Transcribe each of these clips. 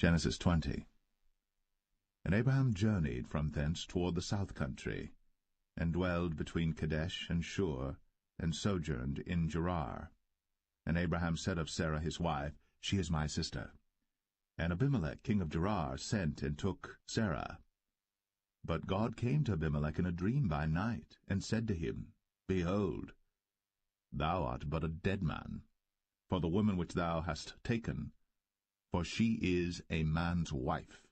Genesis 20. And Abraham journeyed from thence toward the south country, and dwelled between Kadesh and Shur, and sojourned in Gerar. And Abraham said of Sarah his wife, She is my sister. And Abimelech king of Gerar sent and took Sarah. But God came to Abimelech in a dream by night, and said to him, Behold, thou art but a dead man, for the woman which thou hast taken, for she is a man's wife.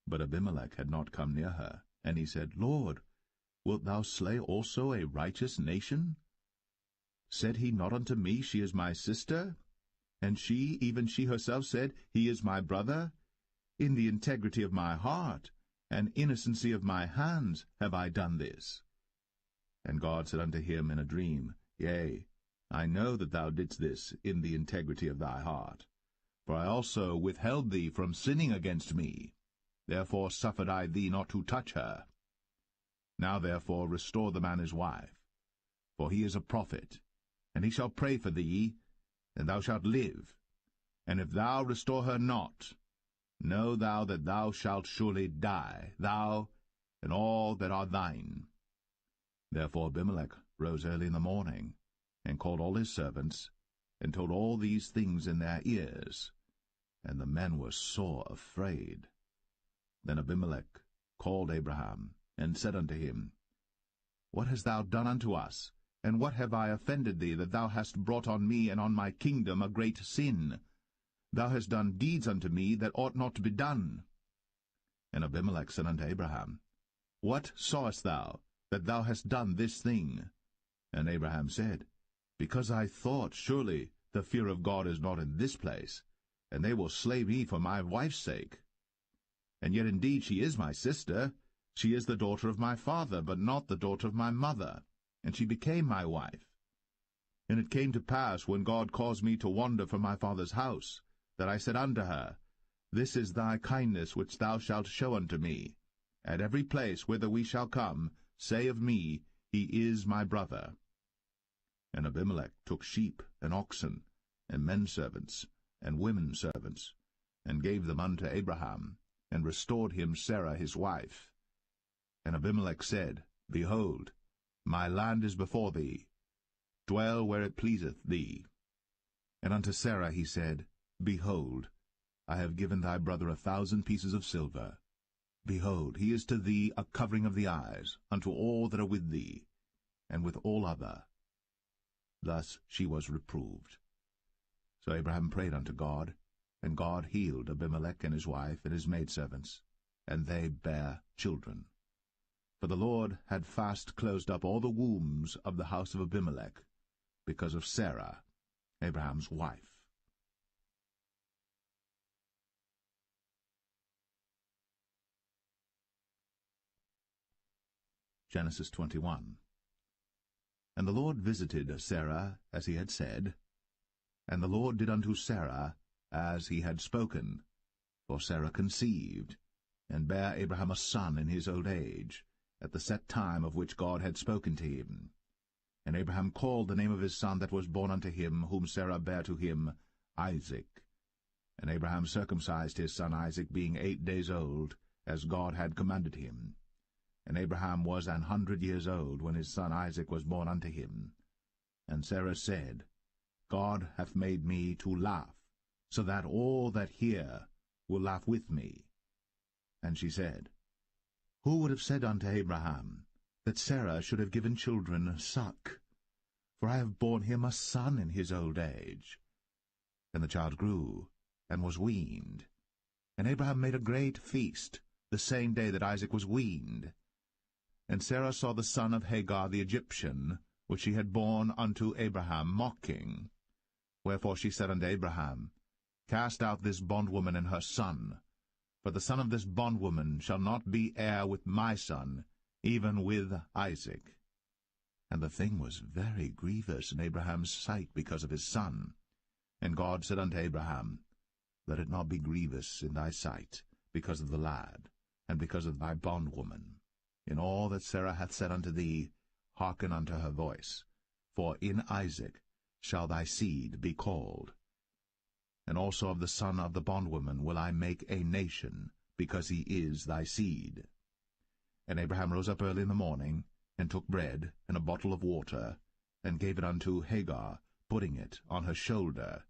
But Abimelech had not come near her, and he said, Lord, wilt thou slay also a righteous nation? Said he not unto me, She is my sister? And she, even she herself, said, He is my brother? In the integrity of my heart and innocency of my hands have I done this. And God said unto him in a dream, Yea, I know that thou didst this in the integrity of thy heart. For I also withheld thee from sinning against me. Therefore suffered I thee not to touch her. Now therefore restore the man his wife, for he is a prophet, and he shall pray for thee, and thou shalt live. And if thou restore her not, know thou that thou shalt surely die, thou and all that are thine. Therefore Abimelech rose early in the morning, and called all his servants, and told all these things in their ears. And the men were sore afraid. Then Abimelech called Abraham, and said unto him, What hast thou done unto us? And what have I offended thee, that thou hast brought on me and on my kingdom a great sin? Thou hast done deeds unto me that ought not to be done. And Abimelech said unto Abraham, What sawest thou, that thou hast done this thing? And Abraham said, Because I thought, surely the fear of God is not in this place, and they will slay me for my wife's sake. And yet indeed she is my sister. She is the daughter of my father, but not the daughter of my mother. And she became my wife. And it came to pass, when God caused me to wander from my father's house, that I said unto her, This is thy kindness which thou shalt show unto me. At every place whither we shall come, say of me, He is my brother. And Abimelech took sheep and oxen, and men servants, and women servants, and gave them unto Abraham, and restored him Sarah his wife. And Abimelech said, Behold, my land is before thee. Dwell where it pleaseth thee. And unto Sarah he said, Behold, I have given thy brother 1,000 pieces of silver. Behold, he is to thee a covering of the eyes, unto all that are with thee, and with all other. Thus she was reproved. So Abraham prayed unto God, and God healed Abimelech and his wife and his maidservants, and they bare children. For the Lord had fast closed up all the wombs of the house of Abimelech, because of Sarah, Abraham's wife. Genesis 21. And the Lord visited Sarah as he had said, and the Lord did unto Sarah as he had spoken. For Sarah conceived, and bare Abraham a son in his old age, at the set time of which God had spoken to him. And Abraham called the name of his son that was born unto him, whom Sarah bare to him, Isaac. And Abraham circumcised his son Isaac, being 8 days old, as God had commanded him. And Abraham was 100 years old when his son Isaac was born unto him. And Sarah said, God hath made me to laugh, so that all that hear will laugh with me. And she said, Who would have said unto Abraham, that Sarah should have given children suck? For I have borne him a son in his old age. And the child grew, and was weaned. And Abraham made a great feast, the same day that Isaac was weaned. And Sarah saw the son of Hagar the Egyptian, which she had borne unto Abraham, mocking. Wherefore she said unto Abraham, Cast out this bondwoman and her son, for the son of this bondwoman shall not be heir with my son, even with Isaac. And the thing was very grievous in Abraham's sight because of his son. And God said unto Abraham, Let it not be grievous in thy sight because of the lad, and because of thy bondwoman. In all that Sarah hath said unto thee, hearken unto her voice, for in Isaac shall thy seed be called. and also of the son of the bondwoman will I make a nation, because he is thy seed. And Abraham rose up early in the morning, and took bread and a bottle of water, and gave it unto Hagar, putting it on her shoulder,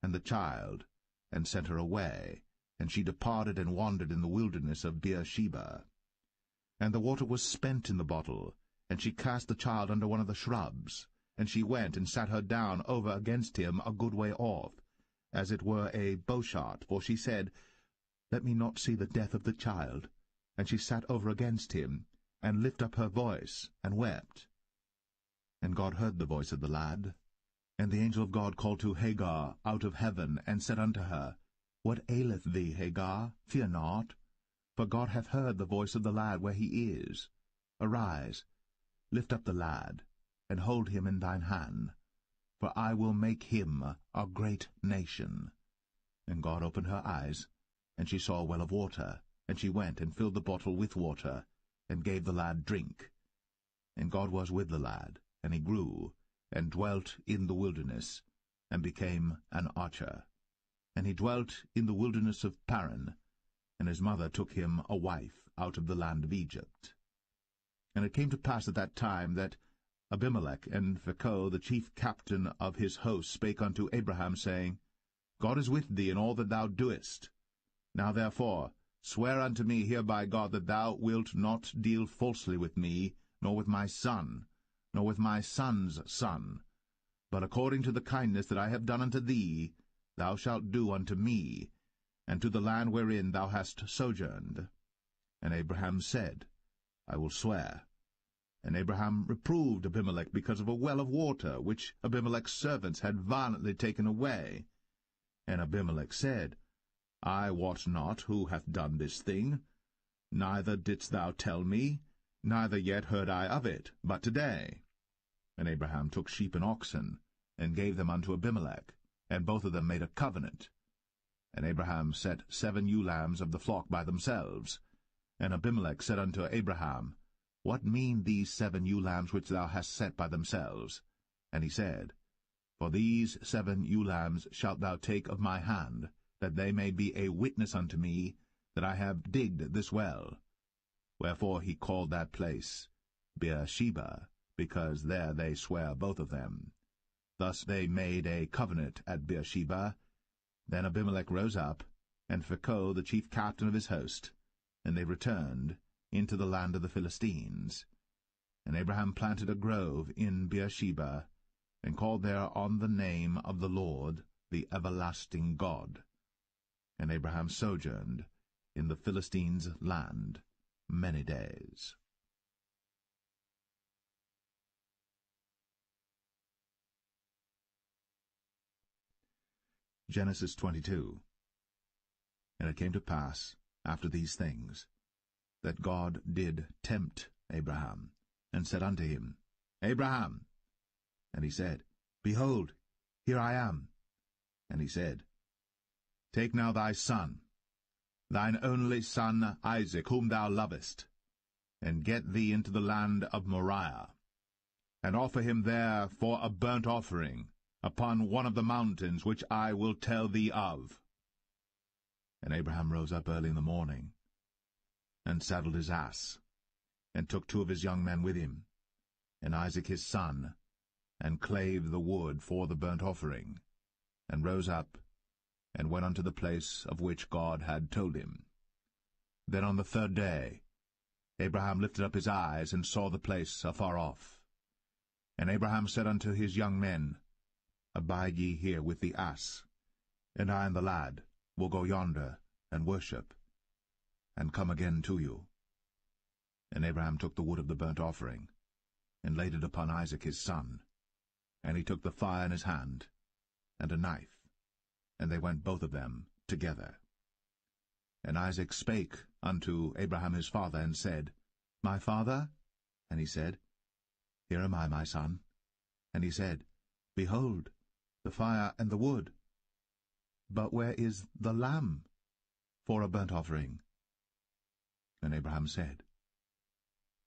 and the child, and sent her away, and she departed and wandered in the wilderness of Beersheba. And the water was spent in the bottle, and she cast the child under one of the shrubs, and she went and sat her down over against him a good way off, as it were a bowshot, for she said, Let me not see the death of the child. And she sat over against him, and lifted up her voice, and wept. And God heard the voice of the lad. And the angel of God called to Hagar out of heaven, and said unto her, What aileth thee, Hagar? Fear not, for God hath heard the voice of the lad where he is. Arise, lift up the lad, and hold him in thine hand, for I will make him a great nation. And God opened her eyes, and she saw a well of water, and she went and filled the bottle with water, and gave the lad drink. And God was with the lad, and he grew, and dwelt in the wilderness, and became an archer. And he dwelt in the wilderness of Paran, and his mother took him a wife out of the land of Egypt. And it came to pass at that time that Abimelech and Phicol, the chief captain of his host, spake unto Abraham, saying, God is with thee in all that thou doest. Now therefore swear unto me here by God that thou wilt not deal falsely with me, nor with my son, nor with my son's son, but according to the kindness that I have done unto thee, thou shalt do unto me, and to the land wherein thou hast sojourned. And Abraham said, I will swear. And Abraham reproved Abimelech because of a well of water, which Abimelech's servants had violently taken away. And Abimelech said, I wot not who hath done this thing, neither didst thou tell me, neither yet heard I of it, but today. And Abraham took sheep and oxen, and gave them unto Abimelech, and both of them made a covenant. And Abraham set 7 ewe lambs of the flock by themselves. And Abimelech said unto Abraham, What mean these 7 ewe lambs which thou hast set by themselves? And he said, For these 7 ewe lambs shalt thou take of my hand, that they may be a witness unto me that I have digged this well. Wherefore he called that place Beersheba, because there they sware both of them. Thus they made a covenant at Beersheba. Then Abimelech rose up, and Phicol the chief captain of his host, and they returned into the land of the Philistines. And Abraham planted a grove in Beersheba, and called there on the name of the Lord, the everlasting God. And Abraham sojourned in the Philistines' land many days. Genesis 22. And it came to pass, after these things, that God did tempt Abraham, and said unto him, Abraham. And he said, Behold, here I am. And he said, Take now thy son, thine only son Isaac, whom thou lovest, and get thee into the land of Moriah, and offer him there for a burnt offering upon one of the mountains which I will tell thee of. And Abraham rose up early in the morning, and saddled his ass, and took 2 of his young men with him, and Isaac his son, and clave the wood for the burnt offering, and rose up, and went unto the place of which God had told him. Then on the 3rd day Abraham lifted up his eyes, and saw the place afar off. And Abraham said unto his young men, Abide ye here with the ass, and I and the lad will go yonder, and worship, and come again to you. And Abraham took the wood of the burnt offering, and laid it upon Isaac his son. And he took the fire in his hand, and a knife, and they went both of them together. And Isaac spake unto Abraham his father, and said, My father? And he said, Here am I, my son. And he said, Behold, the fire and the wood. But where is the lamb for a burnt offering? And Abraham said,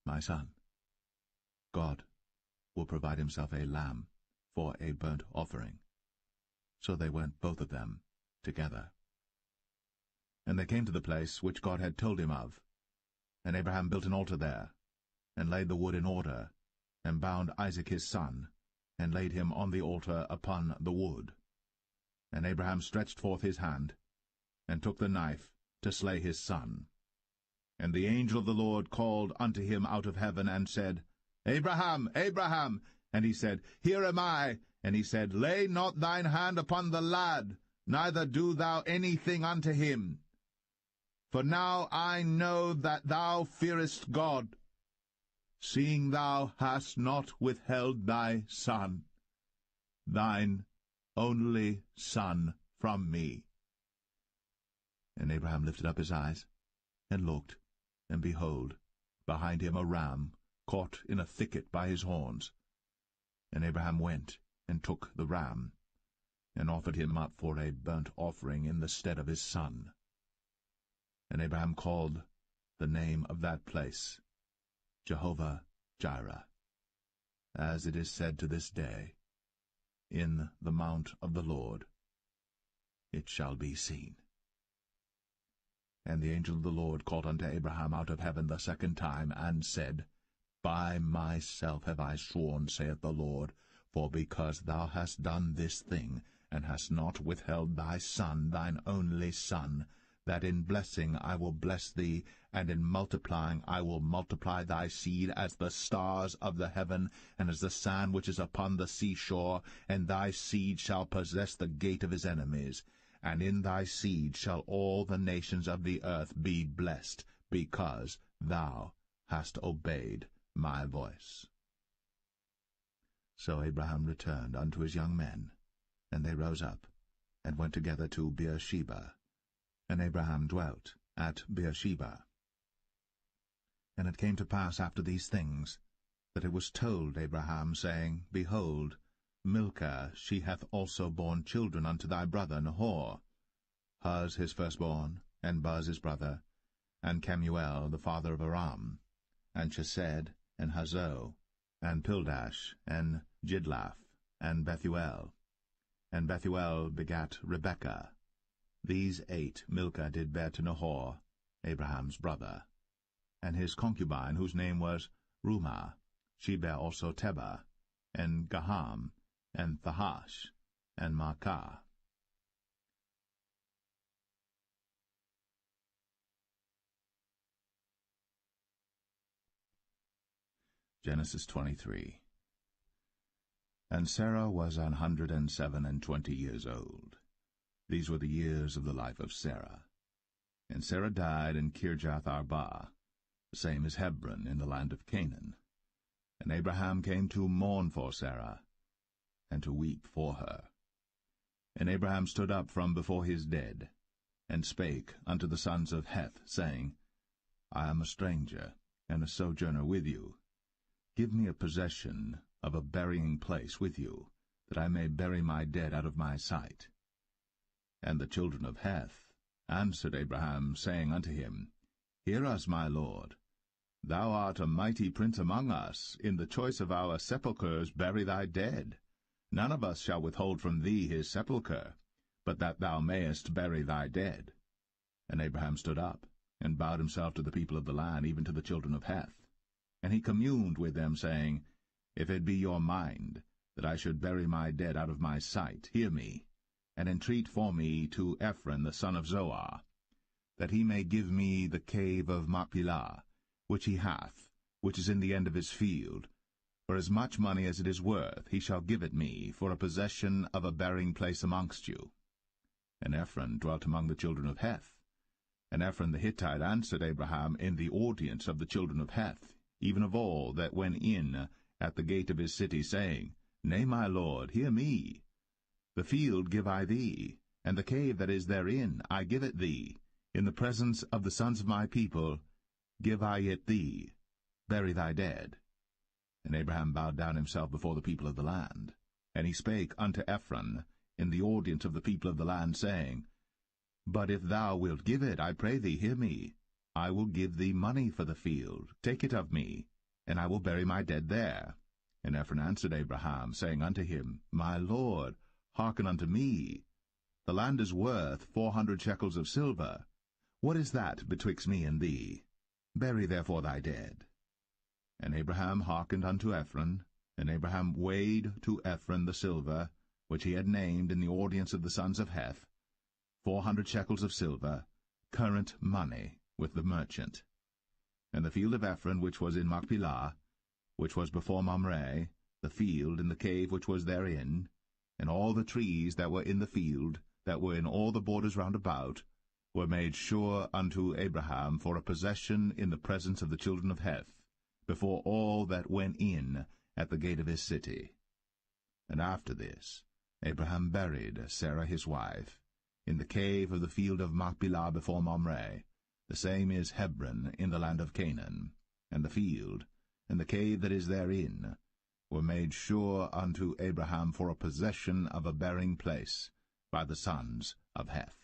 My son, God will provide himself a lamb for a burnt offering. So they went both of them together. And they came to the place which God had told him of. And Abraham built an altar there, and laid the wood in order, and bound Isaac his son, and laid him on the altar upon the wood. And Abraham stretched forth his hand, and took the knife to slay his son. And the angel of the Lord called unto him out of heaven, and said, Abraham, Abraham! And he said, Here am I. And he said, Lay not thine hand upon the lad, neither do thou anything unto him. For now I know that thou fearest God, seeing thou hast not withheld thy son, thine only son, from me. And Abraham lifted up his eyes, and looked, and behold, behind him a ram, caught in a thicket by his horns. And Abraham went, and took the ram, and offered him up for a burnt offering in the stead of his son. And Abraham called the name of that place Jehovah-Jireh, as it is said to this day, In the mount of the Lord it shall be seen. And the angel of the Lord called unto Abraham out of heaven the second time, and said, By myself have I sworn, saith the Lord, for because thou hast done this thing, and hast not withheld thy son, thine only son, that in blessing I will bless thee, and in multiplying I will multiply thy seed as the stars of the heaven, and as the sand which is upon the seashore, and thy seed shall possess the gate of his enemies. And in thy seed shall all the nations of the earth be blessed, because thou hast obeyed my voice. So Abraham returned unto his young men, and they rose up, and went together to Beersheba. And Abraham dwelt at Beersheba. And it came to pass after these things, that it was told Abraham, saying, Behold, Milcah, she hath also borne children unto thy brother Nahor, Huz his firstborn, and Buz his brother, and Kemuel the father of Aram, and Chesed, and Hazo, and Pildash, and Jidlaph, and Bethuel. And Bethuel begat Rebekah. These 8 Milcah did bear to Nahor, Abraham's brother. And his concubine, whose name was Rumah, she bare also Tebah, and Gaham, and Thahash, and Maacah. Genesis 23. And Sarah was 127 years old. These were the years of the life of Sarah. And Sarah died in Kirjath-Arba, the same as Hebron in the land of Canaan. And Abraham came to mourn for Sarah, and to weep for her. And Abraham stood up from before his dead, and spake unto the sons of Heth, saying, I am a stranger, and a sojourner with you. Give me a possession of a burying place with you, that I may bury my dead out of my sight. And the children of Heth answered Abraham, saying unto him, Hear us, my lord. Thou art a mighty prince among us. In the choice of our sepulchres bury thy dead. None of us shall withhold from thee his sepulchre, but that thou mayest bury thy dead. And Abraham stood up, and bowed himself to the people of the land, even to the children of Heth. And he communed with them, saying, If it be your mind that I should bury my dead out of my sight, hear me, and entreat for me to Ephron the son of Zoar, that he may give me the cave of Machpelah, which he hath, which is in the end of his field. For as much money as it is worth, he shall give it me, for a possession of a burying place amongst you. And Ephron dwelt among the children of Heth. And Ephron the Hittite answered Abraham in the audience of the children of Heth, even of all that went in at the gate of his city, saying, Nay, my lord, hear me. The field give I thee, and the cave that is therein I give it thee. In the presence of the sons of my people give I it thee. Bury thy dead. And Abraham bowed down himself before the people of the land. And he spake unto Ephron in the audience of the people of the land, saying, But if thou wilt give it, I pray thee, hear me. I will give thee money for the field. Take it of me, and I will bury my dead there. And Ephron answered Abraham, saying unto him, My lord, hearken unto me. The land is worth 400 shekels of silver. What is that betwixt me and thee? Bury therefore thy dead. And Abraham hearkened unto Ephron, and Abraham weighed to Ephron the silver, which he had named in the audience of the sons of Heth, 400 shekels of silver, current money, with the merchant. And the field of Ephron which was in Machpelah, which was before Mamre, the field and the cave which was therein, and all the trees that were in the field, that were in all the borders round about, were made sure unto Abraham for a possession in the presence of the children of Heth, before all that went in at the gate of his city. And after this Abraham buried Sarah his wife, in the cave of the field of Machpelah before Mamre, the same is Hebron in the land of Canaan, and the field, and the cave that is therein, were made sure unto Abraham for a possession of a burying place by the sons of Heth.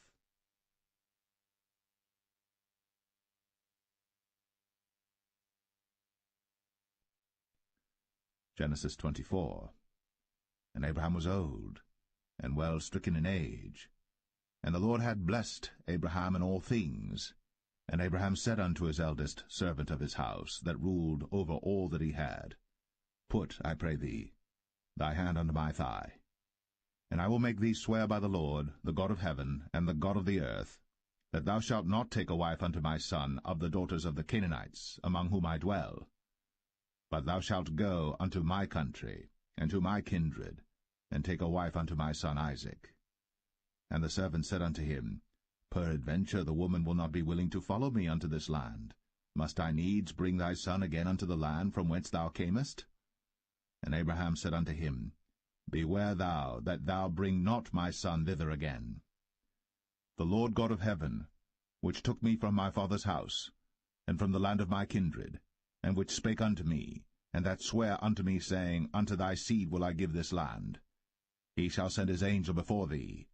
Genesis 24. And Abraham was old, and well stricken in age. And the Lord had blessed Abraham in all things. And Abraham said unto his eldest servant of his house, that ruled over all that he had, Put, I pray thee, thy hand unto my thigh. And I will make thee swear by the Lord, the God of heaven, and the God of the earth, that thou shalt not take a wife unto my son of the daughters of the Canaanites, among whom I dwell. But thou shalt go unto my country, and to my kindred, and take a wife unto my son Isaac. And the servant said unto him, Peradventure the woman will not be willing to follow me unto this land. Must I needs bring thy son again unto the land from whence thou camest? And Abraham said unto him, Beware thou that thou bring not my son thither again. The Lord God of heaven, which took me from my father's house, and from the land of my kindred, and which spake unto me, and that sware unto me, saying, Unto thy seed will I give this land, he shall send his angel before thee,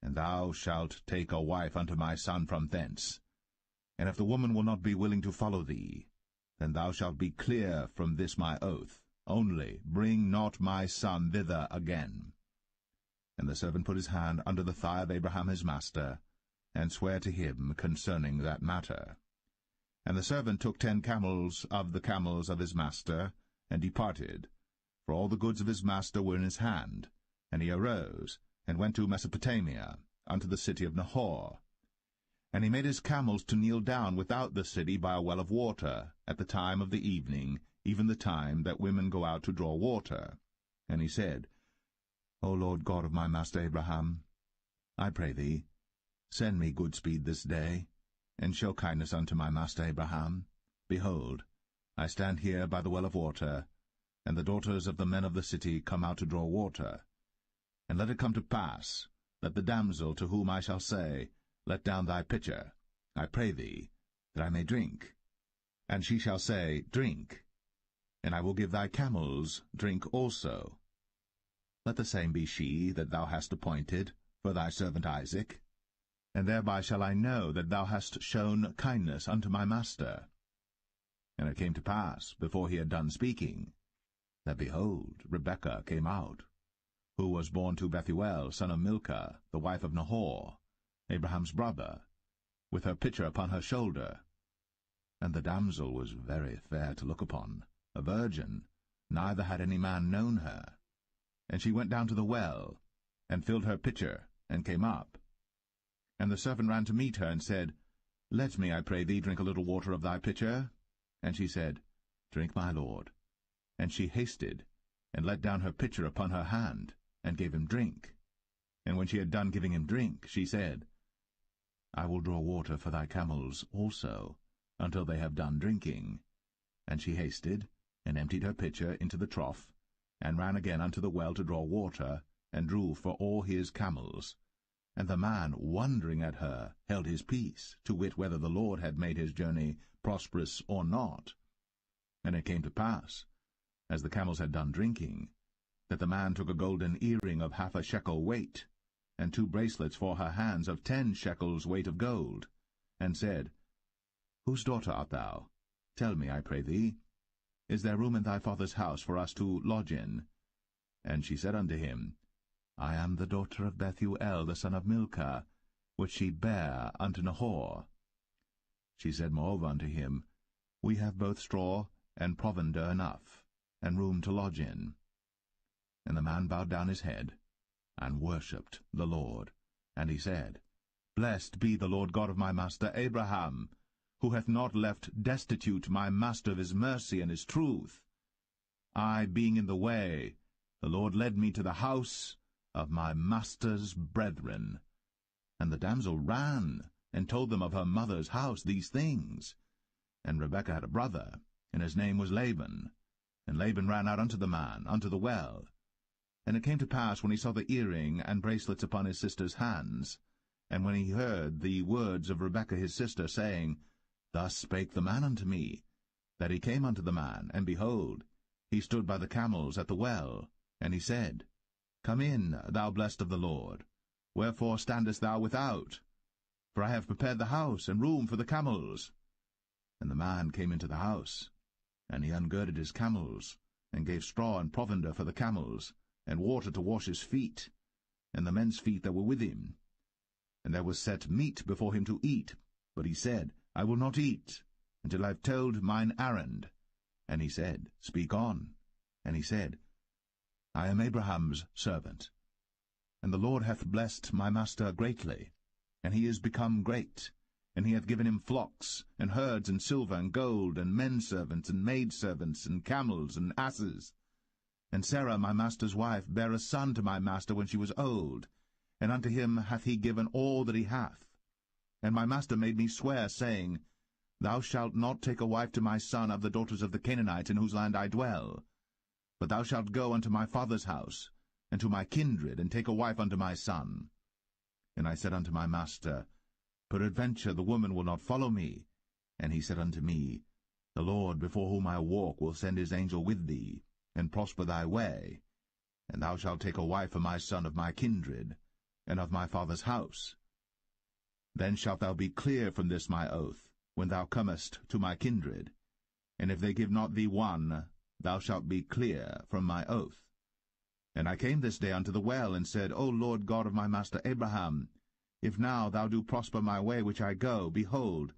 and thou shalt take a wife unto my son from thence. And if the woman will not be willing to follow thee, then thou shalt be clear from this my oath, only bring not my son thither again. And the servant put his hand under the thigh of Abraham his master, and sware to him concerning that matter. And the servant took 10 camels of the camels of his master, and departed, for all the goods of his master were in his hand. And he arose, and went to Mesopotamia, unto the city of Nahor. And he made his camels to kneel down without the city by a well of water, at the time of the evening, even the time that women go out to draw water. And he said, O Lord God of my master Abraham, I pray thee, send me good speed this day, and show kindness unto my master Abraham. Behold, I stand here by the well of water, and the daughters of the men of the city come out to draw water. And let it come to pass, that the damsel to whom I shall say, Let down thy pitcher, I pray thee, that I may drink. And she shall say, Drink. And I will give thy camels drink also. Let the same be she that thou hast appointed for thy servant Isaac. And thereby shall I know that thou hast shown kindness unto my master. And it came to pass, before he had done speaking, that, behold, Rebekah came out, who was born to Bethuel, son of Milcah, the wife of Nahor, Abraham's brother, with her pitcher upon her shoulder. And the damsel was very fair to look upon, a virgin, neither had any man known her. And she went down to the well, and filled her pitcher, and came up. And the servant ran to meet her, and said, Let me, I pray thee, drink a little water of thy pitcher. And she said, Drink, my lord. And she hasted, and let down her pitcher upon her hand, and gave him drink. And when she had done giving him drink, she said, I will draw water for thy camels also, until they have done drinking. And she hasted, and emptied her pitcher into the trough, and ran again unto the well to draw water, and drew for all his camels. And the man, wondering at her, held his peace, to wit whether the Lord had made his journey prosperous or not. And it came to pass, as the camels had done drinking, that the man took a golden earring of 1/2 shekel weight, and 2 bracelets for her hands of 10 shekels weight of gold, and said, Whose daughter art thou? Tell me, I pray thee. Is there room in thy father's house for us to lodge in? And she said unto him, I am the daughter of Bethuel the son of Milcah, which she bare unto Nahor. She said moreover unto him, We have both straw and provender enough, and room to lodge in. And the man bowed down his head, and worshipped the Lord. And he said, Blessed be the Lord God of my master Abraham, who hath not left destitute my master of his mercy and his truth. I being in the way, the Lord led me to the house of my master's brethren. And the damsel ran, and told them of her mother's house these things. And Rebekah had a brother, and his name was Laban. And Laban ran out unto the man, unto the well. And it came to pass, when he saw the earring and bracelets upon his sister's hands, and when he heard the words of Rebekah his sister, saying, Thus spake the man unto me, that he came unto the man, and behold, he stood by the camels at the well. And he said, Come in, thou blessed of the Lord. Wherefore standest thou without? For I have prepared the house and room for the camels. And the man came into the house, and he ungirded his camels, and gave straw and provender for the camels, and water to wash his feet, and the men's feet that were with him. And there was set meat before him to eat. But he said, I will not eat, until I have told mine errand. And he said, Speak on. And he said, I am Abraham's servant. And the Lord hath blessed my master greatly, and he is become great. And he hath given him flocks, and herds, and silver, and gold, and menservants, and maidservants, and camels, and asses. And Sarah my master's wife bare a son to my master when she was old, and unto him hath he given all that he hath. And my master made me swear, saying, Thou shalt not take a wife to my son of the daughters of the Canaanites in whose land I dwell, but thou shalt go unto my father's house, and to my kindred, and take a wife unto my son. And I said unto my master, Peradventure the woman will not follow me. And he said unto me, The Lord before whom I walk will send his angel with thee, and prosper thy way. And thou shalt take a wife for my son of my kindred, and of my father's house. Then shalt thou be clear from this my oath, when thou comest to my kindred. And if they give not thee one, thou shalt be clear from my oath. And I came this day unto the well, and said, O Lord God of my master Abraham, if now thou do prosper my way which I go, behold,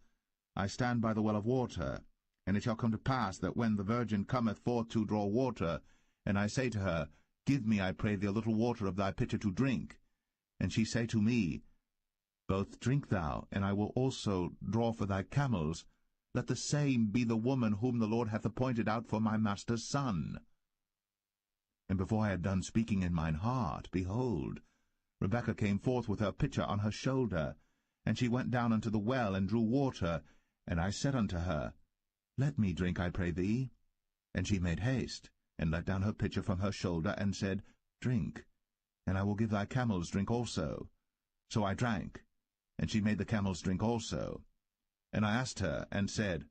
I stand by the well of water. And it shall come to pass that when the virgin cometh forth to draw water, and I say to her, Give me, I pray thee, a little water of thy pitcher to drink, and she say to me, Both drink thou, and I will also draw for thy camels, let the same be the woman whom the Lord hath appointed out for my master's son. And before I had done speaking in mine heart, behold, Rebekah came forth with her pitcher on her shoulder, and she went down unto the well, and drew water. And I said unto her, Let me drink, I pray thee. And she made haste, and let down her pitcher from her shoulder, and said, Drink, and I will give thy camels drink also. So I drank, and she made the camels drink also. And I asked her, and said,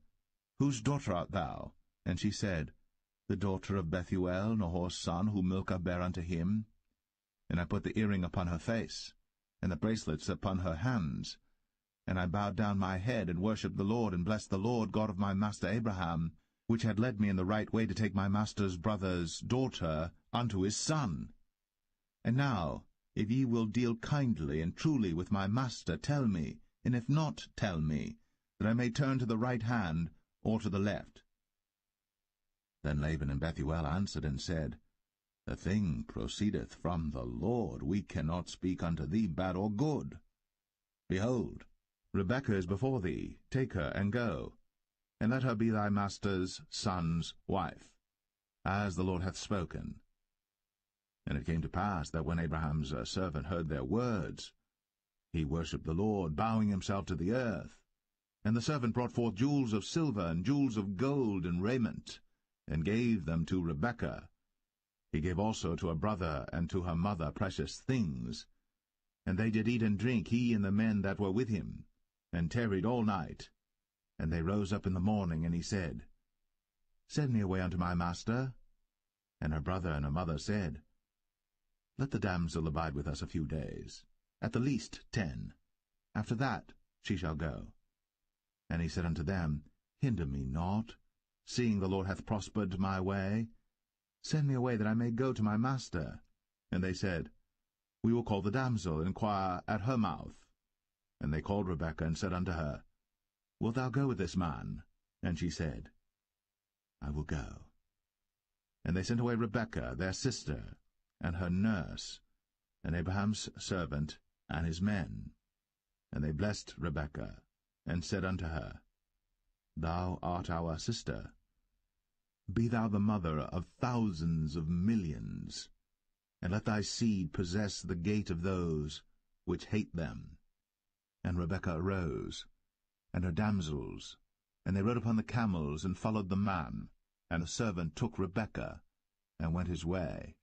Whose daughter art thou? And she said, The daughter of Bethuel, Nahor's son, whom Milcah bare unto him. And I put the earring upon her face, and the bracelets upon her hands. And I bowed down my head, and worshipped the Lord, and blessed the Lord God of my master Abraham, which had led me in the right way to take my master's brother's daughter unto his son. And now, if ye will deal kindly and truly with my master, tell me, and if not, tell me, that I may turn to the right hand or to the left. Then Laban and Bethuel answered and said, The thing proceedeth from the Lord. We cannot speak unto thee bad or good. Behold, Rebekah is before thee. Take her, and go, and let her be thy master's son's wife, as the Lord hath spoken. And it came to pass that when Abraham's servant heard their words, he worshipped the Lord, bowing himself to the earth. And the servant brought forth jewels of silver, and jewels of gold, and raiment, and gave them to Rebekah. He gave also to her brother and to her mother precious things. And they did eat and drink, he and the men that were with him, and tarried all night. And they rose up in the morning, and he said, Send me away unto my master. And her brother and her mother said, Let the damsel abide with us a few days, at the least 10. After that she shall go. And he said unto them, Hinder me not, seeing the Lord hath prospered my way. Send me away, that I may go to my master. And they said, We will call the damsel, and inquire at her mouth. And they called Rebekah, and said unto her, Wilt thou go with this man? And she said, I will go. And they sent away Rebekah their sister, and her nurse, and Abraham's servant, and his men. And they blessed Rebekah, and said unto her, Thou art our sister. Be thou the mother of thousands of millions, and let thy seed possess the gate of those which hate them. And Rebekah arose, and her damsels, and they rode upon the camels, and followed the man. And the servant took Rebekah, and went his way.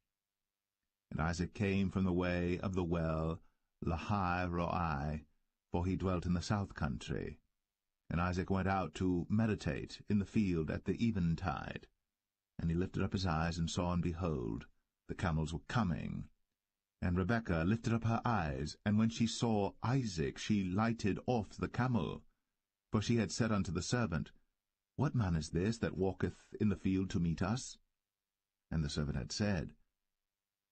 And Isaac came from the way of the well Lahai-Roi, for he dwelt in the south country. And Isaac went out to meditate in the field at the eventide. And he lifted up his eyes, and saw, and behold, the camels were coming. And Rebekah lifted up her eyes, and when she saw Isaac, she lighted off the camel. For she had said unto the servant, What man is this that walketh in the field to meet us? And the servant had said,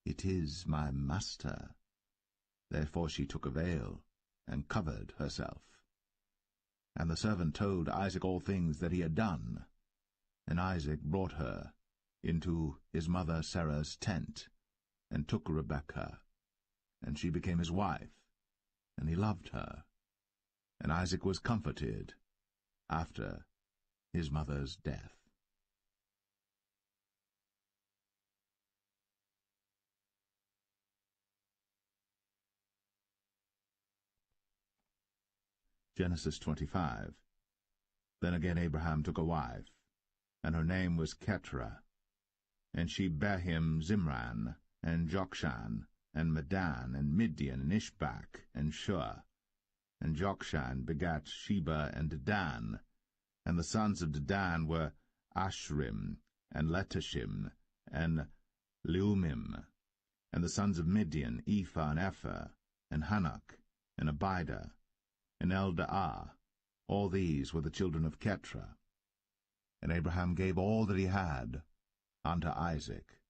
It is my master. Therefore she took a veil, and covered herself. And the servant told Isaac all things that he had done. And Isaac brought her into his mother Sarah's tent, and took Rebekah, and she became his wife, and he loved her. And Isaac was comforted after his mother's death. Genesis 25. Then again Abraham took a wife, and her name was Keturah. And she bare him Zimran, and Jokshan, and Medan, and Midian, and Ishbak, and Shua. And Jokshan begat Sheba and Dedan. And the sons of Dedan were Ashrim, and Letashim, and Leumim. And the sons of Midian, Ephah, and Epher, and Hanok, and Abidah, and Eldaah. All these were the children of Keturah. And Abraham gave all that he had unto Isaac.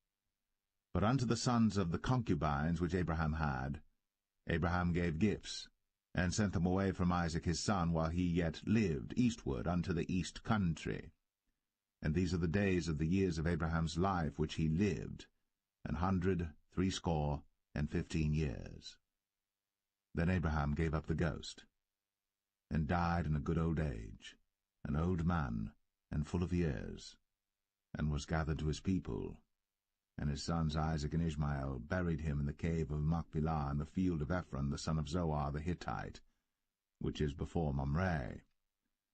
But unto the sons of the concubines which Abraham had, Abraham gave gifts, and sent them away from Isaac his son while he yet lived, eastward unto the east country. And these are the days of the years of Abraham's life which he lived, 160 years. Then Abraham gave up the ghost, and died in a good old age, an old man, and full of years, and was gathered to his people. And his sons Isaac and Ishmael buried him in the cave of Machpelah in the field of Ephron the son of Zohar the Hittite, which is before Mamre,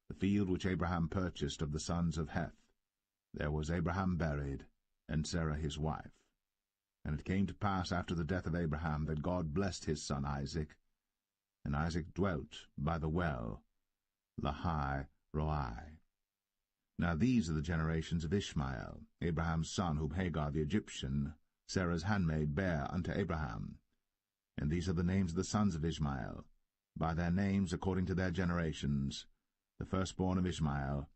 the field which Abraham purchased of the sons of Heth. There was Abraham buried, and Sarah his wife. And it came to pass after the death of Abraham that God blessed his son Isaac, and Isaac dwelt by the well Lahai-Roi. Now these are the generations of Ishmael, Abraham's son, whom Hagar the Egyptian, Sarah's handmaid, bare unto Abraham. And these are the names of the sons of Ishmael, by their names according to their generations: the firstborn of Ishmael,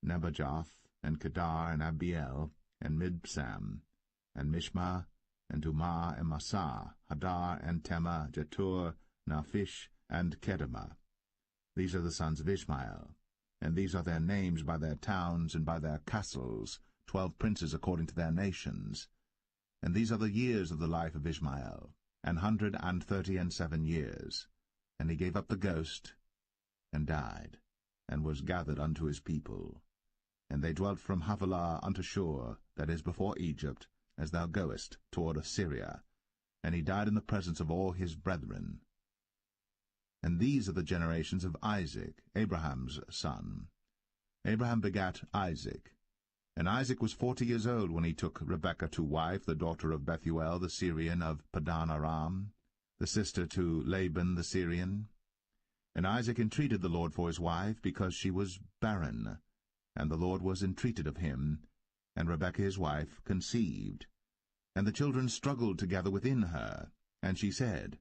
Nebajoth, and Kedar, and Abiel, and Mibsam, and Mishma, and Dumah, and Massa, Hadar, and Tema, Jetur, Naphish, and Kedemah. These are the sons of Ishmael. And these are their names by their towns and by their castles, 12 princes according to their nations. And these are the years of the life of Ishmael, 137 years. And he gave up the ghost, and died, and was gathered unto his people. And they dwelt from Havilah unto Shur, that is before Egypt, as thou goest toward Assyria. And he died in the presence of all his brethren. And these are the generations of Isaac, Abraham's son. Abraham begat Isaac. And Isaac was 40 years old when he took Rebekah to wife, the daughter of Bethuel the Syrian of Padan Aram, the sister to Laban the Syrian. And Isaac entreated the Lord for his wife, because she was barren. And the Lord was entreated of him, and Rebekah his wife conceived. And the children struggled together within her. And she said,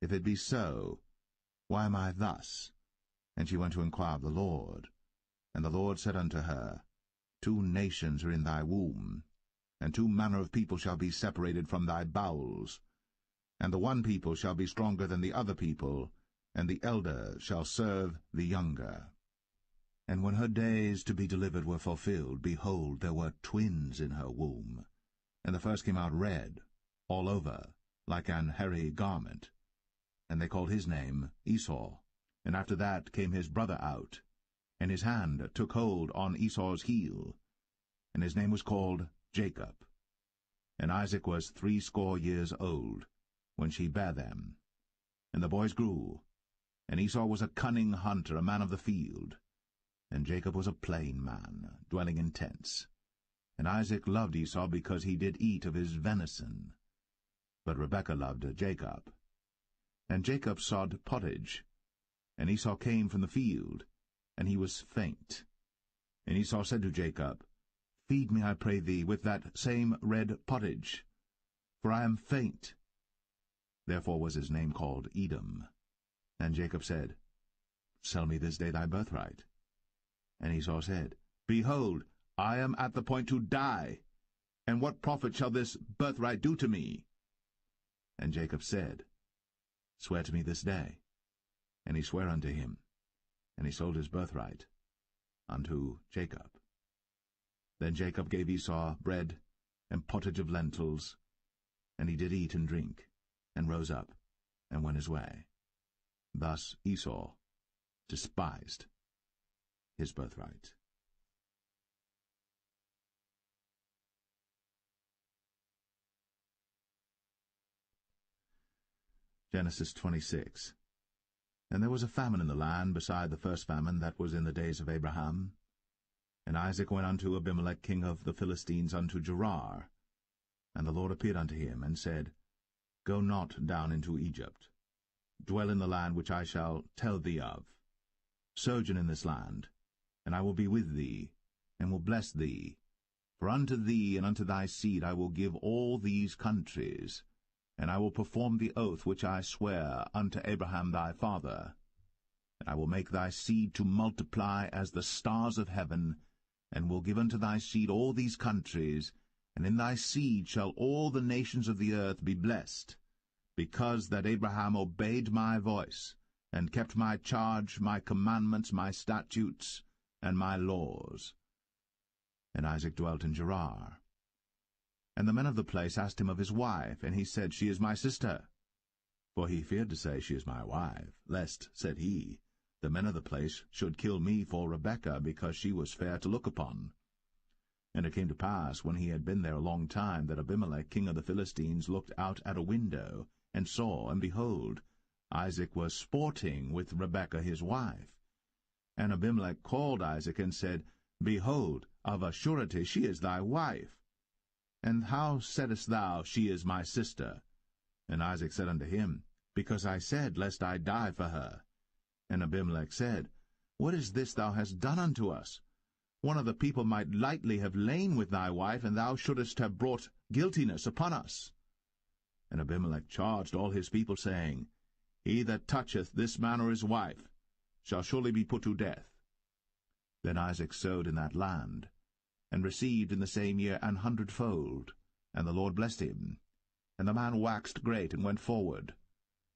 If it be so, why am I thus? And she went to inquire of the Lord. And the Lord said unto her, 2 nations are in thy womb, and 2 manner of people shall be separated from thy bowels. And the one people shall be stronger than the other people, and the elder shall serve the younger. And when her days to be delivered were fulfilled, behold, there were twins in her womb. And the first came out red, all over, like an hairy garment. And they called his name Esau. And after that came his brother out, and his hand took hold on Esau's heel, and his name was called Jacob. And Isaac was 80 years old when she bare them. And the boys grew, and Esau was a cunning hunter, a man of the field, and Jacob was a plain man, dwelling in tents. And Isaac loved Esau because he did eat of his venison, but Rebekah loved Jacob. And Jacob sawed pottage, and Esau came from the field, and he was faint. And Esau said to Jacob, Feed me, I pray thee, with that same red pottage, for I am faint. Therefore was his name called Edom. And Jacob said, Sell me this day thy birthright. And Esau said, Behold, I am at the point to die, and what profit shall this birthright do to me? And Jacob said, Swear to me this day. And he sware unto him, and he sold his birthright unto Jacob. Then Jacob gave Esau bread and pottage of lentils, and he did eat and drink, and rose up, and went his way. Thus Esau despised his birthright. Genesis 26. And there was a famine in the land beside the first famine that was in the days of Abraham. And Isaac went unto Abimelech king of the Philistines unto Gerar. And the Lord appeared unto him, and said, Go not down into Egypt. Dwell in the land which I shall tell thee of. Sojourn in this land, and I will be with thee, and will bless thee. For unto thee and unto thy seed I will give all these countries, and I will perform the oath which I sware unto Abraham thy father. And I will make thy seed to multiply as the stars of heaven, and will give unto thy seed all these countries, and in thy seed shall all the nations of the earth be blessed, because that Abraham obeyed my voice, and kept my charge, my commandments, my statutes, and my laws. And Isaac dwelt in Gerar. And the men of the place asked him of his wife, and he said, She is my sister. For he feared to say, She is my wife, lest, said he, the men of the place should kill me for Rebekah, because she was fair to look upon. And it came to pass, when he had been there a long time, that Abimelech king of the Philistines looked out at a window, and saw, and behold, Isaac was sporting with Rebekah his wife. And Abimelech called Isaac, and said, Behold, of a surety she is thy wife. And how saidst thou, She is my sister? And Isaac said unto him, Because I said, Lest I die for her. And Abimelech said, What is this thou hast done unto us? One of the people might lightly have lain with thy wife, and thou shouldest have brought guiltiness upon us. And Abimelech charged all his people, saying, He that toucheth this man or his wife shall surely be put to death. Then Isaac sowed in that land, and received in the same year 100-fold, and the Lord blessed him. And the man waxed great, and went forward,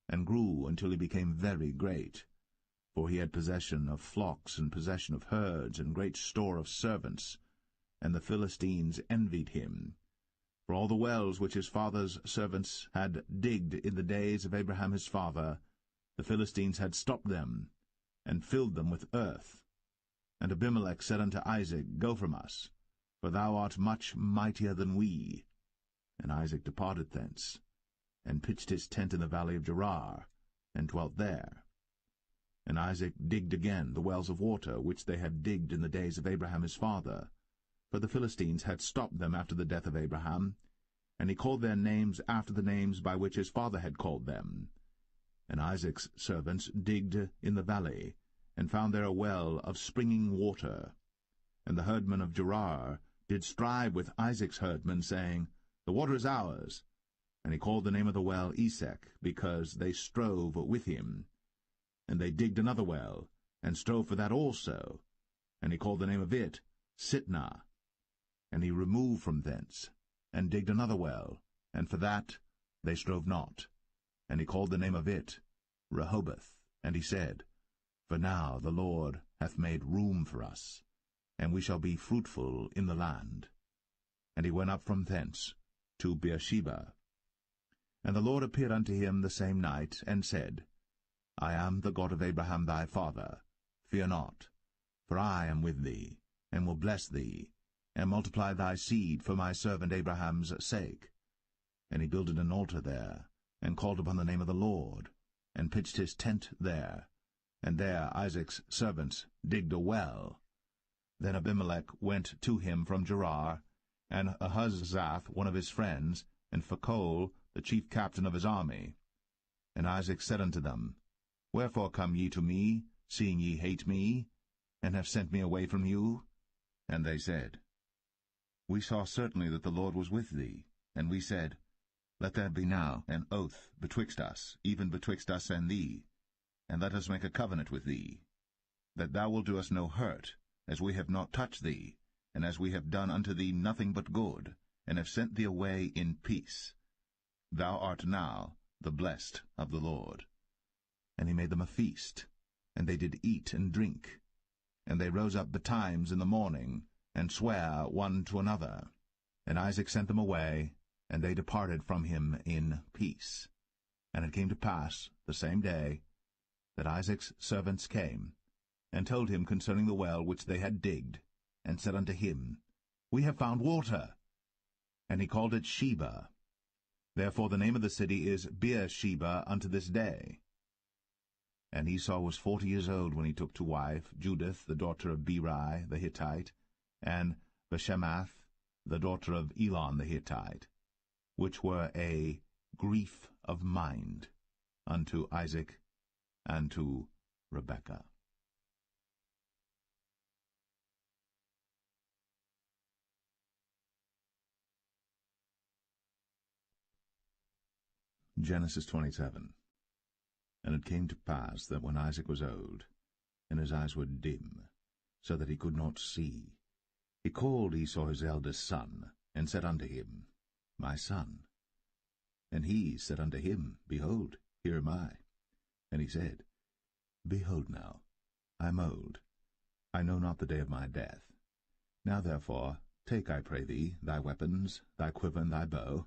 and grew until he became very great. For he had possession of flocks, and possession of herds, and great store of servants. And the Philistines envied him. For all the wells which his father's servants had digged in the days of Abraham his father, the Philistines had stopped them, and filled them with earth. And Abimelech said unto Isaac, Go from us, for thou art much mightier than we. And Isaac departed thence, and pitched his tent in the valley of Gerar, and dwelt there. And Isaac digged again the wells of water, which they had digged in the days of Abraham his father, for the Philistines had stopped them after the death of Abraham, and he called their names after the names by which his father had called them. And Isaac's servants digged in the valley, and found there a well of springing water. And the herdmen of Gerar did strive with Isaac's herdmen, saying, The water is ours. And he called the name of the well Esek, because they strove with him. And they digged another well, and strove for that also. And he called the name of it Sitnah. And he removed from thence, and digged another well, and for that they strove not. And he called the name of it Rehoboth. And he said, For now the Lord hath made room for us, and we shall be fruitful in the land. And he went up from thence to Beersheba. And the Lord appeared unto him the same night, and said, I am the God of Abraham thy father. Fear not, for I am with thee, and will bless thee, and multiply thy seed for my servant Abraham's sake. And he builded an altar there, and called upon the name of the Lord, and pitched his tent there. And there Isaac's servants digged a well. Then Abimelech went to him from Gerar, and Ahuzzath one of his friends, and Phicol the chief captain of his army. And Isaac said unto them, Wherefore come ye to me, seeing ye hate me, and have sent me away from you? And they said, We saw certainly that the Lord was with thee. And we said, Let there be now an oath betwixt us, even betwixt us and thee, and let us make a covenant with thee, that thou wilt do us no hurt, as we have not touched thee, and as we have done unto thee nothing but good, and have sent thee away in peace. Thou art now the blessed of the Lord. And he made them a feast, and they did eat and drink. And they rose up betimes in the morning, and sware one to another. And Isaac sent them away, and they departed from him in peace. And it came to pass the same day that Isaac's servants came, and told him concerning the well which they had digged, and said unto him, We have found water. And he called it Sheba. Therefore the name of the city is Beersheba unto this day. And Esau was 40 years old when he took to wife Judith the daughter of Beri the Hittite, and Bashemath the daughter of Elon the Hittite, which were a grief of mind unto Isaac and to Rebekah. Genesis 27. And it came to pass that when Isaac was old, and his eyes were dim, so that he could not see, he called Esau his eldest son, and said unto him, My son. And he said unto him, Behold, here am I. And he said, Behold now, I am old, I know not the day of my death. Now therefore take, I pray thee, thy weapons, thy quiver, and thy bow,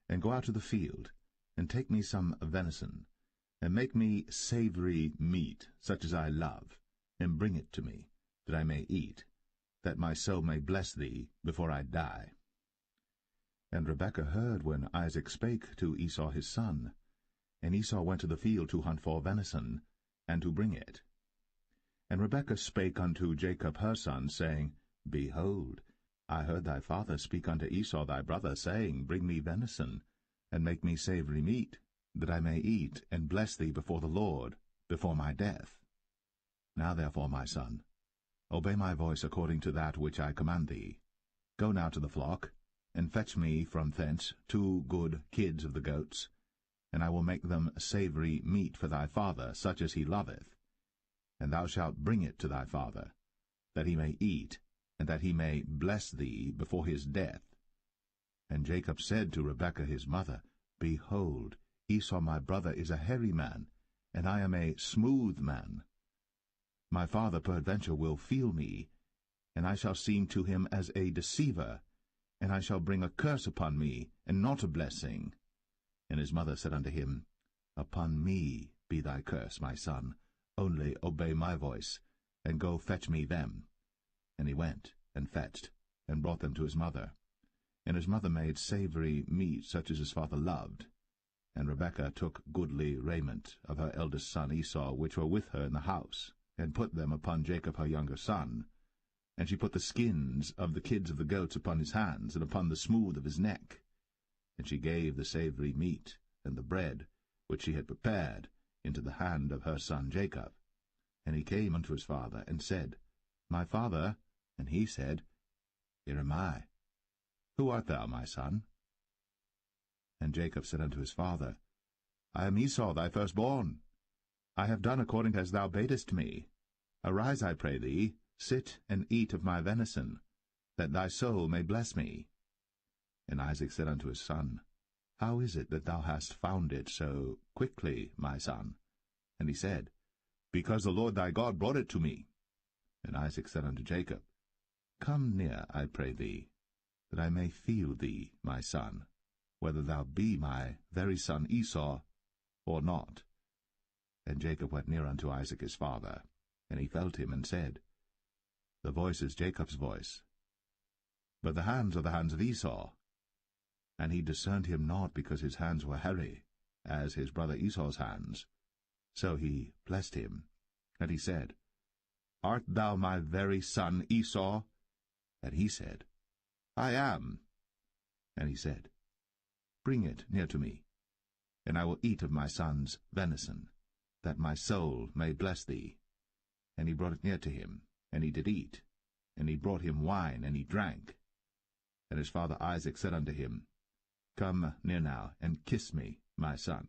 and go out to the field, and take me some venison, and make me savory meat, such as I love, and bring it to me, that I may eat, that my soul may bless thee before I die. And Rebekah heard when Isaac spake to Esau his son. And Esau went to the field to hunt for venison, and to bring it. And Rebekah spake unto Jacob her son, saying, Behold, I heard thy father speak unto Esau thy brother, saying, Bring me venison, and make me savory meat, that I may eat, and bless thee before the Lord, before my death. Now therefore, my son, obey my voice according to that which I command thee. Go now to the flock, and fetch me from thence 2 good kids of the goats, and I will make them savory meat for thy father, such as he loveth. And thou shalt bring it to thy father, that he may eat, and that he may bless thee before his death. And Jacob said to Rebekah his mother, Behold, Esau my brother is a hairy man, and I am a smooth man. My father peradventure will feel me, and I shall seem to him as a deceiver, and I shall bring a curse upon me, and not a blessing. And his mother said unto him, Upon me be thy curse, my son, only obey my voice, and go fetch me them. And he went, and fetched, and brought them to his mother. And his mother made savory meat such as his father loved. And Rebekah took goodly raiment of her eldest son Esau, which were with her in the house, and put them upon Jacob her younger son. And she put the skins of the kids of the goats upon his hands, and upon the smooth of his neck. And she gave the savory meat and the bread, which she had prepared, into the hand of her son Jacob. And he came unto his father, and said, My father. And he said, Here am I. Who art thou, my son? And Jacob said unto his father, I am Esau thy firstborn. I have done according as thou badest me. Arise, I pray thee, sit and eat of my venison, that thy soul may bless me. And Isaac said unto his son, How is it that thou hast found it so quickly, my son? And he said, Because the Lord thy God brought it to me. And Isaac said unto Jacob, Come near, I pray thee, that I may feel thee, my son, whether thou be my very son Esau or not. And Jacob went near unto Isaac his father, and he felt him, and said, The voice is Jacob's voice, but the hands are the hands of Esau. And he discerned him not, because his hands were hairy, as his brother Esau's hands. So he blessed him. And he said, Art thou my very son Esau? And he said, I am. And he said, Bring it near to me, and I will eat of my son's venison, that my soul may bless thee. And he brought it near to him, and he did eat. And he brought him wine, and he drank. And his father Isaac said unto him, Come near now, and kiss me, my son.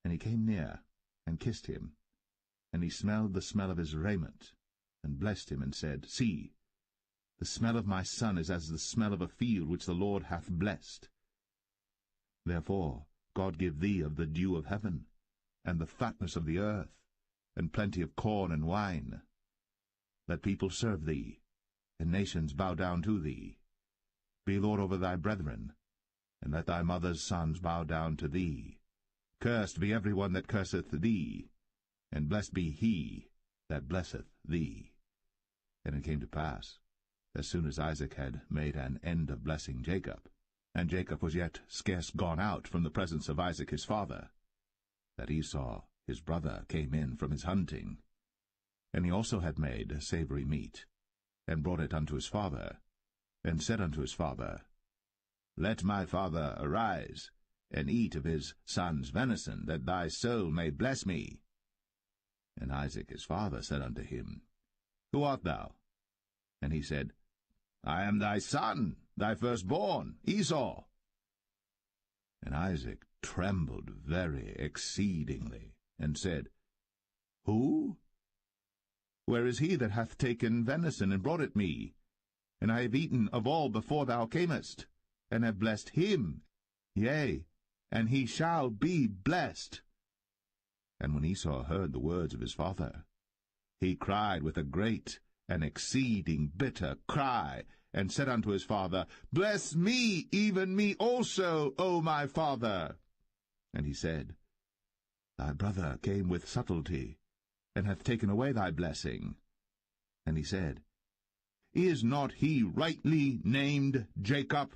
And he came near, and kissed him. And he smelled the smell of his raiment, and blessed him, and said, See, the smell of my son is as the smell of a field which the Lord hath blessed. Therefore God give thee of the dew of heaven, and the fatness of the earth, and plenty of corn and wine. Let people serve thee, and nations bow down to thee. Be Lord over thy brethren, and let thy mother's sons bow down to thee. Cursed be every one that curseth thee, and blessed be he that blesseth thee. And it came to pass, as soon as Isaac had made an end of blessing Jacob, and Jacob was yet scarce gone out from the presence of Isaac his father, that Esau his brother came in from his hunting. And he also had made savory meat, and brought it unto his father, and said unto his father, Let my father arise, and eat of his son's venison, that thy soul may bless me. And Isaac his father said unto him, Who art thou? And he said, I am thy son, thy firstborn, Esau. And Isaac trembled very exceedingly, and said, Who? Where is he that hath taken venison, and brought it me? And I have eaten of all before thou camest, and have blessed him, yea, and he shall be blessed. And when Esau heard the words of his father, he cried with a great and exceeding bitter cry, and said unto his father, Bless me, even me also, O my father. And he said, Thy brother came with subtlety, and hath taken away thy blessing. And he said, Is not he rightly named Jacob?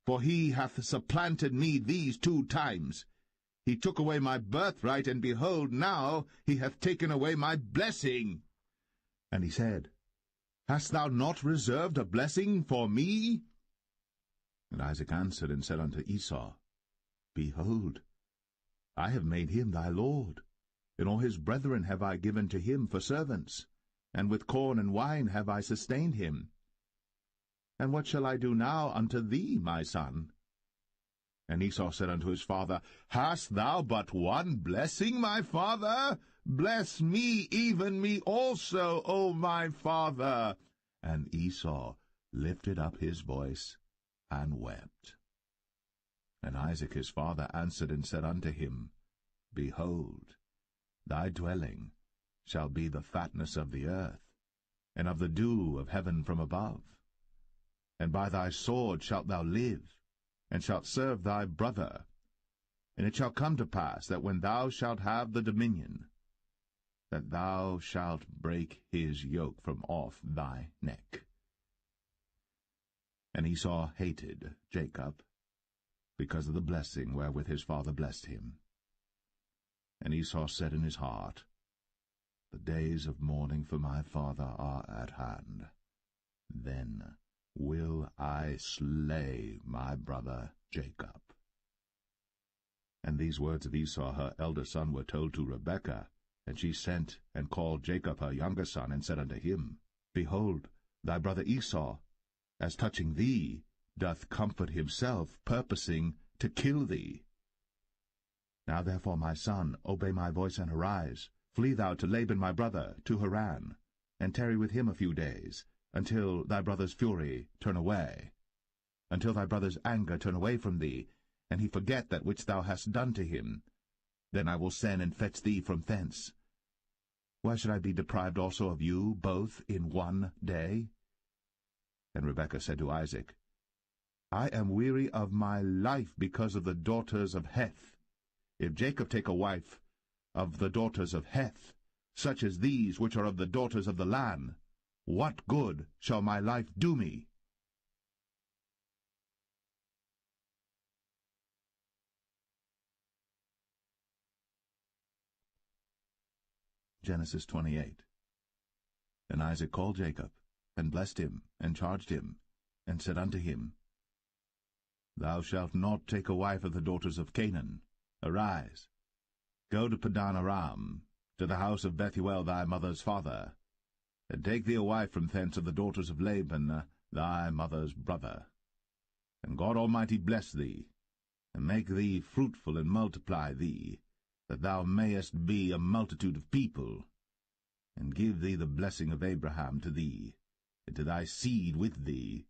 For he hath supplanted me these 2 times. He took away my birthright, and behold, now he hath taken away my blessing. And he said, Hast thou not reserved a blessing for me? And Isaac answered and said unto Esau, Behold, I have made him thy lord, and all his brethren have I given to him for servants, and with corn and wine have I sustained him. And what shall I do now unto thee, my son? And Esau said unto his father, Hast thou but one blessing, my father? Bless me, even me also, O my father. And Esau lifted up his voice and wept. And Isaac his father answered and said unto him, Behold, thy dwelling shall be the fatness of the earth, and of the dew of heaven from above. And by thy sword shalt thou live, and shalt serve thy brother. And it shall come to pass that when thou shalt have the dominion, that thou shalt break his yoke from off thy neck. And Esau hated Jacob, because of the blessing wherewith his father blessed him. And Esau said in his heart, The days of mourning for my father are at hand. Then will I slay my brother Jacob. And these words of Esau her elder son were told to Rebekah, and she sent and called Jacob her younger son, and said unto him, Behold, thy brother Esau, as touching thee, doth comfort himself, purposing to kill thee. Now therefore, my son, obey my voice, and arise. Flee thou to Laban my brother, to Haran, and tarry with him a few days, until thy brother's fury turn away, until thy brother's anger turn away from thee, and he forget that which thou hast done to him, then I will send and fetch thee from thence. Why should I be deprived also of you both in one day? And Rebekah said to Isaac, I am weary of my life because of the daughters of Heth. If Jacob take a wife of the daughters of Heth, such as these which are of the daughters of the land, what good shall my life do me? Genesis 28. And Isaac called Jacob, and blessed him, and charged him, and said unto him, Thou shalt not take a wife of the daughters of Canaan. Arise, go to Padan Aram, to the house of Bethuel thy mother's father, and take thee a wife from thence of the daughters of Laban thy mother's brother. And God Almighty bless thee, and make thee fruitful, and multiply thee, that thou mayest be a multitude of people, and give thee the blessing of Abraham to thee, and to thy seed with thee,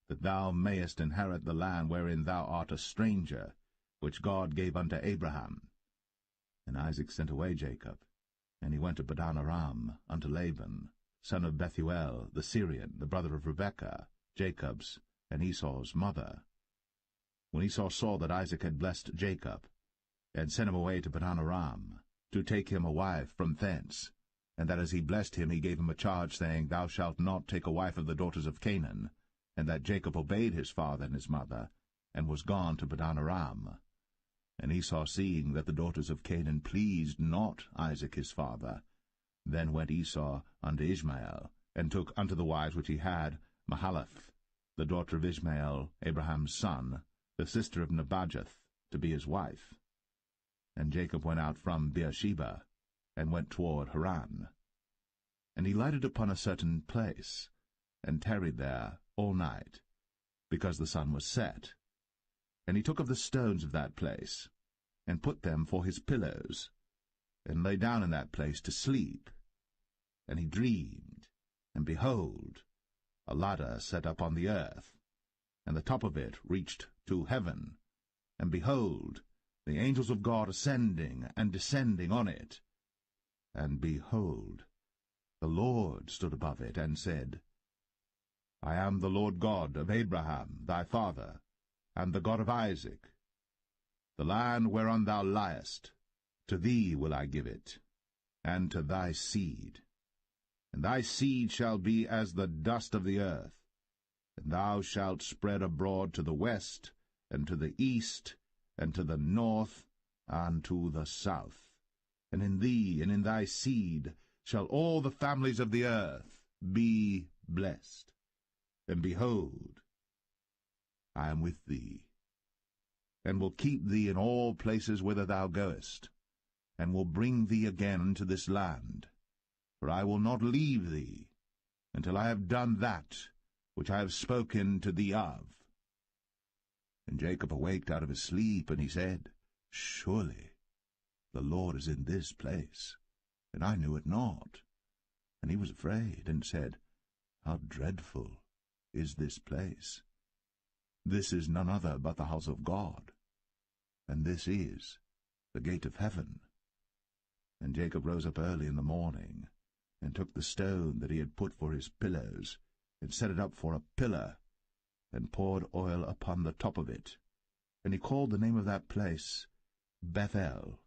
that thou mayest inherit the land wherein thou art a stranger, which God gave unto Abraham. And Isaac sent away Jacob, and he went to Padan Aram unto Laban, son of Bethuel the Syrian, the brother of Rebekah, Jacob's and Esau's mother. When Esau saw that Isaac had blessed Jacob, and sent him away to Padan Aram, to take him a wife from thence, and that as he blessed him he gave him a charge, saying, Thou shalt not take a wife of the daughters of Canaan, and that Jacob obeyed his father and his mother, and was gone to Padan Aram. And Esau, seeing that the daughters of Canaan pleased not Isaac his father, then went Esau unto Ishmael, and took unto the wives which he had Mahalath, the daughter of Ishmael, Abraham's son, the sister of Nebajoth, to be his wife. And Jacob went out from Beersheba, and went toward Haran. And he lighted upon a certain place, and tarried there all night, because the sun was set. And he took of the stones of that place, and put them for his pillows, and lay down in that place to sleep. And he dreamed, and behold, a ladder set up on the earth, and the top of it reached to heaven, and behold, the angels of God ascending and descending on it. And behold, the Lord stood above it, and said, I am the Lord God of Abraham thy father, and the God of Isaac. The land whereon thou liest, to thee will I give it, and to thy seed. And thy seed shall be as the dust of the earth, and thou shalt spread abroad to the west, and to the east, and to the north, and to the south. And in thee and in thy seed shall all the families of the earth be blessed. And behold, I am with thee, and will keep thee in all places whither thou goest, and will bring thee again into this land. For I will not leave thee until I have done that which I have spoken to thee of. And Jacob awaked out of his sleep, and he said, Surely the Lord is in this place, and I knew it not. And he was afraid, and said, How dreadful is this place! This is none other but the house of God, and this is the gate of heaven. And Jacob rose up early in the morning, and took the stone that he had put for his pillows, and set it up for a pillar, and poured oil upon the top of it. And he called the name of that place Bethel,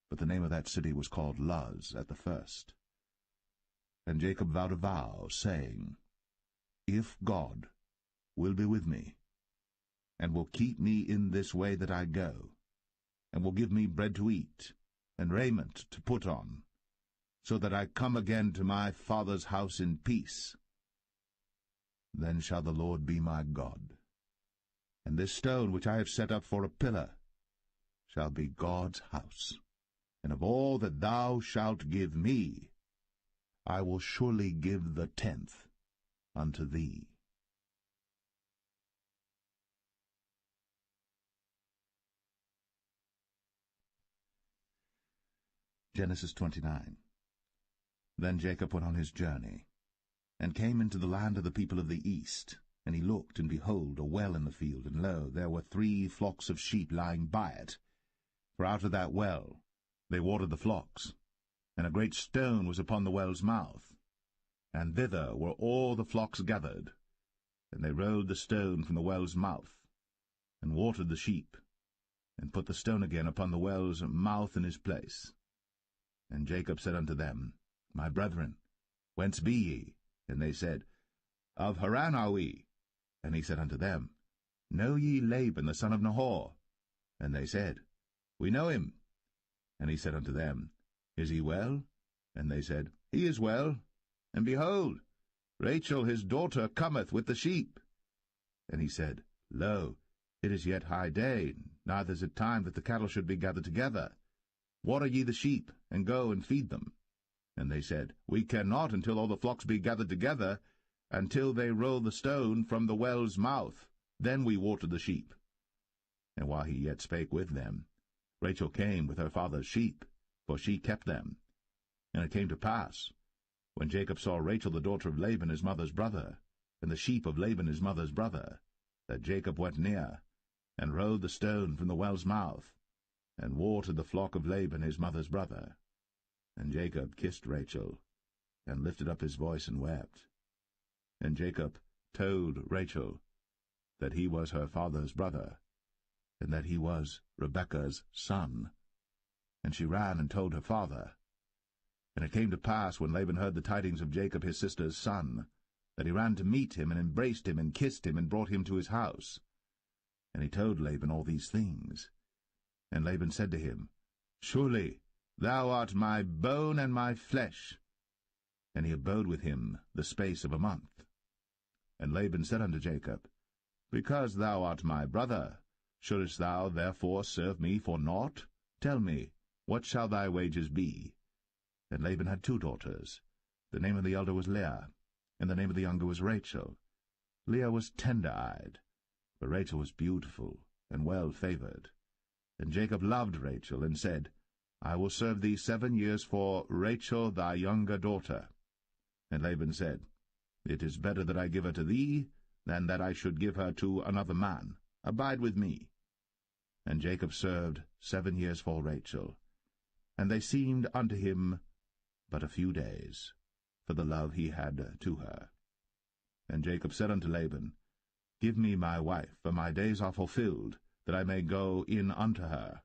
but the name of that city was called Luz at the first. And Jacob vowed a vow, saying, If God will be with me, and will keep me in this way that I go, and will give me bread to eat, and raiment to put on, so that I come again to my father's house in peace, then shall the Lord be my God. And this stone which I have set up for a pillar shall be God's house. And of all that thou shalt give me, I will surely give the 10th unto thee. Genesis 29. Then Jacob went on his journey, and came into the land of the people of the east, And he looked, and behold, a well in the field, and lo, there were 3 flocks of sheep lying by it. For out of that well they watered the flocks. And a great stone was upon the well's mouth, and thither were all the flocks gathered. And they rolled the stone from the well's mouth, and watered the sheep, and put the stone again upon the well's mouth in his place. And Jacob said unto them, My brethren, whence be ye? And they said, Of Haran are we. And he said unto them, Know ye Laban the son of Nahor? And they said, We know him. And he said unto them, Is he well? And they said, He is well. And behold, Rachel his daughter cometh with the sheep. And he said, Lo, it is yet high day, neither is it time that the cattle should be gathered together. Water ye the sheep, and go and feed them. And they said, We cannot until all the flocks be gathered together, until they roll the stone from the well's mouth. Then we water the sheep. And while he yet spake with them, Rachel came with her father's sheep, for she kept them. And it came to pass, when Jacob saw Rachel the daughter of Laban his mother's brother, and the sheep of Laban his mother's brother, that Jacob went near, and rolled the stone from the well's mouth, and watered the flock of Laban his mother's brother. And Jacob kissed Rachel, and lifted up his voice and wept. And Jacob told Rachel that he was her father's brother, and that he was Rebekah's son. And she ran and told her father. And it came to pass, when Laban heard the tidings of Jacob his sister's son, that he ran to meet him, and embraced him, and kissed him, and brought him to his house. And he told Laban all these things. And Laban said to him, Surely thou art my bone and my flesh. And he abode with him the space of a month. And Laban said unto Jacob, Because thou art my brother, shouldest thou therefore serve me for naught? Tell me, what shall thy wages be? And Laban had 2 daughters. The name of the elder was Leah, and the name of the younger was Rachel. Leah was tender-eyed, but Rachel was beautiful and well-favored. And Jacob loved Rachel, and said, I will serve thee 7 years for Rachel thy younger daughter. And Laban said, It is better that I give her to thee, than that I should give her to another man. Abide with me. And Jacob served 7 years for Rachel. And they seemed unto him but a few days, for the love he had to her. And Jacob said unto Laban, Give me my wife, for my days are fulfilled, that I may go in unto her.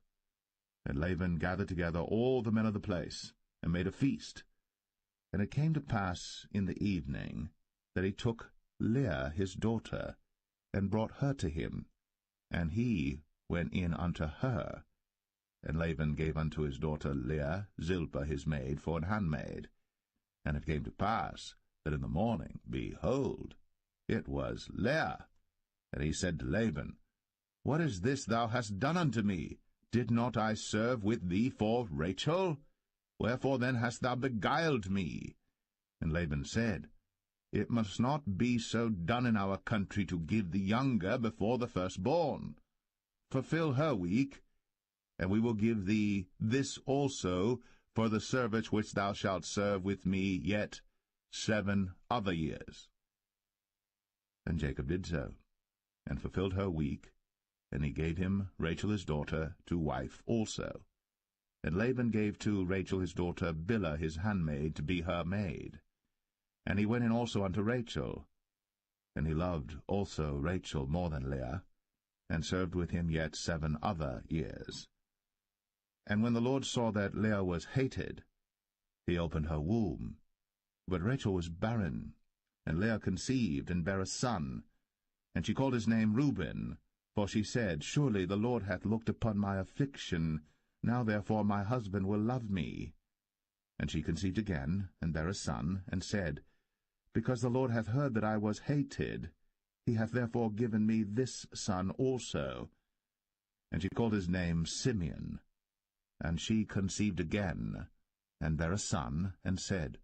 And Laban gathered together all the men of the place, and made a feast. And it came to pass in the evening that he took Leah his daughter, and brought her to him, and he went in unto her. And Laban gave unto his daughter Leah Zilpah his maid for an handmaid. And it came to pass that in the morning, behold, it was Leah. And he said to Laban, What is this thou hast done unto me? Did not I serve with thee for Rachel? Wherefore then hast thou beguiled me? And Laban said, It must not be so done in our country to give the younger before the firstborn. Fulfill her week, and we will give thee this also for the service which thou shalt serve with me yet 7 other years. And Jacob did so, and fulfilled her week, and he gave him Rachel his daughter to wife also. And Laban gave to Rachel his daughter Bilhah his handmaid to be her maid. And he went in also unto Rachel. And he loved also Rachel more than Leah, and served with him yet 7 other years. And when the Lord saw that Leah was hated, he opened her womb. But Rachel was barren, and Leah conceived, and bare a son. And she called his name Reuben, for she said, Surely the Lord hath looked upon my affliction, now therefore my husband will love me. And she conceived again, and bare a son, and said, Because the Lord hath heard that I was hated, he hath therefore given me this son also. And she called his name Simeon. And she conceived again, and bare a son, and said,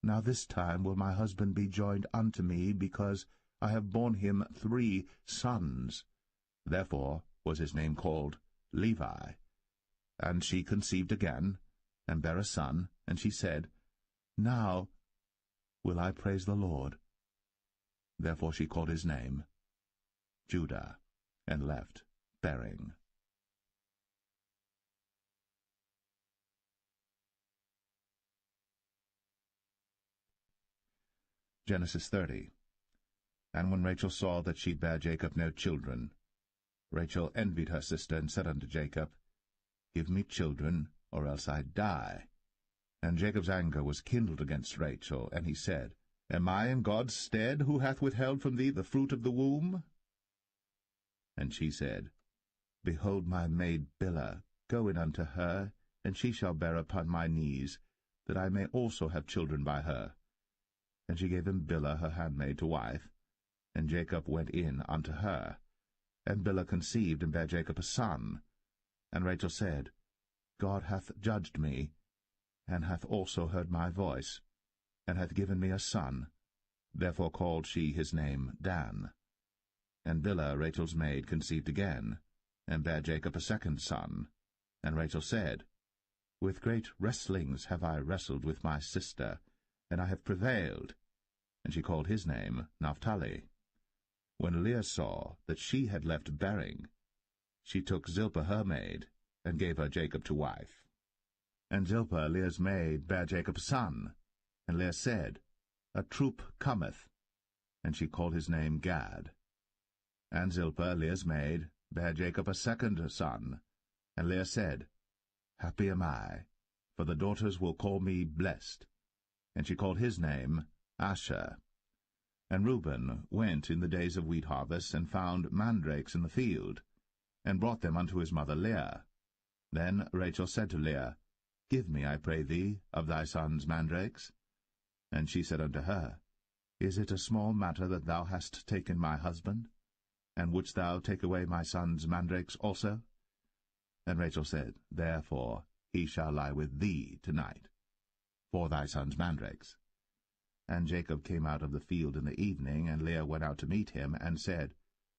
Now this time will my husband be joined unto me, because I have borne him 3 sons. Therefore was his name called Levi. And she conceived again, and bare a son, and she said, Now will I praise the Lord. Therefore she called his name Judah, and left bearing. Genesis 30. And when Rachel saw that she bare Jacob no children, Rachel envied her sister, and said unto Jacob, Give me children, or else I die. And Jacob's anger was kindled against Rachel, and he said, Am I in God's stead, who hath withheld from thee the fruit of the womb? And she said, Behold my maid Bilhah, go in unto her, and she shall bear upon my knees, that I may also have children by her. And she gave him Bilhah her handmaid to wife, and Jacob went in unto her. And Bilhah conceived, and bare Jacob a son. And Rachel said, God hath judged me, and hath also heard my voice, and hath given me a son. Therefore called she his name Dan. And Bilhah Rachel's maid conceived again, and bare Jacob a second son. And Rachel said, With great wrestlings have I wrestled with my sister, and I have prevailed. And she called his name Naphtali. When Leah saw that she had left bearing, she took Zilpah her maid, and gave her Jacob to wife. And Zilpah Leah's maid bare Jacob a son. And Leah said, A troop cometh. And she called his name Gad. And Zilpah Leah's maid bare Jacob a second son. And Leah said, Happy am I, for the daughters will call me blessed. And she called his name Asher. And Reuben went in the days of wheat harvest, and found mandrakes in the field, and brought them unto his mother Leah. Then Rachel said to Leah, Give me, I pray thee, of thy son's mandrakes. And she said unto her, Is it a small matter that thou hast taken my husband? And wouldst thou take away my son's mandrakes also? And Rachel said, Therefore he shall lie with thee tonight, for thy son's mandrakes. And Jacob came out of the field in the evening, and Leah went out to meet him, and said,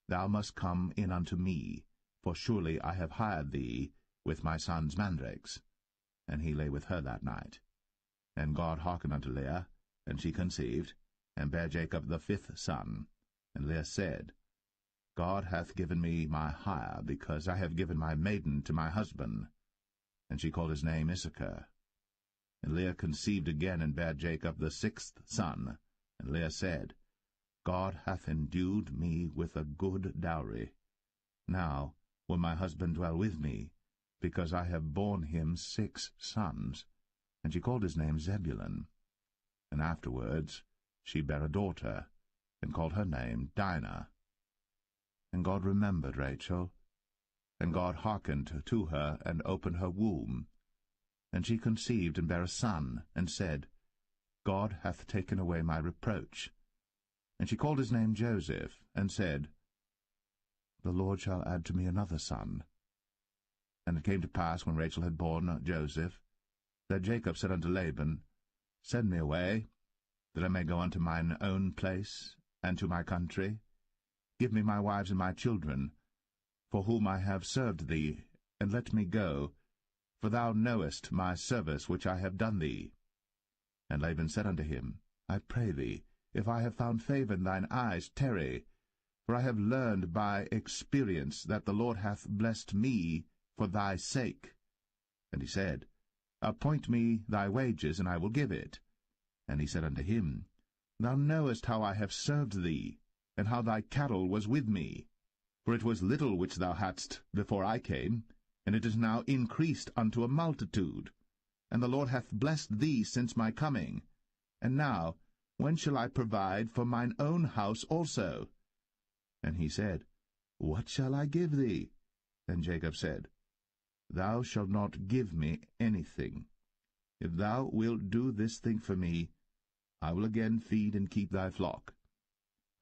Thou must come in unto me, for surely I have hired thee with my son's mandrakes. And he lay with her that night. And God hearkened unto Leah, and she conceived, and bare Jacob the fifth son. And Leah said, God hath given me my hire, because I have given my maiden to my husband. And she called his name Issachar. And Leah conceived again, and bare Jacob the sixth son. And Leah said, God hath endued me with a good dowry. Now will my husband dwell with me, because I have borne him 6 sons. And she called his name Zebulun. And afterwards she bare a daughter, and called her name Dinah. And God remembered Rachel, and God hearkened to her, and opened her womb. And she conceived, and bare a son, and said, God hath taken away my reproach. And she called his name Joseph, and said, The Lord shall add to me another son. And it came to pass, when Rachel had borne Joseph, that Jacob said unto Laban, Send me away, that I may go unto mine own place, and to my country. Give me my wives and my children, for whom I have served thee, and let me go, for thou knowest my service which I have done thee. And Laban said unto him, I pray thee, if I have found favour in thine eyes, tarry, for I have learned by experience that the Lord hath blessed me for thy sake. And he said, Appoint me thy wages, and I will give it. And he said unto him, Thou knowest how I have served thee, and how thy cattle was with me. For it was little which thou hadst before I came, and it is now increased unto a multitude. And the Lord hath blessed thee since my coming. And now, when shall I provide for mine own house also? And he said, What shall I give thee? And Jacob said, Thou shalt not give me anything. If thou wilt do this thing for me, I will again feed and keep thy flock.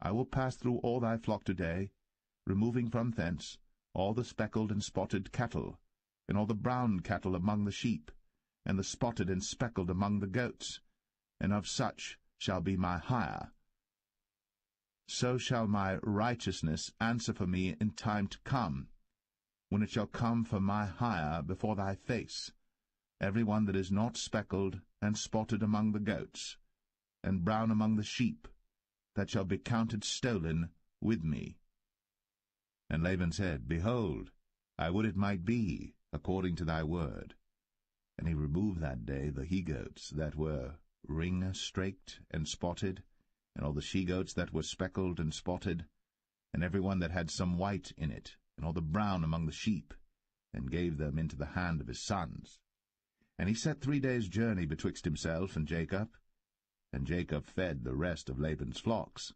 I will pass through all thy flock today, removing from thence all the speckled and spotted cattle, and all the brown cattle among the sheep, and the spotted and speckled among the goats, and of such shall be my hire. So shall my righteousness answer for me in time to come, when it shall come for my hire before thy face, every one that is not speckled and spotted among the goats, and brown among the sheep, that shall be counted stolen with me. And Laban said, Behold, I would it might be according to thy word. And he removed that day the he-goats that were ring-straked and spotted, and all the she-goats that were speckled and spotted, and every one that had some white in it, and all the brown among the sheep, and gave them into the hand of his sons. And he set 3 days' journey betwixt himself and Jacob fed the rest of Laban's flocks.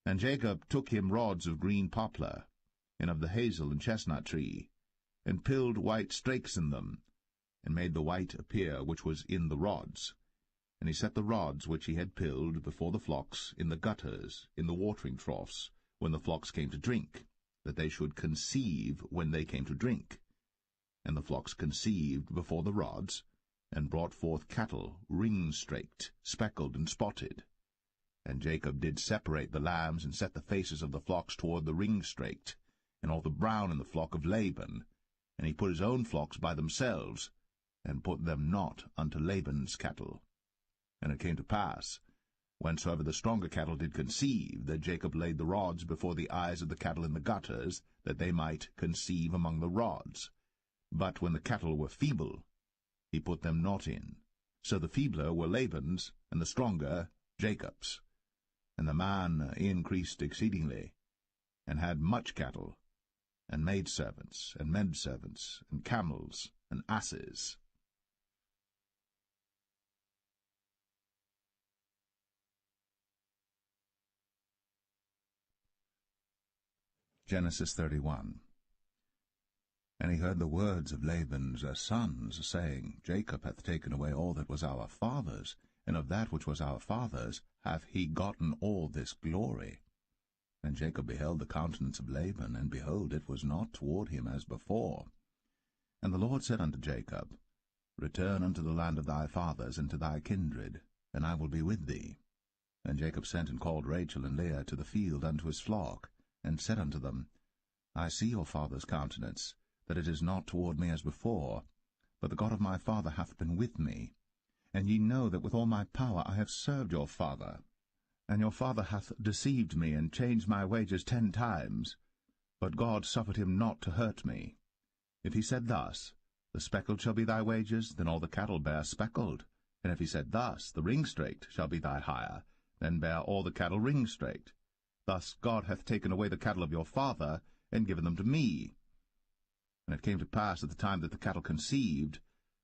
And Jacob took him rods of green poplar, and of the hazel and chestnut tree, and pilled white strakes in them, and made the white appear which was in the rods. And he set the rods which he had pilled before the flocks in the gutters, in the watering troughs, when the flocks came to drink, that they should conceive when they came to drink. And the flocks conceived before the rods, and brought forth cattle, ring-straked, speckled, and spotted. And Jacob did separate the lambs, and set the faces of the flocks toward the ring-straked, and all the brown in the flock of Laban. And he put his own flocks by themselves, and put them not unto Laban's cattle. And it came to pass, whensoever the stronger cattle did conceive, that Jacob laid the rods before the eyes of the cattle in the gutters, that they might conceive among the rods. But when the cattle were feeble, he put them not in. So the feebler were Laban's, and the stronger Jacob's. And the man increased exceedingly, and had much cattle, and maidservants, and menservants, and camels, and asses. Genesis 31. And he heard the words of Laban's sons, saying, Jacob hath taken away all that was our father's, and of that which was our father's hath he gotten all this glory. And Jacob beheld the countenance of Laban, and behold, it was not toward him as before. And the Lord said unto Jacob, Return unto the land of thy fathers, and to thy kindred, and I will be with thee. And Jacob sent and called Rachel and Leah to the field unto his flock, and said unto them, I see your father's countenance, that it is not toward me as before, but the God of my father hath been with me. And ye know that with all my power I have served your father. And your father hath deceived me, and changed my wages 10 times. But God suffered him not to hurt me. If he said thus, The speckled shall be thy wages, then all the cattle bear speckled. And if he said thus, The ring-straked shall be thy hire, then bear all the cattle ring-straked. Thus God hath taken away the cattle of your father, and given them to me. And it came to pass at the time that the cattle conceived,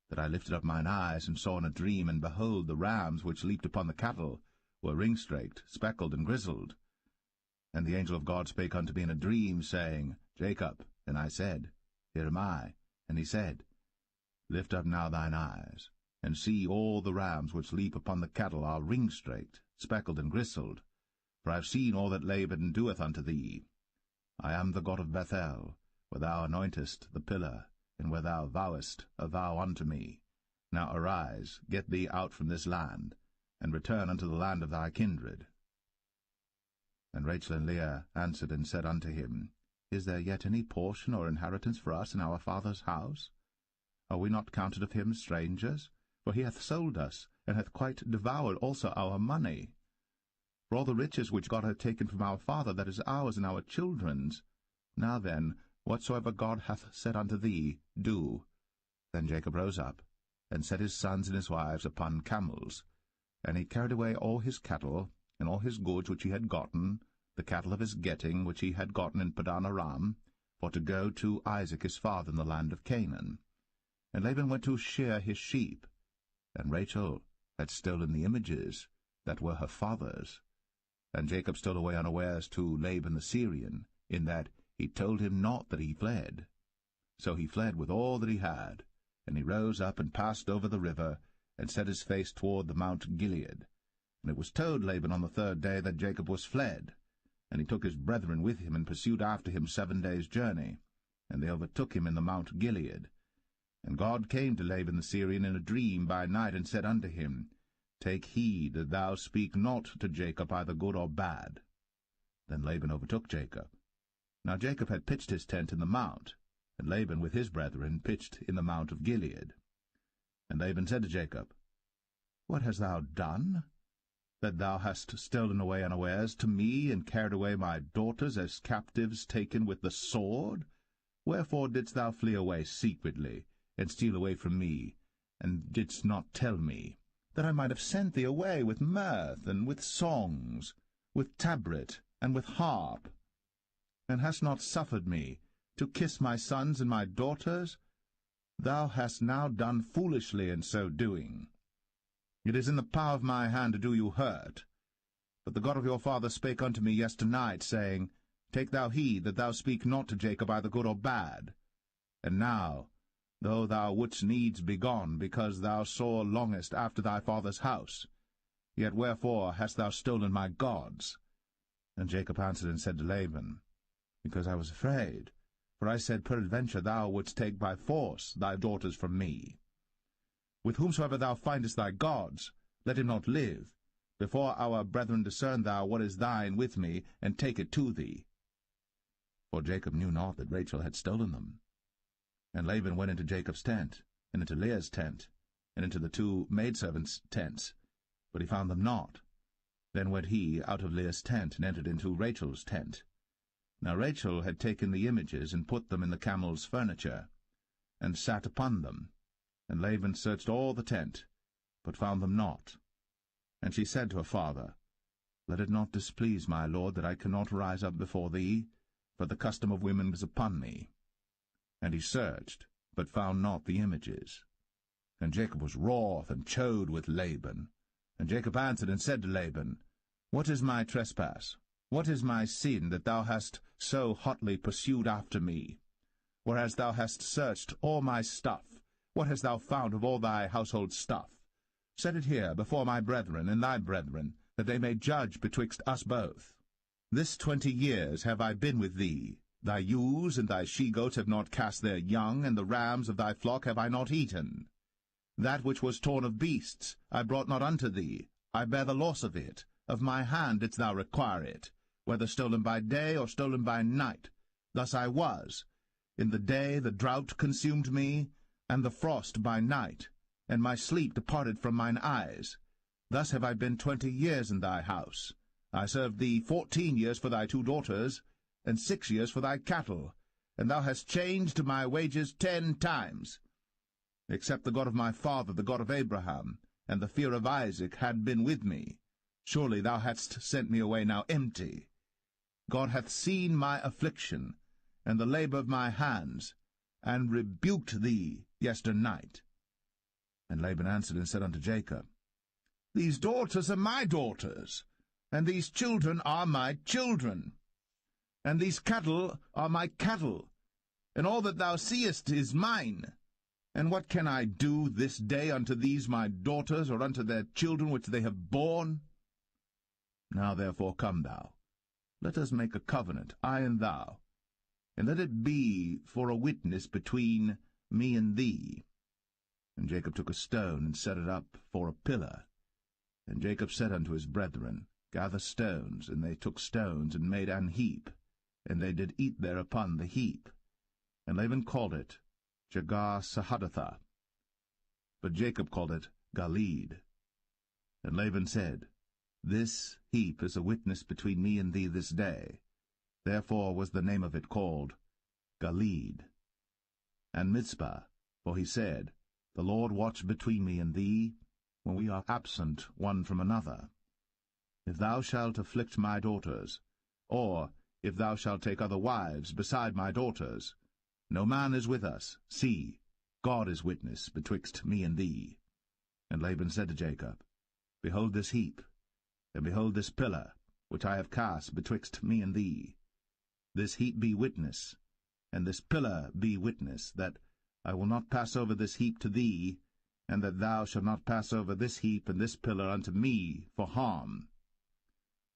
that I lifted up mine eyes, and saw in a dream, and behold, the rams which leaped upon the cattle were ring-straked, speckled, and grizzled. And the angel of God spake unto me in a dream, saying, Jacob. And I said, Here am I. And he said, Lift up now thine eyes, and see all the rams which leap upon the cattle are ring-straked, speckled, and grizzled. For I have seen all that Laban doeth unto thee. I am the God of Bethel, where thou anointest the pillar, and where thou vowest a vow unto me. Now arise, get thee out from this land, and return unto the land of thy kindred. And Rachel and Leah answered and said unto him, Is there yet any portion or inheritance for us in our father's house? Are we not counted of him strangers? For he hath sold us, and hath quite devoured also our money. For all the riches which God hath taken from our father, that is ours and our children's. Now then, whatsoever God hath said unto thee, do. Then Jacob rose up, and set his sons and his wives upon camels. And he carried away all his cattle, and all his goods which he had gotten, the cattle of his getting which he had gotten in Padan Aram, for to go to Isaac his father in the land of Canaan. And Laban went to shear his sheep, and Rachel had stolen the images that were her father's. And Jacob stole away unawares to Laban the Syrian, in that he told him not that he fled. So he fled with all that he had, and he rose up and passed over the river, and set his face toward the Mount Gilead. And it was told Laban on the 3rd day that Jacob was fled. And he took his brethren with him, and pursued after him 7 days' journey. And they overtook him in the Mount Gilead. And God came to Laban the Syrian in a dream by night, and said unto him, Take heed that thou speak not to Jacob either good or bad. Then Laban overtook Jacob. Now Jacob had pitched his tent in the mount, and Laban with his brethren pitched in the Mount of Gilead. And Laban said to Jacob, What hast thou done? that thou hast stolen away unawares to me, and carried away my daughters as captives taken with the sword? Wherefore didst thou flee away secretly, and steal away from me, and didst not tell me, that I might have sent thee away with mirth, and with songs, with tabret, and with harp, and hast not suffered me to kiss my sons and my daughters? Thou hast now done foolishly in so doing. It is in the power of my hand to do you hurt. But the God of your father spake unto me yesternight, saying, Take thou heed that thou speak not to Jacob either good or bad. And now, though thou wouldst needs be gone, because thou sore longest after thy father's house, yet wherefore hast thou stolen my gods? And Jacob answered and said to Laban, Because I was afraid, for I said, Peradventure thou wouldst take by force thy daughters from me. With whomsoever thou findest thy gods, let him not live. Before our brethren discern thou what is thine with me, and take it to thee. For Jacob knew not that Rachel had stolen them. And Laban went into Jacob's tent, and into Leah's tent, and into the two maidservants' tents, but he found them not. Then went he out of Leah's tent, and entered into Rachel's tent. Now Rachel had taken the images, and put them in the camel's furniture, and sat upon them. And Laban searched all the tent, but found them not. And she said to her father, Let it not displease my lord that I cannot rise up before thee, for the custom of women was upon me. And he searched, but found not the images. And Jacob was wroth, and chode with Laban. And Jacob answered and said to Laban, What is my trespass? What is my sin, that thou hast so hotly pursued after me? Whereas thou hast searched all my stuff, what hast thou found of all thy household stuff? Set it here before my brethren and thy brethren, that they may judge betwixt us both. This 20 years have I been with thee. Thy ewes and thy she-goats have not cast their young, and the rams of thy flock have I not eaten. That which was torn of beasts I brought not unto thee. I bear the loss of it. Of my hand didst thou require it, whether stolen by day or stolen by night. Thus I was. In the day the drought consumed me, and the frost by night, and my sleep departed from mine eyes. Thus have I been 20 years in thy house. I served thee 14 years for thy 2 daughters, and 6 years for thy cattle, and thou hast changed my wages 10 times. Except the God of my father, the God of Abraham, and the fear of Isaac had been with me, surely thou hadst sent me away now empty. God hath seen my affliction, and the labor of my hands, and rebuked thee yesternight. And Laban answered and said unto Jacob, These daughters are my daughters, and these children are my children, and these cattle are my cattle, and all that thou seest is mine. And what can I do this day unto these my daughters, or unto their children which they have borne? Now therefore come thou, let us make a covenant, I and thou, and let it be for a witness between me and thee. And Jacob took a stone, and set it up for a pillar. And Jacob said unto his brethren, Gather stones. And they took stones, and made an heap, and they did eat thereupon the heap. And Laban called it Jegar-sahadathah, but Jacob called it Galeed. And Laban said, This heap is a witness between me and thee this day. Therefore was the name of it called Galeed. And Mizpah, for he said, The Lord watch between me and thee, when we are absent one from another. If thou shalt afflict my daughters, or if thou shalt take other wives beside my daughters, no man is with us. See, God is witness betwixt me and thee. And Laban said to Jacob, Behold this heap, and behold this pillar, which I have cast betwixt me and thee. This heap be witness, and this pillar be witness, that I will not pass over this heap to thee, and that thou shalt not pass over this heap and this pillar unto me for harm.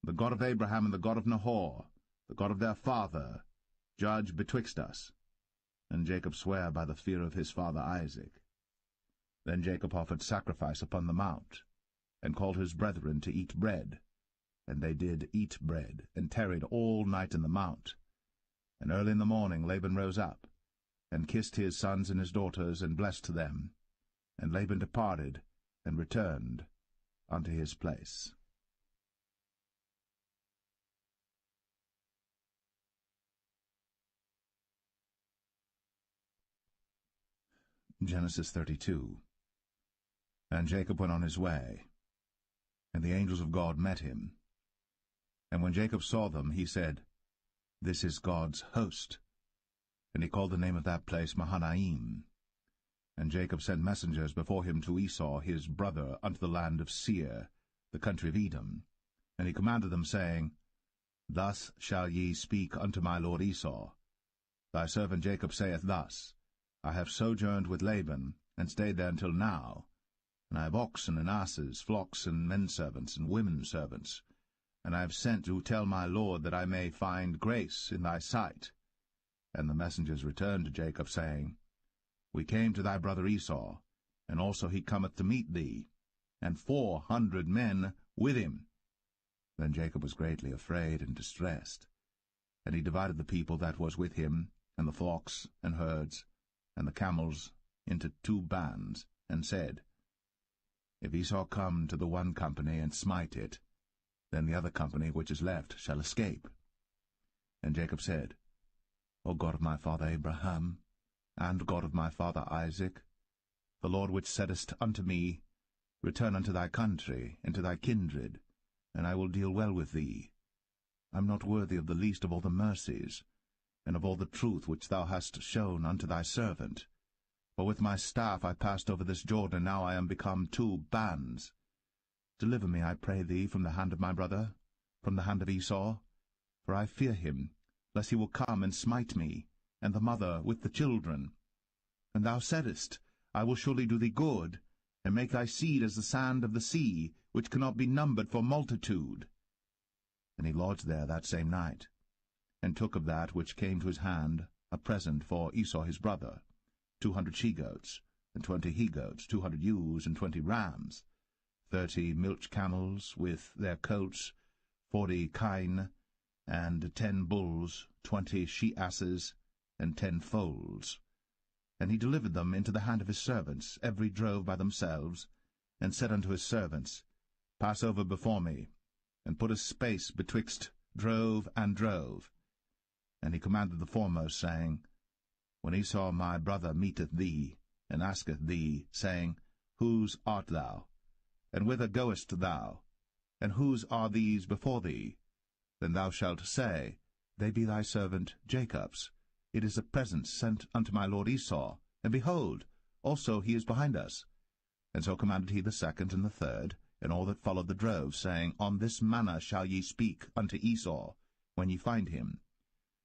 The God of Abraham and the God of Nahor, the God of their father, judge betwixt us. And Jacob sware by the fear of his father Isaac. Then Jacob offered sacrifice upon the mount, and called his brethren to eat bread. And they did eat bread, and tarried all night in the mount. And early in the morning Laban rose up, and kissed his sons and his daughters, and blessed them. And Laban departed, and returned unto his place. Genesis 32. And Jacob went on his way, and the angels of God met him. And when Jacob saw them, he said, This is God's host. And he called the name of that place Mahanaim. And Jacob sent messengers before him to Esau his brother unto the land of Seir, the country of Edom. And he commanded them, saying, Thus shall ye speak unto my lord Esau. Thy servant Jacob saith thus, I have sojourned with Laban, and stayed there until now. And I have oxen and asses, flocks and menservants and women servants. And I have sent to tell my lord that I may find grace in thy sight. And the messengers returned to Jacob, saying, We came to thy brother Esau, and also he cometh to meet thee, and 400 men with him. Then Jacob was greatly afraid and distressed. And he divided the people that was with him, and the flocks and herds, and the camels, into 2 bands, and said, If Esau come to the one company and smite it, then the other company which is left shall escape. And Jacob said, O God of my father Abraham, and God of my father Isaac, the Lord which saidest unto me, Return unto thy country, and to thy kindred, and I will deal well with thee. I am not worthy of the least of all the mercies, and of all the truth which thou hast shown unto thy servant. For with my staff I passed over this Jordan, and now I am become 2 bands. Deliver me, I pray thee, from the hand of my brother, from the hand of Esau, for I fear him, lest he will come and smite me, and the mother with the children. And thou saidest, I will surely do thee good, and make thy seed as the sand of the sea, which cannot be numbered for multitude. And he lodged there that same night, and took of that which came to his hand a present for Esau his brother, 200 she-goats, and 20 he-goats, 200 ewes, and 20 rams, 30 milch camels with their coats, 40 kine, and 10 bulls, 20 she-asses, and 10 foals. And he delivered them into the hand of his servants, every drove by themselves, and said unto his servants, Pass over before me, and put a space betwixt drove and drove. And he commanded the foremost, saying, When Esau my brother meeteth thee, and asketh thee, saying, Whose art thou? And whither goest thou? And whose are these before thee? Then thou shalt say, They be thy servant Jacob's. It is a present sent unto my lord Esau, and behold, also he is behind us. And so commanded he the second and the third, and all that followed the drove, saying, On this manner shall ye speak unto Esau, when ye find him.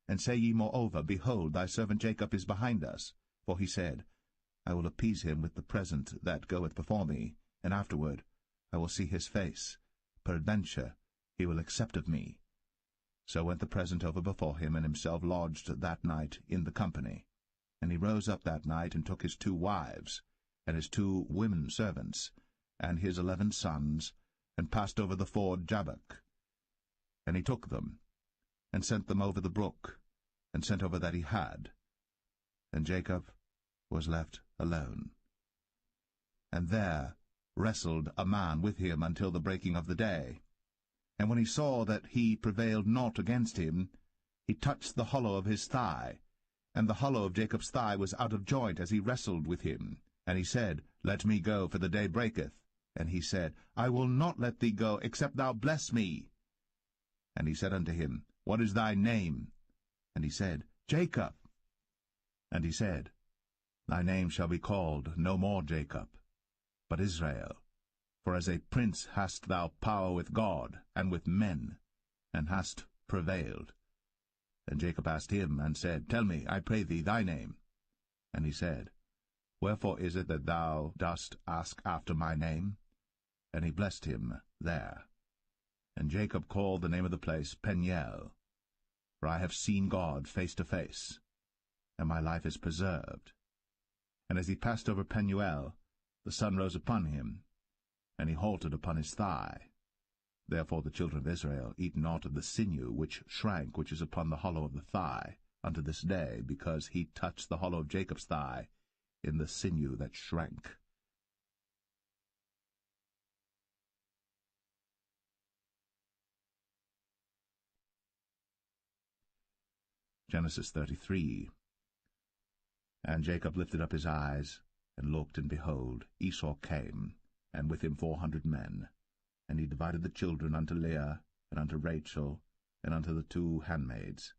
And say ye moreover, Behold, thy servant Jacob is behind us. For he said, I will appease him with the present that goeth before me, and afterward I will see his face. Peradventure he will accept of me. So went the present over before him, and himself lodged that night in the company. And he rose up that night, and took his 2 wives, and his 2 women servants, and his 11 sons, and passed over the ford Jabbok. And he took them, and sent them over the brook, and sent over that he had. And Jacob was left alone. And there wrestled a man with him until the breaking of the day. And when he saw that he prevailed not against him, he touched the hollow of his thigh, and the hollow of Jacob's thigh was out of joint as he wrestled with him. And he said, Let me go, for the day breaketh. And he said, I will not let thee go, except thou bless me. And he said unto him, What is thy name? And he said, Jacob. And he said, Thy name shall be called no more Jacob, but Israel. For as a prince hast thou power with God and with men, and hast prevailed. And Jacob asked him, and said, Tell me, I pray thee, thy name. And he said, Wherefore is it that thou dost ask after my name? And he blessed him there. And Jacob called the name of the place Peniel, for I have seen God face to face, and my life is preserved. And as he passed over Penuel, the sun rose upon him, and he halted upon his thigh. Therefore the children of Israel eat not of the sinew which shrank, which is upon the hollow of the thigh, unto this day, because he touched the hollow of Jacob's thigh in the sinew that shrank. Genesis 33. And Jacob lifted up his eyes, and looked, and behold, Esau came, and with him 400 men. And he divided the children unto Leah, and unto Rachel, and unto the 2 handmaids.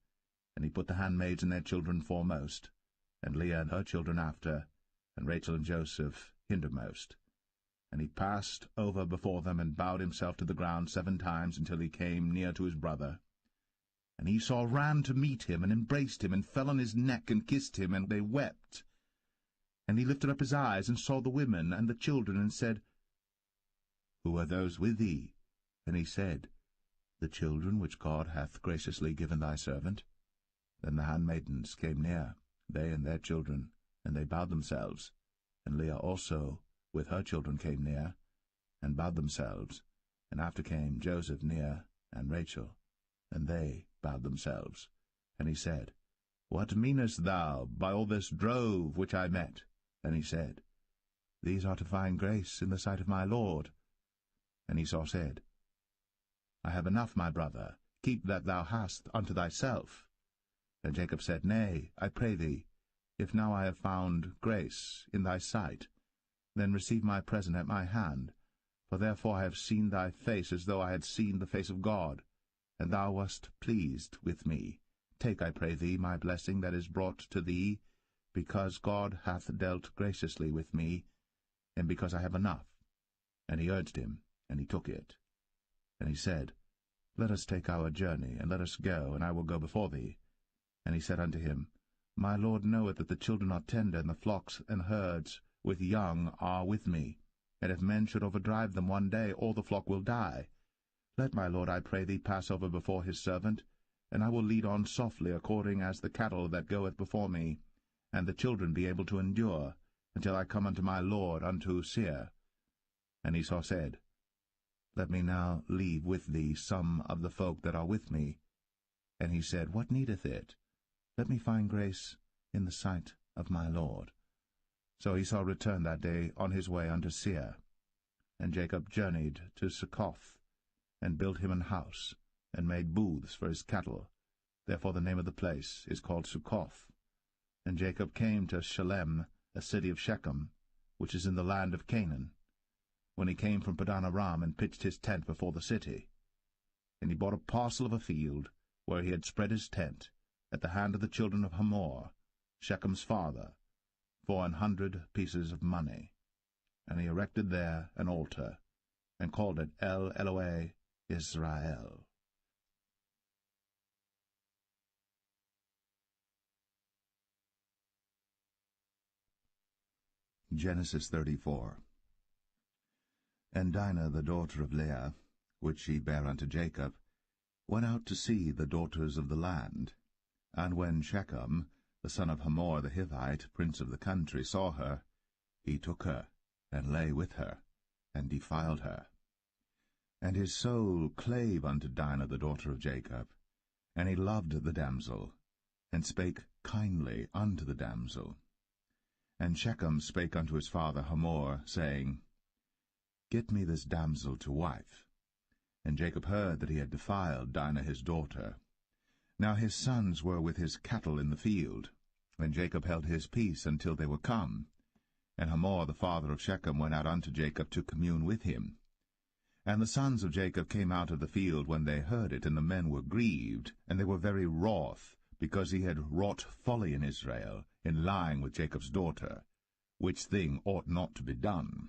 And he put the handmaids and their children foremost, and Leah and her children after, and Rachel and Joseph hindermost. And he passed over before them, and bowed himself to the ground 7 times, until he came near to his brother. And Esau ran to meet him, and embraced him, and fell on his neck, and kissed him, and they wept. And he lifted up his eyes, and saw the women and the children, and said, Who are those with thee? And he said, The children which God hath graciously given thy servant. Then the handmaidens came near, they and their children, and they bowed themselves. And Leah also with her children came near, and bowed themselves. And after came Joseph near, and Rachel, and they bowed themselves. And he said, What meanest thou by all this drove which I met? And he said, These are to find grace in the sight of my Lord. And Esau said, I have enough, my brother, keep that thou hast unto thyself. And Jacob said, Nay, I pray thee, if now I have found grace in thy sight, then receive my present at my hand, for therefore I have seen thy face as though I had seen the face of God, and thou wast pleased with me. Take, I pray thee, my blessing that is brought to thee, because God hath dealt graciously with me, and because I have enough. And he urged him, and he took it. And he said, Let us take our journey, and let us go, and I will go before thee. And he said unto him, My Lord knoweth that the children are tender, and the flocks and herds with young are with me. And if men should overdrive them one day, all the flock will die. Let my Lord, I pray thee, pass over before his servant, and I will lead on softly, according as the cattle that goeth before me, and the children be able to endure, until I come unto my Lord unto Seir. And Esau said, Let me now leave with thee some of the folk that are with me. And he said, What needeth it? Let me find grace in the sight of my Lord. So Esau returned that day on his way unto Seir. And Jacob journeyed to Succoth, and built him an house, and made booths for his cattle. Therefore the name of the place is called Succoth. And Jacob came to Shalem, a city of Shechem, which is in the land of Canaan, when he came from Padan Aram, and pitched his tent before the city. And he bought a parcel of a field, where he had spread his tent, at the hand of the children of Hamor, Shechem's father, for 100 pieces of money. And he erected there an altar, and called it El Elohe Israel. Genesis 34. And Dinah the daughter of Leah, which she bare unto Jacob, went out to see the daughters of the land. And when Shechem, the son of Hamor the Hivite, prince of the country, saw her, he took her, and lay with her, and defiled her. And his soul clave unto Dinah the daughter of Jacob, and he loved the damsel, and spake kindly unto the damsel. And Shechem spake unto his father Hamor, saying, Get me this damsel to wife. And Jacob heard that he had defiled Dinah his daughter. Now his sons were with his cattle in the field, and Jacob held his peace until they were come. And Hamor the father of Shechem went out unto Jacob to commune with him. And the sons of Jacob came out of the field when they heard it, and the men were grieved, and they were very wroth, because he had wrought folly in Israel, in lying with Jacob's daughter, which thing ought not to be done.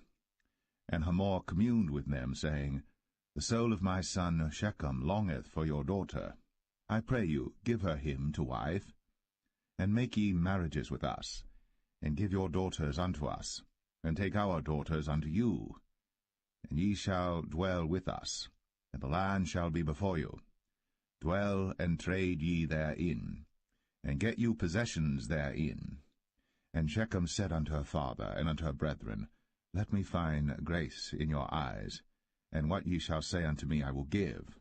And Hamor communed with them, saying, The soul of my son Shechem longeth for your daughter. I pray you, give her him to wife. And make ye marriages with us, and give your daughters unto us, and take our daughters unto you. And ye shall dwell with us, and the land shall be before you. Dwell and trade ye therein, and get you possessions therein. And Shechem said unto her father and unto her brethren, Let me find grace in your eyes, and what ye shall say unto me I will give.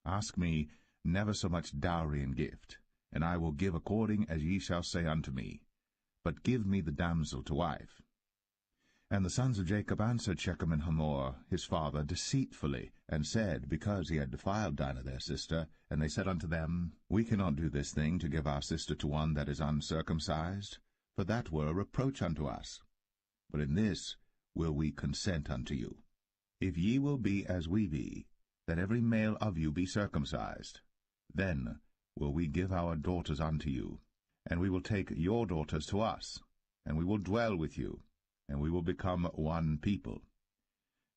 Ask me never so much dowry and gift, and I will give according as ye shall say unto me. But give me the damsel to wife. And the sons of Jacob answered Shechem and Hamor his father deceitfully, and said, because he had defiled Dinah their sister, and they said unto them, We cannot do this thing to give our sister to one that is uncircumcised, for that were a reproach unto us. but in this will we consent unto you. If ye will be as we be, that every male of you be circumcised, then will we give our daughters unto you, and we will take your daughters to us, and we will dwell with you, and we will become one people.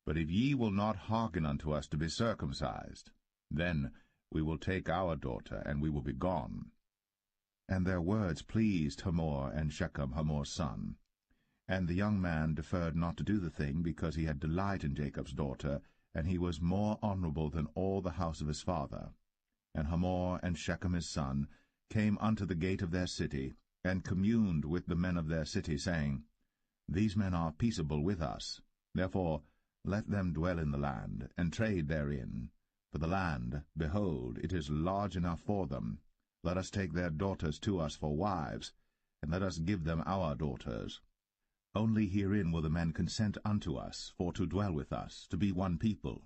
But if ye will not hearken unto us to be circumcised, then we will take our daughter, and we will be gone. And their words pleased Hamor and Shechem, Hamor's son. And the young man deferred not to do the thing, because he had delight in Jacob's daughter, and he was more honorable than all the house of his father. And Hamor and Shechem his son came unto the gate of their city, and communed with the men of their city, saying, These men are peaceable with us. Therefore let them dwell in the land, and trade therein. For the land, behold, it is large enough for them. Let us take their daughters to us for wives, and let us give them our daughters. Only herein will the men consent unto us, for to dwell with us, to be one people,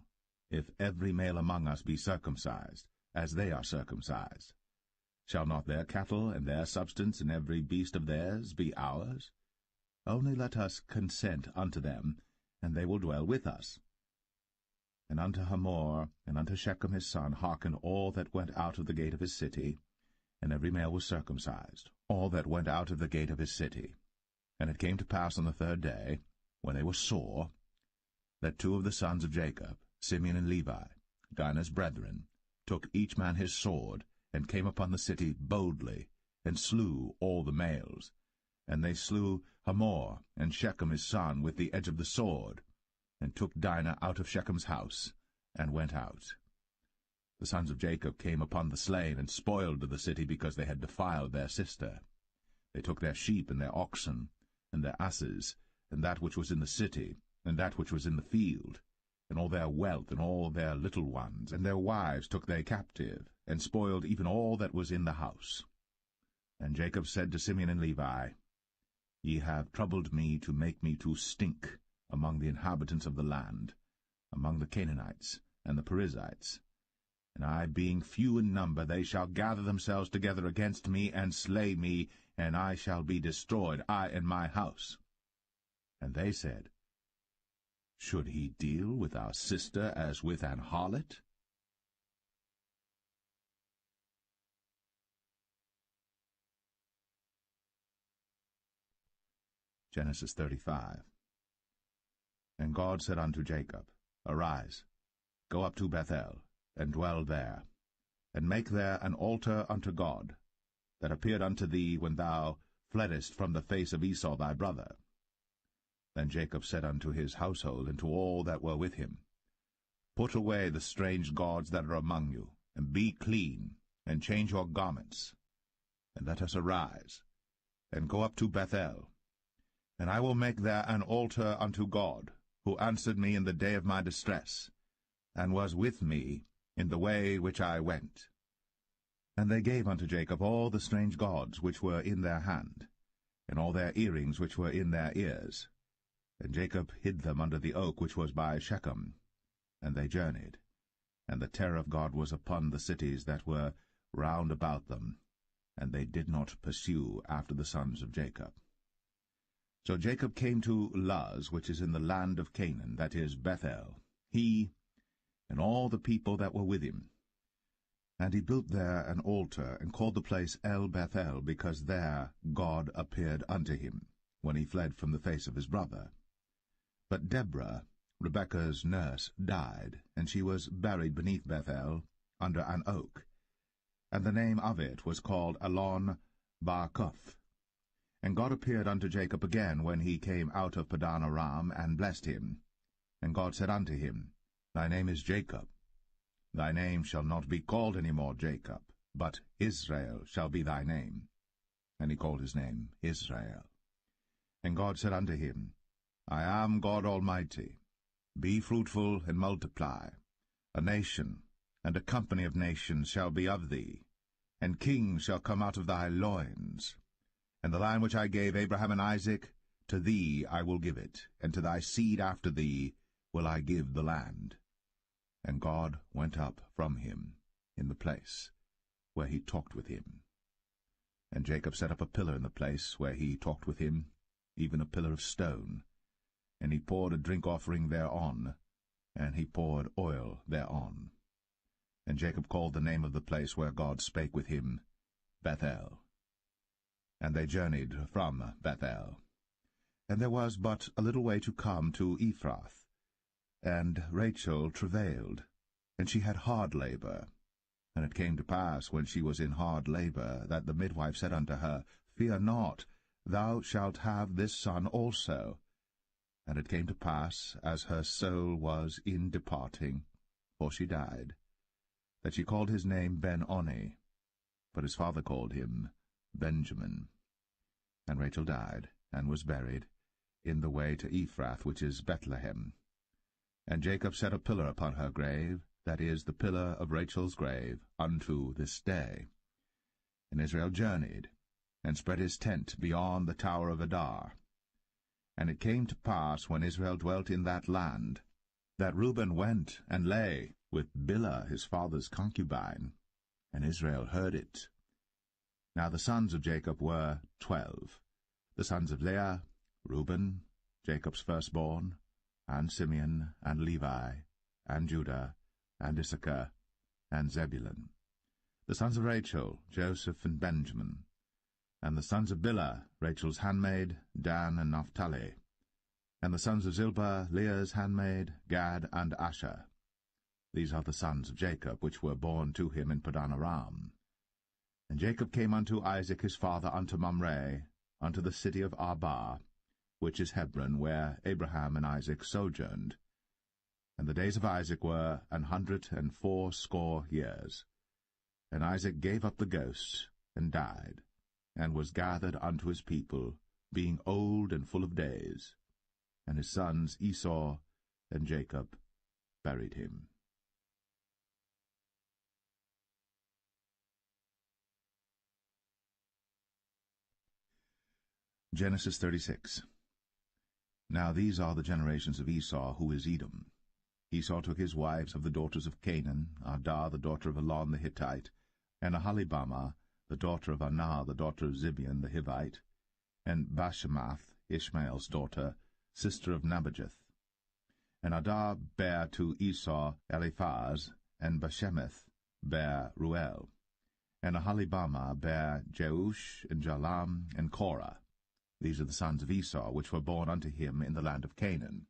if every male among us be circumcised, as they are circumcised. Shall not their cattle and their substance and every beast of theirs be ours? Only let us consent unto them, and they will dwell with us. And unto Hamor and unto Shechem his son hearkened all that went out of the gate of his city, and every male was circumcised, all that went out of the gate of his city. And it came to pass on the third day, when they were sore, that two of the sons of Jacob, Simeon and Levi, Dinah's brethren, took each man his sword, and came upon the city boldly, and slew all the males. And they slew Hamor and Shechem his son with the edge of the sword, and took Dinah out of Shechem's house, and went out. The sons of Jacob came upon the slain, and spoiled the city, because they had defiled their sister. They took their sheep and their oxen, and their asses, and that which was in the city, and that which was in the field, and all their wealth, and all their little ones, and their wives took they captive, and spoiled even all that was in the house. And Jacob said to Simeon and Levi, Ye have troubled me to make me to stink among the inhabitants of the land, among the Canaanites and the Perizzites. And I, being few in number, they shall gather themselves together against me, and slay me, and I shall be destroyed, I and my house. And they said, Should he deal with our sister as with an harlot? Genesis 35. And God said unto Jacob, Arise, go up to Bethel, and dwell there, and make there an altar unto God, that appeared unto thee when thou fleddest from the face of Esau thy brother. Then Jacob said unto his household and to all that were with him, Put away the strange gods that are among you, and be clean, and change your garments, and let us arise, and go up to Bethel. And I will make there an altar unto God, who answered me in the day of my distress, and was with me in the way which I went. And they gave unto Jacob all the strange gods which were in their hand, and all their earrings which were in their ears. And Jacob hid them under the oak which was by Shechem. And they journeyed, and the terror of God was upon the cities that were round about them, and they did not pursue after the sons of Jacob. So Jacob came to Luz, which is in the land of Canaan, that is Bethel, he and all the people that were with him. And he built there an altar, and called the place El Bethel, because there God appeared unto him, when he fled from the face of his brother. But Deborah, Rebekah's nurse, died, and she was buried beneath Bethel, under an oak. And the name of it was called Elon Bar-Koth. And God appeared unto Jacob again when he came out of Padan Aram, and blessed him. And God said unto him, Thy name is Jacob. Thy name shall not be called any more Jacob, but Israel shall be thy name. And he called his name Israel. And God said unto him, I am God Almighty. Be fruitful and multiply. A nation and a company of nations shall be of thee, and kings shall come out of thy loins. And the land which I gave Abraham and Isaac, to thee I will give it, and to thy seed after thee will I give the land. And God went up from him in the place where he talked with him. And Jacob set up a pillar in the place where he talked with him, even a pillar of stone, And he poured a drink offering thereon, and he poured oil thereon. And Jacob called the name of the place where God spake with him, Bethel. And they journeyed from Bethel. And there was but a little way to come to Ephrath. And Rachel travailed, and she had hard labor. And it came to pass, when she was in hard labor, that the midwife said unto her, Fear not, thou shalt have this son also. And it came to pass, as her soul was in departing, for she died, that she called his name Ben-Oni, but his father called him Benjamin. And Rachel died, and was buried, in the way to Ephrath, which is Bethlehem. And Jacob set a pillar upon her grave, that is, the pillar of Rachel's grave, unto this day. And Israel journeyed, and spread his tent beyond the tower of Adar. And it came to pass, when Israel dwelt in that land, that Reuben went and lay with Bilhah his father's concubine, and Israel heard it. Now the sons of Jacob were 12, the sons of Leah, Reuben, Jacob's firstborn, and Simeon, and Levi, and Judah, and Issachar, and Zebulun. The sons of Rachel, Joseph and Benjamin. And the sons of Bilhah, Rachel's handmaid, Dan and Naphtali. And the sons of Zilpah, Leah's handmaid, Gad and Asher. These are the sons of Jacob, which were born to him in Padan-aram. And Jacob came unto Isaac his father unto Mamre, unto the city of Arba, which is Hebron, where Abraham and Isaac sojourned. And the days of Isaac were 180 years. And Isaac gave up the ghost, and died, and was gathered unto his people, being old and full of days. And his sons Esau and Jacob buried him. Genesis 36. Now these are the generations of Esau, who is Edom. Esau took his wives of the daughters of Canaan, Adah the daughter of Elon the Hittite, and Aholibamah the daughter of Anah the daughter of Zibeon the Hivite, and Bashemath Ishmael's daughter, sister of Nebajoth. And Adah bare to Esau Eliphaz, and Bashemath bare Ruel. And Aholibamah bare Jeush, and Jalam, and Korah. These are the sons of Esau, which were born unto him in the land of Canaan.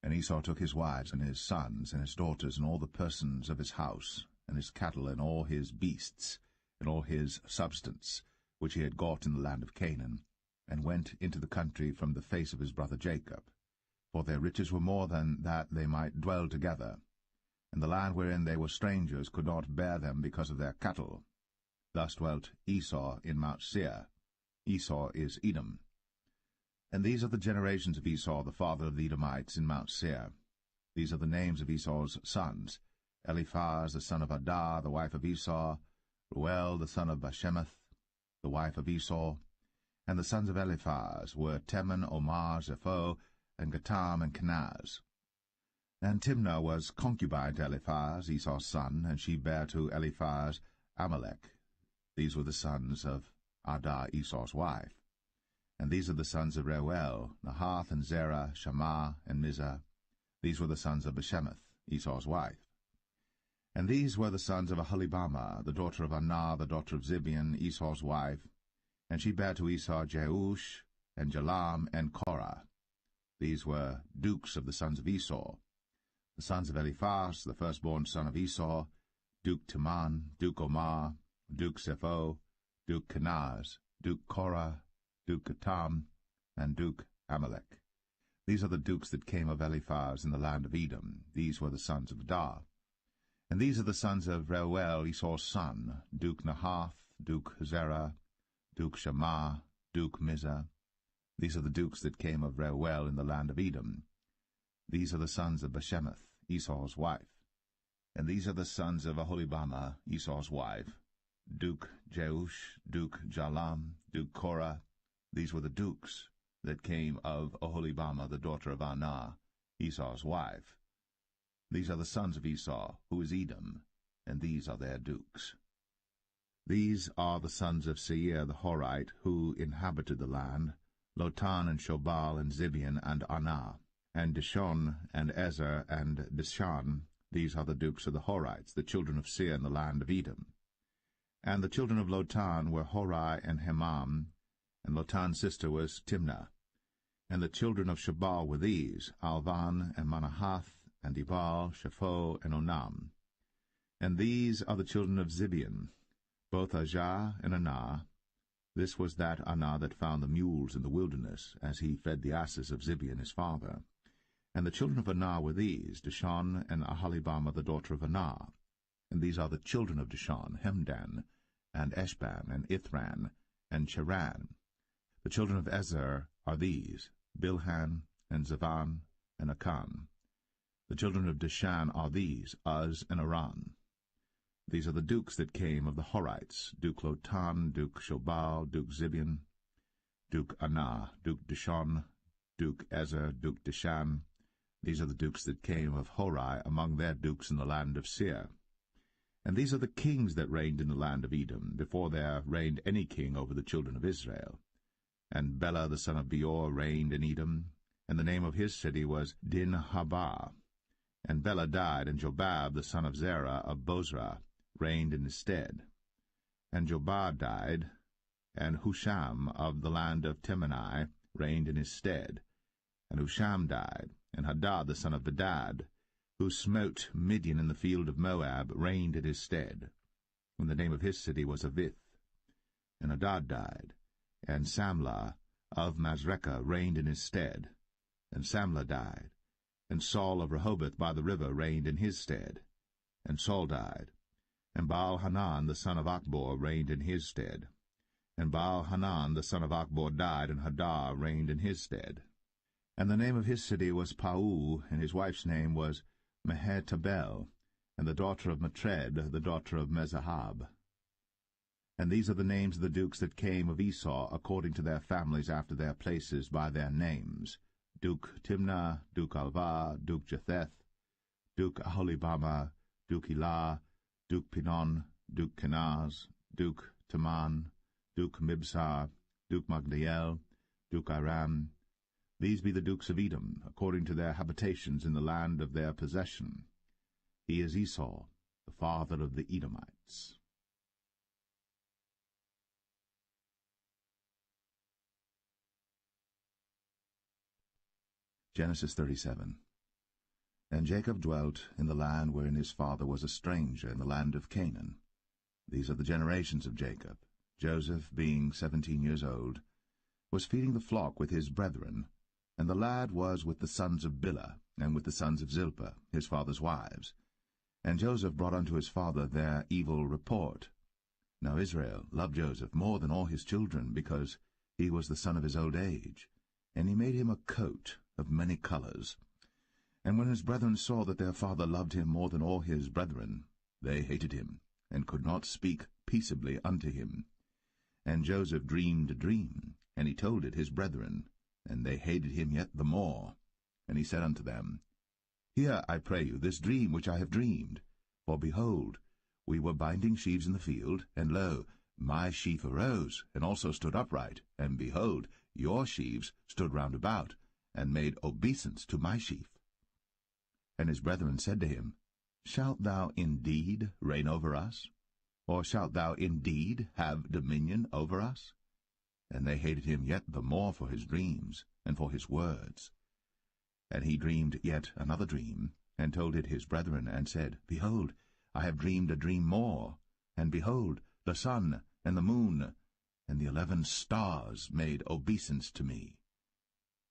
And Esau took his wives, and his sons, and his daughters, and all the persons of his house, and his cattle, and all his beasts, and all his substance, which he had got in the land of Canaan, and went into the country from the face of his brother Jacob. For their riches were more than that they might dwell together, and the land wherein they were strangers could not bear them because of their cattle. Thus dwelt Esau in Mount Seir. Esau is Edom. And these are the generations of Esau, the father of the Edomites, in Mount Seir. These are the names of Esau's sons: Eliphaz the son of Adah, the wife of Esau; Ruel the son of Bashemath, the wife of Esau. And the sons of Eliphaz were Teman, Omar, Zepho, and Gatam, and Kenaz. And Timnah was concubine to Eliphaz, Esau's son, and she bare to Eliphaz Amalek. These were the sons of Adah, Esau's wife. And these are the sons of Reuel, Nahath, and Zerah, Shammah, and Mizah. These were the sons of Bashemath, Esau's wife. And these were the sons of Aholibamah, the daughter of Anah, the daughter of Zibeon, Esau's wife. And she bare to Esau Jeush, and Jalam, and Korah. These were dukes of the sons of Esau. The sons of Eliphaz, the firstborn son of Esau: Duke Teman, Duke Omar, Duke Zepho, Duke Kenaz, Duke Korah, Duke Gatam, and Duke Amalek. These are the dukes that came of Eliphaz in the land of Edom. These were the sons of Adah. And these are the sons of Reuel, Esau's son: Duke Nahath, Duke Zerah, Duke Shammah, Duke Mizah. These are the dukes that came of Reuel in the land of Edom. These are the sons of Bashemath, Esau's wife. And these are the sons of Aholibamah, Esau's wife: Duke Jeush, Duke Jalam, Duke Korah. These were the dukes that came of Aholibamah, the daughter of Anah, Esau's wife. These are the sons of Esau, who is Edom, and these are their dukes. These are the sons of Seir the Horite, who inhabited the land, Lotan, and Shobal, and Zibeon, and Anah, and Dishon, and Ezer, and Dishan. These are the dukes of the Horites, the children of Seir in the land of Edom. And the children of Lotan were Hori and Hemam, and Lotan's sister was Timnah. And the children of Shobal were these, Alvan, and Manahath, and Ebal, Shapho, and Onam. And these are the children of Zibeon, both Ajah and Anah. This was that Anah that found the mules in the wilderness, as he fed the asses of Zibeon his father. And the children of Anah were these, Dishon, and Aholibamah the daughter of Anah. And these are the children of Dishon, Hemdan, and Eshban, and Ithran, and Cheran. The children of Ezer are these, Bilhan, and Zavan, and Akan. The children of Dishan are these, Uz and Aran. These are the dukes that came of the Horites, Duke Lotan, Duke Shobal, Duke Zibeon, Duke Anah, Duke Dishon, Duke Ezer, Duke Dishan. These are the dukes that came of Hori among their dukes in the land of Seir. And these are the kings that reigned in the land of Edom, before there reigned any king over the children of Israel. And Bela the son of Beor reigned in Edom, and the name of his city was Dinhabah. And Bela died, and Jobab the son of Zerah of Bozrah reigned in his stead. And Jobab died, and Husham of the land of Temani reigned in his stead. And Husham died, and Hadad the son of Bedad, who smote Midian in the field of Moab, reigned in his stead. And the name of his city was Avith. And Hadad died, and Samlah of Masrekah reigned in his stead. And Samlah died, and Saul of Rehoboth by the river reigned in his stead. And Saul died, and Baal-Hanan the son of Achbor reigned in his stead. And Baal-Hanan the son of Achbor died, and Hadar reigned in his stead. And the name of his city was Pau, and his wife's name was Mehetabel, and the daughter of Matred, the daughter of Mezahab. And these are the names of the dukes that came of Esau, according to their families after their places, by their names: Duke Timnah, Duke Alva, Duke Jetheth, Duke Aholibamah, Duke Elah, Duke Pinon, Duke Kenaz, Duke Taman, Duke Mibsar, Duke Magdiel, Duke Aram. These be the dukes of Edom, according to their habitations in the land of their possession. He is Esau, the father of the Edomites. Genesis 37. And Jacob dwelt in the land wherein his father was a stranger, in the land of Canaan. These are the generations of Jacob. Joseph, being 17 years old, was feeding the flock with his brethren, and the lad was with the sons of Bilhah, and with the sons of Zilpah, his father's wives. And Joseph brought unto his father their evil report. Now Israel loved Joseph more than all his children, because he was the son of his old age. And he made him a coat of many colors. And when his brethren saw that their father loved him more than all his brethren, they hated him, and could not speak peaceably unto him. And Joseph dreamed a dream, and he told it his brethren, and they hated him yet the more. And he said unto them, Hear, I pray you, this dream which I have dreamed. For behold, we were binding sheaves in the field, and lo, my sheaf arose, and also stood upright, and behold, your sheaves stood round about, and made obeisance to my sheaf. And his brethren said to him, Shalt thou indeed reign over us? Or shalt thou indeed have dominion over us? And they hated him yet the more for his dreams, and for his words. And he dreamed yet another dream, and told it his brethren, and said, Behold, I have dreamed a dream more, and behold, the sun, and the moon, and the 11 stars made obeisance to me.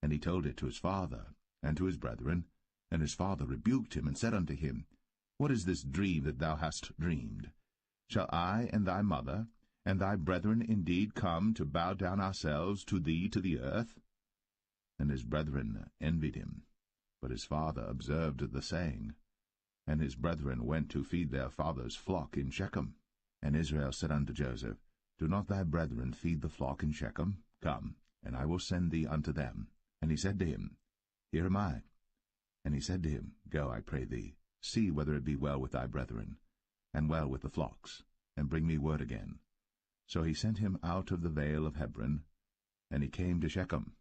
And he told it to his father, and to his brethren, and his father rebuked him, and said unto him, What is this dream that thou hast dreamed? Shall I and thy mother, and thy brethren indeed come to bow down ourselves to thee to the earth? And his brethren envied him. But his father observed the saying. And his brethren went to feed their father's flock in Shechem. And Israel said unto Joseph, Do not thy brethren feed the flock in Shechem? Come, and I will send thee unto them. And he said to him, Here am I. And he said to him, Go, I pray thee, see whether it be well with thy brethren, and well with the flocks, and bring me word again. So he sent him out of the vale of Hebron. And he came to Shechem.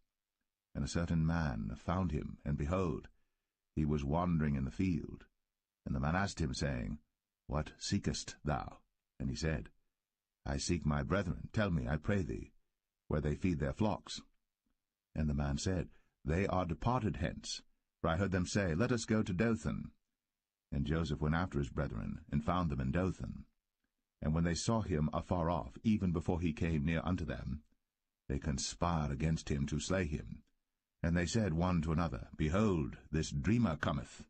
And a certain man found him, and behold, he was wandering in the field. And the man asked him, saying, What seekest thou? And he said, I seek my brethren. Tell me, I pray thee, where they feed their flocks. And the man said, They are departed hence, for I heard them say, Let us go to Dothan. And Joseph went after his brethren, and found them in Dothan. And when they saw him afar off, even before he came near unto them, they conspired against him to slay him. And they said one to another, Behold, this dreamer cometh.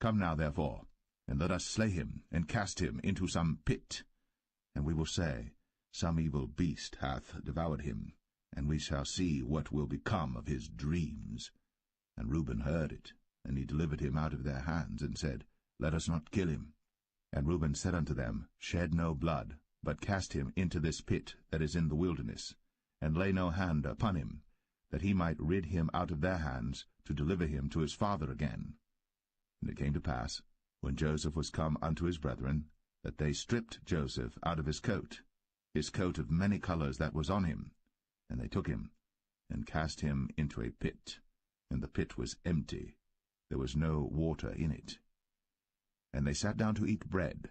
Come now, therefore, and let us slay him, and cast him into some pit. And we will say, Some evil beast hath devoured him, and we shall see what will become of his dreams. And Reuben heard it, and he delivered him out of their hands, and said, Let us not kill him. And Reuben said unto them, Shed no blood, but cast him into this pit that is in the wilderness, and lay no hand upon him, that he might rid him out of their hands, to deliver him to his father again. And it came to pass, when Joseph was come unto his brethren, that they stripped Joseph out of his coat of many colors that was on him, and they took him, and cast him into a pit. And the pit was empty, there was no water in it. And they sat down to eat bread.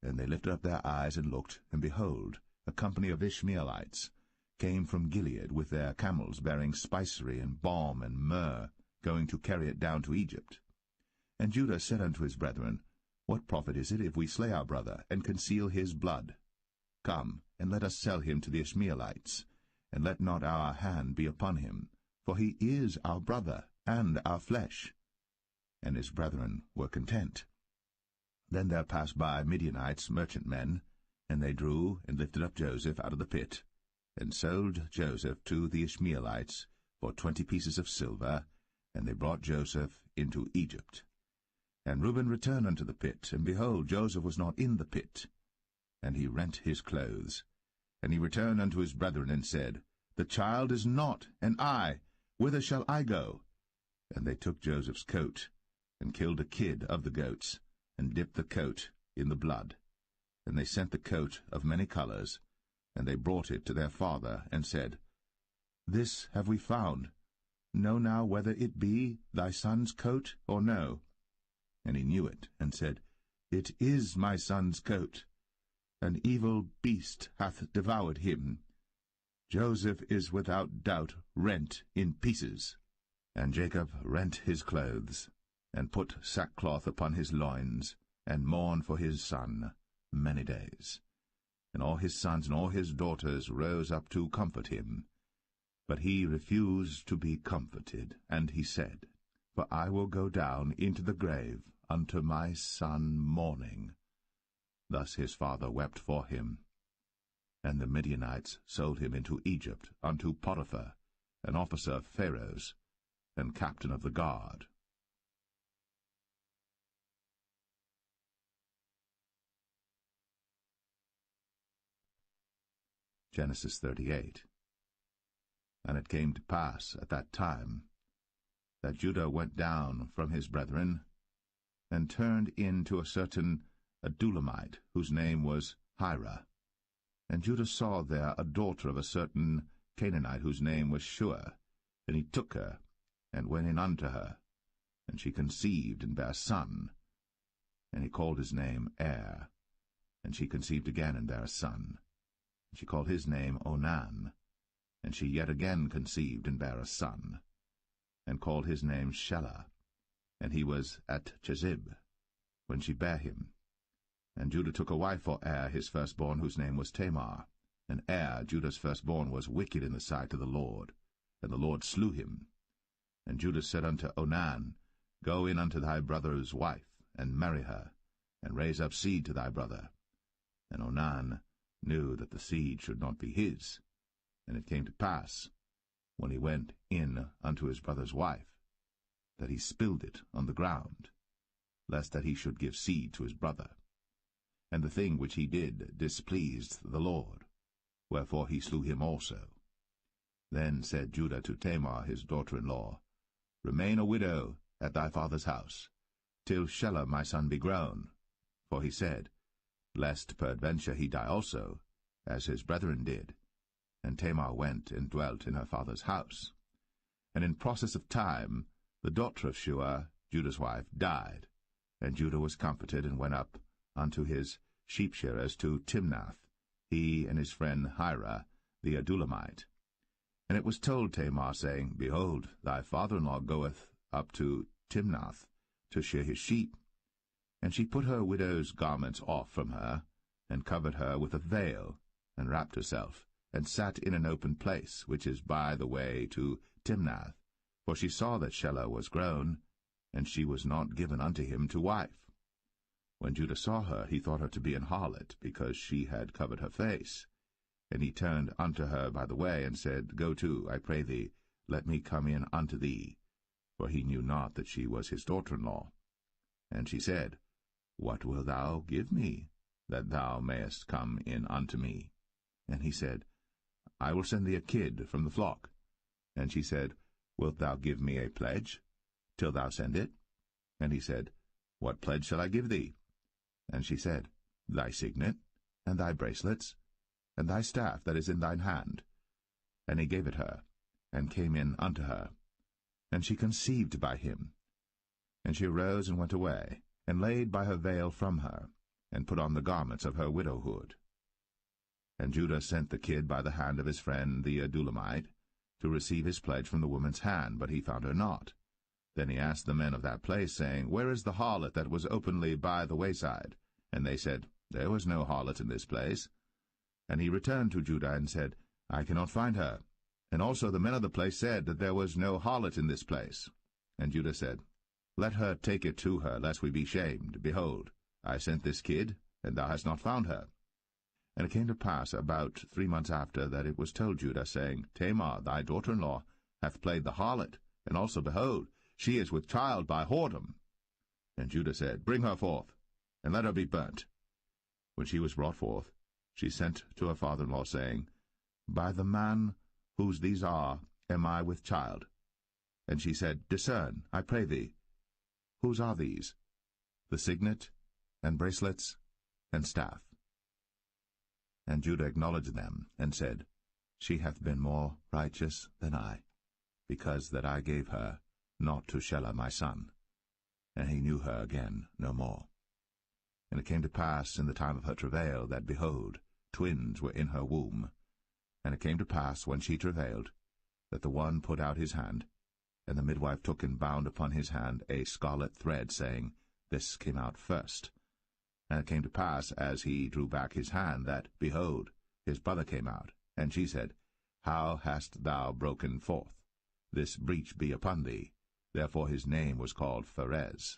And they lifted up their eyes and looked, and behold, a company of Ishmaelites came from Gilead with their camels bearing spicery and balm and myrrh, going to carry it down to Egypt. And Judah said unto his brethren, What profit is it if we slay our brother, and conceal his blood? Come, and let us sell him to the Ishmaelites, and let not our hand be upon him, for he is our brother, and our flesh. And his brethren were content. Then there passed by Midianites, merchantmen, and they drew and lifted up Joseph out of the pit, and sold Joseph to the Ishmaelites for 20 pieces of silver, and they brought Joseph into Egypt. And Reuben returned unto the pit, and behold, Joseph was not in the pit. And he rent his clothes. And he returned unto his brethren, and said, The child is not, and I, whither shall I go? And they took Joseph's coat, and killed a kid of the goats, and dipped the coat in the blood. And they sent the coat of many colors, and they brought it to their father, and said, This have we found. Know now whether it be thy son's coat or no. And he knew it, and said, It is my son's coat. An evil beast hath devoured him. Joseph is without doubt rent in pieces. And Jacob rent his clothes, and put sackcloth upon his loins, and mourned for his son many days. And all his sons and all his daughters rose up to comfort him. But he refused to be comforted, and he said, For I will go down into the grave unto my son mourning. Thus his father wept for him. And the Midianites sold him into Egypt unto Potiphar, an officer of Pharaoh's, and captain of the guard. Genesis 38. And it came to pass at that time that Judah went down from his brethren, and turned in to a certain Adullamite, whose name was Hira. And Judah saw there a daughter of a certain Canaanite, whose name was Shua. And he took her, and went in unto her. And she conceived, and bare a son. And he called his name Er. And she conceived again, and bare a son. And she called his name Onan. And she yet again conceived, and bare a son, and called his name Shelah. And he was at Chezib, when she bare him. And Judah took a wife for Er his firstborn, whose name was Tamar. And Er, Judah's firstborn, was wicked in the sight of the Lord, and the Lord slew him. And Judah said unto Onan, Go in unto thy brother's wife, and marry her, and raise up seed to thy brother. And Onan knew that the seed should not be his. And it came to pass, when he went in unto his brother's wife, that he spilled it on the ground, lest that he should give seed to his brother. And the thing which he did displeased the Lord, wherefore he slew him also. Then said Judah to Tamar his daughter-in-law, Remain a widow at thy father's house, till Shelah my son be grown. For he said, Lest peradventure he die also, as his brethren did. And Tamar went and dwelt in her father's house. And in process of time the daughter of Shua, Judah's wife, died. And Judah was comforted, and went up unto his sheep-shearers to Timnath, he and his friend Hira the Adullamite. And it was told Tamar, saying, Behold, thy father-in-law goeth up to Timnath to shear his sheep. And she put her widow's garments off from her, and covered her with a veil, and wrapped herself, and sat in an open place, which is by the way to Timnath. For she saw that Shelah was grown, and she was not given unto him to wife. When Judah saw her, he thought her to be an harlot, because she had covered her face. And he turned unto her by the way, and said, Go to, I pray thee, let me come in unto thee. For he knew not that she was his daughter-in-law. And she said, What wilt thou give me, that thou mayest come in unto me? And he said, I will send thee a kid from the flock. And she said, Wilt thou give me a pledge, till thou send it? And he said, What pledge shall I give thee? And she said, Thy signet, and thy bracelets, and thy staff that is in thine hand. And he gave it her, and came in unto her. And she conceived by him. And she arose and went away, and laid by her veil from her, and put on the garments of her widowhood. And Judah sent the kid by the hand of his friend the Adullamite, to receive his pledge from the woman's hand, but he found her not. Then he asked the men of that place, saying, Where is the harlot that was openly by the wayside? And they said, There was no harlot in this place. And he returned to Judah, and said, I cannot find her. And also the men of the place said that there was no harlot in this place. And Judah said, Let her take it to her, lest we be shamed. Behold, I sent this kid, and thou hast not found her. And it came to pass about 3 months after that it was told Judah, saying, Tamar, thy daughter-in-law, hath played the harlot, and also, behold, she is with child by whoredom. And Judah said, Bring her forth, and let her be burnt. When she was brought forth, she sent to her father-in-law, saying, By the man whose these are am I with child. And she said, Discern, I pray thee, whose are these? The signet, and bracelets, and staff. And Judah acknowledged them, and said, She hath been more righteous than I, because that I gave her not to Shelah my son. And he knew her again no more. And it came to pass in the time of her travail, that, behold, twins were in her womb. And it came to pass, when she travailed, that the one put out his hand, and the midwife took and bound upon his hand a scarlet thread, saying, This came out first. And it came to pass, as he drew back his hand, that, behold, his brother came out. And she said, How hast thou broken forth? This breach be upon thee. Therefore his name was called Pharez.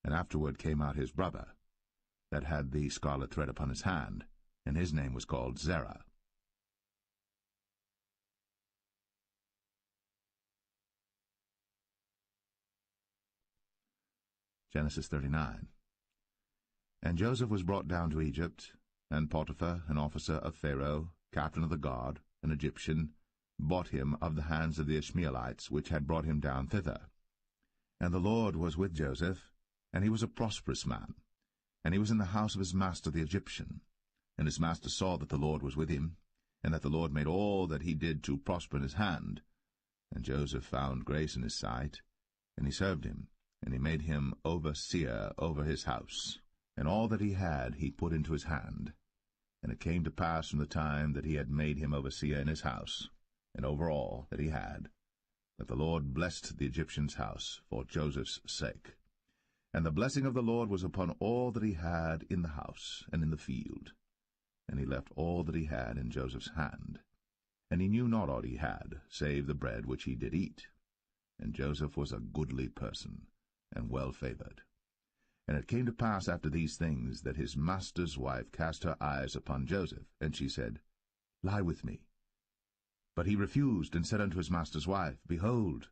And afterward came out his brother, that had the scarlet thread upon his hand, and his name was called Zerah. Genesis 39. And Joseph was brought down to Egypt, and Potiphar, an officer of Pharaoh, captain of the guard, an Egyptian, bought him of the hands of the Ishmaelites, which had brought him down thither. And the Lord was with Joseph, and he was a prosperous man, and he was in the house of his master the Egyptian. And his master saw that the Lord was with him, and that the Lord made all that he did to prosper in his hand. And Joseph found grace in his sight, and he served him, and he made him overseer over his house. And all that he had he put into his hand. And it came to pass from the time that he had made him overseer in his house, and over all that he had, that the Lord blessed the Egyptian's house for Joseph's sake. And the blessing of the Lord was upon all that he had in the house and in the field. And he left all that he had in Joseph's hand. And he knew not aught he had, save the bread which he did eat. And Joseph was a goodly person, and well favored. And it came to pass after these things, that his master's wife cast her eyes upon Joseph, and she said, Lie with me. But he refused, and said unto his master's wife, Behold,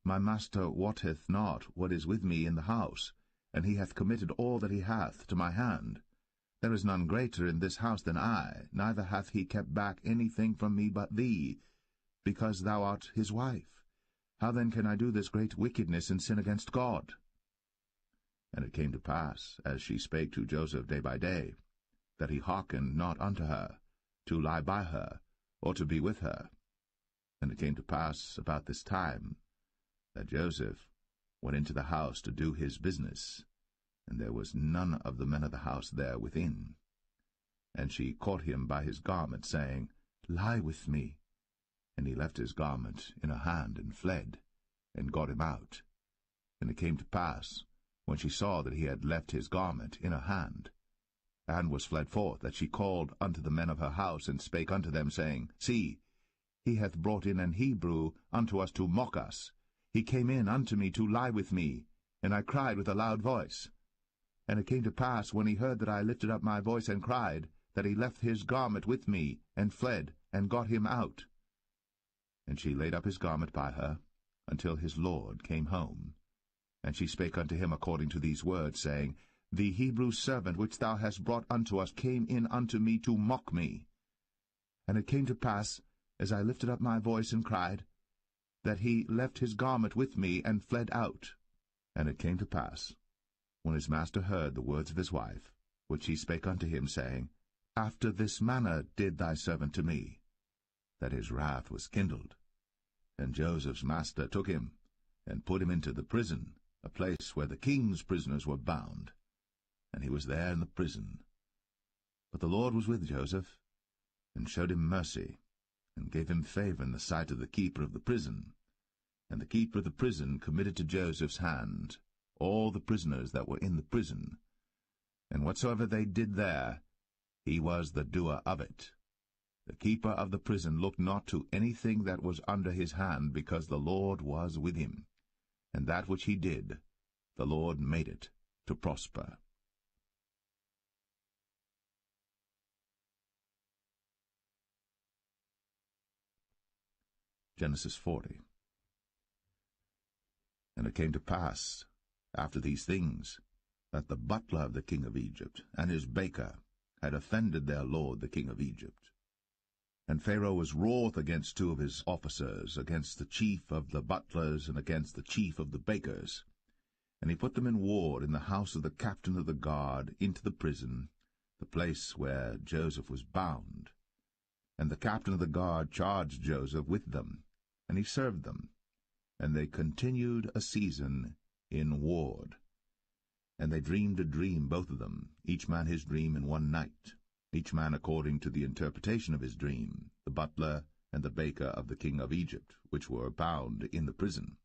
my master wotteth not what is with me in the house, and he hath committed all that he hath to my hand. There is none greater in this house than I, neither hath he kept back anything from me but thee, because thou art his wife. How then can I do this great wickedness and sin against God? And it came to pass, as she spake to Joseph day by day, that he hearkened not unto her, to lie by her, or to be with her. And it came to pass about this time that Joseph went into the house to do his business, and there was none of the men of the house there within. And she caught him by his garment, saying, Lie with me. And he left his garment in her hand, and fled, and got him out. And it came to pass, when she saw that he had left his garment in her hand, and was fled forth, that she called unto the men of her house, and spake unto them, saying, See, he hath brought in an Hebrew unto us to mock us. He came in unto me to lie with me, and I cried with a loud voice. And it came to pass, when he heard that I lifted up my voice and cried, that he left his garment with me, and fled, and got him out. And she laid up his garment by her, until his lord came home. And she spake unto him according to these words, saying, The Hebrew servant which thou hast brought unto us came in unto me to mock me. And it came to pass, as I lifted up my voice and cried, that he left his garment with me, and fled out. And it came to pass, when his master heard the words of his wife, which she spake unto him, saying, After this manner did thy servant to me, that his wrath was kindled. And Joseph's master took him, and put him into the prison, a place where the king's prisoners were bound. And he was there in the prison. But the Lord was with Joseph, and showed him mercy, and gave him favor in the sight of the keeper of the prison. And the keeper of the prison committed to Joseph's hand all the prisoners that were in the prison. And whatsoever they did there, he was the doer of it. The keeper of the prison looked not to anything that was under his hand, because the Lord was with him. And that which he did, the Lord made it to prosper. Genesis 40. And it came to pass, after these things, that the butler of the king of Egypt and his baker had offended their lord the king of Egypt. And Pharaoh was wroth against two of his officers, against the chief of the butlers and against the chief of the bakers. And he put them in ward in the house of the captain of the guard into the prison, the place where Joseph was bound. And the captain of the guard charged Joseph with them, and he served them. And they continued a season in ward. And they dreamed a dream, both of them, each man his dream in one night, each man according to the interpretation of his dream, the butler and the baker of the king of Egypt, which were bound in the prison.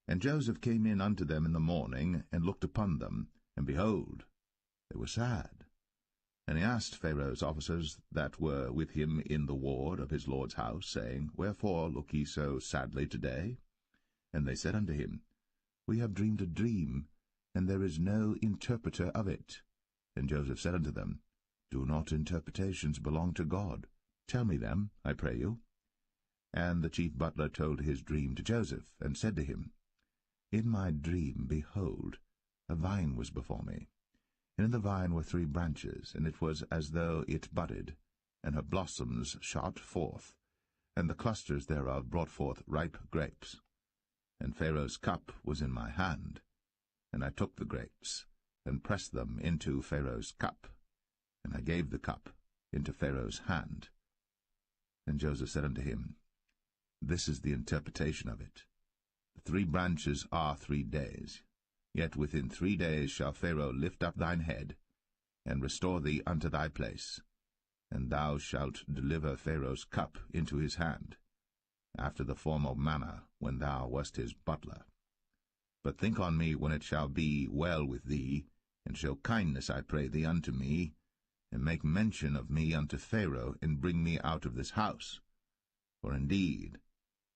And Joseph came in unto them in the morning, and looked upon them, and behold, they were sad. And he asked Pharaoh's officers that were with him in the ward of his lord's house, saying, Wherefore look ye so sadly today? And they said unto him, We have dreamed a dream, and there is no interpreter of it. And Joseph said unto them, Do not interpretations belong to God? Tell me them, I pray you. And the chief butler told his dream to Joseph, and said to him, In my dream, behold, a vine was before me. And in the vine were 3 branches, and it was as though it budded, and her blossoms shot forth, and the clusters thereof brought forth ripe grapes. And Pharaoh's cup was in my hand, and I took the grapes, and pressed them into Pharaoh's cup, and I gave the cup into Pharaoh's hand. And Joseph said unto him, This is the interpretation of it. The 3 branches are 3 days. Yet within 3 days shall Pharaoh lift up thine head, and restore thee unto thy place, and thou shalt deliver Pharaoh's cup into his hand, after the former manner when thou wast his butler. But think on me when it shall be well with thee, and show kindness, I pray thee, unto me, and make mention of me unto Pharaoh, and bring me out of this house. For indeed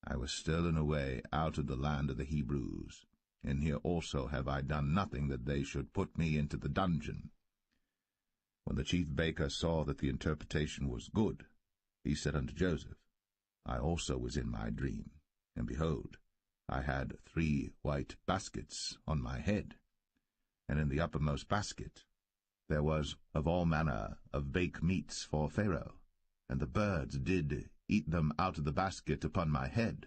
I was stolen away out of the land of the Hebrews, and here also have I done nothing that they should put me into the dungeon. When the chief baker saw that the interpretation was good, he said unto Joseph, I also was in my dream, and behold, I had 3 white baskets on my head, and in the uppermost basket there was of all manner of baked meats for Pharaoh, and the birds did eat them out of the basket upon my head.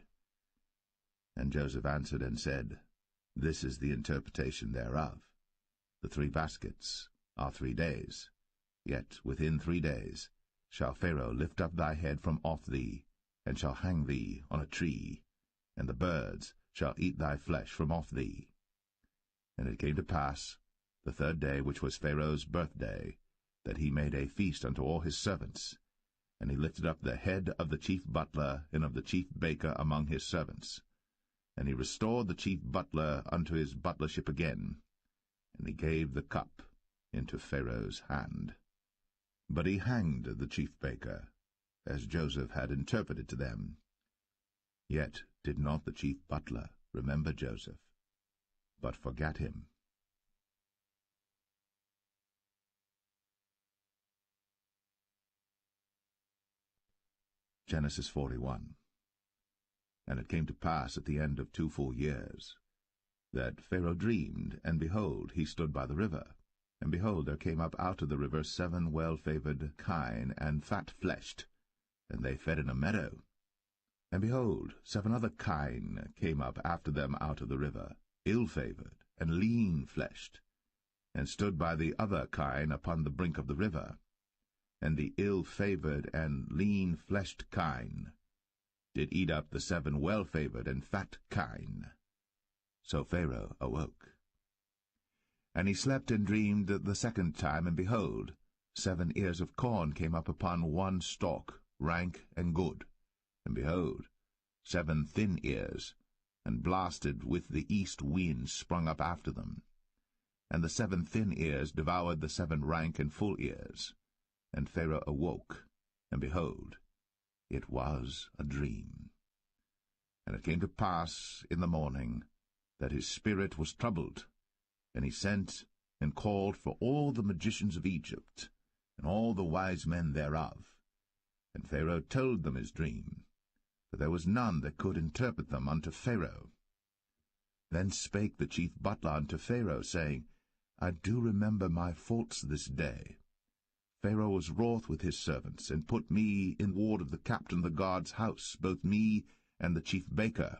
And Joseph answered and said, This is the interpretation thereof. The 3 baskets are 3 days, yet within 3 days shall Pharaoh lift up thy head from off thee, and shall hang thee on a tree, and the birds shall eat thy flesh from off thee. And it came to pass, the 3rd day, which was Pharaoh's birthday, that he made a feast unto all his servants, and he lifted up the head of the chief butler and of the chief baker among his servants. And he restored the chief butler unto his butlership again, and he gave the cup into Pharaoh's hand. But he hanged the chief baker, as Joseph had interpreted to them. Yet did not the chief butler remember Joseph, but forgat him. Genesis 41. And it came to pass at the end of 2 full years, that Pharaoh dreamed, and behold, he stood by the river. And behold, there came up out of the river 7 well-favoured kine, and fat-fleshed, and they fed in a meadow. And behold, 7 other kine came up after them out of the river, ill-favoured, and lean-fleshed, and stood by the other kine upon the brink of the river. And the ill-favoured and lean-fleshed kine did eat up the 7 well-favoured and fat kine. So Pharaoh awoke. And he slept and dreamed the 2nd time, and behold, 7 ears of corn came up upon one stalk, rank and good. And behold, 7 thin ears, and blasted with the east wind, sprung up after them. And the 7 thin ears devoured the 7 rank and full ears. And Pharaoh awoke, and behold, it was a dream. And it came to pass in the morning that his spirit was troubled, and he sent and called for all the magicians of Egypt, and all the wise men thereof. And Pharaoh told them his dream, but there was none that could interpret them unto Pharaoh. Then spake the chief butler unto Pharaoh, saying, I do remember my faults this day. Pharaoh was wroth with his servants, and put me in ward of the captain of the guard's house, both me and the chief baker.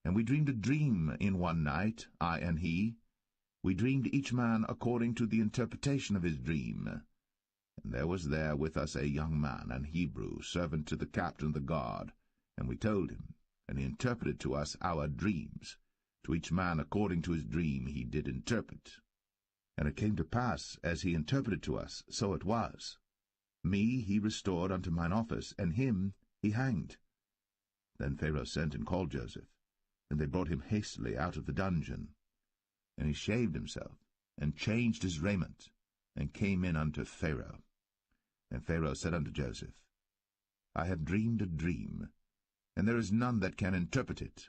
And we dreamed a dream in one night, I and he. We dreamed each man according to the interpretation of his dream. And there was there with us a young man, an Hebrew, servant to the captain of the guard. And we told him, and he interpreted to us our dreams. To each man according to his dream he did interpret. And it came to pass, as he interpreted to us, so it was. Me he restored unto mine office, and him he hanged. Then Pharaoh sent and called Joseph, and they brought him hastily out of the dungeon. And he shaved himself, and changed his raiment, and came in unto Pharaoh. And Pharaoh said unto Joseph, I have dreamed a dream, and there is none that can interpret it.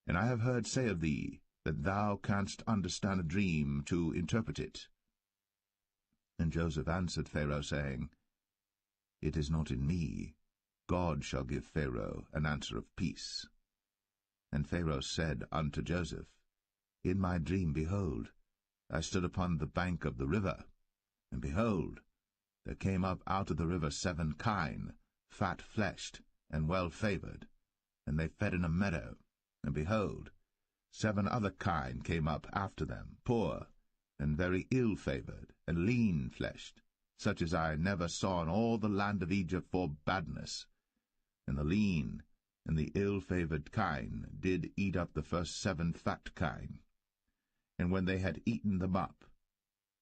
And I have heard say of thee, that thou canst understand a dream to interpret it. And Joseph answered Pharaoh, saying, It is not in me. God shall give Pharaoh an answer of peace. And Pharaoh said unto Joseph, In my dream, behold, I stood upon the bank of the river, and behold, there came up out of the river 7 kine, fat-fleshed, and well-favoured, and they fed in a meadow, and behold, 7 other kine came up after them, poor, and very ill-favoured, and lean-fleshed, such as I never saw in all the land of Egypt for badness. And the lean and the ill-favoured kine did eat up the first 7 fat kine. And when they had eaten them up,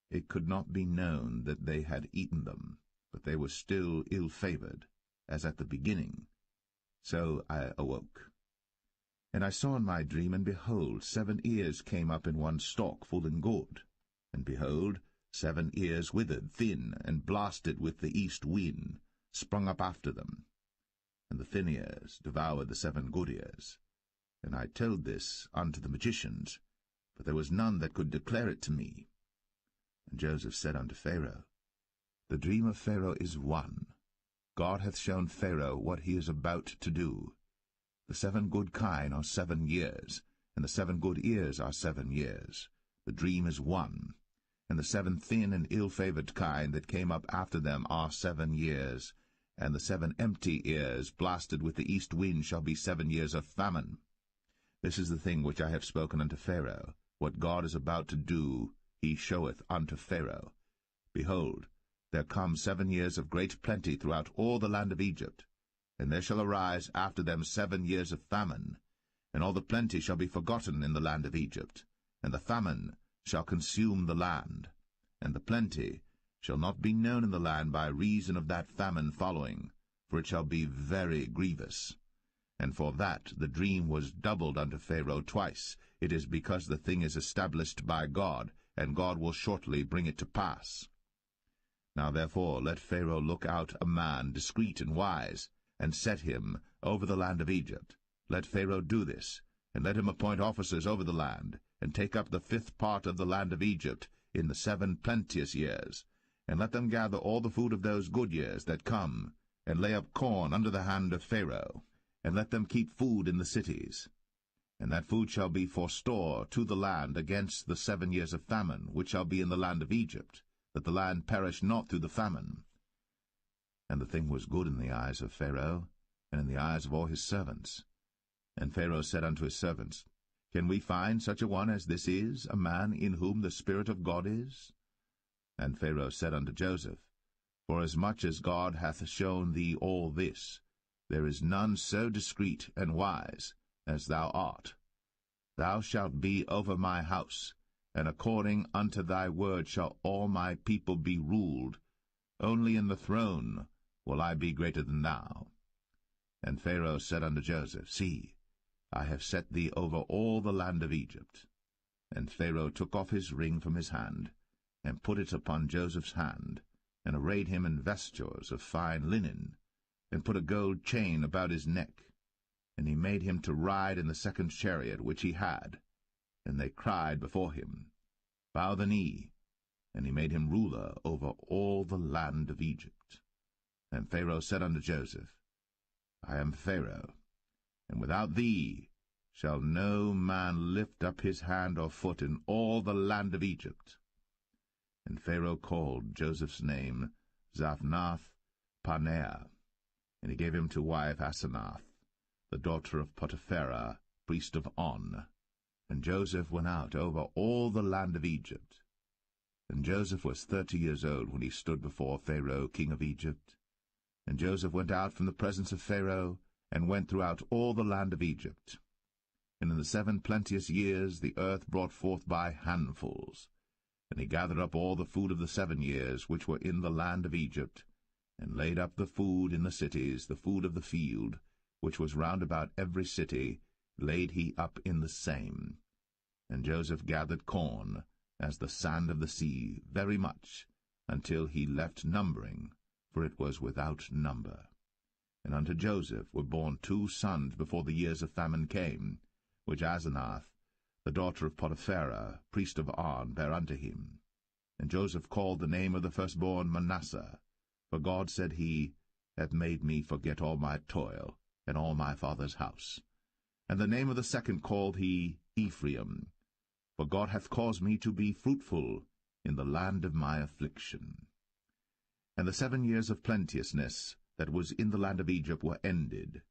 it could not be known that they had eaten them, but they were still ill-favoured, as at the beginning. So I awoke. And I saw in my dream, and behold, 7 ears came up in one stalk, full and good. And behold, 7 ears withered, thin, and blasted with the east wind, sprung up after them. And the thin ears devoured the 7 good ears. And I told this unto the magicians, but there was none that could declare it to me. And Joseph said unto Pharaoh, The dream of Pharaoh is one. God hath shown Pharaoh what he is about to do. The 7 good kine are 7 years, and the 7 good ears are 7 years. The dream is one. And the 7 thin and ill-favoured kine that came up after them are 7 years, and the 7 empty ears, blasted with the east wind, shall be 7 years of famine. This is the thing which I have spoken unto Pharaoh. What God is about to do, he showeth unto Pharaoh. Behold, there come 7 years of great plenty throughout all the land of Egypt, and there shall arise after them 7 years of famine, and all the plenty shall be forgotten in the land of Egypt, and the famine shall consume the land, and the plenty shall not be known in the land by reason of that famine following, for it shall be very grievous. And for that the dream was doubled unto Pharaoh twice. It is because the thing is established by God, and God will shortly bring it to pass. Now therefore let Pharaoh look out a man discreet and wise, and set him over the land of Egypt. Let Pharaoh do this, and let him appoint officers over the land, and take up the 5th part of the land of Egypt in the 7 plenteous years, and let them gather all the food of those good years that come, and lay up corn under the hand of Pharaoh, and let them keep food in the cities. And that food shall be for store to the land against the 7 years of famine, which shall be in the land of Egypt, that the land perish not through the famine. And the thing was good in the eyes of Pharaoh, and in the eyes of all his servants. And Pharaoh said unto his servants, Can we find such a one as this is, a man in whom the Spirit of God is? And Pharaoh said unto Joseph, Forasmuch as God hath shown thee all this, there is none so discreet and wise as thou art. Thou shalt be over my house, and according unto thy word shall all my people be ruled. Only in the throne will I be greater than thou. And Pharaoh said unto Joseph, See, I have set thee over all the land of Egypt. And Pharaoh took off his ring from his hand, and put it upon Joseph's hand, and arrayed him in vestures of fine linen, and put a gold chain about his neck. And he made him to ride in the 2nd chariot which he had. And they cried before him, Bow the knee. And he made him ruler over all the land of Egypt. And Pharaoh said unto Joseph, I am Pharaoh, and without thee shall no man lift up his hand or foot in all the land of Egypt. And Pharaoh called Joseph's name Zaphnath-Paneah, and he gave him to wife Asenath, the daughter of Potipherah, priest of On. And Joseph went out over all the land of Egypt. And Joseph was 30 years old when he stood before Pharaoh king of Egypt. And Joseph went out from the presence of Pharaoh, and went throughout all the land of Egypt. And in the 7 plenteous years the earth brought forth by handfuls. And he gathered up all the food of the 7 years which were in the land of Egypt, and laid up the food in the cities, the food of the field, which was round about every city, laid he up in the same. And Joseph gathered corn, as the sand of the sea, very much, until he left numbering, for it was without number. And unto Joseph were born 2 sons before the years of famine came, which Asenath, the daughter of Potipherah, priest of On, bare unto him. And Joseph called the name of the firstborn Manasseh, for God, said he, hath made me forget all my toil, and all my father's house. And the name of the second called he Ephraim, for God hath caused me to be fruitful in the land of my affliction. And the 7 years of plenteousness that was in the land of Egypt were ended,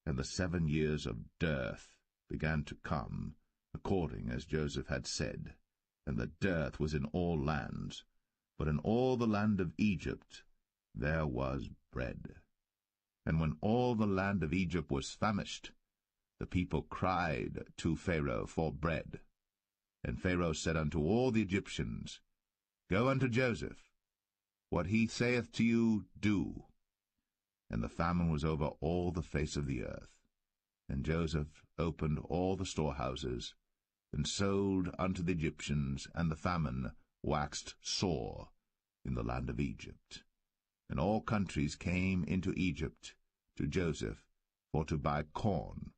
and the 7 years of dearth began to come, according as Joseph had said. And the dearth was in all lands, but in all the land of Egypt there was bread. And when all the land of Egypt was famished, the people cried to Pharaoh for bread. And Pharaoh said unto all the Egyptians, Go unto Joseph, what he saith to you, do. And the famine was over all the face of the earth. And Joseph opened all the storehouses, and sold unto the Egyptians, and the famine waxed sore in the land of Egypt. And all countries came into Egypt to Joseph for to buy corn,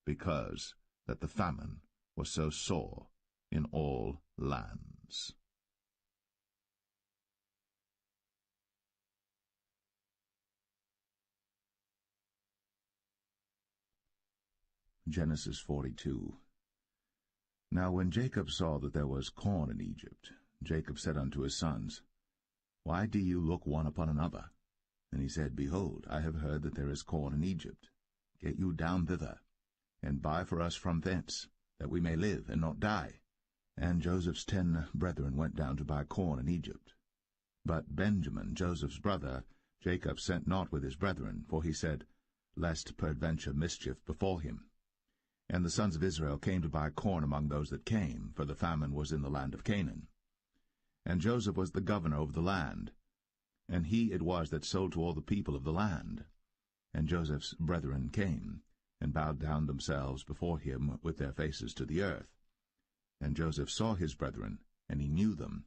because that the famine was so sore in all lands. Genesis 42. Now when Jacob saw that there was corn in Egypt, Jacob said unto his sons, Why do you look one upon another? And he said, Behold, I have heard that there is corn in Egypt. Get you down thither, and buy for us from thence, that we may live and not die. And Joseph's 10 brethren went down to buy corn in Egypt. But Benjamin, Joseph's brother, Jacob sent not with his brethren, for he said, Lest peradventure mischief befall him. And the sons of Israel came to buy corn among those that came, for the famine was in the land of Canaan. And Joseph was the governor over the land, and he it was that sold to all the people of the land. And Joseph's brethren came, and bowed down themselves before him with their faces to the earth. And Joseph saw his brethren, and he knew them,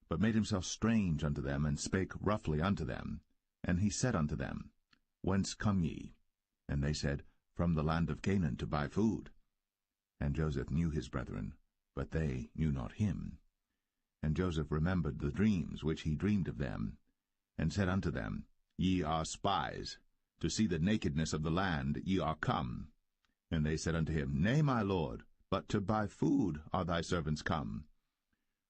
but made himself strange unto them, and spake roughly unto them. And he said unto them, Whence come ye? And they said, From the land of Canaan, to buy food. And Joseph knew his brethren, but they knew not him. And Joseph remembered the dreams which he dreamed of them, and said unto them, Ye are spies. To see the nakedness of the land ye are come. And they said unto him, Nay, my lord, but to buy food are thy servants come.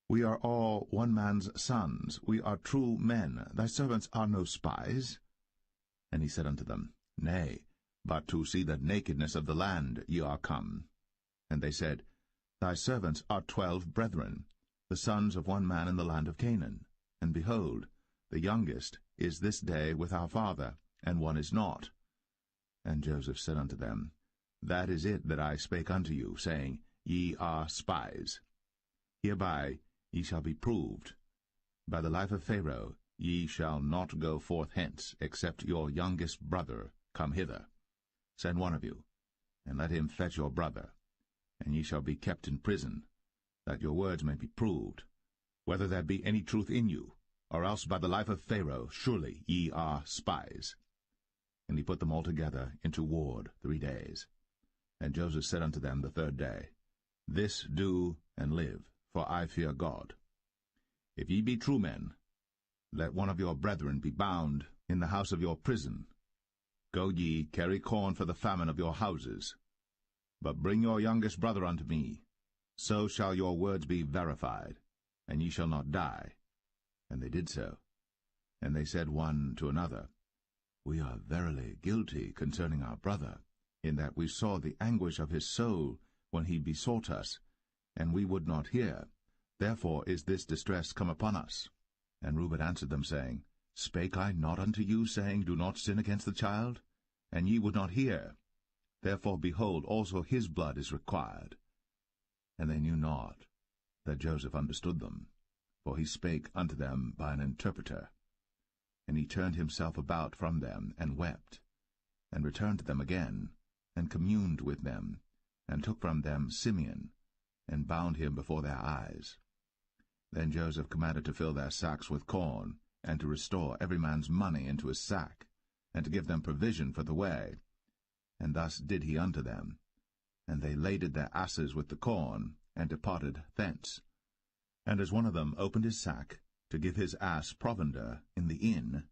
We are all one man's sons, we are true men, thy servants are no spies. And he said unto them, Nay, but to see the nakedness of the land ye are come. And they said, Thy servants are 12 brethren, the sons of one man in the land of Canaan. And behold, the youngest is this day with our father, and one is not. And Joseph said unto them, That is it that I spake unto you, saying, Ye are spies. Hereby ye shall be proved. By the life of Pharaoh ye shall not go forth hence, except your youngest brother come hither. Send one of you, and let him fetch your brother, and ye shall be kept in prison, that your words may be proved, whether there be any truth in you, or else by the life of Pharaoh surely ye are spies. And he put them all together into ward 3 days. And Joseph said unto them the 3rd day, This do and live, for I fear God. If ye be true men, let one of your brethren be bound in the house of your prison. Go ye, carry corn for the famine of your houses. But bring your youngest brother unto me. So shall your words be verified, and ye shall not die. And they did so. And they said one to another, We are verily guilty concerning our brother, in that we saw the anguish of his soul when he besought us, and we would not hear. Therefore is this distress come upon us. And Reuben answered them, saying, Spake I not unto you, saying, Do not sin against the child? And ye would not hear. Therefore, behold, also his blood is required. And they knew not that Joseph understood them, for he spake unto them by an interpreter. And he turned himself about from them, and wept, and returned to them again, and communed with them, and took from them Simeon, and bound him before their eyes. Then Joseph commanded to fill their sacks with corn, and to restore every man's money into his sack, and to give them provision for the way. And thus did he unto them. And they laded their asses with the corn, and departed thence. And as one of them opened his sack, to give his ass provender in the inn,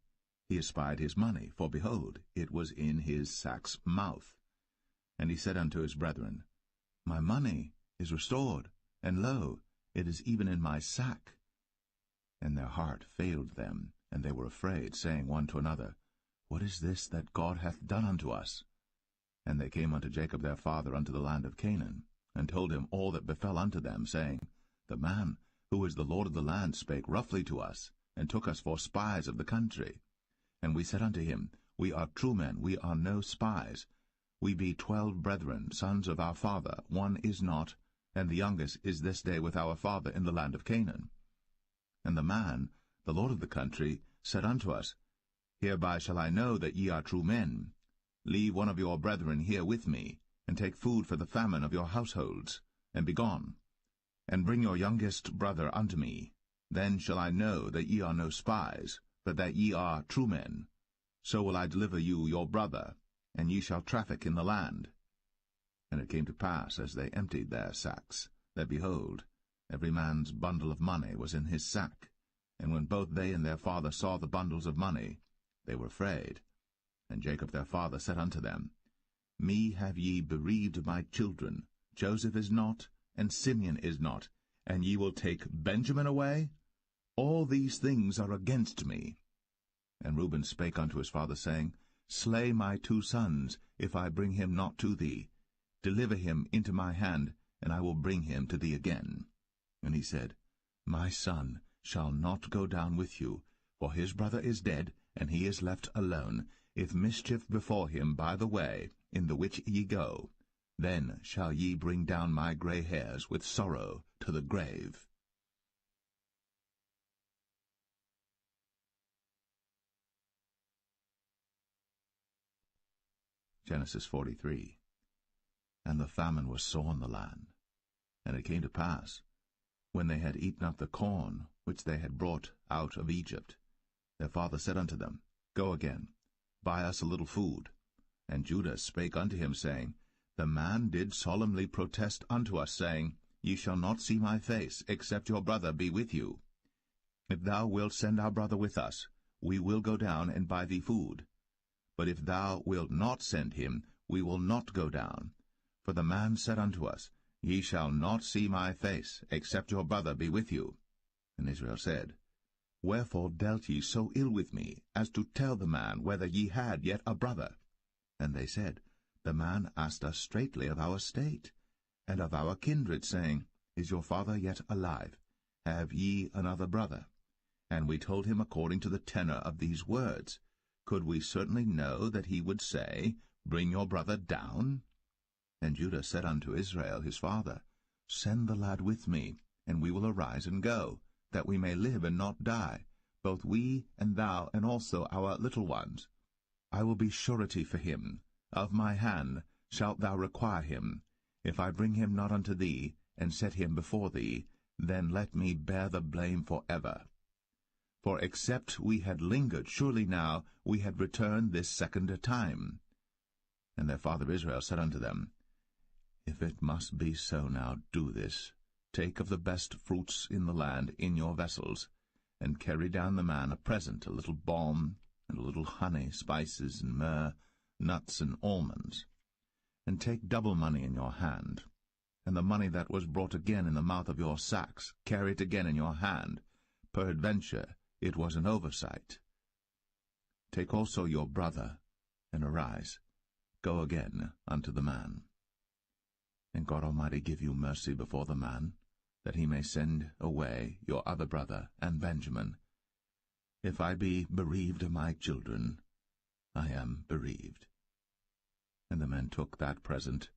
he espied his money, for behold, it was in his sack's mouth. And he said unto his brethren, My money is restored, and lo, it is even in my sack. And their heart failed them, and they were afraid, saying one to another, What is this that God hath done unto us? And they came unto Jacob their father unto the land of Canaan, and told him all that befell unto them, saying, The man who is the Lord of the land spake roughly to us, and took us for spies of the country. And we said unto him, We are true men, we are no spies. We be 12 brethren, sons of our father, one is not, and the youngest is this day with our father in the land of Canaan. And the man, the Lord of the country, said unto us, Hereby shall I know that ye are true men. Leave one of your brethren here with me, and take food for the famine of your households, and be gone. And bring your youngest brother unto me. Then shall I know that ye are no spies, but that ye are true men. So will I deliver you your brother, and ye shall traffic in the land. And it came to pass, as they emptied their sacks, that, behold, every man's bundle of money was in his sack. And when both they and their father saw the bundles of money, they were afraid. And Jacob their father said unto them, Me have ye bereaved of my children. Joseph is not, and Simeon is not, and ye will take Benjamin away? All these things are against me. And Reuben spake unto his father, saying, Slay my 2 sons, if I bring him not to thee. Deliver him into my hand, and I will bring him to thee again. And he said, My son shall not go down with you, For his brother is dead, and he is left alone. If mischief befall him by the way, in the which ye go, then shall ye bring down my grey hairs with sorrow to the grave. Genesis 43. And the famine was sore in the land. And it came to pass, when they had eaten up the corn which they had brought out of Egypt, their father said unto them, Go again, buy us a little food. And Judah spake unto him, saying, The man did solemnly protest unto us, saying, Ye shall not see my face, except your brother be with you. If thou wilt send our brother with us, we will go down and buy thee food. But if thou wilt not send him, we will not go down. For the man said unto us, Ye shall not see my face, except your brother be with you. And Israel said, Wherefore dealt ye so ill with me, as to tell the man whether ye had yet a brother? And they said, The man asked us straitly of our state, and of our kindred, saying, Is your father yet alive? Have ye another brother? And we told him according to the tenor of these words. Could we certainly know that he would say, Bring your brother down? And Judah said unto Israel his father, Send the lad with me, and we will arise and go, that we may live and not die, both we and thou, and also our little ones. I will be surety for him. Of my hand shalt thou require him. If I bring him not unto thee, and set him before thee, then let me bear the blame for ever. For except we had lingered, surely now we had returned this second time. And their father Israel said unto them, If it must be so now, do this. Take of the best fruits in the land in your vessels, and carry down the man a present, a little balm, and a little honey, spices, and myrrh, nuts, and almonds. And take double money in your hand, and the money that was brought again in the mouth of your sacks, carry it again in your hand. Peradventure it was an oversight. Take also your brother, and arise, go again unto the man. And God Almighty give you mercy before the man, that he may send away your other brother and Benjamin. If I be bereaved of my children, I am bereaved. And the men took that present,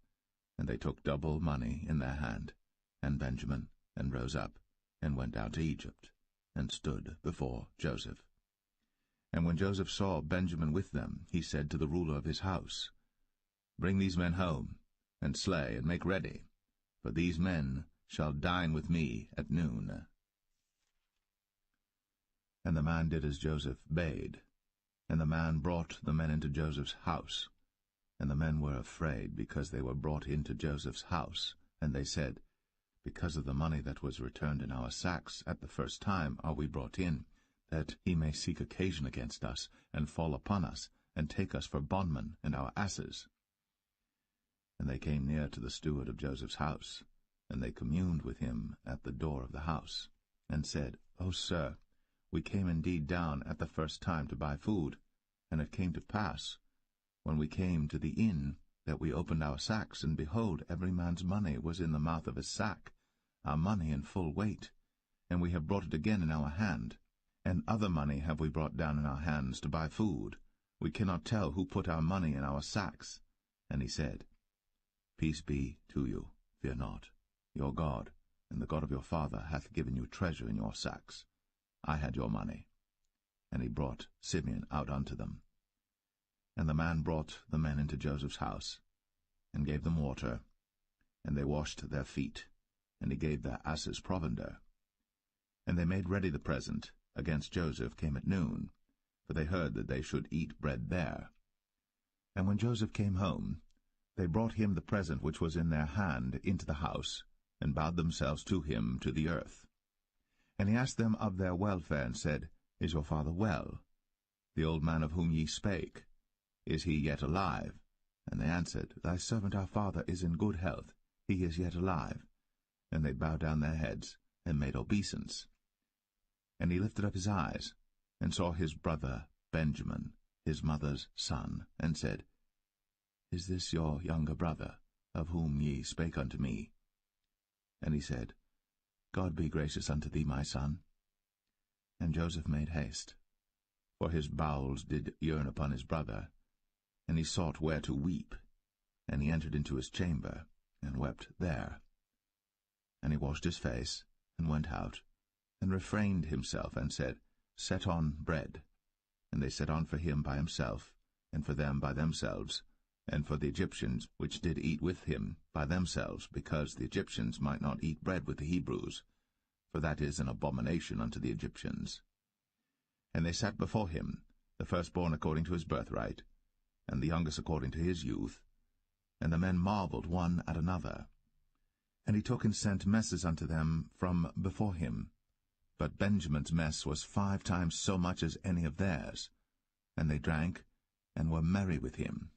and they took double money in their hand, and Benjamin, and rose up, and went down to Egypt, and stood before Joseph. And when Joseph saw Benjamin with them, he said to the ruler of his house, Bring these men home, and slay, and make ready, for these men shall dine with me at noon. And the man did as Joseph bade, and the man brought the men into Joseph's house. And the men were afraid, because they were brought into Joseph's house. And they said, Because of the money that was returned in our sacks at the first time are we brought in, that he may seek occasion against us, and fall upon us, and take us for bondmen and our asses. And they came near to the steward of Joseph's house, and they communed with him at the door of the house, and said, O sir, we came indeed down at the first time to buy food, and it came to pass, when we came to the inn, that we opened our sacks, and behold, every man's money was in the mouth of his sack, our money in full weight, and we have brought it again in our hand. And other money have we brought down in our hands to buy food. We cannot tell who put our money in our sacks. And he said, Peace be to you, fear not. Your God, and the God of your father, hath given you treasure in your sacks. I had your money. And he brought Simeon out unto them. And the man brought the men into Joseph's house, and gave them water, and they washed their feet, and he gave their asses provender. And they made ready the present against Joseph came at noon, for they heard that they should eat bread there. And when Joseph came home, they brought him the present which was in their hand into the house, and bowed themselves to him to the earth. And he asked them of their welfare, and said, Is your father well? The old man of whom ye spake, is he yet alive? And they answered, Thy servant our father is in good health, he is yet alive. And they bowed down their heads, and made obeisance. And he lifted up his eyes, and saw his brother Benjamin, his mother's son, and said, Is this your younger brother, of whom ye spake unto me? And he said, God be gracious unto thee, my son. And Joseph made haste, for his bowels did yearn upon his brother. And he sought where to weep, and he entered into his chamber, and wept there. And he washed his face, and went out, and refrained himself, and said, Set on bread. And they set on for him by himself, and for them by themselves, and for the Egyptians which did eat with him by themselves, because the Egyptians might not eat bread with the Hebrews, for that is an abomination unto the Egyptians. And they sat before him, the firstborn according to his birthright, and the youngest according to his youth. And the men marveled one at another. And he took and sent messes unto them from before him. But Benjamin's mess was 5 times so much as any of theirs. And they drank, and were merry with him.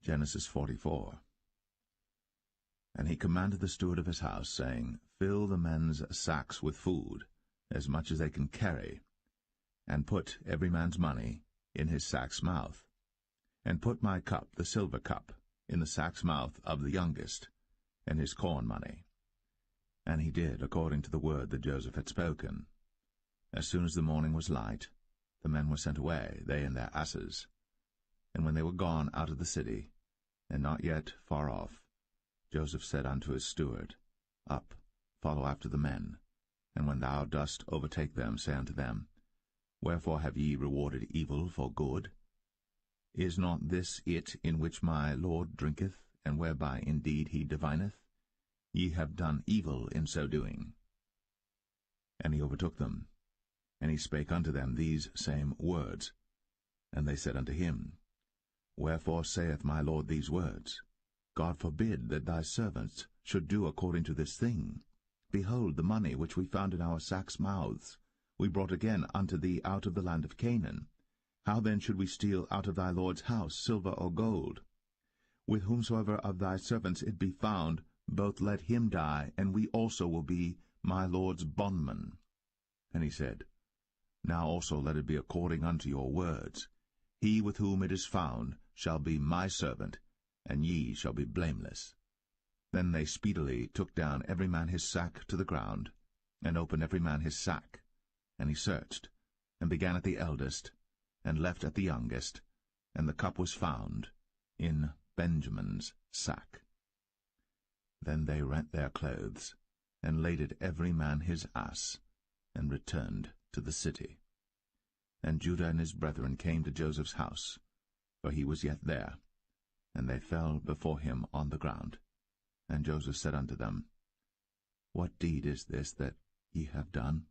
Genesis 44. And he commanded the steward of his house, saying, Fill the men's sacks with food, as much as they can carry, and put every man's money in his sack's mouth. And put my cup, the silver cup, in the sack's mouth of the youngest, and his corn money. And he did according to the word that Joseph had spoken. As soon as the morning was light, the men were sent away, they and their asses. And when they were gone out of the city, and not yet far off, Joseph said unto his steward, Up, follow after the men, and when thou dost overtake them, say unto them, Wherefore have ye rewarded evil for good? Is not this it in which my Lord drinketh, and whereby indeed he divineth? Ye have done evil in so doing. And he overtook them, and he spake unto them these same words. And they said unto him, Wherefore saith my Lord these words? God forbid that thy servants should do according to this thing. Behold, the money which we found in our sacks' mouths we brought again unto thee out of the land of Canaan. How then should we steal out of thy Lord's house silver or gold? With whomsoever of thy servants it be found, both let him die, and we also will be my Lord's bondmen. And he said, Now also let it be according unto your words. He with whom it is found shall be my servant, and ye shall be blameless. Then they speedily took down every man his sack to the ground, and opened every man his sack. And he searched, and began at the eldest, and left at the youngest, and the cup was found in Benjamin's sack. Then they rent their clothes, and laded every man his ass, and returned to the city. And Judah and his brethren came to Joseph's house, for he was yet there, and they fell before him on the ground. And Joseph said unto them, What deed is this that ye have done?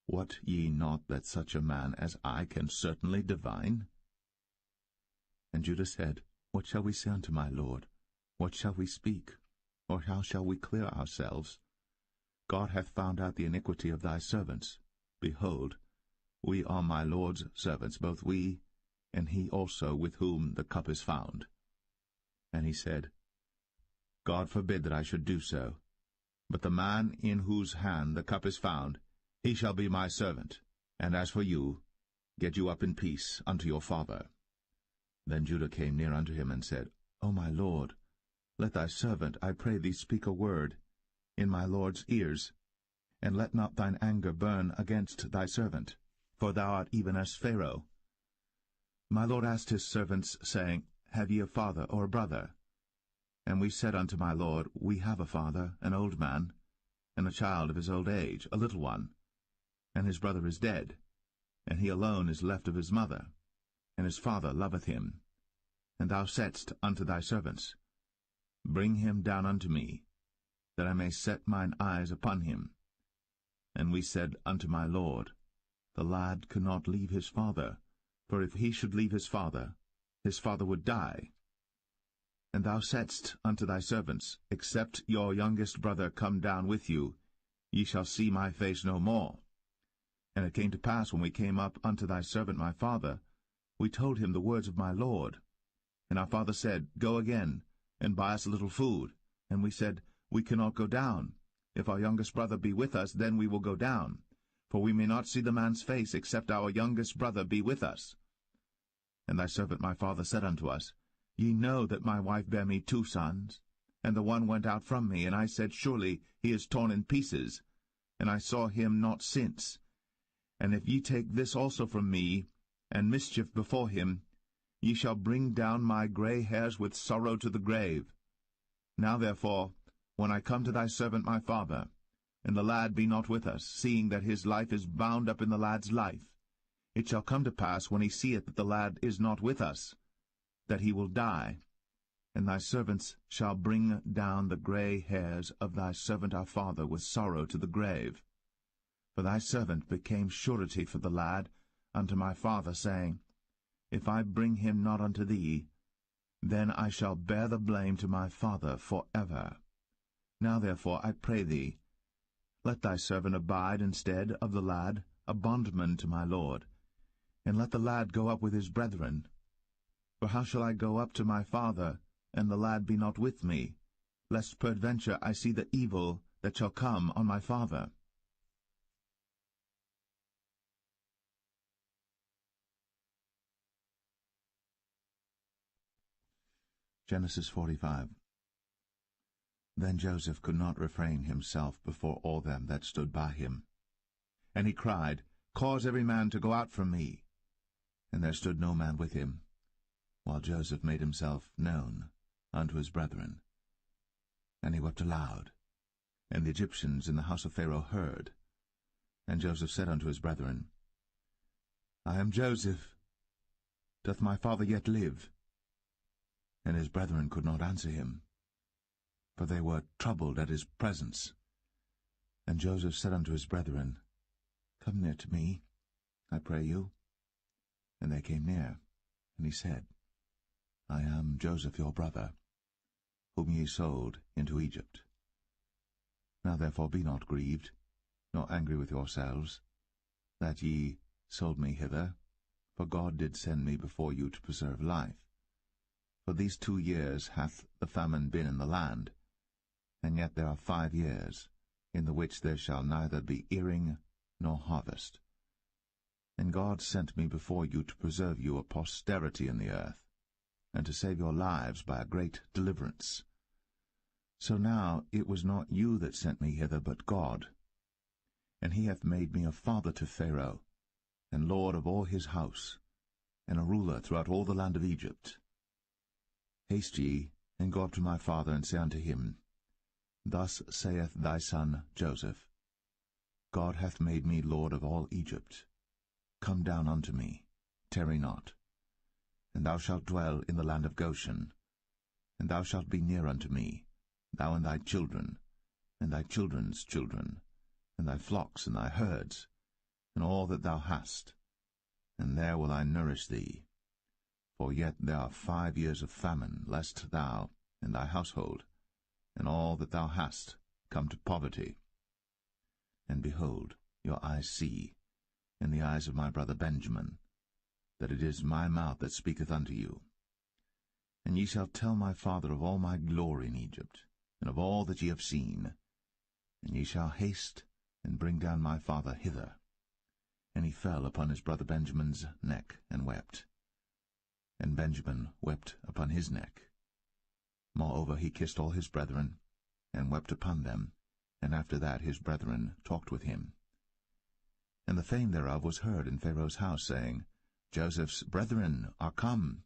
Wot ye not that such a man as I can certainly divine? And Judah said, What shall we say unto my lord? What shall we speak? Or how shall we clear ourselves? God hath found out the iniquity of thy servants. Behold, we are my Lord's servants, both we, and he also with whom the cup is found. And he said, God forbid that I should do so. But the man in whose hand the cup is found, he shall be my servant. And as for you, get you up in peace unto your father. Then Judah came near unto him, and said, O my lord, let thy servant, I pray thee, speak a word in my lord's ears, and let not thine anger burn against thy servant, for thou art even as Pharaoh. My lord asked his servants, saying, Have ye a father or a brother? And we said unto my lord, We have a father, an old man, and a child of his old age, a little one. And his brother is dead, and he alone is left of his mother, and his father loveth him. And thou saidst unto thy servants, Bring him down unto me, that I may set mine eyes upon him. And we said unto my lord, The lad cannot leave his father, for if he should leave his father would die. And thou saidst unto thy servants, Except your youngest brother come down with you, ye shall see my face no more. And it came to pass, when we came up unto thy servant my father, we told him the words of my lord. And our father said, Go again, and buy us a little food. And we said, We cannot go down. If our youngest brother be with us, then we will go down. For we may not see the man's face, except our youngest brother be with us. And thy servant my father said unto us, Ye know that my wife bare me 2 sons, And the one went out from me, and I said, Surely he is torn in pieces, and I saw him not since. And if ye take this also from me, and mischief before him, ye shall bring down my grey hairs with sorrow to the grave. Now therefore, when I come to thy servant my father, and the lad be not with us, seeing that his life is bound up in the lad's life, it shall come to pass, when he seeth that the lad is not with us, that he will die. And thy servants shall bring down the grey hairs of thy servant our father with sorrow to the grave. For thy servant became surety for the lad unto my father, saying, If I bring him not unto thee, then I shall bear the blame to my father for ever. Now therefore I pray thee, let thy servant abide instead of the lad, a bondman to my lord, and let the lad go up with his brethren. For how shall I go up to my father, and the lad be not with me, lest peradventure I see the evil that shall come on my father? Genesis 45. Then Joseph could not refrain himself before all them that stood by him. And he cried, Cause every man to go out from me. And there stood no man with him, while Joseph made himself known unto his brethren. And he wept aloud. And the Egyptians in the house of Pharaoh heard. And Joseph said unto his brethren, I am Joseph. Doth my father yet live? And his brethren could not answer him, for they were troubled at his presence. And Joseph said unto his brethren, Come near to me, I pray you. And they came near, and he said, I am Joseph your brother, whom ye sold into Egypt. Now therefore be not grieved, nor angry with yourselves, that ye sold me hither, for God did send me before you to preserve life. For these 2 years hath the famine been in the land, and yet there are 5 years, in the which there shall neither be earing nor harvest. And God sent me before you to preserve you a posterity in the earth, and to save your lives by a great deliverance. So now it was not you that sent me hither, but God. And he hath made me a father to Pharaoh, and lord of all his house, and a ruler throughout all the land of Egypt. Haste ye, and go up to my father, and say unto him, Thus saith thy son Joseph, God hath made me lord of all Egypt. Come down unto me, tarry not. And thou shalt dwell in the land of Goshen. And thou shalt be near unto me, thou and thy children, and thy children's children, and thy flocks and thy herds, and all that thou hast. And there will I nourish thee. For yet there are 5 years of famine, lest thou and thy household, and all that thou hast, come to poverty. And behold, your eyes see, and the eyes of my brother Benjamin, that it is my mouth that speaketh unto you. And ye shall tell my father of all my glory in Egypt, and of all that ye have seen. And ye shall haste, and bring down my father hither. And he fell upon his brother Benjamin's neck, and wept. And Benjamin wept upon his neck. Moreover he kissed all his brethren, and wept upon them, and after that his brethren talked with him. And the fame thereof was heard in Pharaoh's house, saying, Joseph's brethren are come.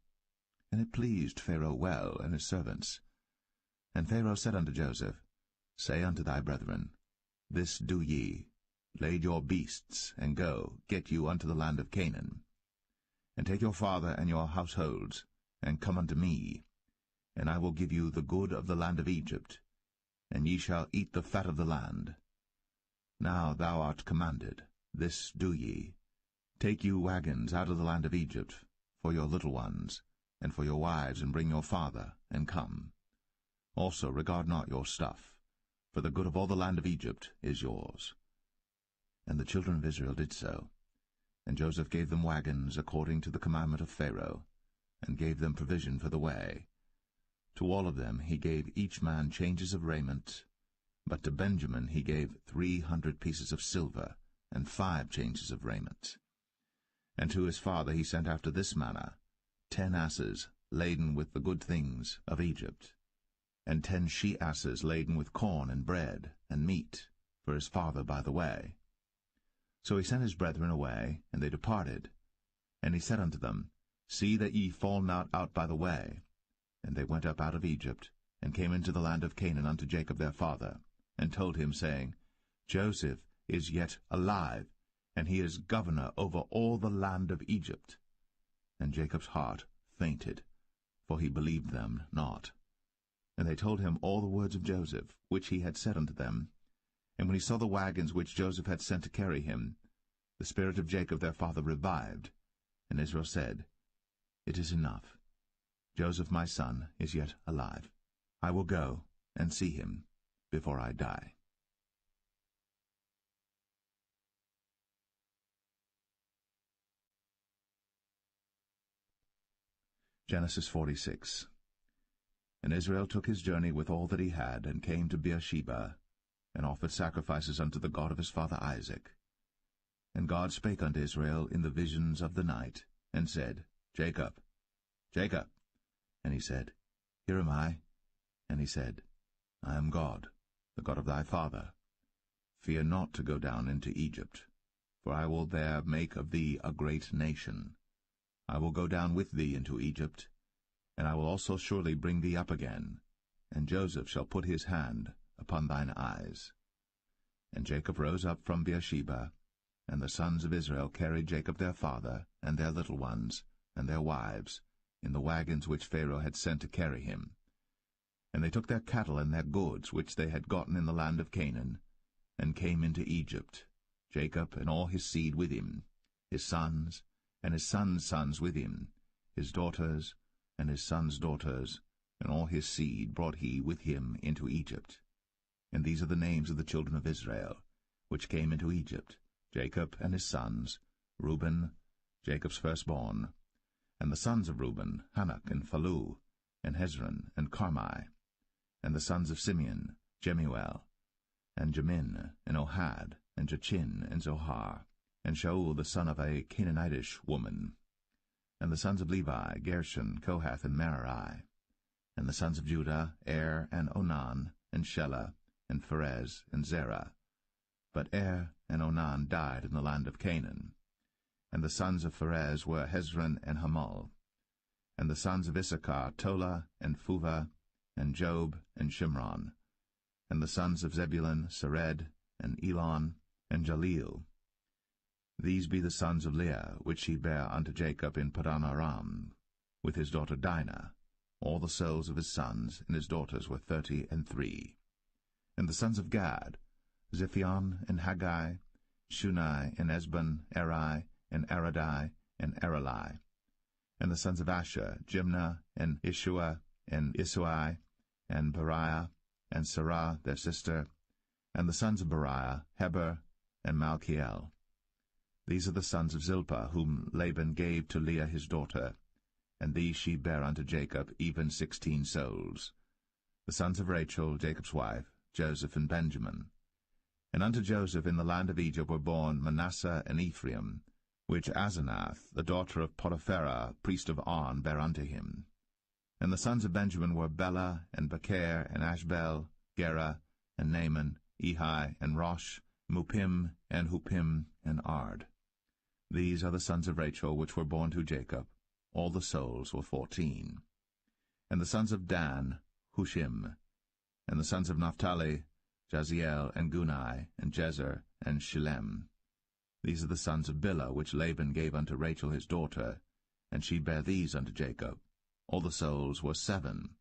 And it pleased Pharaoh well, and his servants. And Pharaoh said unto Joseph, Say unto thy brethren, This do ye, lade your beasts, and go, get you unto the land of Canaan. And take your father and your households, and come unto me, and I will give you the good of the land of Egypt, and ye shall eat the fat of the land. Now thou art commanded, this do ye, take you wagons out of the land of Egypt, for your little ones, and for your wives, and bring your father, and come. Also regard not your stuff, for the good of all the land of Egypt is yours. And the children of Israel did so. And Joseph gave them wagons according to the commandment of Pharaoh, and gave them provision for the way. To all of them he gave each man changes of raiment, but to Benjamin he gave 300 pieces of silver, and 5 changes of raiment. And to his father he sent after this manner, 10 asses laden with the good things of Egypt. and 10 she-asses laden with corn and bread and meat for his father by the way. So he sent his brethren away, and they departed. And he said unto them, See that ye fall not out by the way. And they went up out of Egypt, and came into the land of Canaan unto Jacob their father, and told him, saying, Joseph is yet alive, and he is governor over all the land of Egypt. And Jacob's heart fainted, for he believed them not. And they told him all the words of Joseph, which he had said unto them. And when he saw the wagons which Joseph had sent to carry him, the spirit of Jacob their father revived. And Israel said, It is enough. Joseph my son is yet alive. I will go and see him before I die. Genesis 46. And Israel took his journey with all that he had, and came to Beersheba, and offered sacrifices unto the God of his father Isaac. And God spake unto Israel in the visions of the night, and said, Jacob, Jacob. And he said, Here am I. And he said, I am God, the God of thy father. Fear not to go down into Egypt, for I will there make of thee a great nation. I will go down with thee into Egypt, and I will also surely bring thee up again, and Joseph shall put his hand upon thine eyes. And Jacob rose up from Beersheba, and the sons of Israel carried Jacob their father, and their little ones, and their wives, in the wagons which Pharaoh had sent to carry him. And they took their cattle and their goods which they had gotten in the land of Canaan, and came into Egypt, Jacob and all his seed with him, his sons, and his sons' sons with him, his daughters, and his sons' daughters, and all his seed brought he with him into Egypt. And these are the names of the children of Israel, which came into Egypt, Jacob and his sons, Reuben, Jacob's firstborn, and the sons of Reuben, Hanok and Phalu, and Hezron and Carmi, and the sons of Simeon, Jemuel, and Jamin, and Ohad, and Jachin, and Zohar, and Shaul the son of a Canaanitish woman, and the sons of Levi, Gershon, Kohath, and Merari, and the sons of Judah, Er, and Onan, and Shelah, and Pharez, and Zerah. But Er and Onan died in the land of Canaan. And the sons of Pharez were Hezron and Hamul. And the sons of Issachar, Tola, and Phuvah, and Job, and Shimron. And the sons of Zebulun, Sered, and Elon, and Jaleel. These be the sons of Leah, which he bare unto Jacob in Padan Aram, with his daughter Dinah. All the souls of his sons and his daughters were 33. And the sons of Gad, Ziphion, and Haggai, Shunai, and Esbon, Eri, and Aradai, and Arali. And the sons of Asher, Jimnah, and Ishua, and Isui, and Beriah, and Sarah their sister. And the sons of Beriah, Heber, and Malchiel. These are the sons of Zilpah, whom Laban gave to Leah his daughter, and these she bare unto Jacob, even 16 souls. The sons of Rachel, Jacob's wife, Joseph and Benjamin. And unto Joseph in the land of Egypt were born Manasseh and Ephraim, which Asenath, the daughter of Potipharah, priest of On, bare unto him. And the sons of Benjamin were Bela, and Becher, and Ashbel, Gera, and Naaman, Ehi, and Rosh, Mupim, and Hupim, and Ard. These are the sons of Rachel, which were born to Jacob. All the souls were 14. And the sons of Dan, Hushim. And the sons of Naphtali, Jaziel, and Gunai, and Jezer, and Shillem. These are the sons of Bilhah, which Laban gave unto Rachel his daughter, and she bare these unto Jacob. All the souls were 7.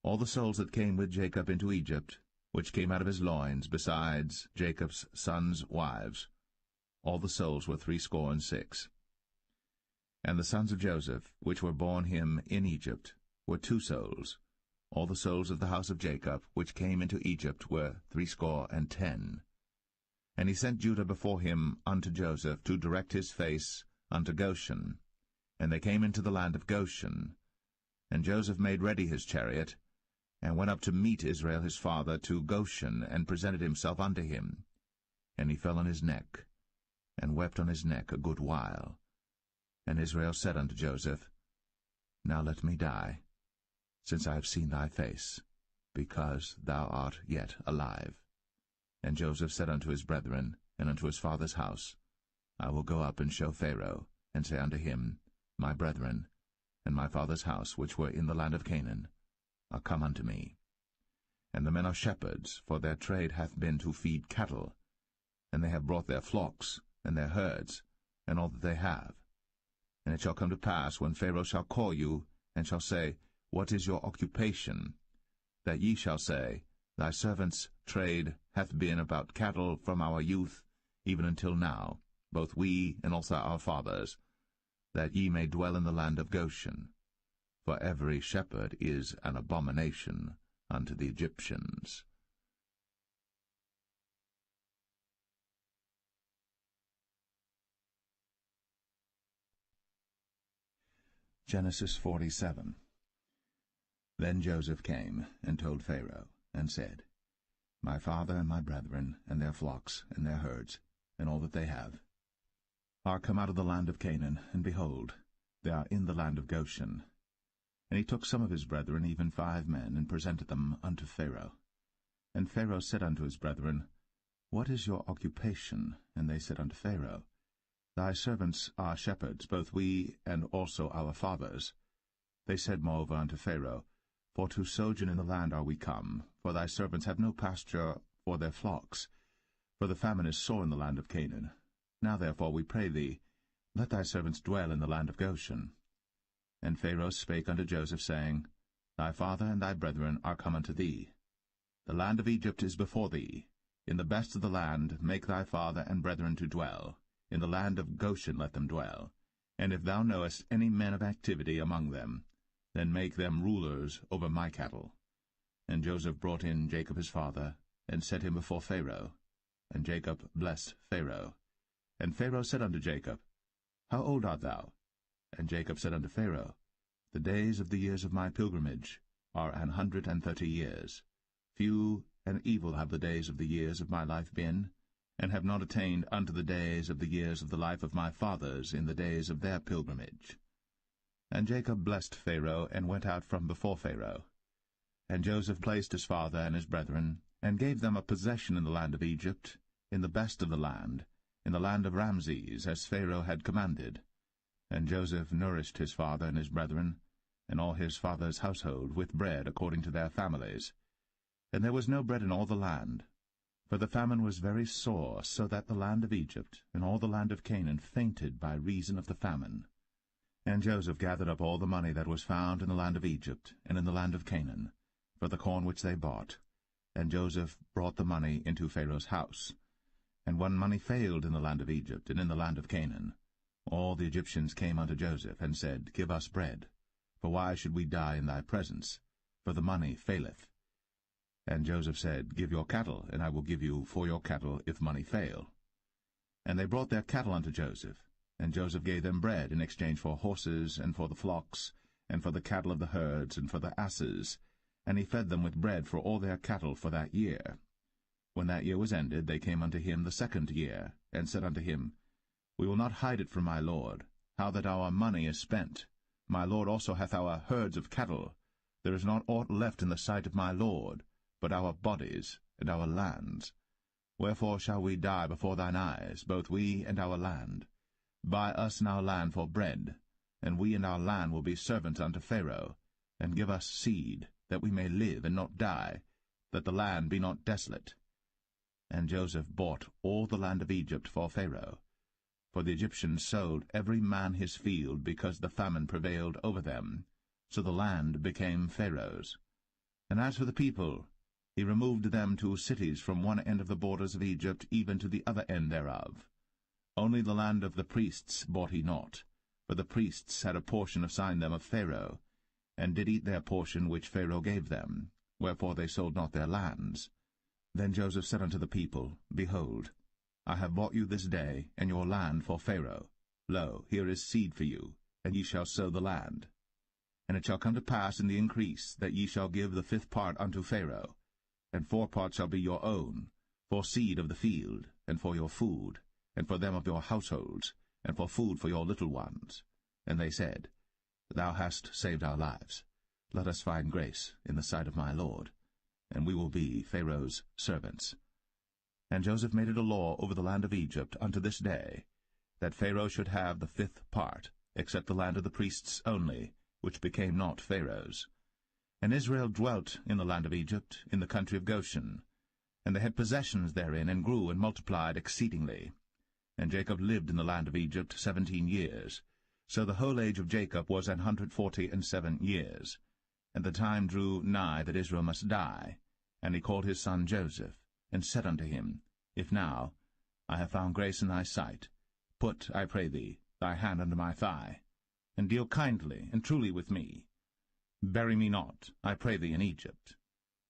All the souls that came with Jacob into Egypt, which came out of his loins, besides Jacob's sons' wives, all the souls were 66. And the sons of Joseph, which were born him in Egypt, were 2 souls. All the souls of the house of Jacob, which came into Egypt, were 70. And he sent Judah before him unto Joseph, to direct his face unto Goshen. And they came into the land of Goshen. And Joseph made ready his chariot, and went up to meet Israel his father to Goshen, and presented himself unto him. And he fell on his neck, and wept on his neck a good while. And Israel said unto Joseph, Now let me die, since I have seen thy face, because thou art yet alive. And Joseph said unto his brethren, and unto his father's house, I will go up and show Pharaoh, and say unto him, My brethren, and my father's house, which were in the land of Canaan, are come unto me. And the men are shepherds, for their trade hath been to feed cattle, and they have brought their flocks, and their herds, and all that they have. And it shall come to pass, when Pharaoh shall call you, and shall say, What is your occupation? That ye shall say, Thy servant's trade hath been about cattle from our youth, even until now, both we and also our fathers, that ye may dwell in the land of Goshen. For every shepherd is an abomination unto the Egyptians. Genesis 47. Then Joseph came and told Pharaoh, and said, My father and my brethren, and their flocks, and their herds, and all that they have, are come out of the land of Canaan, and behold, they are in the land of Goshen. And he took some of his brethren, even 5 men, and presented them unto Pharaoh. And Pharaoh said unto his brethren, What is your occupation? And they said unto Pharaoh, Thy servants are shepherds, both we and also our fathers. They said moreover unto Pharaoh, For to sojourn in the land are we come, for thy servants have no pasture for their flocks, for the famine is sore in the land of Canaan. Now therefore, we pray thee, let thy servants dwell in the land of Goshen. And Pharaoh spake unto Joseph, saying, Thy father and thy brethren are come unto thee. The land of Egypt is before thee. In the best of the land make thy father and brethren to dwell. In the land of Goshen let them dwell. And if thou knowest any men of activity among them, then make them rulers over my cattle. And Joseph brought in Jacob his father, and set him before Pharaoh. And Jacob blessed Pharaoh. And Pharaoh said unto Jacob, How old art thou? And Jacob said unto Pharaoh, The days of the years of my pilgrimage are 130 years. Few and evil have the days of the years of my life been, and have not attained unto the days of the years of the life of my fathers in the days of their pilgrimage. And Jacob blessed Pharaoh, and went out from before Pharaoh. And Joseph placed his father and his brethren, and gave them a possession in the land of Egypt, in the best of the land, in the land of Ramses, as Pharaoh had commanded. And Joseph nourished his father and his brethren, and all his father's household, with bread according to their families. And there was no bread in all the land, for the famine was very sore, so that the land of Egypt and all the land of Canaan fainted by reason of the famine. And Joseph gathered up all the money that was found in the land of Egypt and in the land of Canaan, for the corn which they bought. And Joseph brought the money into Pharaoh's house. And when money failed in the land of Egypt and in the land of Canaan, all the Egyptians came unto Joseph, and said, Give us bread, for why should we die in thy presence? For the money faileth. And Joseph said, Give your cattle, and I will give you for your cattle, if money fail. And they brought their cattle unto Joseph, and Joseph gave them bread in exchange for horses, and for the flocks, and for the cattle of the herds, and for the asses, and he fed them with bread for all their cattle for that year. When that year was ended, they came unto him the 2nd year, and said unto him, We will not hide it from my lord, how that our money is spent. My lord also hath our herds of cattle. There is not aught left in the sight of my lord, but our bodies and our lands. Wherefore shall we die before thine eyes, both we and our land? Buy us now land for bread, and we and our land will be servants unto Pharaoh, and give us seed, that we may live and not die, that the land be not desolate. And Joseph bought all the land of Egypt for Pharaoh. For the Egyptians sold every man his field, because the famine prevailed over them. So the land became Pharaoh's. And as for the people, he removed them to cities from one end of the borders of Egypt even to the other end thereof. Only the land of the priests bought he not, for the priests had a portion assigned them of Pharaoh, and did eat their portion which Pharaoh gave them, wherefore they sold not their lands. Then Joseph said unto the people, Behold, I have bought you this day, and your land for Pharaoh. Lo, here is seed for you, and ye shall sow the land. And it shall come to pass in the increase, that ye shall give the 5th part unto Pharaoh, and 4 parts shall be your own, for seed of the field, and for your food, and for them of your households, and for food for your little ones. And they said, Thou hast saved our lives. Let us find grace in the sight of my lord. and we will be Pharaoh's servants. And Joseph made it a law over the land of Egypt unto this day, that Pharaoh should have the 5th part, except the land of the priests only, which became not Pharaoh's. And Israel dwelt in the land of Egypt, in the country of Goshen. And they had possessions therein, and grew and multiplied exceedingly. And Jacob lived in the land of Egypt 17 years. So the whole age of Jacob was 147 years. And the time drew nigh that Israel must die. And he called his son Joseph, and said unto him, If now I have found grace in thy sight, put, I pray thee, thy hand under my thigh, and deal kindly and truly with me. Bury me not, I pray thee, in Egypt,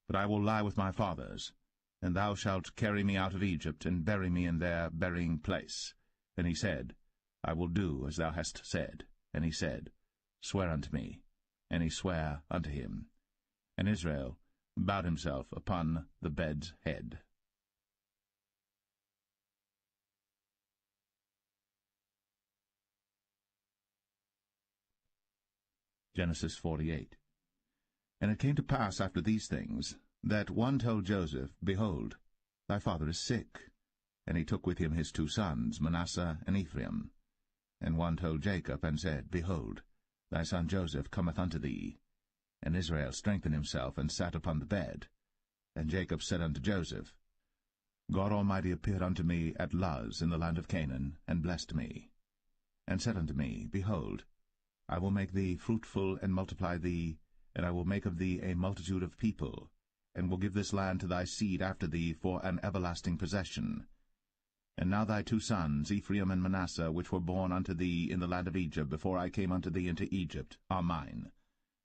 but I will lie with my fathers, and thou shalt carry me out of Egypt, and bury me in their burying place. And he said, I will do as thou hast said. And he said, Swear unto me. And he sware unto him. And Israel bowed himself upon the bed's head. Genesis 48. And it came to pass after these things, that one told Joseph, Behold, thy father is sick. And he took with him his 2 sons, Manasseh and Ephraim. And one told Jacob, and said, Behold, thy son Joseph cometh unto thee. And Israel strengthened himself, and sat upon the bed. And Jacob said unto Joseph, God Almighty appeared unto me at Luz in the land of Canaan, and blessed me, and said unto me, Behold, I will make thee fruitful, and multiply thee, and I will make of thee a multitude of people, and will give this land to thy seed after thee for an everlasting possession. And now thy 2 sons, Ephraim and Manasseh, which were born unto thee in the land of Egypt, before I came unto thee into Egypt, are mine.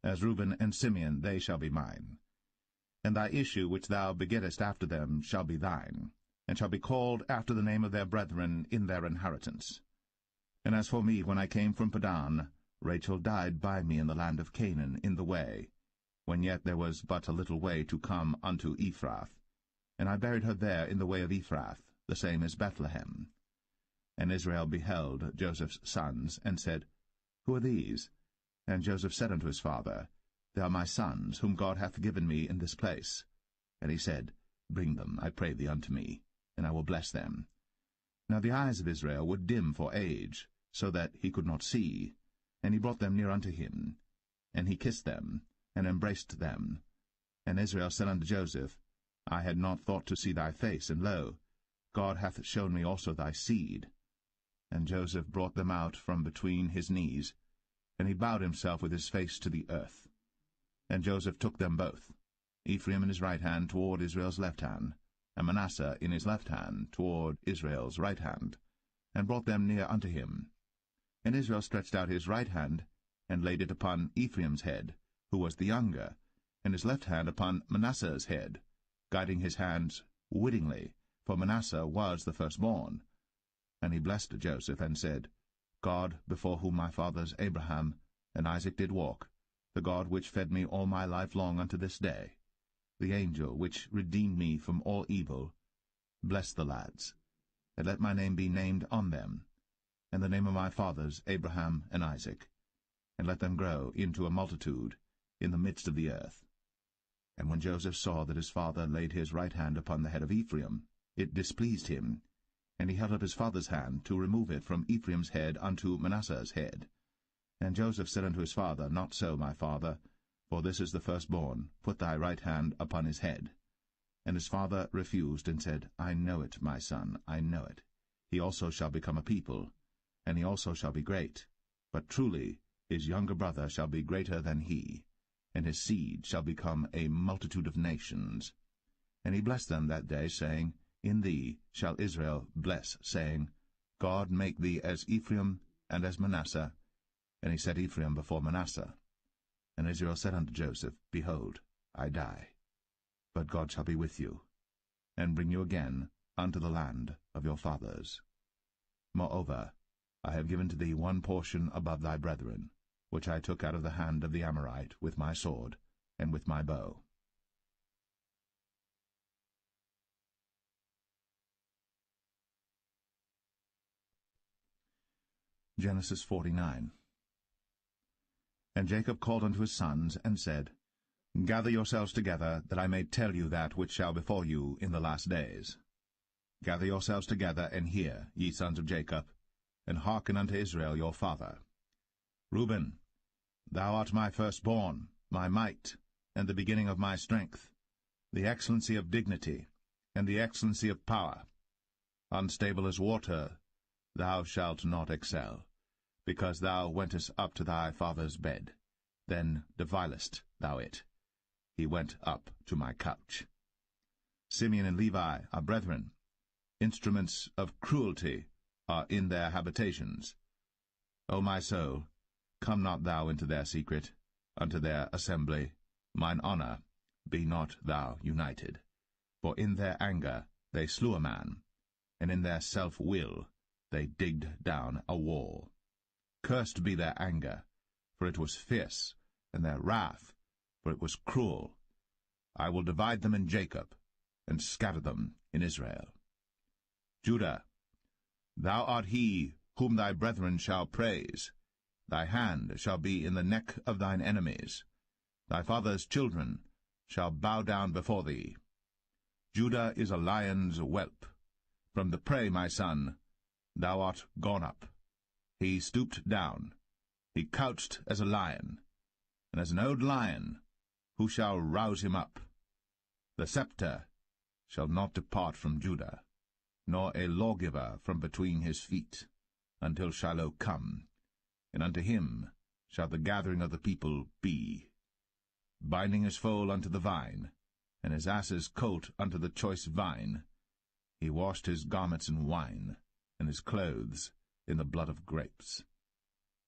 As Reuben and Simeon they shall be mine. And thy issue which thou begettest after them shall be thine, and shall be called after the name of their brethren in their inheritance. And as for me, when I came from Padan, Rachel died by me in the land of Canaan in the way, when yet there was but a little way to come unto Ephrath. And I buried her there in the way of Ephrath, the same as Bethlehem. And Israel beheld Joseph's sons, and said, Who are these? And Joseph said unto his father, They are my sons, whom God hath given me in this place. And he said, Bring them, I pray thee, unto me, and I will bless them. Now the eyes of Israel were dim for age, so that he could not see. And he brought them near unto him, and he kissed them, and embraced them. And Israel said unto Joseph, I had not thought to see thy face, and lo, God hath shown me also thy seed. And Joseph brought them out from between his knees, and he bowed himself with his face to the earth. And Joseph took them both, Ephraim in his right hand toward Israel's left hand, and Manasseh in his left hand toward Israel's right hand, and brought them near unto him. And Israel stretched out his right hand, and laid it upon Ephraim's head, who was the younger, and his left hand upon Manasseh's head, guiding his hands wittingly, for Manasseh was the firstborn. And he blessed Joseph, and said, God, before whom my fathers Abraham and Isaac did walk, the God which fed me all my life long unto this day, the angel which redeemed me from all evil, bless the lads, and let my name be named on them, and the name of my fathers Abraham and Isaac, and let them grow into a multitude in the midst of the earth. And when Joseph saw that his father laid his right hand upon the head of Ephraim, it displeased him, and he held up his father's hand to remove it from Ephraim's head unto Manasseh's head. And Joseph said unto his father, Not so, my father, for this is the firstborn. Put thy right hand upon his head. And his father refused, and said, I know it, my son, I know it. He also shall become a people, and he also shall be great. But truly his younger brother shall be greater than he, and his seed shall become a multitude of nations. And he blessed them that day, saying, In thee shall Israel bless, saying, God make thee as Ephraim and as Manasseh. And he set Ephraim before Manasseh. And Israel said unto Joseph, Behold, I die, but God shall be with you, and bring you again unto the land of your fathers. Moreover, I have given to thee one portion above thy brethren, which I took out of the hand of the Amorite with my sword and with my bow. Genesis 49. And Jacob called unto his sons, and said, Gather yourselves together, that I may tell you that which shall befall you in the last days. Gather yourselves together, and hear, ye sons of Jacob, and hearken unto Israel your father. Reuben, thou art my firstborn, my might, and the beginning of my strength, the excellency of dignity, and the excellency of power. Unstable as water, thou shalt not excel, because thou wentest up to thy father's bed. Then devilest thou it. He went up to my couch. Simeon and Levi are brethren. Instruments of cruelty are in their habitations. O my soul, come not thou into their secret, unto their assembly. Mine honour, be not thou united. For in their anger they slew a man, and in their self-will they digged down a wall. Cursed be their anger, for it was fierce, and their wrath, for it was cruel. I will divide them in Jacob, and scatter them in Israel. Judah, thou art he whom thy brethren shall praise. Thy hand shall be in the neck of thine enemies. Thy father's children shall bow down before thee. Judah is a lion's whelp. From the prey, my son, thou art gone up. He stooped down. He couched as a lion, and as an old lion, who shall rouse him up? The scepter shall not depart from Judah, nor a lawgiver from between his feet, until Shiloh come, and unto him shall the gathering of the people be. Binding his foal unto the vine, and his ass's colt unto the choice vine, he washed his garments in wine, and his clothes in the blood of grapes.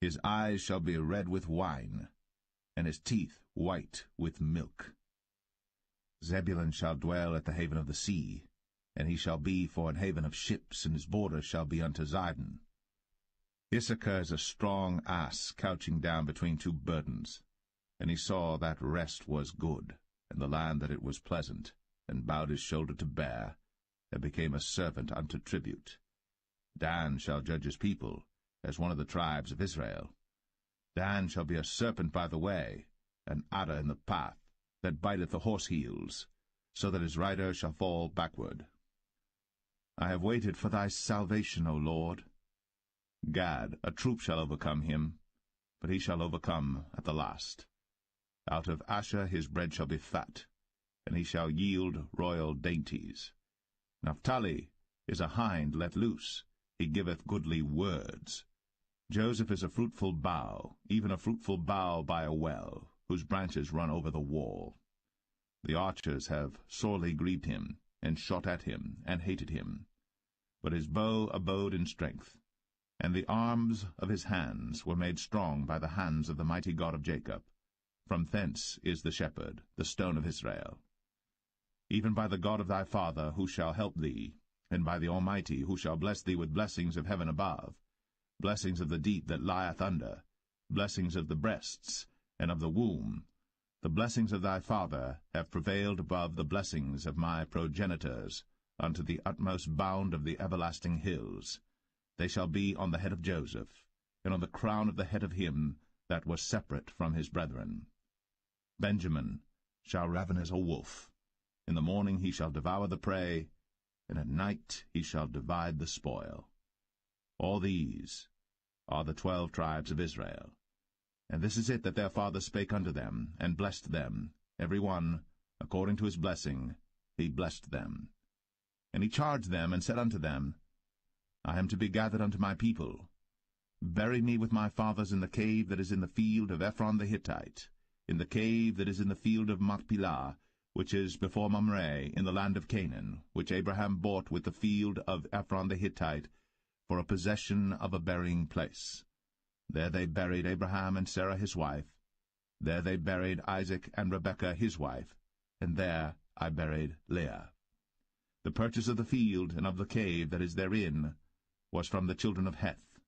His eyes shall be red with wine, and his teeth white with milk. Zebulun shall dwell at the haven of the sea, and he shall be for an haven of ships, and his border shall be unto Zidon. Issachar is a strong ass couching down between two burdens, and he saw that rest was good, and the land that it was pleasant, and bowed his shoulder to bear, and became a servant unto tribute. Dan shall judge his people, as one of the tribes of Israel. Dan shall be a serpent by the way, an adder in the path, that biteth the horse heels, so that his rider shall fall backward. I have waited for thy salvation, O Lord. Gad, a troop shall overcome him, but he shall overcome at the last. Out of Asher his bread shall be fat, and he shall yield royal dainties. Naphtali is a hind let loose, he giveth goodly words. Joseph is a fruitful bough, even a fruitful bough by a well, whose branches run over the wall. The archers have sorely grieved him, and shot at him, and hated him. But his bow abode in strength, and the arms of his hands were made strong by the hands of the mighty God of Jacob. From thence is the shepherd, the stone of Israel. Even by the God of thy father, who shall help thee, and by the Almighty, who shall bless thee with blessings of heaven above, blessings of the deep that lieth under, blessings of the breasts, and of the womb. The blessings of thy father have prevailed above the blessings of my progenitors, unto the utmost bound of the everlasting hills. They shall be on the head of Joseph, and on the crown of the head of him that was separate from his brethren. Benjamin shall raven as a wolf. In the morning he shall devour the prey, and at night he shall divide the spoil. All these are the 12 tribes of Israel. And this is it that their father spake unto them, and blessed them, every one, according to his blessing, he blessed them. And he charged them, and said unto them, I am to be gathered unto my people. Bury me with my fathers in the cave that is in the field of Ephron the Hittite, in the cave that is in the field of Machpelah, which is before Mamre, in the land of Canaan, which Abraham bought with the field of Ephron the Hittite, for a possession of a burying place. There they buried Abraham and Sarah his wife. There they buried Isaac and Rebekah his wife, and there I buried Leah. The purchase of the field and of the cave that is therein was from the children of Heth.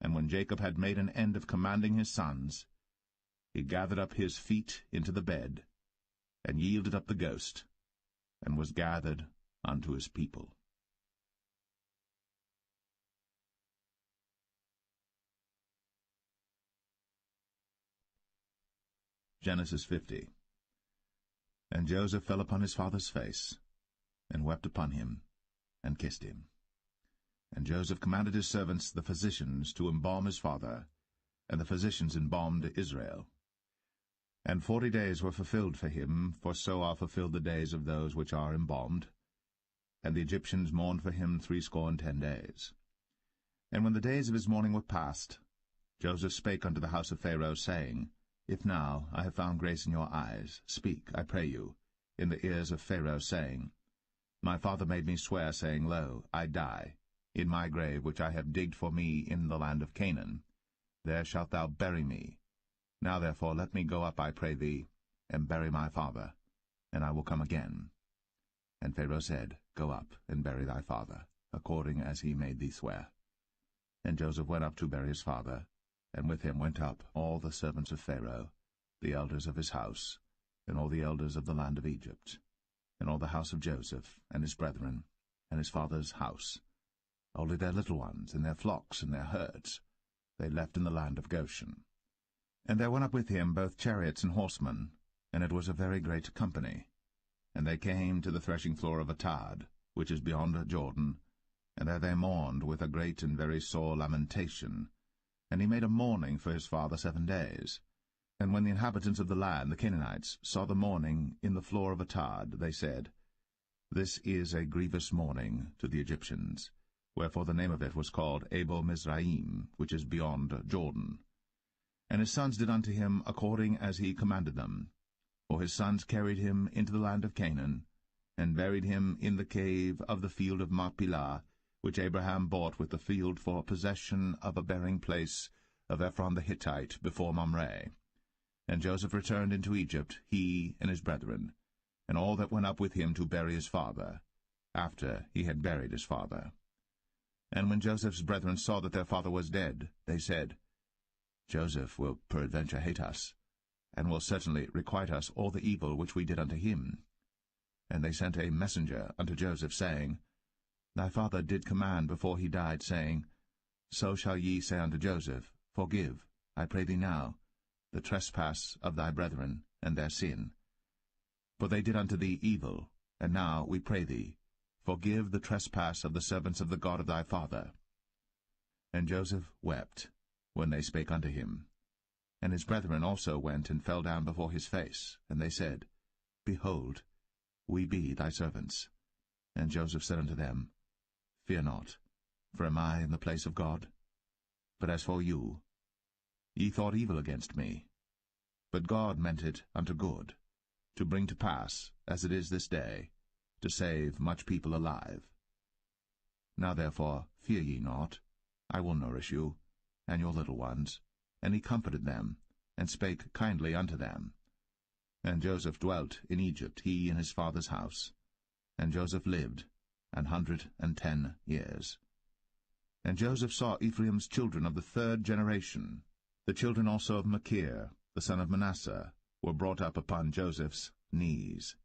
And when Jacob had made an end of commanding his sons, he gathered up his feet into the bed, and yielded up the ghost, and was gathered unto his people. Genesis 50. And Joseph fell upon his father's face, and wept upon him, and kissed him. And Joseph commanded his servants, the physicians, to embalm his father, and the physicians embalmed Israel. And 40 days were fulfilled for him, for so are fulfilled the days of those which are embalmed. And the Egyptians mourned for him 60 days. And when the days of his mourning were past, Joseph spake unto the house of Pharaoh, saying, If now I have found grace in your eyes, speak, I pray you, in the ears of Pharaoh, saying, My father made me swear, saying, Lo, I die, in my grave which I have digged for me in the land of Canaan. There shalt thou bury me. Now therefore let me go up, I pray thee, and bury my father, and I will come again. And Pharaoh said, Go up, and bury thy father, according as he made thee swear. And Joseph went up to bury his father, and with him went up all the servants of Pharaoh, the elders of his house, and all the elders of the land of Egypt, and all the house of Joseph, and his brethren, and his father's house. Only their little ones, and their flocks, and their herds, they left in the land of Goshen. And there went up with him both chariots and horsemen, and it was a very great company. And they came to the threshing floor of Atad, which is beyond Jordan, and there they mourned with a great and very sore lamentation. And he made a mourning for his father 7 days. And when the inhabitants of the land, the Canaanites, saw the mourning in the floor of Atad, they said, This is a grievous mourning to the Egyptians. Wherefore the name of it was called Abel Mizraim, which is beyond Jordan. And his sons did unto him according as he commanded them. For his sons carried him into the land of Canaan, and buried him in the cave of the field of Machpelah, which Abraham bought with the field for possession of a burying place of Ephron the Hittite before Mamre. And Joseph returned into Egypt, he and his brethren, and all that went up with him to bury his father, after he had buried his father. And when Joseph's brethren saw that their father was dead, they said, Joseph will peradventure hate us, and will certainly requite us all the evil which we did unto him. And they sent a messenger unto Joseph, saying, Thy father did command before he died, saying, So shall ye say unto Joseph, Forgive, I pray thee now, the trespass of thy brethren, and their sin. For they did unto thee evil, and now, we pray thee, forgive the trespass of the servants of the God of thy father. And Joseph wept when they spake unto him. And his brethren also went and fell down before his face, and they said, Behold, we be thy servants. And Joseph said unto them, Fear not, for am I in the place of God? But as for you, ye thought evil against me, but God meant it unto good, to bring to pass, as it is this day, to save much people alive. Now therefore fear ye not, I will nourish you, and your little ones. And he comforted them, and spake kindly unto them. And Joseph dwelt in Egypt, he and his father's house. And Joseph lived 110 years. And Joseph saw Ephraim's children of the 3rd generation. The children also of Machir, the son of Manasseh, were brought up upon Joseph's knees.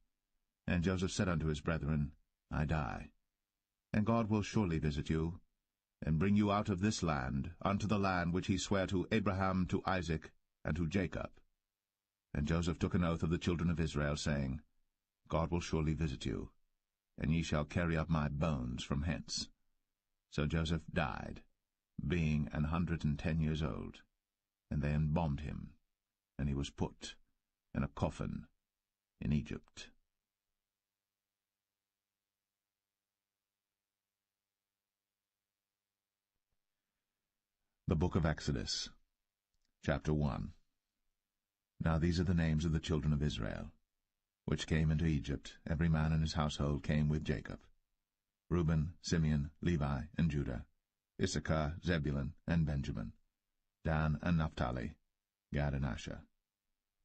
And Joseph said unto his brethren, I die, and God will surely visit you, and bring you out of this land unto the land which he sware to Abraham, to Isaac, and to Jacob. And Joseph took an oath of the children of Israel, saying, God will surely visit you, and ye shall carry up my bones from hence. So Joseph died, being 110 years old, and they embalmed him, and he was put in a coffin in Egypt. The Book of Exodus, Chapter 1. Now these are the names of the children of Israel, which came into Egypt. Every man in his household came with Jacob: Reuben, Simeon, Levi, and Judah, Issachar, Zebulun, and Benjamin, Dan and Naphtali, Gad and Asher.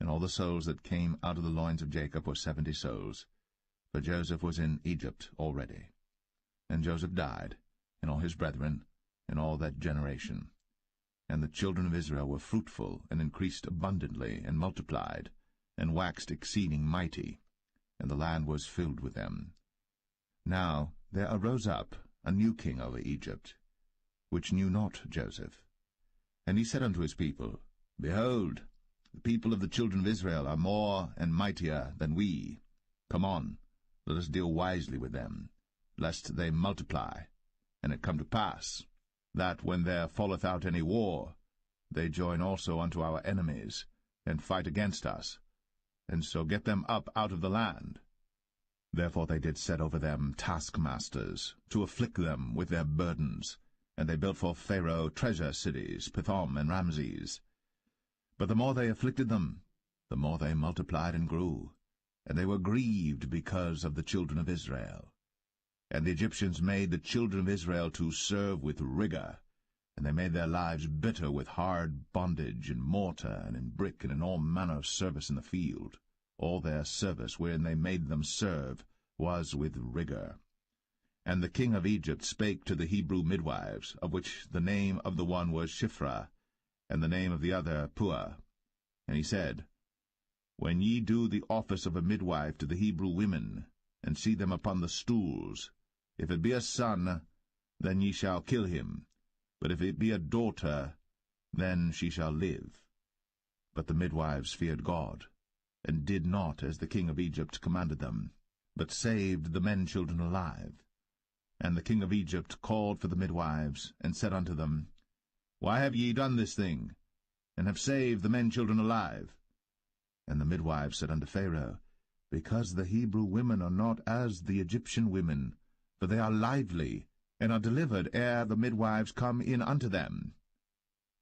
And all the souls that came out of the loins of Jacob were 70 souls, for Joseph was in Egypt already. And Joseph died, and all his brethren, and all that generation. And the children of Israel were fruitful, and increased abundantly, and multiplied, and waxed exceeding mighty, and the land was filled with them. Now there arose up a new king over Egypt, which knew not Joseph. And he said unto his people, Behold, the people of the children of Israel are more and mightier than we. Come on, let us deal wisely with them, lest they multiply. And it come to pass, that when there falleth out any war, they join also unto our enemies, and fight against us, and so get them up out of the land. Therefore they did set over them taskmasters, to afflict them with their burdens, and they built for Pharaoh treasure cities, Pithom and Ramses. But the more they afflicted them, the more they multiplied and grew, and they were grieved because of the children of Israel. And the Egyptians made the children of Israel to serve with rigor, and they made their lives bitter with hard bondage in mortar and in brick and in all manner of service in the field. All their service wherein they made them serve was with rigor. And the king of Egypt spake to the Hebrew midwives, of which the name of the one was Shiphrah, and the name of the other Puah. And he said, When ye do the office of a midwife to the Hebrew women, and see them upon the stools, if it be a son, then ye shall kill him, but if it be a daughter, then she shall live. But the midwives feared God, and did not as the king of Egypt commanded them, but saved the men-children alive. And the king of Egypt called for the midwives, and said unto them, Why have ye done this thing, and have saved the men-children alive? And the midwives said unto Pharaoh, Because the Hebrew women are not as the Egyptian women, for they are lively, and are delivered ere the midwives come in unto them.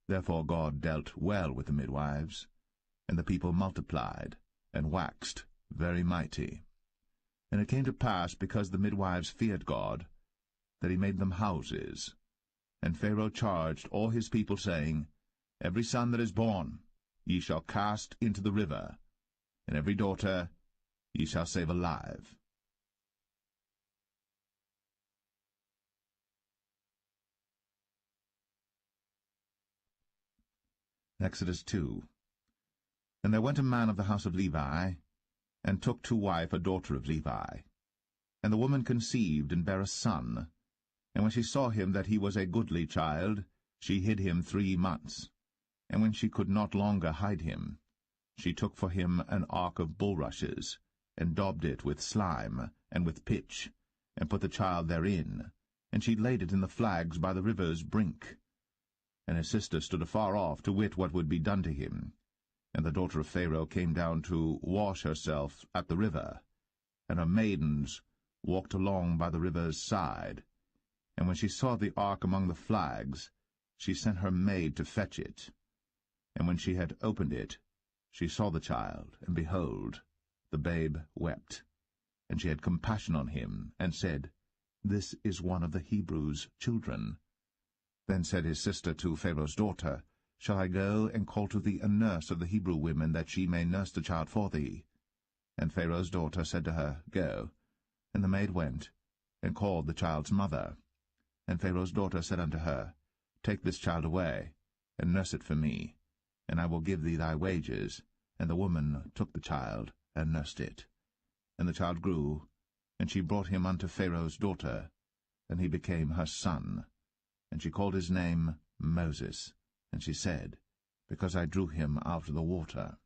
Therefore God dealt well with the midwives, and the people multiplied, and waxed very mighty. And it came to pass, because the midwives feared God, that he made them houses. And Pharaoh charged all his people, saying, Every son that is born ye shall cast into the river, and every daughter ye shall save alive. Exodus 2. And there went a man of the house of Levi, and took to wife a daughter of Levi. And the woman conceived, and bare a son. And when she saw him that he was a goodly child, she hid him 3 months. And when she could not longer hide him, she took for him an ark of bulrushes, and daubed it with slime, and with pitch, and put the child therein, and she laid it in the flags by the river's brink. And his sister stood afar off, to wit what would be done to him. And the daughter of Pharaoh came down to wash herself at the river, and her maidens walked along by the river's side. And when she saw the ark among the flags, she sent her maid to fetch it. And when she had opened it, she saw the child, and behold, the babe wept. And she had compassion on him, and said, This is one of the Hebrews' children. Then said his sister to Pharaoh's daughter, Shall I go and call to thee a nurse of the Hebrew women, that she may nurse the child for thee? And Pharaoh's daughter said to her, Go. And the maid went, and called the child's mother. And Pharaoh's daughter said unto her, Take this child away, and nurse it for me, and I will give thee thy wages. And the woman took the child, and nursed it. And the child grew, and she brought him unto Pharaoh's daughter, and he became her son. And she called his name Moses. And she said, Because I drew him out of the water.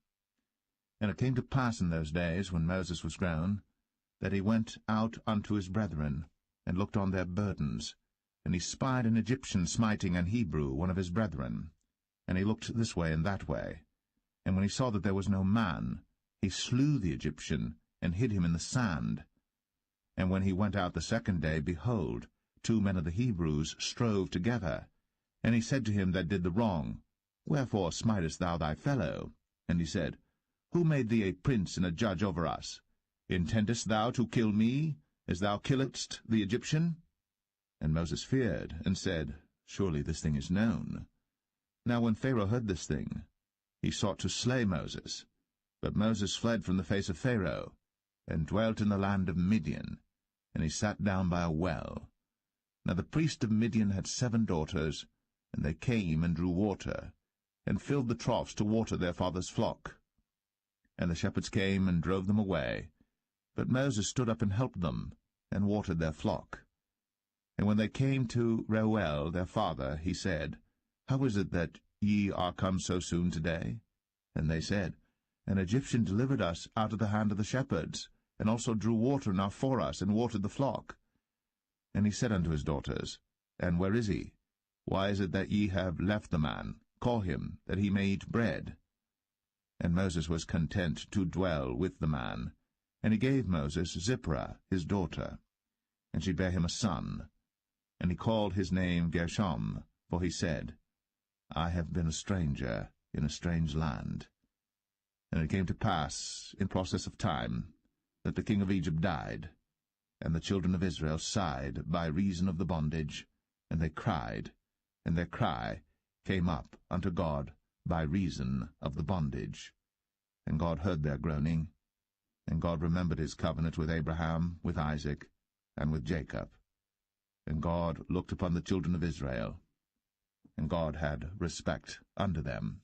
And it came to pass in those days, when Moses was grown, that he went out unto his brethren, and looked on their burdens. And he spied an Egyptian smiting an Hebrew, one of his brethren. And he looked this way and that way. And when he saw that there was no man, he slew the Egyptian, and hid him in the sand. And when he went out the second day, behold, 2 men of the Hebrews strove together. And he said to him that did the wrong, Wherefore smitest thou thy fellow? And he said, Who made thee a prince and a judge over us? Intendest thou to kill me, as thou killedst the Egyptian? And Moses feared, and said, Surely this thing is known. Now when Pharaoh heard this thing, he sought to slay Moses. But Moses fled from the face of Pharaoh, and dwelt in the land of Midian, and he sat down by a well. Now the priest of Midian had 7 daughters, and they came and drew water, and filled the troughs to water their father's flock. And the shepherds came and drove them away. But Moses stood up and helped them, and watered their flock. And when they came to Reuel their father, he said, How is it that ye are come so soon today? And they said, An Egyptian delivered us out of the hand of the shepherds, and also drew water enough for us, and watered the flock. And he said unto his daughters, And where is he? Why is it that ye have left the man? Call him, that he may eat bread. And Moses was content to dwell with the man. And he gave Moses Zipporah his daughter, and she bare him a son. And he called his name Gershom, for he said, I have been a stranger in a strange land. And it came to pass, in process of time, that the king of Egypt died, and the children of Israel sighed by reason of the bondage, and they cried, and their cry came up unto God by reason of the bondage. And God heard their groaning, and God remembered his covenant with Abraham, with Isaac, and with Jacob. And God looked upon the children of Israel, and God had respect unto them.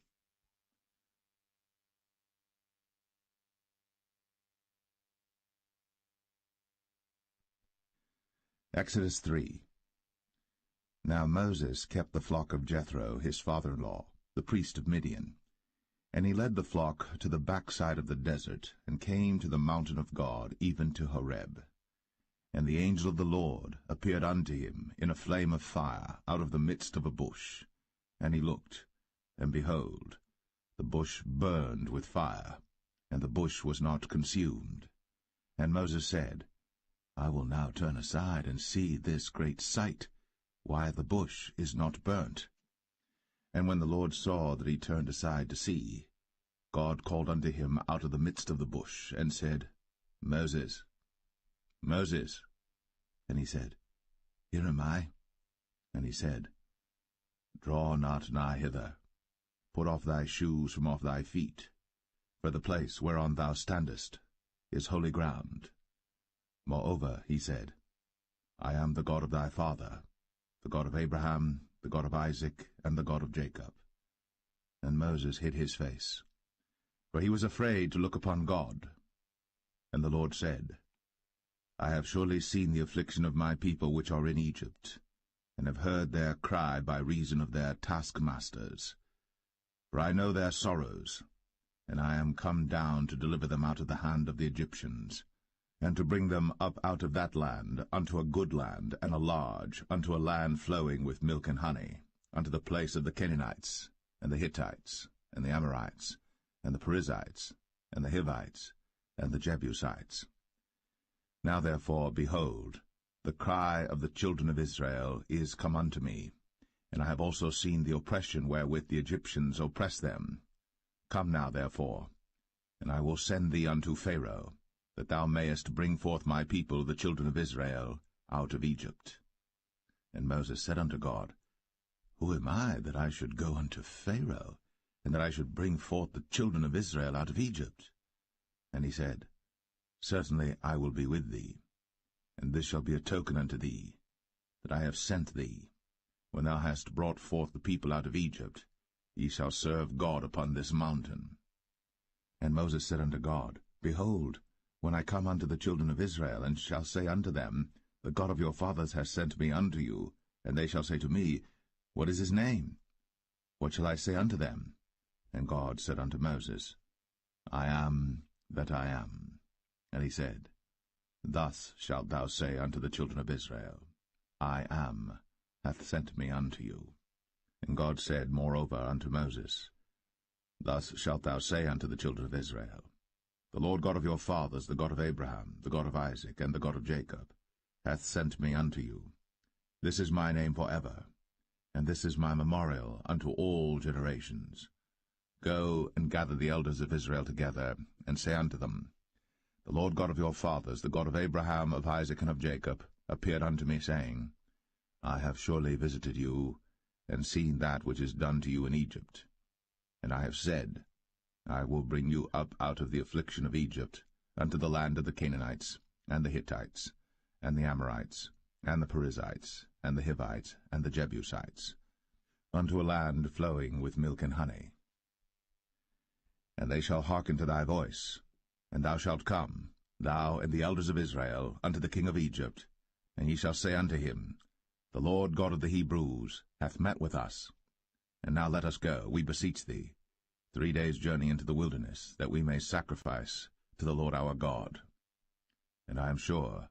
Exodus 3. Now Moses kept the flock of Jethro, his father-in-law, the priest of Midian. And he led the flock to the backside of the desert, and came to the mountain of God, even to Horeb. And the angel of the Lord appeared unto him in a flame of fire out of the midst of a bush. And he looked, and behold, the bush burned with fire, and the bush was not consumed. And Moses said, I will now turn aside and see this great sight, why the bush is not burnt. And when the Lord saw that he turned aside to see, God called unto him out of the midst of the bush, and said, Moses, Moses. And he said, Here am I. And he said, Draw not nigh hither. Put off thy shoes from off thy feet, for the place whereon thou standest is holy ground. Moreover, he said, I am the God of thy father, the God of Abraham, the God of Isaac, and the God of Jacob. And Moses hid his face, for he was afraid to look upon God. And the Lord said, I have surely seen the affliction of my people which are in Egypt, and have heard their cry by reason of their taskmasters. For I know their sorrows, and I am come down to deliver them out of the hand of the Egyptians, and to bring them up out of that land unto a good land, and a large, unto a land flowing with milk and honey, unto the place of the Canaanites, and the Hittites, and the Amorites, and the Perizzites, and the Hivites, and the Jebusites. Now therefore, behold, the cry of the children of Israel is come unto me, and I have also seen the oppression wherewith the Egyptians oppress them. Come now therefore, and I will send thee unto Pharaoh, that thou mayest bring forth my people, the children of Israel, out of Egypt. And Moses said unto God, Who am I, that I should go unto Pharaoh, and that I should bring forth the children of Israel out of Egypt? And he said, Certainly I will be with thee, and this shall be a token unto thee, that I have sent thee. When thou hast brought forth the people out of Egypt, ye shall serve God upon this mountain. And Moses said unto God, Behold, when I come unto the children of Israel, and shall say unto them, The God of your fathers has sent me unto you, and they shall say to me, What is his name? What shall I say unto them? And God said unto Moses, I am that I am. And he said, Thus shalt thou say unto the children of Israel, I am hath sent me unto you. And God said moreover unto Moses, Thus shalt thou say unto the children of Israel, The Lord God of your fathers, the God of Abraham, the God of Isaac, and the God of Jacob, hath sent me unto you. This is my name for ever, and this is my memorial unto all generations. Go and gather the elders of Israel together, and say unto them, The Lord God of your fathers, the God of Abraham, of Isaac, and of Jacob, appeared unto me, saying, I have surely visited you, and seen that which is done to you in Egypt. And I have said, I will bring you up out of the affliction of Egypt, unto the land of the Canaanites, and the Hittites, and the Amorites, and the Perizzites, and the Hivites, and the Jebusites, unto a land flowing with milk and honey. And they shall hearken to thy voice, and thou shalt come, thou and the elders of Israel, unto the king of Egypt, and ye shall say unto him, The Lord God of the Hebrews hath met with us. And now let us go, we beseech thee, 3 days' journey into the wilderness, that we may sacrifice to the Lord our God. And I am sure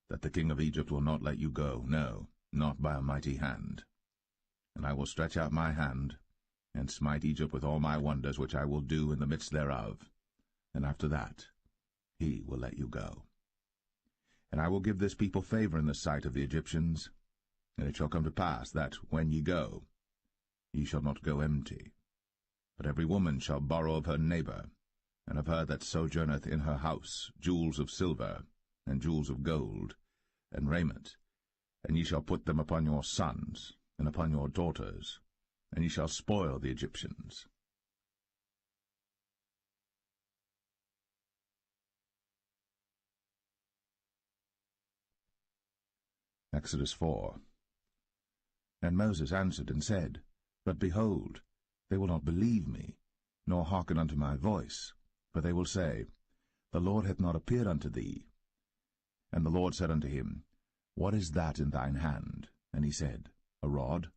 that the king of Egypt will not let you go, no, not by a mighty hand. And I will stretch out my hand, and smite Egypt with all my wonders which I will do in the midst thereof, and after that he will let you go. And I will give this people favor in the sight of the Egyptians, and it shall come to pass that, when ye go, ye shall not go empty. But every woman shall borrow of her neighbor, and of her that sojourneth in her house, jewels of silver, and jewels of gold, and raiment, and ye shall put them upon your sons, and upon your daughters, and ye shall spoil the Egyptians. Exodus 4. And Moses answered and said, But behold, they will not believe me, nor hearken unto my voice, for they will say, The Lord hath not appeared unto thee. And the Lord said unto him, What is that in thine hand? And he said, A rod.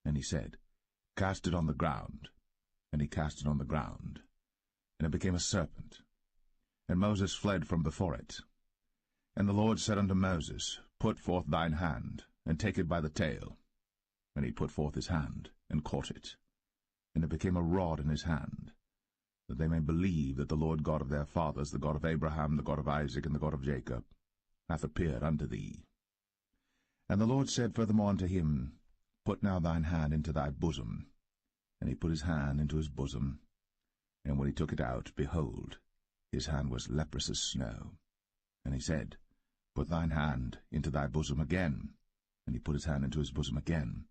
And he said, Cast it on the ground. And he cast it on the ground, and it became a serpent. And Moses fled from before it. And the Lord said unto Moses, Put forth thine hand, and take it by the tail. And he put forth his hand, and caught it. And it became a rod in his hand, that they may believe that the Lord God of their fathers, the God of Abraham, the God of Isaac, and the God of Jacob, hath appeared unto thee. And the Lord said furthermore unto him, Put now thine hand into thy bosom. And he put his hand into his bosom, and when he took it out, behold, his hand was leprous as snow. And he said, Put thine hand into thy bosom again. And he put his hand into his bosom again,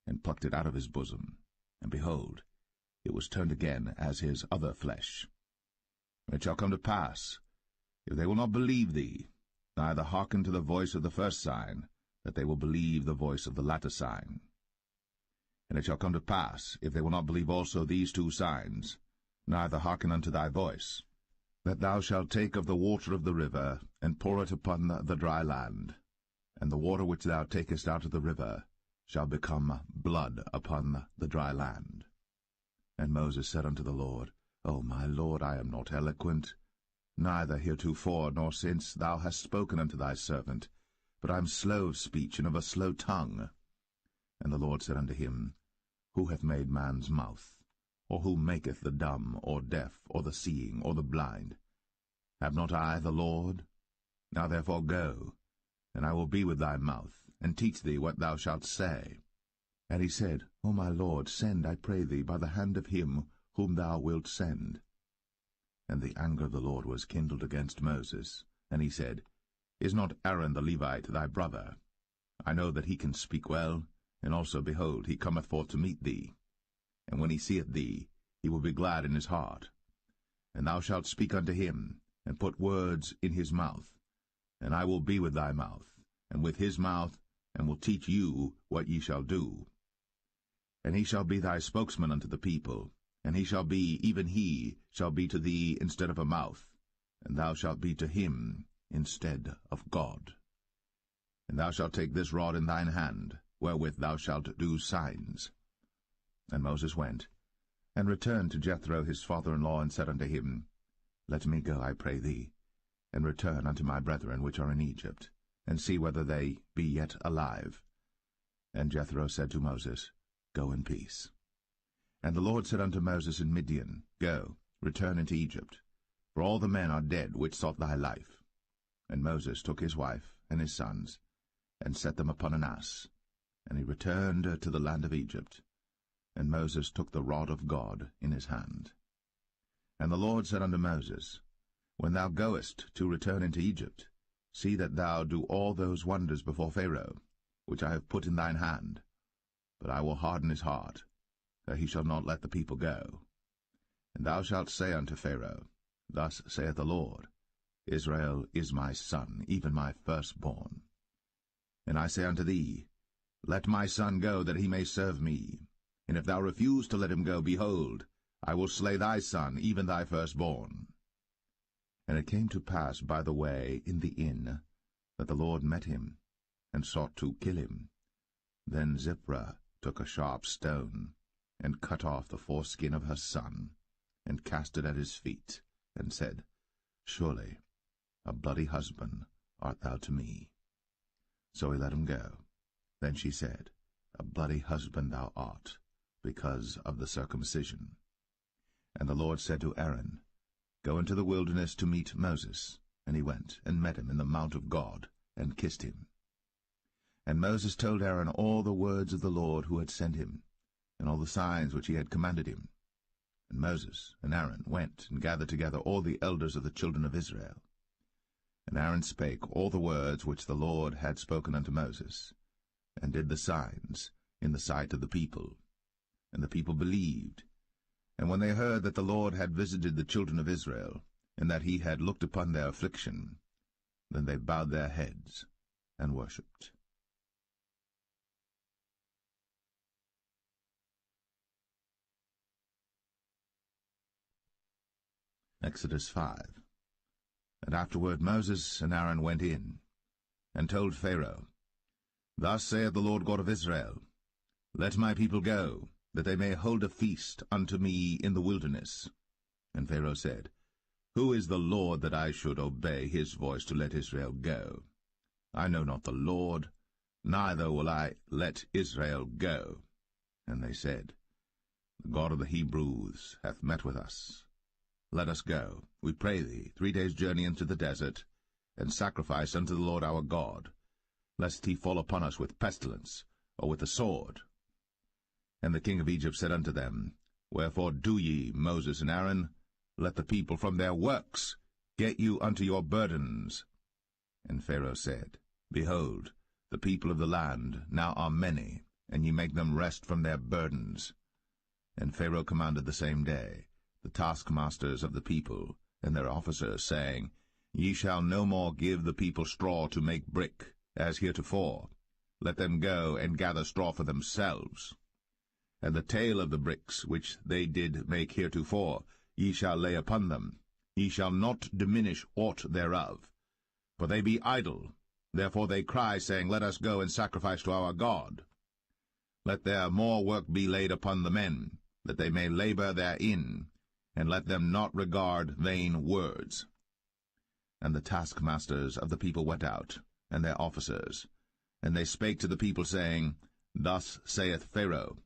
and plucked it out of his bosom, and behold, it was turned again as his other flesh. And it shall come to pass, if they will not believe thee, neither hearken to the voice of the first sign, that they will believe the voice of the latter sign. And it shall come to pass, if they will not believe also these two signs, neither hearken unto thy voice, that thou shalt take of the water of the river, and pour it upon the dry land, and the water which thou takest out of the river shall become blood upon the dry land. And Moses said unto the Lord, O my Lord, I am not eloquent, neither heretofore nor since thou hast spoken unto thy servant, but I am slow of speech and of a slow tongue. And the Lord said unto him, Who hath made man's mouth? Or who maketh the dumb, or deaf, or the seeing, or the blind? Have not I the Lord? Now therefore go, and I will be with thy mouth, and teach thee what thou shalt say. And he said, O my Lord, send, I pray thee, by the hand of him whom thou wilt send. And the anger of the Lord was kindled against Moses, and he said, Is not Aaron the Levite thy brother? I know that he can speak well, and also, behold, he cometh forth to meet thee. And when he seeth thee, he will be glad in his heart. And thou shalt speak unto him, and put words in his mouth. And I will be with thy mouth, and with his mouth, and will teach you what ye shall do. And he shall be thy spokesman unto the people, and he shall be, even he, shall be to thee instead of a mouth, and thou shalt be to him instead of God. And thou shalt take this rod in thine hand, wherewith thou shalt do signs. And Moses went, and returned to Jethro his father-in-law, and said unto him, Let me go, I pray thee, and return unto my brethren which are in Egypt, and see whether they be yet alive. And Jethro said to Moses, Go in peace. And the Lord said unto Moses in Midian, Go, return into Egypt, for all the men are dead which sought thy life. And Moses took his wife and his sons, and set them upon an ass, and he returned to the land of Egypt. And Moses took the rod of God in his hand. And the Lord said unto Moses, When thou goest to return into Egypt, see that thou do all those wonders before Pharaoh, which I have put in thine hand. But I will harden his heart, that he shall not let the people go. And thou shalt say unto Pharaoh, Thus saith the Lord, Israel is my son, even my firstborn. And I say unto thee, Let my son go, that he may serve me. And if thou refuse to let him go, behold, I will slay thy son, even thy firstborn. And it came to pass by the way in the inn, that the Lord met him, and sought to kill him. Then Zipporah took a sharp stone, and cut off the foreskin of her son, and cast it at his feet, and said, Surely a bloody husband art thou to me? So he let him go. Then she said, A bloody husband thou art, because of the circumcision. And the Lord said to Aaron, Go into the wilderness to meet Moses. And he went, and met him in the mount of God, and kissed him. And Moses told Aaron all the words of the Lord who had sent him, and all the signs which he had commanded him. And Moses and Aaron went and gathered together all the elders of the children of Israel. And Aaron spake all the words which the Lord had spoken unto Moses, and did the signs in the sight of the people. And the people believed. And when they heard that the Lord had visited the children of Israel, and that he had looked upon their affliction, then they bowed their heads and worshipped. Exodus 5. And afterward Moses and Aaron went in, and told Pharaoh, Thus saith the Lord God of Israel, Let my people go, that they may hold a feast unto me in the wilderness. And Pharaoh said, Who is the Lord that I should obey his voice to let Israel go? I know not the Lord, neither will I let Israel go. And they said, The God of the Hebrews hath met with us. Let us go, we pray thee, 3 days' journey into the desert, and sacrifice unto the Lord our God, lest he fall upon us with pestilence, or with the sword. And the king of Egypt said unto them, Wherefore do ye, Moses and Aaron? Let the people from their works get you unto your burdens. And Pharaoh said, Behold, the people of the land now are many, and ye make them rest from their burdens. And Pharaoh commanded the same day the taskmasters of the people and their officers, saying, Ye shall no more give the people straw to make brick, as heretofore. Let them go and gather straw for themselves. And the tale of the bricks which they did make heretofore ye shall lay upon them. Ye shall not diminish aught thereof. For they be idle, therefore they cry, saying, Let us go and sacrifice to our God. Let their more work be laid upon the men, that they may labor therein, and let them not regard vain words. And the taskmasters of the people went out, and their officers, and they spake to the people, saying, Thus saith Pharaoh,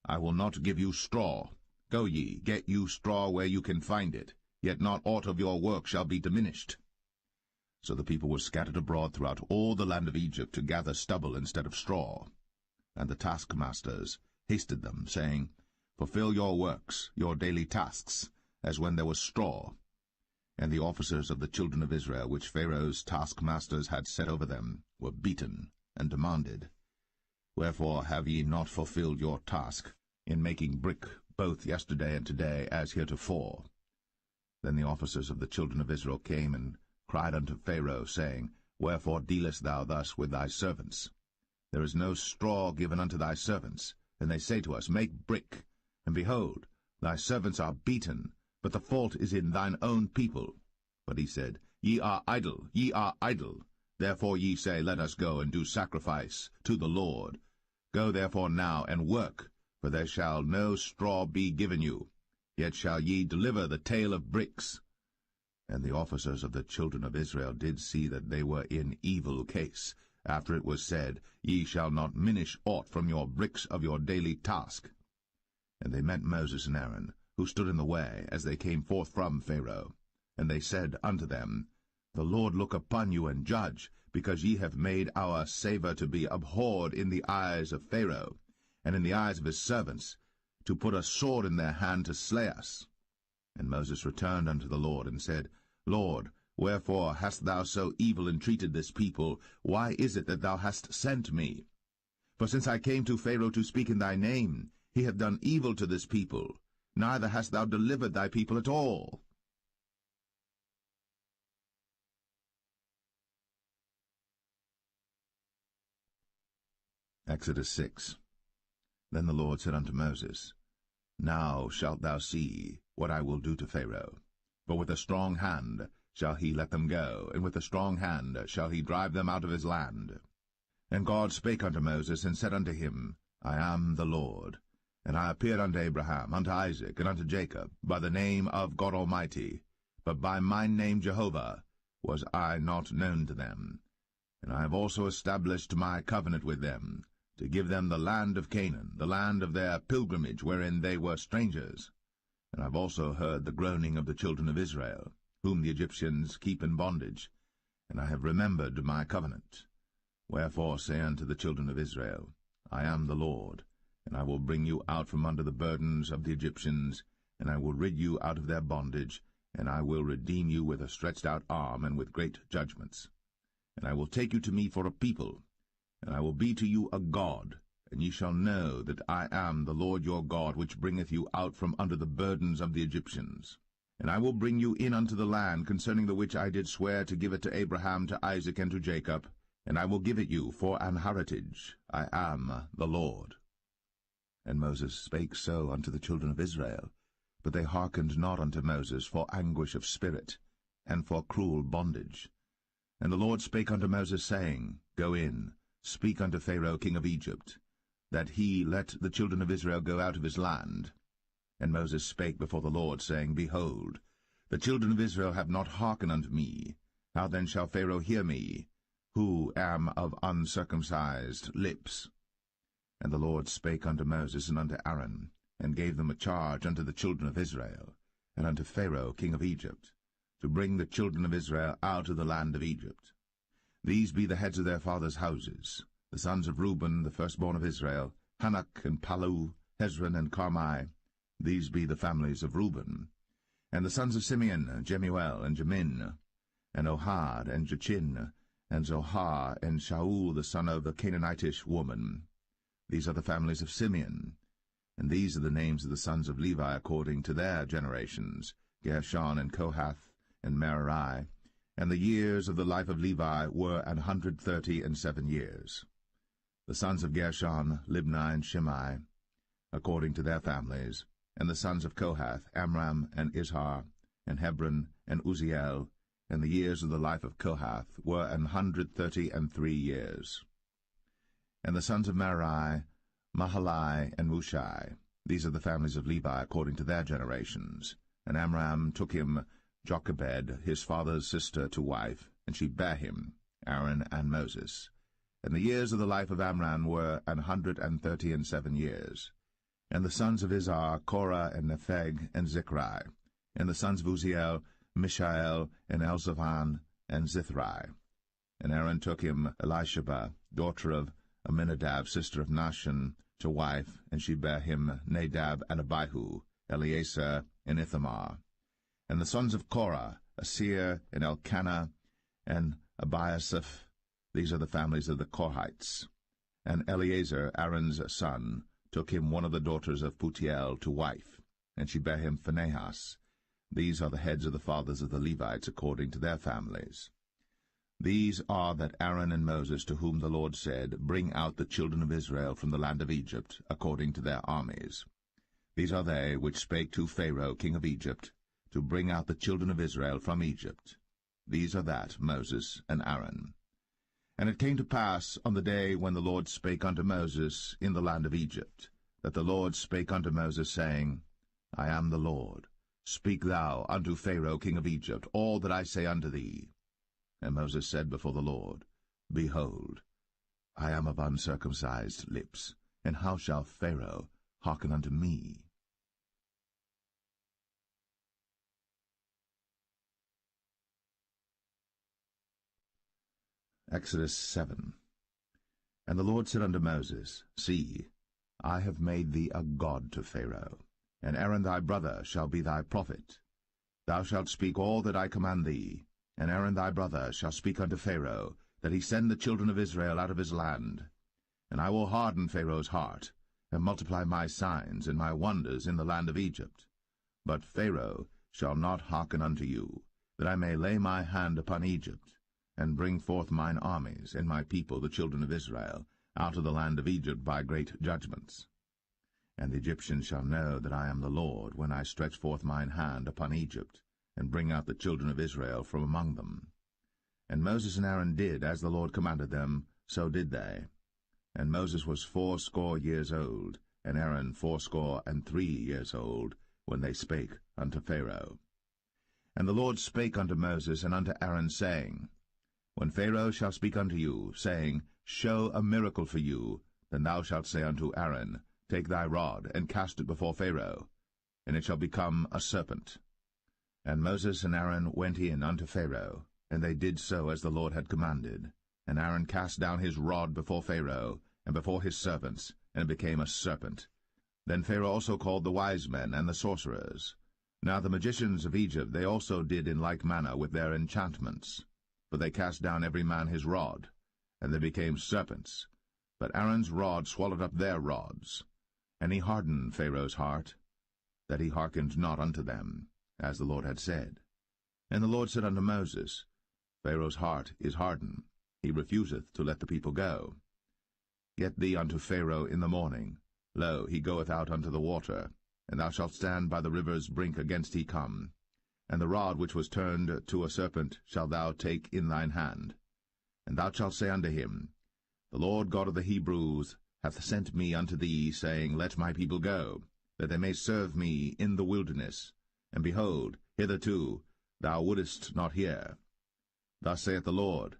I will not give you straw. Go ye, get you straw where you can find it, yet not aught of your work shall be diminished. So the people were scattered abroad throughout all the land of Egypt to gather stubble instead of straw. And the taskmasters hasted them, saying, Fulfill your works, your daily tasks, as when there was straw. And the officers of the children of Israel, which Pharaoh's taskmasters had set over them, were beaten, and demanded, Wherefore have ye not fulfilled your task in making brick both yesterday and today, as heretofore? Then the officers of the children of Israel came and cried unto Pharaoh, saying, Wherefore dealest thou thus with thy servants? There is no straw given unto thy servants. And they say to us, Make brick. And behold, thy servants are beaten, but the fault is in thine own people. But he said, Ye are idle, ye are idle. Therefore ye say, Let us go and do sacrifice to the Lord. Go therefore now and work, for there shall no straw be given you. Yet shall ye deliver the tale of bricks. And the officers of the children of Israel did see that they were in evil case, after it was said, Ye shall not minish aught from your bricks of your daily task. And they met Moses and Aaron, who stood in the way, as they came forth from Pharaoh. And they said unto them, The Lord look upon you and judge, because ye have made our savour to be abhorred in the eyes of Pharaoh, and in the eyes of his servants, to put a sword in their hand to slay us. And Moses returned unto the Lord, and said, Lord, wherefore hast thou so evil entreated this people? Why is it that thou hast sent me? For since I came to Pharaoh to speak in thy name, he hath done evil to this people, neither hast thou delivered thy people at all. Exodus 6. Then the Lord said unto Moses, Now shalt thou see what I will do to Pharaoh. For with a strong hand shall he let them go, and with a strong hand shall he drive them out of his land. And God spake unto Moses, and said unto him, I am the Lord. And I appeared unto Abraham, unto Isaac, and unto Jacob, by the name of God Almighty, but by my name Jehovah was I not known to them. And I have also established my covenant with them, to give them the land of Canaan, the land of their pilgrimage wherein they were strangers. And I have also heard the groaning of the children of Israel, whom the Egyptians keep in bondage, and I have remembered my covenant. Wherefore say unto the children of Israel, I am the Lord, and I will bring you out from under the burdens of the Egyptians, and I will rid you out of their bondage, and I will redeem you with a stretched out arm and with great judgments. And I will take you to me for a people, and I will be to you a God, and ye shall know that I am the Lord your God, which bringeth you out from under the burdens of the Egyptians. And I will bring you in unto the land concerning the which I did swear to give it to Abraham, to Isaac, and to Jacob, and I will give it you for an heritage. I am the Lord. And Moses spake so unto the children of Israel, but they hearkened not unto Moses for anguish of spirit, and for cruel bondage. And the Lord spake unto Moses, saying, Go in, speak unto Pharaoh king of Egypt, that he let the children of Israel go out of his land. And Moses spake before the Lord, saying, Behold, the children of Israel have not hearkened unto me. How then shall Pharaoh hear me, who am of uncircumcised lips? And the Lord spake unto Moses and unto Aaron, and gave them a charge unto the children of Israel, and unto Pharaoh king of Egypt, to bring the children of Israel out of the land of Egypt. These be the heads of their fathers' houses, the sons of Reuben, the firstborn of Israel, Hanok and Palu, Hezron and Carmi. These be the families of Reuben. And the sons of Simeon, Jemuel and Jamin, and Ohad and Jachin, and Zohar and Shaul the son of a Canaanitish woman. These are the families of Simeon. And these are the names of the sons of Levi according to their generations, Gershon and Kohath and Merari. And the years of the life of Levi were 137 years. The sons of Gershon, Libni and Shimei, according to their families. And the sons of Kohath, Amram and Izhar, and Hebron and Uzziel. And the years of the life of Kohath were 133 years. And the sons of Merari, Mahali and Mushai. These are the families of Levi according to their generations. And Amram took him Jochebed, his father's sister, to wife, and she bare him, Aaron and Moses. And the years of the life of Amram were 137 years. And the sons of Izhar, Korah and Nepheg and Zichri. And the sons of Uzziel, Mishael and Elzavan and Zithri. And Aaron took him Elisheba, daughter of Aminadab, sister of Nahshon, to wife, and she bare him Nadab and Abihu, Eleazar and Ithamar. And the sons of Korah, Asir and Elkanah and Abiasaph. These are the families of the Korhites. And Eleazar, Aaron's son, took him one of the daughters of Putiel to wife, and she bare him Phinehas. These are the heads of the fathers of the Levites according to their families. These are that Aaron and Moses, to whom the Lord said, Bring out the children of Israel from the land of Egypt, according to their armies. These are they which spake to Pharaoh king of Egypt, to bring out the children of Israel from Egypt. These are that Moses and Aaron. And it came to pass on the day when the Lord spake unto Moses in the land of Egypt, that the Lord spake unto Moses, saying, I am the Lord. Speak thou unto Pharaoh king of Egypt all that I say unto thee. And Moses said before the Lord, Behold, I am of uncircumcised lips, and how shall Pharaoh hearken unto me? Exodus 7. And the Lord said unto Moses, See, I have made thee a god to Pharaoh, and Aaron thy brother shall be thy prophet. Thou shalt speak all that I command thee, and Aaron thy brother shall speak unto Pharaoh, that he send the children of Israel out of his land. And I will harden Pharaoh's heart, and multiply my signs and my wonders in the land of Egypt. But Pharaoh shall not hearken unto you, that I may lay my hand upon Egypt, and bring forth mine armies and my people, the children of Israel, out of the land of Egypt by great judgments. And the Egyptians shall know that I am the Lord, when I stretch forth mine hand upon Egypt, and bring out the children of Israel from among them. And Moses and Aaron did as the Lord commanded them, so did they. And Moses was 80 years old, and Aaron 83 years old, when they spake unto Pharaoh. And the Lord spake unto Moses and unto Aaron, saying, When Pharaoh shall speak unto you, saying, Show a miracle for you, then thou shalt say unto Aaron, Take thy rod, and cast it before Pharaoh, and it shall become a serpent. And Moses and Aaron went in unto Pharaoh, and they did so as the Lord had commanded. And Aaron cast down his rod before Pharaoh, and before his servants, and it became a serpent. Then Pharaoh also called the wise men and the sorcerers. Now the magicians of Egypt they also did in like manner with their enchantments. For they cast down every man his rod, and they became serpents. But Aaron's rod swallowed up their rods. And he hardened Pharaoh's heart, that he hearkened not unto them, as the Lord had said. And the Lord said unto Moses, Pharaoh's heart is hardened, he refuseth to let the people go. Get thee unto Pharaoh in the morning. Lo, he goeth out unto the water, and thou shalt stand by the river's brink against he come. And the rod which was turned to a serpent shalt thou take in thine hand. And thou shalt say unto him, The Lord God of the Hebrews hath sent me unto thee, saying, Let my people go, that they may serve me in the wilderness. And behold, hitherto thou wouldest not hear. Thus saith the Lord,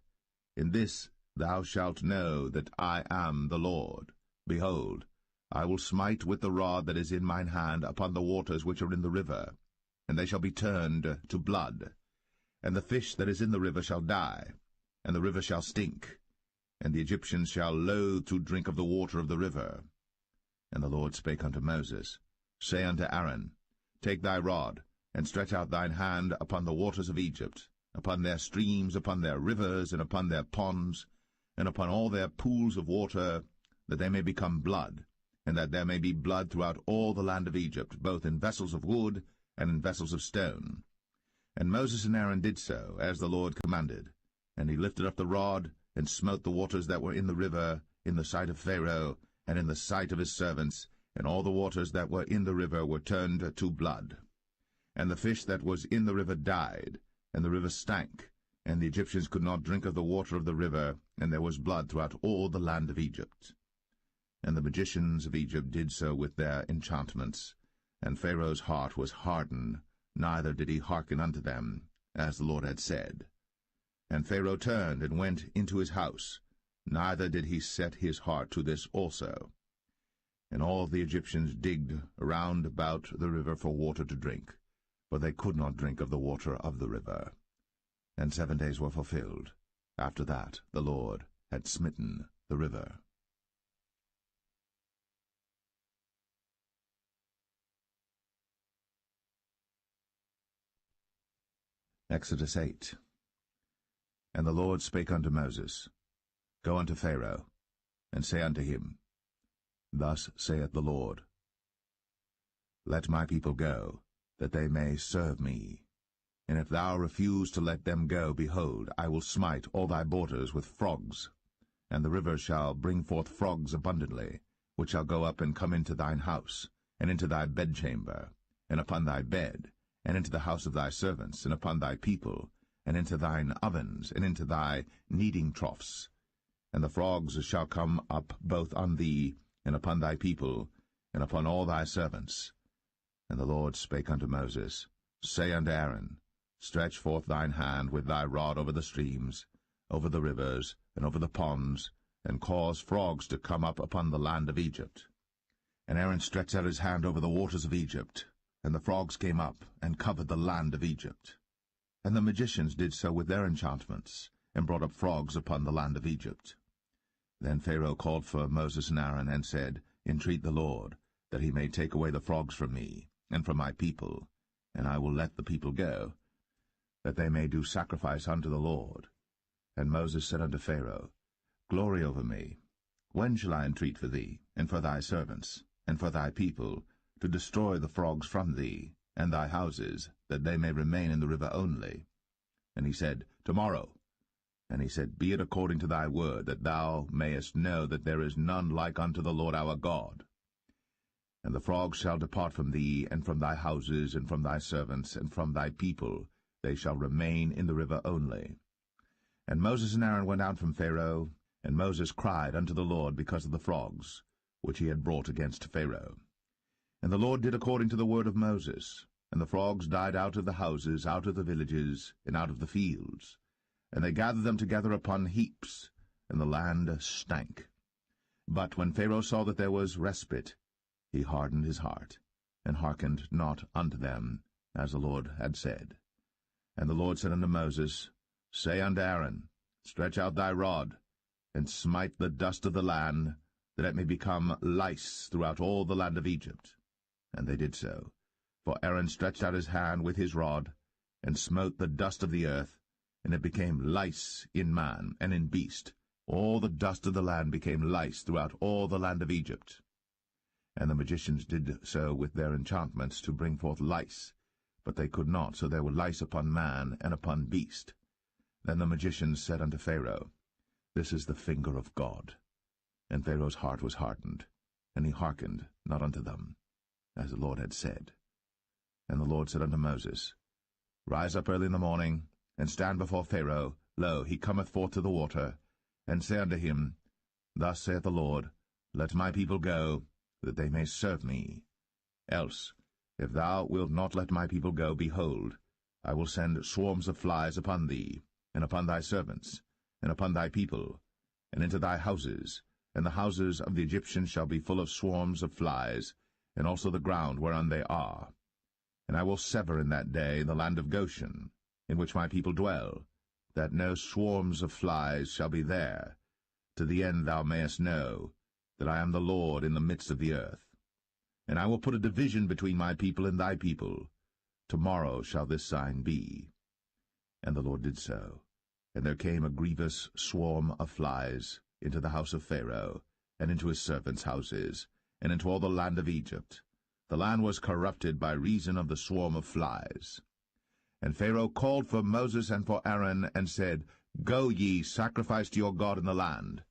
In this thou shalt know that I am the Lord. Behold, I will smite with the rod that is in mine hand upon the waters which are in the river, and they shall be turned to blood. And the fish that is in the river shall die, and the river shall stink, and the Egyptians shall loathe to drink of the water of the river. And the Lord spake unto Moses, Say unto Aaron, Take thy rod, and stretch out thine hand upon the waters of Egypt, upon their streams, upon their rivers, and upon their ponds, and upon all their pools of water, that they may become blood, and that there may be blood throughout all the land of Egypt, both in vessels of wood and in vessels of stone. And Moses and Aaron did so, as the Lord commanded. And he lifted up the rod, and smote the waters that were in the river, in the sight of Pharaoh, and in the sight of his servants, and all the waters that were in the river were turned to blood. And the fish that was in the river died, and the river stank, and the Egyptians could not drink of the water of the river, and there was blood throughout all the land of Egypt. And the magicians of Egypt did so with their enchantments, and Pharaoh's heart was hardened, neither did he hearken unto them, as the Lord had said. And Pharaoh turned and went into his house, neither did he set his heart to this also. And all the Egyptians digged around about the river for water to drink, but they could not drink of the water of the river. And 7 days were fulfilled. After that the Lord had smitten the river. Exodus 8. And the Lord spake unto Moses, Go unto Pharaoh, and say unto him, Thus saith the Lord, Let my people go, that they may serve me. And if thou refuse to let them go, behold, I will smite all thy borders with frogs, and the river shall bring forth frogs abundantly, which shall go up and come into thine house, and into thy bedchamber, and upon thy bed, and into the house of thy servants, and upon thy people, and into thine ovens, and into thy kneading troughs. And the frogs shall come up both on thee, and upon thy people, and upon all thy servants. And the Lord spake unto Moses, Say unto Aaron, Stretch forth thine hand with thy rod over the streams, over the rivers, and over the ponds, and cause frogs to come up upon the land of Egypt. And Aaron stretched out his hand over the waters of Egypt, and the frogs came up, and covered the land of Egypt. And the magicians did so with their enchantments, and brought up frogs upon the land of Egypt. Then Pharaoh called for Moses and Aaron, and said, Entreat the Lord, that he may take away the frogs from me, and from my people, and I will let the people go, that they may do sacrifice unto the Lord. And Moses said unto Pharaoh, Glory over me. When shall I entreat for thee, and for thy servants, and for thy people, to destroy the frogs from thee, and thy houses, that they may remain in the river only? And he said, Tomorrow. And he said, Be it according to thy word, that thou mayest know that there is none like unto the Lord our God. And the frogs shall depart from thee, and from thy houses, and from thy servants, and from thy people, they shall remain in the river only. And Moses and Aaron went out from Pharaoh, and Moses cried unto the Lord because of the frogs, which he had brought against Pharaoh. And the Lord did according to the word of Moses, and the frogs died out of the houses, out of the villages, and out of the fields. and they gathered them together upon heaps, and the land stank. But when Pharaoh saw that there was respite, he hardened his heart, and hearkened not unto them, as the Lord had said. And the Lord said unto Moses, Say unto Aaron, Stretch out thy rod, and smite the dust of the land, that it may become lice throughout all the land of Egypt. And they did so. For Aaron stretched out his hand with his rod, and smote the dust of the earth, and it became lice in man and in beast. All the dust of the land became lice throughout all the land of Egypt. And the magicians did so with their enchantments to bring forth lice, but they could not, so there were lice upon man and upon beast. Then the magicians said unto Pharaoh, This is the finger of God. And Pharaoh's heart was hardened, and he hearkened not unto them, as the Lord had said. And the Lord said unto Moses, Rise up early in the morning, and stand before Pharaoh. Lo, he cometh forth to the water. And say unto him, Thus saith the Lord, Let my people go, that they may serve me. Else, if thou wilt not let my people go, behold, I will send swarms of flies upon thee, and upon thy servants, and upon thy people, and into thy houses, and the houses of the Egyptians shall be full of swarms of flies, and also the ground whereon they are. And I will sever in that day the land of Goshen, in which my people dwell, that no swarms of flies shall be there, to the end thou mayest know that I am the Lord in the midst of the earth. And I will put a division between my people and thy people. Tomorrow shall this sign be. And the Lord did so. And there came a grievous swarm of flies into the house of Pharaoh, and into his servants' houses, and into all the land of Egypt. The land was corrupted by reason of the swarm of flies. And Pharaoh called for Moses and for Aaron, and said, Go ye, sacrifice to your God in the land.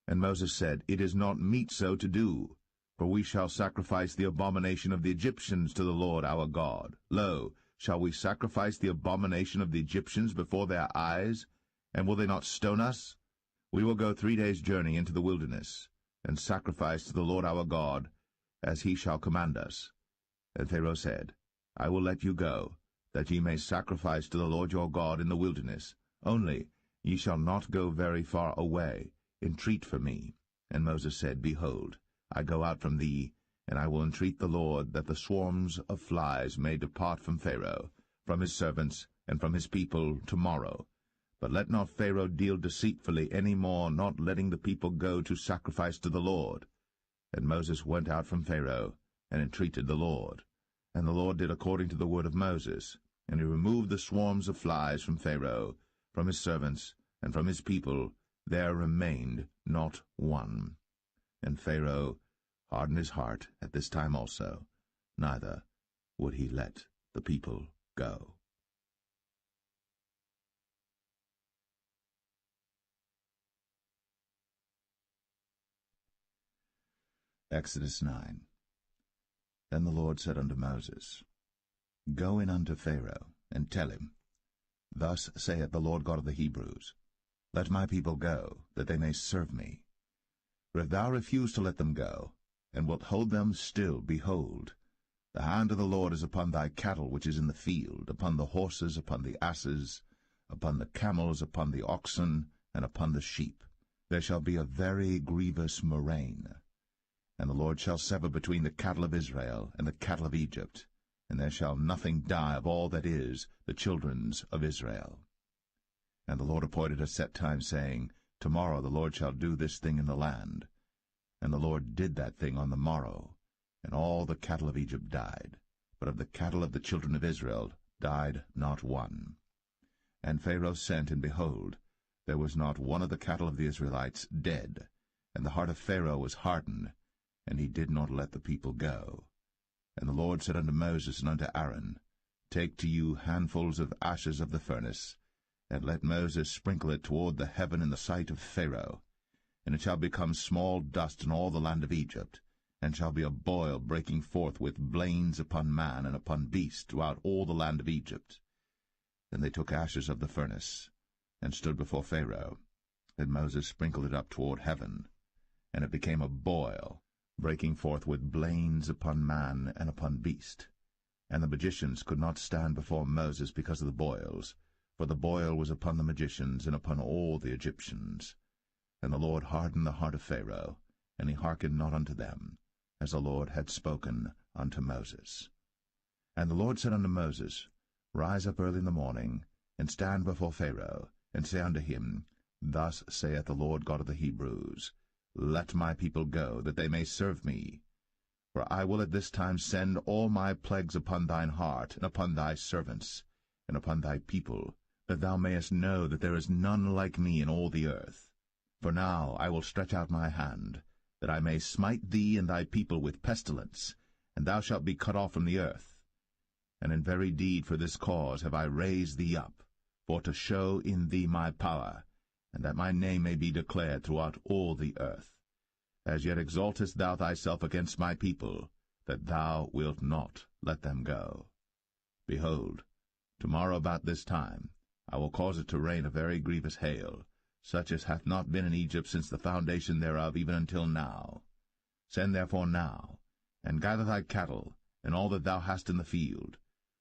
And Moses said, It is not meet so to do, for we shall sacrifice the abomination of the Egyptians to the Lord our God. Lo, shall we sacrifice the abomination of the Egyptians before their eyes? And will they not stone us? We will go 3 days' journey into the wilderness, and sacrifice to the Lord our God, as he shall command us. And Pharaoh said, I will let you go, that ye may sacrifice to the Lord your God in the wilderness. Only ye shall not go very far away. Entreat for me. And Moses said, Behold, I go out from thee, and I will entreat the Lord that the swarms of flies may depart from Pharaoh, from his servants, and from his people tomorrow. But let not Pharaoh deal deceitfully any more, not letting the people go to sacrifice to the Lord. And Moses went out from Pharaoh, and entreated the Lord. And the Lord did according to the word of Moses, and he removed the swarms of flies from Pharaoh, from his servants, and from his people. There remained not one. And Pharaoh hardened his heart at this time also, neither would he let the people go. Exodus 9. Then the Lord said unto Moses, Go in unto Pharaoh, and tell him, Thus saith the Lord God of the Hebrews, Let my people go, that they may serve me. For if thou refuse to let them go, and wilt hold them still, behold, the hand of the Lord is upon thy cattle which is in the field, upon the horses, upon the asses, upon the camels, upon the oxen, and upon the sheep. There shall be a very grievous murrain. And the Lord shall sever between the cattle of Israel and the cattle of Egypt, and there shall nothing die of all that is the children's of Israel. And the Lord appointed a set time, saying, Tomorrow the Lord shall do this thing in the land. And the Lord did that thing on the morrow, and all the cattle of Egypt died, but of the cattle of the children of Israel died not one. And Pharaoh sent, and behold, there was not one of the cattle of the Israelites dead, and the heart of Pharaoh was hardened, and he did not let the people go. And the Lord said unto Moses and unto Aaron, Take to you handfuls of ashes of the furnace, and let Moses sprinkle it toward the heaven in the sight of Pharaoh. And it shall become small dust in all the land of Egypt, and shall be a boil breaking forth with blains upon man and upon beast throughout all the land of Egypt. Then they took ashes of the furnace, and stood before Pharaoh. And Moses sprinkled it up toward heaven, and it became a boil, breaking forth with blains upon man and upon beast. And the magicians could not stand before Moses because of the boils, for the boil was upon the magicians and upon all the Egyptians. And the Lord hardened the heart of Pharaoh, and he hearkened not unto them, as the Lord had spoken unto Moses. And the Lord said unto Moses, Rise up early in the morning, and stand before Pharaoh, and say unto him, Thus saith the Lord God of the Hebrews, Let my people go, that they may serve me. For I will at this time send all my plagues upon thine heart, and upon thy servants, and upon thy people, that thou mayest know that there is none like me in all the earth. For now I will stretch out my hand, that I may smite thee and thy people with pestilence, and thou shalt be cut off from the earth. And in very deed for this cause have I raised thee up, for to show in thee my power, and that my name may be declared throughout all the earth. As yet exaltest thou thyself against my people, that thou wilt not let them go. Behold, tomorrow about this time I will cause it to rain a very grievous hail, such as hath not been in Egypt since the foundation thereof even until now. Send therefore now, and gather thy cattle, and all that thou hast in the field.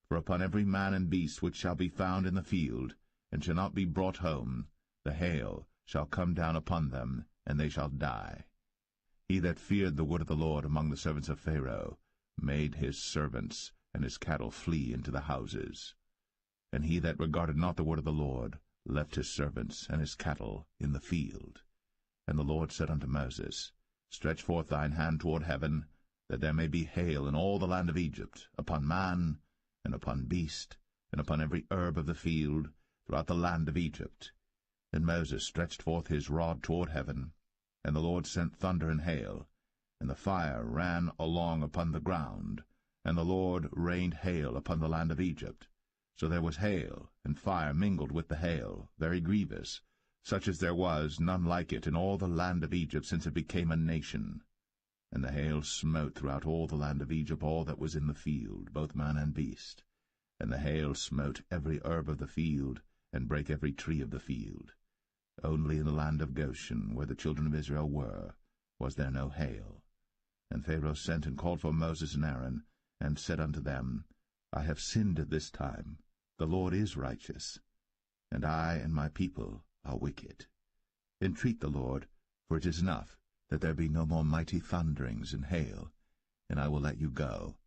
For upon every man and beast which shall be found in the field, and shall not be brought home, the hail shall come down upon them, and they shall die. He that feared the word of the Lord among the servants of Pharaoh made his servants and his cattle flee into the houses. And he that regarded not the word of the Lord left his servants and his cattle in the field. And the Lord said unto Moses, Stretch forth thine hand toward heaven, that there may be hail in all the land of Egypt, upon man, and upon beast, and upon every herb of the field, throughout the land of Egypt. And Moses stretched forth his rod toward heaven, and the Lord sent thunder and hail, and the fire ran along upon the ground, and the Lord rained hail upon the land of Egypt. So there was hail and fire mingled with the hail, very grievous, such as there was none like it in all the land of Egypt since it became a nation. And the hail smote throughout all the land of Egypt all that was in the field, both man and beast. And the hail smote every herb of the field, and brake every tree of the field. Only in the land of Goshen, where the children of Israel were, was there no hail. And Pharaoh sent and called for Moses and Aaron, and said unto them, I have sinned at this time. The Lord is righteous, and I and my people are wicked. Entreat the Lord, for it is enough that there be no more mighty thunderings and hail, and I will let you go,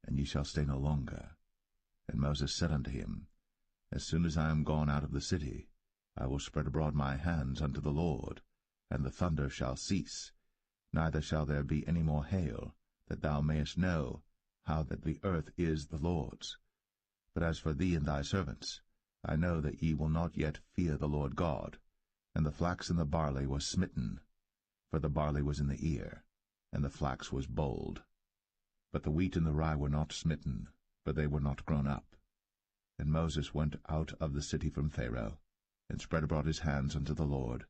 and ye shall stay no longer. And Moses said unto him, As soon as I am gone out of the city, I will spread abroad my hands unto the Lord, and the thunder shall cease, neither shall there be any more hail, that thou mayest know how that the earth is the Lord's. But as for thee and thy servants, I know that ye will not yet fear the Lord God. And the flax and the barley was smitten, for the barley was in the ear, and the flax was bold. But the wheat and the rye were not smitten, for they were not grown up. And Moses went out of the city from Pharaoh, and spread abroad his hands unto the Lord,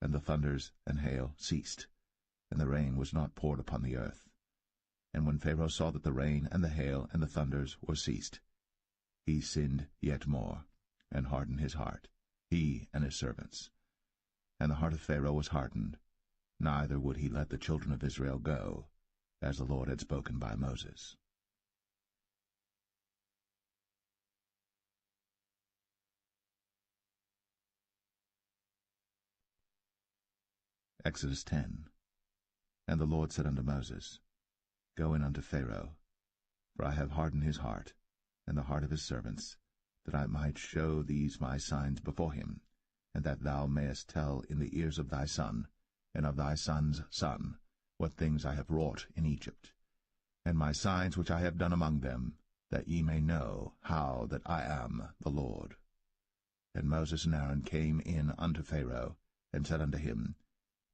and the thunders and hail ceased, and the rain was not poured upon the earth. And when Pharaoh saw that the rain and the hail and the thunders were ceased, he sinned yet more, and hardened his heart, he and his servants. And the heart of Pharaoh was hardened, neither would he let the children of Israel go, as the Lord had spoken by Moses. Exodus 10. And the Lord said unto Moses, Go in unto Pharaoh, for I have hardened his heart, and the heart of his servants, that I might show these my signs before him, and that thou mayest tell in the ears of thy son, and of thy son's son, what things I have wrought in Egypt, and my signs which I have done among them, that ye may know how that I am the Lord. And Moses and Aaron came in unto Pharaoh, and said unto him,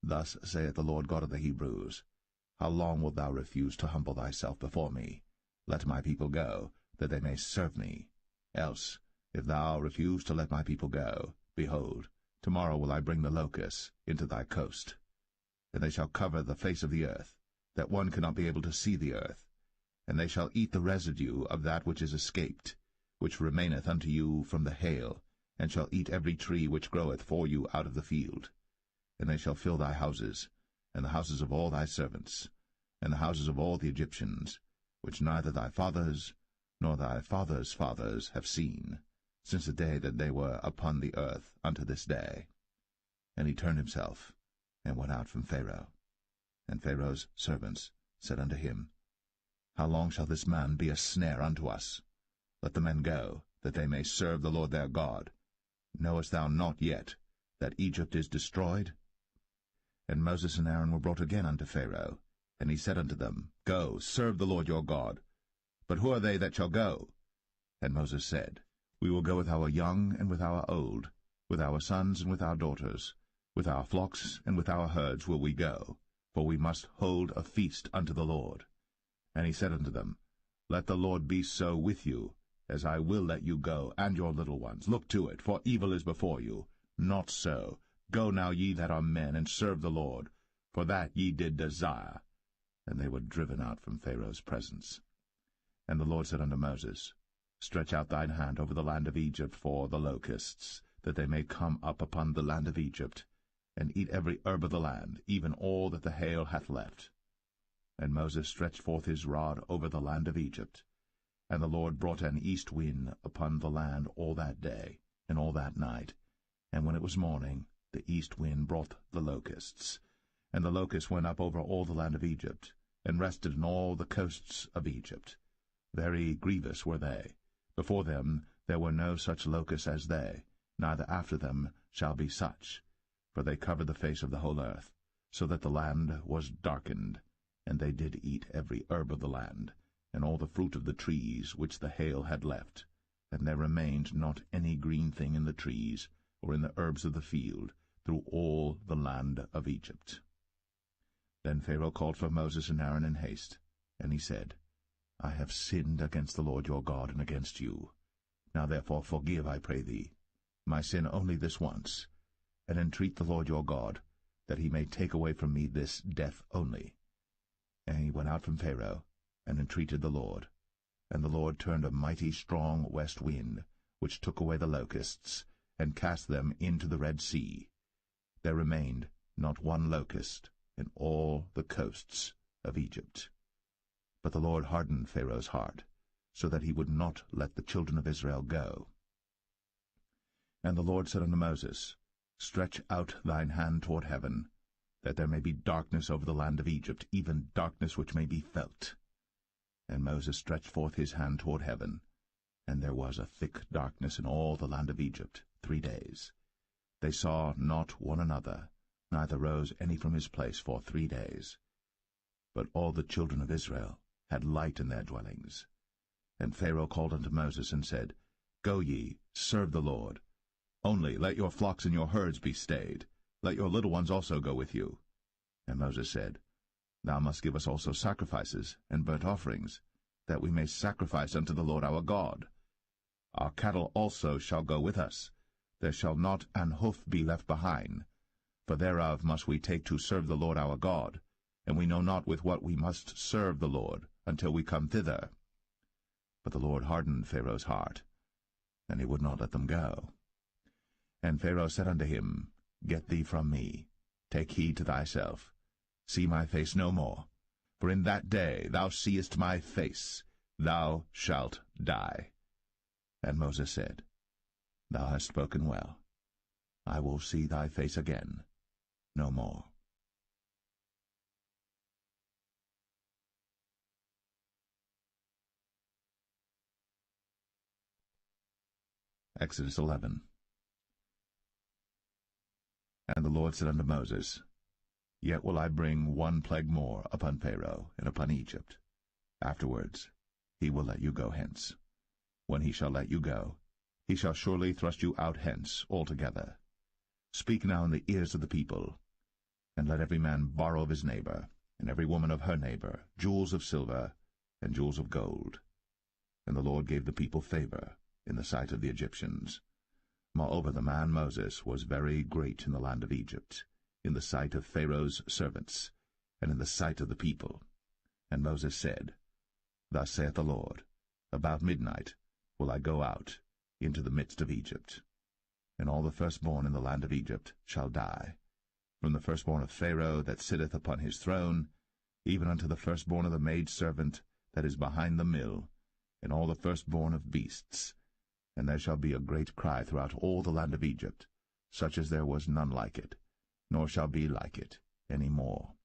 Thus saith the Lord God of the Hebrews, How long wilt thou refuse to humble thyself before me? Let my people go, that they may serve me. Else, if thou refuse to let my people go, behold, tomorrow will I bring the locusts into thy coast. And they shall cover the face of the earth, that one cannot be able to see the earth. And they shall eat the residue of that which is escaped, which remaineth unto you from the hail, and shall eat every tree which groweth for you out of the field. And they shall fill thy houses, and the houses of all thy servants, and the houses of all the Egyptians, which neither thy fathers nor thy fathers' fathers have seen, since the day that they were upon the earth unto this day. And he turned himself, and went out from Pharaoh. And Pharaoh's servants said unto him, How long shall this man be a snare unto us? Let the men go, that they may serve the Lord their God. Knowest thou not yet that Egypt is destroyed? And Moses and Aaron were brought again unto Pharaoh, and he said unto them, Go, serve the Lord your God. But who are they that shall go? And Moses said, We will go with our young and with our old, with our sons and with our daughters, with our flocks and with our herds will we go, for we must hold a feast unto the Lord. And he said unto them, Let the Lord be so with you, as I will let you go, and your little ones. Look to it, for evil is before you. Not so. Go now, ye that are men, and serve the Lord, for that ye did desire. And they were driven out from Pharaoh's presence. And the Lord said unto Moses, Stretch out thine hand over the land of Egypt for the locusts, that they may come up upon the land of Egypt, and eat every herb of the land, even all that the hail hath left. And Moses stretched forth his rod over the land of Egypt. And the Lord brought an east wind upon the land all that day, and all that night. And when it was morning, the east wind brought the locusts. And the locusts went up over all the land of Egypt, and rested in all the coasts of Egypt. Very grievous were they. Before them there were no such locusts as they, neither after them shall be such. For they covered the face of the whole earth, so that the land was darkened. And they did eat every herb of the land, and all the fruit of the trees which the hail had left. And there remained not any green thing in the trees, or in the herbs of the field, through all the land of Egypt. Then Pharaoh called for Moses and Aaron in haste, and he said, I have sinned against the Lord your God and against you. Now therefore forgive, I pray thee, my sin only this once, and entreat the Lord your God, that he may take away from me this death only. And he went out from Pharaoh, and entreated the Lord. And the Lord turned a mighty strong west wind, which took away the locusts, and cast them into the Red Sea. There remained not one locust in all the coasts of Egypt. But the Lord hardened Pharaoh's heart, so that he would not let the children of Israel go. And the Lord said unto Moses, Stretch out thine hand toward heaven, that there may be darkness over the land of Egypt, even darkness which may be felt. And Moses stretched forth his hand toward heaven, and there was a thick darkness in all the land of Egypt 3 days. They saw not one another, neither rose any from his place for 3 days. But all the children of Israel had light in their dwellings. And Pharaoh called unto Moses, and said, Go ye, serve the Lord. Only let your flocks and your herds be stayed. Let your little ones also go with you. And Moses said, Thou must give us also sacrifices and burnt offerings, that we may sacrifice unto the Lord our God. Our cattle also shall go with us. There shall not an hoof be left behind, for thereof must we take to serve the Lord our God, and we know not with what we must serve the Lord until we come thither. But the Lord hardened Pharaoh's heart, and he would not let them go. And Pharaoh said unto him, Get thee from me, take heed to thyself, see my face no more, for in that day thou seest my face, thou shalt die. And Moses said, Thou hast spoken well. I will see thy face again no more. Exodus 11. And the Lord said unto Moses, Yet will I bring one plague more upon Pharaoh and upon Egypt. Afterwards he will let you go hence. When he shall let you go, he shall surely thrust you out hence altogether. Speak now in the ears of the people, and let every man borrow of his neighbor, and every woman of her neighbor, jewels of silver and jewels of gold. And the Lord gave the people favor in the sight of the Egyptians. Moreover, the man Moses was very great in the land of Egypt, in the sight of Pharaoh's servants, and in the sight of the people. And Moses said, Thus saith the Lord, About midnight will I go out into the midst of Egypt, and all the firstborn in the land of Egypt shall die, from the firstborn of Pharaoh that sitteth upon his throne, even unto the firstborn of the maidservant that is behind the mill, and all the firstborn of beasts. And there shall be a great cry throughout all the land of Egypt, such as there was none like it, nor shall be like it any more.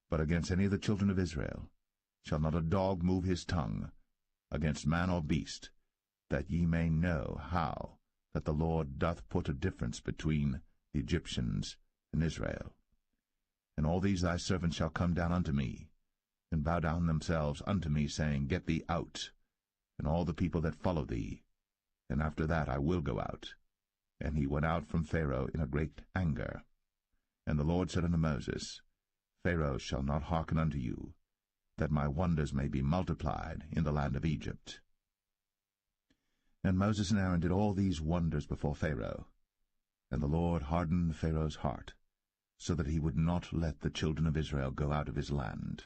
But against any of the children of Israel shall not a dog move his tongue, against man or beast, that ye may know how that the Lord doth put a difference between the Egyptians and Israel. And all these thy servants shall come down unto me, and bow down themselves unto me, saying, Get thee out, and all the people that follow thee, and after that I will go out. And he went out from Pharaoh in a great anger. And the Lord said unto Moses, Pharaoh shall not hearken unto you, that my wonders may be multiplied in the land of Egypt. And Moses and Aaron did all these wonders before Pharaoh. And the Lord hardened Pharaoh's heart, so that he would not let the children of Israel go out of his land.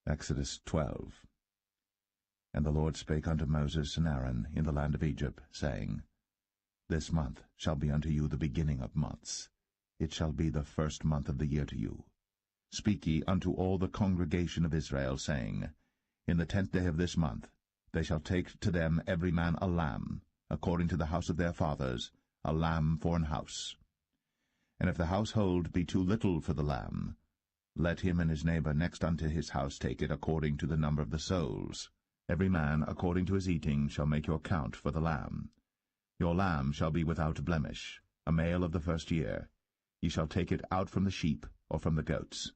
Exodus 12. And the Lord spake unto Moses and Aaron in the land of Egypt, saying, This month shall be unto you the beginning of months. It shall be the first month of the year to you. Speak ye unto all the congregation of Israel, saying, In the 10th day of this month they shall take to them every man a lamb, according to the house of their fathers, a lamb for an house. And if the household be too little for the lamb, let him and his neighbor next unto his house take it according to the number of the souls. Every man according to his eating shall make your count for the lamb. Your lamb shall be without blemish, a male of the first year. Ye shall take it out from the sheep or from the goats.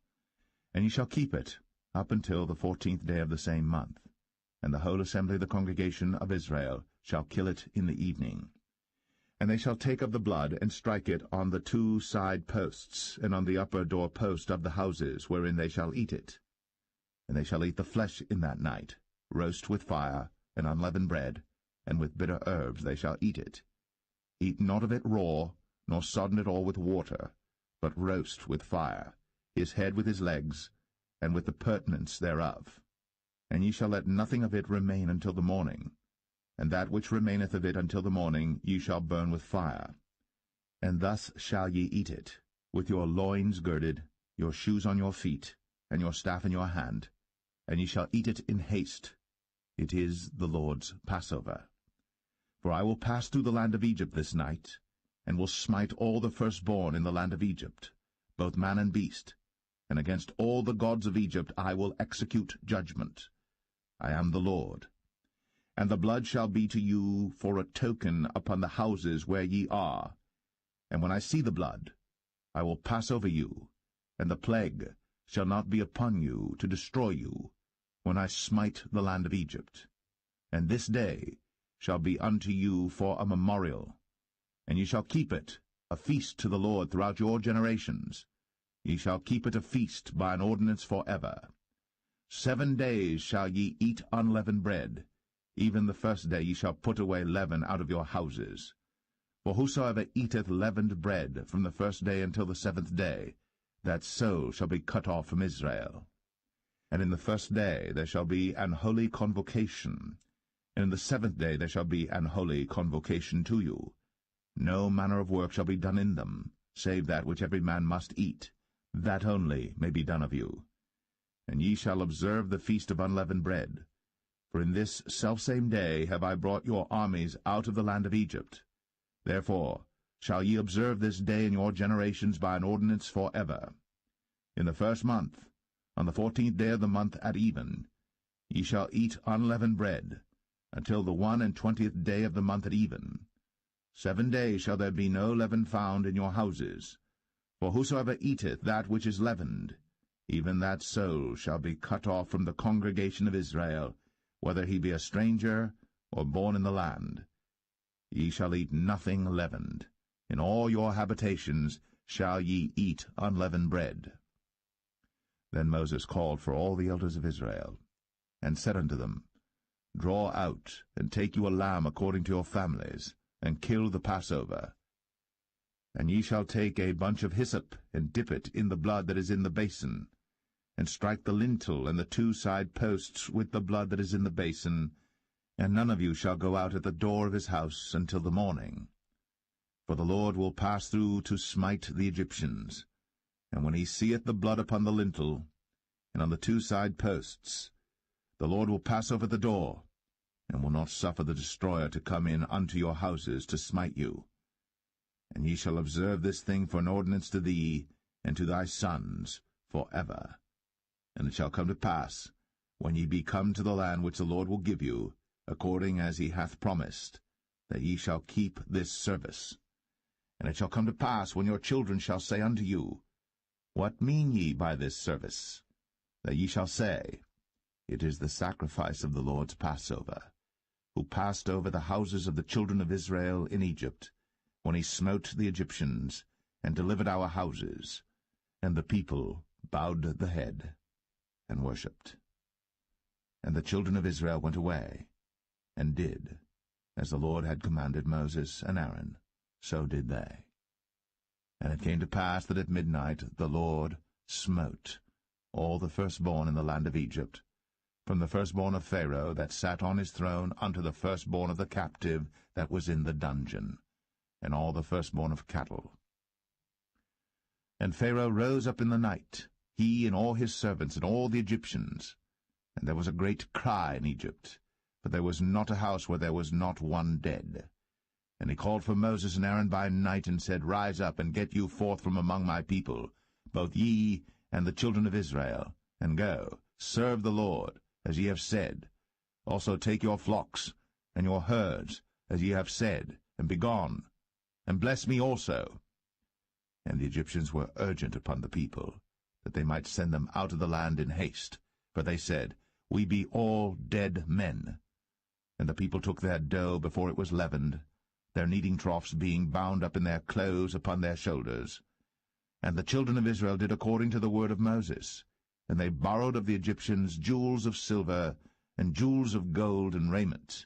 And ye shall keep it up until the 14th day of the same month. And the whole assembly of the congregation of Israel shall kill it in the evening. And they shall take of the blood, and strike it on the 2 side posts, and on the upper door post of the houses wherein they shall eat it. And they shall eat the flesh in that night, roast with fire, and unleavened bread, and with bitter herbs they shall eat it. Eat not of it raw, nor sodden it all with water, but roast with fire, his head with his legs, and with the purtenance thereof. And ye shall let nothing of it remain until the morning, and that which remaineth of it until the morning ye shall burn with fire. And thus shall ye eat it, with your loins girded, your shoes on your feet, and your staff in your hand, and ye shall eat it in haste. It is the Lord's Passover. For I will pass through the land of Egypt this night, and will smite all the firstborn in the land of Egypt, both man and beast, and against all the gods of Egypt I will execute judgment. I am the Lord. And the blood shall be to you for a token upon the houses where ye are. And when I see the blood, I will pass over you, and the plague shall not be upon you to destroy you, when I smite the land of Egypt. And this day shall be unto you for a memorial, and ye shall keep it a feast to the Lord throughout your generations. Ye shall keep it a feast by an ordinance for ever. 7 days shall ye eat unleavened bread. Even the first day ye shall put away leaven out of your houses. For whosoever eateth leavened bread from the first day until the 7th day, that soul shall be cut off from Israel. And in the first day there shall be an holy convocation, and in the 7th day there shall be an holy convocation to you. No manner of work shall be done in them, save that which every man must eat, that only may be done of you. And ye shall observe the feast of unleavened bread. For in this selfsame day have I brought your armies out of the land of Egypt. Therefore shall ye observe this day in your generations by an ordinance for ever. In the 1st month, on the 14th day of the month at even, ye shall eat unleavened bread, until the 21st day of the month at even. 7 days shall there be no leaven found in your houses. For whosoever eateth that which is leavened, even that soul shall be cut off from the congregation of Israel, whether he be a stranger or born in the land. Ye shall eat nothing leavened. In all your habitations shall ye eat unleavened bread. Then Moses called for all the elders of Israel, and said unto them, Draw out, and take you a lamb according to your families, and kill the Passover. And ye shall take a bunch of hyssop, and dip it in the blood that is in the basin, and strike the lintel and the 2 side posts with the blood that is in the basin, and none of you shall go out at the door of his house until the morning. For the Lord will pass through to smite the Egyptians. And when he seeth the blood upon the lintel, and on the 2 side posts, the Lord will pass over the door, and will not suffer the destroyer to come in unto your houses to smite you. And ye shall observe this thing for an ordinance to thee, and to thy sons, for ever. And it shall come to pass, when ye be come to the land which the Lord will give you, according as he hath promised, that ye shall keep this service. And it shall come to pass, when your children shall say unto you, What mean ye by this service? That ye shall say, It is the sacrifice of the Lord's Passover, who passed over the houses of the children of Israel in Egypt, when he smote the Egyptians, and delivered our houses. And the people bowed the head, and worshipped. And the children of Israel went away, and did, as the Lord had commanded Moses and Aaron, so did they. And it came to pass that at midnight the Lord smote all the firstborn in the land of Egypt, from the firstborn of Pharaoh that sat on his throne unto the firstborn of the captive that was in the dungeon, and all the firstborn of cattle. And Pharaoh rose up in the night, he and all his servants and all the Egyptians. And there was a great cry in Egypt, for there was not a house where there was not one dead. And he called for Moses and Aaron by night, and said, Rise up, and get you forth from among my people, both ye and the children of Israel, and go, serve the Lord, as ye have said. Also take your flocks and your herds, as ye have said, and be gone, and bless me also. And the Egyptians were urgent upon the people, that they might send them out of the land in haste. For they said, We be all dead men. And the people took their dough before it was leavened, their kneading troughs being bound up in their clothes upon their shoulders. And the children of Israel did according to the word of Moses. And they borrowed of the Egyptians jewels of silver, and jewels of gold, and raiment.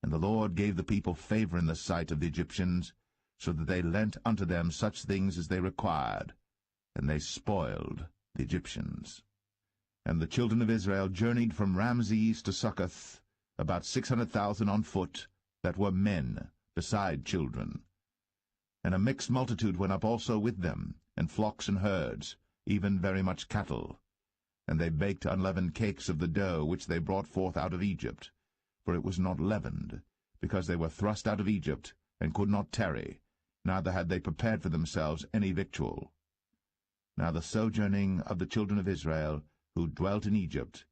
And the Lord gave the people favor in the sight of the Egyptians, so that they lent unto them such things as they required, and they spoiled the Egyptians. And the children of Israel journeyed from Ramses to Succoth, about 600,000 on foot, that were men, beside children. And a mixed multitude went up also with them, and flocks and herds, even very much cattle. And they baked unleavened cakes of the dough which they brought forth out of Egypt, for it was not leavened, because they were thrust out of Egypt, and could not tarry, neither had they prepared for themselves any victual. Now the sojourning of the children of Israel, who dwelt in Egypt,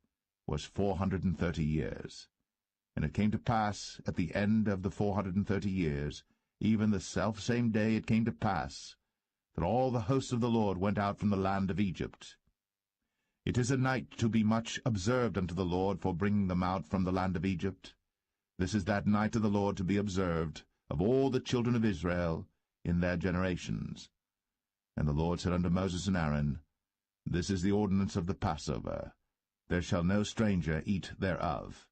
was 430 years. And it came to pass, at the end of the 430 years, even the selfsame day it came to pass, that all the hosts of the Lord went out from the land of Egypt. It is a night to be much observed unto the Lord for bringing them out from the land of Egypt. This is that night of the Lord to be observed of all the children of Israel in their generations. And the Lord said unto Moses and Aaron, This is the ordinance of the Passover. There shall no stranger eat thereof.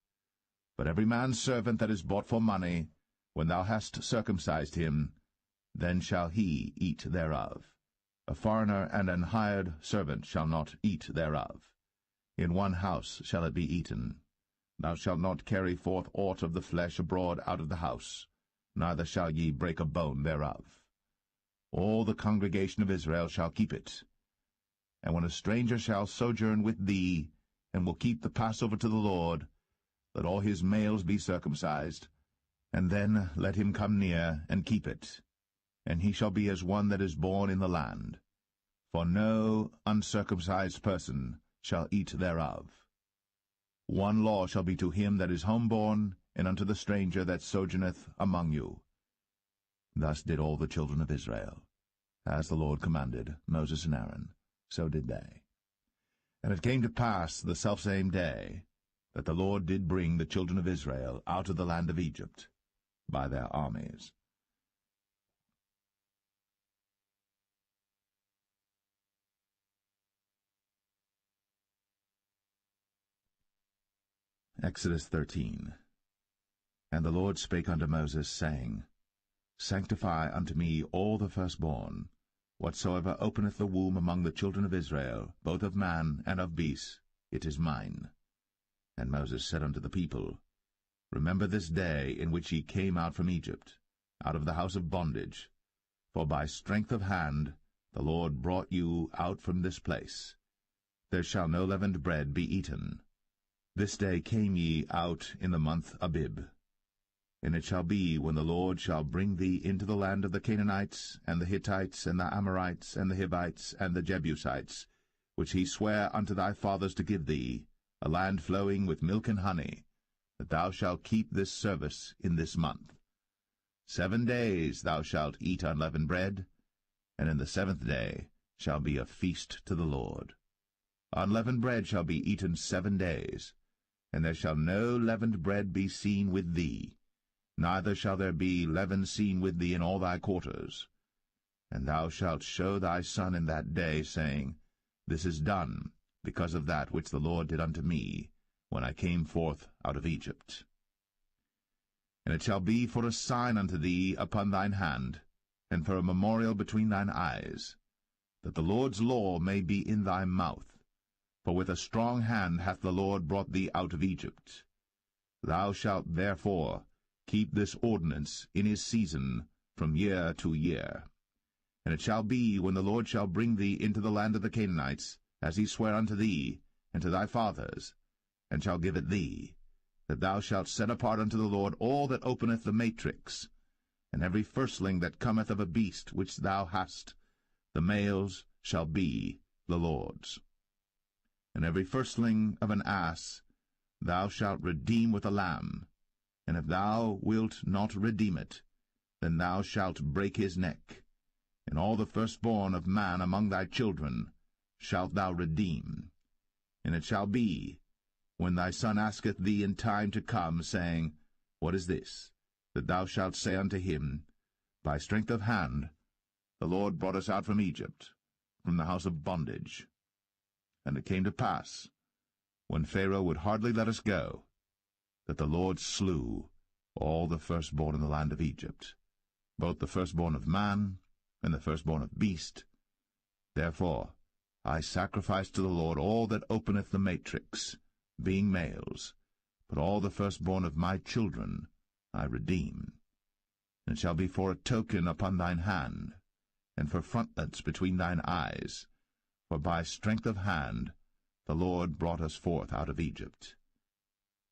But every man's servant that is bought for money, when thou hast circumcised him, then shall he eat thereof. A foreigner and an hired servant shall not eat thereof. In one house shall it be eaten. Thou shalt not carry forth aught of the flesh abroad out of the house, neither shall ye break a bone thereof. All the congregation of Israel shall keep it. And when a stranger shall sojourn with thee, and will keep the Passover to the Lord, let all his males be circumcised, and then let him come near and keep it. And he shall be as one that is born in the land. For no uncircumcised person shall eat thereof. One law shall be to him that is homeborn, and unto the stranger that sojourneth among you. Thus did all the children of Israel. As the Lord commanded Moses and Aaron, so did they. And it came to pass the selfsame day, that the Lord did bring the children of Israel out of the land of Egypt by their armies. Exodus 13. And the Lord spake unto Moses, saying, Sanctify unto me all the firstborn, whatsoever openeth the womb among the children of Israel, both of man and of beast, it is mine. And Moses said unto the people, Remember this day in which ye came out from Egypt, out of the house of bondage, for by strength of hand the Lord brought you out from this place. There shall no leavened bread be eaten. This day came ye out in the month Abib. And it shall be, when the Lord shall bring thee into the land of the Canaanites, and the Hittites, and the Amorites, and the Hivites, and the Jebusites, which he sware unto thy fathers to give thee, a land flowing with milk and honey, that thou shalt keep this service in this month. 7 days thou shalt eat unleavened bread, and in the 7th day shall be a feast to the Lord. Unleavened bread shall be eaten 7 days, and there shall no leavened bread be seen with thee, neither shall there be leaven seen with thee in all thy quarters. And thou shalt show thy son in that day, saying, This is done, because of that which the Lord did unto me, when I came forth out of Egypt. And it shall be for a sign unto thee upon thine hand, and for a memorial between thine eyes, that the Lord's law may be in thy mouth. For with a strong hand hath the Lord brought thee out of Egypt. Thou shalt therefore keep this ordinance in his season from year to year. And it shall be, when the Lord shall bring thee into the land of the Canaanites, as he sware unto thee and to thy fathers, and shall give it thee, that thou shalt set apart unto the Lord all that openeth the matrix, and every firstling that cometh of a beast which thou hast, the males shall be the Lord's. And every firstling of an ass thou shalt redeem with a lamb, and if thou wilt not redeem it, then thou shalt break his neck. And all the firstborn of man among thy children shalt thou redeem. And it shall be, when thy son asketh thee in time to come, saying, What is this? That thou shalt say unto him, By strength of hand the Lord brought us out from Egypt, from the house of bondage. And it came to pass, when Pharaoh would hardly let us go, that the Lord slew all the firstborn in the land of Egypt, both the firstborn of man and the firstborn of beast. Therefore I sacrifice to the Lord all that openeth the matrix, being males, but all the firstborn of my children I redeem. And it shall be for a token upon thine hand, and for frontlets between thine eyes, for by strength of hand the Lord brought us forth out of Egypt.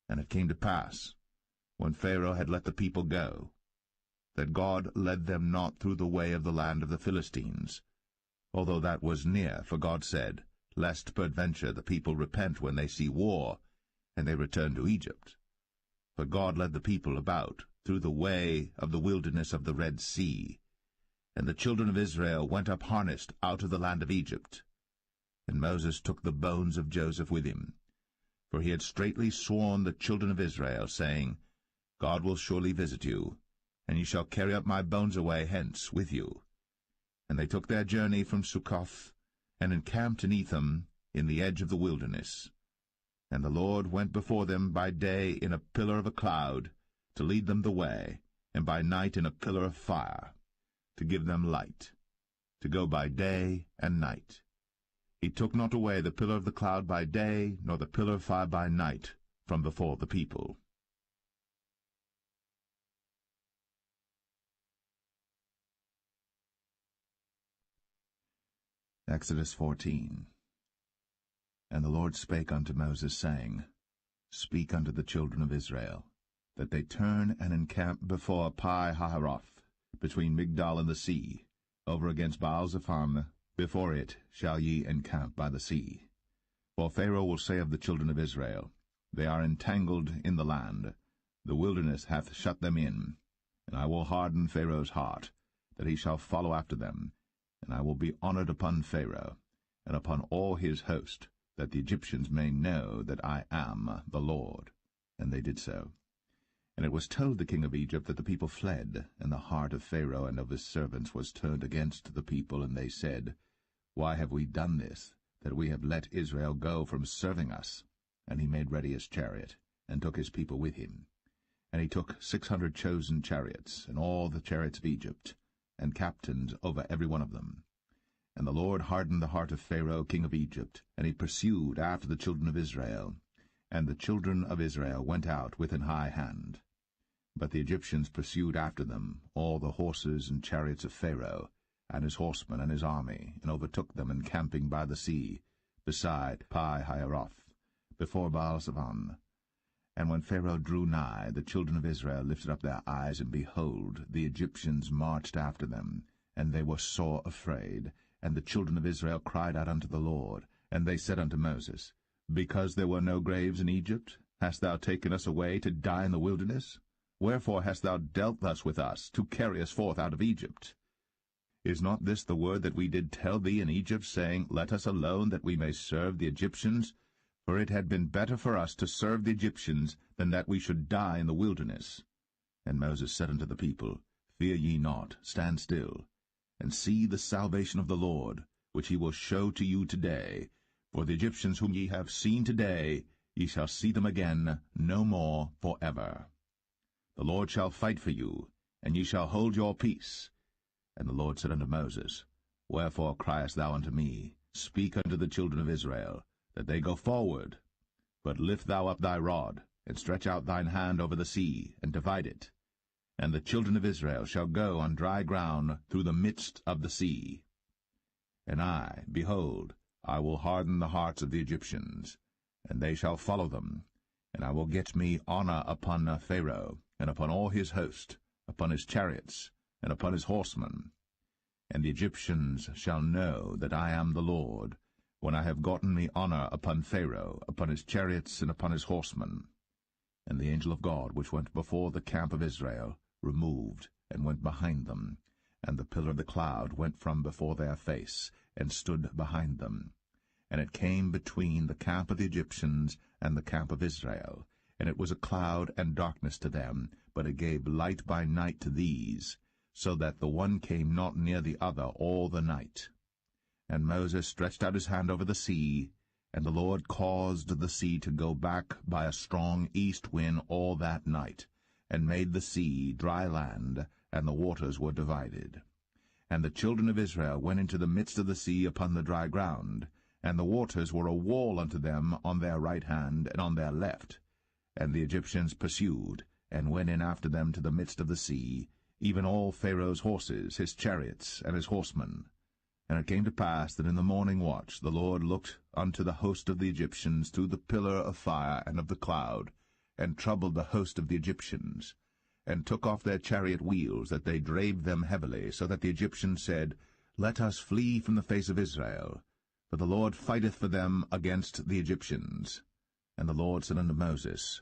And it came to pass, when Pharaoh had let the people go, that God led them not through the way of the land of the Philistines, although that was near, for God said, Lest peradventure the people repent when they see war, and they return to Egypt. But God led the people about through the way of the wilderness of the Red Sea, and the children of Israel went up harnessed out of the land of Egypt. And Moses took the bones of Joseph with him, for he had straitly sworn the children of Israel, saying, God will surely visit you, and ye shall carry up my bones away hence with you. And they took their journey from Succoth, and encamped in Etham, in the edge of the wilderness. And the Lord went before them by day in a pillar of a cloud, to lead them the way, and by night in a pillar of fire, to give them light, to go by day and night. He took not away the pillar of the cloud by day, nor the pillar of fire by night, from before the people. Exodus 14. And the Lord spake unto Moses, saying, Speak unto the children of Israel, that they turn and encamp before Pi-hahiroth, between Migdol and the sea, over against Baal-zephon. Before it shall ye encamp by the sea. For Pharaoh will say of the children of Israel, They are entangled in the land, the wilderness hath shut them in, and I will harden Pharaoh's heart, that he shall follow after them, and I will be honored upon Pharaoh, and upon all his host, that the Egyptians may know that I am the Lord. And they did so. And it was told the king of Egypt that the people fled, and the heart of Pharaoh and of his servants was turned against the people, and they said, Why have we done this, that we have let Israel go from serving us? And he made ready his chariot, and took his people with him. And he took 600 chosen chariots, and all the chariots of Egypt, and captains over every one of them. And the Lord hardened the heart of Pharaoh king of Egypt, and he pursued after the children of Israel. And the children of Israel went out with an high hand. But the Egyptians pursued after them all the horses and chariots of Pharaoh, and his horsemen and his army, and overtook them encamping by the sea, beside Pi-hahiroth, before Baal-zephon. And when Pharaoh drew nigh, the children of Israel lifted up their eyes, and behold, the Egyptians marched after them, and they were sore afraid. And the children of Israel cried out unto the Lord, and they said unto Moses, Because there were no graves in Egypt, hast thou taken us away to die in the wilderness? Wherefore hast thou dealt thus with us, to carry us forth out of Egypt? Is not this the word that we did tell thee in Egypt, saying, Let us alone, that we may serve the Egyptians? For it had been better for us to serve the Egyptians, than that we should die in the wilderness. And Moses said unto the people, Fear ye not, stand still, and see the salvation of the Lord, which he will show to you today. For the Egyptians whom ye have seen today, ye shall see them again no more for ever. The Lord shall fight for you, and ye shall hold your peace. And the Lord said unto Moses, Wherefore criest thou unto me? Speak unto the children of Israel, that they go forward. But lift thou up thy rod, and stretch out thine hand over the sea, and divide it. And the children of Israel shall go on dry ground through the midst of the sea. And I, behold, I will harden the hearts of the Egyptians, and they shall follow them. And I will get me honor upon Pharaoh, and upon all his host, upon his chariots, and upon his horsemen. And the Egyptians shall know that I am the Lord, when I have gotten me honor upon Pharaoh, upon his chariots, and upon his horsemen. And the angel of God, which went before the camp of Israel, removed, and went behind them. And the pillar of the cloud went from before their face, and stood behind them. And it came between the camp of the Egyptians and the camp of Israel. And it was a cloud and darkness to them, but it gave light by night to these, so that the one came not near the other all the night. And Moses stretched out his hand over the sea, and the Lord caused the sea to go back by a strong east wind all that night, and made the sea dry land, and the waters were divided. And the children of Israel went into the midst of the sea upon the dry ground, and the waters were a wall unto them on their right hand and on their left. And the Egyptians pursued, and went in after them to the midst of the sea, even all Pharaoh's horses, his chariots, and his horsemen. And it came to pass that in the morning watch the Lord looked unto the host of the Egyptians through the pillar of fire and of the cloud, and troubled the host of the Egyptians, and took off their chariot wheels, that they drave them heavily, so that the Egyptians said, Let us flee from the face of Israel, for the Lord fighteth for them against the Egyptians. And the Lord said unto Moses,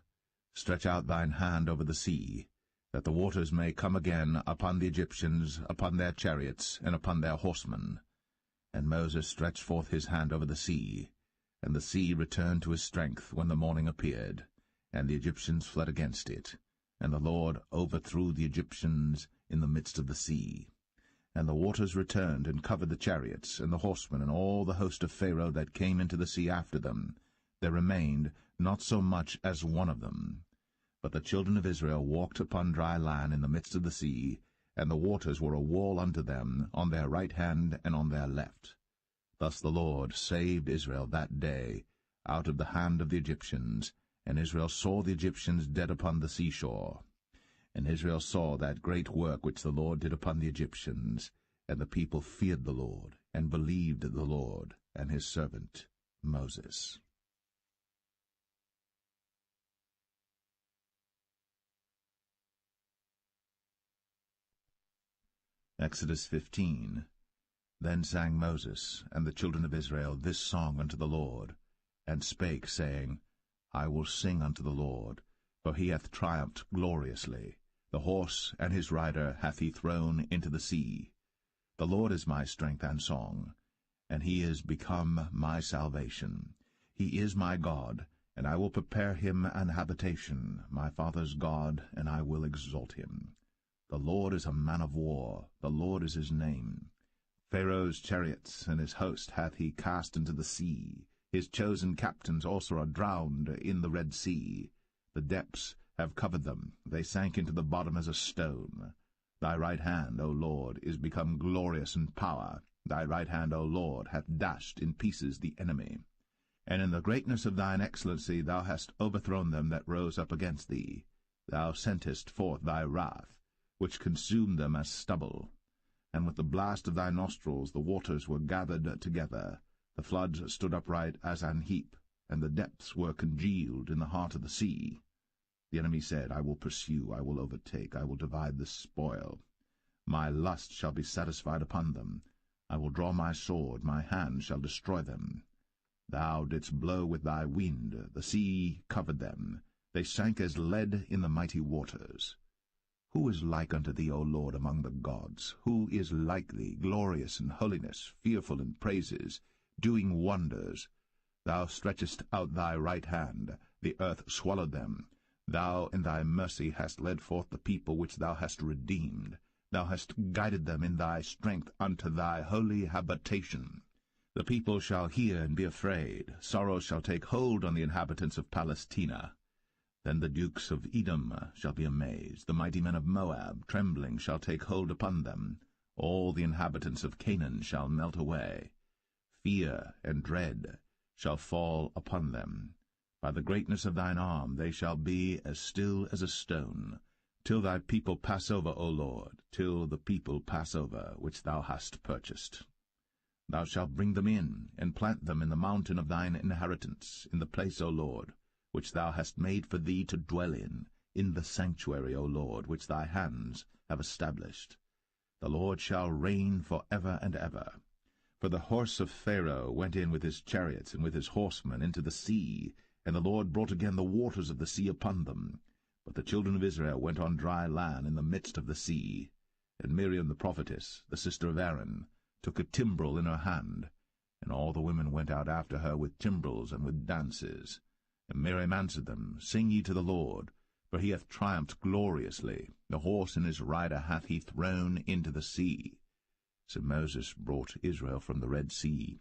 Stretch out thine hand over the sea, that the waters may come again upon the Egyptians, upon their chariots, and upon their horsemen. And Moses stretched forth his hand over the sea, and the sea returned to his strength when the morning appeared, and the Egyptians fled against it. And the Lord overthrew the Egyptians in the midst of the sea. And the waters returned and covered the chariots, and the horsemen, and all the host of Pharaoh that came into the sea after them. There remained not so much as one of them. But the children of Israel walked upon dry land in the midst of the sea, and the waters were a wall unto them on their right hand and on their left. Thus the Lord saved Israel that day out of the hand of the Egyptians, and Israel saw the Egyptians dead upon the seashore. And Israel saw that great work which the Lord did upon the Egyptians, and the people feared the Lord, and believed the Lord and his servant Moses. Exodus 15. Then sang Moses and the children of Israel this song unto the Lord, and spake, saying, I will sing unto the Lord, for he hath triumphed gloriously. The horse and his rider hath he thrown into the sea. The Lord is my strength and song, and he is become my salvation. He is my God, and I will prepare him an habitation, my father's God, and I will exalt him. The Lord is a man of war, the Lord is his name. Pharaoh's chariots and his host hath he cast into the sea. His chosen captains also are drowned in the Red Sea. The depths have covered them, they sank into the bottom as a stone. Thy right hand, O Lord, is become glorious in power. Thy right hand, O Lord, hath dashed in pieces the enemy. And in the greatness of thine excellency thou hast overthrown them that rose up against thee. Thou sentest forth thy wrath, which consumed them as stubble. and with the blast of thy nostrils the waters were gathered together. The floods stood upright as an heap, and the depths were congealed in the heart of the sea. The enemy said, I will pursue, I will overtake, I will divide the spoil. My lust shall be satisfied upon them. I will draw my sword, my hand shall destroy them. Thou didst blow with thy wind, the sea covered them. They sank as lead in the mighty waters. Who is like unto thee, O Lord, among the gods? Who is like thee, glorious in holiness, fearful in praises, doing wonders? Thou stretchest out thy right hand, the earth swallowed them. Thou in thy mercy hast led forth the people which thou hast redeemed. Thou hast guided them in thy strength unto thy holy habitation. The people shall hear and be afraid. Sorrow shall take hold on the inhabitants of Palestina. Then the dukes of Edom shall be amazed. The mighty men of Moab, trembling, shall take hold upon them. All the inhabitants of Canaan shall melt away. Fear and dread shall fall upon them. By the greatness of thine arm they shall be as still as a stone, till thy people pass over, O Lord, till the people pass over, which thou hast purchased. Thou shalt bring them in, and plant them in the mountain of thine inheritance, in the place, O Lord, which thou hast made for thee to dwell in the sanctuary, O Lord, which thy hands have established. The Lord shall reign for ever and ever. For the horse of Pharaoh went in with his chariots and with his horsemen into the sea, and the Lord brought again the waters of the sea upon them. But the children of Israel went on dry land in the midst of the sea. And Miriam the prophetess, the sister of Aaron, took a timbrel in her hand, and all the women went out after her with timbrels and with dances. And Miriam answered them, Sing ye to the Lord, for he hath triumphed gloriously. The horse and his rider hath he thrown into the sea. So Moses brought Israel from the Red Sea,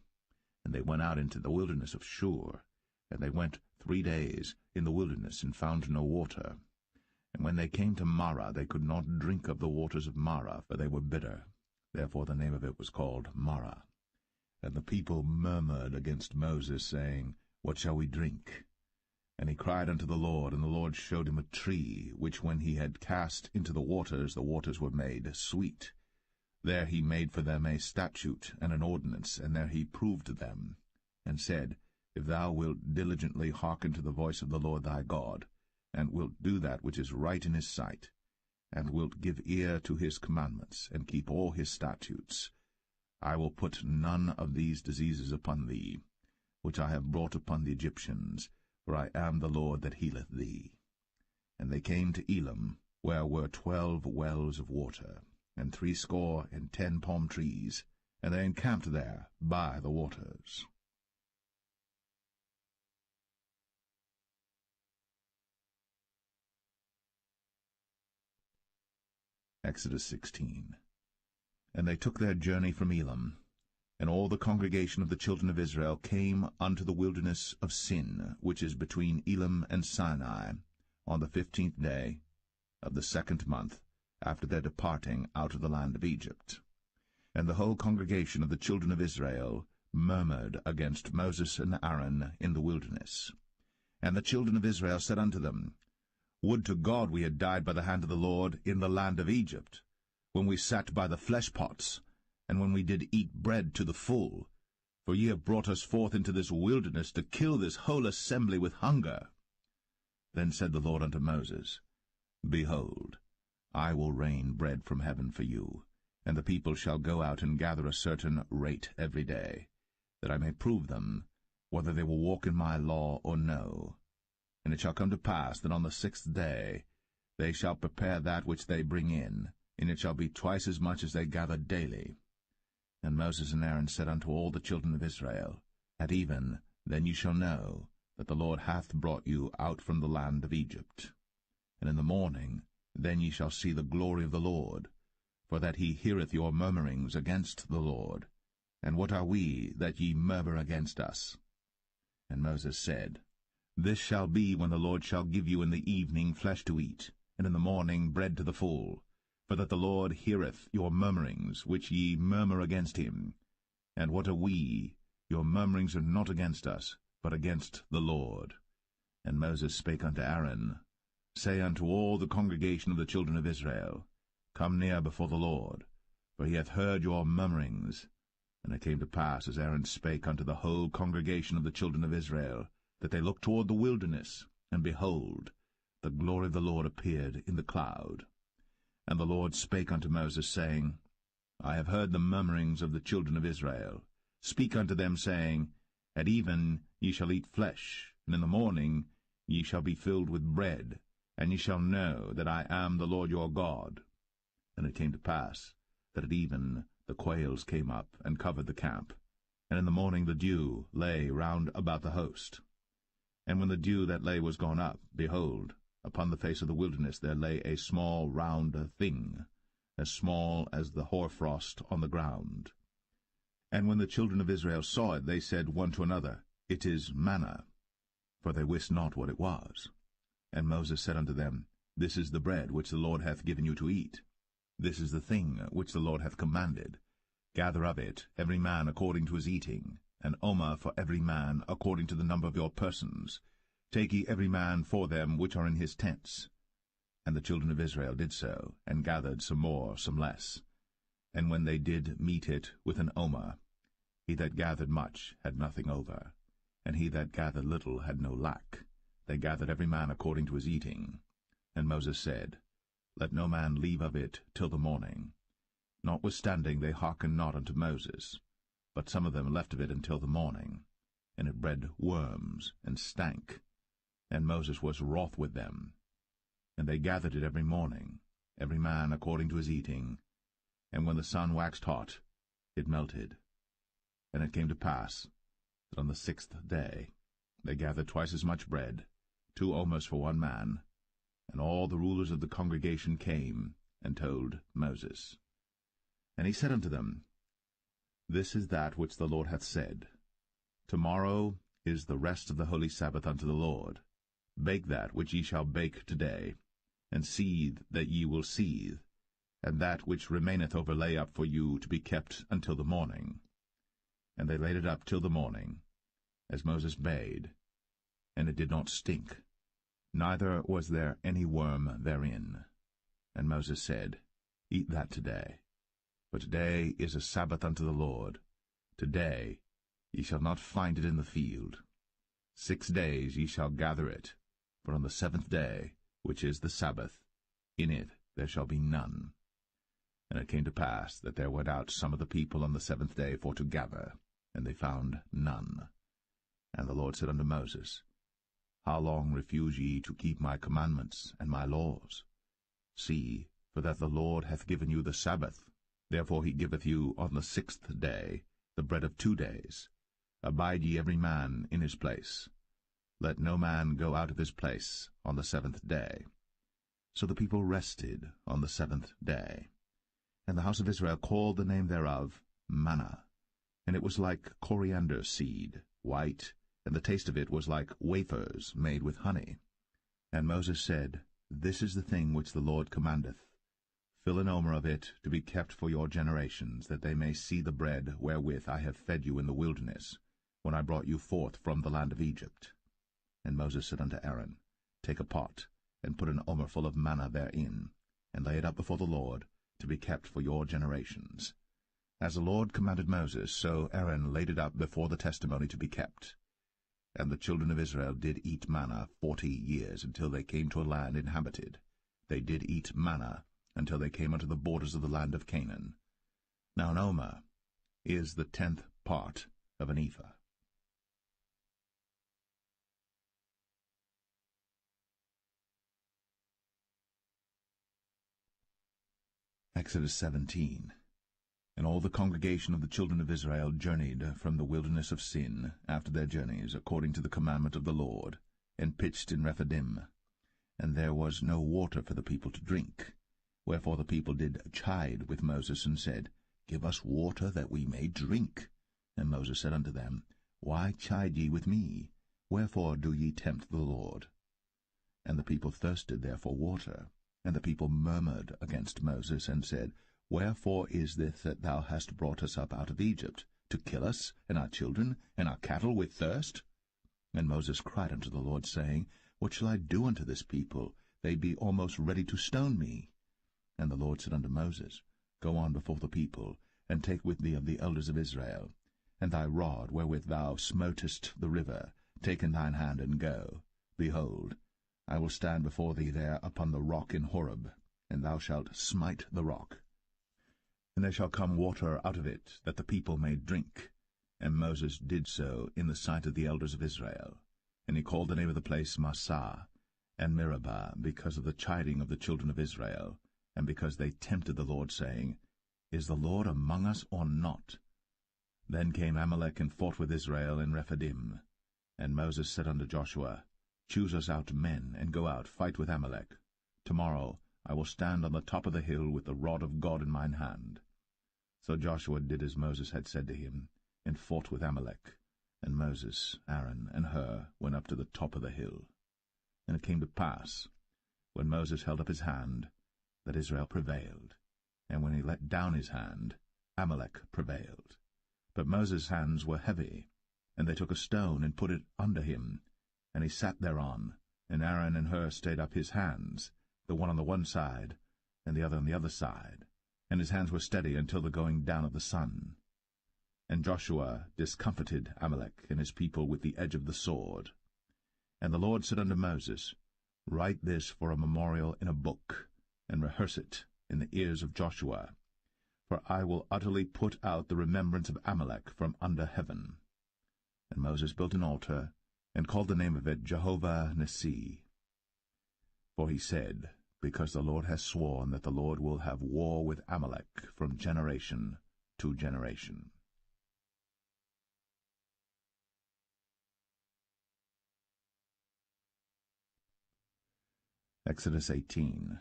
and they went out into the wilderness of Shur. And they went 3 days in the wilderness, and found no water. And when they came to Marah, they could not drink of the waters of Marah, for they were bitter. Therefore the name of it was called Marah. And the people murmured against Moses, saying, What shall we drink? And he cried unto the Lord, and the Lord showed him a tree, which when he had cast into the waters were made sweet. There he made for them a statute and an ordinance, and there he proved them, and said, If thou wilt diligently hearken to the voice of the Lord thy God, and wilt do that which is right in his sight, and wilt give ear to his commandments, and keep all his statutes, I will put none of these diseases upon thee, which I have brought upon the Egyptians, for I am the Lord that healeth thee. And they came to Elim, where were 12 wells of water, and 60 palm trees, and they encamped there by the waters. Exodus 16. And they took their journey from Elim, and all the congregation of the children of Israel came unto the wilderness of Sin, which is between Elim and Sinai, on the 15th day of the 2nd month, after their departing out of the land of Egypt. And the whole congregation of the children of Israel murmured against Moses and Aaron in the wilderness. And the children of Israel said unto them, Would to God we had died by the hand of the Lord in the land of Egypt, when we sat by the flesh pots, and when we did eat bread to the full. For ye have brought us forth into this wilderness to kill this whole assembly with hunger. Then said the Lord unto Moses, Behold, I will rain bread from heaven for you, and the people shall go out and gather a certain rate every day, that I may prove them, whether they will walk in my law or no. And it shall come to pass that on the 6th day they shall prepare that which they bring in, and it shall be twice as much as they gather daily. And Moses and Aaron said unto all the children of Israel, At even then ye shall know that the Lord hath brought you out from the land of Egypt. And in the morning then ye shall see the glory of the Lord, for that he heareth your murmurings against the Lord. And what are we, that ye murmur against us? And Moses said, This shall be when the Lord shall give you in the evening flesh to eat, and in the morning bread to the full, for that the Lord heareth your murmurings, which ye murmur against him. And what are we? Your murmurings are not against us, but against the Lord. And Moses spake unto Aaron, Say unto all the congregation of the children of Israel, Come near before the Lord, for he hath heard your murmurings. And it came to pass, as Aaron spake unto the whole congregation of the children of Israel, that they looked toward the wilderness, and behold, the glory of the Lord appeared in the cloud. And the Lord spake unto Moses, saying, I have heard the murmurings of the children of Israel. Speak unto them, saying, At even ye shall eat flesh, and in the morning ye shall be filled with bread, and ye shall know that I am the Lord your God. And it came to pass, that at even the quails came up, and covered the camp, and in the morning the dew lay round about the host. And when the dew that lay was gone up, behold, upon the face of the wilderness there lay a small round thing, as small as the hoarfrost on the ground. And when the children of Israel saw it, they said one to another, It is manna, for they wist not what it was. And Moses said unto them, This is the bread which the Lord hath given you to eat. This is the thing which the Lord hath commanded. Gather of it every man according to his eating, an omer for every man according to the number of your persons. Take ye every man for them which are in his tents. And the children of Israel did so, and gathered some more, some less. And when they did meet it with an omer, he that gathered much had nothing over, and he that gathered little had no lack. They gathered every man according to his eating. And Moses said, Let no man leave of it till the morning. Notwithstanding they hearkened not unto Moses, but some of them left of it until the morning. And it bred worms, and stank. And Moses was wroth with them. And they gathered it every morning, every man according to his eating. And when the sun waxed hot, it melted. And it came to pass that on the 6th day they gathered twice as much bread, 2 omers for one man. And all the rulers of the congregation came and told Moses. And he said unto them, This is that which the Lord hath said. Tomorrow is the rest of the holy Sabbath unto the Lord. Bake that which ye shall bake today, and seethe that ye will seethe, and that which remaineth over lay up for you to be kept until the morning. And they laid it up till the morning, as Moses bade, and it did not stink, neither was there any worm therein. And Moses said, Eat that today, for today is a Sabbath unto the Lord. Today ye shall not find it in the field. 6 days ye shall gather it, but on the 7th day, which is the Sabbath, in it there shall be none. And it came to pass that there went out some of the people on the 7th day for to gather, and they found none. And the Lord said unto Moses, How long refuse ye to keep my commandments and my laws? See, for that the Lord hath given you the Sabbath. Therefore he giveth you on the 6th day the bread of 2 days. Abide ye every man in his place. Let no man go out of his place on the 7th day. So the people rested on the 7th day. And the house of Israel called the name thereof manna. And it was like coriander seed, white, and the taste of it was like wafers made with honey. And Moses said, This is the thing which the Lord commandeth. Fill an omer of it to be kept for your generations, that they may see the bread wherewith I have fed you in the wilderness, when I brought you forth from the land of Egypt. And Moses said unto Aaron, Take a pot, and put an omer full of manna therein, and lay it up before the Lord, to be kept for your generations. As the Lord commanded Moses, so Aaron laid it up before the testimony to be kept. And the children of Israel did eat manna 40 years, until they came to a land inhabited. They did eat manna until they came unto the borders of the land of Canaan. Now an omer is the 10th part of an ephah. Exodus 17. And all the congregation of the children of Israel journeyed from the wilderness of Sin after their journeys, according to the commandment of the Lord, and pitched in Rephidim. And there was no water for the people to drink. Wherefore the people did chide with Moses, and said, Give us water that we may drink. And Moses said unto them, Why chide ye with me? Wherefore do ye tempt the Lord? And the people thirsted there for water. And the people murmured against Moses, and said, Wherefore is this that thou hast brought us up out of Egypt, to kill us, and our children, and our cattle with thirst? And Moses cried unto the Lord, saying, What shall I do unto this people? They be almost ready to stone me. And the Lord said unto Moses, Go on before the people, and take with thee of the elders of Israel, and thy rod wherewith thou smotest the river, take in thine hand, and go. Behold, I will stand before thee there upon the rock in Horeb, and thou shalt smite the rock. And there shall come water out of it, that the people may drink. And Moses did so in the sight of the elders of Israel. And he called the name of the place Massah, and Meribah, because of the chiding of the children of Israel, and because they tempted the Lord, saying, Is the Lord among us or not? Then came Amalek and fought with Israel in Rephidim. And Moses said unto Joshua, Choose us out men, and go out, fight with Amalek. Tomorrow I will stand on the top of the hill with the rod of God in mine hand. So Joshua did as Moses had said to him, and fought with Amalek. And Moses, Aaron, and Hur went up to the top of the hill. And it came to pass, when Moses held up his hand, that Israel prevailed. And when he let down his hand, Amalek prevailed. But Moses' hands were heavy, and they took a stone and put it under him, and he sat thereon. And Aaron and Hur stayed up his hands, the one on the one side, and the other on the other side. And his hands were steady until the going down of the sun. And Joshua discomfited Amalek and his people with the edge of the sword. And the Lord said unto Moses, Write this for a memorial in a book, and rehearse it in the ears of Joshua. For I will utterly put out the remembrance of Amalek from under heaven. And Moses built an altar, and called the name of it Jehovah Nissi. For he said, Because the Lord has sworn that the Lord will have war with Amalek from generation to generation. Exodus 18.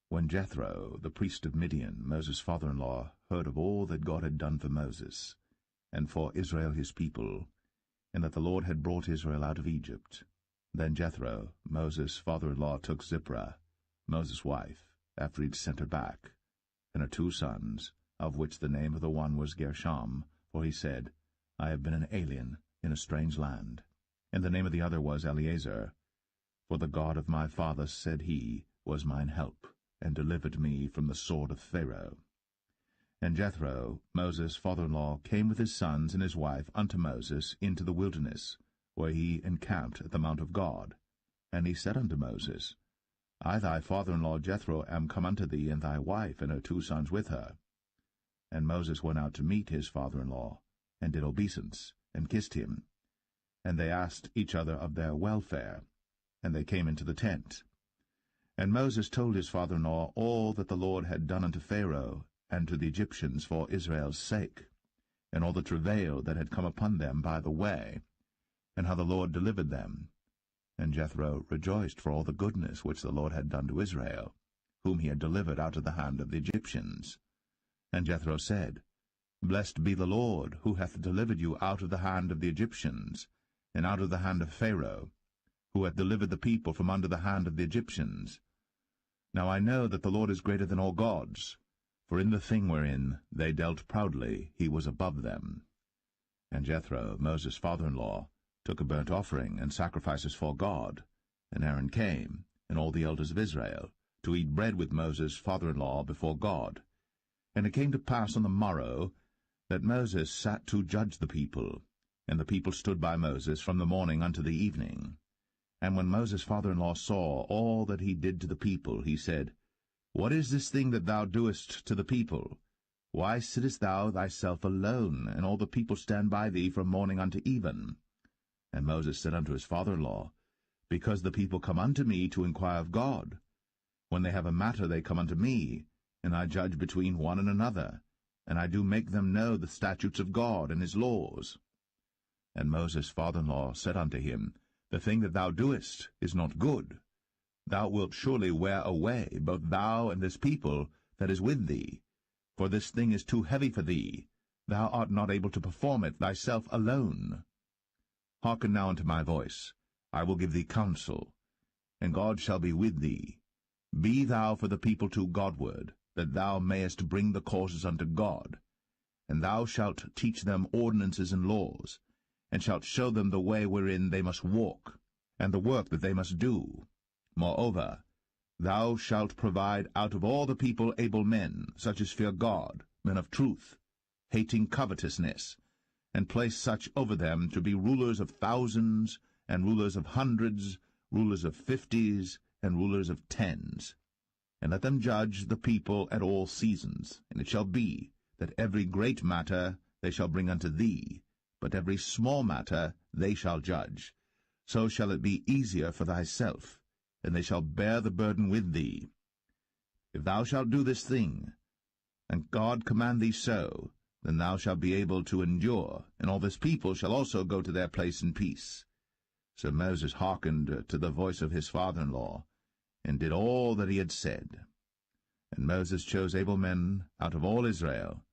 When Jethro, the priest of Midian, Moses' father-in-law, heard of all that God had done for Moses, and for Israel his people, and that the Lord had brought Israel out of Egypt, then Jethro, Moses' father-in-law, took Zipporah, Moses' wife, after he had sent her back, and her 2 sons, of which the name of the one was Gershom, for he said, I have been an alien in a strange land. And the name of the other was Eleazar, for the God of my father, said he, was mine help, and delivered me from the sword of Pharaoh. And Jethro, Moses' father-in-law, came with his sons and his wife unto Moses into the wilderness, where he encamped at the mount of God. And he said unto Moses, I thy father-in-law Jethro am come unto thee, and thy wife and her 2 sons with her. And Moses went out to meet his father-in-law, and did obeisance, and kissed him. And they asked each other of their welfare, and they came into the tent. And Moses told his father-in-law all that the Lord had done unto Pharaoh and to the Egyptians for Israel's sake, and all the travail that had come upon them by the way, and how the Lord delivered them. And Jethro rejoiced for all the goodness which the Lord had done to Israel, whom he had delivered out of the hand of the Egyptians. And Jethro said, Blessed be the Lord, who hath delivered you out of the hand of the Egyptians, and out of the hand of Pharaoh, who hath delivered the people from under the hand of the Egyptians. Now I know that the Lord is greater than all gods, for in the thing wherein they dealt proudly he was above them. And Jethro, Moses' father-in-law, took a burnt offering and sacrifices for God. And Aaron came, and all the elders of Israel, to eat bread with Moses' father-in-law before God. And it came to pass on the morrow that Moses sat to judge the people, and the people stood by Moses from the morning unto the evening. And when Moses' father-in-law saw all that he did to the people, he said, What is this thing that thou doest to the people? Why sittest thou thyself alone, and all the people stand by thee from morning unto even? And Moses said unto his father-in-law, Because the people come unto me to inquire of God. When they have a matter they come unto me, and I judge between one and another, and I do make them know the statutes of God and his laws. And Moses' father-in-law said unto him, The thing that thou doest is not good. Thou wilt surely wear away, both thou and this people that is with thee. For this thing is too heavy for thee. Thou art not able to perform it thyself alone. Hearken now unto my voice. I will give thee counsel, and God shall be with thee. Be thou for the people to Godward, that thou mayest bring the causes unto God. And thou shalt teach them ordinances and laws, and shalt show them the way wherein they must walk, and the work that they must do. Moreover, Thou shalt provide out of all the people able men, such as fear God, men of truth, hating covetousness, and place such over them to be rulers of thousands, and rulers of hundreds, rulers of 50s, and rulers of 10s. And let them judge the people at all seasons. And it shall be, that every great matter they shall bring unto thee, but every small matter they shall judge. So shall it be easier for thyself, and they shall bear the burden with thee. If thou shalt do this thing, and God command thee so, then thou shalt be able to endure, and all this people shall also go to their place in peace. So Moses hearkened to the voice of his father-in-law, and did all that he had said. And Moses chose able men out of all Israel,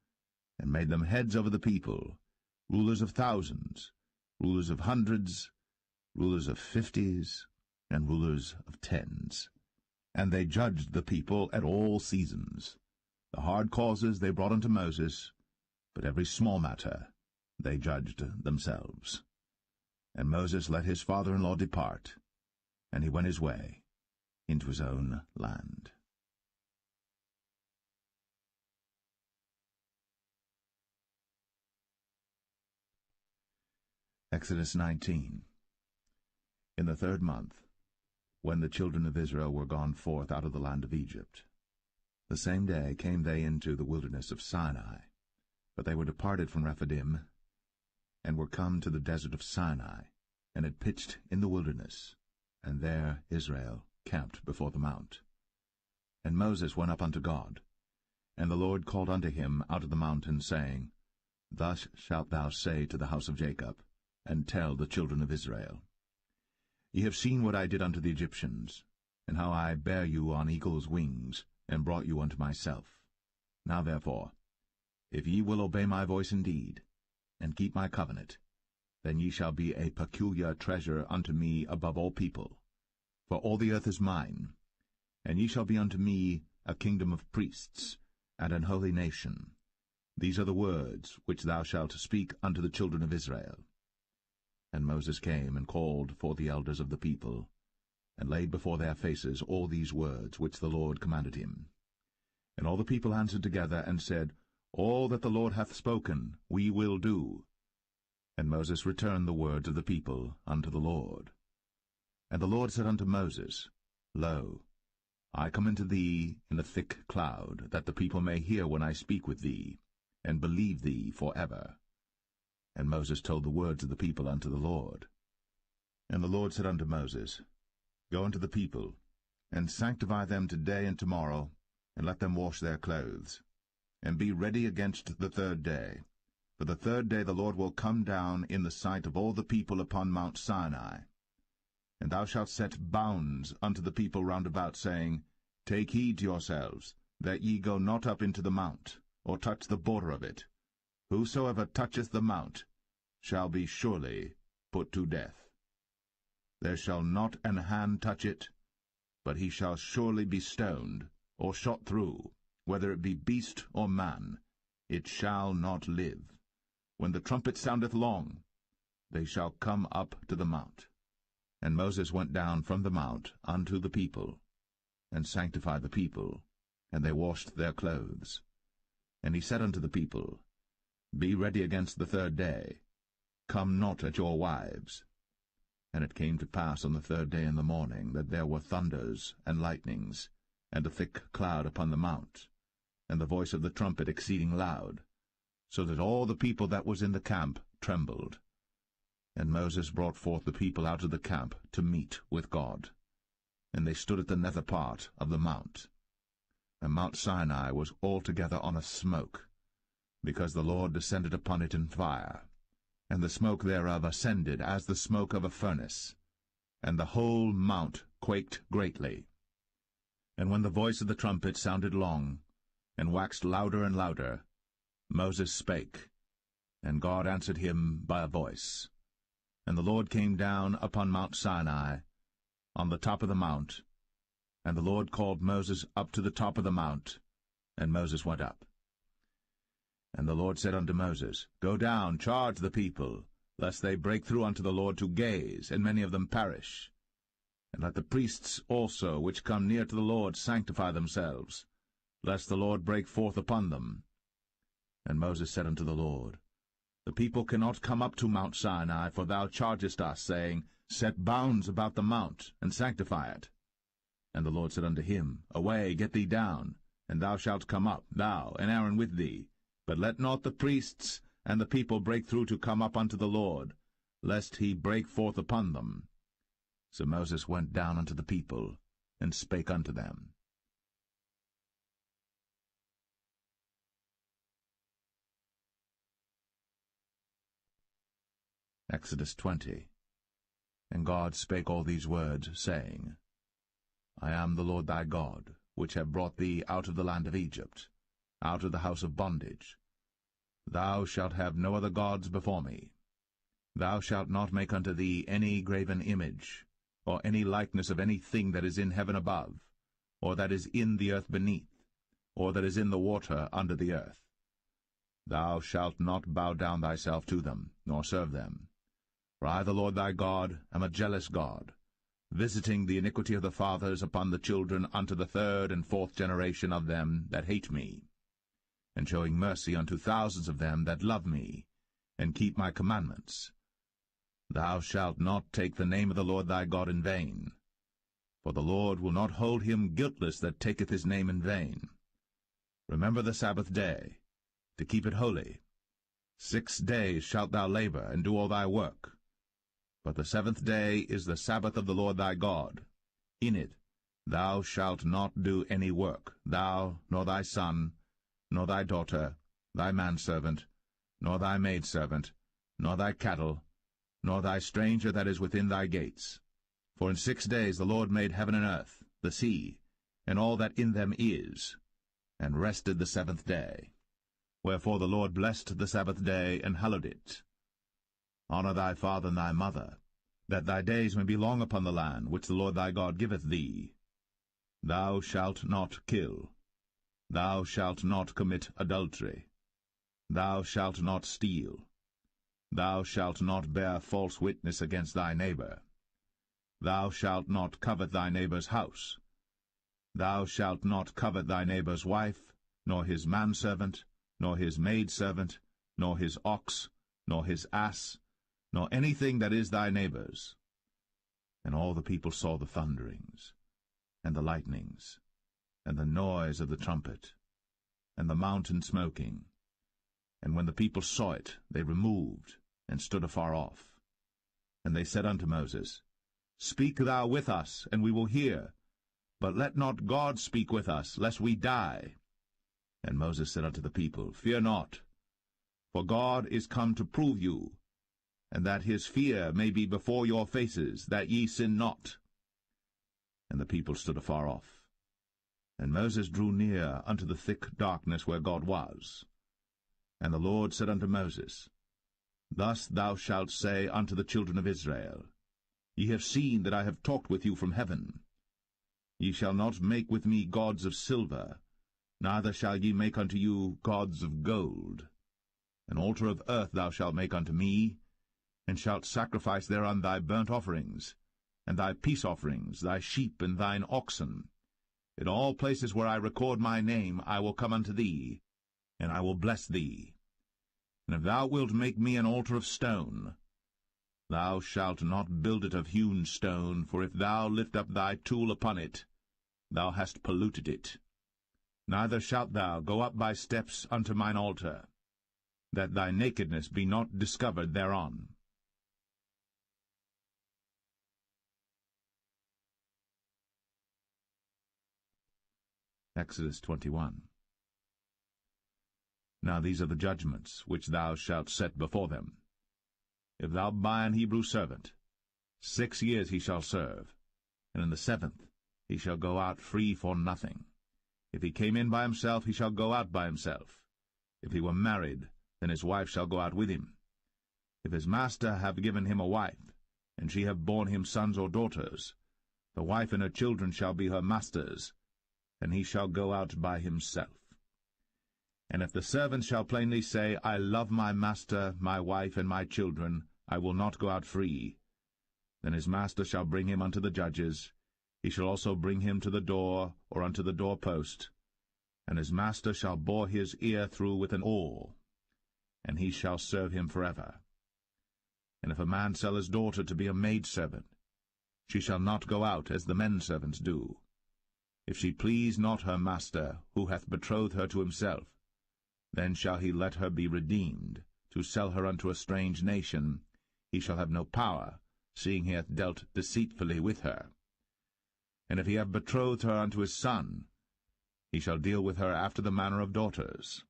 and made them heads over the people, rulers of thousands, rulers of hundreds, rulers of 50s, and rulers of 10s. And they judged the people at all seasons. The hard causes they brought unto Moses, but every small matter they judged themselves. And Moses let his father-in-law depart, and he went his way into his own land. Exodus 19. In the 3rd month, when the children of Israel were gone forth out of the land of Egypt, the same day came they into the wilderness of Sinai. But they were departed from Rephidim, and were come to the desert of Sinai, and had pitched in the wilderness, and there Israel camped before the mount. And Moses went up unto God, and the Lord called unto him out of the mountain, saying, Thus shalt thou say to the house of Jacob, and tell the children of Israel, Ye have seen what I did unto the Egyptians, and how I bare you on eagle's wings, and brought you unto myself. Now therefore, if ye will obey my voice indeed, and keep my covenant, then ye shall be a peculiar treasure unto me above all people. For all the earth is mine, and ye shall be unto me a kingdom of priests, and an holy nation. These are the words which thou shalt speak unto the children of Israel. And Moses came and called for the elders of the people, and laid before their faces all these words which the Lord commanded him. And all the people answered together, and said, All that the Lord hath spoken we will do. And Moses returned the words of the people unto the Lord. And the Lord said unto Moses, Lo, I come unto thee in a thick cloud, that the people may hear when I speak with thee, and believe thee for ever. And Moses told the words of the people unto the Lord. And the Lord said unto Moses, Go unto the people, and sanctify them today and tomorrow, and let them wash their clothes, and be ready against the 3rd day. For the 3rd day the Lord will come down in the sight of all the people upon Mount Sinai. And thou shalt set bounds unto the people round about, saying, Take heed to yourselves, that ye go not up into the mount, or touch the border of it. Whosoever toucheth the mount shall be surely put to death. There shall not an hand touch it, but he shall surely be stoned, or shot through, whether it be beast or man, it shall not live. When the trumpet soundeth long, they shall come up to the mount. And Moses went down from the mount unto the people, and sanctified the people, and they washed their clothes. And he said unto the people, Be ready against the 3rd day, come not at your wives. And it came to pass on the 3rd day in the morning, that there were thunders and lightnings, and a thick cloud upon the mount, and the voice of the trumpet exceeding loud, so that all the people that was in the camp trembled. And Moses brought forth the people out of the camp to meet with God. And they stood at the nether part of the mount. And Mount Sinai was altogether on a smoke, because the Lord descended upon it in fire, and the smoke thereof ascended as the smoke of a furnace, and the whole mount quaked greatly. And when the voice of the trumpet sounded long, and waxed louder and louder, Moses spake, and God answered him by a voice. And the Lord came down upon Mount Sinai, on the top of the mount, and the Lord called Moses up to the top of the mount, and Moses went up. And the Lord said unto Moses, Go down, charge the people, lest they break through unto the Lord to gaze, and many of them perish. And let the priests also which come near to the Lord sanctify themselves, lest the Lord break forth upon them. And Moses said unto the Lord, The people cannot come up to Mount Sinai, for thou chargest us, saying, Set bounds about the mount, and sanctify it. And the Lord said unto him, Away, get thee down, and thou shalt come up, thou and Aaron with thee. But let not the priests and the people break through to come up unto the Lord, lest he break forth upon them. So Moses went down unto the people, and spake unto them. Exodus 20. And God spake all these words, saying, I am the Lord thy God, which have brought thee out of the land of Egypt, out of the house of bondage. Thou shalt have no other gods before me. Thou shalt not make unto thee any graven image, or any likeness of any thing that is in heaven above, or that is in the earth beneath, or that is in the water under the earth. Thou shalt not bow down thyself to them, nor serve them. For I, the Lord thy God, am a jealous God, visiting the iniquity of the fathers upon the children unto the third and fourth generation of them that hate me, and showing mercy unto thousands of them that love me, and keep my commandments. Thou shalt not take the name of the Lord thy God in vain, for the Lord will not hold him guiltless that taketh his name in vain. Remember the Sabbath day, to keep it holy. 6 days shalt thou labor, and do all thy work. But the 7th day is the Sabbath of the Lord thy God. In it thou shalt not do any work, thou, nor thy son, nor thy daughter, thy manservant, nor thy maidservant, nor thy cattle, nor thy stranger that is within thy gates. For in 6 days the Lord made heaven and earth, the sea, and all that in them is, and rested the 7th day. Wherefore the Lord blessed the Sabbath day, and hallowed it. Honor thy father and thy mother, that thy days may be long upon the land which the Lord thy God giveth thee. Thou shalt not kill. Thou shalt not commit adultery. Thou shalt not steal. Thou shalt not bear false witness against thy neighbor. Thou shalt not covet thy neighbor's house. Thou shalt not covet thy neighbor's wife, nor his manservant, nor his maidservant, nor his ox, nor his ass, nor anything that is thy neighbor's. And all the people saw the thunderings, and the lightnings, and the noise of the trumpet, and the mountain smoking. And when the people saw it, they removed, and stood afar off. And they said unto Moses, Speak thou with us, and we will hear, but let not God speak with us, lest we die. And Moses said unto the people, Fear not, for God is come to prove you, and that his fear may be before your faces, that ye sin not. And the people stood afar off. And Moses drew near unto the thick darkness where God was. And the Lord said unto Moses, Thus thou shalt say unto the children of Israel, Ye have seen that I have talked with you from heaven. Ye shall not make with me gods of silver, neither shall ye make unto you gods of gold. An altar of earth thou shalt make unto me, and shalt sacrifice thereon thy burnt offerings, and thy peace offerings, thy sheep and thine oxen. In all places where I record my name I will come unto thee, and I will bless thee. And if thou wilt make me an altar of stone, thou shalt not build it of hewn stone, for if thou lift up thy tool upon it, thou hast polluted it. Neither shalt thou go up by steps unto mine altar, that thy nakedness be not discovered thereon. Exodus 21. Now these are the judgments which thou shalt set before them. If thou buy an Hebrew servant, 6 years he shall serve, and in the 7th he shall go out free for nothing. If he came in by himself, he shall go out by himself. If he were married, then his wife shall go out with him. If his master have given him a wife, and she have borne him sons or daughters, the wife and her children shall be her master's, and he shall go out by himself. And if the servant shall plainly say, I love my master, my wife, and my children, I will not go out free, Then his master shall bring him unto the judges. He shall also bring him to the door, or unto the doorpost. And his master shall bore his ear through with an awl, and he shall serve him forever. And if a man sell his daughter to be a maidservant, she shall not go out as the men servants do. If she please not her master, who hath betrothed her to himself, then shall he let her be redeemed. To sell her unto a strange nation, he shall have no power, seeing he hath dealt deceitfully with her. And if he have betrothed her unto his son, he shall deal with her after the manner of daughters.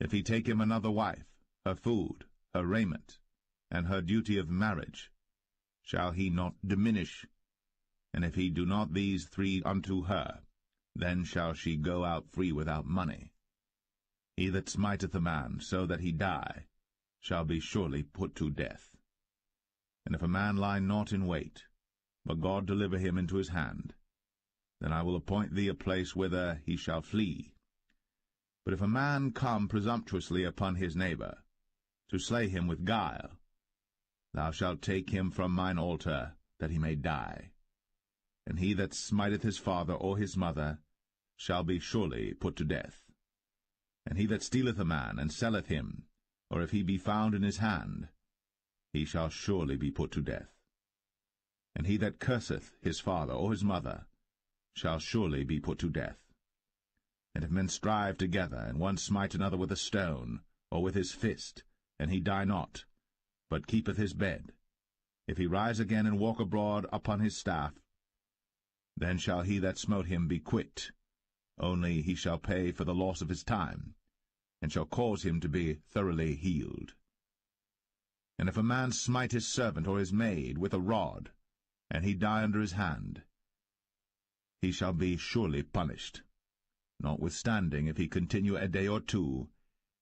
If he take him another wife, her food, her raiment, and her duty of marriage, shall he not diminish? And if he do not these three unto her, then shall she go out free without money. He that smiteth a man so that he die shall be surely put to death. And if a man lie not in wait, but God deliver him into his hand, then I will appoint thee a place whither he shall flee. But if a man come presumptuously upon his neighbor, to slay him with guile, thou shalt take him from mine altar, that he may die. And he that smiteth his father or his mother shall be surely put to death. And he that stealeth a man, and selleth him, or if he be found in his hand, he shall surely be put to death. And he that curseth his father or his mother shall surely be put to death. And if men strive together, and one smite another with a stone, or with his fist, and he die not, but keepeth his bed, if he rise again and walk abroad upon his staff, then shall he that smote him be quit, only he shall pay for the loss of his time, and shall cause him to be thoroughly healed. And if a man smite his servant or his maid with a rod, and he die under his hand, he shall be surely punished. Notwithstanding, if he continue a day or two,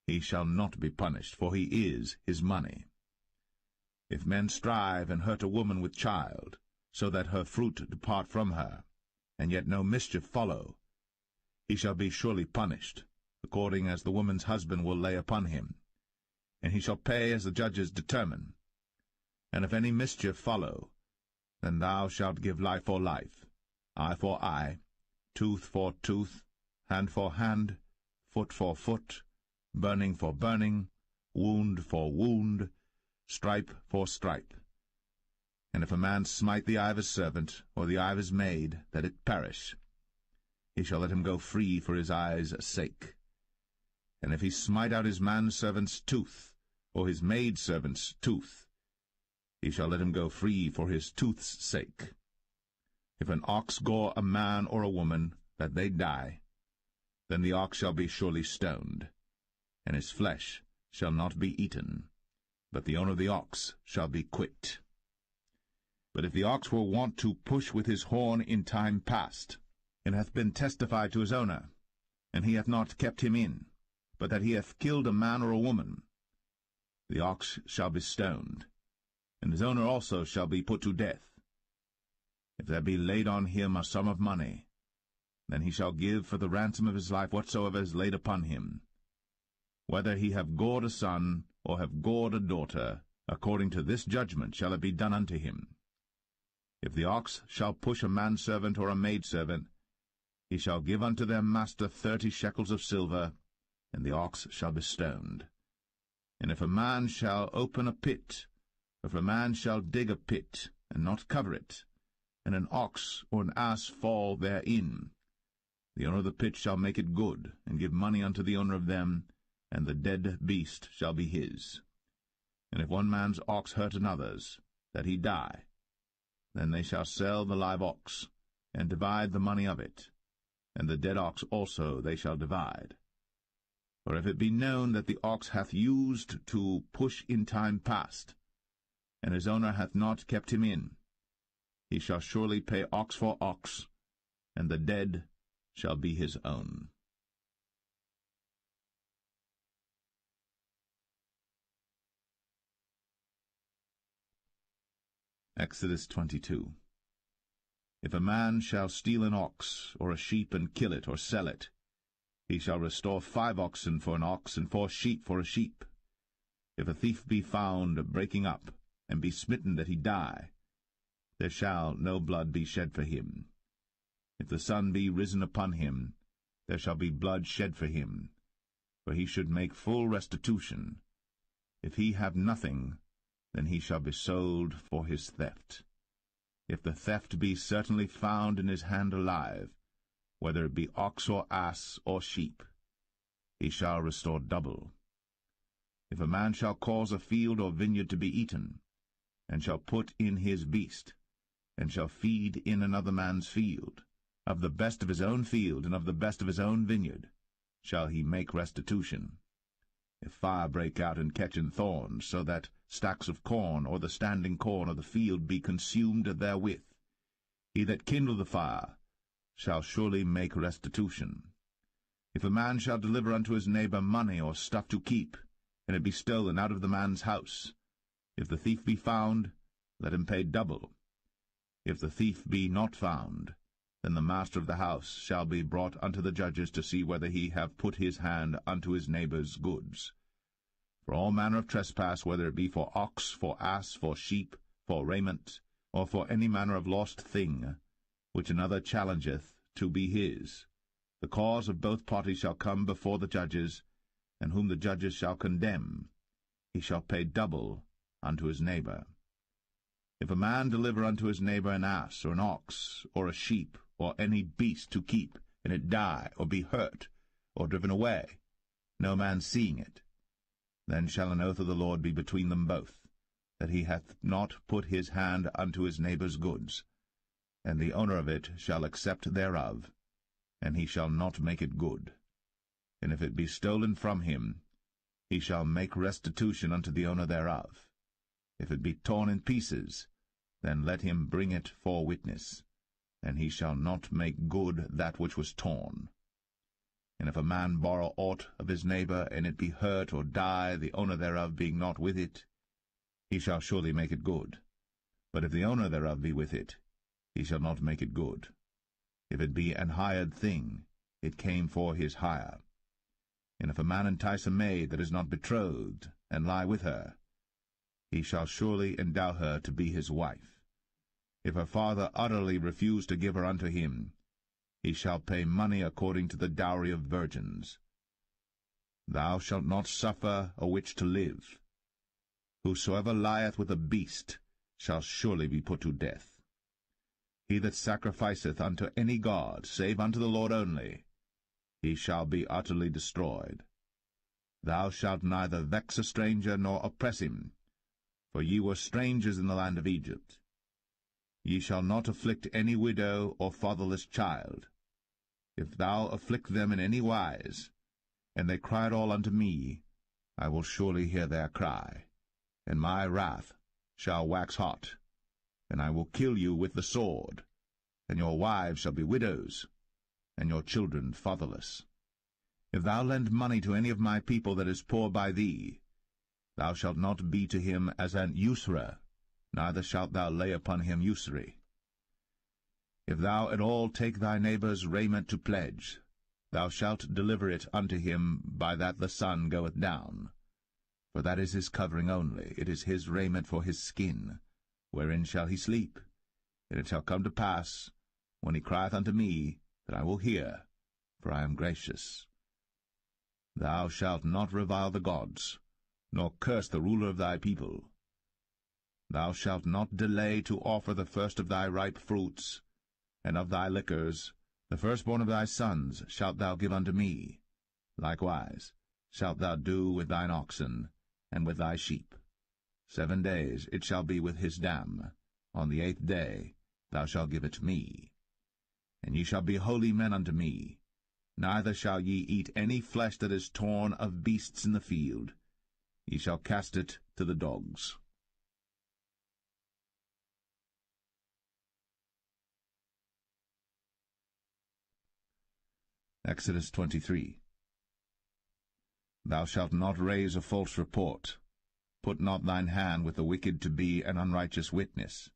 he shall not be punished, for he is his money. If men strive and hurt a woman with child, so that her fruit depart from her, and yet no mischief follow, he shall be surely punished, according as the woman's husband will lay upon him, and he shall pay as the judges determine. And if any mischief follow, then thou shalt give life for life, eye for eye, tooth for tooth, hand for hand, foot for foot, burning for burning, wound for wound, stripe for stripe. And if a man smite the eye of his servant, or the eye of his maid, that it perish, he shall let him go free for his eye's sake. And if he smite out his manservant's tooth, or his maidservant's tooth, he shall let him go free for his tooth's sake. If an ox gore a man or a woman, that they die, then the ox shall be surely stoned, and his flesh shall not be eaten, but the owner of the ox shall be quit. But if the ox were wont to push with his horn in time past, and hath been testified to his owner, and he hath not kept him in, but that he hath killed a man or a woman, the ox shall be stoned, and his owner also shall be put to death. If there be laid on him a sum of money, then he shall give for the ransom of his life whatsoever is laid upon him. Whether he have gored a son, or have gored a daughter, according to this judgment shall it be done unto him. If the ox shall push a manservant or a maidservant, he shall give unto their master 30 shekels of silver, and the ox shall be stoned. And if a man shall open a pit, or if a man shall dig a pit, and not cover it, and an ox or an ass fall therein, the owner of the pit shall make it good, and give money unto the owner of them, and the dead beast shall be his. And if one man's ox hurt another's, that he die, then they shall sell the live ox, and divide the money of it, and the dead ox also they shall divide. For if it be known that the ox hath used to push in time past, and his owner hath not kept him in, he shall surely pay ox for ox, and the dead shall be his own. Exodus 22. If a man shall steal an ox or a sheep and kill it or sell it, he shall restore 5 oxen for an ox and 4 sheep for a sheep. If a thief be found breaking up, and be smitten that he die, there shall no blood be shed for him. If the sun be risen upon him, there shall be blood shed for him, for he should make full restitution. If he have nothing, then he shall be sold for his theft. If the theft be certainly found in his hand alive, whether it be ox or ass or sheep, he shall restore double. If a man shall cause a field or vineyard to be eaten, and shall put in his beast, and shall feed in another man's field, of the best of his own field and of the best of his own vineyard, shall he make restitution. If fire break out and catch in thorns, so that stacks of corn or the standing corn of the field be consumed therewith, he that kindled the fire shall surely make restitution. If a man shall deliver unto his neighbor money or stuff to keep, and it be stolen out of the man's house, if the thief be found, let him pay double. If the thief be not found, then the master of the house shall be brought unto the judges to see whether he have put his hand unto his neighbor's goods. For all manner of trespass, whether it be for ox, for ass, for sheep, for raiment, or for any manner of lost thing, which another challengeth to be his, the cause of both parties shall come before the judges, and whom the judges shall condemn, he shall pay double unto his neighbor. If a man deliver unto his neighbor an ass, or an ox, or a sheep, or any beast to keep, and it die, or be hurt, or driven away, no man seeing it, then shall an oath of the Lord be between them both, that he hath not put his hand unto his neighbor's goods, and the owner of it shall accept thereof, and he shall not make it good. And if it be stolen from him, he shall make restitution unto the owner thereof. If it be torn in pieces, then let him bring it for witness, and he shall not make good that which was torn. And if a man borrow aught of his neighbor, and it be hurt or die, the owner thereof being not with it, he shall surely make it good. But if the owner thereof be with it, he shall not make it good. If it be an hired thing, it came for his hire. And if a man entice a maid that is not betrothed, and lie with her, he shall surely endow her to be his wife. If her father utterly refuse to give her unto him, he shall pay money according to the dowry of virgins. Thou shalt not suffer a witch to live. Whosoever lieth with a beast shall surely be put to death. He that sacrificeth unto any god, save unto the Lord only, he shall be utterly destroyed. Thou shalt neither vex a stranger nor oppress him, for ye were strangers in the land of Egypt. Ye shall not afflict any widow or fatherless child. If thou afflict them in any wise, and they cry at all unto me, I will surely hear their cry, and my wrath shall wax hot, and I will kill you with the sword, and your wives shall be widows, and your children fatherless. If thou lend money to any of my people that is poor by thee, thou shalt not be to him as an usurer, neither shalt thou lay upon him usury. If thou at all take thy neighbor's raiment to pledge, thou shalt deliver it unto him by that the sun goeth down. For that is his covering only, it is his raiment for his skin. Wherein shall he sleep? And it shall come to pass, when he crieth unto me, that I will hear, for I am gracious. Thou shalt not revile the gods, nor curse the ruler of thy people. Thou shalt not delay to offer the first of thy ripe fruits, and of thy liquors, the firstborn of thy sons shalt thou give unto me. Likewise shalt thou do with thine oxen, and with thy sheep. 7 days it shall be with his dam. On the 8th day thou shalt give it me. And ye shall be holy men unto me. Neither shall ye eat any flesh that is torn of beasts in the field. Ye shall cast it to the dogs. Exodus 23. Thou shalt not raise a false report. Put not thine hand with the wicked to be an unrighteous witness.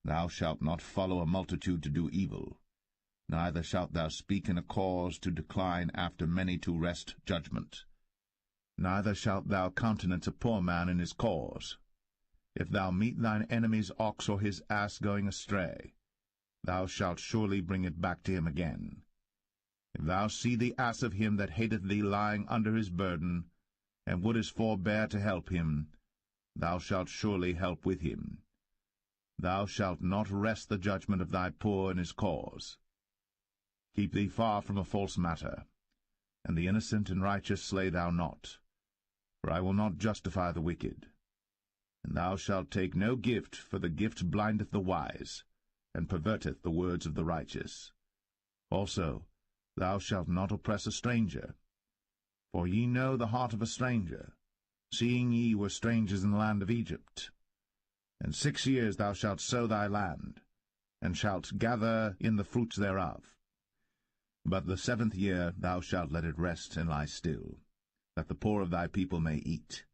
Thou shalt not follow a multitude to do evil. Neither shalt thou speak in a cause to decline after many to wrest judgment. Neither shalt thou countenance a poor man in his cause. If thou meet thine enemy's ox or his ass going astray, thou shalt surely bring it back to him again. If thou see the ass of him that hateth thee lying under his burden, and wouldest forbear to help him, thou shalt surely help with him. Thou shalt not wrest the judgment of thy poor in his cause. Keep thee far from a false matter, and the innocent and righteous slay thou not, for I will not justify the wicked. And thou shalt take no gift, for the gift blindeth the wise, and perverteth the words of the righteous. Also, thou shalt not oppress a stranger. For ye know the heart of a stranger, seeing ye were strangers in the land of Egypt. And 6 years thou shalt sow thy land, and shalt gather in the fruits thereof. But the 7th year thou shalt let it rest and lie still, that the poor of thy people may eat,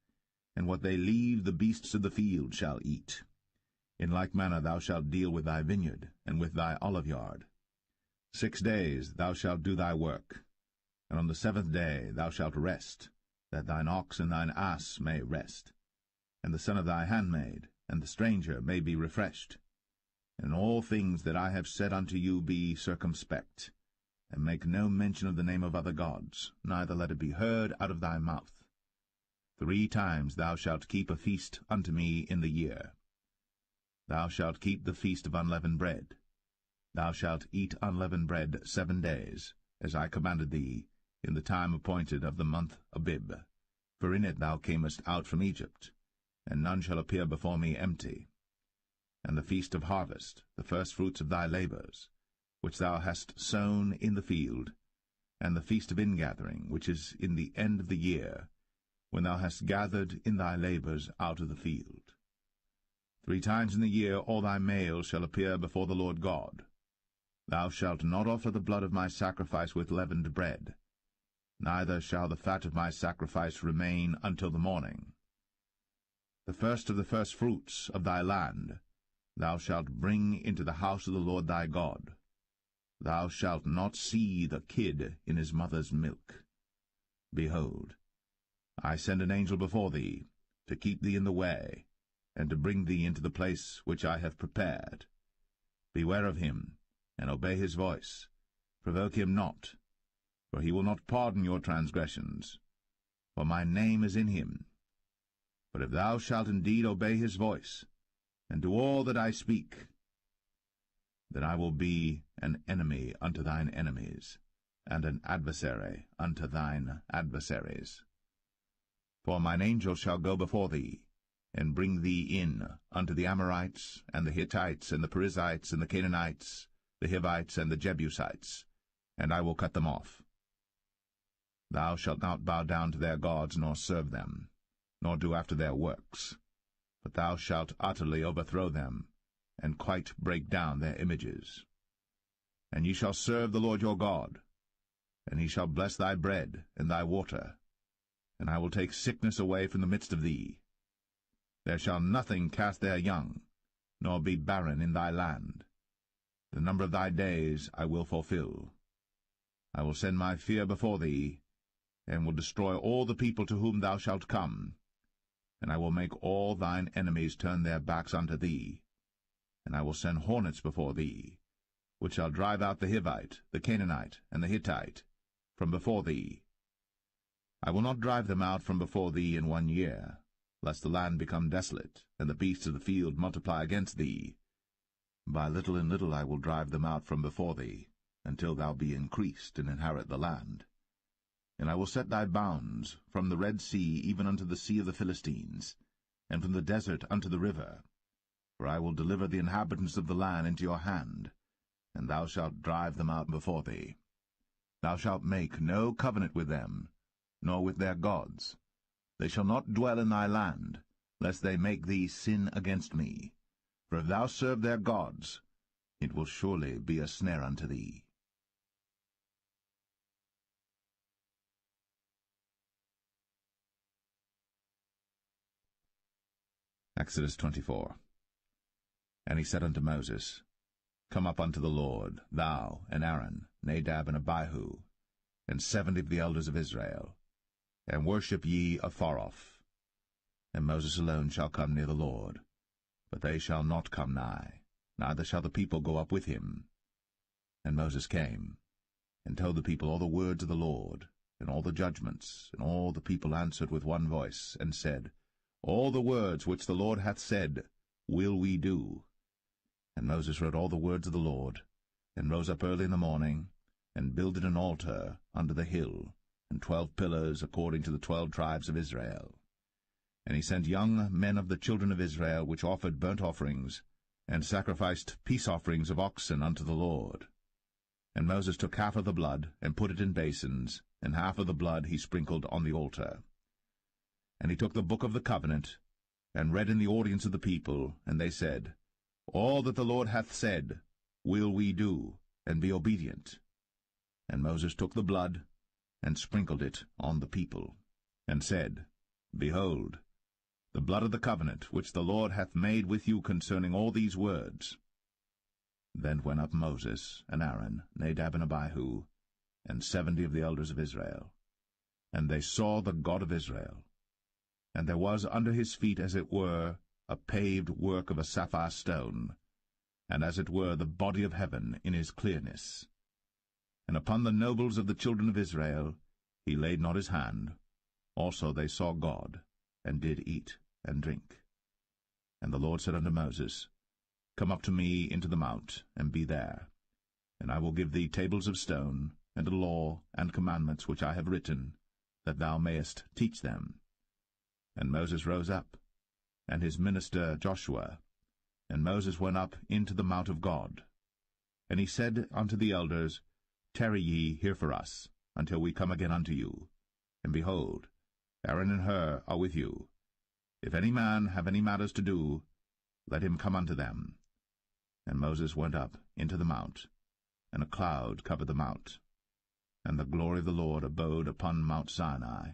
and what they leave the beasts of the field shall eat. In like manner thou shalt deal with thy vineyard, and with thy oliveyard. 6 days thou shalt do thy work, and on the 7th day thou shalt rest, that thine ox and thine ass may rest, and the son of thy handmaid, and the stranger may be refreshed. And in all things that I have said unto you be circumspect, and make no mention of the name of other gods, neither let it be heard out of thy mouth. 3 times thou shalt keep a feast unto me in the year. Thou shalt keep the feast of unleavened bread. Thou shalt eat unleavened bread 7 days, as I commanded thee, in the time appointed of the month Abib. For in it thou camest out from Egypt, and none shall appear before me empty. And the feast of harvest, the firstfruits of thy labours, which thou hast sown in the field, and the feast of ingathering, which is in the end of the year, when thou hast gathered in thy labours out of the field. 3 times in the year all thy males shall appear before the Lord God. Thou shalt not offer the blood of my sacrifice with leavened bread, neither shall the fat of my sacrifice remain until the morning. The first of the firstfruits of thy land thou shalt bring into the house of the Lord thy God. Thou shalt not see the kid in his mother's milk. Behold, I send an angel before thee, to keep thee in the way, and to bring thee into the place which I have prepared. Beware of him, and obey his voice. Provoke him not, for he will not pardon your transgressions, for my name is in him. But if thou shalt indeed obey his voice, and do all that I speak, then I will be an enemy unto thine enemies, and an adversary unto thine adversaries. For mine angel shall go before thee, and bring thee in unto the Amorites, and the Hittites, and the Perizzites, and the Canaanites, the Hivites, and the Jebusites, and I will cut them off. Thou shalt not bow down to their gods, nor serve them, nor do after their works, but thou shalt utterly overthrow them, and quite break down their images. And ye shall serve the Lord your God, and he shall bless thy bread and thy water, and I will take sickness away from the midst of thee. There shall nothing cast their young, nor be barren in thy land. The number of thy days I will fulfill. I will send my fear before thee, and will destroy all the people to whom thou shalt come, and I will make all thine enemies turn their backs unto thee. And I will send hornets before thee, which shall drive out the Hivite, the Canaanite, and the Hittite from before thee. I will not drive them out from before thee in 1 year, lest the land become desolate, and the beasts of the field multiply against thee. By little and little I will drive them out from before thee, until thou be increased and inherit the land. And I will set thy bounds from the Red Sea even unto the sea of the Philistines, and from the desert unto the river. For I will deliver the inhabitants of the land into your hand, and thou shalt drive them out before thee. Thou shalt make no covenant with them, nor with their gods. They shall not dwell in thy land, lest they make thee sin against me. For if thou serve their gods, it will surely be a snare unto thee. Exodus 24. And he said unto Moses, Come up unto the Lord, thou and Aaron, Nadab and Abihu, and 70 of the elders of Israel, and worship ye afar off. And Moses alone shall come near the Lord, but they shall not come nigh, neither shall the people go up with him. And Moses came, and told the people all the words of the Lord, and all the judgments, and all the people answered with one voice, and said, All the words which the Lord hath said will we do. And Moses wrote all the words of the Lord, and rose up early in the morning, and builded an altar under the hill, and 12 pillars according to the 12 tribes of Israel. And he sent young men of the children of Israel, which offered burnt offerings, and sacrificed peace offerings of oxen unto the Lord. And Moses took half of the blood, and put it in basins, and half of the blood he sprinkled on the altar. And he took the book of the covenant, and read in the audience of the people, and they said, All that the Lord hath said will we do, and be obedient. And Moses took the blood, and sprinkled it on the people, and said, Behold, the blood of the covenant which the Lord hath made with you concerning all these words. Then went up Moses, and Aaron, Nadab and Abihu, and 70 of the elders of Israel. And they saw the God of Israel. And there was under his feet, as it were, a paved work of a sapphire stone, and as it were the body of heaven in his clearness. And upon the nobles of the children of Israel he laid not his hand. Also they saw God, and did eat and drink. And the Lord said unto Moses, Come up to me into the mount, and be there. And I will give thee tables of stone, and a law and commandments which I have written, that thou mayest teach them. And Moses rose up, and his minister Joshua. And Moses went up into the mount of God. And he said unto the elders, Tarry ye here for us, until we come again unto you. And behold, Aaron and Hur are with you. If any man have any matters to do, let him come unto them. And Moses went up into the mount, and a cloud covered the mount. And the glory of the Lord abode upon Mount Sinai,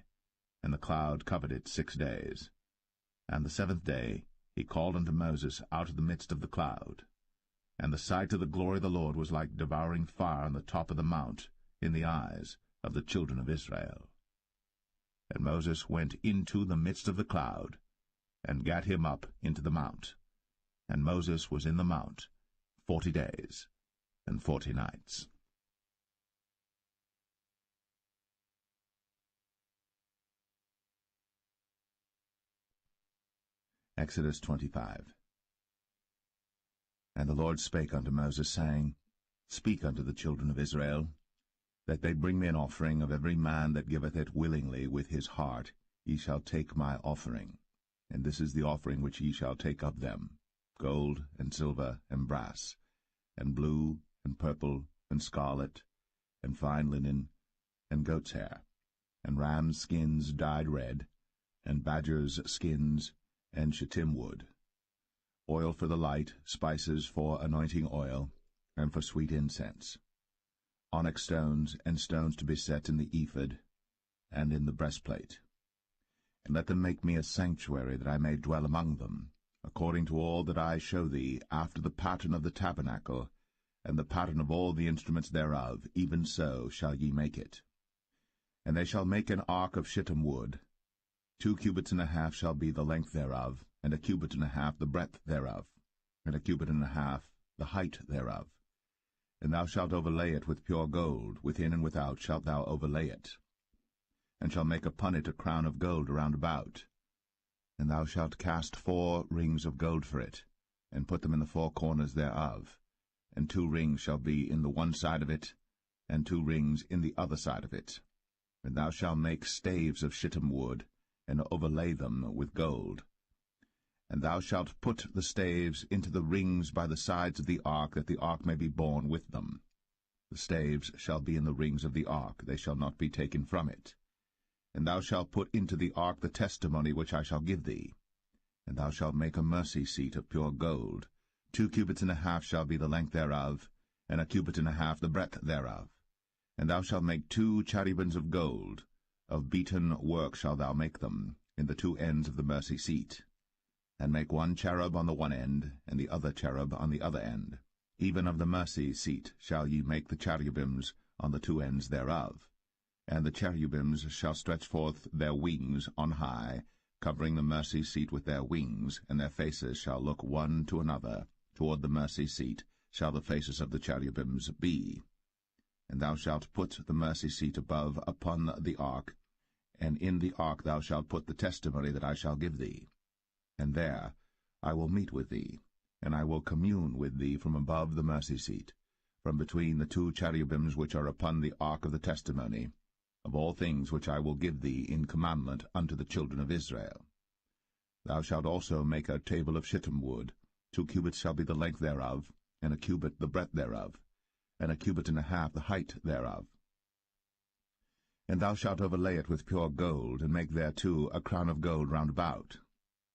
and the cloud covered it 6 days. And the 7th day he called unto Moses out of the midst of the cloud. And the sight of the glory of the Lord was like devouring fire on the top of the mount in the eyes of the children of Israel. And Moses went into the midst of the cloud, and gat him up into the mount. And Moses was in the mount 40 days and 40 nights. Exodus 25. And the Lord spake unto Moses, saying, Speak unto the children of Israel, that they bring me an offering of every man that giveth it willingly with his heart. Ye shall take my offering. And this is the offering which ye shall take of them, gold, and silver, and brass, and blue, and purple, and scarlet, and fine linen, and goat's hair, and rams' skins dyed red, and badgers' skins, and shittim wood, oil for the light, spices for anointing oil, and for sweet incense, onyx stones, and stones to be set in the ephod, and in the breastplate. And let them make me a sanctuary, that I may dwell among them, according to all that I show thee, after the pattern of the tabernacle, and the pattern of all the instruments thereof, even so shall ye make it. And they shall make an ark of shittim wood. 2 cubits and a half shall be the length thereof, and a cubit and a half the breadth thereof, and a cubit and a half the height thereof. And thou shalt overlay it with pure gold, within and without shalt thou overlay it, and shalt make upon it a crown of gold round about. And thou shalt cast 4 rings of gold for it, and put them in the 4 corners thereof, and 2 rings shall be in the one side of it, and 2 rings in the other side of it. And thou shalt make staves of shittim wood, and overlay them with gold. And thou shalt put the staves into the rings by the sides of the ark, that the ark may be borne with them. The staves shall be in the rings of the ark, they shall not be taken from it. And thou shalt put into the ark the testimony which I shall give thee. And thou shalt make a mercy seat of pure gold. 2 cubits and a half shall be the length thereof, and a cubit and a half the breadth thereof. And thou shalt make 2 cherubims of gold. Of beaten work shalt thou make them, in the 2 ends of the mercy seat. And make 1 cherub on the one end, and the other cherub on the other end. Even of the mercy seat shall ye make the cherubims on the 2 ends thereof. And the cherubims shall stretch forth their wings on high, covering the mercy seat with their wings, and their faces shall look one to another. Toward the mercy seat shall the faces of the cherubims be. And thou shalt put the mercy seat above upon the ark, and in the ark thou shalt put the testimony that I shall give thee. And there I will meet with thee, and I will commune with thee from above the mercy seat, from between the two cherubims which are upon the ark of the testimony, of all things which I will give thee in commandment unto the children of Israel. Thou shalt also make a table of shittim wood. 2 cubits shall be the length thereof, and a cubit the breadth thereof, and a cubit and a half the height thereof. And thou shalt overlay it with pure gold, and make thereto a crown of gold round about.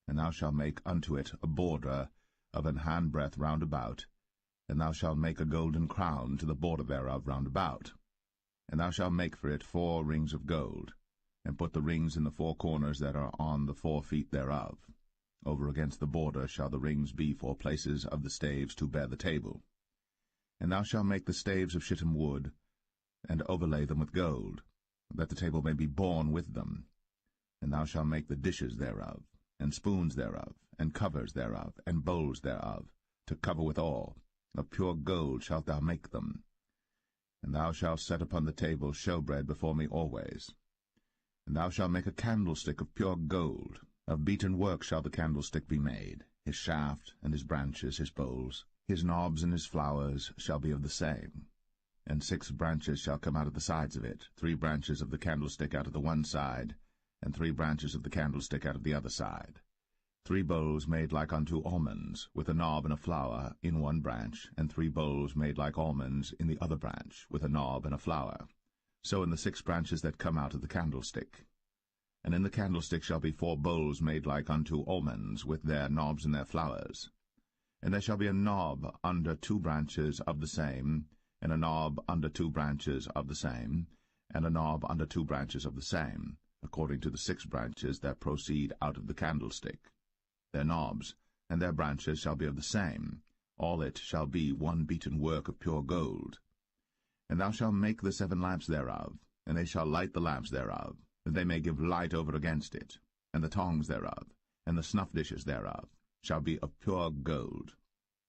And thou shalt make unto it a border of an handbreadth round about, and thou shalt make a golden crown to the border thereof round about. And thou shalt make for it 4 rings of gold, and put the rings in the 4 corners that are on the 4 feet thereof. Over against the border shall the rings be for places of the staves to bear the table. And thou shalt make the staves of shittim wood, and overlay them with gold, that the table may be borne with them. And thou shalt make the dishes thereof, and spoons thereof, and covers thereof, and bowls thereof, to cover withal. Of pure gold shalt thou make them. And thou shalt set upon the table showbread before me always. And thou shalt make a candlestick of pure gold. Of beaten work shall the candlestick be made. His shaft, and his branches, his bowls, his knobs and his flowers shall be of the same. And 6 branches shall come out of the sides of it, 3 branches of the candlestick out of the one side, and 3 branches of the candlestick out of the other side. 3 bowls made like unto almonds, with a knob and a flower in one branch, and 3 bowls made like almonds in the other branch, with a knob and a flower. So in the 6 branches that come out of the candlestick. And in the candlestick shall be 4 bowls made like unto almonds, with their knobs and their flowers. And there shall be a knob under 2 branches of the same, and a knob under 2 branches of the same, and a knob under 2 branches of the same, according to the 6 branches that proceed out of the candlestick. Their knobs and their branches shall be of the same. All it shall be one beaten work of pure gold. And thou shalt make the 7 lamps thereof, and they shall light the lamps thereof, that they may give light over against it. And the tongs thereof, and the snuff dishes thereof, shall be of pure gold.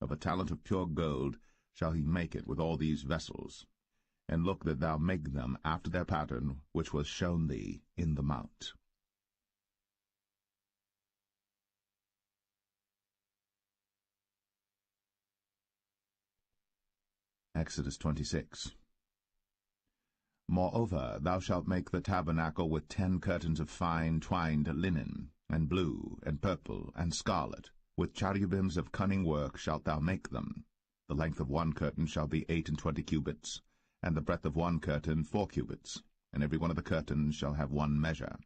Of a talent of pure gold shall he make it with all these vessels. And look that thou make them after their pattern, which was shown thee in the mount. Exodus 26. Moreover, thou shalt make the tabernacle with 10 curtains of fine twined linen, and blue, and purple, and scarlet. With cherubims of cunning work shalt thou make them. The length of one curtain shall be 28 cubits, and the breadth of one curtain 4 cubits, and every one of the curtains shall have one measure.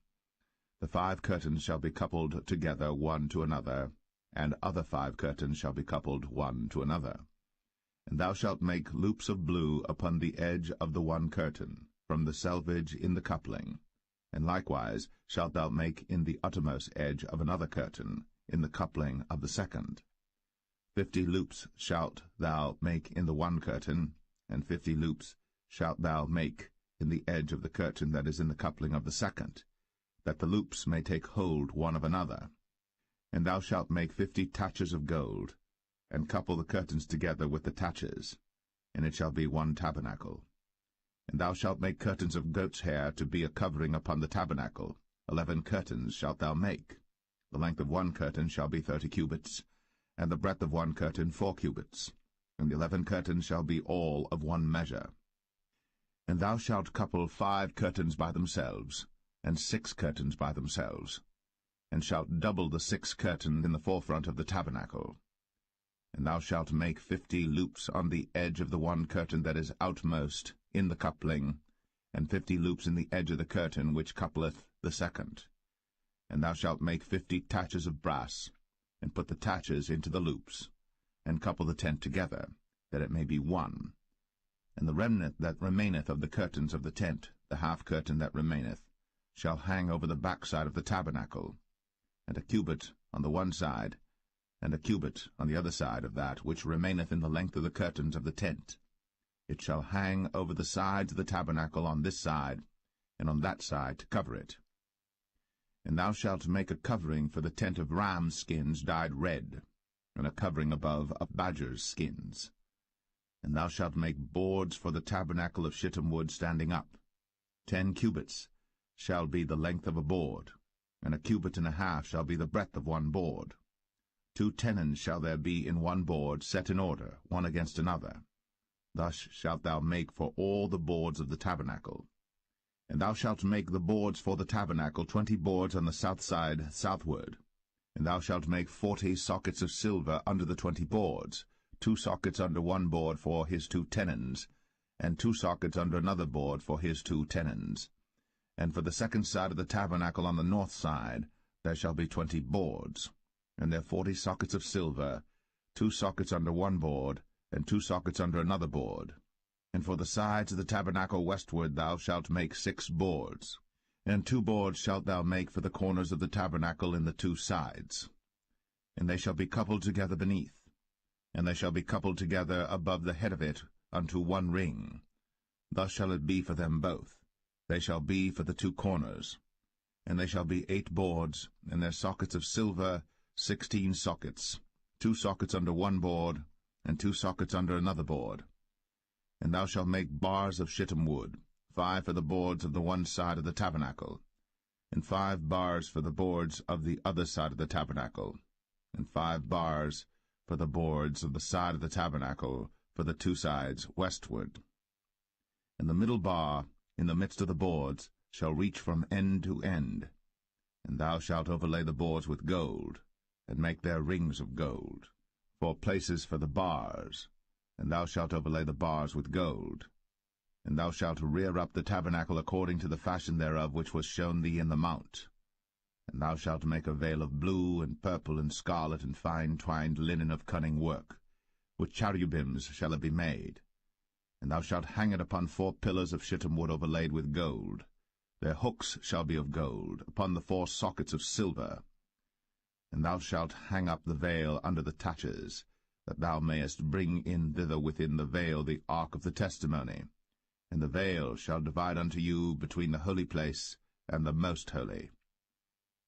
The 5 curtains shall be coupled together one to another, and other 5 curtains shall be coupled one to another. And thou shalt make loops of blue upon the edge of the one curtain, from the selvage in the coupling. And likewise shalt thou make in the uttermost edge of another curtain, in the coupling of the second. 50 loops shalt thou make in the one curtain, and 50 loops shalt thou make in the edge of the curtain that is in the coupling of the second, that the loops may take hold one of another. And thou shalt make 50 taches of gold, and couple the curtains together with the taches, and it shall be one tabernacle. And thou shalt make curtains of goat's hair to be a covering upon the tabernacle. 11 curtains shalt thou make. The length of one curtain shall be 30 cubits, and the breadth of one curtain 4 cubits, and the 11 curtains shall be all of one measure. And thou shalt couple 5 curtains by themselves, and 6 curtains by themselves, and shalt double the 6 curtains in the forefront of the tabernacle. And thou shalt make 50 loops on the edge of the one curtain that is outmost in the coupling, and 50 loops in the edge of the curtain which coupleth the second. And thou shalt make 50 taches of brass, and put the taches into the loops, and couple the tent together, that it may be one. And the remnant that remaineth of the curtains of the tent, the half curtain that remaineth, shall hang over the backside of the tabernacle, and a cubit on the one side, and a cubit on the other side of that which remaineth in the length of the curtains of the tent. It shall hang over the sides of the tabernacle on this side, and on that side to cover it. And thou shalt make a covering for the tent of ram skins dyed red, and a covering above of badgers' skins. And thou shalt make boards for the tabernacle of shittim wood standing up. 10 cubits shall be the length of a board, and 1.5 cubits shall be the breadth of one board. 2 tenons shall there be in one board, set in order, one against another. Thus shalt thou make for all the boards of the tabernacle. And thou shalt make the boards for the tabernacle 20 boards on the south side southward. And thou shalt make 40 sockets of silver under the 20 boards, 2 sockets under one board for his 2 tenons, and 2 sockets under another board for his 2 tenons. And for the second side of the tabernacle on the north side there shall be 20 boards, and there 40 sockets of silver, 2 sockets under one board, and 2 sockets under another board. And for the sides of the tabernacle westward thou shalt make 6 boards. And 2 boards shalt thou make for the corners of the tabernacle in the 2 sides. And they shall be coupled together beneath, and they shall be coupled together above the head of it unto one ring. Thus shall it be for them both. They shall be for the 2 corners. And they shall be 8 boards, and their sockets of silver 16 sockets, 2 sockets under one board, and 2 sockets under another board. And thou shalt make bars of shittim wood, 5 for the boards of the one side of the tabernacle, and 5 bars for the boards of the other side of the tabernacle, and 5 bars for the boards of the side of the tabernacle for the 2 sides westward. And the middle bar in the midst of the boards shall reach from end to end. And thou shalt overlay the boards with gold, and make their rings of gold, for places for the bars, and thou shalt overlay the bars with gold. And thou shalt rear up the tabernacle according to the fashion thereof which was shown thee in the mount. And thou shalt make a veil of blue, and purple, and scarlet, and fine twined linen of cunning work. With cherubims shall it be made. And thou shalt hang it upon 4 pillars of shittim wood overlaid with gold. Their hooks shall be of gold, upon the 4 sockets of silver. And thou shalt hang up the veil under the taches, that thou mayest bring in thither within the veil the ark of the testimony. And the veil shall divide unto you between the holy place and the most holy.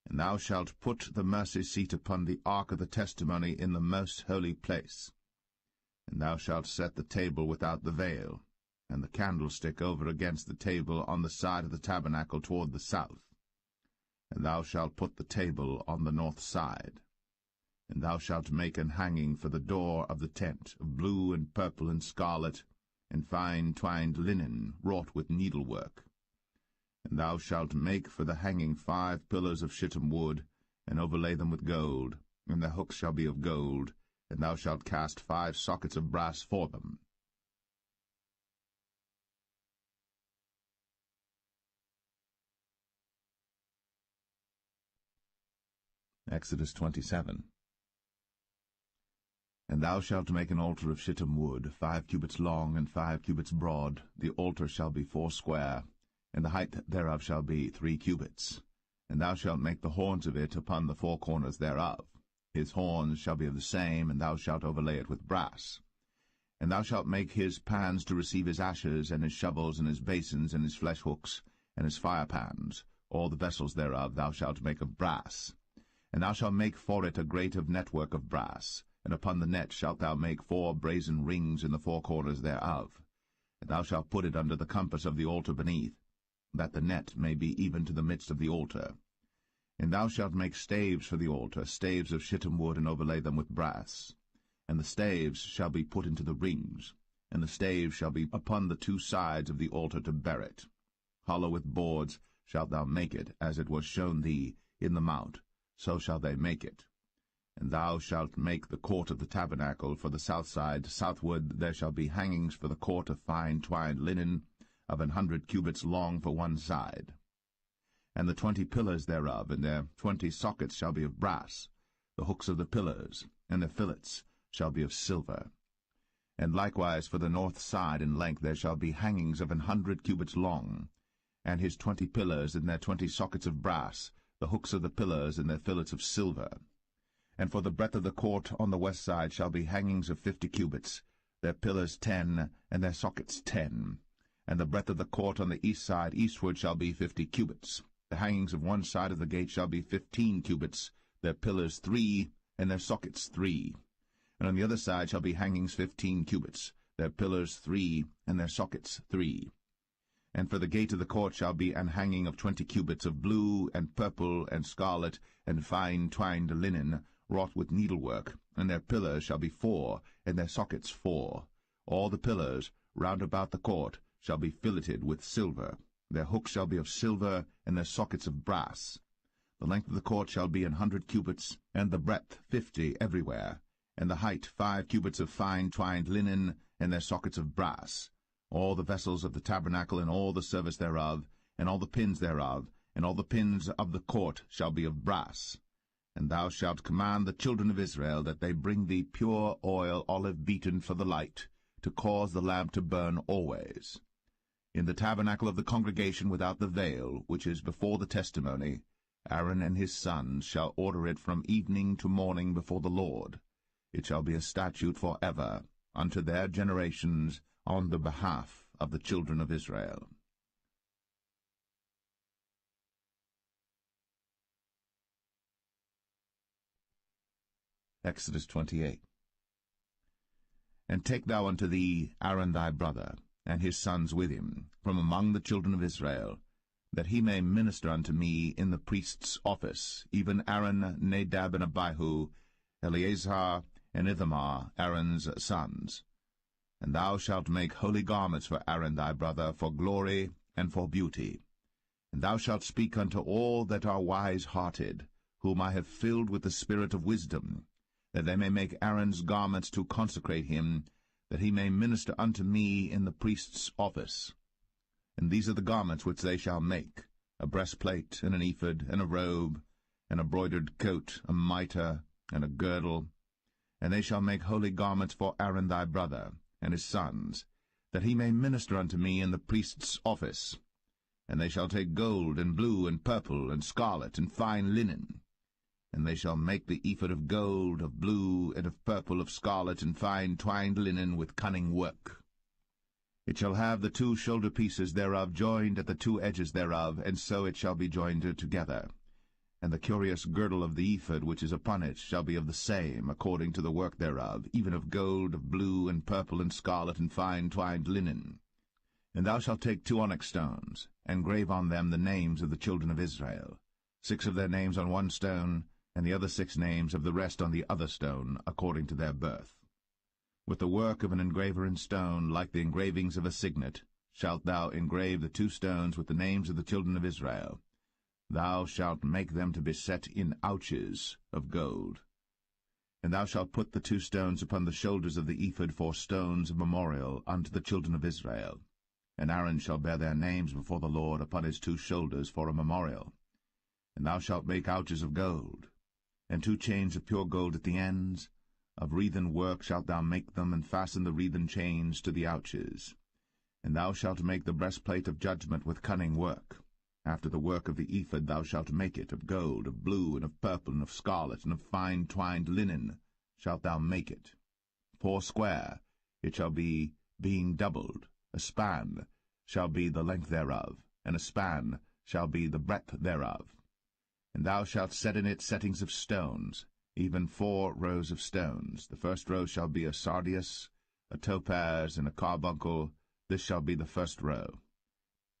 And thou shalt put the mercy seat upon the ark of the testimony in the most holy place. And thou shalt set the table without the veil, and the candlestick over against the table on the side of the tabernacle toward the south. And thou shalt put the table on the north side. And thou shalt make an hanging for the door of the tent, of blue and purple and scarlet, and fine twined linen, wrought with needlework. And thou shalt make for the hanging 5 pillars of shittim wood, and overlay them with gold, and their hooks shall be of gold, and thou shalt cast 5 sockets of brass for them. Exodus 27. And thou shalt make an altar of shittim wood, 5 cubits long and 5 cubits broad. The altar shall be 4 square, and the height thereof shall be 3 cubits. And thou shalt make the horns of it upon the 4 corners thereof. His horns shall be of the same, and thou shalt overlay it with brass. And thou shalt make his pans to receive his ashes, and his shovels, and his basins, and his flesh hooks, and his fire pans. All the vessels thereof thou shalt make of brass. And thou shalt make for it a grate of network of brass, and upon the net shalt thou make 4 brazen rings in the 4 corners thereof. And thou shalt put it under the compass of the altar beneath, that the net may be even to the midst of the altar. And thou shalt make staves for the altar, staves of shittim wood, and overlay them with brass. And the staves shall be put into the rings, and the staves shall be upon the 2 sides of the altar to bear it. Hollow with boards shalt thou make it, as it was shown thee in the mount, so shall they make it. And thou shalt make the court of the tabernacle for the south side. Southward there shall be hangings for the court of fine twined linen, of 100 cubits long for one side. And the 20 pillars thereof, and their 20 sockets shall be of brass. The hooks of the pillars, and their fillets, shall be of silver. And likewise for the north side in length there shall be hangings of 100 cubits long, and his 20 pillars, and their 20 sockets of brass, the hooks of the pillars, and their fillets of silver. And for the breadth of the court on the west side shall be hangings of 50 cubits, their pillars 10, and their sockets 10. And the breadth of the court on the east side eastward shall be 50 cubits, The hangings of one side of the gate shall be 15 cubits, their pillars 3, and their sockets 3. And on the other side shall be hangings 15 cubits, their pillars 3, and their sockets 3. And for the gate of the court shall be an hanging of 20 cubits of blue, and purple, and scarlet, and fine twined linen, wrought with needlework, and their pillars shall be 4, and their sockets 4. All the pillars round about the court shall be filleted with silver. Their hooks shall be of silver, and their sockets of brass. The length of the court shall be 100 cubits, and the breadth 50 everywhere, and the height 5 cubits of fine twined linen, and their sockets of brass. All the vessels of the tabernacle, and all the service thereof, and all the pins thereof, and all the pins of the court shall be of brass. And thou shalt command the children of Israel that they bring thee pure oil, olive beaten for the light, to cause the lamp to burn always. In the tabernacle of the congregation without the veil, which is before the testimony, Aaron and his sons shall order it from evening to morning before the Lord. It shall be a statute for ever, unto their generations, on the behalf of the children of Israel. Exodus 28. And take thou unto thee Aaron thy brother, and his sons with him, from among the children of Israel, that he may minister unto me in the priest's office, even Aaron, Nadab, and Abihu, Eleazar, and Ithamar, Aaron's sons. And thou shalt make holy garments for Aaron thy brother, for glory and for beauty. And thou shalt speak unto all that are wise-hearted, whom I have filled with the spirit of wisdom, that they may make Aaron's garments to consecrate him, that he may minister unto me in the priest's office. And these are the garments which they shall make: a breastplate, and an ephod, and a robe, and a broidered coat, a mitre, and a girdle. And they shall make holy garments for Aaron thy brother, and his sons, that he may minister unto me in the priest's office. And they shall take gold, and blue, and purple, and scarlet, and fine linen. And they shall make the ephod of gold, of blue, and of purple, of scarlet, and fine twined linen with cunning work. It shall have the 2 shoulder pieces thereof joined at the 2 edges thereof, and so it shall be joined together. And the curious girdle of the ephod which is upon it shall be of the same, according to the work thereof, even of gold, of blue, and purple, and scarlet, and fine twined linen. And thou shalt take 2 onyx stones, and grave on them the names of the children of Israel, 6 of their names on one stone, and the other 6 names of the rest on the other stone, according to their birth. With the work of an engraver in stone, like the engravings of a signet, shalt thou engrave the 2 stones with the names of the children of Israel. Thou shalt make them to be set in ouches of gold. And thou shalt put the 2 stones upon the shoulders of the ephod for stones of memorial unto the children of Israel. And Aaron shall bear their names before the Lord upon his 2 shoulders for a memorial. And thou shalt make ouches of gold, and 2 chains of pure gold at the ends. Of wreathen work shalt thou make them, and fasten the wreathen chains to the ouches. And thou shalt make the breastplate of judgment with cunning work. After the work of the ephod thou shalt make it, of gold, of blue, and of purple, and of scarlet, and of fine twined linen shalt thou make it. 4 square it shall be, being doubled. A span shall be the length thereof, and a span shall be the breadth thereof. And thou shalt set in it settings of stones, even 4 rows of stones. The first row shall be a sardius, a topaz, and a carbuncle. This shall be the first row.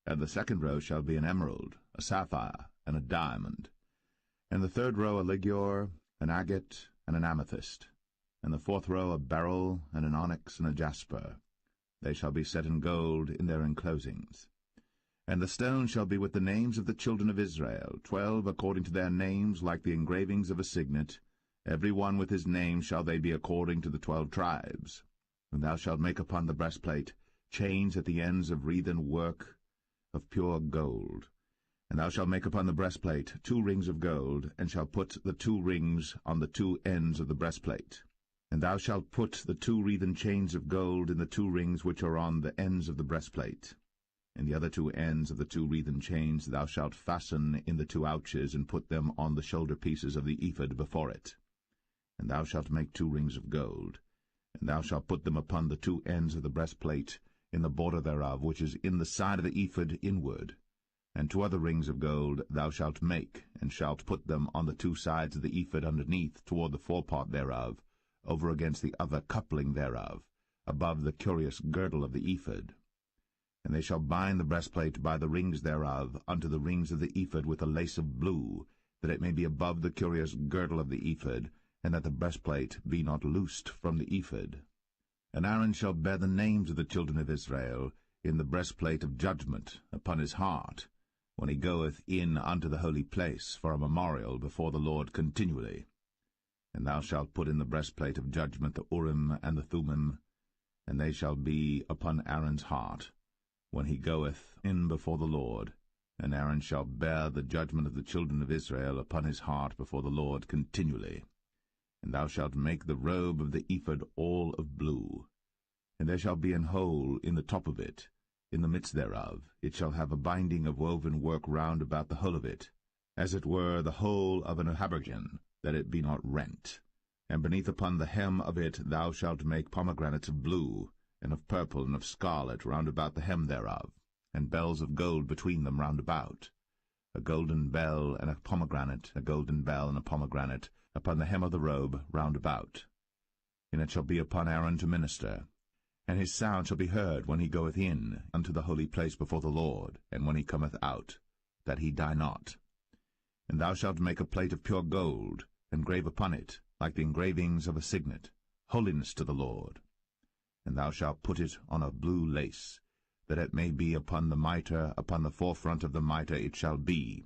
And the second row shall be an emerald, a sapphire, and a diamond. And the third row a ligure, an agate, and an amethyst. And the 4th row a beryl, and an onyx, and a jasper. They shall be set in gold in their enclosings. And the stones shall be with the names of the children of Israel, 12 according to their names, like the engravings of a signet. Every one with his name shall they be according to the 12 tribes. And thou shalt make upon the breastplate chains at the ends of wreathen work of pure gold. And thou shalt make upon the breastplate 2 rings of gold, and shalt put the 2 rings on the 2 ends of the breastplate. And thou shalt put the 2 wreathen chains of gold in the 2 rings which are on the ends of the breastplate. And the other 2 ends of the 2 wreathen chains thou shalt fasten in the 2 ouches, and put them on the shoulder pieces of the ephod before it. And thou shalt make 2 rings of gold, and thou shalt put them upon the 2 ends of the breastplate, in the border thereof, which is in the side of the ephod inward. And 2 other rings of gold thou shalt make, and shalt put them on the 2 sides of the ephod underneath, toward the forepart thereof, over against the other coupling thereof, above the curious girdle of the ephod. And they shall bind the breastplate by the rings thereof unto the rings of the ephod with a lace of blue, that it may be above the curious girdle of the ephod, and that the breastplate be not loosed from the ephod. And Aaron shall bear the names of the children of Israel in the breastplate of judgment upon his heart, when he goeth in unto the holy place for a memorial before the Lord continually. And thou shalt put in the breastplate of judgment the Urim and the Thummim, and they shall be upon Aaron's heart, when he goeth in before the Lord. And Aaron shall bear the judgment of the children of Israel upon his heart before the Lord continually. And thou shalt make the robe of the ephod all of blue. And there shall be an hole in the top of it, in the midst thereof. It shall have a binding of woven work round about the whole of it, as it were the whole of an habergeon, that it be not rent. And beneath upon the hem of it thou shalt make pomegranates of blue, and of purple, and of scarlet round about the hem thereof, and bells of gold between them round about, a golden bell and a pomegranate, a golden bell and a pomegranate, upon the hem of the robe round about. And it shall be upon Aaron to minister. And his sound shall be heard when he goeth in unto the holy place before the Lord, and when he cometh out, that he die not. And thou shalt make a plate of pure gold, and grave upon it, like the engravings of a signet, holiness to the Lord. And thou shalt put it on a blue lace, that it may be upon the mitre, upon the forefront of the mitre it shall be.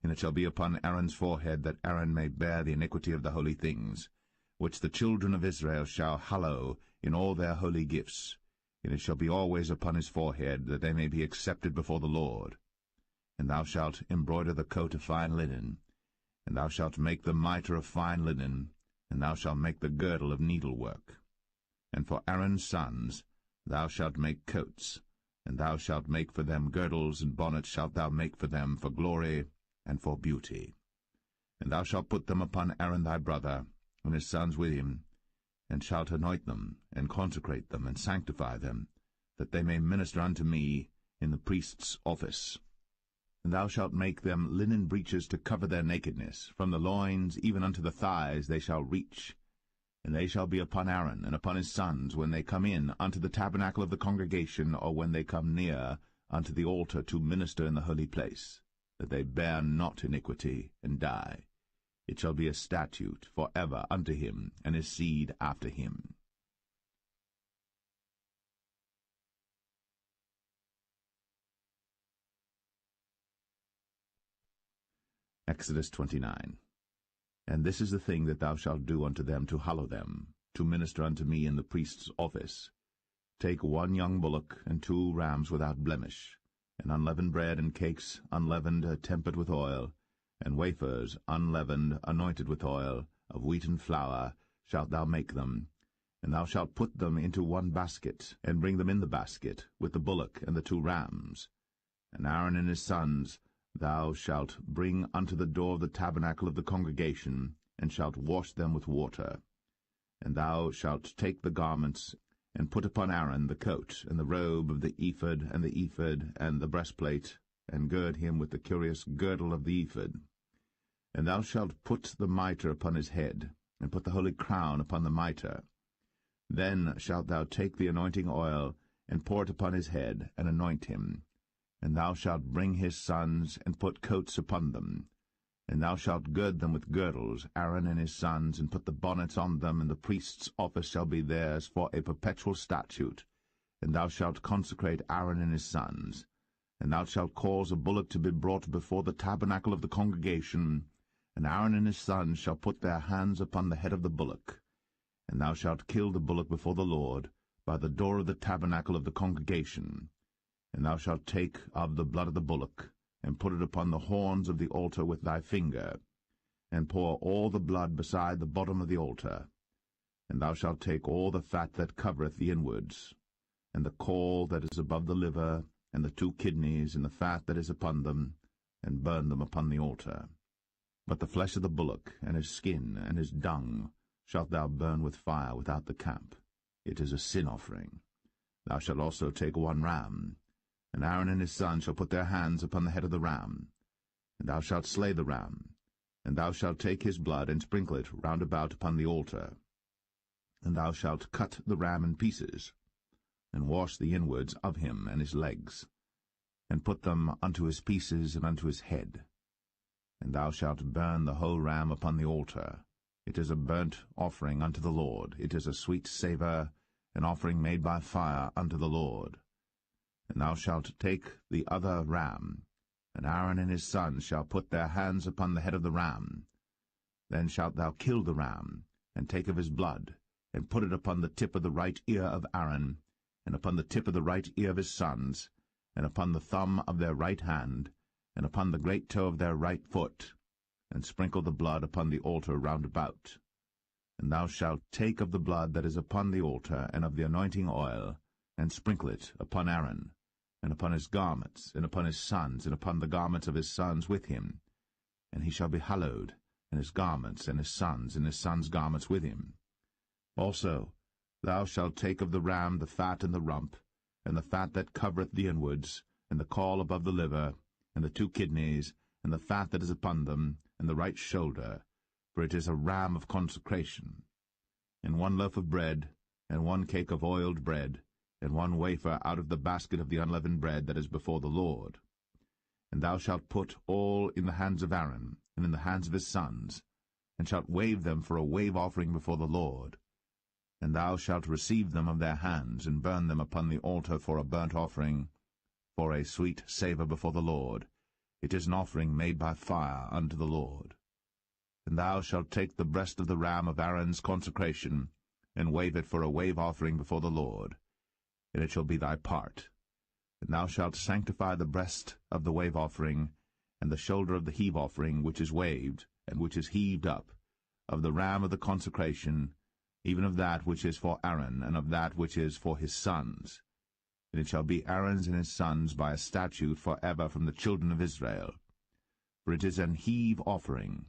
And it shall be upon Aaron's forehead, that Aaron may bear the iniquity of the holy things, which the children of Israel shall hallow in all their holy gifts. And it shall be always upon his forehead, that they may be accepted before the Lord. And thou shalt embroider the coat of fine linen, and thou shalt make the mitre of fine linen, and thou shalt make the girdle of needlework. And for Aaron's sons thou shalt make coats, and thou shalt make for them girdles, and bonnets shalt thou make for them for glory and for beauty. And thou shalt put them upon Aaron thy brother, and his sons with him, and shalt anoint them, and consecrate them, and sanctify them, that they may minister unto me in the priest's office. And thou shalt make them linen breeches to cover their nakedness, from the loins even unto the thighs they shall reach. And they shall be upon Aaron and upon his sons when they come in unto the tabernacle of the congregation, or when they come near unto the altar to minister in the holy place, that they bear not iniquity, and die. It shall be a statute for ever unto him and his seed after him. Exodus 29. And this is the thing that thou shalt do unto them to hallow them, to minister unto me in the priest's office. Take 1 young bullock, and 2 rams without blemish, and unleavened bread and cakes unleavened tempered with oil, and wafers unleavened anointed with oil, of wheaten flour shalt thou make them. And thou shalt put them into 1 basket, and bring them in the basket, with the bullock and the 2 rams. And Aaron and his sons thou shalt bring unto the door of the tabernacle of the congregation, and shalt wash them with water. And thou shalt take the garments, and put upon Aaron the coat, and the robe of the ephod, and the breastplate, and gird him with the curious girdle of the ephod. And thou shalt put the mitre upon his head, and put the holy crown upon the mitre. Then shalt thou take the anointing oil, and pour it upon his head, and anoint him. And thou shalt bring his sons, and put coats upon them. And thou shalt gird them with girdles, Aaron and his sons, and put the bonnets on them, and the priest's office shall be theirs for a perpetual statute. And thou shalt consecrate Aaron and his sons. And thou shalt cause a bullock to be brought before the tabernacle of the congregation, and Aaron and his sons shall put their hands upon the head of the bullock. And thou shalt kill the bullock before the Lord, by the door of the tabernacle of the congregation. And thou shalt take of the blood of the bullock, and put it upon the horns of the altar with thy finger, and pour all the blood beside the bottom of the altar. And thou shalt take all the fat that covereth the inwards, and the caul that is above the liver, and the 2 kidneys, and the fat that is upon them, and burn them upon the altar. But the flesh of the bullock, and his skin, and his dung, shalt thou burn with fire without the camp. It is a sin offering. Thou shalt also take 1 ram, And Aaron and his sons shall put their hands upon the head of the ram. And thou shalt slay the ram, and thou shalt take his blood, and sprinkle it round about upon the altar. And thou shalt cut the ram in pieces, and wash the inwards of him and his legs, and put them unto his pieces and unto his head. And thou shalt burn the whole ram upon the altar. It is a burnt offering unto the Lord. It is a sweet savour, an offering made by fire unto the Lord. And thou shalt take the other ram, and Aaron and his sons shall put their hands upon the head of the ram. Then shalt thou kill the ram, and take of his blood, and put it upon the tip of the right ear of Aaron, and upon the tip of the right ear of his sons, and upon the thumb of their right hand, and upon the great toe of their right foot, and sprinkle the blood upon the altar round about. And thou shalt take of the blood that is upon the altar, and of the anointing oil, and sprinkle it upon Aaron, and upon his garments, and upon his sons, and upon the garments of his sons with him. And he shall be hallowed, and his garments, and his sons' garments with him. Also thou shalt take of the ram the fat and the rump, and the fat that covereth the inwards, and the caul above the liver, and the 2 kidneys, and the fat that is upon them, and the right shoulder, for it is a ram of consecration. And 1 loaf of bread, and 1 cake of oiled bread, and 1 wafer out of the basket of the unleavened bread that is before the Lord. And thou shalt put all in the hands of Aaron, and in the hands of his sons, and shalt wave them for a wave offering before the Lord. And thou shalt receive them of their hands, and burn them upon the altar for a burnt offering, for a sweet savour before the Lord. It is an offering made by fire unto the Lord. And thou shalt take the breast of the ram of Aaron's consecration, and wave it for a wave offering before the Lord, and it shall be thy part. And thou shalt sanctify the breast of the wave offering, and the shoulder of the heave offering, which is waved, and which is heaved up, of the ram of the consecration, even of that which is for Aaron, and of that which is for his sons. And it shall be Aaron's and his sons by a statute for ever from the children of Israel. For it is an heave offering,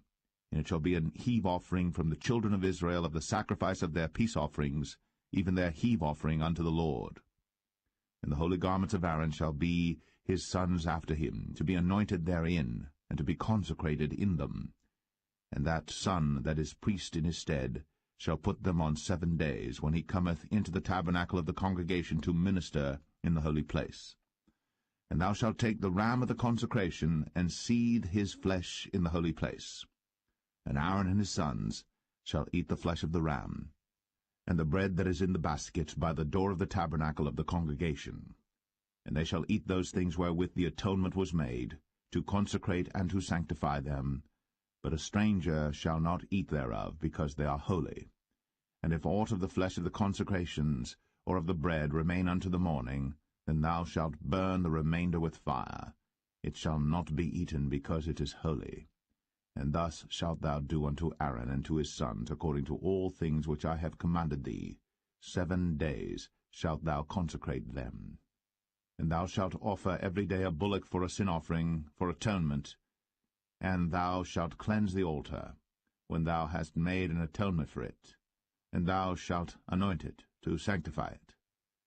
and it shall be an heave offering from the children of Israel of the sacrifice of their peace offerings, even their heave offering unto the Lord. And the holy garments of Aaron shall be his sons after him, to be anointed therein, and to be consecrated in them. And that son that is priest in his stead shall put them on 7 days, when he cometh into the tabernacle of the congregation to minister in the holy place. And thou shalt take the ram of the consecration, and seethe his flesh in the holy place. And Aaron and his sons shall eat the flesh of the ram, and the bread that is in the basket by the door of the tabernacle of the congregation. And they shall eat those things wherewith the atonement was made, to consecrate and to sanctify them. But a stranger shall not eat thereof, because they are holy. And if aught of the flesh of the consecrations, or of the bread, remain unto the morning, then thou shalt burn the remainder with fire. It shall not be eaten, because it is holy. And thus shalt thou do unto Aaron and to his sons, according to all things which I have commanded thee. 7 days shalt thou consecrate them. And thou shalt offer every day a bullock for a sin offering, for atonement. And thou shalt cleanse the altar, when thou hast made an atonement for it. And thou shalt anoint it, to sanctify it.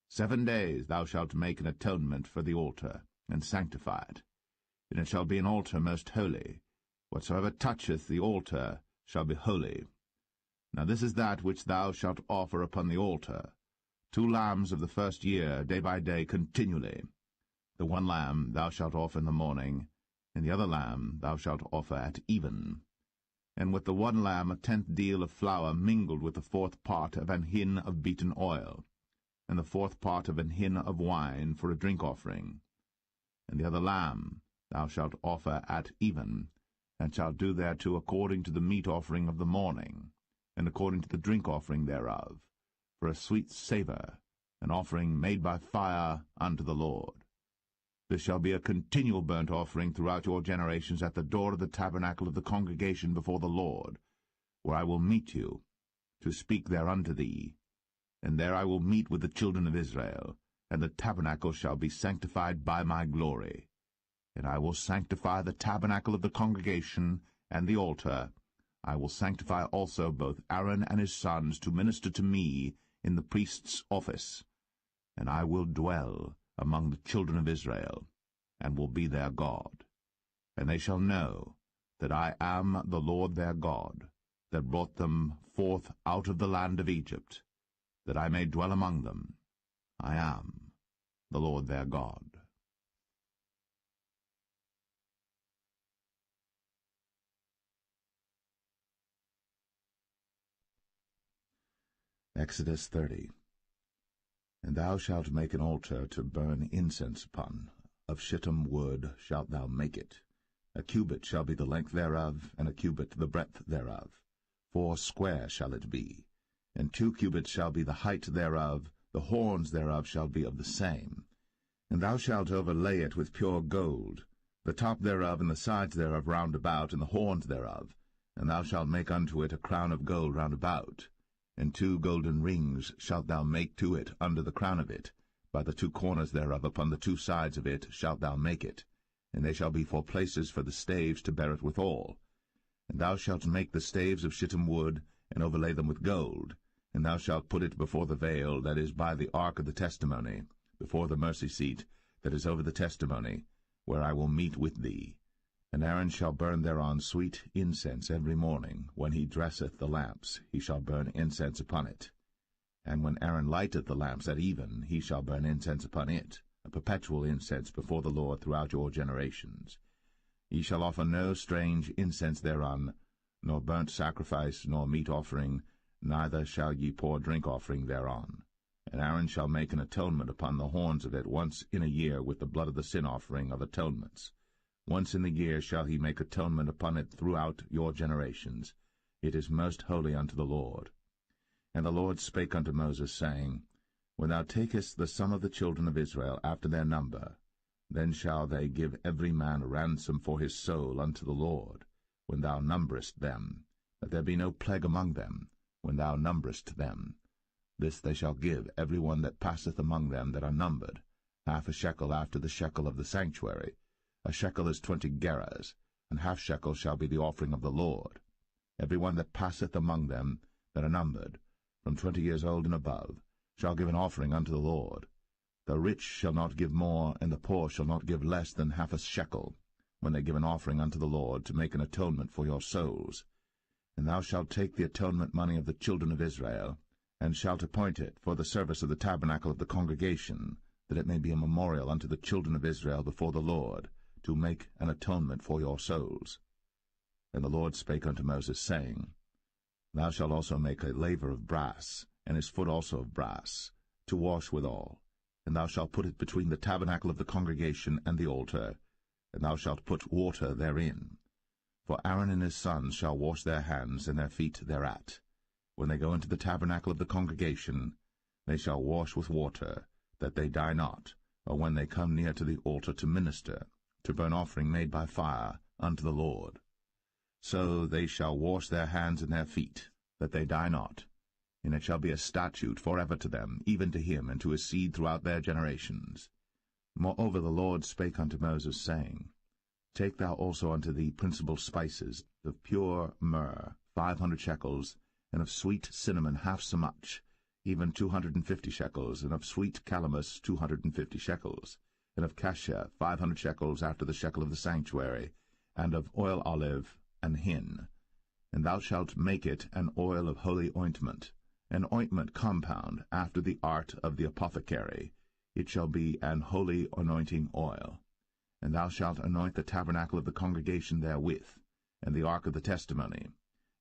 7 days thou shalt make an atonement for the altar, and sanctify it. And it shall be an altar most holy. Whatsoever toucheth the altar shall be holy. Now this is that which thou shalt offer upon the altar: 2 lambs of the first year, day by day, continually. The 1 lamb thou shalt offer in the morning, and the other lamb thou shalt offer at even. And with the 1 lamb a 10th deal of flour mingled with the 4th part of an hin of beaten oil, and the 4th part of an hin of wine for a drink offering. And the other lamb thou shalt offer at even, and shalt do thereto according to the meat offering of the morning, and according to the drink offering thereof, for a sweet savour, an offering made by fire unto the Lord. This shall be a continual burnt offering throughout your generations at the door of the tabernacle of the congregation before the Lord, where I will meet you, to speak there unto thee. And there I will meet with the children of Israel, and the tabernacle shall be sanctified by my glory. And I will sanctify the tabernacle of the congregation and the altar. I will sanctify also both Aaron and his sons to minister to me in the priest's office. And I will dwell among the children of Israel, and will be their God. And they shall know that I am the Lord their God, that brought them forth out of the land of Egypt, that I may dwell among them. I am the Lord their God. Exodus 30. And thou shalt make an altar to burn incense upon. Of shittim wood shalt thou make it. A cubit shall be the length thereof, and a cubit the breadth thereof. 4 square shall it be. And 2 cubits shall be the height thereof. The horns thereof shall be of the same. And thou shalt overlay it with pure gold, the top thereof and the sides thereof round about, and the horns thereof. And thou shalt make unto it a crown of gold round about. And 2 golden rings shalt thou make to it under the crown of it. By the 2 corners thereof upon the 2 sides of it shalt thou make it. And they shall be for places for the staves to bear it withal. And thou shalt make the staves of shittim wood, and overlay them with gold. And thou shalt put it before the veil that is by the ark of the testimony, before the mercy seat that is over the testimony, where I will meet with thee. And Aaron shall burn thereon sweet incense every morning. When he dresseth the lamps, he shall burn incense upon it. And when Aaron lighteth the lamps at even, he shall burn incense upon it, a perpetual incense before the Lord throughout your generations. Ye shall offer no strange incense thereon, nor burnt sacrifice, nor meat offering, neither shall ye pour drink offering thereon. And Aaron shall make an atonement upon the horns of it once in a year with the blood of the sin offering of atonements. Once in the year shall he make atonement upon it throughout your generations. It is most holy unto the Lord. And the Lord spake unto Moses, saying, When thou takest the sum of the children of Israel after their number, then shall they give every man a ransom for his soul unto the Lord, when thou numberest them, that there be no plague among them, when thou numberest them. This they shall give every one that passeth among them that are numbered, 1/2 shekel after the shekel of the sanctuary. A shekel is 20 gerahs, and 1/2 shekel shall be the offering of the Lord. Every one that passeth among them that are numbered, from 20 years old and above, shall give an offering unto the Lord. The rich shall not give more, and the poor shall not give less than 1/2 shekel, when they give an offering unto the Lord, to make an atonement for your souls. And thou shalt take the atonement money of the children of Israel, and shalt appoint it for the service of the tabernacle of the congregation, that it may be a memorial unto the children of Israel before the Lord, to make an atonement for your souls. And the Lord spake unto Moses, saying, Thou shalt also make a laver of brass, and his foot also of brass, to wash withal. And thou shalt put it between the tabernacle of the congregation and the altar, and thou shalt put water therein. For Aaron and his sons shall wash their hands and their feet thereat. When they go into the tabernacle of the congregation, they shall wash with water, that they die not, or when they come near to the altar to minister, to burn offering made by fire unto the Lord. So they shall wash their hands and their feet, that they die not. And it shall be a statute forever to them, even to him and to his seed throughout their generations. Moreover the Lord spake unto Moses, saying, Take thou also unto thee principal spices, of pure myrrh 500 shekels, and of sweet cinnamon half so much, even 250 shekels, and of sweet calamus 250 shekels, and of cassia 500 shekels after the shekel of the sanctuary, and of oil olive and hin. And thou shalt make it an oil of holy ointment, an ointment compound after the art of the apothecary. It shall be an holy anointing oil. And thou shalt anoint the tabernacle of the congregation therewith, and the ark of the testimony,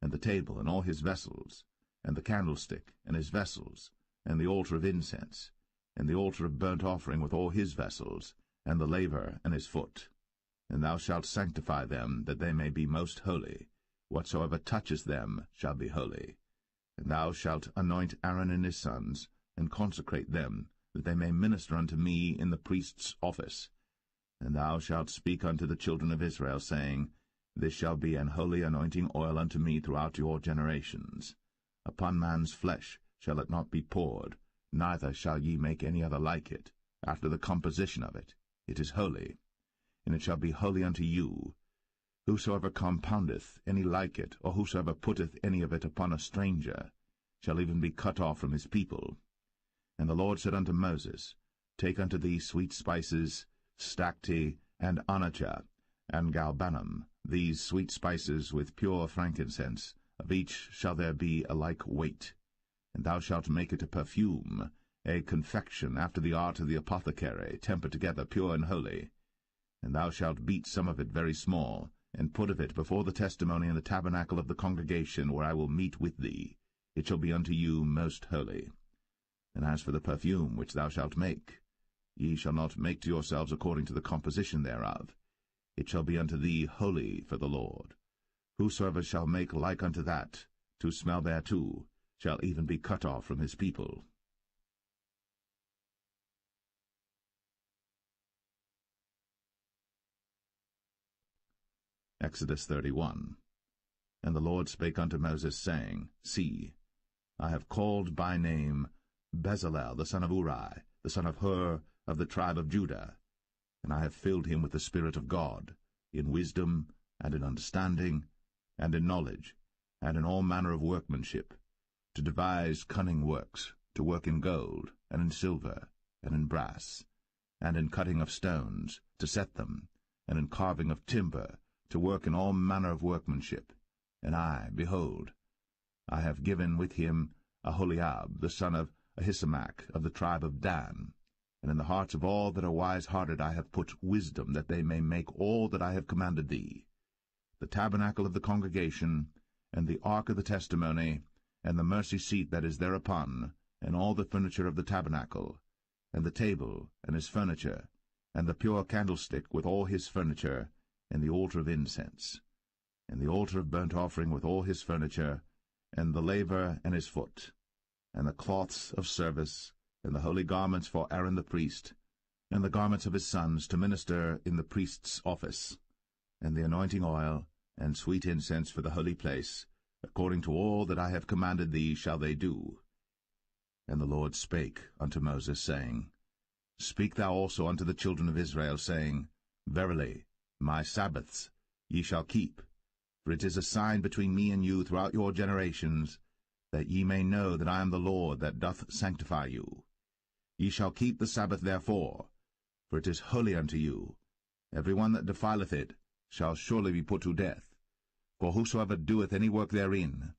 and the table and all his vessels, and the candlestick and his vessels, and the altar of incense, and the altar of burnt offering with all his vessels, and the laver and his foot. And thou shalt sanctify them, that they may be most holy. Whatsoever touches them shall be holy. And thou shalt anoint Aaron and his sons, and consecrate them, that they may minister unto me in the priest's office. And thou shalt speak unto the children of Israel, saying, This shall be an holy anointing oil unto me throughout your generations. Upon man's flesh shall it not be poured, neither shall ye make any other like it, after the composition of it. It is holy, and it shall be holy unto you. Whosoever compoundeth any like it, or whosoever putteth any of it upon a stranger, shall even be cut off from his people. And the Lord said unto Moses, Take unto thee sweet spices, stacte, and onycha, and galbanum, these sweet spices with pure frankincense, of each shall there be a like weight. And thou shalt make it a perfume, a confection after the art of the apothecary, tempered together pure and holy. And thou shalt beat some of it very small, and put of it before the testimony in the tabernacle of the congregation, where I will meet with thee. It shall be unto you most holy. And as for the perfume which thou shalt make, ye shall not make to yourselves according to the composition thereof. It shall be unto thee holy for the Lord. Whosoever shall make like unto that, to smell thereto, shall even be cut off from his people. Exodus 31. And the Lord spake unto Moses, saying, See, I have called by name Bezalel the son of Uri, the son of Hur, of the tribe of Judah, and I have filled him with the Spirit of God, in wisdom, and in understanding, and in knowledge, and in all manner of workmanship, to devise cunning works, to work in gold, and in silver, and in brass, and in cutting of stones, to set them, and in carving of timber, to work in all manner of workmanship. And I, behold, I have given with him Aholiab, the son of Ahisamach, of the tribe of Dan. And in the hearts of all that are wise-hearted I have put wisdom, that they may make all that I have commanded thee: the tabernacle of the congregation, and the ark of the testimony, and the mercy seat that is thereupon, and all the furniture of the tabernacle, and the table, and his furniture, and the pure candlestick with all his furniture, and the altar of incense, and the altar of burnt offering with all his furniture, and the laver and his foot, and the cloths of service, and the holy garments for Aaron the priest, and the garments of his sons to minister in the priest's office, and the anointing oil, and sweet incense for the holy place, according to all that I have commanded thee shall they do. And the Lord spake unto Moses, saying, Speak thou also unto the children of Israel, saying, Verily, my Sabbaths ye shall keep, for it is a sign between me and you throughout your generations, that ye may know that I am the Lord that doth sanctify you. Ye shall keep the Sabbath therefore, for it is holy unto you. Every one that defileth it shall surely be put to death. For whosoever doeth any work therein,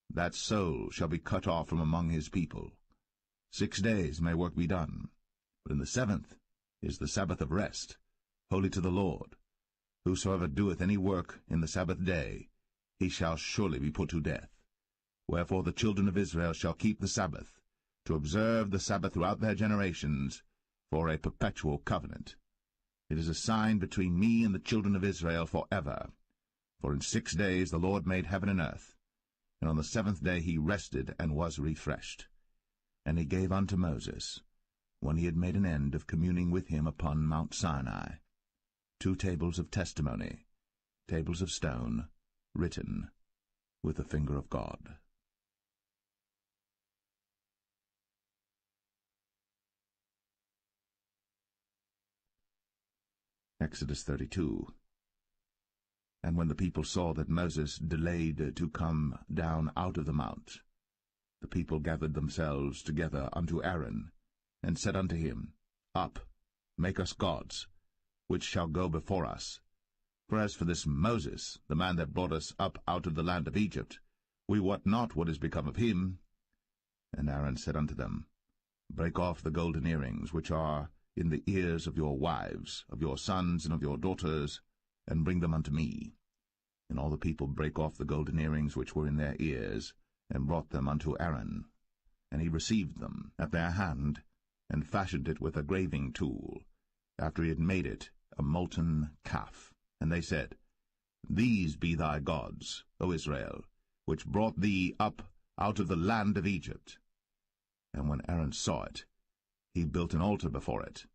that soul shall be cut off from among his people. 6 days may work be done, but in the 7th is the Sabbath of rest, holy to the Lord. Whosoever doeth any work in the Sabbath day, he shall surely be put to death. Wherefore the children of Israel shall keep the Sabbath, to observe the Sabbath throughout their generations, for a perpetual covenant. It is a sign between me and the children of Israel forever. For in 6 days the Lord made heaven and earth, and on the 7th day he rested and was refreshed. And he gave unto Moses, when he had made an end of communing with him upon Mount Sinai, 2 tables of testimony, tables of stone, written with the finger of God. Exodus 32. And when the people saw that Moses delayed to come down out of the mount, the people gathered themselves together unto Aaron, and said unto him, Up, make us gods, which shall go before us. For as for this Moses, the man that brought us up out of the land of Egypt, we wot not what is become of him. And Aaron said unto them, Break off the golden earrings which are in the ears of your wives, of your sons, and of your daughters, and bring them unto me. And all the people brake off the golden earrings which were in their ears, and brought them unto Aaron. And he received them at their hand, and fashioned it with a graving tool, after he had made it a molten calf. And they said, These be thy gods, O Israel, which brought thee up out of the land of Egypt. And when Aaron saw it, he built an altar before it.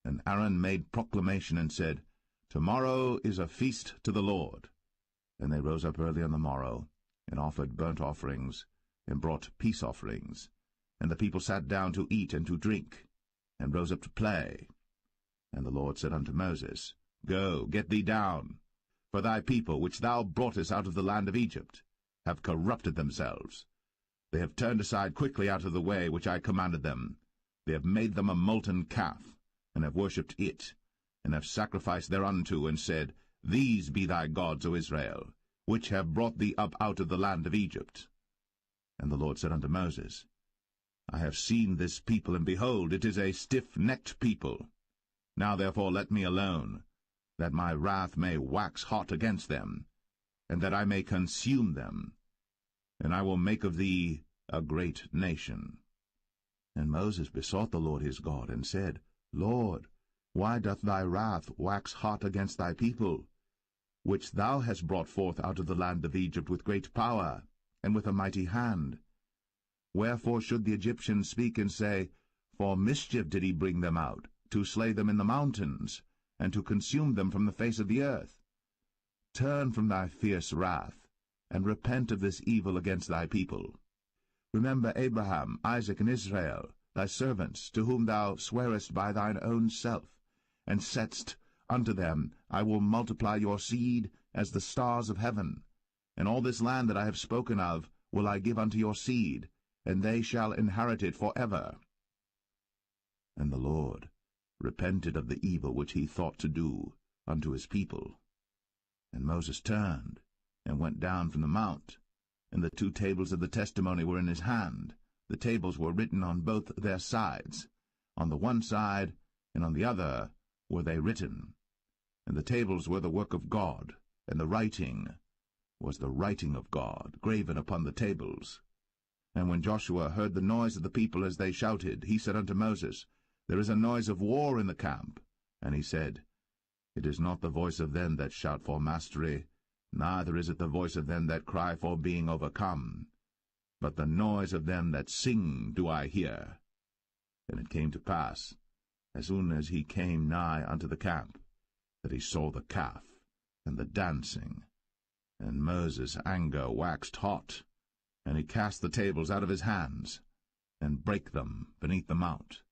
And Aaron made proclamation and said, Tomorrow is a feast to the Lord. And they rose up early on the morrow, and offered burnt offerings, and brought peace offerings. And the people sat down to eat and to drink, and rose up to play. And the Lord said unto Moses, Go, get thee down, for thy people, which thou broughtest out of the land of Egypt, have corrupted themselves. They have turned aside quickly out of the way which I commanded them, They have made them a molten calf, and have worshipped it, and have sacrificed thereunto, and said, These be thy gods, O Israel, which have brought thee up out of the land of Egypt. And the Lord said unto Moses, I have seen this people, and behold, it is a stiff-necked people. Now therefore let me alone, that my wrath may wax hot against them, and that I may consume them, and I will make of thee a great nation. And Moses besought the Lord his God, and said, Lord, why doth thy wrath wax hot against thy people, which thou hast brought forth out of the land of Egypt with great power, and with a mighty hand? Wherefore should the Egyptians speak and say, For mischief did he bring them out, to slay them in the mountains, and to consume them from the face of the earth? Turn from thy fierce wrath, and repent of this evil against thy people. Remember Abraham, Isaac, and Israel, thy servants, to whom thou swarest by thine own self, and saidst unto them, I will multiply your seed as the stars of heaven, and all this land that I have spoken of will I give unto your seed, and they shall inherit it for ever. And the Lord repented of the evil which he thought to do unto his people. And Moses turned, and went down from the mount, and the 2 tables of the testimony were in his hand. The tables were written on both their sides. On the one side and on the other were they written. And the tables were the work of God, and the writing was the writing of God, graven upon the tables. And when Joshua heard the noise of the people as they shouted, he said unto Moses, There is a noise of war in the camp. And he said, It is not the voice of them that shout for mastery, neither is it the voice of them that cry for being overcome, but the noise of them that sing do I hear. And it came to pass, as soon as he came nigh unto the camp, that he saw the calf and the dancing. And Moses' anger waxed hot, and he cast the tables out of his hands, and brake them beneath the mount.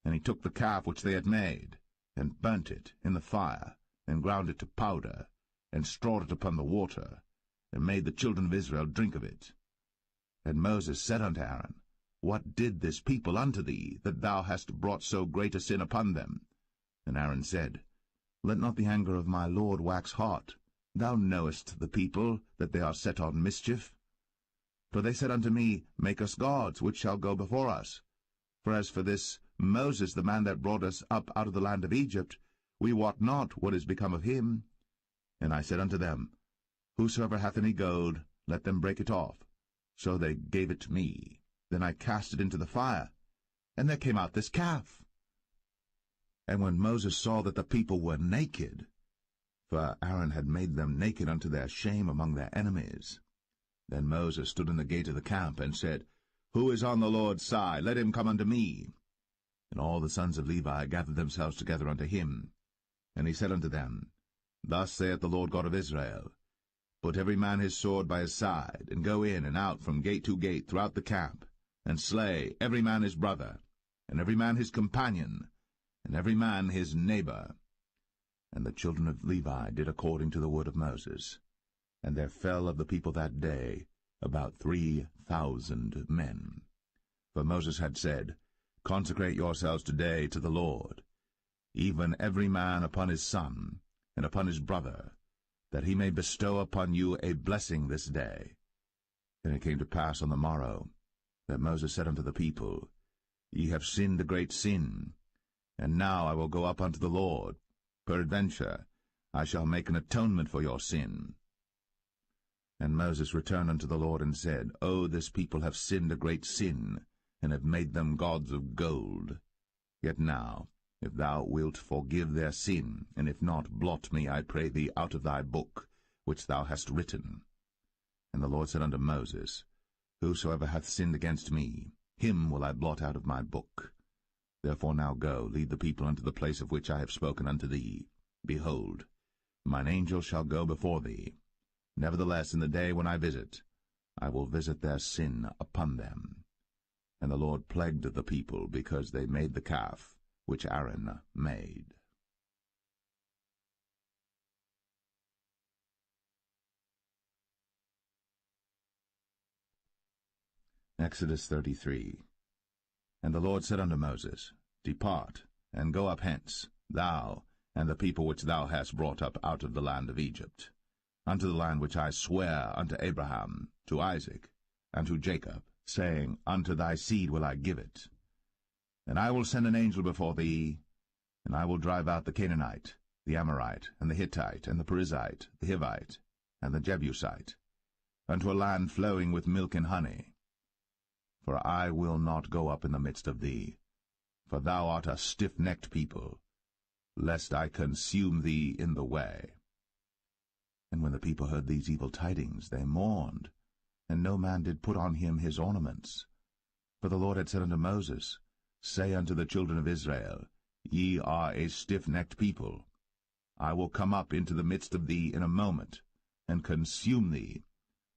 And he took the calf which they had made, and burnt it in the fire, and ground it to powder, and strawed it upon the water, and made the children of Israel drink of it. And Moses said unto Aaron, What did this people unto thee, that thou hast brought so great a sin upon them? And Aaron said, Let not the anger of my Lord wax hot. Thou knowest the people, that they are set on mischief. For they said unto me, Make us gods, which shall go before us. For as for this Moses, the man that brought us up out of the land of Egypt, we wot not what is become of him. And I said unto them, Whosoever hath any gold, let them break it off. So they gave it to me. Then I cast it into the fire, and there came out this calf. And when Moses saw that the people were naked, for Aaron had made them naked unto their shame among their enemies, then Moses stood in the gate of the camp, and said, Who is on the Lord's side? Let him come unto me. And all the sons of Levi gathered themselves together unto him. And he said unto them, Thus saith the Lord God of Israel, Put every man his sword by his side, and go in and out from gate to gate throughout the camp, and slay every man his brother, and every man his companion, and every man his neighbor. And the children of Levi did according to the word of Moses. And there fell of the people that day about 3,000 men. For Moses had said, Consecrate yourselves today to the Lord, even every man upon his son, and upon his brother, that he may bestow upon you a blessing this day. And it came to pass on the morrow, that Moses said unto the people, Ye have sinned a great sin, and now I will go up unto the Lord. Peradventure I shall make an atonement for your sin. And Moses returned unto the Lord, and said, O this people have sinned a great sin, and have made them gods of gold. Yet now, if thou wilt forgive their sin, and if not, blot me, I pray thee, out of thy book, which thou hast written. And the Lord said unto Moses, Whosoever hath sinned against me, him will I blot out of my book. Therefore now go, lead the people unto the place of which I have spoken unto thee. Behold, mine angel shall go before thee. Nevertheless, in the day when I visit, I will visit their sin upon them. And the Lord plagued the people, because they made the calf which Aaron made. Exodus 33. And the Lord said unto Moses, Depart, and go up hence, thou, and the people which thou hast brought up out of the land of Egypt, unto the land which I sware unto Abraham, to Isaac, and to Jacob, saying, Unto thy seed will I give it. And I will send an angel before thee, and I will drive out the Canaanite, the Amorite, and the Hittite, and the Perizzite, the Hivite, and the Jebusite, unto a land flowing with milk and honey. For I will not go up in the midst of thee, for thou art a stiff-necked people, lest I consume thee in the way. And when the people heard these evil tidings, they mourned, and no man did put on him his ornaments. For the Lord had said unto Moses, Say unto the children of Israel, Ye are a stiff-necked people. I will come up into the midst of thee in a moment, and consume thee.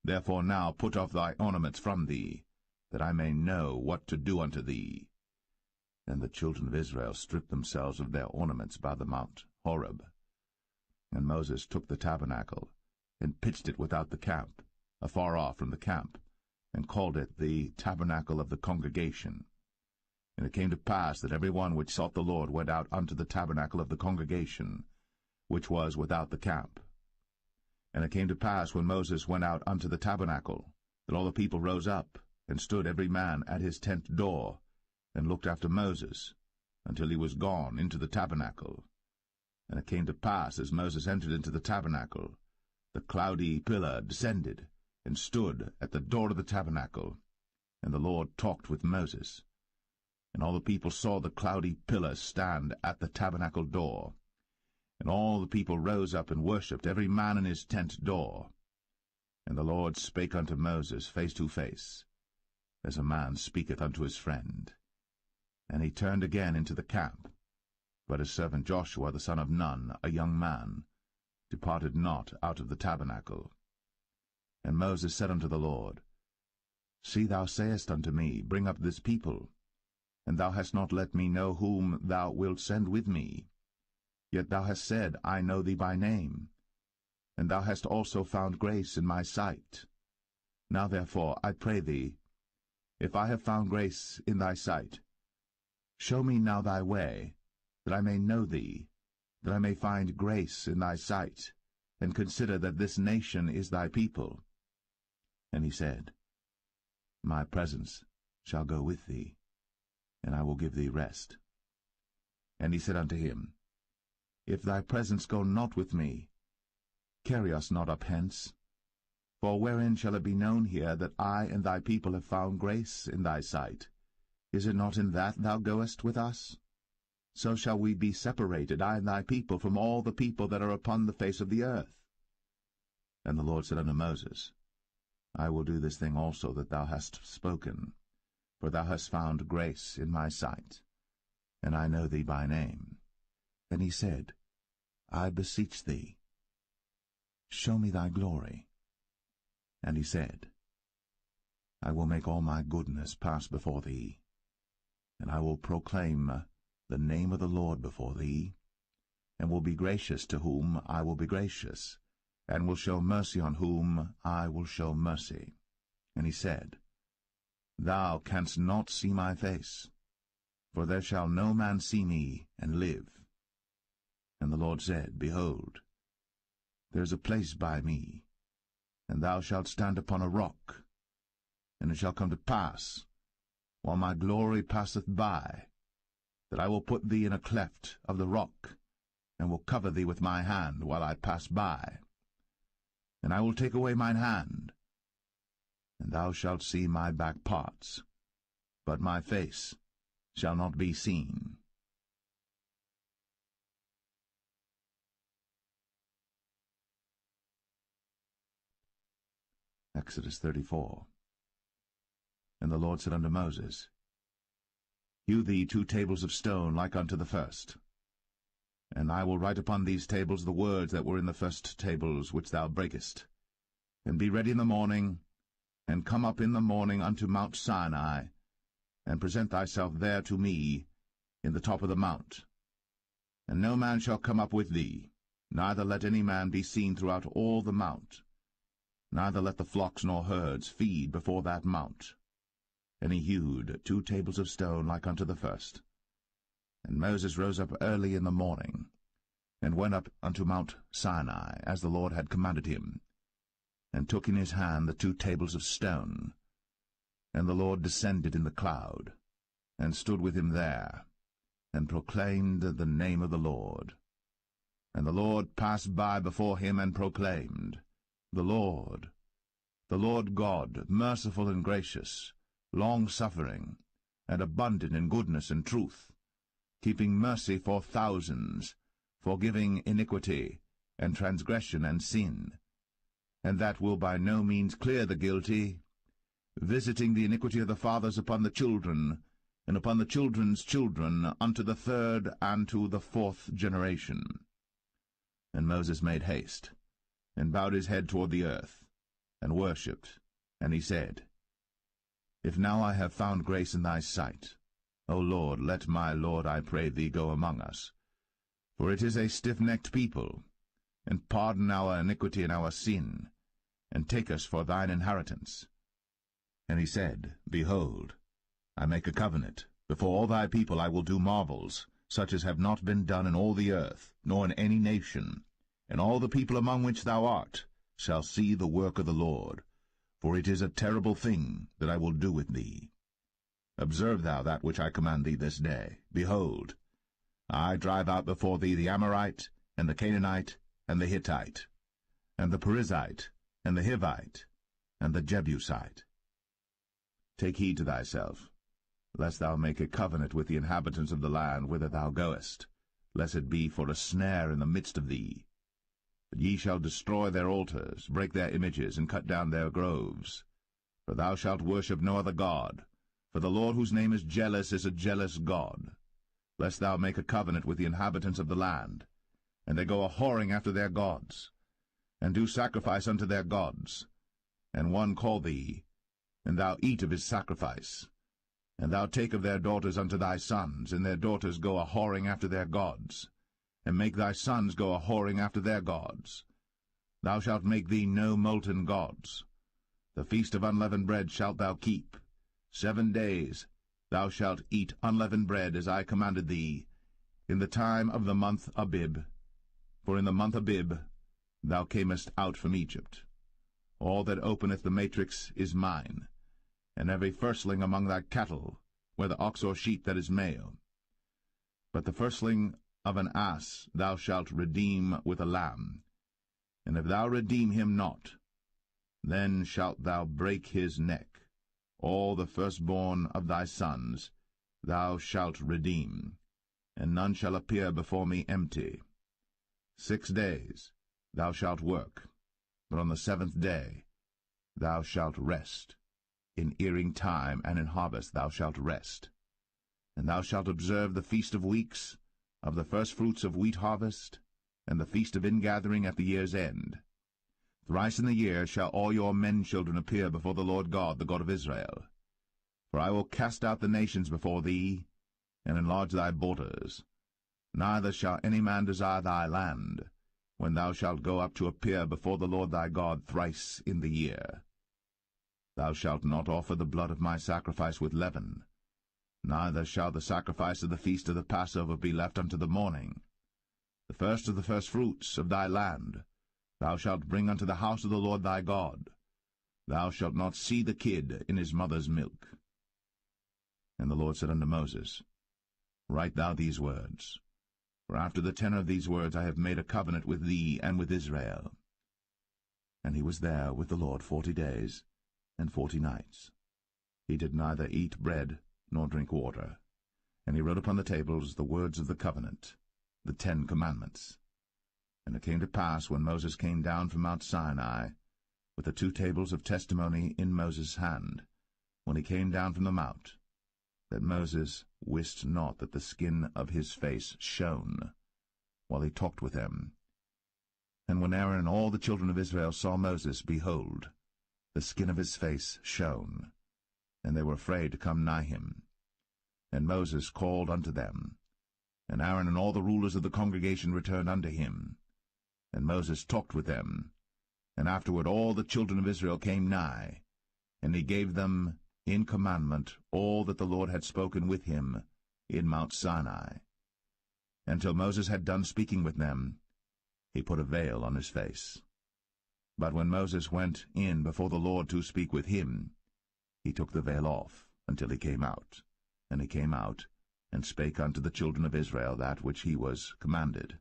Therefore now put off thy ornaments from thee, that I may know what to do unto thee. And the children of Israel stripped themselves of their ornaments by the mount Horeb. And Moses took the tabernacle, and pitched it without the camp, afar off from the camp, and called it the tabernacle of the congregation. And it came to pass that every one which sought the Lord went out unto the tabernacle of the congregation, which was without the camp. And it came to pass, when Moses went out unto the tabernacle, that all the people rose up, and stood every man at his tent door, and looked after Moses, until he was gone into the tabernacle. And it came to pass, as Moses entered into the tabernacle, the cloudy pillar descended, and stood at the door of the tabernacle, and the Lord talked with Moses. And all the people saw the cloudy pillar stand at the tabernacle door. And all the people rose up and worshipped, every man in his tent door. And the Lord spake unto Moses face to face, as a man speaketh unto his friend. And he turned again into the camp. But his servant Joshua the son of Nun, a young man, departed not out of the tabernacle. And Moses said unto the Lord, See, thou sayest unto me, Bring up this people, and thou hast not let me know whom thou wilt send with me. Yet thou hast said, I know thee by name, and thou hast also found grace in my sight. Now therefore, I pray thee, if I have found grace in thy sight, show me now thy way, that I may know thee, that I may find grace in thy sight, and consider that this nation is thy people. And he said, My presence shall go with thee, and I will give thee rest. And he said unto him, If thy presence go not with me, carry us not up hence. For wherein shall it be known here that I and thy people have found grace in thy sight? Is it not in that thou goest with us? So shall we be separated, I and thy people, from all the people that are upon the face of the earth. And the Lord said unto Moses, I will do this thing also that thou hast spoken, for thou hast found grace in my sight, and I know thee by name. And he said, I beseech thee, show me thy glory. And he said, I will make all my goodness pass before thee, and I will proclaim the name of the Lord before thee, and will be gracious to whom I will be gracious, and will show mercy on whom I will show mercy. And he said, Thou canst not see my face, for there shall no man see me and live. And the Lord said, Behold, there is a place by me, and thou shalt stand upon a rock. And it shall come to pass, while my glory passeth by, that I will put thee in a cleft of the rock, and will cover thee with my hand while I pass by. And I will take away mine hand, and thou shalt see my back parts, but my face shall not be seen. Exodus 34. And the Lord said unto Moses, Hew thee 2 tables of stone like unto the first. And I will write upon these tables the words that were in the first tables which thou breakest. And be ready in the morning, and come up in the morning unto Mount Sinai, and present thyself there to me in the top of the mount. And no man shall come up with thee, neither let any man be seen throughout all the mount, neither let the flocks nor herds feed before that mount. and he hewed 2 tables of stone like unto the first. And Moses rose up early in the morning, and went up unto Mount Sinai, as the Lord had commanded him, and took in his hand the 2 tables of stone. And the Lord descended in the cloud, and stood with him there, and proclaimed the name of the Lord. And the Lord passed by before him, and proclaimed, the Lord God, merciful and gracious, long-suffering, and abundant in goodness and truth, keeping mercy for thousands, forgiving iniquity, and transgression and sin, and that will by no means clear the guilty, visiting the iniquity of the fathers upon the children, and upon the children's children, unto the 3rd and to the 4th generation. And Moses made haste, and bowed his head toward the earth, and worshipped, and he said, If now I have found grace in thy sight, O Lord, let my Lord, I pray thee, go among us. For it is a stiff-necked people, and pardon our iniquity and our sin, and take us for thine inheritance. And he said, Behold, I make a covenant. Before all thy people I will do marvels, such as have not been done in all the earth, nor in any nation. And all the people among which thou art shall see the work of the Lord, for it is a terrible thing that I will do with thee. Observe thou that which I command thee this day. Behold, I drive out before thee the Amorite, and the Canaanite, and the Hittite, and the Perizzite, and the Hivite, and the Jebusite. Take heed to thyself, lest thou make a covenant with the inhabitants of the land whither thou goest, lest it be for a snare in the midst of thee. But ye shall destroy their altars, break their images, and cut down their groves. For thou shalt worship no other god, for the Lord whose name is jealous is a jealous God. Lest thou make a covenant with the inhabitants of the land, and they go a-whoring after their gods, and do sacrifice unto their gods, and one call thee, and thou eat of his sacrifice, and thou take of their daughters unto thy sons, and their daughters go a-whoring after their gods, and make thy sons go a-whoring after their gods. Thou shalt make thee no molten gods. The feast of unleavened bread shalt thou keep. 7 days thou shalt eat unleavened bread, as I commanded thee, in the time of the month Abib. For in the month Abib thou camest out from Egypt. All that openeth the matrix is mine, and every firstling among thy cattle, whether ox or sheep that is male. But the firstling of an ass thou shalt redeem with a lamb, and if thou redeem him not, then shalt thou break his neck. All the firstborn of thy sons thou shalt redeem, and none shall appear before me empty. 6 days thou shalt work, but on the 7th day thou shalt rest. In earing time and in harvest thou shalt rest. And thou shalt observe the feast of weeks, of the firstfruits of wheat harvest, and the feast of ingathering at the year's end. Thrice in the year shall all your men-children appear before the Lord God, the God of Israel. For I will cast out the nations before thee, and enlarge thy borders. Neither shall any man desire thy land, when thou shalt go up to appear before the Lord thy God thrice in the year. Thou shalt not offer the blood of my sacrifice with leaven, neither shall the sacrifice of the feast of the Passover be left unto the morning. The first of the firstfruits of thy land thou shalt bring unto the house of the Lord thy God. Thou shalt not see the kid in his mother's milk. And the Lord said unto Moses, Write thou these words, for after the tenor of these words I have made a covenant with thee and with Israel. And he was there with the Lord 40 days and 40 nights. He did neither eat bread nor drink water. And he wrote upon the tables the words of the covenant, the 10 commandments. And it came to pass, when Moses came down from Mount Sinai, with the 2 tables of testimony in Moses' hand, when he came down from the mount, that Moses wist not that the skin of his face shone, while he talked with them. And when Aaron and all the children of Israel saw Moses, behold, the skin of his face shone, and they were afraid to come nigh him. And Moses called unto them, and Aaron and all the rulers of the congregation returned unto him. And Moses talked with them, and afterward all the children of Israel came nigh, and he gave them in commandment all that the Lord had spoken with him in Mount Sinai. Until Moses had done speaking with them, he put a veil on his face. But when Moses went in before the Lord to speak with him, he took the veil off until he came out. And he came out, and spake unto the children of Israel that which he was commanded.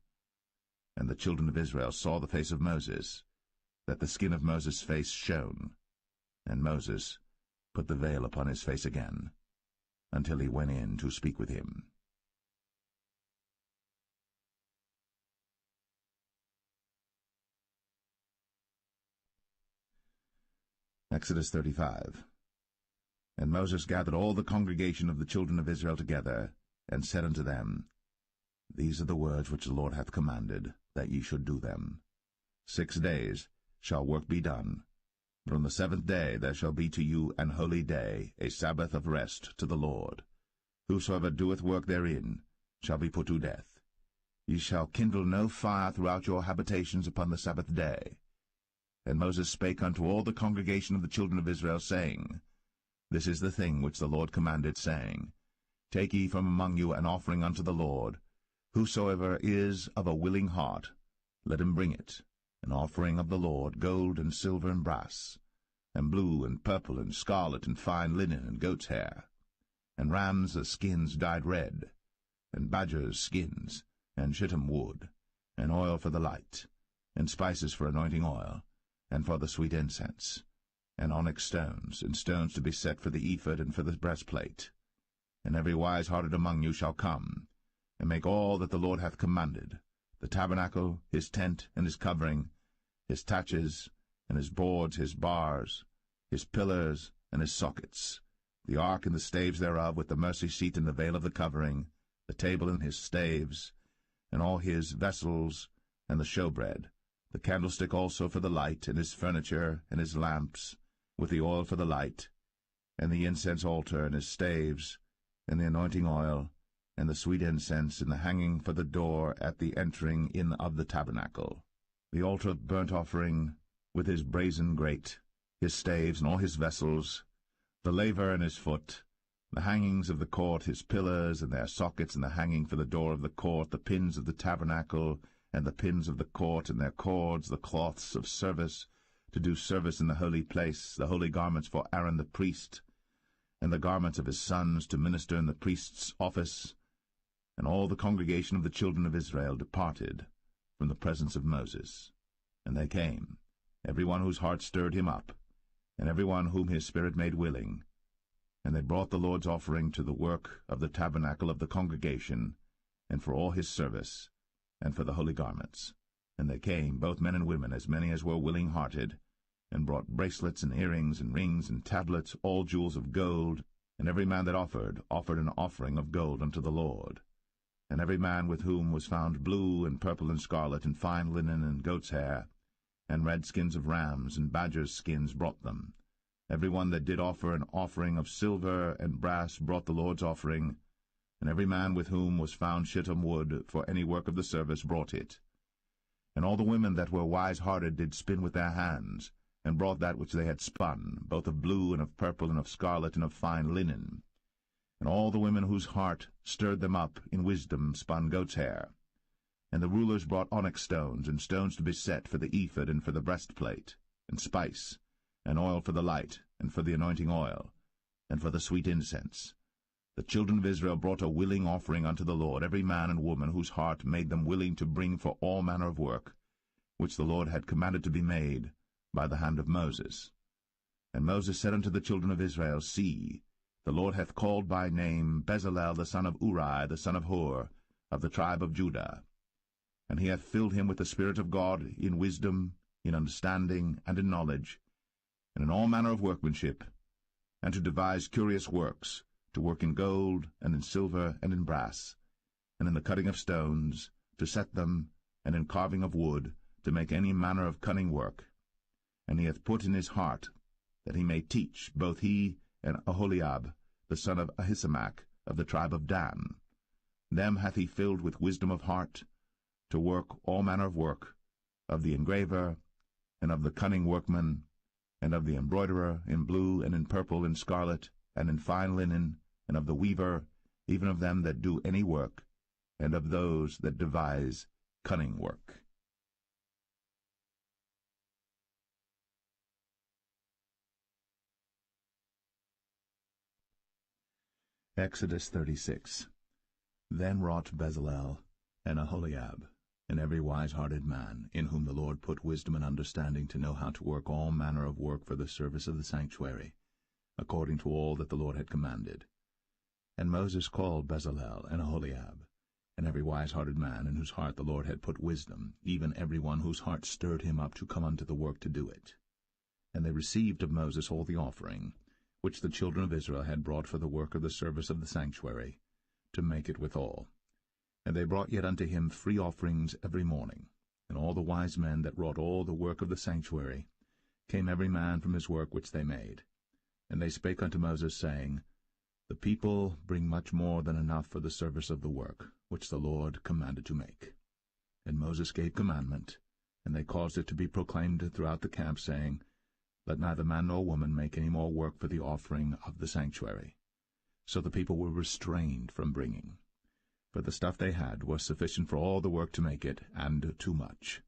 And the children of Israel saw the face of Moses, that the skin of Moses' face shone. And Moses put the veil upon his face again, until he went in to speak with him. Exodus 35. And Moses gathered all the congregation of the children of Israel together, and said unto them, These are the words which the Lord hath commanded, that ye should do them. 6 days shall work be done, but on the 7th day there shall be to you an holy day, a Sabbath of rest to the Lord. Whosoever doeth work therein shall be put to death. Ye shall kindle no fire throughout your habitations upon the Sabbath day. And Moses spake unto all the congregation of the children of Israel, saying, This is the thing which the Lord commanded, saying, Take ye from among you an offering unto the Lord. Whosoever is of a willing heart, let him bring it, an offering of the Lord, gold and silver and brass, and blue and purple and scarlet and fine linen and goat's hair, and rams' skins dyed red, and badgers' skins, and shittim wood, and oil for the light, and spices for anointing oil, and for the sweet incense, and onyx stones, and stones to be set for the ephod and for the breastplate. And every wise-hearted among you shall come, and make all that the Lord hath commanded, the tabernacle, his tent, and his covering, his taches, and his boards, his bars, his pillars, and his sockets, the ark and the staves thereof, with the mercy seat and the veil of the covering, the table and his staves, and all his vessels, and the showbread, the candlestick also for the light, and his furniture, and his lamps, with the oil for the light, and the incense altar, and his staves, and the anointing oil, and the sweet incense, and the hanging for the door at the entering in of the tabernacle, the altar of burnt offering, with his brazen grate, his staves, and all his vessels, the laver and his foot, the hangings of the court, his pillars, and their sockets, and the hanging for the door of the court, the pins of the tabernacle, and the pins of the court, and their cords, the cloths of service, to do service in the holy place, the holy garments for Aaron the priest, and the garments of his sons to minister in the priest's office. And all the congregation of the children of Israel departed from the presence of Moses. And they came, every one whose heart stirred him up, and every one whom his spirit made willing. And they brought the Lord's offering to the work of the tabernacle of the congregation, and for all his service, and for the holy garments. And they came, both men and women, as many as were willing-hearted, and brought bracelets and earrings and rings and tablets, all jewels of gold. And every man that offered an offering of gold unto the Lord. And every man with whom was found blue and purple and scarlet and fine linen and goat's hair, and red skins of rams and badgers' skins brought them. Every one that did offer an offering of silver and brass brought the Lord's offering, and every man with whom was found shittim wood for any work of the service brought it. And all the women that were wise-hearted did spin with their hands, and brought that which they had spun, both of blue and of purple and of scarlet and of fine linen. And all the women whose heart stirred them up in wisdom spun goat's hair. And the rulers brought onyx stones, and stones to be set for the ephod and for the breastplate, and spice, and oil for the light, and for the anointing oil, and for the sweet incense. The children of Israel brought a willing offering unto the Lord, every man and woman whose heart made them willing to bring for all manner of work, which the Lord had commanded to be made by the hand of Moses. And Moses said unto the children of Israel, See, the Lord hath called by name Bezalel the son of Uri, the son of Hur, of the tribe of Judah. And he hath filled him with the Spirit of God in wisdom, in understanding, and in knowledge, and in all manner of workmanship, and to devise curious works, to work in gold, and in silver, and in brass, and in the cutting of stones, to set them, and in carving of wood, to make any manner of cunning work. And he hath put in his heart that he may teach, both he and Aholiab, the son of Ahisamach, of the tribe of Dan. Them hath he filled with wisdom of heart, to work all manner of work, of the engraver, and of the cunning workman, and of the embroiderer, in blue, and in purple, and scarlet, and in fine linen, and of the weaver, even of them that do any work, and of those that devise cunning work. Exodus 36. Then wrought Bezalel and Aholiab, and every wise-hearted man, in whom the Lord put wisdom and understanding to know how to work all manner of work for the service of the sanctuary, according to all that the Lord had commanded. And Moses called Bezalel and Aholiab, and every wise-hearted man, in whose heart the Lord had put wisdom, even every one whose heart stirred him up to come unto the work to do it. And they received of Moses all the offering, which the children of Israel had brought for the work of the service of the sanctuary, to make it withal. And they brought yet unto him free offerings every morning. And all the wise men that wrought all the work of the sanctuary came every man from his work which they made. And they spake unto Moses, saying, The people bring much more than enough for the service of the work, which the Lord commanded to make. And Moses gave commandment, and they caused it to be proclaimed throughout the camp, saying, Let neither man nor woman make any more work for the offering of the sanctuary. So the people were restrained from bringing. For the stuff they had was sufficient for all the work to make it, and too much.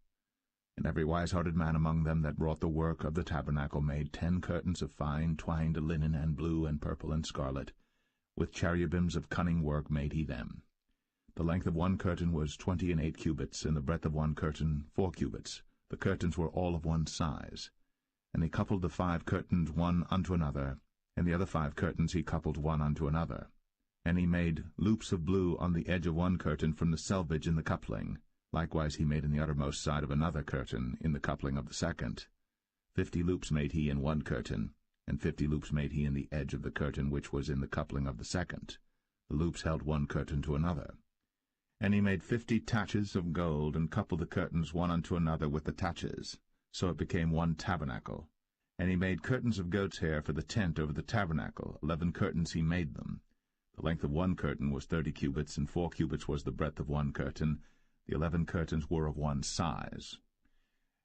And every wise-hearted man among them that wrought the work of the tabernacle made 10 curtains of fine twined linen and blue and purple and scarlet. With cherubims of cunning work made he them. The length of one curtain was 28 cubits, and the breadth of one curtain 4 cubits. The curtains were all of one size. And he coupled the 5 curtains one unto another, and the other 5 curtains he coupled one unto another. And he made loops of blue on the edge of one curtain from the selvage in the coupling. Likewise he made in the uttermost side of another curtain in the coupling of the second. 50 loops made he in one curtain, and 50 loops made he in the edge of the curtain which was in the coupling of the second. The loops held one curtain to another. And he made 50 taches of gold, and coupled the curtains one unto another with the taches. So it became one tabernacle. And he made curtains of goat's hair for the tent over the tabernacle. 11 curtains he made them. The length of one curtain was 30 cubits, and 4 cubits was the breadth of one curtain. The 11 curtains were of one size.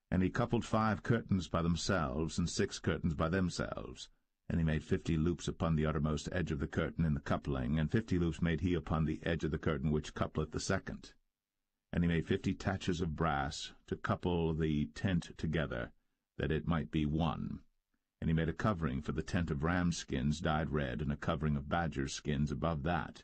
And he coupled 5 curtains by themselves, and 6 curtains by themselves. And he made 50 loops upon the uttermost edge of the curtain in the coupling, and 50 loops made he upon the edge of the curtain which coupleth the second. And he made 50 taches of brass to couple the tent together, that it might be one. And he made a covering for the tent of ram's skins dyed red, and a covering of badger's skins above that.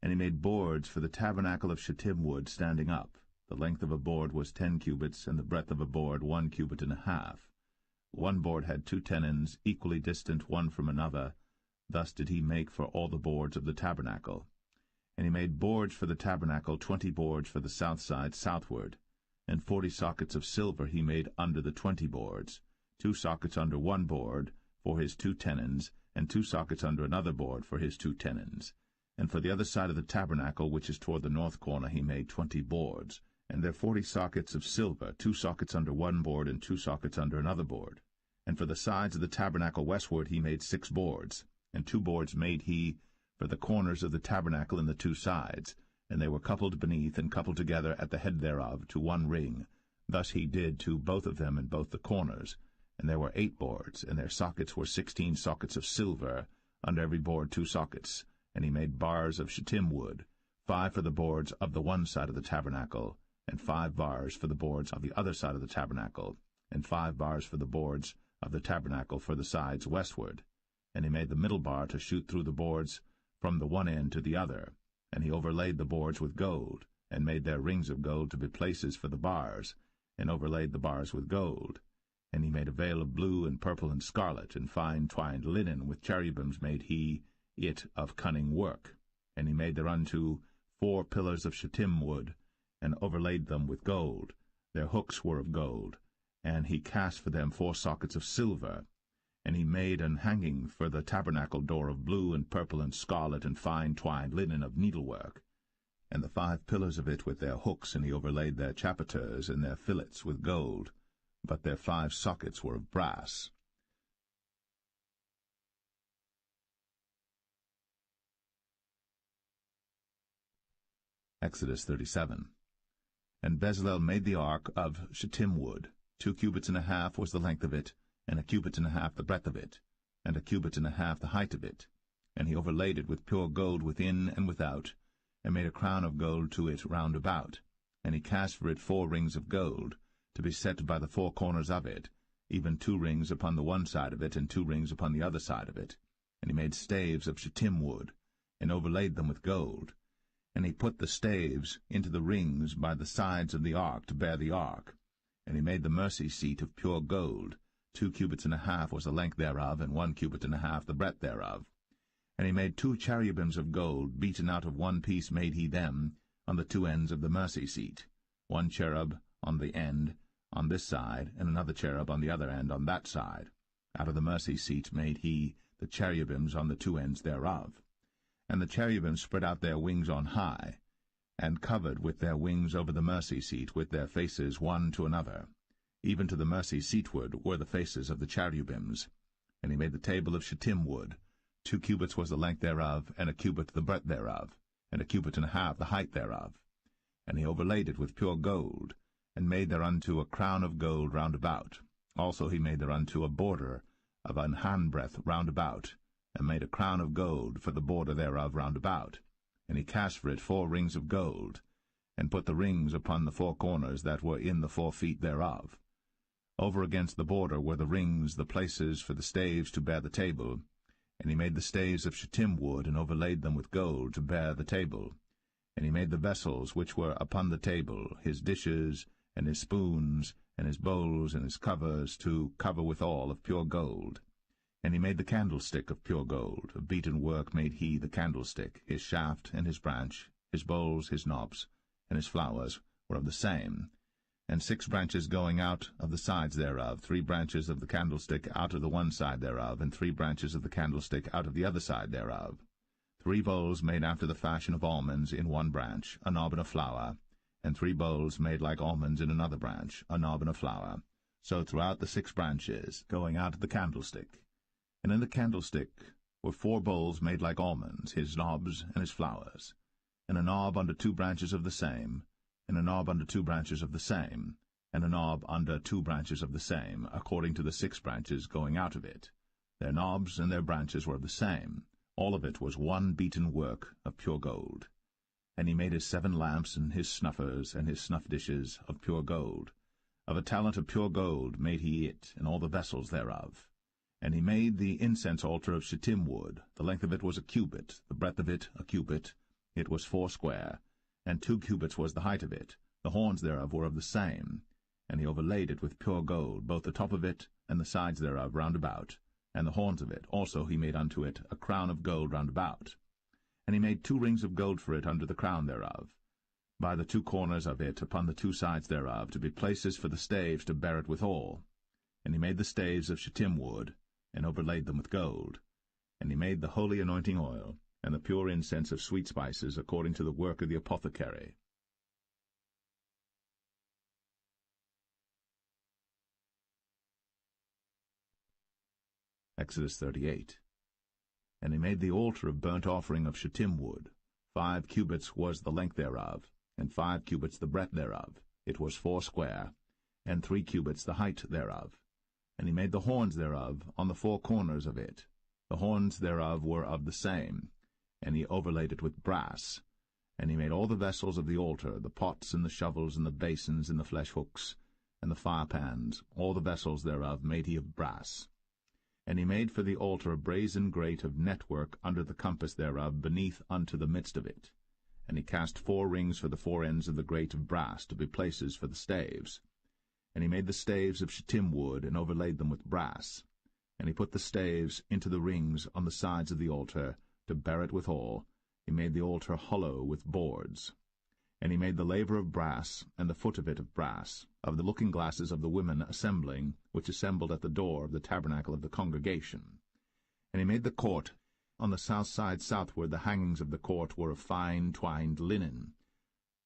And he made boards for the tabernacle of shittim wood standing up. The length of a board was 10 cubits, and the breadth of a board 1 cubit and a half. One board had 2 tenons, equally distant one from another. Thus did he make for all the boards of the tabernacle. And he made boards for the tabernacle, 20 boards for the south side southward. And 40 sockets of silver he made under the 20 boards, 2 sockets under one board for his 2 tenons, and 2 sockets under another board for his 2 tenons. And for the other side of the tabernacle, which is toward the north corner, he made 20 boards, and their 40 sockets of silver, 2 sockets under one board, and 2 sockets under another board. And for the sides of the tabernacle westward he made 6 boards, and 2 boards made he for the corners of the tabernacle in the 2 sides, and they were coupled beneath and coupled together at the head thereof to one ring. Thus he did to both of them in both the corners. And there were 8 boards, and their sockets were 16 sockets of silver, under every board 2 sockets. And he made bars of shittim wood, 5 for the boards of the one side of the tabernacle, and 5 bars for the boards of the other side of the tabernacle, and 5 bars for the boards of the tabernacle for the sides westward. And he made the middle bar to shoot through the boards from the one end to the other. And he overlaid the boards with gold, and made their rings of gold to be places for the bars, and overlaid the bars with gold. And he made a veil of blue and purple and scarlet, and fine twined linen, with cherubims made he it of cunning work. And he made thereunto 4 pillars of shittim wood, and overlaid them with gold. Their hooks were of gold. And he cast for them 4 sockets of silver. And he made an hanging for the tabernacle door of blue and purple and scarlet and fine twined linen of needlework. And the 5 pillars of it with their hooks, and he overlaid their chapiters and their fillets with gold. But their 5 sockets were of brass. Exodus 37. And Bezalel made the ark of shittim wood. 2 cubits and a half was the length of it, and 1 cubit and a half the breadth of it, and 1 cubit and a half the height of it. and he overlaid it with pure gold within and without, and made a crown of gold to it round about. And he cast for it 4 rings of gold, to be set by the 4 corners of it, even 2 rings upon the one side of it, and 2 rings upon the other side of it. And he made staves of shittim wood, and overlaid them with gold. And he put the staves into the rings by the sides of the ark to bear the ark. And he made the mercy seat of pure gold. 2 cubits and a half was the length thereof, and 1 cubit and a half the breadth thereof. And he made 2 cherubims of gold, beaten out of one piece made he them, on the 2 ends of the mercy seat, 1 cherub on the end on this side, and another cherub on the other end on that side. Out of the mercy seat made he the cherubims on the 2 ends thereof. And the cherubims spread out their wings on high, and covered with their wings over the mercy seat, with their faces one to another. Even to the mercy seatward were the faces of the cherubims. And he made the table of shittim wood. 2 cubits was the length thereof, and 1 cubit the breadth thereof, and 1 cubit and a half the height thereof. And he overlaid it with pure gold, and made thereunto a crown of gold round about. Also he made thereunto a border of an handbreadth round about, and made a crown of gold for the border thereof round about. And he cast for it 4 rings of gold, and put the rings upon the 4 corners that were in the 4 feet thereof. Over against the border were the rings, the places for the staves to bear the table. And he made the staves of shittim wood, and overlaid them with gold to bear the table. And he made the vessels which were upon the table, his dishes, and his spoons, and his bowls, and his covers, to cover withal of pure gold. And he made the candlestick of pure gold. Of beaten work made he the candlestick. His shaft and his branch, his bowls, his knobs, and his flowers were of the same. And 6 branches going out of the sides thereof, 3 branches of the candlestick out of the one side thereof, and 3 branches of the candlestick out of the other side thereof. 3 bowls made after the fashion of almonds in one branch, a knob and a flower, and 3 bowls made like almonds in another branch, a knob and a flower. So throughout the 6 branches, going out of the candlestick. And in the candlestick were 4 bowls made like almonds, his knobs and his flowers, and a knob under 2 branches of the same, and a knob under 2 branches of the same, and a knob under 2 branches of the same, according to the 6 branches going out of it. Their knobs and their branches were of the same. All of it was one beaten work of pure gold. And he made his 7 lamps, and his snuffers, and his snuff dishes of pure gold. Of a talent of pure gold made he it, and all the vessels thereof. And he made the incense altar of shittim wood. The length of it was 1 cubit, the breadth of it 1 cubit. It was 4 square, and 2 cubits was the height of it. The horns thereof were of the same. And he overlaid it with pure gold, both the top of it and the sides thereof round about, and the horns of it. Also he made unto it a crown of gold round about. And he made 2 rings of gold for it under the crown thereof, by the 2 corners of it upon the 2 sides thereof, to be places for the staves to bear it withal. And he made the staves of shittim wood, and overlaid them with gold. And he made the holy anointing oil, and the pure incense of sweet spices, according to the work of the apothecary. Exodus 38. And he made the altar of burnt offering of shittim wood. 5 cubits was the length thereof, and 5 cubits the breadth thereof. It was 4 square, and 3 cubits the height thereof. And he made the horns thereof on the 4 corners of it. The horns thereof were of the same, and he overlaid it with brass. And he made all the vessels of the altar, the pots and the shovels and the basins and the flesh hooks, and the firepans, all the vessels thereof made he of brass. And he made for the altar a brazen grate of network under the compass thereof, beneath unto the midst of it. And he cast 4 rings for the 4 ends of the grate of brass, to be places for the staves. And he made the staves of shittim wood, and overlaid them with brass. And he put the staves into the rings on the sides of the altar, to bear it withal. He made the altar hollow with boards. And he made the laver of brass, and the foot of it of brass, of the looking-glasses of the women assembling, which assembled at the door of the tabernacle of the congregation. And he made the court. On the south side southward the hangings of the court were of fine twined linen,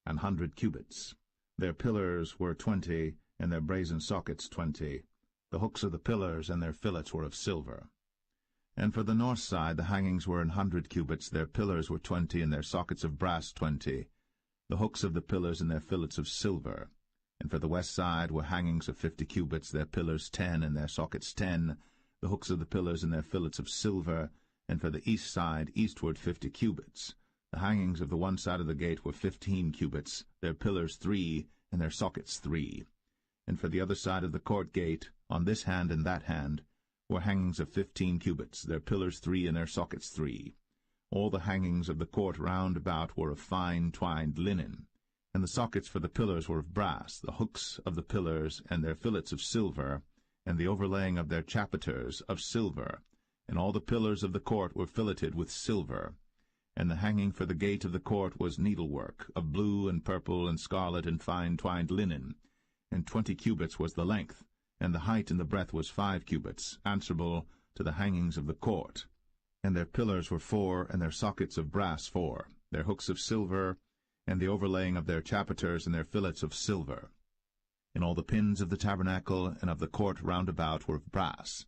100 cubits. Their pillars were 20, and their brazen sockets 20. The hooks of the pillars and their fillets were of silver. And for the north side the hangings were 100 cubits, their pillars were 20, and their sockets of brass 20. The hooks of the pillars and their fillets of silver. And for the west side were hangings of 50 cubits, their pillars 10, and their sockets 10, the hooks of the pillars and their fillets of silver, and for the east side eastward 50 cubits. The hangings of the one side of the gate were 15 cubits, their pillars 3, and their sockets 3. And for the other side of the court gate, on this hand and that hand, were hangings of 15 cubits, their pillars 3, and their sockets 3. All the hangings of the court round about were of fine twined linen, and the sockets for the pillars were of brass, the hooks of the pillars and their fillets of silver, and the overlaying of their chapiters of silver, and all the pillars of the court were filleted with silver. And the hanging for the gate of the court was needlework, of blue and purple and scarlet and fine twined linen, and 20 cubits was the length, and the height and the breadth was 5 cubits, answerable to the hangings of the court. And their pillars were 4, and their sockets of brass 4, their hooks of silver, and the overlaying of their chapiters and their fillets of silver. And all the pins of the tabernacle and of the court round about were of brass.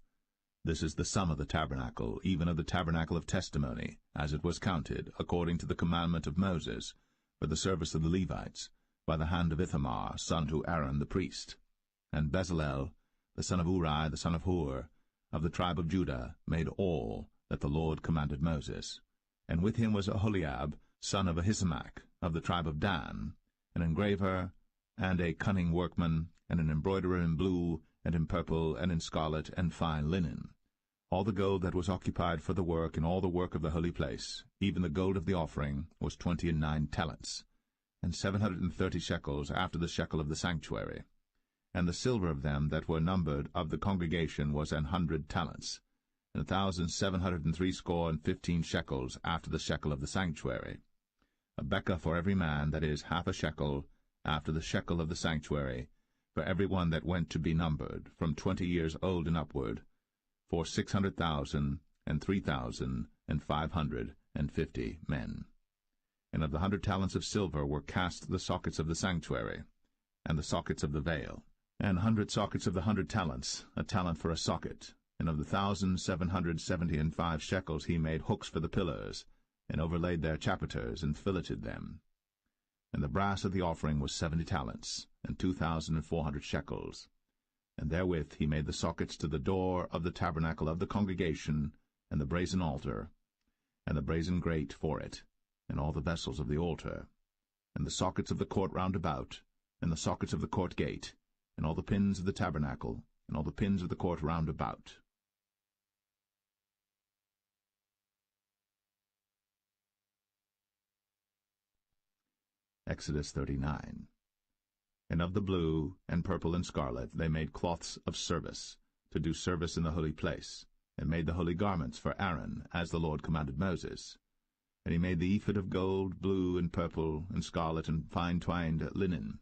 This is the sum of the tabernacle, even of the tabernacle of testimony, as it was counted, according to the commandment of Moses, for the service of the Levites, by the hand of Ithamar, son to Aaron the priest. And Bezalel, the son of Uri, the son of Hur, of the tribe of Judah, made all that the Lord commanded Moses. And with him was Aholiab, son of Ahisamach, of the tribe of Dan, an engraver, and a cunning workman, and an embroiderer in blue, and in purple, and in scarlet, and fine linen. All the gold that was occupied for the work, and all the work of the holy place, even the gold of the offering, was 29 talents, and 730 shekels after the shekel of the sanctuary. And the silver of them that were numbered of the congregation was 100 talents, and 1,760 shekels after the shekel of the sanctuary. A bekah for every man, that is, half a shekel, after the shekel of the sanctuary, for every one that went to be numbered, from 20 years old and upward, for 600,000 and 3,550 men. And of the 100 talents of silver were cast the sockets of the sanctuary, and the sockets of the veil, and 100 sockets of the 100 talents, a talent for a socket. And of the 1,775 shekels he made hooks for the pillars, and overlaid their chapiters, and filleted them. And the brass of the offering was 70 talents, and 2,400 shekels. And therewith he made the sockets to the door of the tabernacle of the congregation, and the brazen altar, and the brazen grate for it, and all the vessels of the altar, and the sockets of the court round about, and the sockets of the court gate, and all the pins of the tabernacle, and all the pins of the court round about. Exodus 39. And of the blue, and purple, and scarlet they made cloths of service, to do service in the holy place, and made the holy garments for Aaron, as the Lord commanded Moses. And he made the ephod of gold, blue, and purple, and scarlet, and fine twined linen.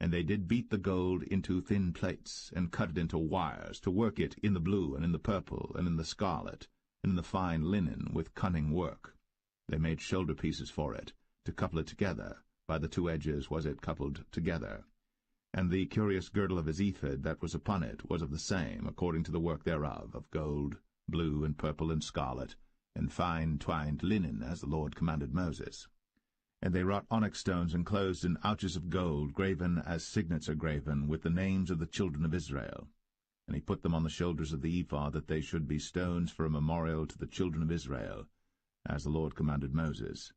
And they did beat the gold into thin plates, and cut it into wires, to work it in the blue, and in the purple, and in the scarlet, and in the fine linen, with cunning work. They made shoulder pieces for it, to couple it together. By the 2 edges was it coupled together. And the curious girdle of his ephod that was upon it was of the same, according to the work thereof, of gold, blue, and purple, and scarlet, and fine twined linen, as the Lord commanded Moses. And they wrought onyx stones enclosed in ouches of gold, graven as signets are graven, with the names of the children of Israel. And he put them on the shoulders of the ephod, that they should be stones for a memorial to the children of Israel, as the Lord commanded Moses.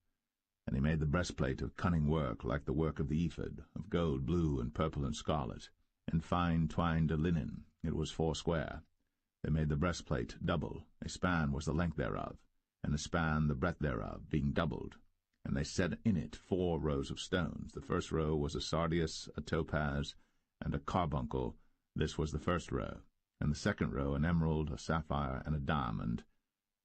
And he made the breastplate of cunning work, like the work of the ephod, of gold, blue, and purple, and scarlet, and fine twined linen. It was foursquare. They made the breastplate double. A span was the length thereof, and a span the breadth thereof, being doubled. And they set in it 4 rows of stones. The first row was a sardius, a topaz, and a carbuncle. This was the first row. And the second row an emerald, a sapphire, and a diamond.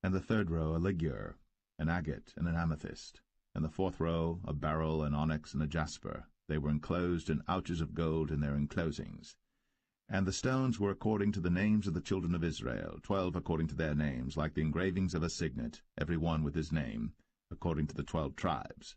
And the third row a ligure, an agate, and an amethyst. And the fourth row a beryl, an onyx, and a jasper. They were enclosed in ouches of gold in their enclosings. And the stones were according to the names of the children of Israel, 12 according to their names, like the engravings of a signet, every one with his name, according to the 12 tribes.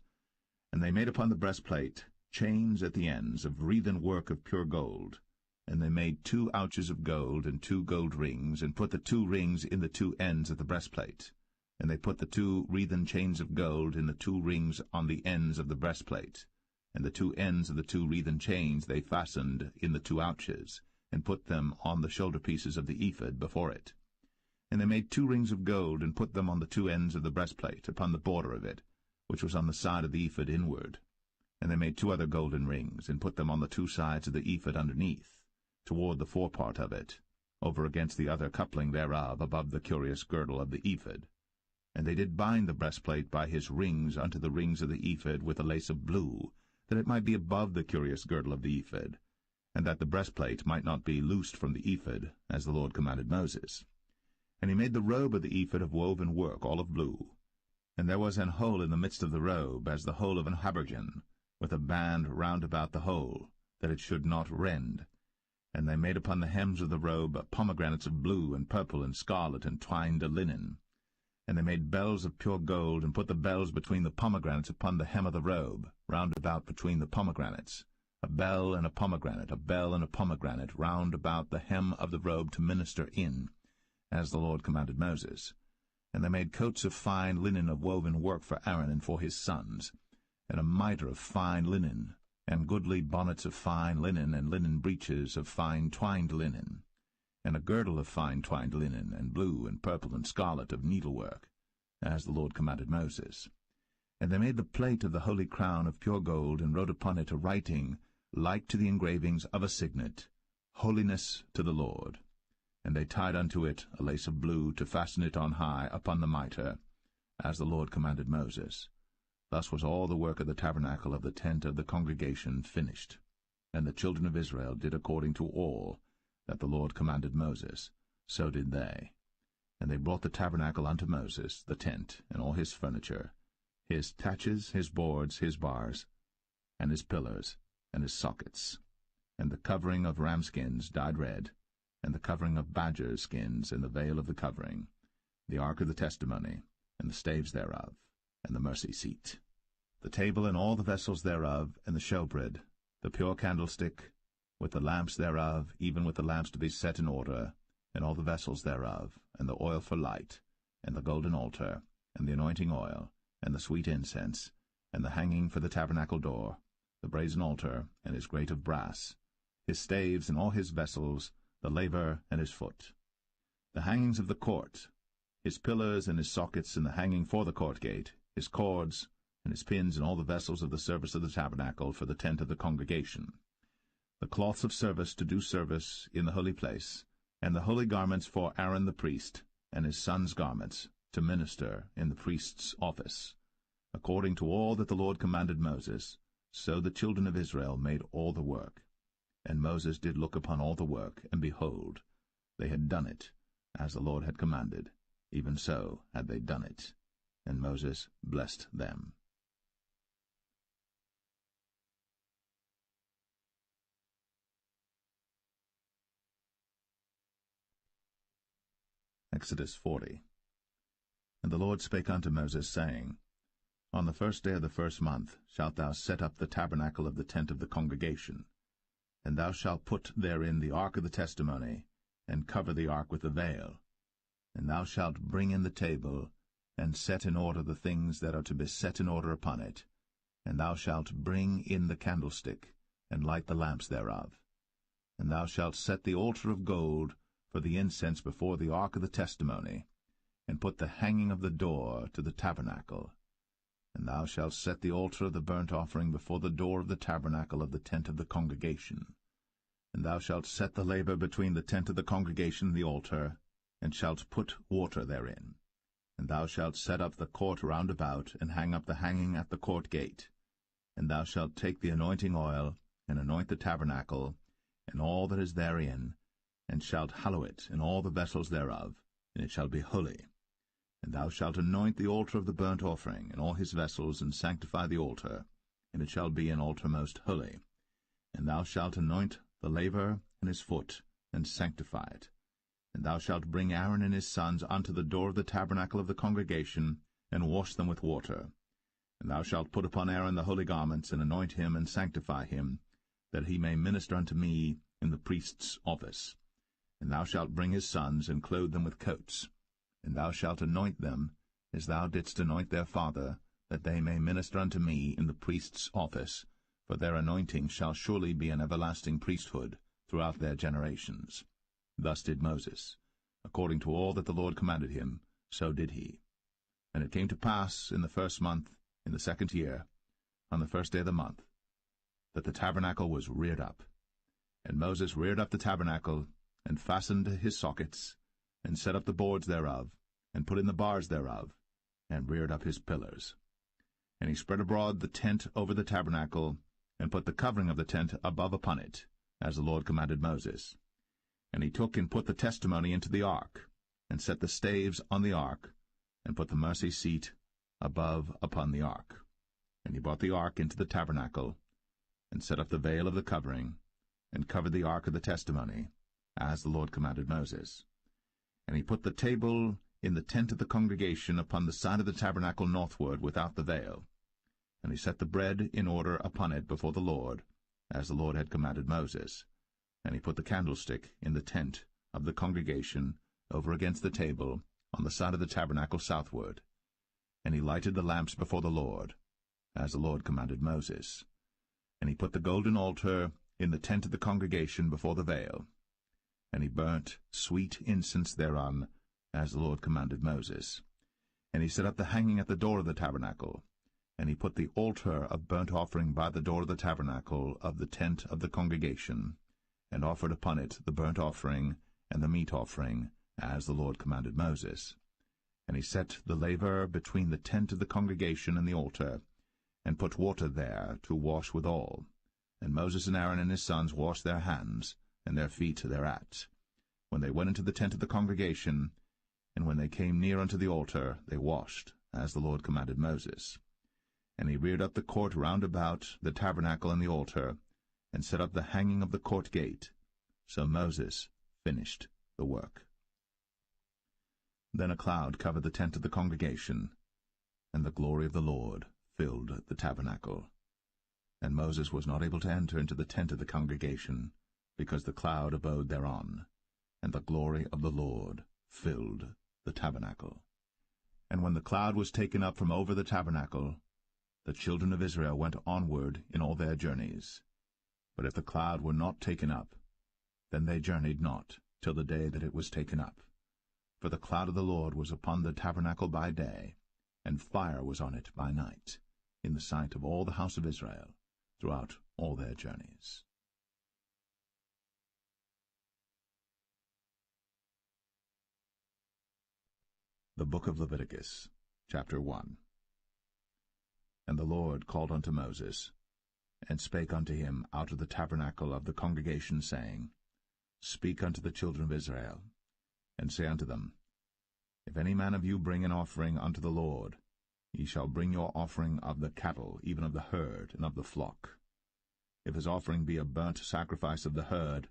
And they made upon the breastplate chains at the ends of wreathen work of pure gold. And they made 2 ouches of gold, and 2 gold rings, and put the 2 rings in the 2 ends of the breastplate. And they put the 2 wreathen chains of gold in the 2 rings on the ends of the breastplate. And the 2 ends of the 2 wreathen chains they fastened in the 2 ouches, and put them on the shoulder pieces of the ephod before it. And they made 2 rings of gold, and put them on the 2 ends of the breastplate, upon the border of it, which was on the side of the ephod inward. And they made 2 other golden rings, and put them on the 2 sides of the ephod underneath, toward the forepart of it, over against the other coupling thereof, above the curious girdle of the ephod. And they did bind the breastplate by his rings unto the rings of the ephod with a lace of blue, that it might be above the curious girdle of the ephod, and that the breastplate might not be loosed from the ephod, as the Lord commanded Moses. And he made the robe of the ephod of woven work, all of blue. And there was an hole in the midst of the robe, as the hole of an habergeon, with a band round about the hole, that it should not rend. And they made upon the hems of the robe pomegranates of blue and purple and scarlet and twined linen. And they made bells of pure gold, and put the bells between the pomegranates upon the hem of the robe, round about between the pomegranates, a bell and a pomegranate, a bell and a pomegranate, round about the hem of the robe to minister in, as the Lord commanded Moses. And they made coats of fine linen of woven work for Aaron and for his sons, and a mitre of fine linen, and goodly bonnets of fine linen, and linen breeches of fine twined linen, and a girdle of fine twined linen, and blue and purple and scarlet of needlework, as the Lord commanded Moses. And they made the plate of the holy crown of pure gold, and wrote upon it a writing like to the engravings of a signet, Holiness to the Lord. And they tied unto it a lace of blue, to fasten it on high upon the mitre, as the Lord commanded Moses. Thus was all the work of the tabernacle of the tent of the congregation finished. And the children of Israel did according to all that the Lord commanded Moses, so did they. And they brought the tabernacle unto Moses, the tent, and all his furniture, his taches, his boards, his bars, and his pillars, and his sockets, and the covering of ram skins dyed red, and the covering of badger skins, and the veil of the covering, the ark of the testimony, and the staves thereof, and the mercy seat, the table and all the vessels thereof, and the showbread, the pure candlestick, with the lamps thereof, even with the lamps to be set in order, and all the vessels thereof, and the oil for light, and the golden altar, and the anointing oil, and the sweet incense, and the hanging for the tabernacle door, the brazen altar, and his grate of brass, his staves and all his vessels, the laver and his foot, the hangings of the court, his pillars and his sockets, and the hanging for the court gate, his cords, and his pins, and all the vessels of the service of the tabernacle for the tent of the congregation, the cloths of service to do service in the holy place, and the holy garments for Aaron the priest, and his sons' garments, to minister in the priest's office. According to all that the Lord commanded Moses, so the children of Israel made all the work. And Moses did look upon all the work, and behold, they had done it, as the Lord had commanded, even so had they done it. And Moses blessed them. Exodus 40. And the Lord spake unto Moses, saying, On the 1st day of the 1st month shalt thou set up the tabernacle of the tent of the congregation, and thou shalt put therein the ark of the testimony, and cover the ark with the veil. And thou shalt bring in the table, and set in order the things that are to be set in order upon it. And thou shalt bring in the candlestick, and light the lamps thereof. And thou shalt set the altar of gold for the incense before the ark of the testimony, and put the hanging of the door to the tabernacle. And thou shalt set the altar of the burnt offering before the door of the tabernacle of the tent of the congregation. And thou shalt set the laver between the tent of the congregation and the altar, and shalt put water therein. And thou shalt set up the court round about, and hang up the hanging at the court gate. And thou shalt take the anointing oil, and anoint the tabernacle, and all that is therein, and shalt hallow it, and all the vessels thereof, and it shall be holy. And thou shalt anoint the altar of the burnt offering, and all his vessels, and sanctify the altar, and it shall be an altar most holy. And thou shalt anoint the laver and his foot, and sanctify it. And thou shalt bring Aaron and his sons unto the door of the tabernacle of the congregation, and wash them with water. And thou shalt put upon Aaron the holy garments, and anoint him, and sanctify him, that he may minister unto me in the priest's office. And thou shalt bring his sons, and clothe them with coats. And thou shalt anoint them, as thou didst anoint their father, that they may minister unto me in the priest's office, for their anointing shall surely be an everlasting priesthood throughout their generations. Thus did Moses, According to all that the Lord commanded him, so did he. And it came to pass in the 1st month, in the 2nd year, on the 1st day of the month, that the tabernacle was reared up. And Moses reared up the tabernacle, and fastened his sockets, and set up the boards thereof, and put in the bars thereof, and reared up his pillars. And he spread abroad the tent over the tabernacle, and put the covering of the tent above upon it, as the Lord commanded Moses. And he took and put the testimony into the ark, and set the staves on the ark, and put the mercy seat above upon the ark. And he brought the ark into the tabernacle, and set up the veil of the covering, and covered the ark of the testimony, as the Lord commanded Moses. And he put the table in the tent of the congregation upon the side of the tabernacle northward without the veil. And he set the bread in order upon it before the Lord, as the Lord had commanded Moses. And he put the candlestick in the tent of the congregation over against the table on the side of the tabernacle southward. And he lighted the lamps before the Lord, as the Lord commanded Moses. And he put the golden altar in the tent of the congregation before the veil. And he burnt sweet incense thereon, as the Lord commanded Moses. And he set up the hanging at the door of the tabernacle. And he put the altar of burnt offering by the door of the tabernacle of the tent of the congregation, and offered upon it the burnt offering and the meat offering, as the Lord commanded Moses. And he set the laver between the tent of the congregation and the altar, and put water there to wash withal. And Moses and Aaron and his sons washed their hands and their feet thereat, when they went into the tent of the congregation, and when they came near unto the altar, they washed, as the Lord commanded Moses. And he reared up the court round about the tabernacle and the altar, and set up the hanging of the court gate. So Moses finished the work. Then a cloud covered the tent of the congregation, and the glory of the Lord filled the tabernacle. And Moses was not able to enter into the tent of the congregation, because the cloud abode thereon, and the glory of the Lord filled the tabernacle. And when the cloud was taken up from over the tabernacle, the children of Israel went onward in all their journeys. But if the cloud were not taken up, then they journeyed not till the day that it was taken up. For the cloud of the Lord was upon the tabernacle by day, and fire was on it by night, in the sight of all the house of Israel, throughout all their journeys. The Book of Leviticus, chapter 1. And the Lord called unto Moses, and spake unto him out of the tabernacle of the congregation, saying, Speak unto the children of Israel, and say unto them, If any man of you bring an offering unto the Lord, ye shall bring your offering of the cattle, even of the herd, and of the flock. If his offering be a burnt sacrifice of the herd,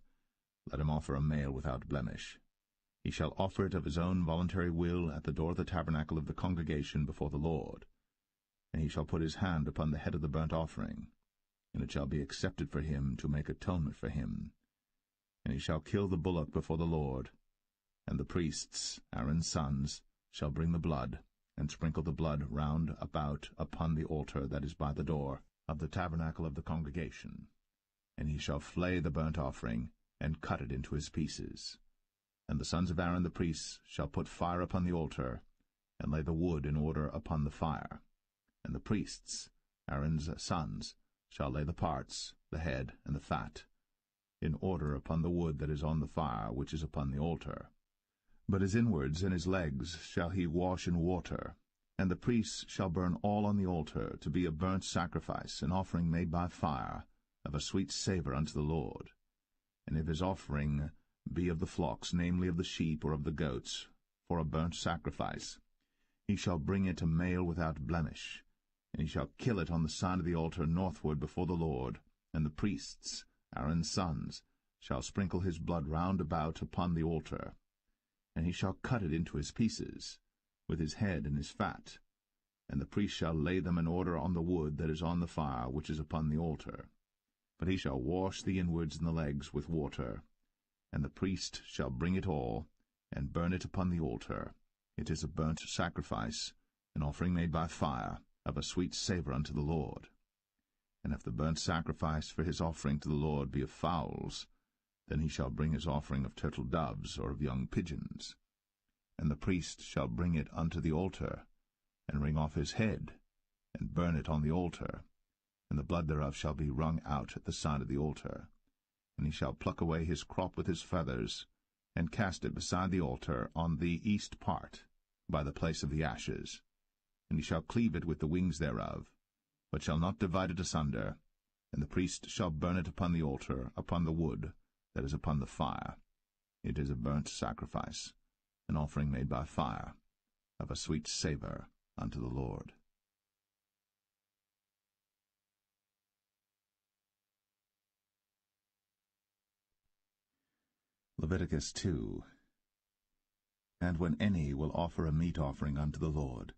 let him offer a male without blemish. He shall offer it of his own voluntary will at the door of the tabernacle of the congregation before the Lord. And he shall put his hand upon the head of the burnt offering, and it shall be accepted for him to make atonement for him. And he shall kill the bullock before the Lord, and the priests, Aaron's sons, shall bring the blood, and sprinkle the blood round about upon the altar that is by the door of the tabernacle of the congregation. And he shall flay the burnt offering, and cut it into his pieces. And the sons of Aaron the priests shall put fire upon the altar, and lay the wood in order upon the fire. And the priests, Aaron's sons, shall lay the parts, the head, and the fat, in order upon the wood that is on the fire which is upon the altar. But his inwards and his legs shall he wash in water, and the priests shall burn all on the altar to be a burnt sacrifice, an offering made by fire, of a sweet savour unto the Lord. And if his offering be of the flocks, namely of the sheep or of the goats, for a burnt sacrifice, he shall bring it a male without blemish, and he shall kill it on the side of the altar northward before the Lord, and the priests, Aaron's sons, shall sprinkle his blood round about upon the altar. And he shall cut it into his pieces, with his head and his fat, and the priest shall lay them in order on the wood that is on the fire which is upon the altar. But he shall wash the inwards and the legs with water, and the priest shall bring it all, and burn it upon the altar. It is a burnt sacrifice, an offering made by fire, of a sweet savour unto the Lord. And if the burnt sacrifice for his offering to the Lord be of fowls, then he shall bring his offering of turtle doves or of young pigeons. And the priest shall bring it unto the altar, and wring off his head, and burn it on the altar, and the blood thereof shall be wrung out at the side of the altar. And he shall pluck away his crop with his feathers, and cast it beside the altar on the east part, by the place of the ashes. And he shall cleave it with the wings thereof, but shall not divide it asunder. And the priest shall burn it upon the altar, upon the wood that is upon the fire. It is a burnt sacrifice, an offering made by fire, of a sweet savour unto the Lord. Leviticus 2. And when any will offer a meat offering unto the Lord,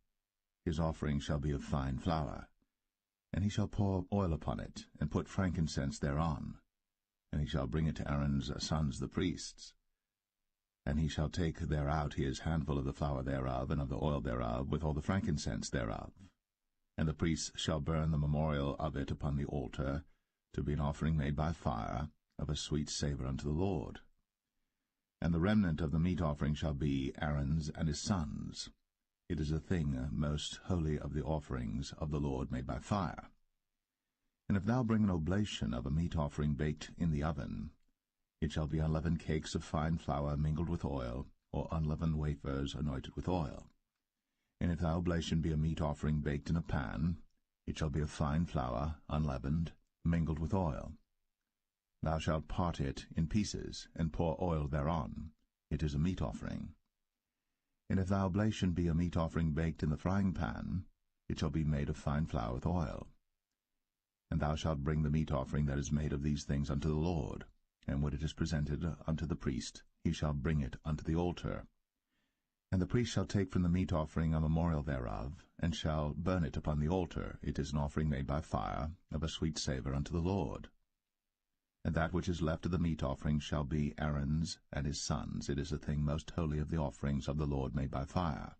his offering shall be of fine flour. And he shall pour oil upon it, and put frankincense thereon. And he shall bring it to Aaron's sons the priests. And he shall take thereout his handful of the flour thereof, and of the oil thereof, with all the frankincense thereof. And the priests shall burn the memorial of it upon the altar, to be an offering made by fire, of a sweet savour unto the Lord. And the remnant of the meat offering shall be Aaron's and his sons. It is a thing most holy of the offerings of the Lord made by fire. And if thou bring an oblation of a meat offering baked in the oven, it shall be unleavened cakes of fine flour mingled with oil, or unleavened wafers anointed with oil. And if thy oblation be a meat offering baked in a pan, it shall be of fine flour, unleavened, mingled with oil. Thou shalt part it in pieces, and pour oil thereon. It is a meat offering. And if thy oblation be a meat offering baked in the frying pan, it shall be made of fine flour with oil. And thou shalt bring the meat offering that is made of these things unto the Lord, and when it is presented unto the priest, he shall bring it unto the altar. And the priest shall take from the meat offering a memorial thereof, and shall burn it upon the altar. It is an offering made by fire, of a sweet savour unto the Lord. And that which is left of the meat offering shall be Aaron's and his sons. It is a thing most holy of the offerings of the Lord made by fire.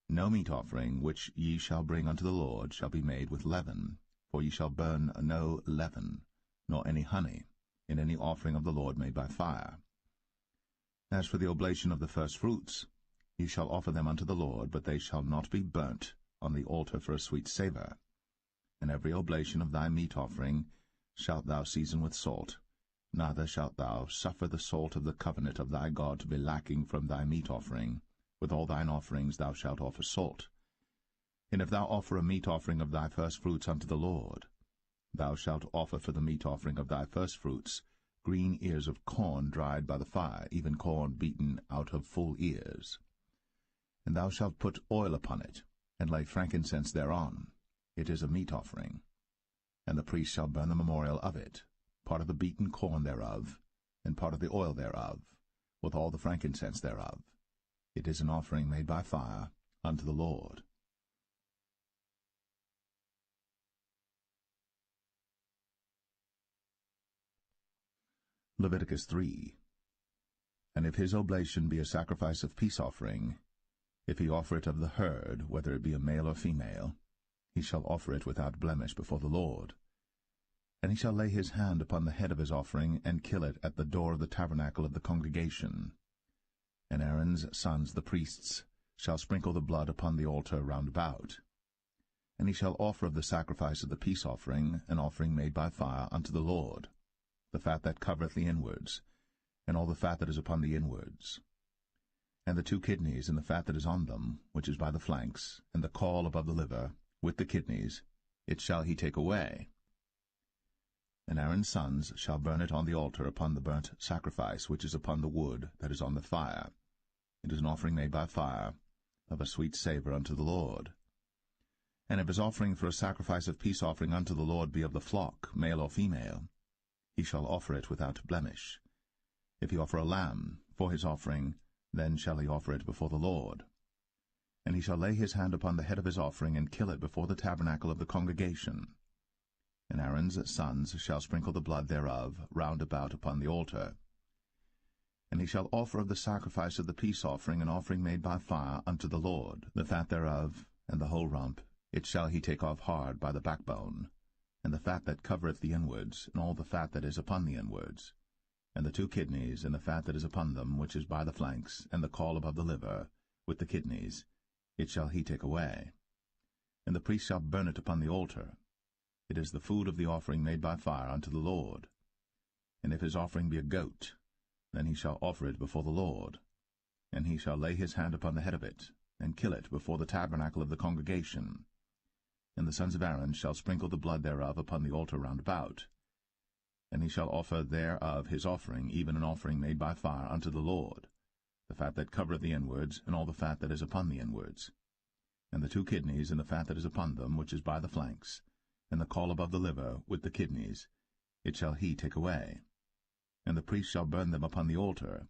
No meat offering which ye shall bring unto the Lord shall be made with leaven, for ye shall burn no leaven, nor any honey, in any offering of the Lord made by fire. As for the oblation of the firstfruits, ye shall offer them unto the Lord, but they shall not be burnt on the altar for a sweet savour. And every oblation of thy meat offering shalt thou season with salt, neither shalt thou suffer the salt of the covenant of thy God to be lacking from thy meat offering. With all thine offerings thou shalt offer salt. And if thou offer a meat offering of thy firstfruits unto the Lord, thou shalt offer for the meat offering of thy firstfruits green ears of corn dried by the fire, even corn beaten out of full ears. And thou shalt put oil upon it, and lay frankincense thereon. It is a meat offering. And the priest shall burn the memorial of it, part of the beaten corn thereof, and part of the oil thereof, with all the frankincense thereof. It is an offering made by fire unto the Lord. Leviticus 3. And if his oblation be a sacrifice of peace offering, if he offer it of the herd, whether it be a male or female, he shall offer it without blemish before the Lord. And he shall lay his hand upon the head of his offering, and kill it at the door of the tabernacle of the congregation. And Aaron's sons the priests shall sprinkle the blood upon the altar round about. And he shall offer of the sacrifice of the peace offering an offering made by fire unto the Lord, the fat that covereth the inwards, and all the fat that is upon the inwards, and the 2 kidneys, and the fat that is on them, which is by the flanks, and the caul above the liver, with the kidneys, it shall he take away. And Aaron's sons shall burn it on the altar upon the burnt sacrifice which is upon the wood that is on the fire. It is an offering made by fire, of a sweet savour unto the Lord. And if his offering for a sacrifice of peace offering unto the Lord be of the flock, male or female, he shall offer it without blemish. If he offer a lamb for his offering, then shall he offer it before the Lord. And he shall lay his hand upon the head of his offering, and kill it before the tabernacle of the congregation. And Aaron's sons shall sprinkle the blood thereof round about upon the altar. And he shall offer of the sacrifice of the peace offering an offering made by fire unto the Lord, the fat thereof, and the whole rump, it shall he take off hard by the backbone, and the fat that covereth the inwards, and all the fat that is upon the inwards. and the 2 kidneys, and the fat that is upon them, which is by the flanks, and the caul above the liver, with the kidneys, it shall he take away. And the priest shall burn it upon the altar. It is the food of the offering made by fire unto the Lord. And if his offering be a goat, then he shall offer it before the Lord. And he shall lay his hand upon the head of it, and kill it before the tabernacle of the congregation. And the sons of Aaron shall sprinkle the blood thereof upon the altar round about. And he shall offer thereof his offering, even an offering made by fire unto the Lord, the fat that covereth the inwards, and all the fat that is upon the inwards. And the 2 kidneys, and the fat that is upon them, which is by the flanks, and the caul above the liver, with the kidneys, it shall he take away. And the priest shall burn them upon the altar.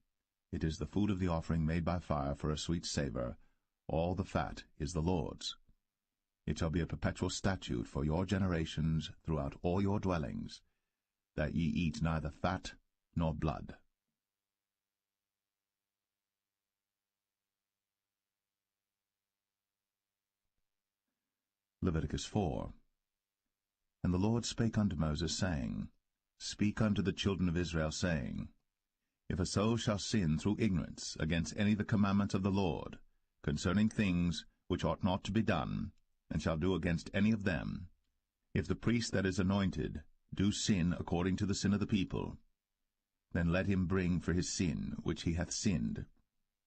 It is the food of the offering made by fire for a sweet savour. All the fat is the Lord's. It shall be a perpetual statute for your generations throughout all your dwellings, that ye eat neither fat nor blood. Leviticus 4. And the Lord spake unto Moses, saying, Speak unto the children of Israel, saying, If a soul shall sin through ignorance against any of the commandments of the Lord, concerning things which ought not to be done, and shall do against any of them, if the priest that is anointed do sin according to the sin of the people, then let him bring for his sin which he hath sinned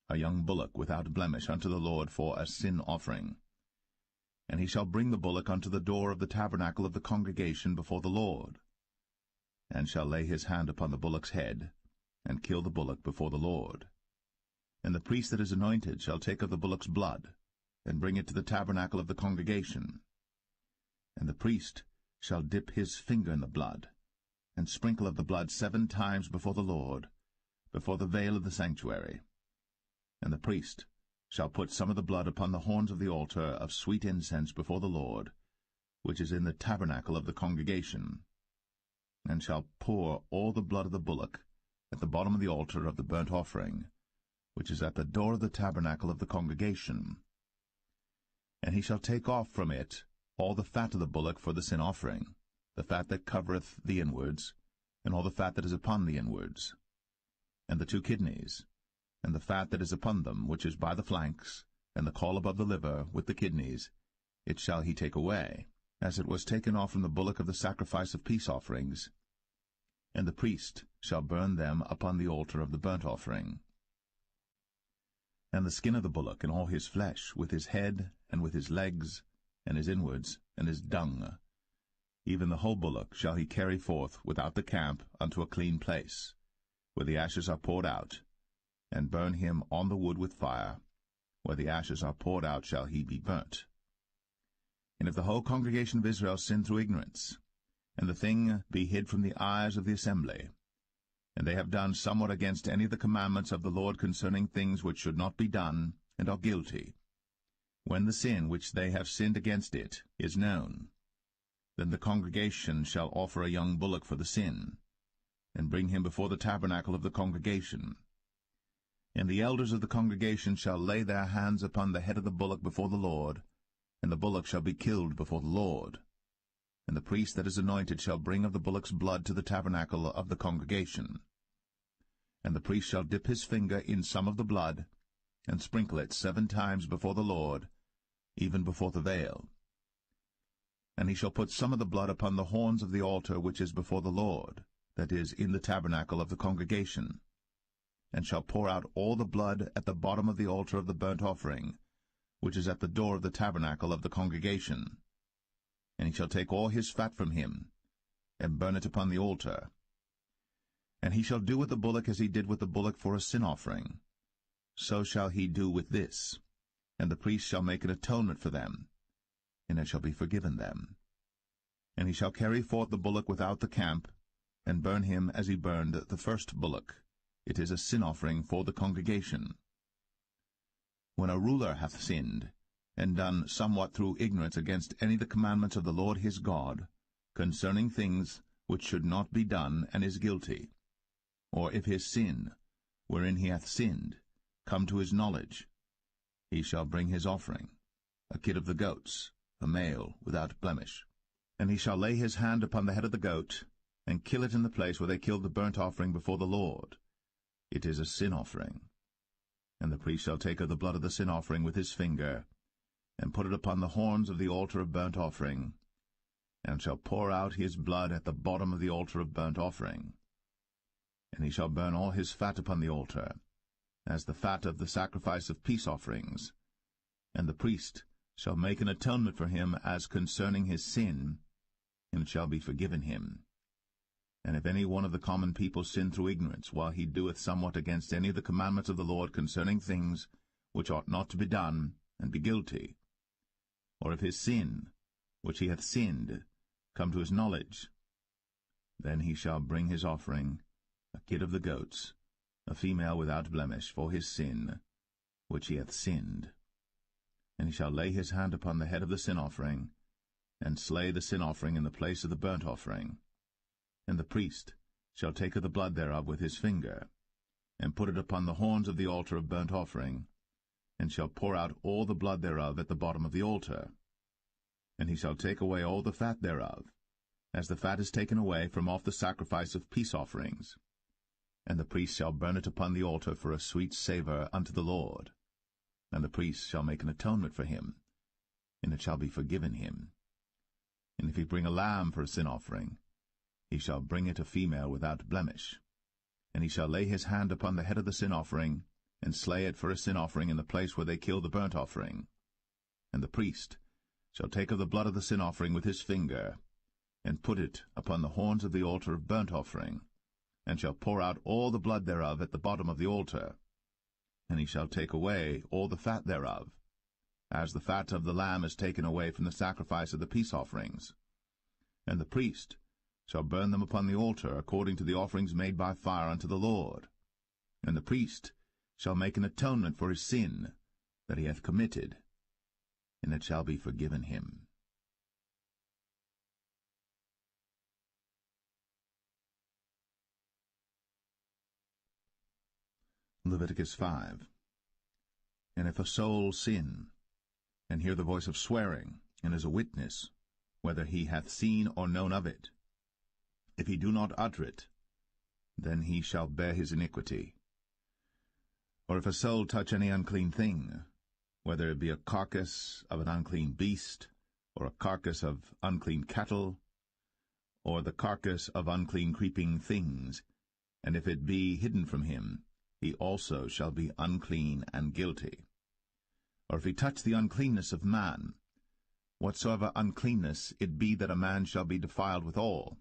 a young bullock without blemish unto the Lord for a sin offering. And he shall bring the bullock unto the door of the tabernacle of the congregation before the Lord, and shall lay his hand upon the bullock's head, and kill the bullock before the Lord. And the priest that is anointed shall take of the bullock's blood, and bring it to the tabernacle of the congregation. And the priest shall dip his finger in the blood, and sprinkle of the blood 7 times before the Lord, before the veil of the sanctuary. And the priest shall put some of the blood upon the horns of the altar of sweet incense before the Lord, which is in the tabernacle of the congregation, and shall pour all the blood of the bullock at the bottom of the altar of the burnt offering, which is at the door of the tabernacle of the congregation. And he shall take off from it all the fat of the bullock for the sin offering, the fat that covereth the inwards, and all the fat that is upon the inwards, and the 2 kidneys, and the fat that is upon them, which is by the flanks, and the caul above the liver, with the kidneys, it shall he take away, as it was taken off from the bullock of the sacrifice of peace offerings. And the priest shall burn them upon the altar of the burnt offering. And the skin of the bullock, and all his flesh, with his head, and with his legs, and his inwards, and his dung, even the whole bullock shall he carry forth without the camp unto a clean place, where the ashes are poured out, and burn him on the wood with fire. Where the ashes are poured out shall he be burnt. And if the whole congregation of Israel sin through ignorance, and the thing be hid from the eyes of the assembly, and they have done somewhat against any of the commandments of the Lord concerning things which should not be done, and are guilty, when the sin which they have sinned against it is known, then the congregation shall offer a young bullock for the sin, and bring him before the tabernacle of the congregation. And the elders of the congregation shall lay their hands upon the head of the bullock before the Lord, and the bullock shall be killed before the Lord. And the priest that is anointed shall bring of the bullock's blood to the tabernacle of the congregation. And the priest shall dip his finger in some of the blood, and sprinkle it 7 times before the Lord, even before the veil. And he shall put some of the blood upon the horns of the altar which is before the Lord, that is, in the tabernacle of the congregation, and shall pour out all the blood at the bottom of the altar of the burnt offering, which is at the door of the tabernacle of the congregation. And he shall take all his fat from him, and burn it upon the altar. And he shall do with the bullock as he did with the bullock for a sin offering. So shall he do with this. And the priest shall make an atonement for them, and it shall be forgiven them. And he shall carry forth the bullock without the camp, and burn him as he burned the first bullock. It is a sin offering for the congregation. When a ruler hath sinned, and done somewhat through ignorance against any of the commandments of the Lord his God, concerning things which should not be done, and is guilty, or if his sin, wherein he hath sinned, come to his knowledge, he shall bring his offering, a kid of the goats, a male without blemish. And he shall lay his hand upon the head of the goat, and kill it in the place where they killed the burnt offering before the Lord. It is a sin offering. And the priest shall take of the blood of the sin offering with his finger, and put it upon the horns of the altar of burnt offering, and shall pour out his blood at the bottom of the altar of burnt offering. And he shall burn all his fat upon the altar, as the fat of the sacrifice of peace offerings. And the priest shall make an atonement for him as concerning his sin, and it shall be forgiven him. And if any one of the common people sin through ignorance, while he doeth somewhat against any of the commandments of the Lord concerning things which ought not to be done, and be guilty, or if his sin, which he hath sinned, come to his knowledge, then he shall bring his offering, a kid of the goats, a female without blemish, for his sin, which he hath sinned. And he shall lay his hand upon the head of the sin offering, and slay the sin offering in the place of the burnt offering. And the priest shall take of the blood thereof with his finger, and put it upon the horns of the altar of burnt offering, and shall pour out all the blood thereof at the bottom of the altar. And he shall take away all the fat thereof, as the fat is taken away from off the sacrifice of peace offerings. And the priest shall burn it upon the altar for a sweet savour unto the Lord. And the priest shall make an atonement for him, and it shall be forgiven him. And if he bring a lamb for a sin offering, he shall bring it a female without blemish. And he shall lay his hand upon the head of the sin offering, and slay it for a sin offering in the place where they kill the burnt offering. And the priest shall take of the blood of the sin offering with his finger, and put it upon the horns of the altar of burnt offering, and shall pour out all the blood thereof at the bottom of the altar. And he shall take away all the fat thereof, as the fat of the lamb is taken away from the sacrifice of the peace offerings. And the priest shall burn them upon the altar according to the offerings made by fire unto the Lord. And the priest shall make an atonement for his sin that he hath committed, and it shall be forgiven him. Leviticus 5. And if a soul sin, and hear the voice of swearing, and is a witness, whether he hath seen or known of it, if he do not utter it, then he shall bear his iniquity. Or if a soul touch any unclean thing, whether it be a carcass of an unclean beast, or a carcass of unclean cattle, or the carcass of unclean creeping things, and if it be hidden from him, he also shall be unclean and guilty. Or if he touch the uncleanness of man, whatsoever uncleanness it be that a man shall be defiled withal,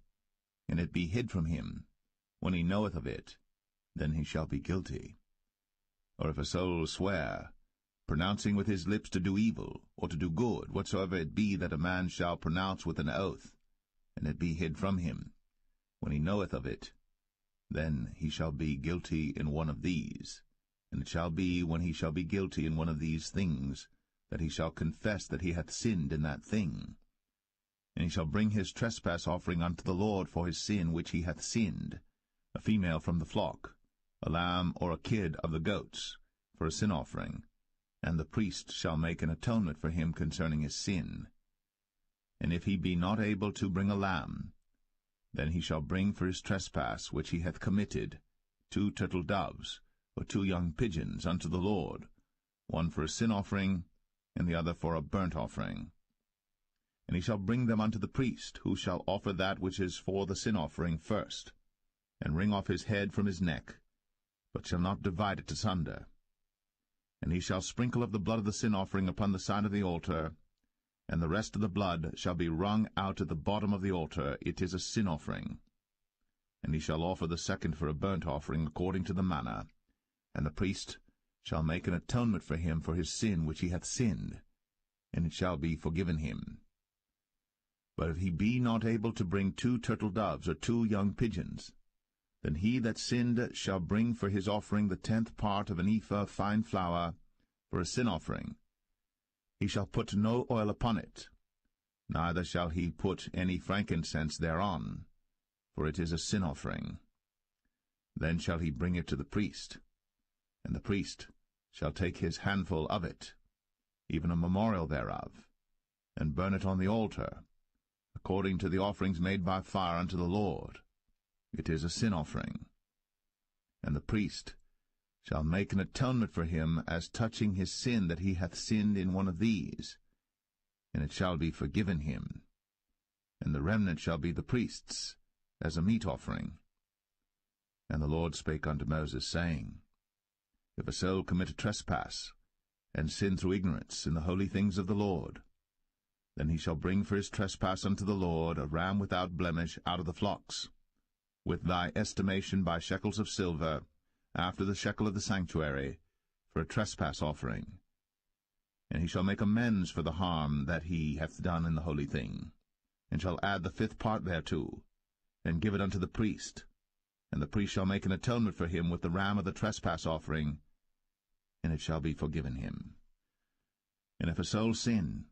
and it be hid from him, when he knoweth of it, then he shall be guilty. Or if a soul swear, pronouncing with his lips to do evil, or to do good, whatsoever it be that a man shall pronounce with an oath, and it be hid from him, when he knoweth of it, then he shall be guilty in one of these. And it shall be, when he shall be guilty in one of these things, that he shall confess that he hath sinned in that thing. And he shall bring his trespass offering unto the Lord for his sin which he hath sinned, a female from the flock, a lamb or a kid of the goats, for a sin offering, and the priest shall make an atonement for him concerning his sin. And if he be not able to bring a lamb, then he shall bring for his trespass which he hath committed 2 turtle doves, or 2 young pigeons unto the Lord, one for a sin offering, and the other for a burnt offering. And he shall bring them unto the priest, who shall offer that which is for the sin offering first, and wring off his head from his neck, but shall not divide it asunder. And he shall sprinkle of the blood of the sin offering upon the side of the altar, and the rest of the blood shall be wrung out at the bottom of the altar. It is a sin offering. And he shall offer the second for a burnt offering according to the manner, and the priest shall make an atonement for him for his sin which he hath sinned, and it shall be forgiven him. But if he be not able to bring 2 turtle doves or 2 young pigeons, then he that sinned shall bring for his offering the 10th part of an ephah of fine flour for a sin offering. He shall put no oil upon it, neither shall he put any frankincense thereon, for it is a sin offering. Then shall he bring it to the priest, and the priest shall take his handful of it, even a memorial thereof, and burn it on the altar, according to the offerings made by fire unto the Lord, It is a sin offering. And the priest shall make an atonement for him as touching his sin that he hath sinned in one of these, and it shall be forgiven him. And the remnant shall be the priest's, as a meat offering. And the Lord spake unto Moses, saying, If a soul commit a trespass, and sin through ignorance in the holy things of the Lord, then he shall bring for his trespass unto the Lord a ram without blemish out of the flocks, with thy estimation by shekels of silver, after the shekel of the sanctuary, for a trespass offering. And he shall make amends for the harm that he hath done in the holy thing, and shall add the 5th part thereto, and give it unto the priest. And the priest shall make an atonement for him with the ram of the trespass offering, and it shall be forgiven him. And if a soul sin,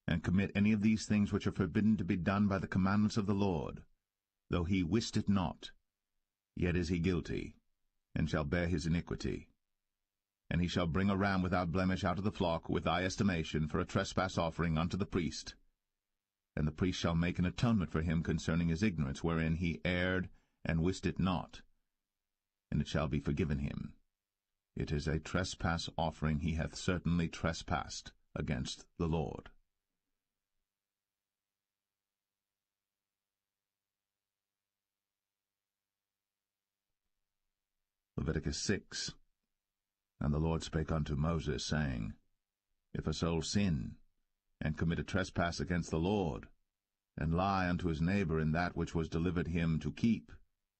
and commit any of these things which are forbidden to be done by the commandments of the Lord, though he wist it not, yet is he guilty, and shall bear his iniquity. And he shall bring a ram without blemish out of the flock, with thy estimation, for a trespass offering unto the priest. And the priest shall make an atonement for him concerning his ignorance, wherein he erred, and wist it not, and it shall be forgiven him. It is a trespass offering. He hath certainly trespassed against the Lord. Leviticus 6. And the Lord spake unto Moses, saying, If a soul sin, and commit a trespass against the Lord, and lie unto his neighbor in that which was delivered him to keep,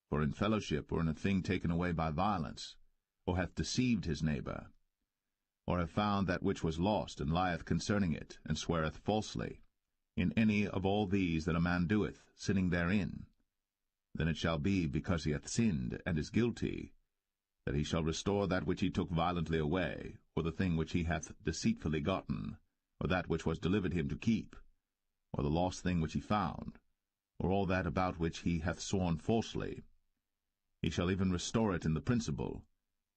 for in fellowship, or in a thing taken away by violence, or hath deceived his neighbor, or have found that which was lost, and lieth concerning it, and sweareth falsely, in any of all these that a man doeth, sinning therein, then it shall be, because he hath sinned, and is guilty, that he shall restore that which he took violently away, or the thing which he hath deceitfully gotten, or that which was delivered him to keep, or the lost thing which he found, or all that about which he hath sworn falsely. He shall even restore it in the principal,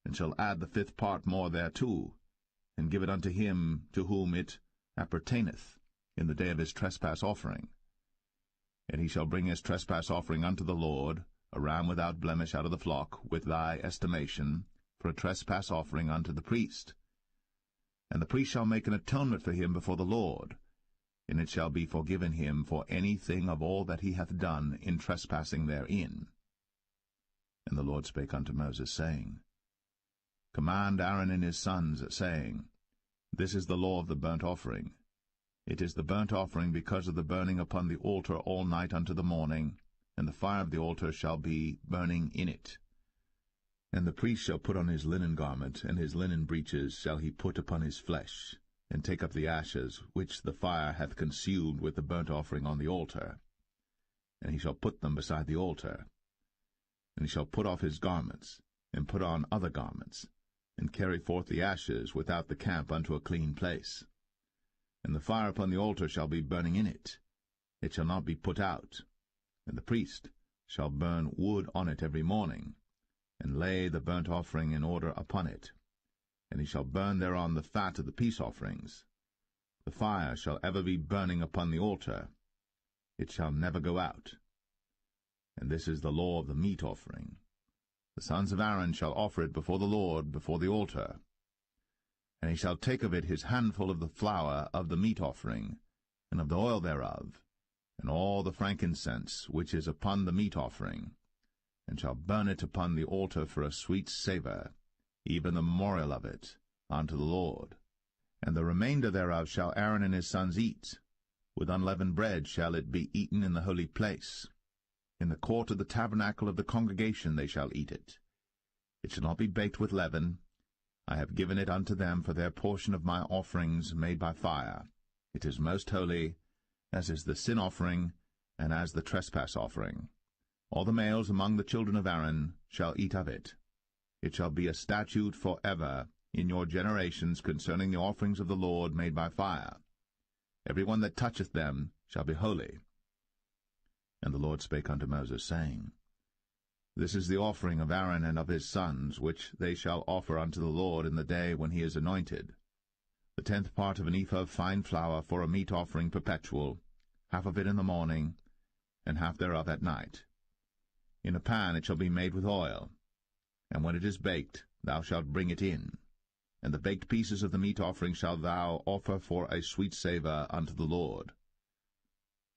and shall add the 5th part more thereto, and give it unto him to whom it appertaineth in the day of his trespass offering. And he shall bring his trespass offering unto the Lord, a ram without blemish out of the flock, with thy estimation, for a trespass offering unto the priest. And the priest shall make an atonement for him before the Lord, and it shall be forgiven him for any thing of all that he hath done in trespassing therein. And the Lord spake unto Moses, saying, Command Aaron and his sons, saying, This is the law of the burnt offering. It is the burnt offering because of the burning upon the altar all night unto the morning, and the fire of the altar shall be burning in it. And the priest shall put on his linen garment, and his linen breeches shall he put upon his flesh, and take up the ashes which the fire hath consumed with the burnt offering on the altar. And he shall put them beside the altar. And he shall put off his garments, and put on other garments, and carry forth the ashes without the camp unto a clean place. And the fire upon the altar shall be burning in it. It shall not be put out. And the priest shall burn wood on it every morning, and lay the burnt offering in order upon it. And he shall burn thereon the fat of the peace offerings. The fire shall ever be burning upon the altar. It shall never go out. And this is the law of the meat offering. The sons of Aaron shall offer it before the Lord, before the altar. And he shall take of it his handful of the flour of the meat offering, and of the oil thereof, and all the frankincense which is upon the meat offering, and shall burn it upon the altar for a sweet savour, even the memorial of it, unto the Lord. And the remainder thereof shall Aaron and his sons eat. With unleavened bread shall it be eaten in the holy place. In the court of the tabernacle of the congregation they shall eat it. It shall not be baked with leaven. I have given it unto them for their portion of my offerings made by fire. It is most holy, as is the sin offering, and as the trespass offering. All the males among the children of Aaron shall eat of it. It shall be a statute for ever in your generations concerning the offerings of the Lord made by fire. Every one that toucheth them shall be holy. And the Lord spake unto Moses, saying, This is the offering of Aaron and of his sons, which they shall offer unto the Lord in the day when he is anointed. The 10th part of an ephah of fine flour for a meat offering perpetual, half of it in the morning, and half thereof at night. In a pan it shall be made with oil. And when it is baked, thou shalt bring it in. And the baked pieces of the meat offering shalt thou offer for a sweet savour unto the Lord.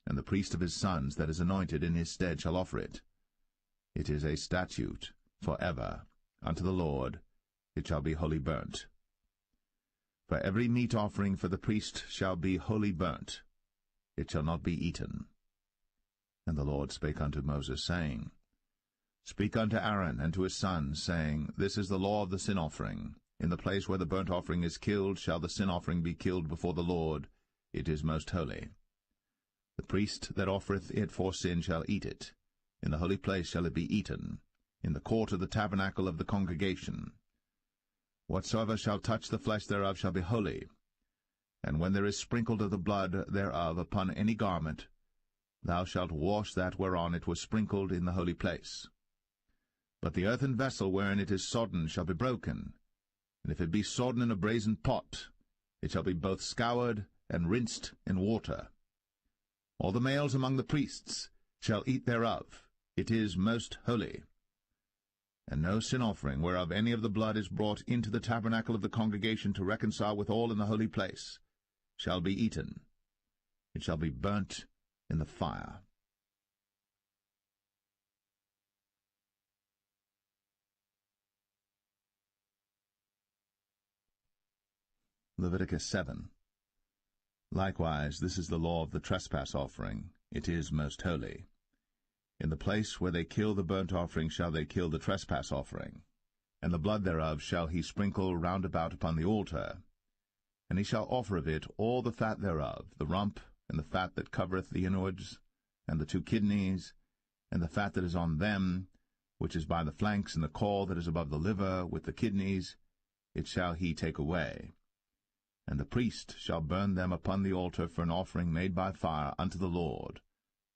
And the priest of his sons that is anointed in his stead shall offer it. It is a statute for ever unto the Lord, it shall be wholly burnt. For every meat offering for the priest shall be wholly burnt, it shall not be eaten. And the Lord spake unto Moses, saying, Speak unto Aaron and to his sons, saying, This is the law of the sin offering. In the place where the burnt offering is killed shall the sin offering be killed before the Lord. It is most holy. The priest that offereth it for sin shall eat it. In the holy place shall it be eaten, in the court of the tabernacle of the congregation. Whatsoever shall touch the flesh thereof shall be holy. And when there is sprinkled of the blood thereof upon any garment, thou shalt wash that whereon it was sprinkled in the holy place. But the earthen vessel wherein it is sodden shall be broken, and if it be sodden in a brazen pot, it shall be both scoured and rinsed in water. All the males among the priests shall eat thereof. It is most holy. And no sin offering whereof any of the blood is brought into the tabernacle of the congregation to reconcile with all in the holy place shall be eaten. It shall be burnt in the fire. Leviticus 7. Likewise, this is the law of the trespass offering. It is most holy. In the place where they kill the burnt offering shall they kill the trespass offering, and the blood thereof shall he sprinkle round about upon the altar. And he shall offer of it all the fat thereof, the rump, and the fat that covereth the inwards, and the 2 kidneys, and the fat that is on them, which is by the flanks, and the caul that is above the liver, with the kidneys, it shall he take away. And the priest shall burn them upon the altar for an offering made by fire unto the Lord.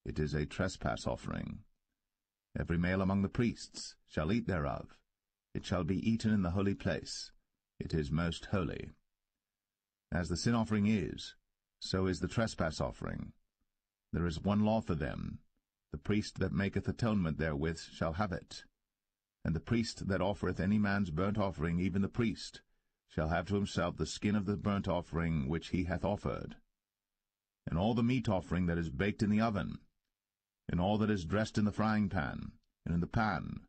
It is a trespass offering. Every male among the priests shall eat thereof. It shall be eaten in the holy place. It is most holy. As the sin offering is, so is the trespass offering. There is one law for them. The priest that maketh atonement therewith shall have it. And the priest that offereth any man's burnt offering, even the priest, shall have to himself the skin of the burnt offering which he hath offered. And all the meat offering that is baked in the oven, and all that is dressed in the frying pan, and in the pan,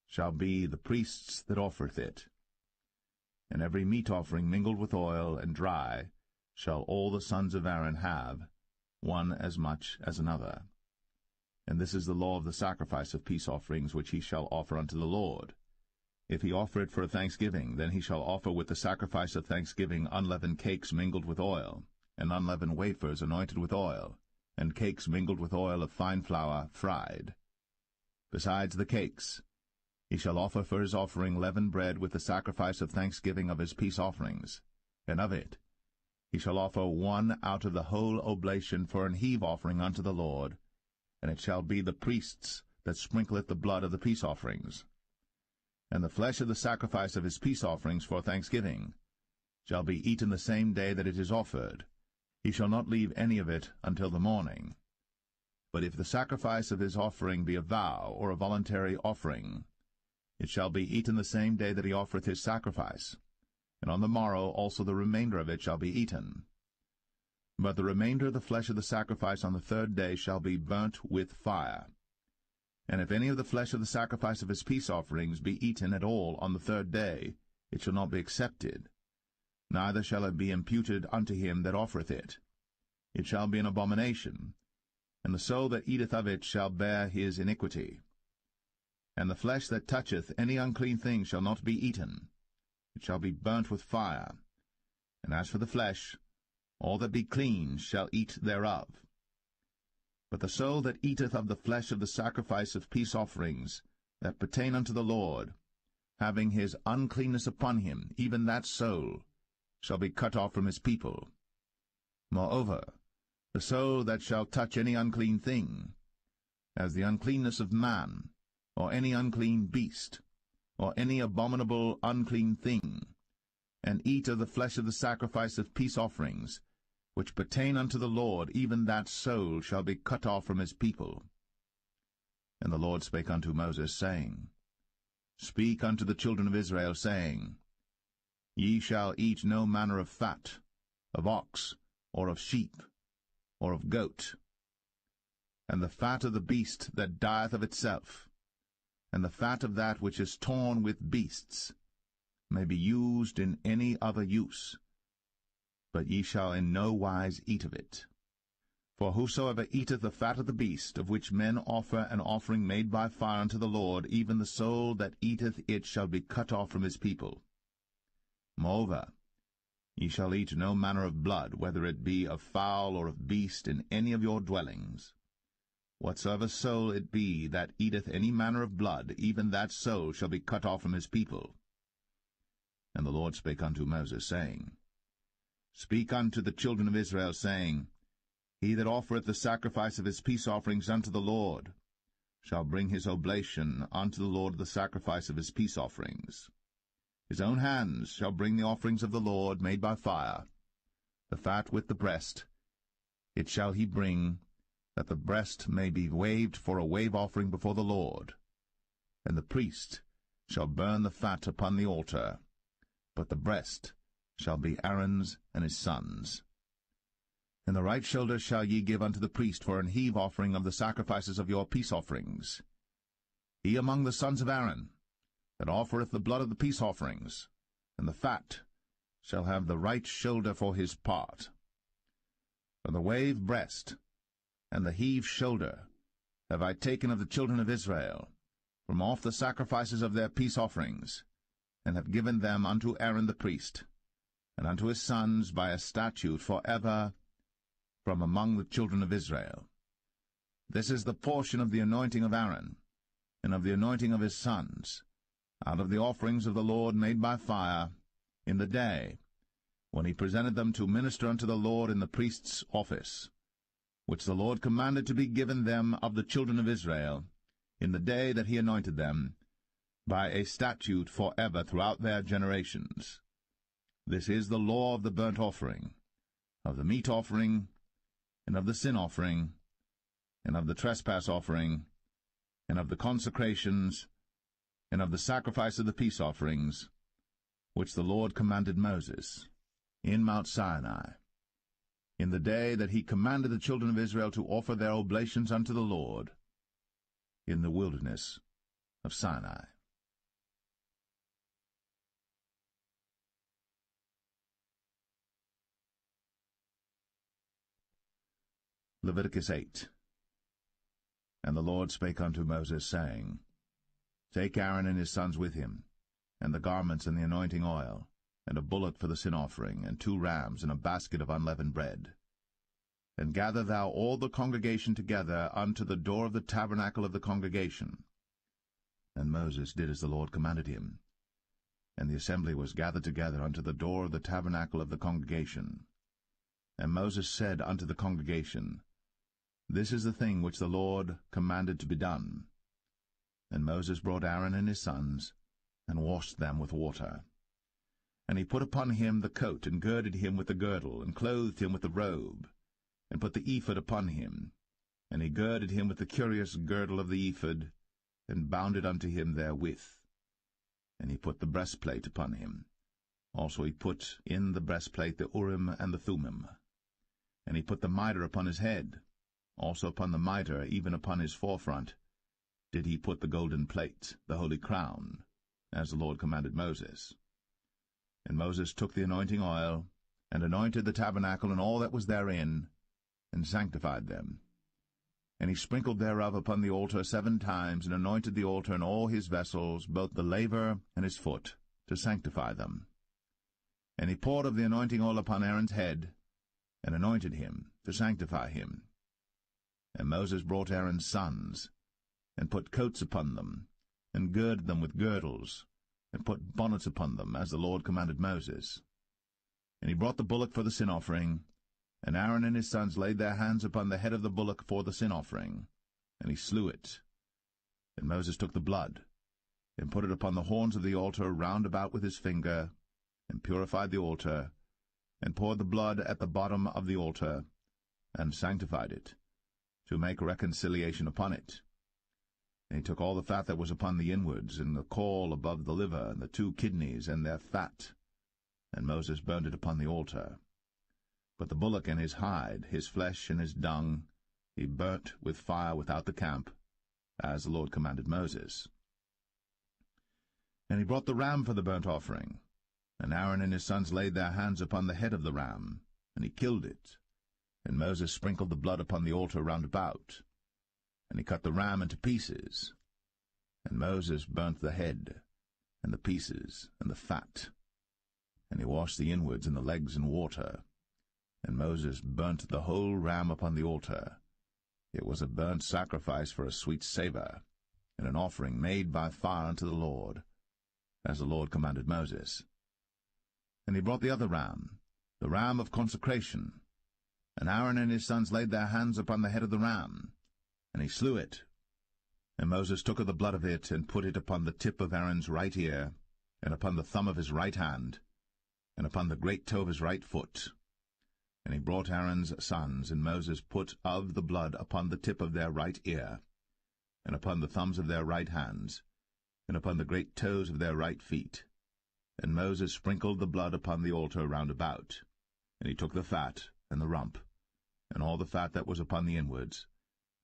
shall be the priest's that offereth it. And every meat offering mingled with oil and dry shall all the sons of Aaron have, one as much as another. And this is the law of the sacrifice of peace offerings which he shall offer unto the Lord. If he offer it for a thanksgiving, then he shall offer with the sacrifice of thanksgiving unleavened cakes mingled with oil, and unleavened wafers anointed with oil, and cakes mingled with oil of fine flour fried. Besides the cakes, he shall offer for his offering leavened bread with the sacrifice of thanksgiving of his peace offerings, and of it he shall offer one out of the whole oblation for an heave offering unto the Lord, and it shall be the priest's that sprinkleth the blood of the peace offerings. And the flesh of the sacrifice of his peace offerings for thanksgiving shall be eaten the same day that it is offered. He shall not leave any of it until the morning. But if the sacrifice of his offering be a vow or a voluntary offering, it shall be eaten the same day that he offereth his sacrifice, and on the morrow also the remainder of it shall be eaten. But the remainder of the flesh of the sacrifice on the 3rd day shall be burnt with fire. And if any of the flesh of the sacrifice of his peace offerings be eaten at all on the 3rd day, it shall not be accepted, neither shall it be imputed unto him that offereth it. It shall be an abomination, and the soul that eateth of it shall bear his iniquity. And the flesh that toucheth any unclean thing shall not be eaten. It shall be burnt with fire. And as for the flesh, all that be clean shall eat thereof. But the soul that eateth of the flesh of the sacrifice of peace offerings, that pertain unto the Lord, having his uncleanness upon him, even that soul, shall be cut off from his people. Moreover, the soul that shall touch any unclean thing, as the uncleanness of man, or any unclean beast, or any abominable unclean thing, and eat of the flesh of the sacrifice of peace offerings, which pertain unto the Lord, even that soul shall be cut off from his people. And the Lord spake unto Moses, saying, Speak unto the children of Israel, saying, Ye shall eat no manner of fat, of ox, or of sheep, or of goat, and the fat of the beast that dieth of itself, and the fat of that which is torn with beasts, may be used in any other use, but ye shall in no wise eat of it. For whosoever eateth the fat of the beast, of which men offer an offering made by fire unto the Lord, even the soul that eateth it shall be cut off from his people. Moreover, ye shall eat no manner of blood, whether it be of fowl or of beast, in any of your dwellings. Whatsoever soul it be that eateth any manner of blood, even that soul shall be cut off from his people. And the Lord spake unto Moses, saying, Speak unto the children of Israel, saying, He that offereth the sacrifice of his peace offerings unto the Lord shall bring his oblation unto the Lord the sacrifice of his peace offerings. His own hands shall bring the offerings of the Lord made by fire, the fat with the breast. It shall he bring, that the breast may be waved for a wave offering before the Lord. And the priest shall burn the fat upon the altar, but the breast shall be Aaron's and his sons'. And the right shoulder shall ye give unto the priest for an heave offering of the sacrifices of your peace offerings. He among the sons of Aaron, that offereth the blood of the peace offerings, and the fat, shall have the right shoulder for his part. For the wave breast and the heave shoulder have I taken of the children of Israel, from off the sacrifices of their peace offerings, and have given them unto Aaron the priest, and unto his sons by a statute for ever, from among the children of Israel. This is the portion of the anointing of Aaron, and of the anointing of his sons, out of the offerings of the Lord made by fire, in the day when he presented them to minister unto the Lord in the priest's office, which the Lord commanded to be given them of the children of Israel, in the day that he anointed them, by a statute for ever throughout their generations. This is the law of the burnt offering, of the meat offering, and of the sin offering, and of the trespass offering, and of the consecrations, and of the sacrifice of the peace offerings, which the Lord commanded Moses in Mount Sinai, in the day that he commanded the children of Israel to offer their oblations unto the Lord, in the wilderness of Sinai. Leviticus 8. And the Lord spake unto Moses, saying, Take Aaron and his sons with him, and the garments and the anointing oil, and a bullock for the sin offering, and 2 rams, and a basket of unleavened bread. And gather thou all the congregation together unto the door of the tabernacle of the congregation. And Moses did as the Lord commanded him. And the assembly was gathered together unto the door of the tabernacle of the congregation. And Moses said unto the congregation, This is the thing which the Lord commanded to be done. And Moses brought Aaron and his sons, and washed them with water. And he put upon him the coat, and girded him with the girdle, and clothed him with the robe, and put the ephod upon him. And he girded him with the curious girdle of the ephod, and bound it unto him therewith. And he put the breastplate upon him. Also he put in the breastplate the Urim and the Thummim. And he put the mitre upon his head. Also upon the mitre, even upon his forefront, did he put the golden plate, the holy crown, as the Lord commanded Moses. And Moses took the anointing oil, and anointed the tabernacle and all that was therein, and sanctified them. And he sprinkled thereof upon the altar 7 times, and anointed the altar and all his vessels, both the laver and his foot, to sanctify them. And he poured of the anointing oil upon Aaron's head, and anointed him, to sanctify him. And Moses brought Aaron's sons, and put coats upon them, and girded them with girdles, and put bonnets upon them, as the Lord commanded Moses. And he brought the bullock for the sin offering, and Aaron and his sons laid their hands upon the head of the bullock for the sin offering, and he slew it. And Moses took the blood, and put it upon the horns of the altar round about with his finger, and purified the altar, and poured the blood at the bottom of the altar, and sanctified it, to make reconciliation upon it. And he took all the fat that was upon the inwards, and the caul above the liver, and the 2 kidneys, and their fat, and Moses burned it upon the altar. But the bullock and his hide, his flesh and his dung, he burnt with fire without the camp, as the Lord commanded Moses. And he brought the ram for the burnt offering, and Aaron and his sons laid their hands upon the head of the ram, and he killed it. And Moses sprinkled the blood upon the altar round about, and he cut the ram into pieces. And Moses burnt the head, and the pieces, and the fat, and he washed the inwards and the legs in water. And Moses burnt the whole ram upon the altar. It was a burnt sacrifice for a sweet savour, and an offering made by fire unto the Lord, as the Lord commanded Moses. And he brought the other ram, the ram of consecration, and Aaron and his sons laid their hands upon the head of the ram, and he slew it. And Moses took of the blood of it, and put it upon the tip of Aaron's right ear, and upon the thumb of his right hand, and upon the great toe of his right foot. And he brought Aaron's sons, and Moses put of the blood upon the tip of their right ear, and upon the thumbs of their right hands, and upon the great toes of their right feet. And Moses sprinkled the blood upon the altar round about. And he took the fat, and the rump, and all the fat that was upon the inwards,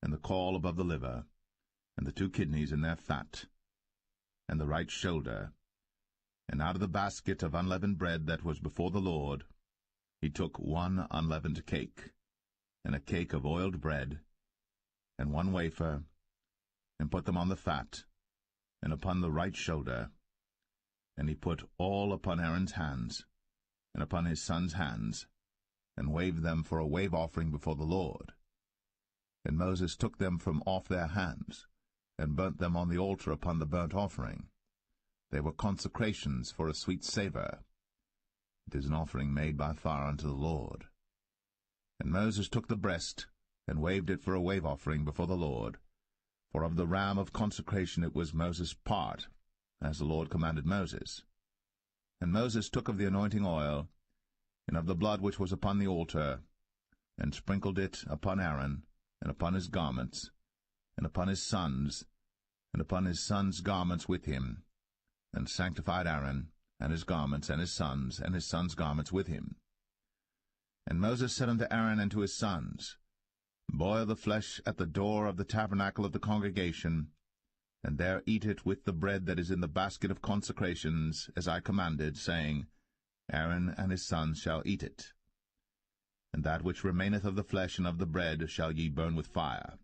and the caul above the liver, and the 2 kidneys and their fat, and the right shoulder, and out of the basket of unleavened bread that was before the Lord, he took 1 unleavened cake, and a cake of oiled bread, and 1 wafer, and put them on the fat, and upon the right shoulder. And he put all upon Aaron's hands, and upon his sons' hands, and waved them for a wave offering before the Lord. And Moses took them from off their hands, and burnt them on the altar upon the burnt offering. They were consecrations for a sweet savour. It is an offering made by fire unto the Lord. And Moses took the breast, and waved it for a wave offering before the Lord. For of the ram of consecration it was Moses' part, as the Lord commanded Moses. And Moses took of the anointing oil, and of the blood which was upon the altar, and sprinkled it upon Aaron, and upon his garments, and upon his sons, and upon his sons' garments with him, and sanctified Aaron, and his garments sons' garments with him. And Moses said unto Aaron and to his sons, Boil the flesh at the door of the tabernacle of the congregation, and there eat it with the bread that is in the basket of consecrations, as I commanded, saying, Aaron and his sons shall eat it. And that which remaineth of the flesh and of the bread shall ye burn with fire.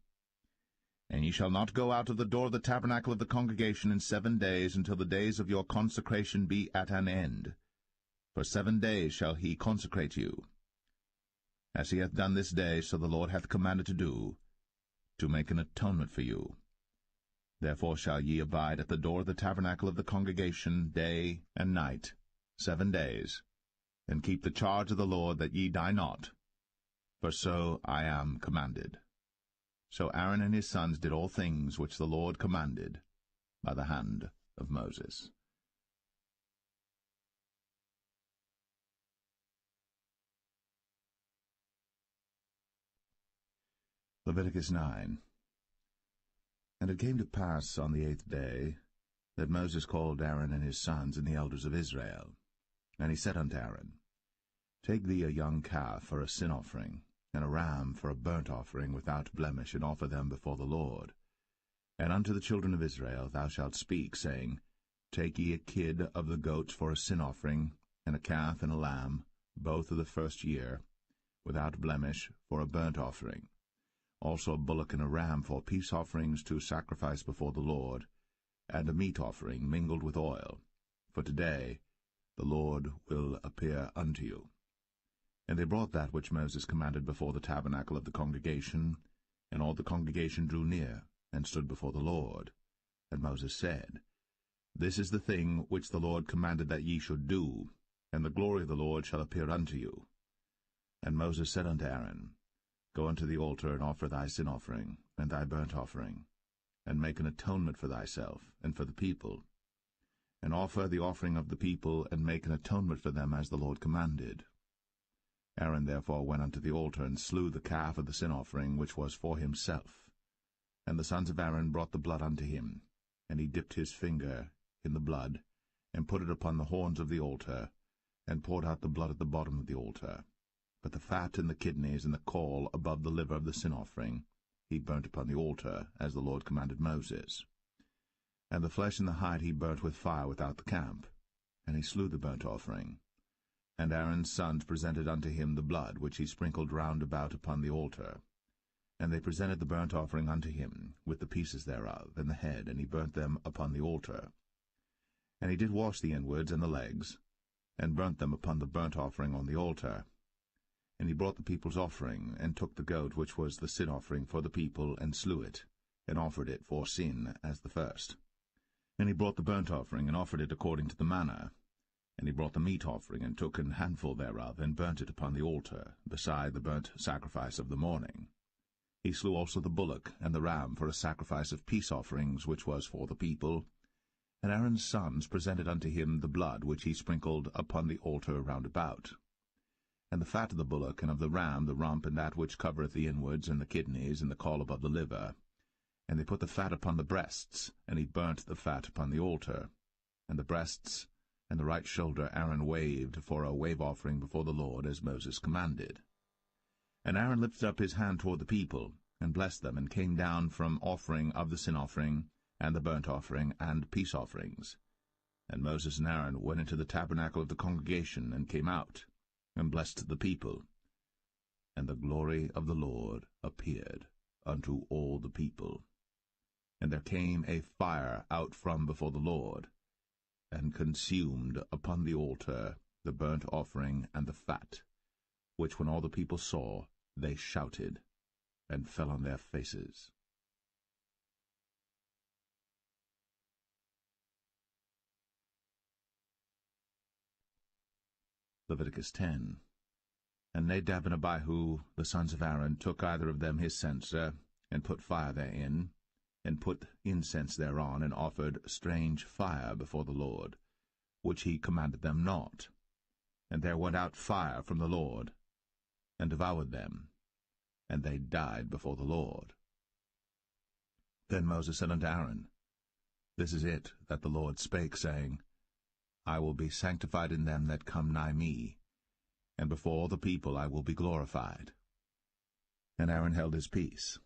And ye shall not go out of the door of the tabernacle of the congregation in 7 days, until the days of your consecration be at an end. For 7 days shall he consecrate you. As he hath done this day, so the Lord hath commanded to do, to make an atonement for you. Therefore shall ye abide at the door of the tabernacle of the congregation day and night, 7 days, and keep the charge of the Lord, that ye die not, for so I am commanded. So Aaron and his sons did all things which the Lord commanded by the hand of Moses. Leviticus 9. And it came to pass on the 8th day that Moses called Aaron and his sons and the elders of Israel. And he said unto Aaron, Take thee a young calf for a sin offering, and a ram for a burnt offering without blemish, and offer them before the Lord. And unto the children of Israel thou shalt speak, saying, Take ye a kid of the goats for a sin offering, and a calf and a lamb, both of the first year, without blemish, for a burnt offering. Also a bullock and a ram for peace offerings to sacrifice before the Lord, and a meat offering mingled with oil. For today the Lord will appear unto you. And they brought that which Moses commanded before the tabernacle of the congregation, and all the congregation drew near, and stood before the Lord. And Moses said, This is the thing which the Lord commanded that ye should do, and the glory of the Lord shall appear unto you. And Moses said unto Aaron, Go unto the altar, and offer thy sin offering, and thy burnt offering, and make an atonement for thyself, and for the people. And offer the offering of the people, and make an atonement for them, as the Lord commanded. Aaron therefore went unto the altar, and slew the calf of the sin offering, which was for himself. And the sons of Aaron brought the blood unto him, and he dipped his finger in the blood, and put it upon the horns of the altar, and poured out the blood at the bottom of the altar. But the fat and the kidneys and the caul above the liver of the sin offering he burnt upon the altar, as the Lord commanded Moses. And the flesh and the hide he burnt with fire without the camp. And he slew the burnt offering. And Aaron's sons presented unto him the blood which he sprinkled round about upon the altar. And they presented the burnt offering unto him, with the pieces thereof, and the head, and he burnt them upon the altar. And he did wash the inwards and the legs, and burnt them upon the burnt offering on the altar. And he brought the people's offering, and took the goat which was the sin offering for the people, and slew it, and offered it for sin as the first. And he brought the burnt offering, and offered it according to the manner. And he brought the meat offering, and took an handful thereof, and burnt it upon the altar, beside the burnt sacrifice of the morning. He slew also the bullock and the ram for a sacrifice of peace offerings, which was for the people. And Aaron's sons presented unto him the blood which he sprinkled upon the altar round about. And the fat of the bullock and of the ram, the rump, and that which covereth the inwards, and the kidneys, and the caul above the liver. And they put the fat upon the breasts, and he burnt the fat upon the altar. And the breasts and the right shoulder Aaron waved for a wave offering before the Lord, as Moses commanded. And Aaron lifted up his hand toward the people, and blessed them, and came down from offering of the sin offering, and the burnt offering, and peace offerings. And Moses and Aaron went into the tabernacle of the congregation, and came out, and blessed the people. And the glory of the Lord appeared unto all the people. And there came a fire out from before the Lord, and consumed upon the altar the burnt offering and the fat, which when all the people saw, they shouted, and fell on their faces. Leviticus 10. And Nadab and Abihu, the sons of Aaron, took either of them his censer, and put fire therein, and put incense thereon, and offered strange fire before the Lord, which he commanded them not. And there went out fire from the Lord, and devoured them, and they died before the Lord. Then Moses said unto Aaron, This is it that the Lord spake, saying, I will be sanctified in them that come nigh me, and before all the people I will be glorified. And Aaron held his peace.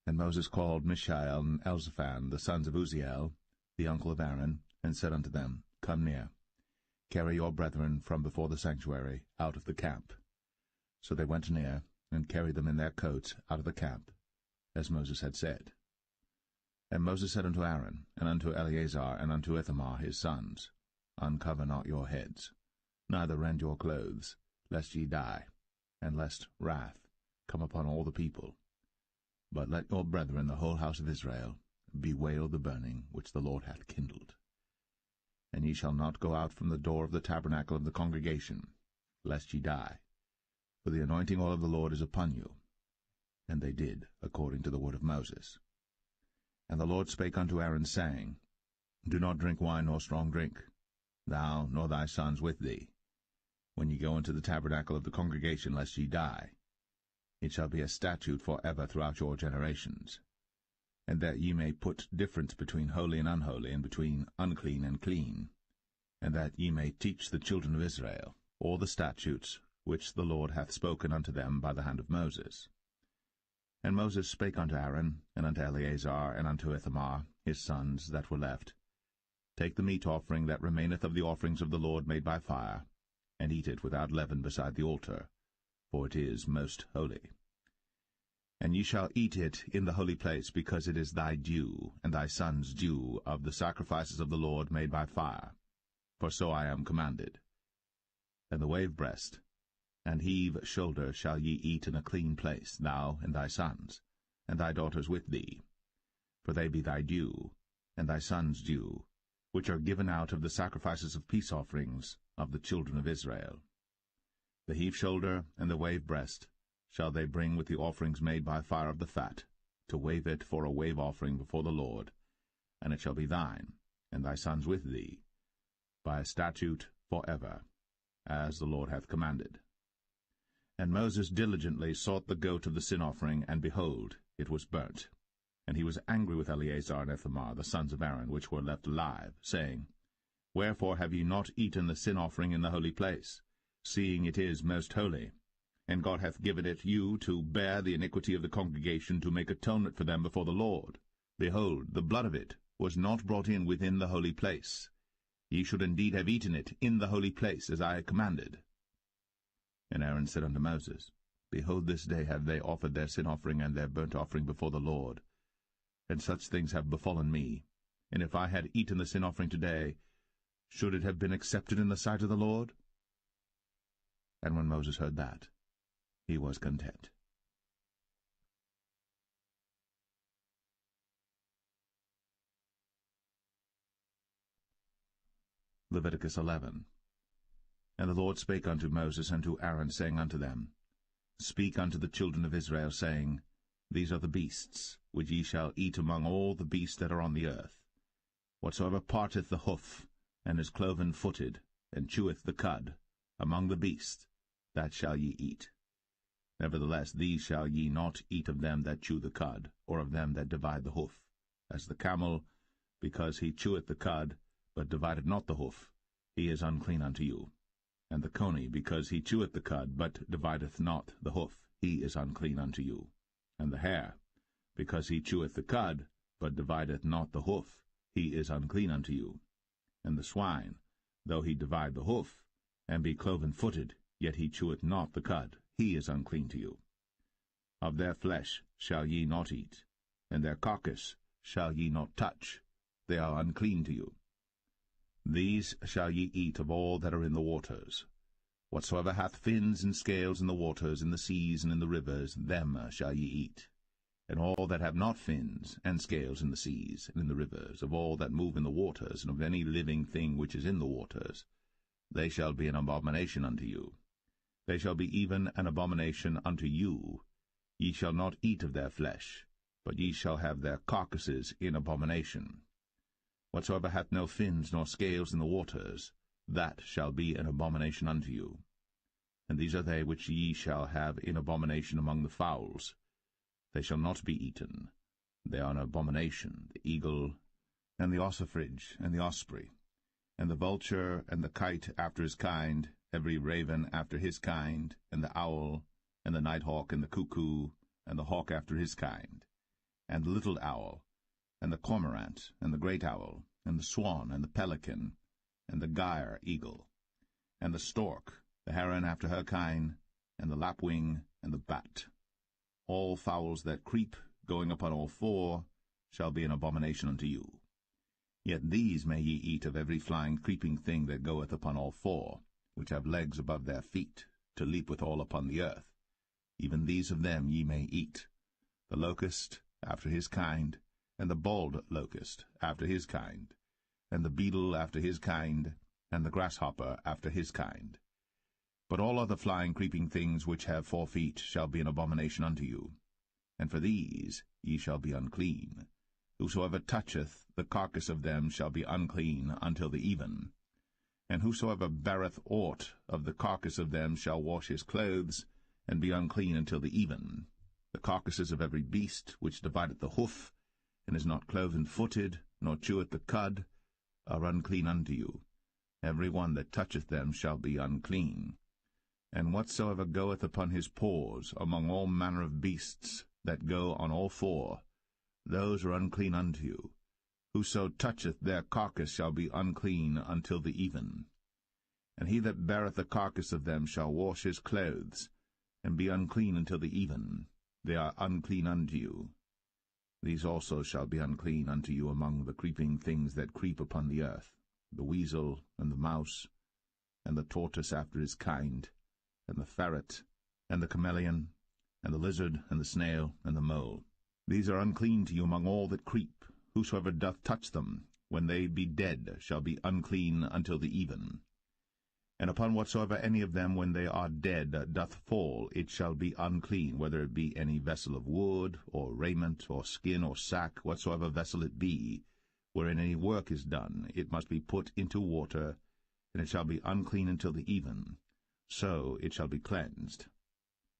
And Moses called Mishael and Elzaphan, the sons of Uzziel, the uncle of Aaron, and said unto them, Come near, carry your brethren from before the sanctuary out of the camp. So they went near, and carried them in their coats out of the camp, as Moses had said. And Moses said unto Aaron, and unto Eleazar, and unto Ithamar his sons, Uncover not your heads, neither rend your clothes, lest ye die, and lest wrath come upon all the people. But let your brethren, the whole house of Israel, bewail the burning which the Lord hath kindled. And ye shall not go out from the door of the tabernacle of the congregation, lest ye die. For the anointing oil of the Lord is upon you. And they did, according to the word of Moses. And the Lord spake unto Aaron, saying, Do not drink wine nor strong drink, thou nor thy sons with thee, when ye go into the tabernacle of the congregation, lest ye die. It shall be a statute for ever throughout your generations. And that ye may put difference between holy and unholy, and between unclean and clean, and that ye may teach the children of Israel all the statutes which the Lord hath spoken unto them by the hand of Moses. And Moses spake unto Aaron, and unto Eleazar, and unto Ithamar, his sons that were left, Take the meat offering that remaineth of the offerings of the Lord made by fire, and eat it without leaven beside the altar, for it is most holy. And ye shall eat it in the holy place, because it is thy due, and thy son's due, of the sacrifices of the Lord made by fire, for so I am commanded. And the wave breast and heave shoulder shall ye eat in a clean place, thou and thy sons, and thy daughters with thee, for they be thy due, and thy son's due, which are given out of the sacrifices of peace offerings of the children of Israel. The heave shoulder and the wave breast shall they bring with the offerings made by fire of the fat, to wave it for a wave offering before the Lord, and it shall be thine, and thy sons with thee, by a statute for ever, as the Lord hath commanded. And Moses diligently sought the goat of the sin offering, and behold, it was burnt, And he was angry with Eleazar and Ithamar, the sons of Aaron, which were left alive, saying, Wherefore have ye not eaten the sin offering in the holy place, seeing it is most holy? And God hath given it you to bear the iniquity of the congregation, to make atonement for them before the Lord. Behold, the blood of it was not brought in within the holy place. Ye should indeed have eaten it in the holy place, as I commanded. And Aaron said unto Moses, Behold, this day have they offered their sin offering and their burnt offering before the Lord. And such things have befallen me. And if I had eaten the sin offering today, should it have been accepted in the sight of the Lord? And when Moses heard that, he was content. Leviticus 11. And the Lord spake unto Moses and to Aaron, saying unto them, Speak unto the children of Israel, saying, These are the beasts, which ye shall eat among all the beasts that are on the earth. Whatsoever parteth the hoof, and is cloven-footed, and cheweth the cud, among the beasts, that shall ye eat. Nevertheless these shall ye not eat of them that chew the cud, or of them that divide the hoof. As the camel, because he cheweth the cud, but divideth not the hoof, he is unclean unto you. And the coney, because he cheweth the cud, but divideth not the hoof, he is unclean unto you. And the hare, because he cheweth the cud, but divideth not the hoof, he is unclean unto you. And the swine, though he divide the hoof, and be cloven-footed, yet he cheweth not the cud, he is unclean to you. Of their flesh shall ye not eat, and their carcass shall ye not touch, they are unclean to you. These shall ye eat of all that are in the waters. Whatsoever hath fins and scales in the waters, in the seas, and in the rivers, them shall ye eat. And all that have not fins and scales in the seas, and in the rivers, of all that move in the waters, and of any living thing which is in the waters, they shall be an abomination unto you. They shall be even an abomination unto you. Ye shall not eat of their flesh, but ye shall have their carcasses in abomination. Whatsoever hath no fins nor scales in the waters, that shall be an abomination unto you. And these are they which ye shall have in abomination among the fowls. They shall not be eaten. They are an abomination, the eagle, and the ossifrage, and the osprey, and the vulture, and the kite after his kind, every raven after his kind, and the owl, and the nighthawk, and the cuckoo, and the hawk after his kind, and the little owl, and the cormorant, and the great owl, and the swan, and the pelican, and the gyre eagle, and the stork, the heron after her kind, and the lapwing, and the bat. All fowls that creep, going upon all four, shall be an abomination unto you. Yet these may ye eat of every flying creeping thing that goeth upon all four, which have legs above their feet, to leap withal upon the earth. Even these of them ye may eat, the locust after his kind, and the bald locust after his kind, and the beetle after his kind, and the grasshopper after his kind. But all other flying creeping things which have 4 feet shall be an abomination unto you, and for these ye shall be unclean. Whosoever toucheth the carcass of them shall be unclean until the even. And whosoever beareth aught of the carcass of them shall wash his clothes, and be unclean until the even. The carcasses of every beast which divideth the hoof, and is not cloven-footed, nor cheweth the cud, are unclean unto you. Every one that toucheth them shall be unclean. And whatsoever goeth upon his paws among all manner of beasts that go on all four, those are unclean unto you. Whoso toucheth their carcass shall be unclean until the even. And he that beareth the carcass of them shall wash his clothes, and be unclean until the even. They are unclean unto you. These also shall be unclean unto you among the creeping things that creep upon the earth, the weasel, and the mouse, and the tortoise after his kind, and the ferret, and the chameleon, and the lizard, and the snail, and the mole. These are unclean to you among all that creep. Whosoever doth touch them, when they be dead, shall be unclean until the even. And upon whatsoever any of them, when they are dead, doth fall, it shall be unclean, whether it be any vessel of wood, or raiment, or skin, or sack, whatsoever vessel it be, wherein any work is done, it must be put into water, and it shall be unclean until the even. So it shall be cleansed.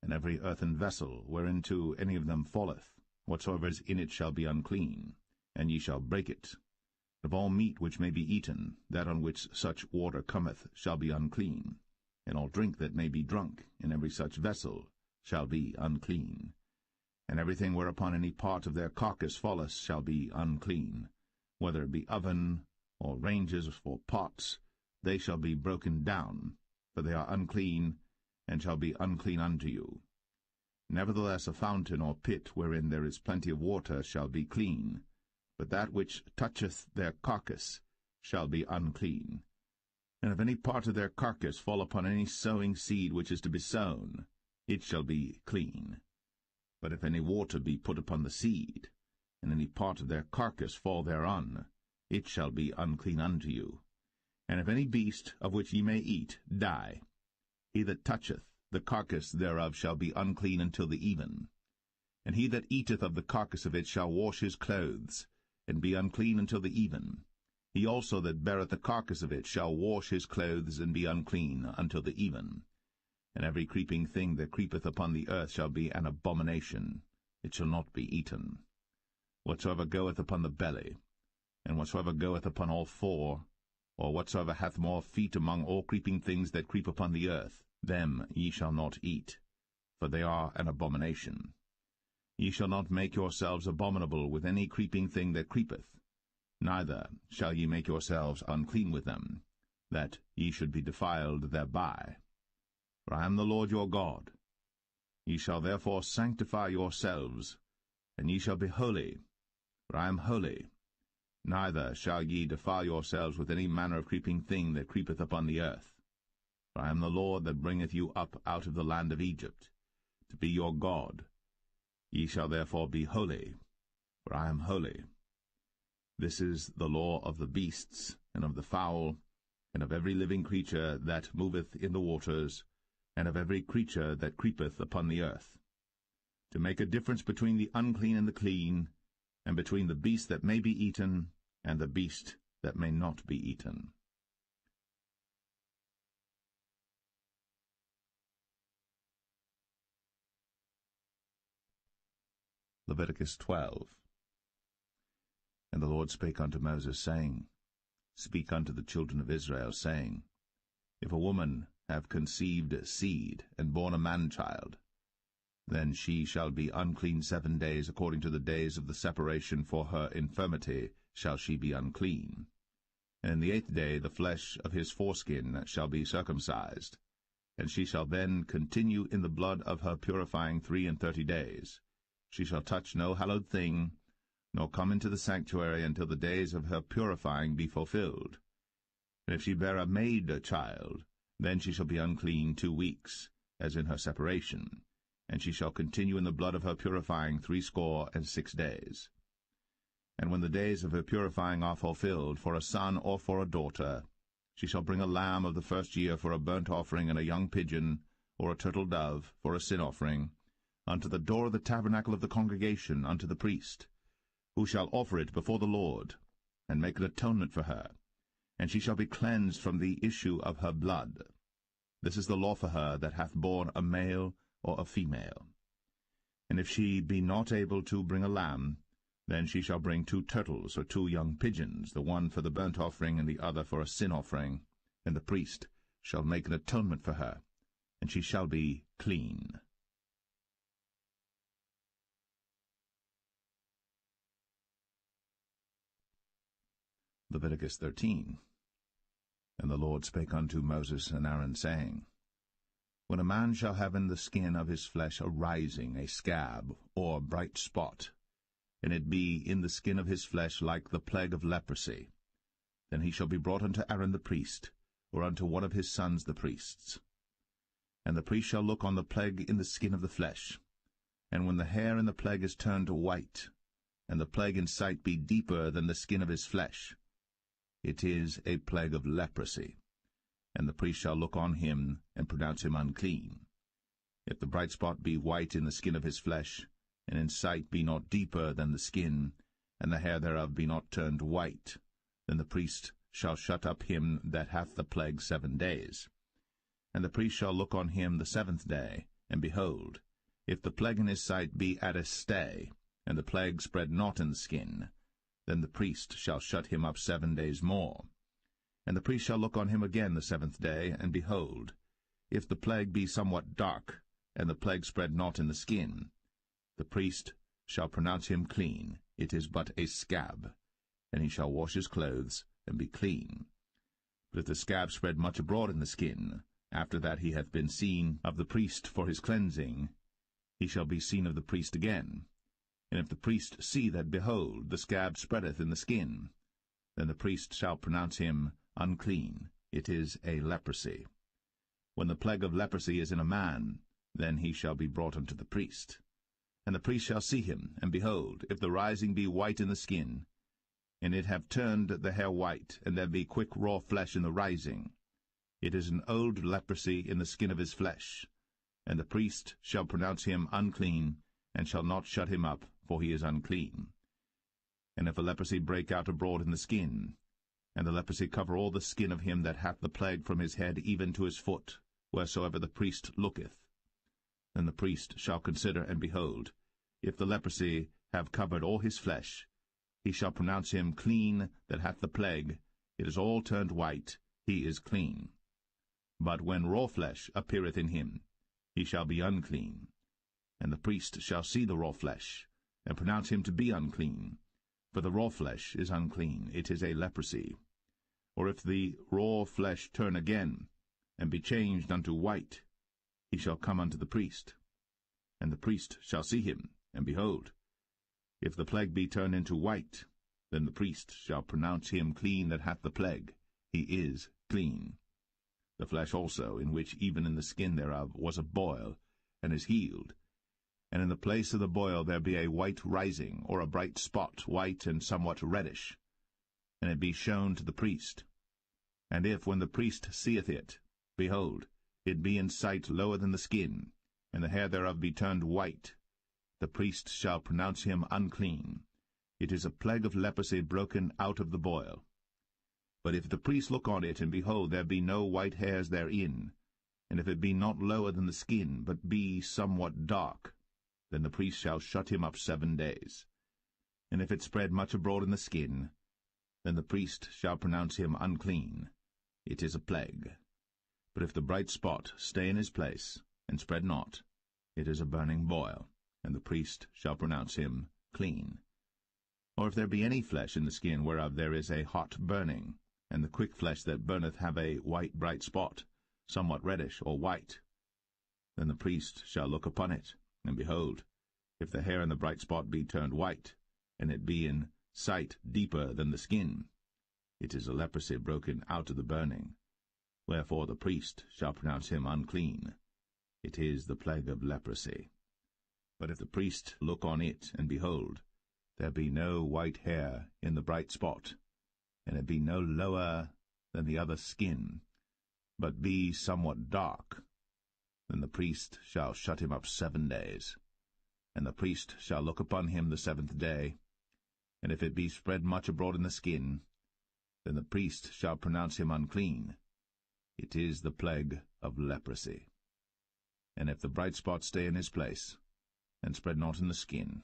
And every earthen vessel, whereinto any of them falleth, whatsoever is in it shall be unclean, and ye shall break it. Of all meat which may be eaten, that on which such water cometh shall be unclean, and all drink that may be drunk in every such vessel shall be unclean. And everything whereupon any part of their carcass falleth shall be unclean, whether it be oven, or ranges, or pots, they shall be broken down, for they are unclean, and shall be unclean unto you. Nevertheless a fountain or pit wherein there is plenty of water shall be clean, but that which toucheth their carcass shall be unclean. And if any part of their carcass fall upon any sowing seed which is to be sown, it shall be clean. But if any water be put upon the seed, and any part of their carcass fall thereon, it shall be unclean unto you. And if any beast of which ye may eat die, he that toucheth the carcass thereof shall be unclean until the even. And he that eateth of the carcass of it shall wash his clothes, and be unclean until the even. He also that beareth the carcass of it shall wash his clothes, and be unclean until the even. And every creeping thing that creepeth upon the earth shall be an abomination, it shall not be eaten. Whatsoever goeth upon the belly, and whatsoever goeth upon all four, or whatsoever hath more feet among all creeping things that creep upon the earth, them ye shall not eat, for they are an abomination. Ye shall not make yourselves abominable with any creeping thing that creepeth, neither shall ye make yourselves unclean with them, that ye should be defiled thereby. For I am the Lord your God. Ye shall therefore sanctify yourselves, and ye shall be holy, for I am holy. Neither shall ye defile yourselves with any manner of creeping thing that creepeth upon the earth. For I am the Lord that bringeth you up out of the land of Egypt, to be your God. Ye shall therefore be holy, for I am holy. This is the law of the beasts, and of the fowl, and of every living creature that moveth in the waters, and of every creature that creepeth upon the earth, to make a difference between the unclean and the clean, and between the beast that may be eaten and the beast that may not be eaten. Leviticus 12. And the Lord spake unto Moses, saying, Speak unto the children of Israel, saying, If a woman have conceived seed, and born a man-child, then she shall be unclean 7 days, according to the days of the separation for her infirmity shall she be unclean. And in the 8th day the flesh of his foreskin shall be circumcised, and she shall then continue in the blood of her purifying 33 days. She shall touch no hallowed thing, nor come into the sanctuary until the days of her purifying be fulfilled. And if she bear a maid child, then she shall be unclean 2 weeks, as in her separation, and she shall continue in the blood of her purifying 66 days. And when the days of her purifying are fulfilled, for a son or for a daughter, she shall bring a lamb of the first year for a burnt offering, and a young pigeon, or a turtle dove, for a sin offering, unto the door of the tabernacle of the congregation, unto the priest, who shall offer it before the Lord, and make an atonement for her, and she shall be cleansed from the issue of her blood. This is the law for her that hath borne a male or a female. And if she be not able to bring a lamb, then she shall bring 2 turtles or 2 young pigeons, the one for the burnt offering and the other for a sin offering, and the priest shall make an atonement for her, and she shall be clean. Leviticus 13. And the Lord spake unto Moses and Aaron, saying, When a man shall have in the skin of his flesh a rising, a scab, or bright spot, and it be in the skin of his flesh like the plague of leprosy, then he shall be brought unto Aaron the priest, or unto one of his sons the priests. And the priest shall look on the plague in the skin of the flesh, and when the hair in the plague is turned white, and the plague in sight be deeper than the skin of his flesh, it is a plague of leprosy, and the priest shall look on him, and pronounce him unclean. If the bright spot be white in the skin of his flesh, and in sight be not deeper than the skin, and the hair thereof be not turned white, then the priest shall shut up him that hath the plague 7 days. And the priest shall look on him the 7th day, and behold, if the plague in his sight be at a stay, and the plague spread not in the skin, then the priest shall shut him up 7 days more. And the priest shall look on him again the 7th day, and behold, if the plague be somewhat dark, and the plague spread not in the skin, the priest shall pronounce him clean. It is but a scab, and he shall wash his clothes, and be clean. But if the scab spread much abroad in the skin, after that he hath been seen of the priest for his cleansing, he shall be seen of the priest again. And if the priest see that, behold, the scab spreadeth in the skin, then the priest shall pronounce him unclean. It is a leprosy. When the plague of leprosy is in a man, then he shall be brought unto the priest. And the priest shall see him, and behold, if the rising be white in the skin, and it have turned the hair white, and there be quick raw flesh in the rising, it is an old leprosy in the skin of his flesh. And the priest shall pronounce him unclean, and shall not shut him up, for he is unclean. And if a leprosy break out abroad in the skin, and the leprosy cover all the skin of him that hath the plague from his head even to his foot, wheresoever the priest looketh, then the priest shall consider, and behold, if the leprosy have covered all his flesh, he shall pronounce him clean that hath the plague. It is all turned white, he is clean. But when raw flesh appeareth in him, he shall be unclean. And the priest shall see the raw flesh, and pronounce him to be unclean. For the raw flesh is unclean, it is a leprosy. Or if the raw flesh turn again, and be changed unto white, he shall come unto the priest. And the priest shall see him, and behold, if the plague be turned into white, then the priest shall pronounce him clean that hath the plague. He is clean. The flesh also, in which even in the skin thereof was a boil, and is healed, and in the place of the boil there be a white rising, or a bright spot, white and somewhat reddish, and it be shown to the priest. And if, when the priest seeth it, behold, it be in sight lower than the skin, and the hair thereof be turned white, the priest shall pronounce him unclean. It is a plague of leprosy broken out of the boil. But if the priest look on it, and behold, there be no white hairs therein, and if it be not lower than the skin, but be somewhat dark, then the priest shall shut him up 7 days. And if it spread much abroad in the skin, then the priest shall pronounce him unclean. It is a plague. But if the bright spot stay in his place, and spread not, it is a burning boil, and the priest shall pronounce him clean. Or if there be any flesh in the skin whereof there is a hot burning, and the quick flesh that burneth have a white bright spot, somewhat reddish or white, then the priest shall look upon it, and behold, if the hair in the bright spot be turned white, and it be in sight deeper than the skin, it is a leprosy broken out of the burning. Wherefore the priest shall pronounce him unclean. It is the plague of leprosy. But if the priest look on it, and behold, there be no white hair in the bright spot, and it be no lower than the other skin, but be somewhat dark, then the priest shall shut him up 7 days. And the priest shall look upon him the 7th day, and if it be spread much abroad in the skin, then the priest shall pronounce him unclean. It is the plague of leprosy. And if the bright spot stay in his place, and spread not in the skin,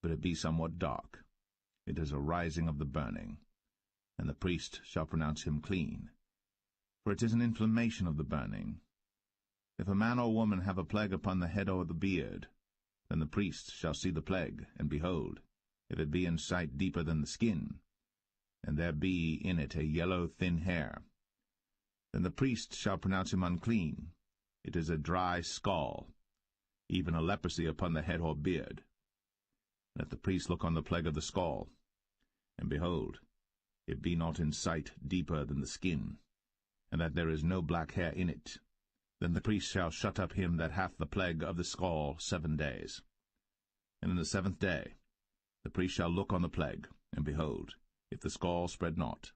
but it be somewhat dark, it is a rising of the burning, and the priest shall pronounce him clean. For it is an inflammation of the burning. If a man or woman have a plague upon the head or the beard, then the priest shall see the plague, and behold, if it be in sight deeper than the skin, and there be in it a yellow thin hair, then the priest shall pronounce him unclean. It is a dry scall, even a leprosy upon the head or beard. And if the priest look on the plague of the scall, and behold, it be not in sight deeper than the skin, and that there is no black hair in it, then the priest shall shut up him that hath the plague of the scall 7 days. And in the 7th day the priest shall look on the plague, and behold, if the scall spread not,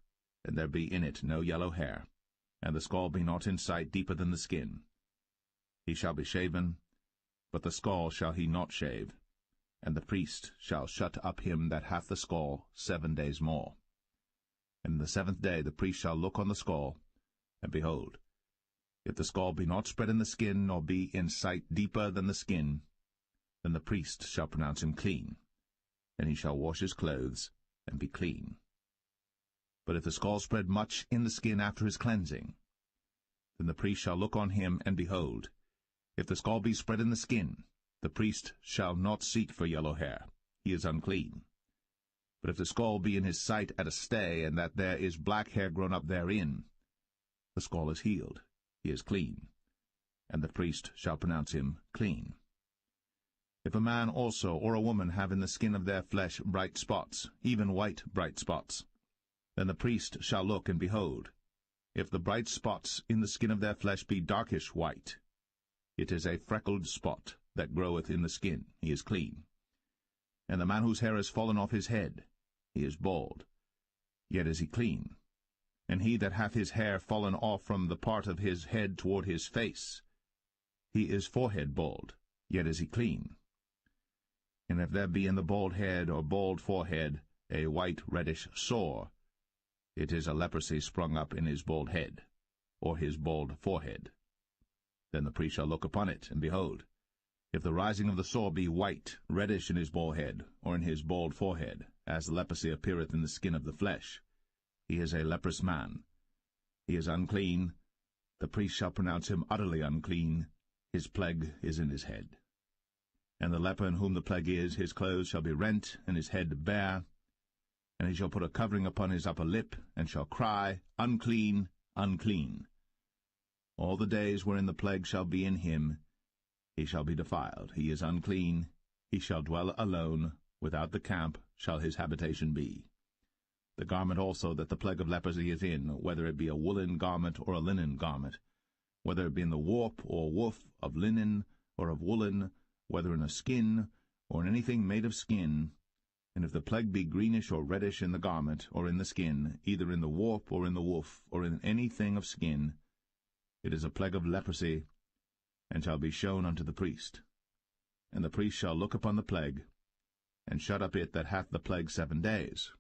and there be in it no yellow hair, and the scall be not in sight deeper than the skin, he shall be shaven, but the scall shall he not shave, and the priest shall shut up him that hath the scall 7 days more. And in the 7th day the priest shall look on the scall, and behold, if the scall be not spread in the skin, nor be in sight deeper than the skin, then the priest shall pronounce him clean. then he shall wash his clothes, and be clean. But if the scald spread much in the skin after his cleansing, then the priest shall look on him, and behold, if the scald be spread in the skin, the priest shall not seek for yellow hair. He is unclean. But if the scald be in his sight at a stay, and that there is black hair grown up therein, the scald is healed. He is clean, and the priest shall pronounce him clean. If a man also or a woman have in the skin of their flesh bright spots, even white bright spots, then the priest shall look, and behold, if the bright spots in the skin of their flesh be darkish white, it is a freckled spot that groweth in the skin. He is clean. And the man whose hair is fallen off his head, he is bald, yet is he clean. And he that hath his hair fallen off from the part of his head toward his face, he is forehead bald, yet is he clean. And if there be in the bald head or bald forehead a white reddish sore, it is a leprosy sprung up in his bald head, or his bald forehead. Then the priest shall look upon it, and behold, if the rising of the sore be white, reddish in his bald head, or in his bald forehead, as the leprosy appeareth in the skin of the flesh, he is a leprous man. He is unclean. The priest shall pronounce him utterly unclean. His plague is in his head. And the leper in whom the plague is, his clothes shall be rent, and his head bare. And he shall put a covering upon his upper lip, and shall cry, Unclean, unclean. All the days wherein the plague shall be in him, he shall be defiled. He is unclean. He shall dwell alone. Without the camp shall his habitation be. The garment also that the plague of leprosy is in, whether it be a woolen garment or a linen garment, whether it be in the warp or woof of linen or of woolen, whether in a skin or in anything made of skin, and if the plague be greenish or reddish in the garment or in the skin, either in the warp or in the woof or in anything of skin, it is a plague of leprosy, and shall be shown unto the priest. And the priest shall look upon the plague, and shut up it that hath the plague 7 days.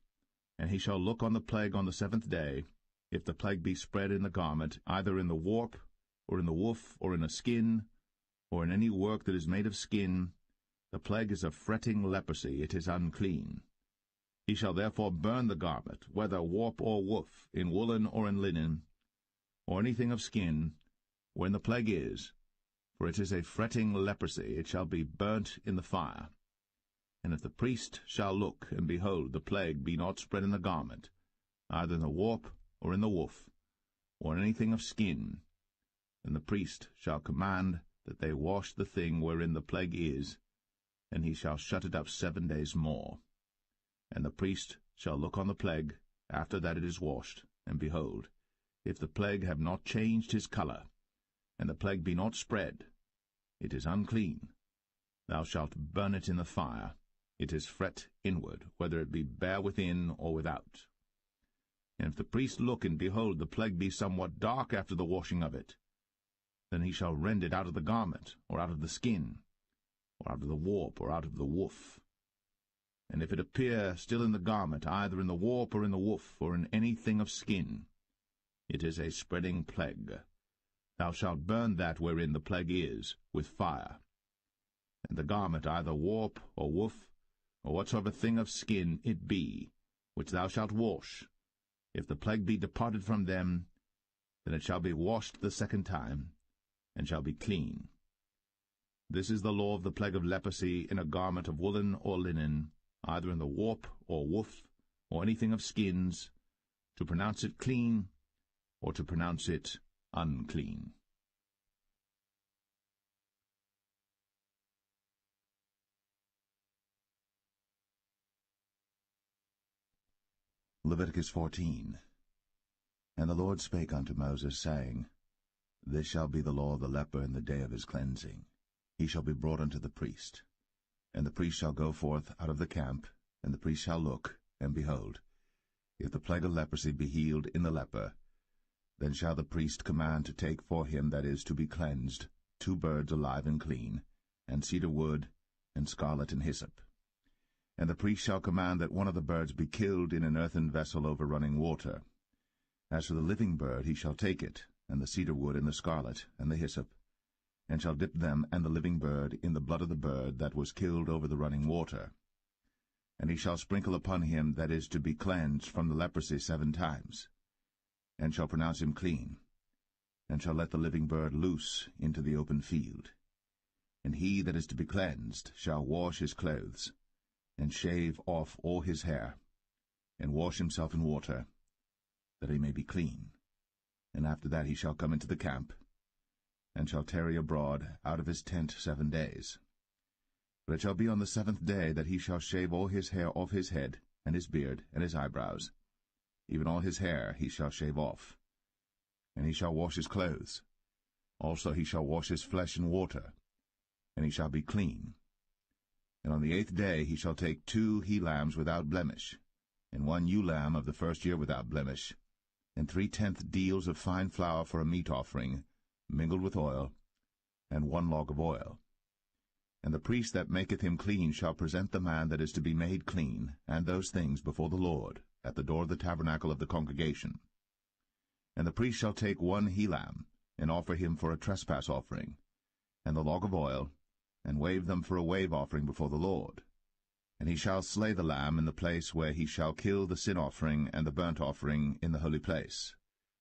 And he shall look on the plague on the 7th day, if the plague be spread in the garment, either in the warp, or in the woof, or in a skin, or in any work that is made of skin, the plague is a fretting leprosy, it is unclean. He shall therefore burn the garment, whether warp or woof, in woolen or in linen, or anything of skin, wherein the plague is, for it is a fretting leprosy, it shall be burnt in the fire. And if the priest shall look, and behold, the plague be not spread in the garment, either in the warp or in the woof, or in anything of skin, then the priest shall command that they wash the thing wherein the plague is, and he shall shut it up 7 days more. And the priest shall look on the plague, after that it is washed, and behold, if the plague have not changed his colour, and the plague be not spread, it is unclean. Thou shalt burn it in the fire. It is fret inward, whether it be bare within or without. And if the priest look, and behold, the plague be somewhat dark after the washing of it, then he shall rend it out of the garment, or out of the skin, or out of the warp, or out of the woof. And if it appear still in the garment, either in the warp or in the woof, or in anything of skin, it is a spreading plague. Thou shalt burn that wherein the plague is, with fire. And the garment, either warp or woof, or whatsoever thing of skin it be, which thou shalt wash, if the plague be departed from them, then it shall be washed the 2nd time, and shall be clean. This is the law of the plague of leprosy in a garment of woolen or linen, either in the warp or woof, or anything of skins, to pronounce it clean, or to pronounce it unclean. Leviticus 14. And the Lord spake unto Moses, saying, This shall be the law of the leper in the day of his cleansing. He shall be brought unto the priest. And the priest shall go forth out of the camp, and the priest shall look, and behold, if the plague of leprosy be healed in the leper, then shall the priest command to take for him that is to be cleansed 2 birds alive and clean, and cedar wood, and scarlet and hyssop. And the priest shall command that one of the birds be killed in an earthen vessel over running water. As for the living bird, he shall take it, and the cedar wood, and the scarlet, and the hyssop, and shall dip them and the living bird in the blood of the bird that was killed over the running water. And he shall sprinkle upon him that is to be cleansed from the leprosy 7 times, and shall pronounce him clean, and shall let the living bird loose into the open field. And he that is to be cleansed shall wash his clothes, and shave off all his hair, and wash himself in water, that he may be clean. And after that he shall come into the camp, and shall tarry abroad out of his tent 7 days. But it shall be on the 7th day that he shall shave all his hair off his head, and his beard, and his eyebrows. Even all his hair he shall shave off. And he shall wash his clothes. Also he shall wash his flesh in water, and he shall be clean. And on the 8th day he shall take 2 he-lambs without blemish, and 1 ewe-lamb of the 1st year without blemish, and 3/10 deals of fine flour for a meat offering, mingled with oil, and 1 log of oil. And the priest that maketh him clean shall present the man that is to be made clean, and those things before the Lord, at the door of the tabernacle of the congregation. And the priest shall take 1 he-lamb, and offer him for a trespass offering, and the log of oil, and wave them for a wave offering before the Lord. And he shall slay the lamb in the place where he shall kill the sin offering and the burnt offering in the holy place.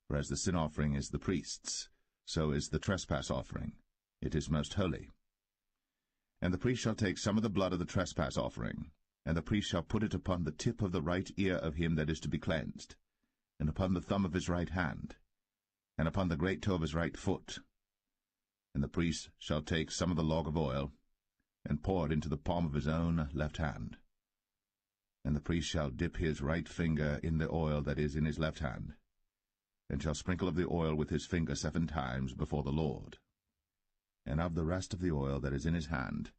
For as the sin offering is the priest's, so is the trespass offering. It is most holy. And the priest shall take some of the blood of the trespass offering, and the priest shall put it upon the tip of the right ear of him that is to be cleansed, and upon the thumb of his right hand, and upon the great toe of his right foot. And the priest shall take some of the log of oil, and pour it into the palm of his own left hand. And the priest shall dip his right finger in the oil that is in his left hand, and shall sprinkle of the oil with his finger 7 times before the Lord. And of the rest of the oil that is in his hand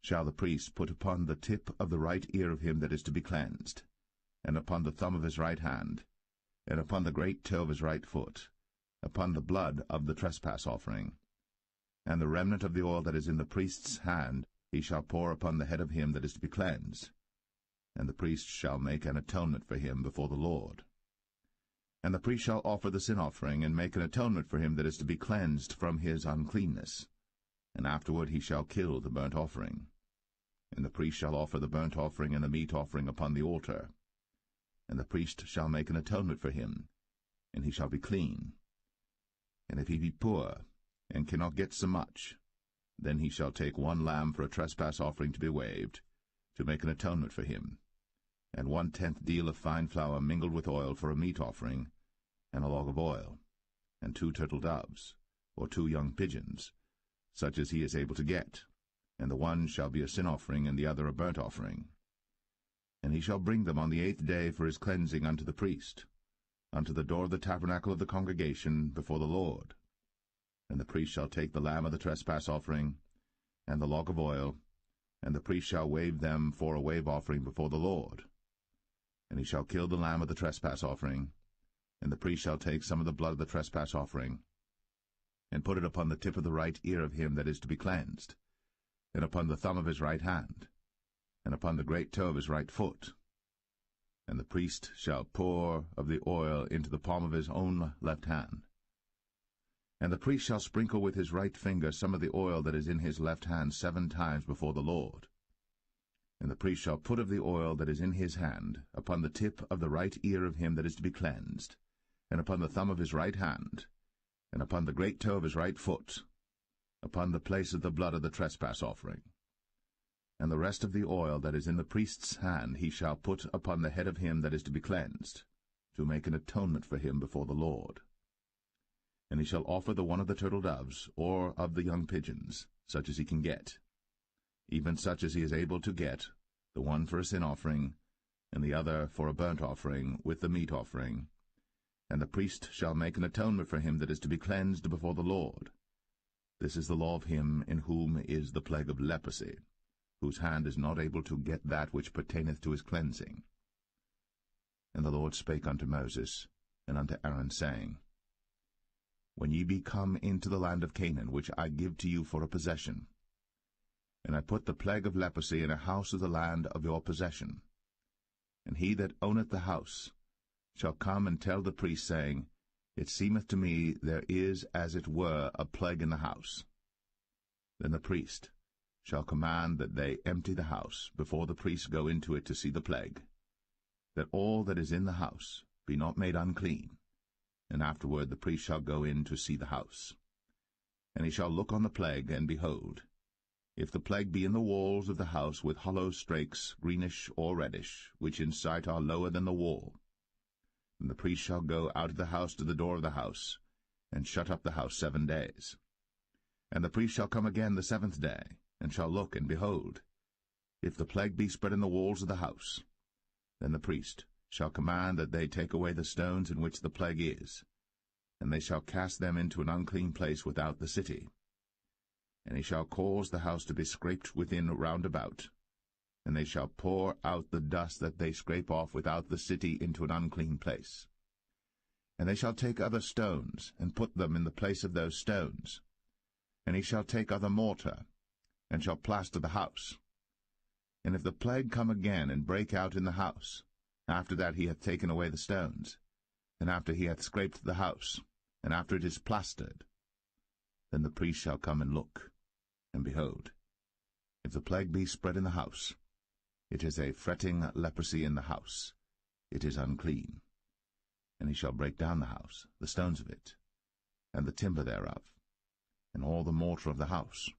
shall the priest put upon the tip of the right ear of him that is to be cleansed, and upon the thumb of his right hand, and upon the great toe of his right foot, upon the blood of the trespass offering. And the remnant of the oil that is in the priest's hand he shall pour upon the head of him that is to be cleansed, and the priest shall make an atonement for him before the Lord. And the priest shall offer the sin offering, and make an atonement for him that is to be cleansed from his uncleanness. And afterward he shall kill the burnt offering. And the priest shall offer the burnt offering and the meat offering upon the altar. And the priest shall make an atonement for him, and he shall be clean. And if he be poor, and cannot get so much, then he shall take 1 lamb for a trespass offering to be waved, to make an atonement for him, and 1/10 deal of fine flour mingled with oil for a meat offering, and a log of oil, and 2 turtle doves, or 2 young pigeons, such as he is able to get, and the one shall be a sin offering, and the other a burnt offering. And he shall bring them on the 8th day for his cleansing unto the priest, unto the door of the tabernacle of the congregation before the Lord. And the priest shall take the lamb of the trespass offering, and the log of oil, and the priest shall wave them for a wave offering before the Lord. And he shall kill the lamb of the trespass offering, and the priest shall take some of the blood of the trespass offering, and put it upon the tip of the right ear of him that is to be cleansed, and upon the thumb of his right hand, and upon the great toe of his right foot. And the priest shall pour of the oil into the palm of his own left hand. And the priest shall sprinkle with his right finger some of the oil that is in his left hand 7 times before the Lord. And the priest shall put of the oil that is in his hand upon the tip of the right ear of him that is to be cleansed, and upon the thumb of his right hand, and upon the great toe of his right foot, upon the place of the blood of the trespass offering. And the rest of the oil that is in the priest's hand he shall put upon the head of him that is to be cleansed, to make an atonement for him before the Lord. And he shall offer the one of the turtle doves, or of the young pigeons, such as he can get, even such as he is able to get, the one for a sin offering, and the other for a burnt offering, with the meat offering. And the priest shall make an atonement for him that is to be cleansed before the Lord. This is the law of him in whom is the plague of leprosy, whose hand is not able to get that which pertaineth to his cleansing. And the Lord spake unto Moses and unto Aaron, saying, When ye be come into the land of Canaan, which I give to you for a possession, and I put the plague of leprosy in a house of the land of your possession, and he that owneth the house shall come and tell the priest, saying, It seemeth to me there is as it were a plague in the house. Then the priest shall command that they empty the house before the priests go into it to see the plague, that all that is in the house be not made unclean, and afterward the priest shall go in to see the house. And he shall look on the plague, and behold, if the plague be in the walls of the house with hollow strakes, greenish or reddish, which in sight are lower than the wall, then the priest shall go out of the house to the door of the house, and shut up the house 7 days. And the priest shall come again the 7th day, and shall look, and behold, if the plague be spread in the walls of the house, then the priest shall command that they take away the stones in which the plague is, and they shall cast them into an unclean place without the city. And he shall cause the house to be scraped within round about, and they shall pour out the dust that they scrape off without the city into an unclean place. And they shall take other stones, and put them in the place of those stones. And he shall take other mortar, and shall plaster the house. And if the plague come again, and break out in the house, after that he hath taken away the stones, and after he hath scraped the house, and after it is plastered, then the priest shall come and look. And behold, if the plague be spread in the house, it is a fretting leprosy in the house, it is unclean. And he shall break down the house, the stones of it, and the timber thereof, and all the mortar of the house,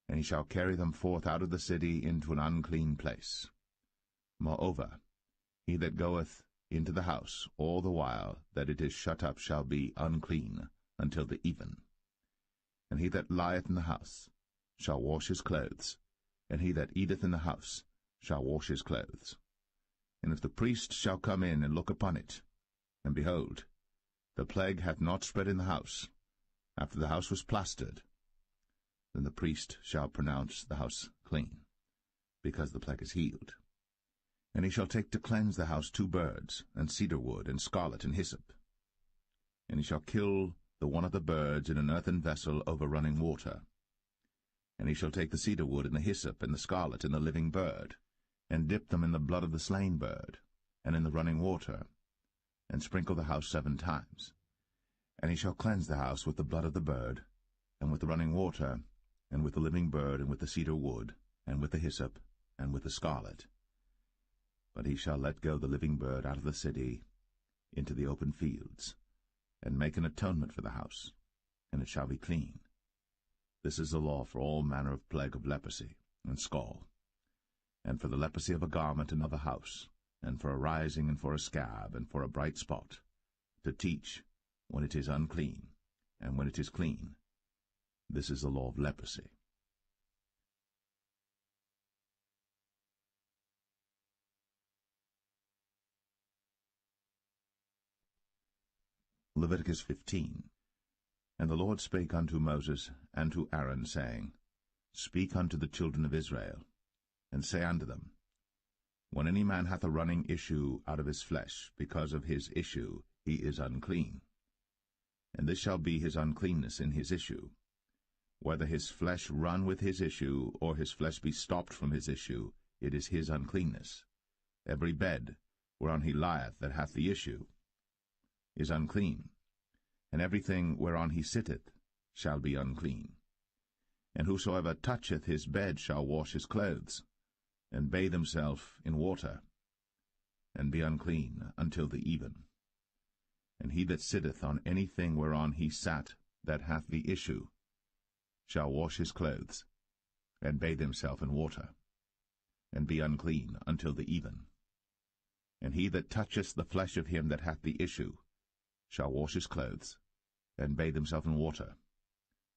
and he shall carry them forth out of the city into an unclean place. Moreover, he that goeth into the house all the while that it is shut up shall be unclean until the even. And he that lieth in the house shall wash his clothes, and he that eateth in the house shall wash his clothes. And if the priest shall come in and look upon it, and behold, the plague hath not spread in the house, after the house was plastered, then the priest shall pronounce the house clean, because the plague is healed. And he shall take to cleanse the house 2 birds, and cedar wood, and scarlet, and hyssop. And he shall kill the one of the birds in an earthen vessel over running water. And he shall take the cedar wood, and the hyssop, and the scarlet, and the living bird, and dip them in the blood of the slain bird, and in the running water, and sprinkle the house 7 times. And he shall cleanse the house with the blood of the bird, and with the running water, and with the living bird, and with the cedar wood, and with the hyssop, and with the scarlet. But he shall let go the living bird out of the city into the open fields, and make an atonement for the house, and it shall be clean. This is the law for all manner of plague of leprosy and scall, and for the leprosy of a garment and of a house, and for a rising, and for a scab, and for a bright spot, to teach when it is unclean, and when it is clean. This is the law of leprosy. Leviticus 15. And the Lord spake unto Moses and to Aaron, saying, Speak unto the children of Israel, and say unto them, When any man hath a running issue out of his flesh, because of his issue he is unclean. And this shall be his uncleanness in his issue, whether his flesh run with his issue, or his flesh be stopped from his issue, it is his uncleanness. Every bed whereon he lieth that hath the issue is unclean, and everything whereon he sitteth shall be unclean. And whosoever toucheth his bed shall wash his clothes, and bathe himself in water, and be unclean until the even. And he that sitteth on anything whereon he sat that hath the issue shall wash his clothes, and bathe himself in water, and be unclean until the even. And he that toucheth the flesh of him that hath the issue shall wash his clothes, and bathe himself in water,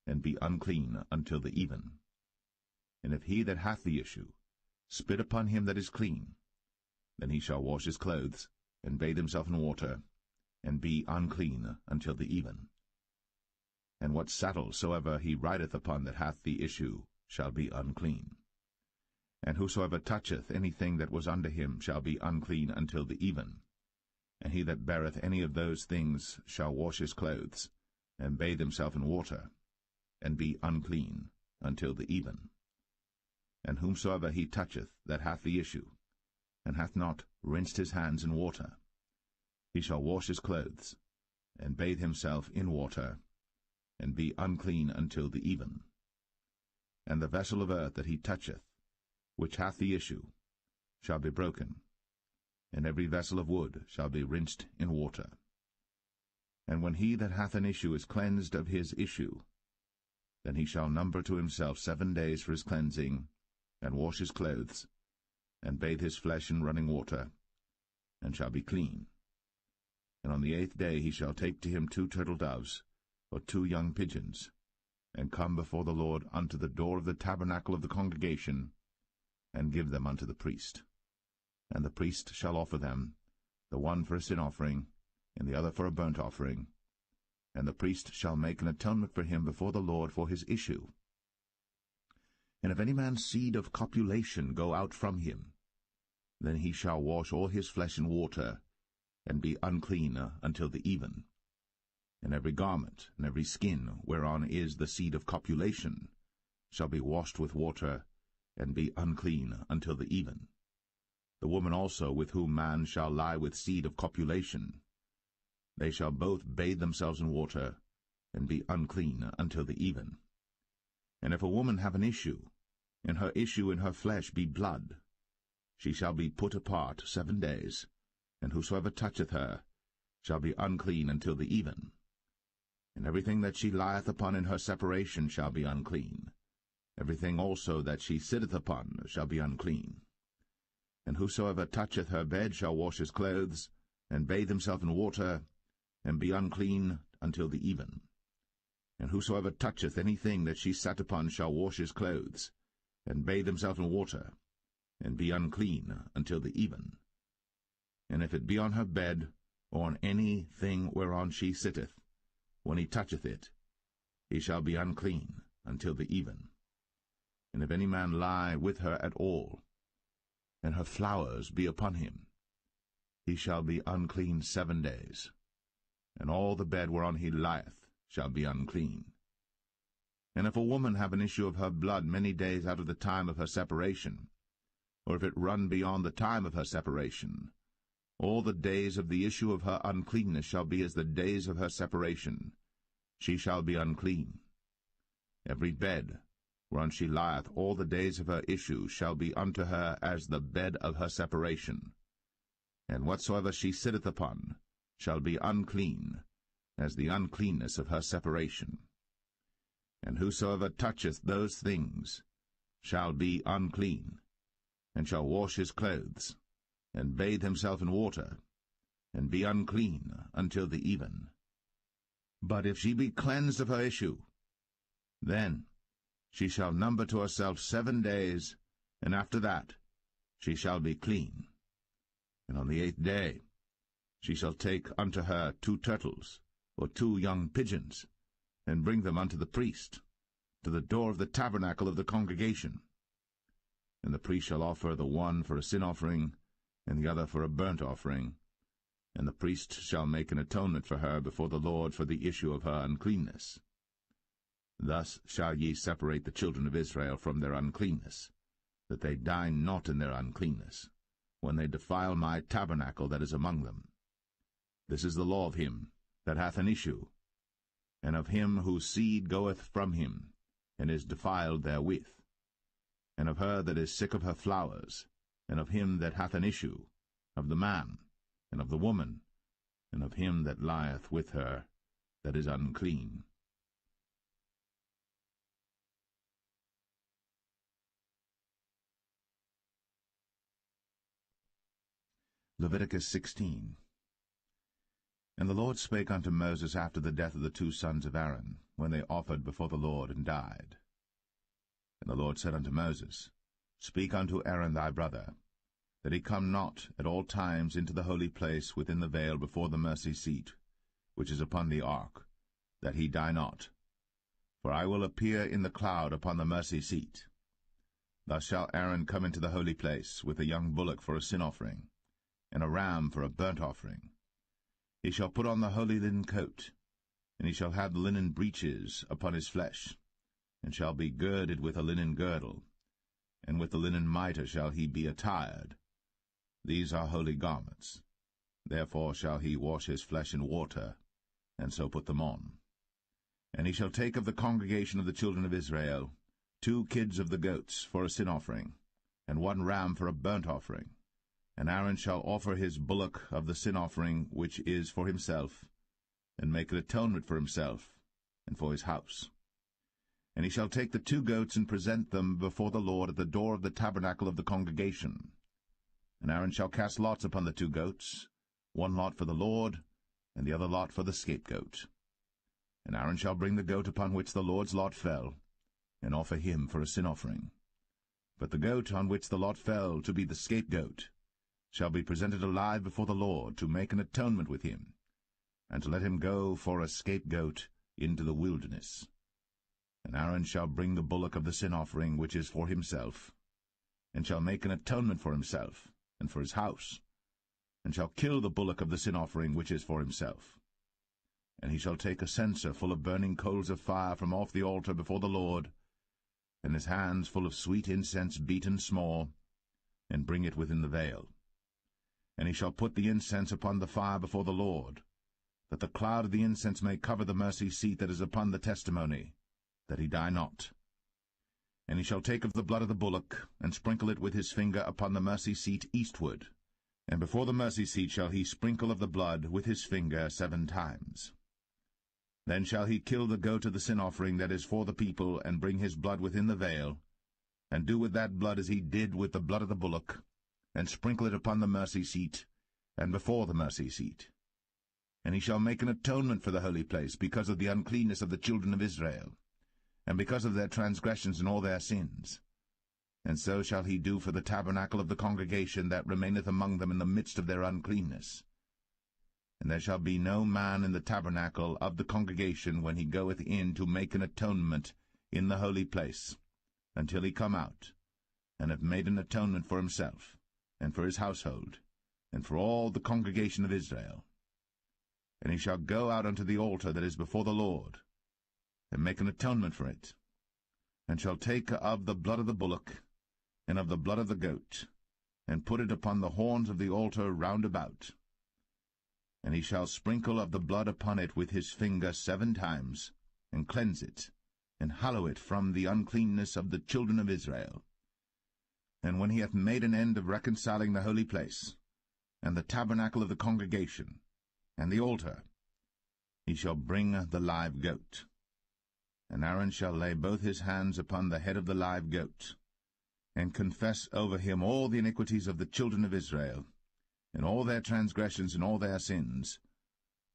and be unclean until the even. And if he that hath the issue spit upon him that is clean, then he shall wash his clothes, and bathe himself in water, and be unclean until the even. And what saddle soever he rideth upon that hath the issue shall be unclean. And whosoever toucheth anything that was under him shall be unclean until the even. And he that beareth any of those things shall wash his clothes, and bathe himself in water, and be unclean until the even. And whomsoever he toucheth that hath the issue, and hath not rinsed his hands in water, he shall wash his clothes, and bathe himself in water, and be unclean until the even. and the vessel of earth that he toucheth, which hath the issue, shall be broken, and every vessel of wood shall be rinsed in water. And when he that hath an issue is cleansed of his issue, then he shall number to himself 7 days for his cleansing, and wash his clothes, and bathe his flesh in running water, and shall be clean. And on the 8th day he shall take to him 2 turtle doves, or 2 young pigeons, and come before the Lord unto the door of the tabernacle of the congregation, and give them unto the priest. And the priest shall offer them, the one for a sin offering, and the other for a burnt offering. And the priest shall make an atonement for him before the Lord for his issue. And if any man's seed of copulation go out from him, then he shall wash all his flesh in water, and be unclean until the even. And every garment, and every skin, whereon is the seed of copulation, shall be washed with water, and be unclean until the even. The woman also with whom man shall lie with seed of copulation, they shall both bathe themselves in water, and be unclean until the even. And if a woman have an issue, and her issue in her flesh be blood, she shall be put apart 7 days, and whosoever toucheth her shall be unclean until the even. And everything that she lieth upon in her separation shall be unclean. Everything also that she sitteth upon shall be unclean. And whosoever toucheth her bed shall wash his clothes, and bathe himself in water, and be unclean until the even. And whosoever toucheth anything that she sat upon shall wash his clothes, and bathe himself in water, and be unclean until the even. And if it be on her bed, or on any thing whereon she sitteth, when he toucheth it, he shall be unclean until the even. And if any man lie with her at all, and her flowers be upon him, he shall be unclean 7 days, and all the bed whereon he lieth shall be unclean. And if a woman have an issue of her blood many days out of the time of her separation, or if it run beyond the time of her separation, all the days of the issue of her uncleanness shall be as the days of her separation. She shall be unclean. Every bed whereon she lieth all the days of her issue shall be unto her as the bed of her separation. And whatsoever she sitteth upon shall be unclean, as the uncleanness of her separation. And whosoever toucheth those things shall be unclean, and shall wash his clothes, and bathe himself in water, and be unclean until the even. But if she be cleansed of her issue, then she shall number to herself 7 days, and after that she shall be clean. And on the 8th day she shall take unto her 2 turtles, or 2 young pigeons, and bring them unto the priest, to the door of the tabernacle of the congregation. And the priest shall offer the one for a sin offering, and the other for a burnt offering, and the priest shall make an atonement for her before the Lord for the issue of her uncleanness. Thus shall ye separate the children of Israel from their uncleanness, that they die not in their uncleanness, when they defile my tabernacle that is among them. This is the law of him that hath an issue, and of him whose seed goeth from him, and is defiled therewith, and of her that is sick of her flowers, and of him that hath an issue, of the man, and of the woman, and of him that lieth with her that is unclean. Leviticus 16. And the Lord spake unto Moses after the death of the 2 sons of Aaron, when they offered before the Lord and died. And the Lord said unto Moses, Speak unto Aaron thy brother, that he come not at all times into the holy place within the veil before the mercy seat, which is upon the ark, that he die not. For I will appear in the cloud upon the mercy seat. Thus shall Aaron come into the holy place with a young bullock for a sin offering, and a ram for a burnt offering. He shall put on the holy linen coat, and he shall have the linen breeches upon his flesh, and shall be girded with a linen girdle, and with the linen mitre shall he be attired. These are holy garments. Therefore shall he wash his flesh in water, and so put them on. And he shall take of the congregation of the children of Israel 2 kids of the goats for a sin offering, and 1 ram for a burnt offering. And Aaron shall offer his bullock of the sin offering which is for himself, and make an atonement for himself and for his house. And he shall take the 2 goats and present them before the Lord at the door of the tabernacle of the congregation. And Aaron shall cast lots upon the 2 goats, 1 lot for the Lord, and the other lot for the scapegoat. And Aaron shall bring the goat upon which the Lord's lot fell, and offer him for a sin offering. But the goat on which the lot fell, to be the scapegoat, shall be presented alive before the Lord, to make an atonement with him, and to let him go for a scapegoat into the wilderness. And Aaron shall bring the bullock of the sin offering which is for himself, and shall make an atonement for himself and for his house, and shall kill the bullock of the sin offering which is for himself. And he shall take a censer full of burning coals of fire from off the altar before the Lord, and his hands full of sweet incense beaten small, and bring it within the veil. And he shall put the incense upon the fire before the Lord, that the cloud of the incense may cover the mercy seat that is upon the testimony, that he die not. And he shall take of the blood of the bullock, and sprinkle it with his finger upon the mercy seat eastward, and before the mercy seat shall he sprinkle of the blood with his finger 7 times. Then shall he kill the goat of the sin offering that is for the people, and bring his blood within the veil, and do with that blood as he did with the blood of the bullock, and sprinkle it upon the mercy seat, and before the mercy seat. And he shall make an atonement for the holy place, because of the uncleanness of the children of Israel, and because of their transgressions and all their sins. And so shall he do for the tabernacle of the congregation that remaineth among them in the midst of their uncleanness. And there shall be no man in the tabernacle of the congregation when he goeth in to make an atonement in the holy place, until he come out, and have made an atonement for himself, and for his household, and for all the congregation of Israel. And he shall go out unto the altar that is before the Lord, and make an atonement for it, and shall take of the blood of the bullock, and of the blood of the goat, and put it upon the horns of the altar round about. And he shall sprinkle of the blood upon it with his finger 7 times, and cleanse it, and hallow it from the uncleanness of the children of Israel. And when he hath made an end of reconciling the holy place, and the tabernacle of the congregation, and the altar, he shall bring the live goat. And Aaron shall lay both his hands upon the head of the live goat, and confess over him all the iniquities of the children of Israel, and all their transgressions and all their sins,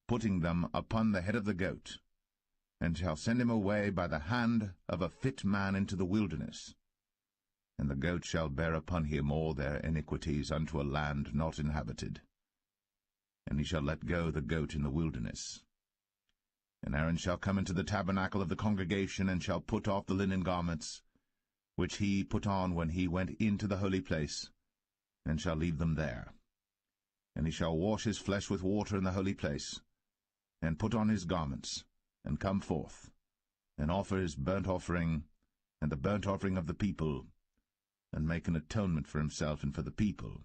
putting them upon the head of the goat, and shall send him away by the hand of a fit man into the wilderness. And the goat shall bear upon him all their iniquities unto a land not inhabited. And he shall let go the goat in the wilderness. And Aaron shall come into the tabernacle of the congregation, and shall put off the linen garments, which he put on when he went into the holy place, and shall leave them there. And he shall wash his flesh with water in the holy place, and put on his garments, and come forth, and offer his burnt offering, and the burnt offering of the people, and make an atonement for himself and for the people.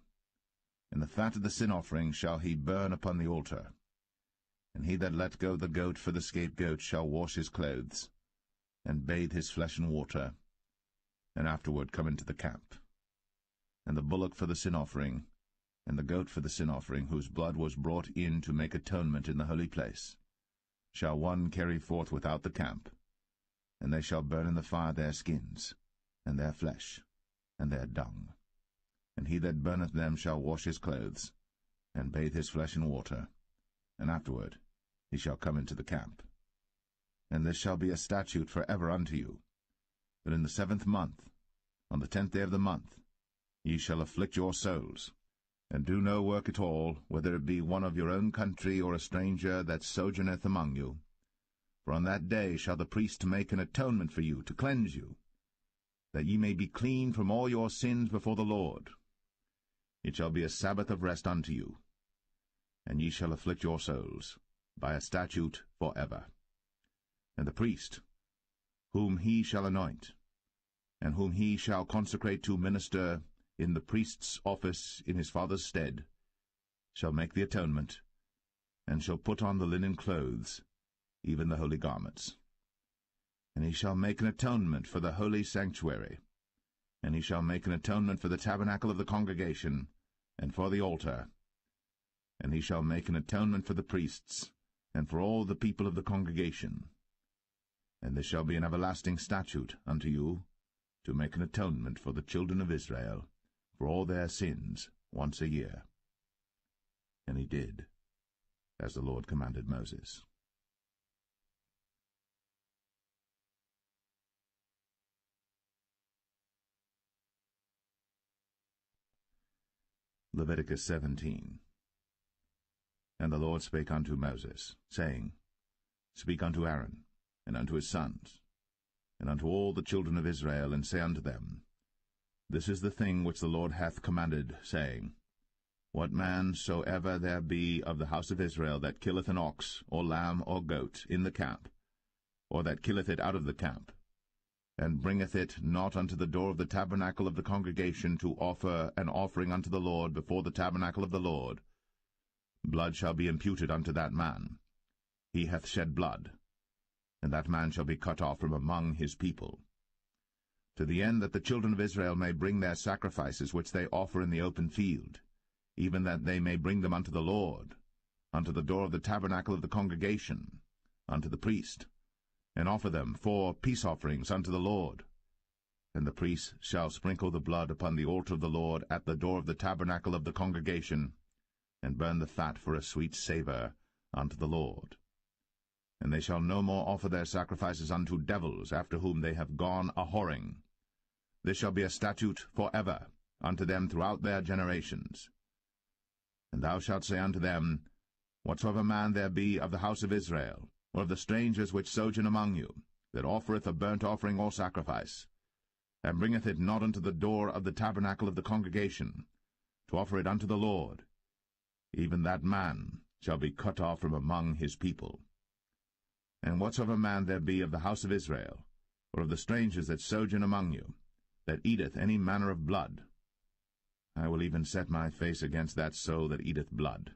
And the fat of the sin offering shall he burn upon the altar. And he that let go the goat for the scapegoat shall wash his clothes, and bathe his flesh in water, and afterward come into the camp. And the bullock for the sin offering, and the goat for the sin offering, whose blood was brought in to make atonement in the holy place, shall one carry forth without the camp, and they shall burn in the fire their skins, and their flesh, and their dung. And he that burneth them shall wash his clothes, and bathe his flesh in water, and afterward he shall come into the camp. And this shall be a statute for ever unto you, that in the 7th month, on the 10th day of the month, ye shall afflict your souls, and do no work at all, whether it be one of your own country or a stranger that sojourneth among you. For on that day shall the priest make an atonement for you, to cleanse you, that ye may be clean from all your sins before the Lord. It shall be a Sabbath of rest unto you, and ye shall afflict your souls, by a statute for ever. And the priest, whom he shall anoint, and whom he shall consecrate to minister in the priest's office in his father's stead, shall make the atonement, and shall put on the linen clothes, even the holy garments. And he shall make an atonement for the holy sanctuary, and he shall make an atonement for the tabernacle of the congregation, and for the altar. And he shall make an atonement for the priests, and for all the people of the congregation. And this shall be an everlasting statute unto you, to make an atonement for the children of Israel, for all their sins, once a year. And he did, as the Lord commanded Moses. Leviticus 17. And the Lord spake unto Moses, saying, Speak unto Aaron, and unto his sons, and unto all the children of Israel, and say unto them, This is the thing which the Lord hath commanded, saying, What man soever there be of the house of Israel that killeth an ox, or lamb, or goat, in the camp, or that killeth it out of the camp, and bringeth it not unto the door of the tabernacle of the congregation to offer an offering unto the Lord before the tabernacle of the Lord, blood shall be imputed unto that man. He hath shed blood, and that man shall be cut off from among his people. To the end that the children of Israel may bring their sacrifices which they offer in the open field, even that they may bring them unto the Lord, unto the door of the tabernacle of the congregation, unto the priest, and offer them for peace offerings unto the Lord. And the priest shall sprinkle the blood upon the altar of the Lord at the door of the tabernacle of the congregation, and burn the fat for a sweet savour unto the Lord. And they shall no more offer their sacrifices unto devils, after whom they have gone a-whoring. This shall be a statute for ever unto them throughout their generations. And thou shalt say unto them, Whatsoever man there be of the house of Israel, or of the strangers which sojourn among you, that offereth a burnt offering or sacrifice, and bringeth it not unto the door of the tabernacle of the congregation, to offer it unto the Lord, even that man shall be cut off from among his people. And whatsoever man there be of the house of Israel, or of the strangers that sojourn among you, that eateth any manner of blood, I will even set my face against that soul that eateth blood,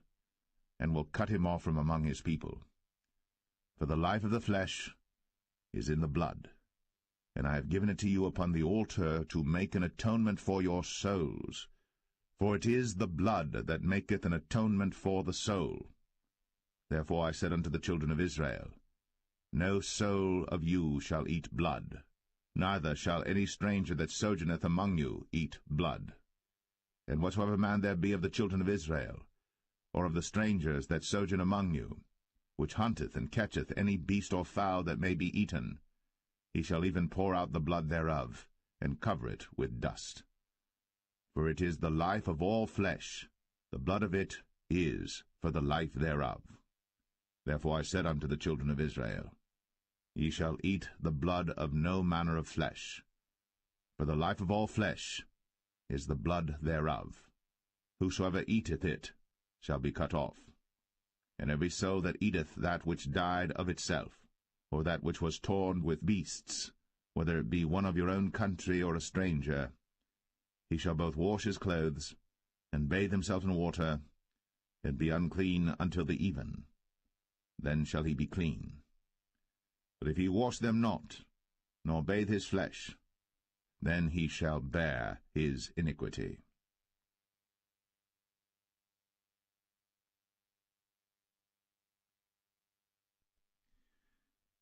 and will cut him off from among his people. For the life of the flesh is in the blood, and I have given it to you upon the altar to make an atonement for your souls. For it is the blood that maketh an atonement for the soul. Therefore I said unto the children of Israel, No soul of you shall eat blood, neither shall any stranger that sojourneth among you eat blood. And whatsoever man there be of the children of Israel, or of the strangers that sojourn among you, which hunteth and catcheth any beast or fowl that may be eaten, he shall even pour out the blood thereof, and cover it with dust. For it is the life of all flesh, the blood of it is for the life thereof. Therefore I said unto the children of Israel, Ye shall eat the blood of no manner of flesh, for the life of all flesh is the blood thereof. Whosoever eateth it shall be cut off. And every soul that eateth that which died of itself, or that which was torn with beasts, whether it be one of your own country or a stranger, he shall both wash his clothes, and bathe himself in water, and be unclean until the even. Then shall he be clean. But if he wash them not, nor bathe his flesh, then he shall bear his iniquity.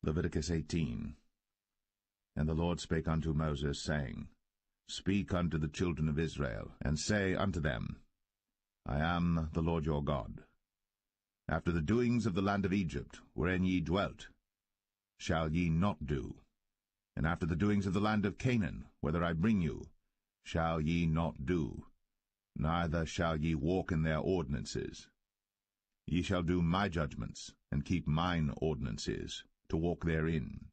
Leviticus 18. And the Lord spake unto Moses, saying, Speak unto the children of Israel, and say unto them, I am the Lord your God. After the doings of the land of Egypt, wherein ye dwelt, shall ye not do, and after the doings of the land of Canaan, whither I bring you, shall ye not do, neither shall ye walk in their ordinances. Ye shall do my judgments, and keep mine ordinances, to walk therein.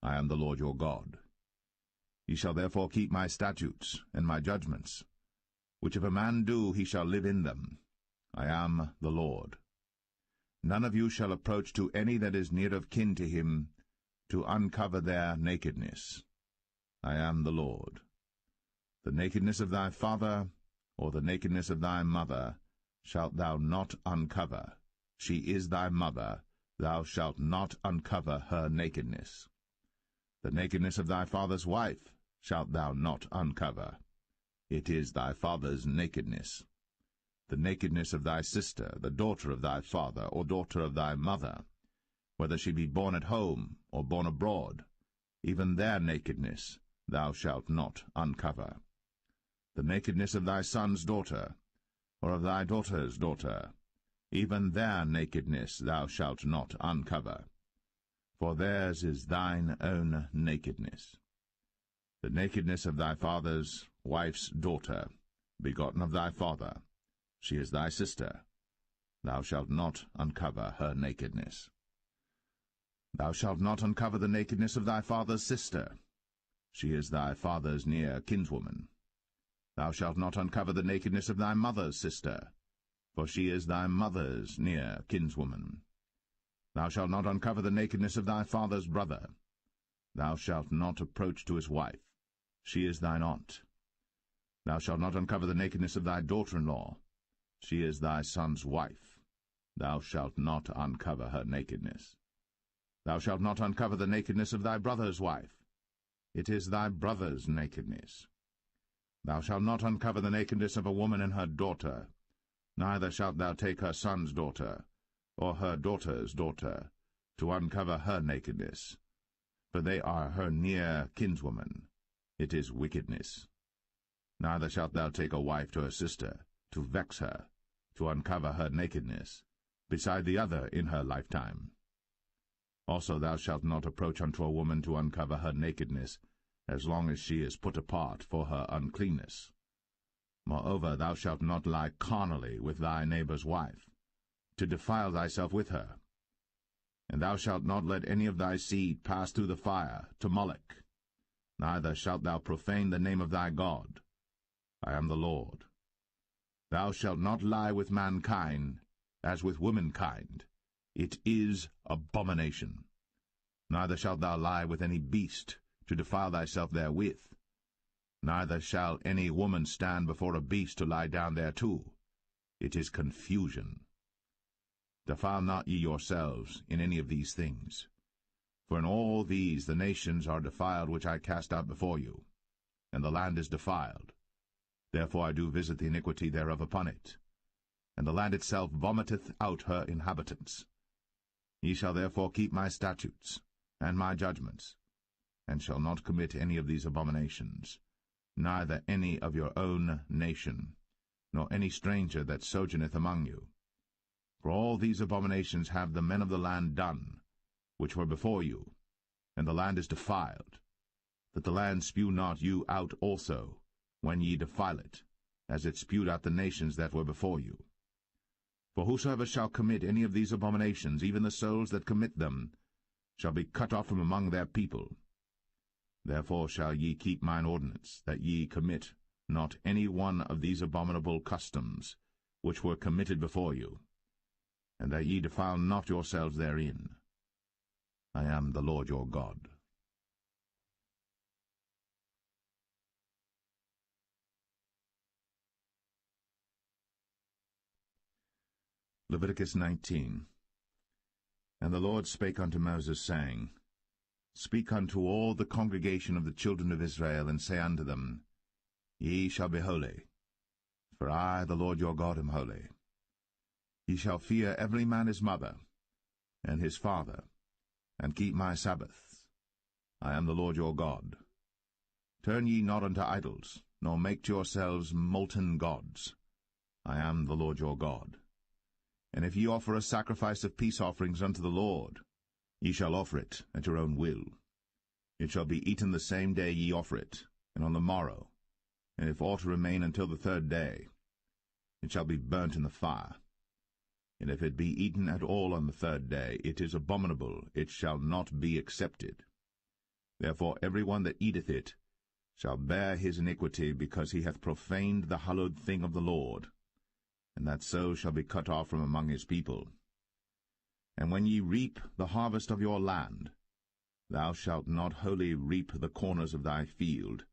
I am the Lord your God. Ye shall therefore keep my statutes and my judgments, which if a man do, he shall live in them. I am the Lord. None of you shall approach to any that is near of kin to him, to uncover their nakedness. I am the Lord. The nakedness of thy father, or the nakedness of thy mother, shalt thou not uncover. She is thy mother, thou shalt not uncover her nakedness. The nakedness of thy father's wife shalt thou not uncover. It is thy father's nakedness. The nakedness of thy sister, the daughter of thy father, or daughter of thy mother, whether she be born at home or born abroad, even their nakedness thou shalt not uncover. The nakedness of thy son's daughter, or of thy daughter's daughter, even their nakedness thou shalt not uncover, for theirs is thine own nakedness. The nakedness of thy father's wife's daughter, begotten of thy father, she is thy sister, thou shalt not uncover her nakedness. Thou shalt not uncover the nakedness of thy father's sister, she is thy father's near kinswoman. Thou shalt not uncover the nakedness of thy mother's sister, for she is thy mother's near kinswoman. Thou shalt not uncover the nakedness of thy father's brother. Thou shalt not approach to his wife, she is thine aunt. Thou shalt not uncover the nakedness of thy daughter-in-law, she is thy son's wife. Thou shalt not uncover her nakedness. Thou shalt not uncover the nakedness of thy brother's wife, it is thy brother's nakedness. Thou shalt not uncover the nakedness of a woman and her daughter, neither shalt thou take her son's daughter, or her daughter's daughter, to uncover her nakedness, for they are her near kinswoman. It is wickedness. Neither shalt thou take a wife to her sister, to vex her, to uncover her nakedness, beside the other in her lifetime. Also thou shalt not approach unto a woman to uncover her nakedness, as long as she is put apart for her uncleanness. Moreover, thou shalt not lie carnally with thy neighbor's wife, to defile thyself with her. And thou shalt not let any of thy seed pass through the fire to Moloch, neither shalt thou profane the name of thy God. I am the Lord. Thou shalt not lie with mankind, as with womankind. It is abomination. Neither shalt thou lie with any beast, to defile thyself therewith. Neither shall any woman stand before a beast to lie down thereto. It is confusion. Defile not ye yourselves in any of these things. For in all these the nations are defiled which I cast out before you, and the land is defiled. Therefore I do visit the iniquity thereof upon it, and the land itself vomiteth out her inhabitants. Ye shall therefore keep my statutes and my judgments, and shall not commit any of these abominations, neither any of your own nation, nor any stranger that sojourneth among you. For all these abominations have the men of the land done, which were before you, and the land is defiled, that the land spew not you out also, when ye defile it, as it spewed out the nations that were before you. For whosoever shall commit any of these abominations, even the souls that commit them, shall be cut off from among their people. Therefore shall ye keep mine ordinance, that ye commit not any one of these abominable customs, which were committed before you, and that ye defile not yourselves therein. I am the Lord your God. Leviticus 19. And the Lord spake unto Moses, saying, Speak unto all the congregation of the children of Israel, and say unto them, Ye shall be holy, for I, the Lord your God, am holy. Ye shall fear every man his mother, and his father, and keep my Sabbaths. I am the Lord your God. Turn ye not unto idols, nor make to yourselves molten gods. I am the Lord your God. And if ye offer a sacrifice of peace offerings unto the Lord, ye shall offer it at your own will. It shall be eaten the same day ye offer it, and on the morrow. And if aught remain until the third day, it shall be burnt in the fire. And if it be eaten at all on the third day, it is abominable, it shall not be accepted. Therefore every one that eateth it shall bear his iniquity, because he hath profaned the hallowed thing of the Lord, and that so shall be cut off from among his people. And when ye reap the harvest of your land, thou shalt not wholly reap the corners of thy field,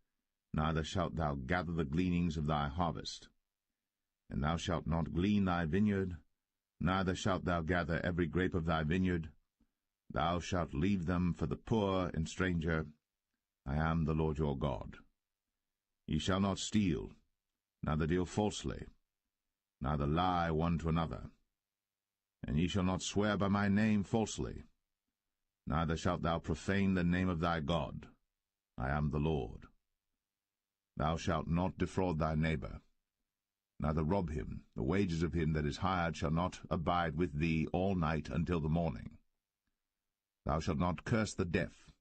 neither shalt thou gather the gleanings of thy harvest. And thou shalt not glean thy vineyard, neither shalt thou gather every grape of thy vineyard. Thou shalt leave them for the poor and stranger, I am the Lord your God. Ye shall not steal, neither deal falsely, neither lie one to another. And ye shall not swear by my name falsely, neither shalt thou profane the name of thy God. I am the Lord. Thou shalt not defraud thy neighbor, neither rob him. The wages of him that is hired shall not abide with thee all night until the morning. Thou shalt not curse the deaf,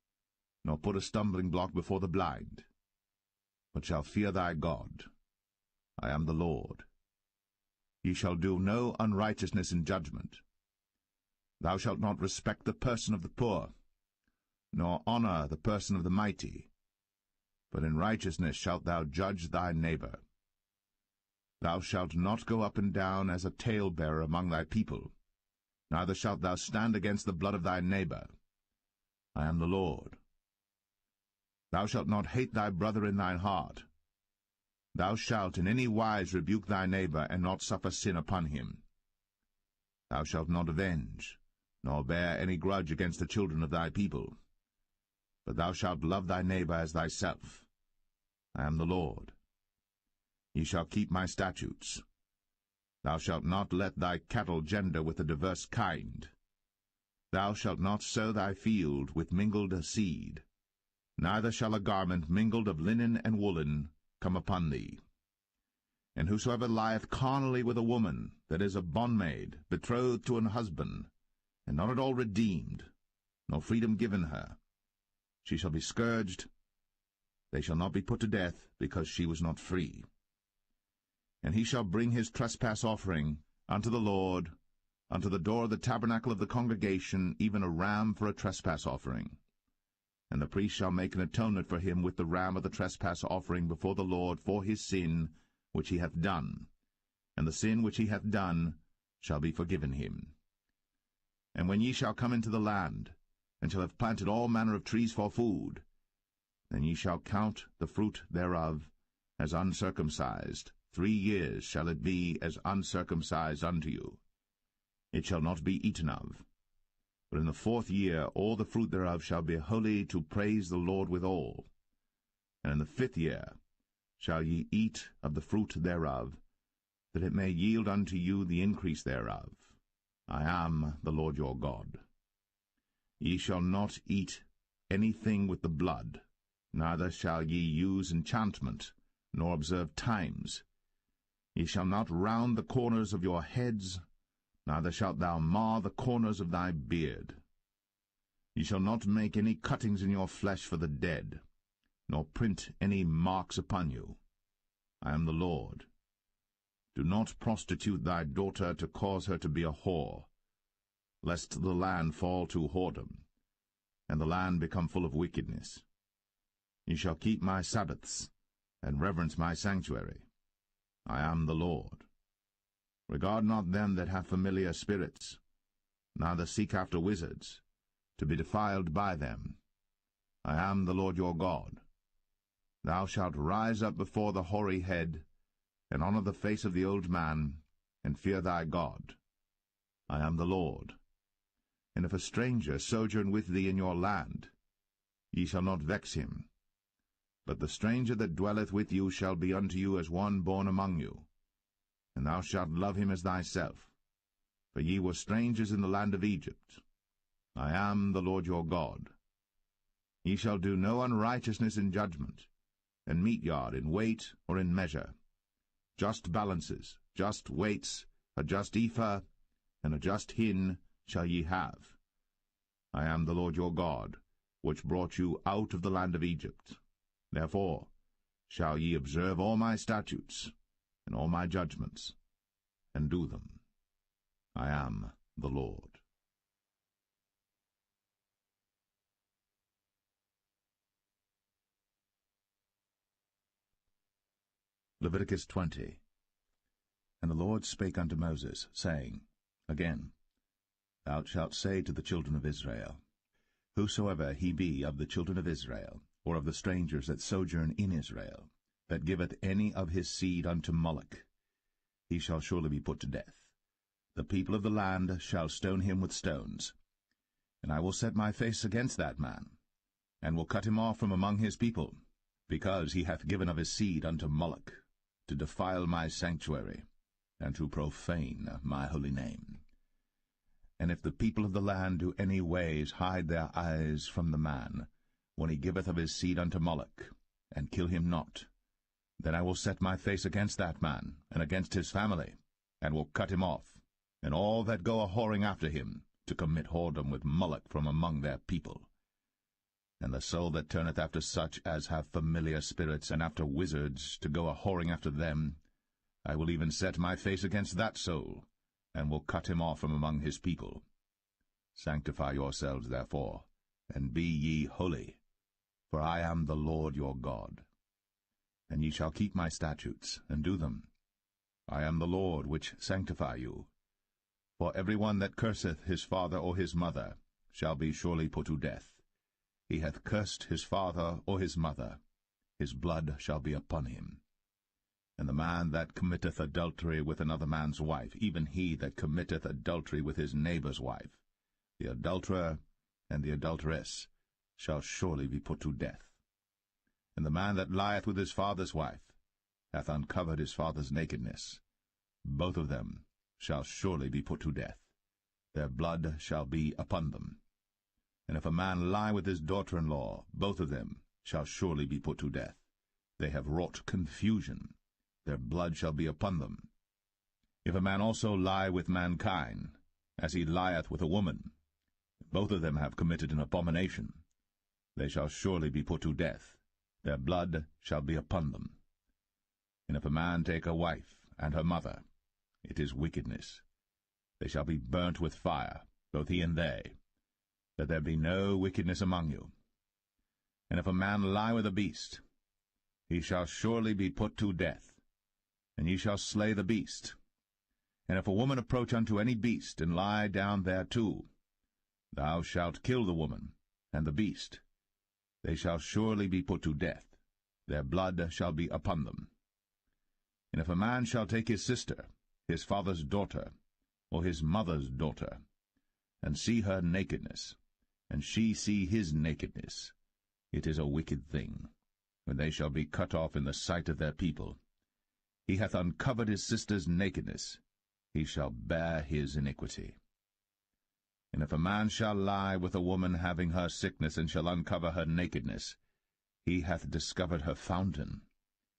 nor put a stumbling block before the blind, but shalt fear thy God. I am the Lord. Ye shall do no unrighteousness in judgment. Thou shalt not respect the person of the poor, nor honor the person of the mighty, but in righteousness shalt thou judge thy neighbor. Thou shalt not go up and down as a talebearer among thy people, neither shalt thou stand against the blood of thy neighbor. I am the Lord. Thou shalt not hate thy brother in thine heart. Thou shalt in any wise rebuke thy neighbor, and not suffer sin upon him. Thou shalt not avenge, nor bear any grudge against the children of thy people, but thou shalt love thy neighbor as thyself. I am the Lord. Ye shall keep my statutes. Thou shalt not let thy cattle gender with a diverse kind. Thou shalt not sow thy field with mingled seed, neither shall a garment mingled of linen and woolen come upon thee. And whosoever lieth carnally with a woman that is a bondmaid, betrothed to an husband, and not at all redeemed, nor freedom given her, she shall be scourged. They shall not be put to death, because she was not free. And he shall bring his trespass offering unto the Lord, unto the door of the tabernacle of the congregation, even a ram for a trespass offering. And the priest shall make an atonement for him with the ram of the trespass offering before the Lord for his sin which he hath done, and the sin which he hath done shall be forgiven him. And when ye shall come into the land, and shall have planted all manner of trees for food, then ye shall count the fruit thereof as uncircumcised. 3 years shall it be as uncircumcised unto you. It shall not be eaten of. But in the 4th year all the fruit thereof shall be holy, to praise the Lord withal. And in the 5th year shall ye eat of the fruit thereof, that it may yield unto you the increase thereof. I am the Lord your God. Ye shall not eat anything with the blood, neither shall ye use enchantment, nor observe times. Ye shall not round the corners of your heads, neither shalt thou mar the corners of thy beard. Ye shall not make any cuttings in your flesh for the dead, nor print any marks upon you. I am the Lord. Do not prostitute thy daughter to cause her to be a whore, lest the land fall to whoredom, and the land become full of wickedness. Ye shall keep my Sabbaths, and reverence my sanctuary. I am the Lord. Regard not them that have familiar spirits, neither seek after wizards, to be defiled by them. I am the Lord your God. Thou shalt rise up before the hoary head, and honor the face of the old man, and fear thy God. I am the Lord. And if a stranger sojourn with thee in your land, ye shall not vex him. But the stranger that dwelleth with you shall be unto you as one born among you, and thou shalt love him as thyself. For ye were strangers in the land of Egypt. I am the Lord your God. Ye shall do no unrighteousness in judgment, and meet yard in weight or in measure. Just balances, just weights, a just ephah, and a just hin shall ye have. I am the Lord your God, which brought you out of the land of Egypt. Therefore shall ye observe all my statutes, and all my judgments, and do them. I am the Lord. Leviticus 20. And the Lord spake unto Moses, saying, Again, thou shalt say to the children of Israel, Whosoever he be of the children of Israel, or of the strangers that sojourn in Israel, that giveth any of his seed unto Moloch, he shall surely be put to death. The people of the land shall stone him with stones. And I will set my face against that man, and will cut him off from among his people, because he hath given of his seed unto Moloch, to defile my sanctuary, and to profane my holy name. And if the people of the land do any ways hide their eyes from the man, when he giveth of his seed unto Moloch, and kill him not, then I will set my face against that man, and against his family, and will cut him off, and all that go a-whoring after him, to commit whoredom with Moloch from among their people. And the soul that turneth after such as have familiar spirits, and after wizards, to go a-whoring after them, I will even set my face against that soul, and will cut him off from among his people. Sanctify yourselves, therefore, and be ye holy, for I am the Lord your God. And ye shall keep my statutes, and do them. I am the Lord which sanctify you. For every one that curseth his father or his mother shall be surely put to death. He hath cursed his father or his mother, his blood shall be upon him. And the man that committeth adultery with another man's wife, even he that committeth adultery with his neighbour's wife, the adulterer and the adulteress, shall surely be put to death. And the man that lieth with his father's wife hath uncovered his father's nakedness. Both of them shall surely be put to death. Their blood shall be upon them. And if a man lie with his daughter-in-law, both of them shall surely be put to death. They have wrought confusion. Their blood shall be upon them. If a man also lie with mankind, as he lieth with a woman, both of them have committed an abomination. They shall surely be put to death. Their blood shall be upon them. And if a man take a wife and her mother, it is wickedness. They shall be burnt with fire, both he and they, that there be no wickedness among you. And if a man lie with a beast, he shall surely be put to death, and ye shall slay the beast. And if a woman approach unto any beast, and lie down thereto, thou shalt kill the woman and the beast. They shall surely be put to death. Their blood shall be upon them. And if a man shall take his sister, his father's daughter, or his mother's daughter, and see her nakedness, and she see his nakedness, it is a wicked thing, when they shall be cut off in the sight of their people. He hath uncovered his sister's nakedness, he shall bear his iniquity. And if a man shall lie with a woman having her sickness, and shall uncover her nakedness, he hath discovered her fountain,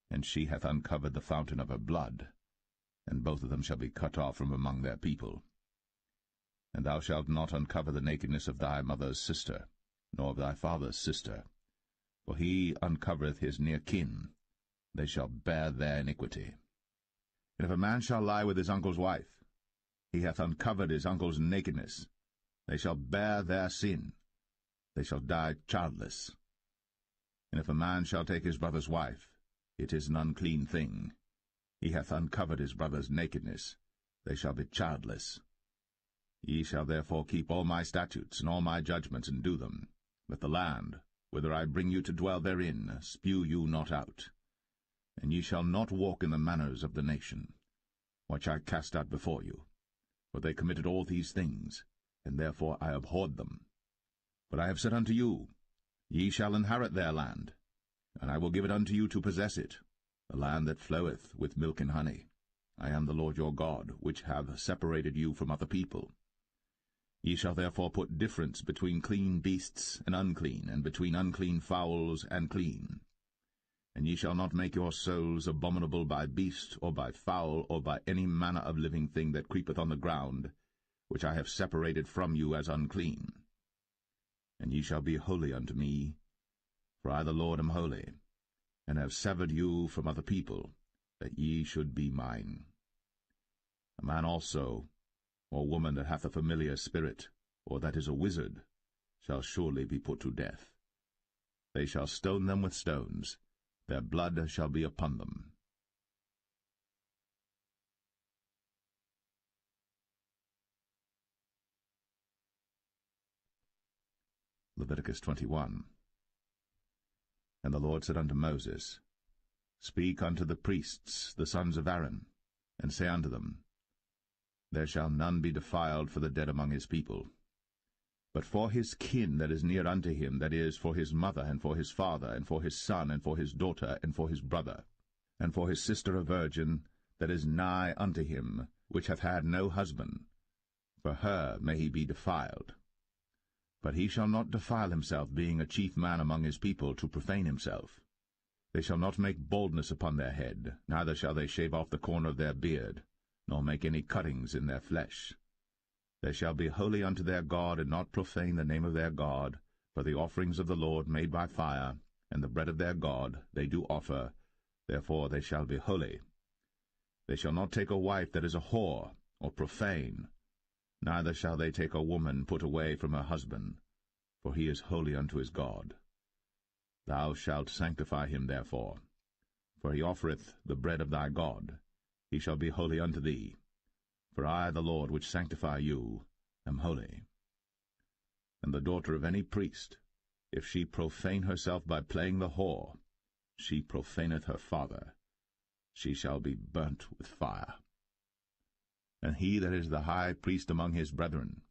and she hath uncovered the fountain of her blood, and both of them shall be cut off from among their people. And thou shalt not uncover the nakedness of thy mother's sister, nor of thy father's sister, for he uncovereth his near kin, they shall bear their iniquity. And if a man shall lie with his uncle's wife, he hath uncovered his uncle's nakedness, they shall bear their sin, they shall die childless. And if a man shall take his brother's wife, it is an unclean thing. He hath uncovered his brother's nakedness, they shall be childless. Ye shall therefore keep all my statutes and all my judgments, and do them, that the land, whither I bring you to dwell therein, spew you not out. And ye shall not walk in the manners of the nation, which I cast out before you. For they committed all these things, and therefore I abhorred them. But I have said unto you, Ye shall inherit their land, and I will give it unto you to possess it, a land that floweth with milk and honey. I am the Lord your God, which have separated you from other people. Ye shall therefore put difference between clean beasts and unclean, and between unclean fowls and clean. And ye shall not make your souls abominable by beast, or by fowl, or by any manner of living thing that creepeth on the ground, which I have separated from you as unclean. And ye shall be holy unto me, for I the Lord am holy, and have severed you from other people, that ye should be mine. A man also, or woman that hath a familiar spirit, or that is a wizard, shall surely be put to death. They shall stone them with stones, their blood shall be upon them. Leviticus 21. And the Lord said unto Moses, Speak unto the priests, the sons of Aaron, and say unto them, There shall none be defiled for the dead among his people. But for his kin that is near unto him, that is, for his mother, and for his father, and for his son, and for his daughter, and for his brother, and for his sister a virgin, that is nigh unto him, which hath had no husband, for her may he be defiled. But he shall not defile himself, being a chief man among his people, to profane himself. They shall not make baldness upon their head, neither shall they shave off the corner of their beard, nor make any cuttings in their flesh. They shall be holy unto their God, and not profane the name of their God, for the offerings of the Lord made by fire, and the bread of their God they do offer, therefore they shall be holy. They shall not take a wife that is a whore, or profane, neither shall they take a woman put away from her husband, for he is holy unto his God. Thou shalt sanctify him therefore, for he offereth the bread of thy God. He shall be holy unto thee. For I, the Lord, which sanctify you, am holy. And the daughter of any priest, if she profane herself by playing the whore, she profaneth her father. She shall be burnt with fire. And he that is the high priest among his brethren,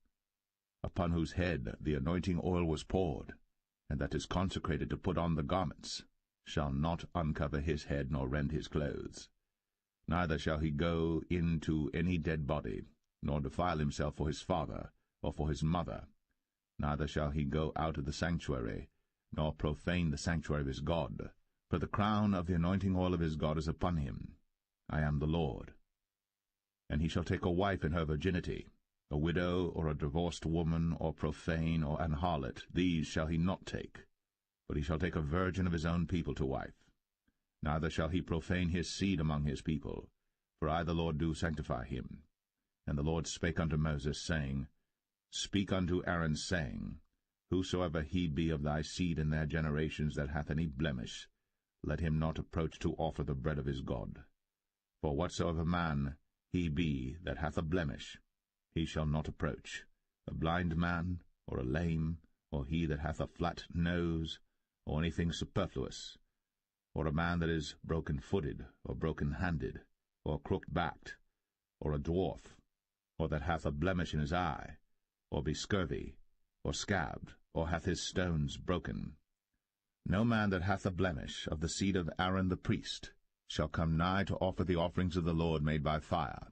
upon whose head the anointing oil was poured, and that is consecrated to put on the garments, shall not uncover his head nor rend his clothes. Neither shall he go into any dead body, nor defile himself for his father, or for his mother. Neither shall he go out of the sanctuary, nor profane the sanctuary of his God. For the crown of the anointing oil of his God is upon him. I am the Lord. And he shall take a wife in her virginity, a widow, or a divorced woman, or profane, or an harlot. These shall he not take, but he shall take a virgin of his own people to wife. Neither shall he profane his seed among his people, for I the Lord do sanctify him. And the Lord spake unto Moses, saying, Speak unto Aaron, saying, Whosoever he be of thy seed in their generations that hath any blemish, let him not approach to offer the bread of his God. For whatsoever man he be that hath a blemish, he shall not approach, a blind man, or a lame, or he that hath a flat nose, or anything superfluous, or a man that is broken-footed, or broken-handed, or crooked-backed, or a dwarf, or that hath a blemish in his eye, or be scurvy, or scabbed, or hath his stones broken. No man that hath a blemish of the seed of Aaron the priest shall come nigh to offer the offerings of the Lord made by fire.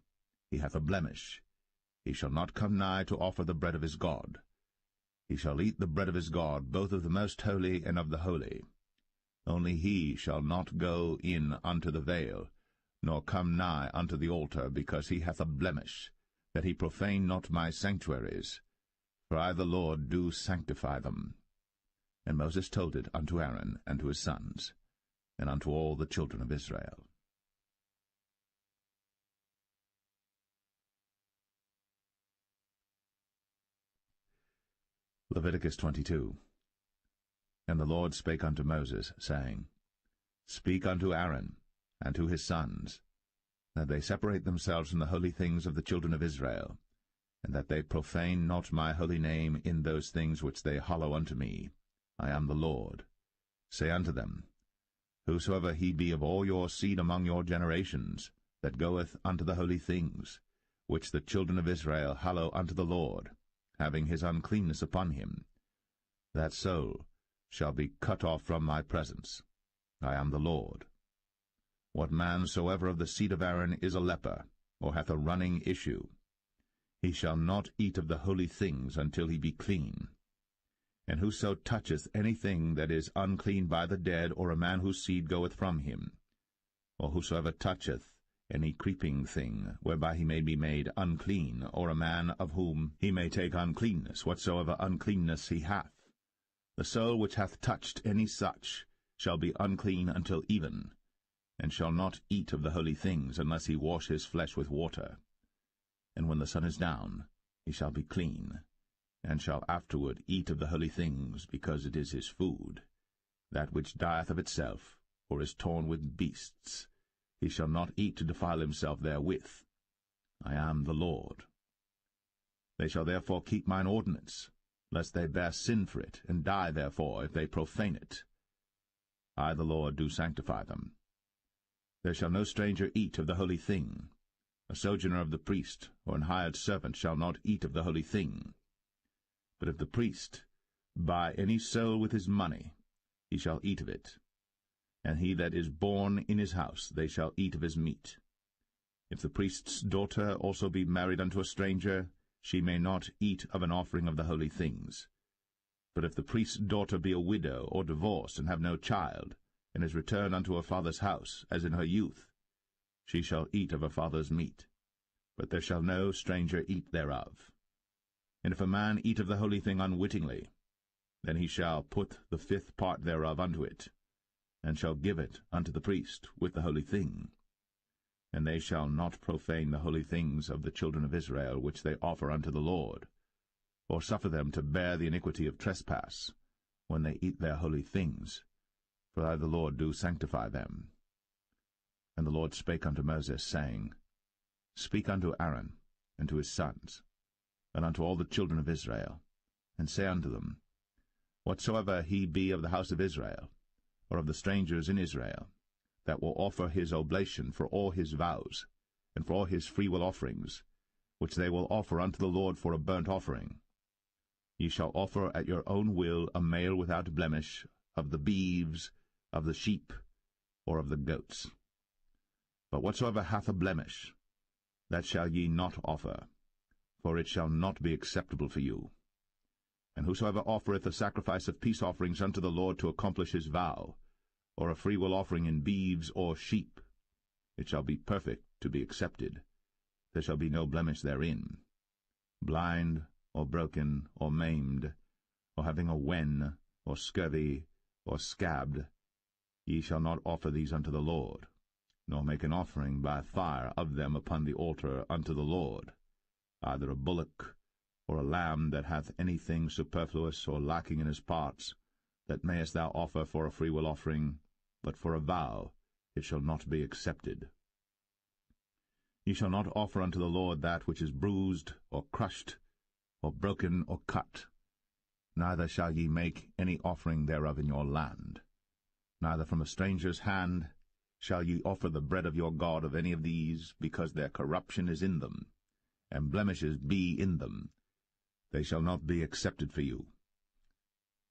He hath a blemish. He shall not come nigh to offer the bread of his God. He shall eat the bread of his God, both of the most holy and of the holy. Only he shall not go in unto the veil, nor come nigh unto the altar, because he hath a blemish, that he profane not my sanctuaries. For I the Lord do sanctify them. And Moses told it unto Aaron and to his sons, and unto all the children of Israel. Leviticus 22. And the Lord spake unto Moses, saying, Speak unto Aaron and to his sons, that they separate themselves from the holy things of the children of Israel, and that they profane not my holy name in those things which they hallow unto me. I am the Lord. Say unto them, Whosoever he be of all your seed among your generations, that goeth unto the holy things, which the children of Israel hallow unto the Lord, having his uncleanness upon him, that soul shall be cut off from my presence. I am the Lord. What man soever of the seed of Aaron is a leper, or hath a running issue, he shall not eat of the holy things until he be clean. And whoso toucheth anything that is unclean by the dead, or a man whose seed goeth from him, or whosoever toucheth any creeping thing, whereby he may be made unclean, or a man of whom he may take uncleanness, whatsoever uncleanness he hath, the soul which hath touched any such shall be unclean until even, and shall not eat of the holy things, unless he wash his flesh with water. And when the sun is down, he shall be clean, and shall afterward eat of the holy things, because it is his food. That which dieth of itself, or is torn with beasts, he shall not eat to defile himself therewith. I am the Lord. They shall therefore keep mine ordinance, lest they bear sin for it, and die therefore, if they profane it. I the Lord do sanctify them. There shall no stranger eat of the holy thing. A sojourner of the priest, or an hired servant, shall not eat of the holy thing. But if the priest buy any soul with his money, he shall eat of it. And he that is born in his house, they shall eat of his meat. If the priest's daughter also be married unto a stranger, she may not eat of an offering of the holy things. But if the priest's daughter be a widow or divorced, and have no child, and is returned unto her father's house, as in her youth, she shall eat of her father's meat. But there shall no stranger eat thereof. And if a man eat of the holy thing unwittingly, then he shall put the 5th part thereof unto it, and shall give it unto the priest with the holy thing. And they shall not profane the holy things of the children of Israel, which they offer unto the Lord, or suffer them to bear the iniquity of trespass, when they eat their holy things, for I the Lord do sanctify them. And the Lord spake unto Moses, saying, Speak unto Aaron, and to his sons, and unto all the children of Israel, and say unto them, Whatsoever he be of the house of Israel, or of the strangers in Israel, that will offer his oblation for all his vows, and for all his freewill offerings, which they will offer unto the Lord for a burnt offering, ye shall offer at your own will a male without blemish, of the beeves, of the sheep, or of the goats. But whatsoever hath a blemish, that shall ye not offer, for it shall not be acceptable for you. And whosoever offereth a sacrifice of peace offerings unto the Lord to accomplish his vow, or a freewill offering in beeves or sheep, it shall be perfect to be accepted. There shall be no blemish therein. Blind, or broken, or maimed, or having a wen, or scurvy, or scabbed, ye shall not offer these unto the Lord, nor make an offering by fire of them upon the altar unto the Lord, either a bullock, or a lamb that hath anything superfluous or lacking in his parts, that mayest thou offer for a freewill offering, but for a vow it shall not be accepted. Ye shall not offer unto the Lord that which is bruised, or crushed, or broken, or cut. Neither shall ye make any offering thereof in your land. Neither from a stranger's hand shall ye offer the bread of your God of any of these, because their corruption is in them, and blemishes be in them. They shall not be accepted for you.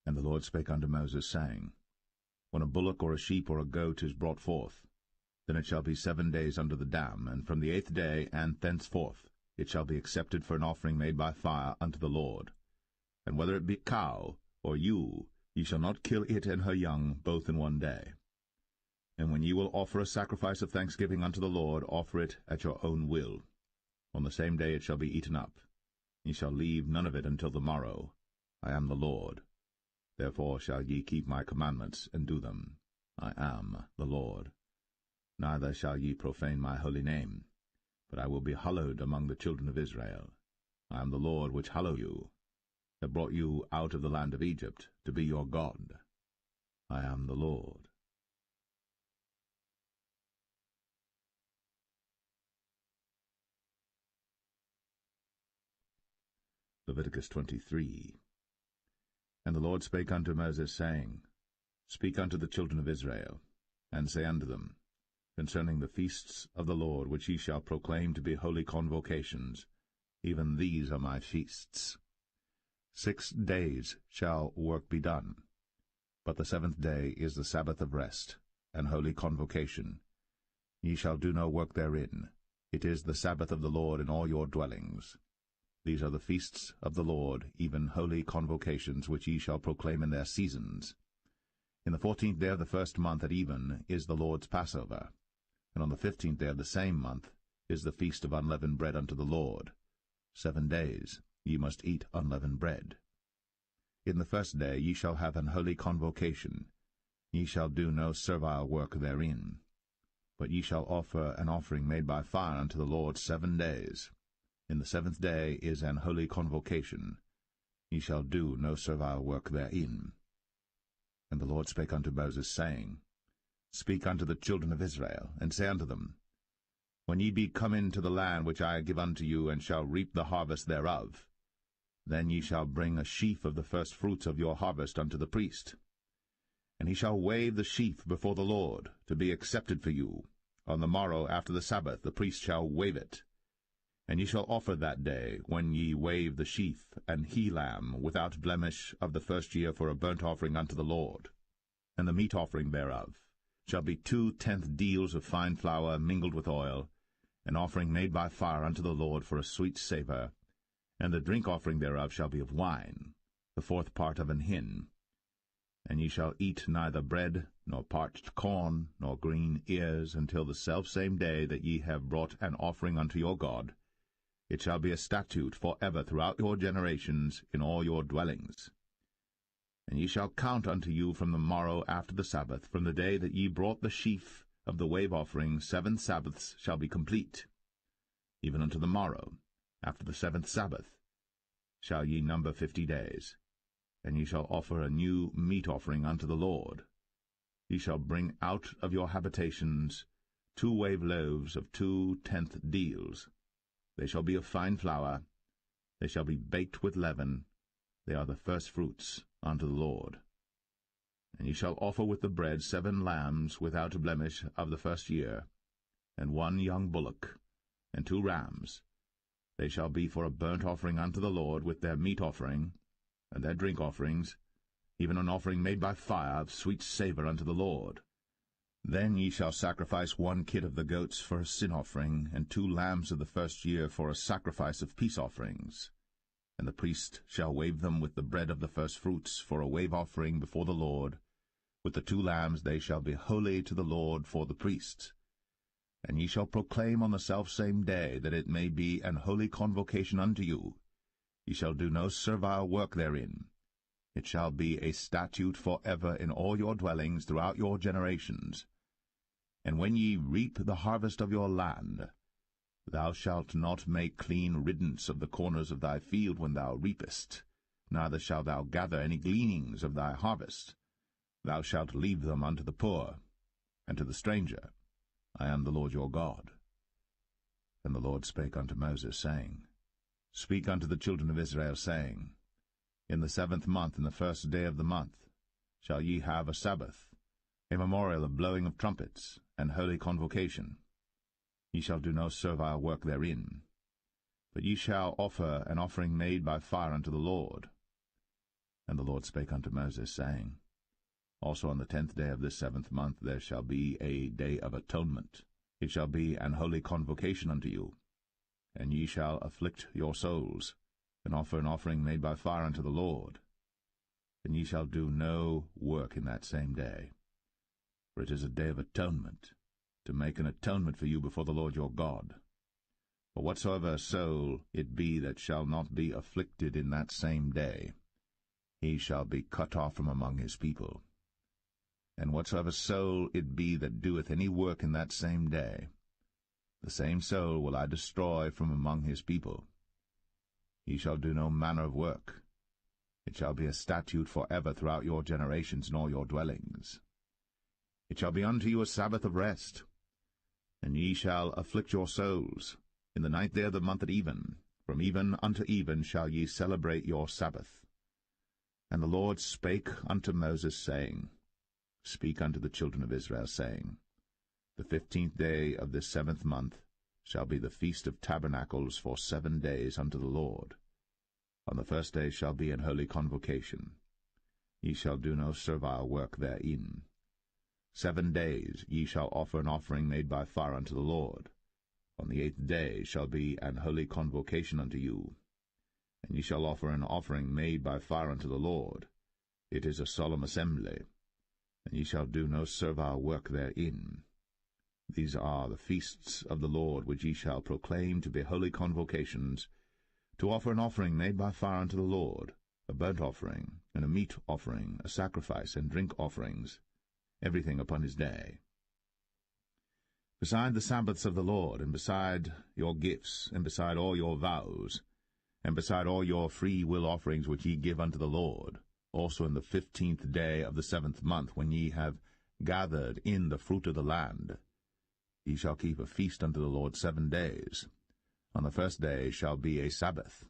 And the Lord spake unto Moses, saying, When a bullock or a sheep or a goat is brought forth, then it shall be 7 days under the dam, and from the 8th day and thenceforth it shall be accepted for an offering made by fire unto the Lord. And whether it be cow or ewe, ye shall not kill it and her young both in 1 day. And when ye will offer a sacrifice of thanksgiving unto the Lord, offer it at your own will. On the same day it shall be eaten up. Ye shall leave none of it until the morrow. I am the Lord. Therefore shall ye keep my commandments, and do them. I am the Lord. Neither shall ye profane my holy name, but I will be hallowed among the children of Israel. I am the Lord which hallow you, that brought you out of the land of Egypt, to be your God. I am the Lord. Leviticus 23. And the Lord spake unto Moses, saying, Speak unto the children of Israel, and say unto them, Concerning the feasts of the Lord, which ye shall proclaim to be holy convocations, even these are my feasts. 6 days shall work be done, but the 7th day is the Sabbath of rest, and holy convocation. Ye shall do no work therein. It is the Sabbath of the Lord in all your dwellings. These are the feasts of the Lord, even holy convocations, which ye shall proclaim in their seasons. In the 14th day of the 1st month at even is the Lord's Passover, and on the 15th day of the same month is the feast of unleavened bread unto the Lord. 7 days ye must eat unleavened bread. In the 1st day ye shall have an holy convocation. Ye shall do no servile work therein. But ye shall offer an offering made by fire unto the Lord 7 days. In the 7th day is an holy convocation. Ye shall do no servile work therein. And the Lord spake unto Moses, saying, Speak unto the children of Israel, and say unto them, When ye be come into the land which I give unto you, and shall reap the harvest thereof, then ye shall bring a sheaf of the firstfruits of your harvest unto the priest. And he shall wave the sheaf before the Lord, to be accepted for you. On the morrow after the Sabbath the priest shall wave it. And ye shall offer that day, when ye wave the sheaf, an he-lamb without blemish of the first year for a burnt offering unto the Lord. And the meat offering thereof shall be 2/10 deals of fine flour mingled with oil, an offering made by fire unto the Lord for a sweet savour. And the drink offering thereof shall be of wine, the 4th part of an hin. And ye shall eat neither bread, nor parched corn, nor green ears, until the selfsame day that ye have brought an offering unto your God. It shall be a statute for ever throughout your generations in all your dwellings. And ye shall count unto you from the morrow after the Sabbath, from the day that ye brought the sheaf of the wave offering, 7 Sabbaths shall be complete. Even unto the morrow, after the 7th Sabbath, shall ye number 50 days. And ye shall offer a new meat offering unto the Lord. Ye shall bring out of your habitations 2 wave loaves of 2/10 deals. They shall be of fine flour. They shall be baked with leaven. They are the first fruits unto the Lord. And ye shall offer with the bread 7 lambs without a blemish of the first year, and 1 young bullock, and 2 rams. They shall be for a burnt offering unto the Lord, with their meat offering, and their drink offerings, even an offering made by fire of sweet savour unto the Lord. Then ye shall sacrifice 1 kid of the goats for a sin offering, and 2 lambs of the first year for a sacrifice of peace offerings. And the priest shall wave them with the bread of the first fruits for a wave offering before the Lord. With the 2 lambs they shall be holy to the Lord for the priests. And ye shall proclaim on the selfsame day that it may be an holy convocation unto you. Ye shall do no servile work therein. It shall be a statute for ever in all your dwellings throughout your generations. And when ye reap the harvest of your land, thou shalt not make clean riddance of the corners of thy field when thou reapest, neither shalt thou gather any gleanings of thy harvest. Thou shalt leave them unto the poor, and to the stranger. I am the Lord your God. And the Lord spake unto Moses, saying, Speak unto the children of Israel, saying, In the 7th month, in the 1st day of the month, shall ye have a Sabbath, a memorial of blowing of trumpets, and holy convocation. Ye shall do no servile work therein, but ye shall offer an offering made by fire unto the Lord. And the Lord spake unto Moses, saying, Also on the 10th day of this 7th month there shall be a day of atonement. It shall be an holy convocation unto you. And ye shall afflict your souls, and offer an offering made by fire unto the Lord. And ye shall do no work in that same day. For it is a day of atonement, to make an atonement for you before the Lord your God. For whatsoever soul it be that shall not be afflicted in that same day, he shall be cut off from among his people. And whatsoever soul it be that doeth any work in that same day, the same soul will I destroy from among his people. He shall do no manner of work. It shall be a statute for ever throughout your generations in all your dwellings. It shall be unto you a Sabbath of rest, and ye shall afflict your souls. In the 9th day of the month at even, from even unto even shall ye celebrate your Sabbath. And the Lord spake unto Moses, saying, Speak unto the children of Israel, saying, The 15th day of this 7th month shall be the feast of tabernacles for 7 days unto the Lord. On the 1st day shall be an holy convocation. Ye shall do no servile work therein. 7 days ye shall offer an offering made by fire unto the Lord. On the 8th day shall be an holy convocation unto you. And ye shall offer an offering made by fire unto the Lord. It is a solemn assembly. And ye shall do no servile work therein. These are the feasts of the Lord, which ye shall proclaim to be holy convocations, to offer an offering made by fire unto the Lord, a burnt offering, and a meat offering, a sacrifice, and drink offerings, everything upon his day. Beside the Sabbaths of the Lord, and beside your gifts, and beside all your vows, and beside all your free will offerings which ye give unto the Lord, also in the 15th day of the 7th month, when ye have gathered in the fruit of the land, ye shall keep a feast unto the Lord 7 days. On the 1st day shall be a Sabbath,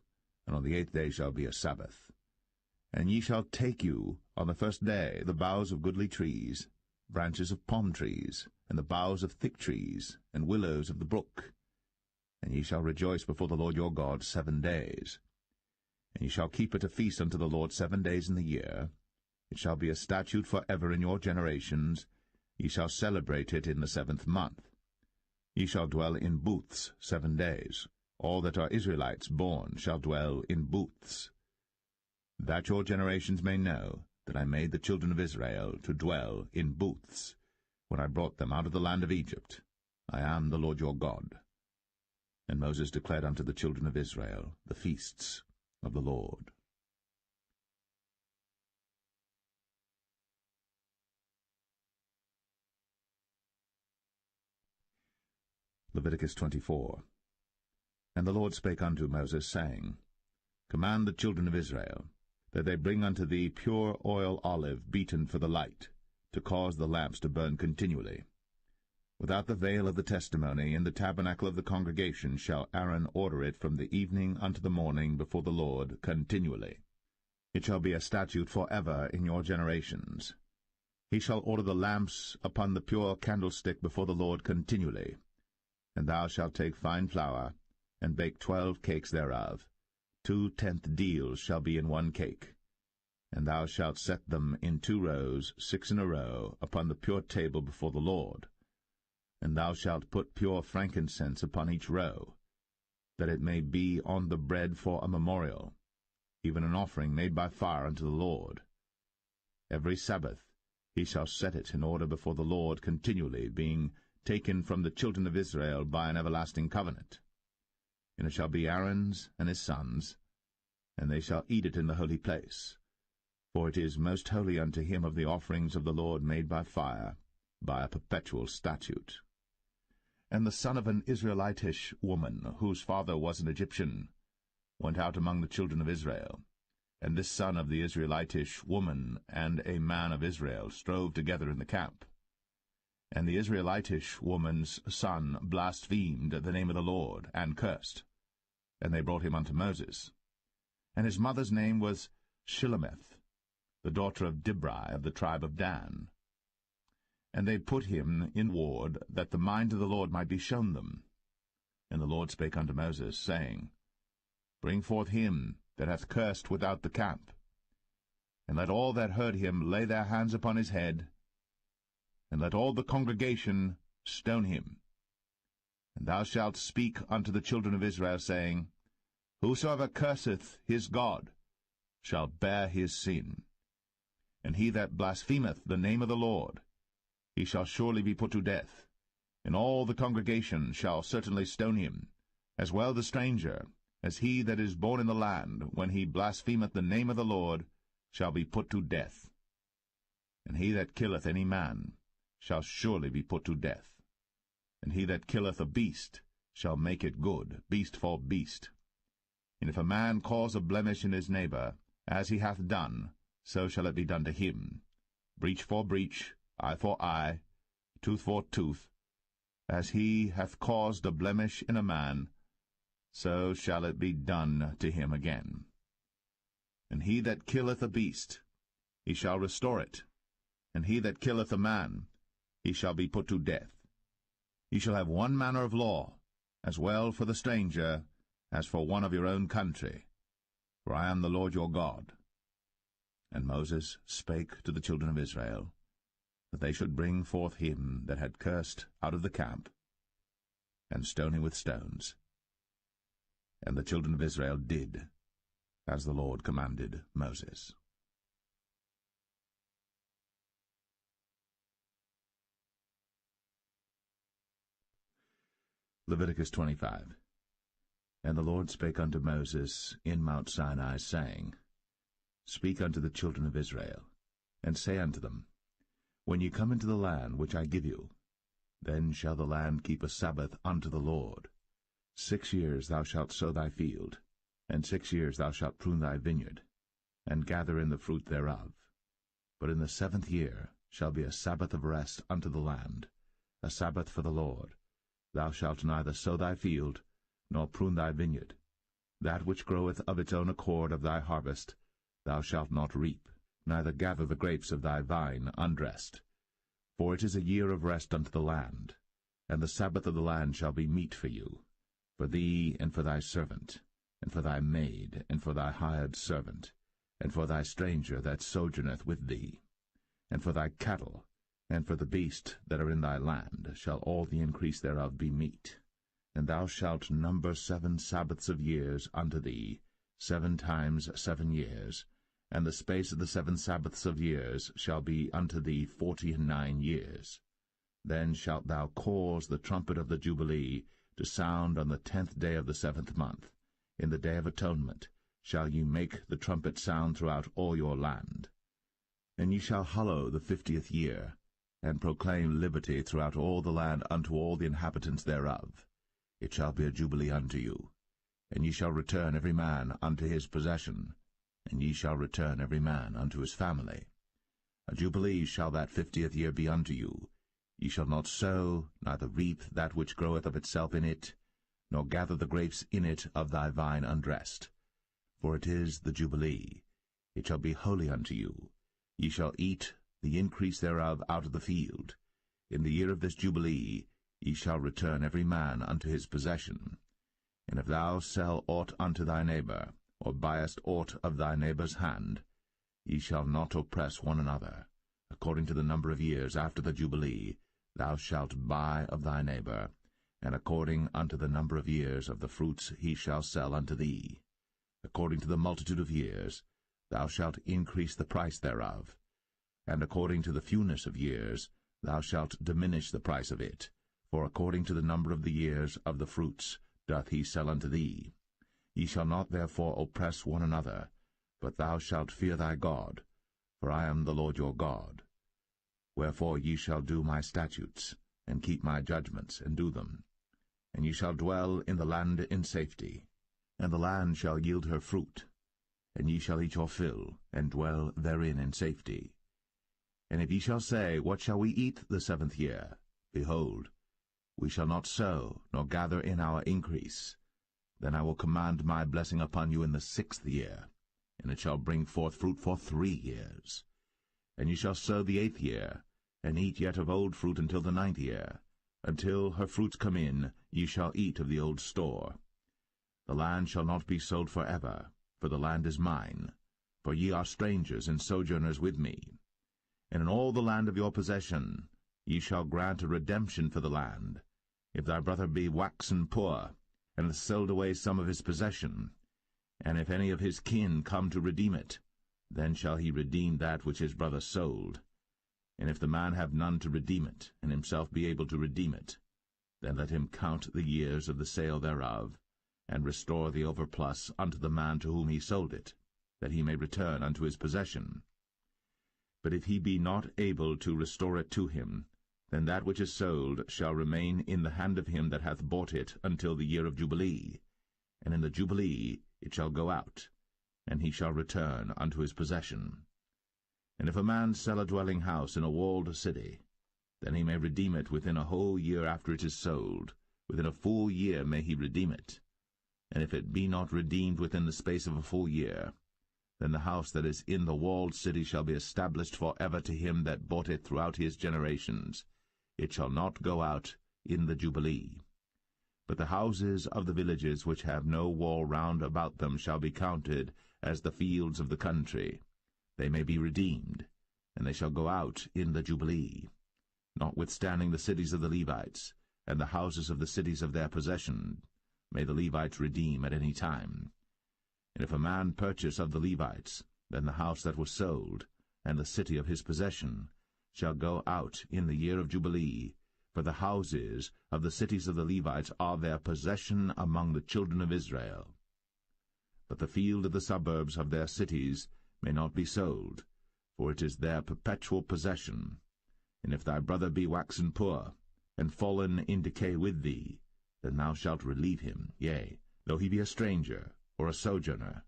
and on the 8th day shall be a Sabbath. And ye shall take you on the 1st day the boughs of goodly trees, branches of palm trees, and the boughs of thick trees, and willows of the brook. And ye shall rejoice before the Lord your God 7 days. And ye shall keep it a feast unto the Lord 7 days in the year. It shall be a statute for ever in your generations. Ye shall celebrate it in the 7th month. Ye shall dwell in booths 7 days. All that are Israelites born shall dwell in booths. That your generations may know that I made the children of Israel to dwell in booths, when I brought them out of the land of Egypt. I am the Lord your God. And Moses declared unto the children of Israel the feasts of the Lord. Leviticus 24. And the Lord spake unto Moses, saying, Command the children of Israel, that they bring unto thee pure oil olive beaten for the light, to cause the lamps to burn continually. Without the veil of the testimony in the tabernacle of the congregation shall Aaron order it from the evening unto the morning before the Lord continually. It shall be a statute for ever in your generations. He shall order the lamps upon the pure candlestick before the Lord continually. And thou shalt take fine flour, and bake 12 cakes thereof. 2 tenth deals shall be in 1 cake. And thou shalt set them in 2 rows, 6 in a row, upon the pure table before the Lord. And thou shalt put pure frankincense upon each row, that it may be on the bread for a memorial, even an offering made by fire unto the Lord. Every Sabbath he shall set it in order before the Lord continually, being taken from the children of Israel by an everlasting covenant. And it shall be Aaron's and his sons, and they shall eat it in the holy place. For it is most holy unto him of the offerings of the Lord made by fire, by a perpetual statute. And the son of an Israelitish woman, whose father was an Egyptian, went out among the children of Israel. And this son of the Israelitish woman and a man of Israel strove together in the camp. And the Israelitish woman's son blasphemed the name of the Lord, and cursed. And they brought him unto Moses. And his mother's name was Shilemeth, the daughter of Dibri of the tribe of Dan. And they put him in ward, that the mind of the Lord might be shown them. And the Lord spake unto Moses, saying, Bring forth him that hath cursed without the camp, and let all that heard him lay their hands upon his head, and let all the congregation stone him. And thou shalt speak unto the children of Israel, saying, Whosoever curseth his God shall bear his sin. And he that blasphemeth the name of the Lord, he shall surely be put to death. And all the congregation shall certainly stone him, as well the stranger, as he that is born in the land, when he blasphemeth the name of the Lord, shall be put to death. And he that killeth any man shall surely be put to death. And he that killeth a beast shall make it good, beast for beast. And if a man cause a blemish in his neighbor, as he hath done, so shall it be done to him. Breach for breach, eye for eye, tooth for tooth. As he hath caused a blemish in a man, so shall it be done to him again. And he that killeth a beast, he shall restore it. And he that killeth a man, he shall be put to death. Ye shall have one manner of law, as well for the stranger as for one of your own country, for I am the Lord your God. And Moses spake to the children of Israel, that they should bring forth him that had cursed out of the camp, and stone him with stones. And the children of Israel did as the Lord commanded Moses. Leviticus 25. And the Lord spake unto Moses in Mount Sinai, saying, Speak unto the children of Israel, and say unto them, When ye come into the land which I give you, then shall the land keep a Sabbath unto the Lord. 6 years thou shalt sow thy field, and 6 years thou shalt prune thy vineyard, and gather in the fruit thereof. But in the 7th year shall be a Sabbath of rest unto the land, a Sabbath for the Lord. Thou shalt neither sow thy field, nor prune thy vineyard. That which groweth of its own accord of thy harvest thou shalt not reap, neither gather the grapes of thy vine undressed. For it is a year of rest unto the land, and the Sabbath of the land shall be meat for you. for thee, and for thy servant, and for thy maid, and for thy hired servant, and for thy stranger that sojourneth with thee, and for thy cattle, and for the beasts that are in thy land, shall all the increase thereof be meat. And thou shalt number 7 Sabbaths of years unto thee, 7 times 7 years, and the space of the 7 Sabbaths of years shall be unto thee 49 years. Then shalt thou cause the trumpet of the Jubilee to sound on the 10th day of the 7th month. In the day of atonement shall ye make the trumpet sound throughout all your land. And ye shall hallow the 50th year, and proclaim liberty throughout all the land unto all the inhabitants thereof. It shall be a jubilee unto you. And ye shall return every man unto his possession, and ye shall return every man unto his family. A jubilee shall that 50th year be unto you. Ye shall not sow, neither reap that which groweth of itself in it, nor gather the grapes in it of thy vine undressed. For it is the jubilee. It shall be holy unto you. Ye shall eat the increase thereof out of the field. In the year of this jubilee ye shall return every man unto his possession. And if thou sell aught unto thy neighbor, or buyest aught of thy neighbor's hand, ye shall not oppress one another. According to the number of years after the jubilee thou shalt buy of thy neighbor, and according unto the number of years of the fruits he shall sell unto thee. According to the multitude of years thou shalt increase the price thereof, and according to the fewness of years thou shalt diminish the price of it, for according to the number of the years of the fruits doth he sell unto thee. Ye shall not therefore oppress one another, but thou shalt fear thy God, for I am the Lord your God. Wherefore ye shall do my statutes, and keep my judgments, and do them. And ye shall dwell in the land in safety, and the land shall yield her fruit, and ye shall eat your fill, and dwell therein in safety. And if ye shall say, What shall we eat the 7th year? Behold, we shall not sow, nor gather in our increase. Then I will command my blessing upon you in the 6th year, and it shall bring forth fruit for 3 years. And ye shall sow the 8th year, and eat yet of old fruit until the 9th year. Until her fruits come in, ye shall eat of the old store. The land shall not be sold for ever, for the land is mine, for ye are strangers and sojourners with me. And in all the land of your possession ye shall grant a redemption for the land. If thy brother be waxen poor, and hath sold away some of his possession, and if any of his kin come to redeem it, then shall he redeem that which his brother sold. And if the man have none to redeem it, and himself be able to redeem it, then let him count the years of the sale thereof, and restore the overplus unto the man to whom he sold it, that he may return unto his possession. But if he be not able to restore it to him, then that which is sold shall remain in the hand of him that hath bought it until the year of Jubilee, and in the Jubilee it shall go out, and he shall return unto his possession. And if a man sell a dwelling house in a walled city, then he may redeem it within a whole year after it is sold. Within a full year may he redeem it. And if it be not redeemed within the space of a full year, then the house that is in the walled city shall be established for ever to him that bought it throughout his generations. It shall not go out in the Jubilee. But the houses of the villages which have no wall round about them shall be counted as the fields of the country. They may be redeemed, and they shall go out in the Jubilee. Notwithstanding the cities of the Levites, and the houses of the cities of their possession, may the Levites redeem at any time. And if a man purchase of the Levites, then the house that was sold, and the city of his possession, shall go out in the year of Jubilee, for the houses of the cities of the Levites are their possession among the children of Israel. But the field of the suburbs of their cities may not be sold, for it is their perpetual possession. And if thy brother be waxen poor, and fallen in decay with thee, then thou shalt relieve him, yea, though he be a stranger, or a sojourner,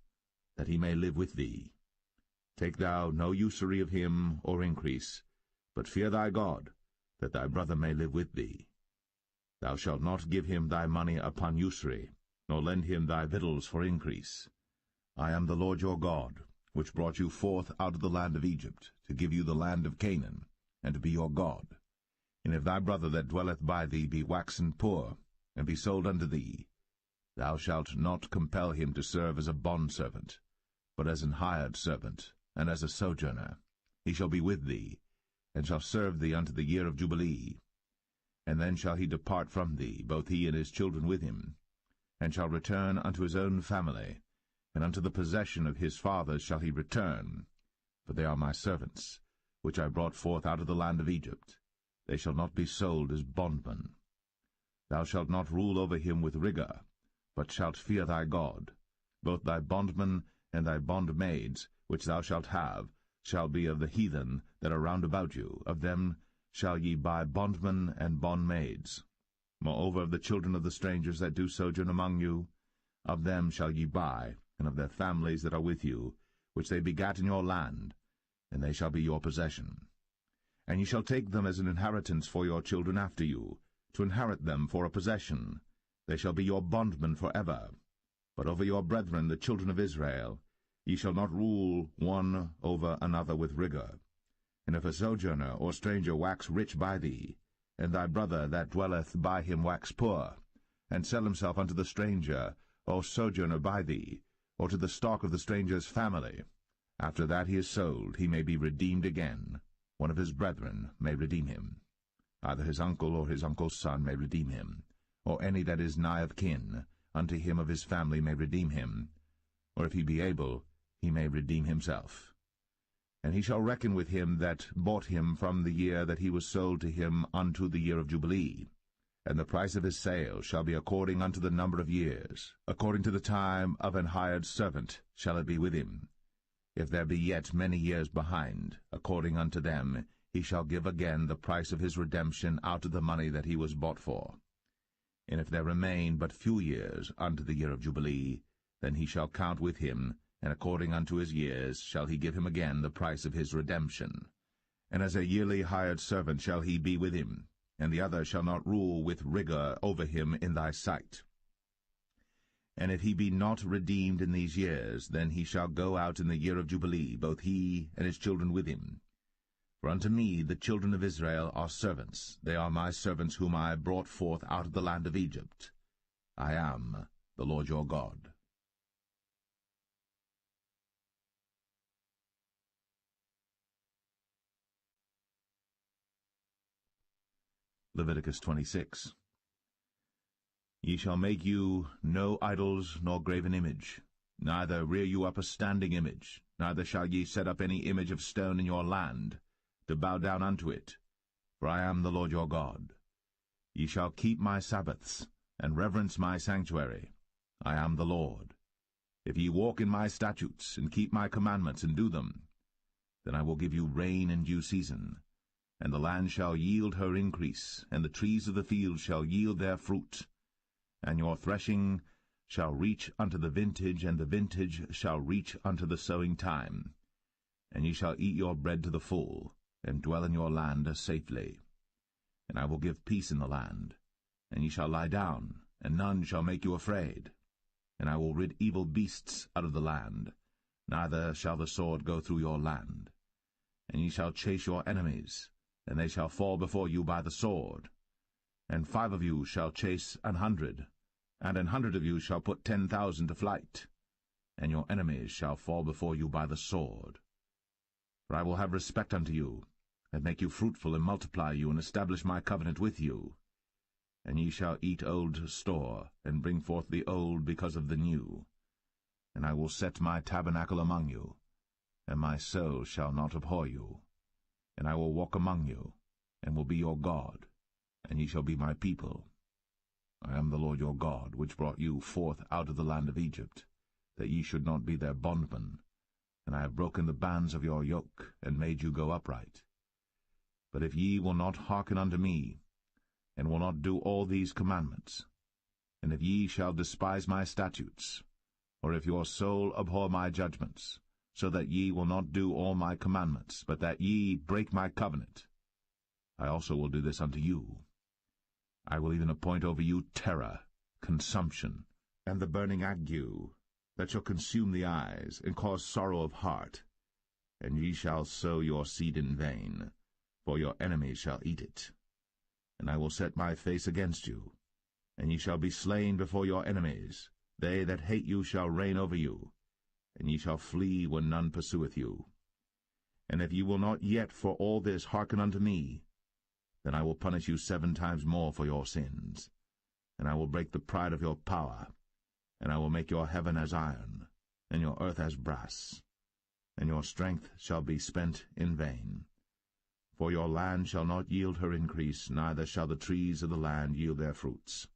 that he may live with thee. Take thou no usury of him, or increase, but fear thy God, that thy brother may live with thee. Thou shalt not give him thy money upon usury, nor lend him thy victuals for increase. I am the Lord your God, which brought you forth out of the land of Egypt, to give you the land of Canaan, and to be your God. And if thy brother that dwelleth by thee be waxen poor, and be sold unto thee, Thou shalt not compel him to serve as a bondservant, but as an hired servant, and as a sojourner. He shall be with thee, and shall serve thee unto the year of Jubilee. And then shall he depart from thee, both he and his children with him, and shall return unto his own family, and unto the possession of his fathers shall he return. For they are my servants, which I brought forth out of the land of Egypt. They shall not be sold as bondmen. Thou shalt not rule over him with rigor, but shalt fear thy God. Both thy bondmen and thy bondmaids, which thou shalt have, shall be of the heathen that are round about you. Of them shall ye buy bondmen and bondmaids. Moreover, of the children of the strangers that do sojourn among you, of them shall ye buy, and of their families that are with you, which they begat in your land, and they shall be your possession. And ye shall take them as an inheritance for your children after you, to inherit them for a possession. They shall be your bondmen for ever. But over your brethren, the children of Israel, ye shall not rule one over another with rigor. And if a sojourner or stranger wax rich by thee, and thy brother that dwelleth by him wax poor, and sell himself unto the stranger or sojourner by thee, or to the stock of the stranger's family, after that he is sold, he may be redeemed again. One of his brethren may redeem him. Either his uncle or his uncle's son may redeem him, or any that is nigh of kin unto him of his family may redeem him, or if he be able, he may redeem himself. And he shall reckon with him that bought him from the year that he was sold to him unto the year of Jubilee. And the price of his sale shall be according unto the number of years. According to the time of an hired servant shall it be with him. If there be yet many years behind, according unto them, he shall give again the price of his redemption out of the money that he was bought for. And if there remain but few years unto the year of Jubilee, then he shall count with him, and according unto his years shall he give him again the price of his redemption. And as a yearly hired servant shall he be with him, and the other shall not rule with rigor over him in thy sight. And if he be not redeemed in these years, then he shall go out in the year of Jubilee, both he and his children with him. For unto me the children of Israel are servants. They are my servants whom I brought forth out of the land of Egypt. I am the Lord your God. Leviticus 26. Ye shall make you no idols nor graven image, neither rear you up a standing image, neither shall ye set up any image of stone in your land, to bow down unto it, for I am the Lord your God. Ye shall keep my Sabbaths, and reverence my sanctuary. I am the Lord. If ye walk in my statutes, and keep my commandments, and do them, then I will give you rain in due season, and the land shall yield her increase, and the trees of the field shall yield their fruit. And your threshing shall reach unto the vintage, and the vintage shall reach unto the sowing time. And ye shall eat your bread to the full, and dwell in your land safely. And I will give peace in the land, and ye shall lie down, and none shall make you afraid. And I will rid evil beasts out of the land, neither shall the sword go through your land. And ye shall chase your enemies, and they shall fall before you by the sword. And 5 of you shall chase 100, and 100 of you shall put 10,000 to flight, and your enemies shall fall before you by the sword. For I will have respect unto you, and make you fruitful, and multiply you, and establish my covenant with you. And ye shall eat old store, and bring forth the old because of the new. And I will set my tabernacle among you, and my soul shall not abhor you. And I will walk among you, and will be your God, and ye shall be my people. I am the Lord your God, which brought you forth out of the land of Egypt, that ye should not be their bondmen. And I have broken the bands of your yoke, and made you go upright. But if ye will not hearken unto me, and will not do all these commandments, and if ye shall despise my statutes, or if your soul abhor my judgments, so that ye will not do all my commandments, but that ye break my covenant, I also will do this unto you. I will even appoint over you terror, consumption, and the burning ague, that shall consume the eyes, and cause sorrow of heart. And ye shall sow your seed in vain, for your enemies shall eat it. And I will set my face against you, and ye shall be slain before your enemies. They that hate you shall reign over you, and ye shall flee when none pursueth you. And if ye will not yet for all this hearken unto me, then I will punish you 7 times more for your sins. And I will break the pride of your power, and I will make your heaven as iron, and your earth as brass, and your strength shall be spent in vain. For your land shall not yield her increase, neither shall the trees of the land yield their fruits.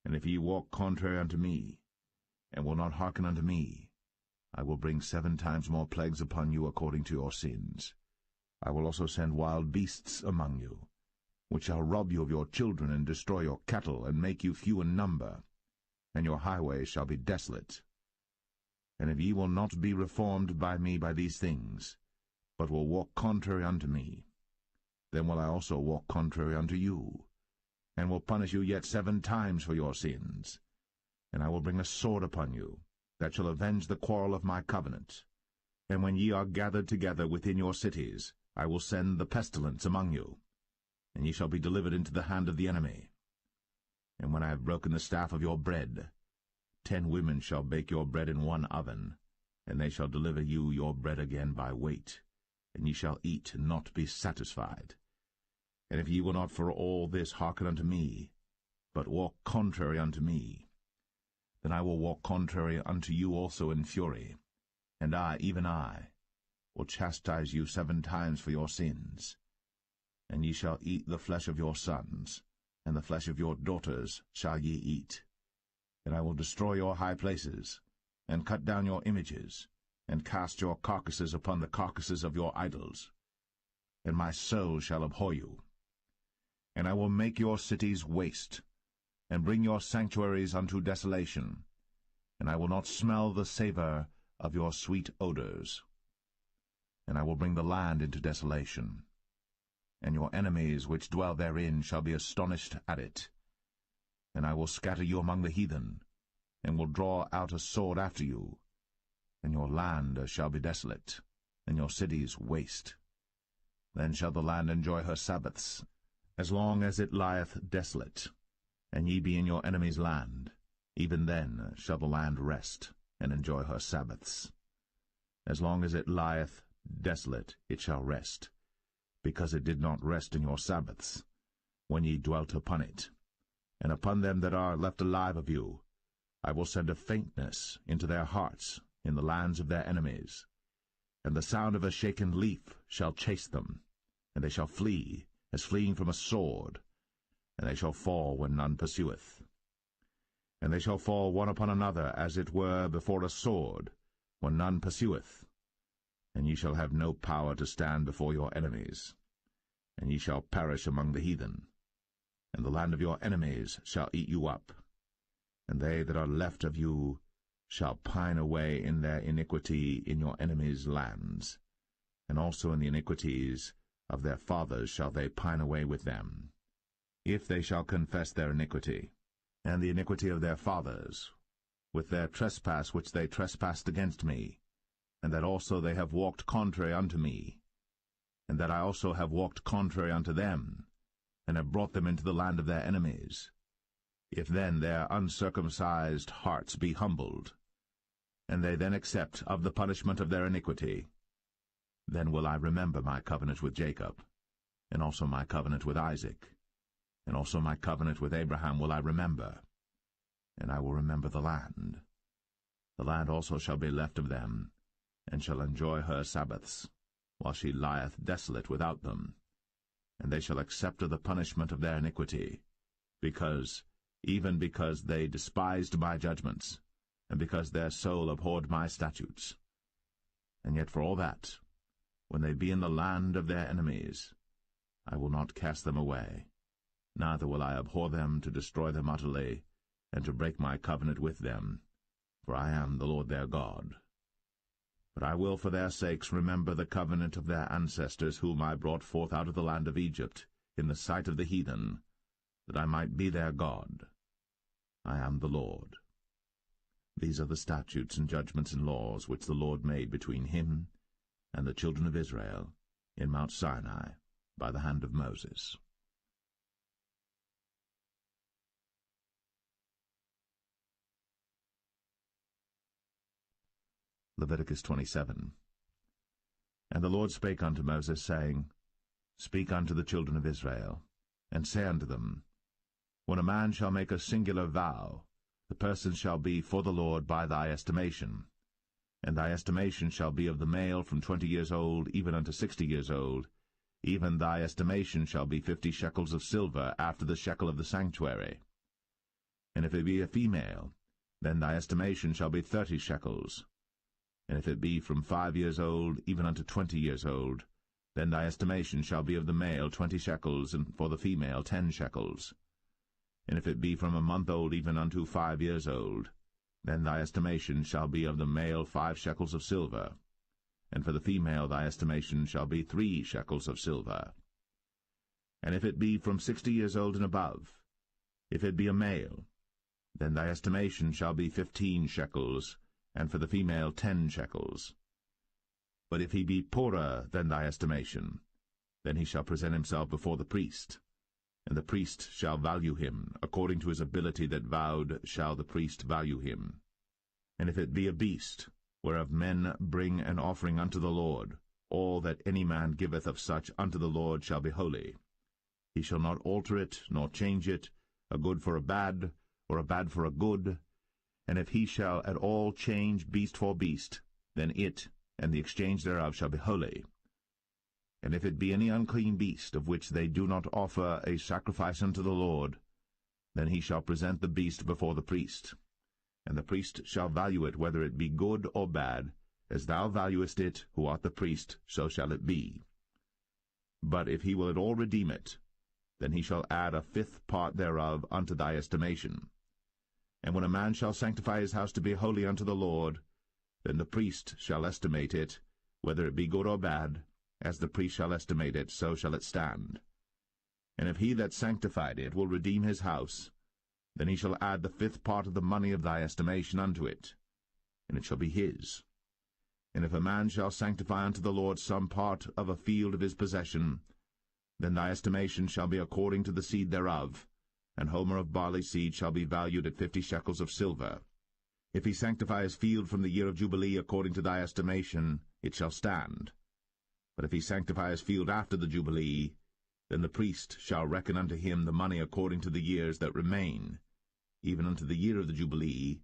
And if ye walk contrary unto me, and will not hearken unto me, I will bring 7 times more plagues upon you according to your sins. I will also send wild beasts among you, which shall rob you of your children, and destroy your cattle, and make you few in number, and your highways shall be desolate. And if ye will not be reformed by me by these things, but will walk contrary unto me, then will I also walk contrary unto you, and will punish you yet 7 times for your sins. And I will bring a sword upon you, that shall avenge the quarrel of my covenant. And when ye are gathered together within your cities, I will send the pestilence among you, and ye shall be delivered into the hand of the enemy. And when I have broken the staff of your bread, 10 women shall bake your bread in one oven, and they shall deliver you your bread again by weight, and ye shall eat and not be satisfied. And if ye will not for all this hearken unto me, but walk contrary unto me, then I will walk contrary unto you also in fury, and I, even I, will chastise you 7 times for your sins. And ye shall eat the flesh of your sons, and the flesh of your daughters shall ye eat. And I will destroy your high places, and cut down your images, and cast your carcasses upon the carcasses of your idols. And my soul shall abhor you. And I will make your cities waste, and bring your sanctuaries unto desolation, and I will not smell the savour of your sweet odours. And I will bring the land into desolation, and your enemies which dwell therein shall be astonished at it. And I will scatter you among the heathen, and will draw out a sword after you, and your land shall be desolate, and your cities waste. Then shall the land enjoy her Sabbaths, as long as it lieth desolate, and ye be in your enemy's land. Even then shall the land rest, and enjoy her Sabbaths. As long as it lieth desolate it shall rest, because it did not rest in your Sabbaths, when ye dwelt upon it. And upon them that are left alive of you I will send a faintness into their hearts in the lands of their enemies, and the sound of a shaken leaf shall chase them, and they shall flee, as fleeing from a sword, and they shall fall when none pursueth. And they shall fall one upon another, as it were before a sword, when none pursueth. And ye shall have no power to stand before your enemies, and ye shall perish among the heathen. And the land of your enemies shall eat you up, and they that are left of you shall pine away in their iniquity in your enemies' lands, and also in the iniquities of their fathers shall they pine away with them, if they shall confess their iniquity, and the iniquity of their fathers, with their trespass which they trespassed against me, and that also they have walked contrary unto me, and that I also have walked contrary unto them, and have brought them into the land of their enemies. If then their uncircumcised hearts be humbled, and they then accept of the punishment of their iniquity, then will I remember my covenant with Jacob, and also my covenant with Isaac, and also my covenant with Abraham will I remember, and I will remember the land. The land also shall be left of them, and shall enjoy her Sabbaths, while she lieth desolate without them. And they shall accept of the punishment of their iniquity, even because they despised my judgments, and because their soul abhorred my statutes. And yet for all that, when they be in the land of their enemies, I will not cast them away, neither will I abhor them to destroy them utterly, and to break my covenant with them, for I am the Lord their God. But I will for their sakes remember the covenant of their ancestors, whom I brought forth out of the land of Egypt, in the sight of the heathen, that I might be their God. I am the Lord. These are the statutes and judgments and laws which the Lord made between him and the children of Israel in Mount Sinai, 'by the hand of Moses.' by the hand of Moses. Leviticus 27. And the Lord spake unto Moses, saying, Speak unto the children of Israel, and say unto them, When a man shall make a singular vow, the person shall be for the Lord by thy estimation. And thy estimation shall be of the male from 20 years old even unto 60 years old. Even thy estimation shall be 50 shekels of silver after the shekel of the sanctuary. And if it be a female, then thy estimation shall be 30 shekels. And if it be from 5 years old even unto 20 years old, then thy estimation shall be of the male 20 shekels, and for the female 10 shekels. And if it be from a month old even unto 5 years old, then thy estimation shall be of the male 5 shekels of silver, and for the female thy estimation shall be 3 shekels of silver. And if it be from 60 years old and above, if it be a male, then thy estimation shall be 15 shekels, and for the female 10 shekels. But if he be poorer than thy estimation, then he shall present himself before the priest, and the priest shall value him, according to his ability that vowed shall the priest value him. And if it be a beast, whereof men bring an offering unto the Lord, all that any man giveth of such unto the Lord shall be holy. He shall not alter it, nor change it, a good for a bad, or a bad for a good. And if he shall at all change beast for beast, then it, and the exchange thereof, shall be holy. And if it be any unclean beast, of which they do not offer a sacrifice unto the Lord, then he shall present the beast before the priest. And the priest shall value it, whether it be good or bad, as thou valuest it, who art the priest, so shall it be. But if he will at all redeem it, then he shall add a 5th part thereof unto thy estimation. And when a man shall sanctify his house to be holy unto the Lord, then the priest shall estimate it, whether it be good or bad, as the priest shall estimate it, so shall it stand. And if he that sanctified it will redeem his house, then he shall add the 5th part of the money of thy estimation unto it, and it shall be his. And if a man shall sanctify unto the Lord some part of a field of his possession, then thy estimation shall be according to the seed thereof, an homer of barley seed shall be valued at 50 shekels of silver. If he sanctify his field from the year of Jubilee according to thy estimation, it shall stand. But if he sanctify his field after the Jubilee, then the priest shall reckon unto him the money according to the years that remain, even unto the year of the Jubilee,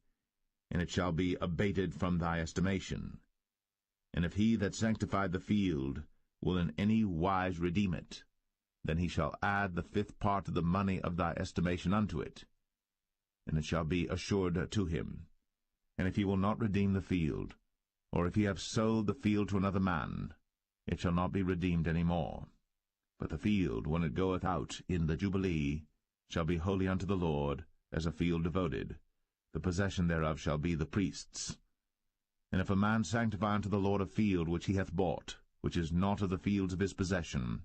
and it shall be abated from thy estimation. And if he that sanctified the field will in any wise redeem it, then he shall add the 5th part of the money of thy estimation unto it, and it shall be assured to him. And if he will not redeem the field, or if he have sold the field to another man, it shall not be redeemed any more. But the field, when it goeth out in the Jubilee, shall be holy unto the Lord, as a field devoted. The possession thereof shall be the priest's. And if a man sanctify unto the Lord a field which he hath bought, which is not of the fields of his possession,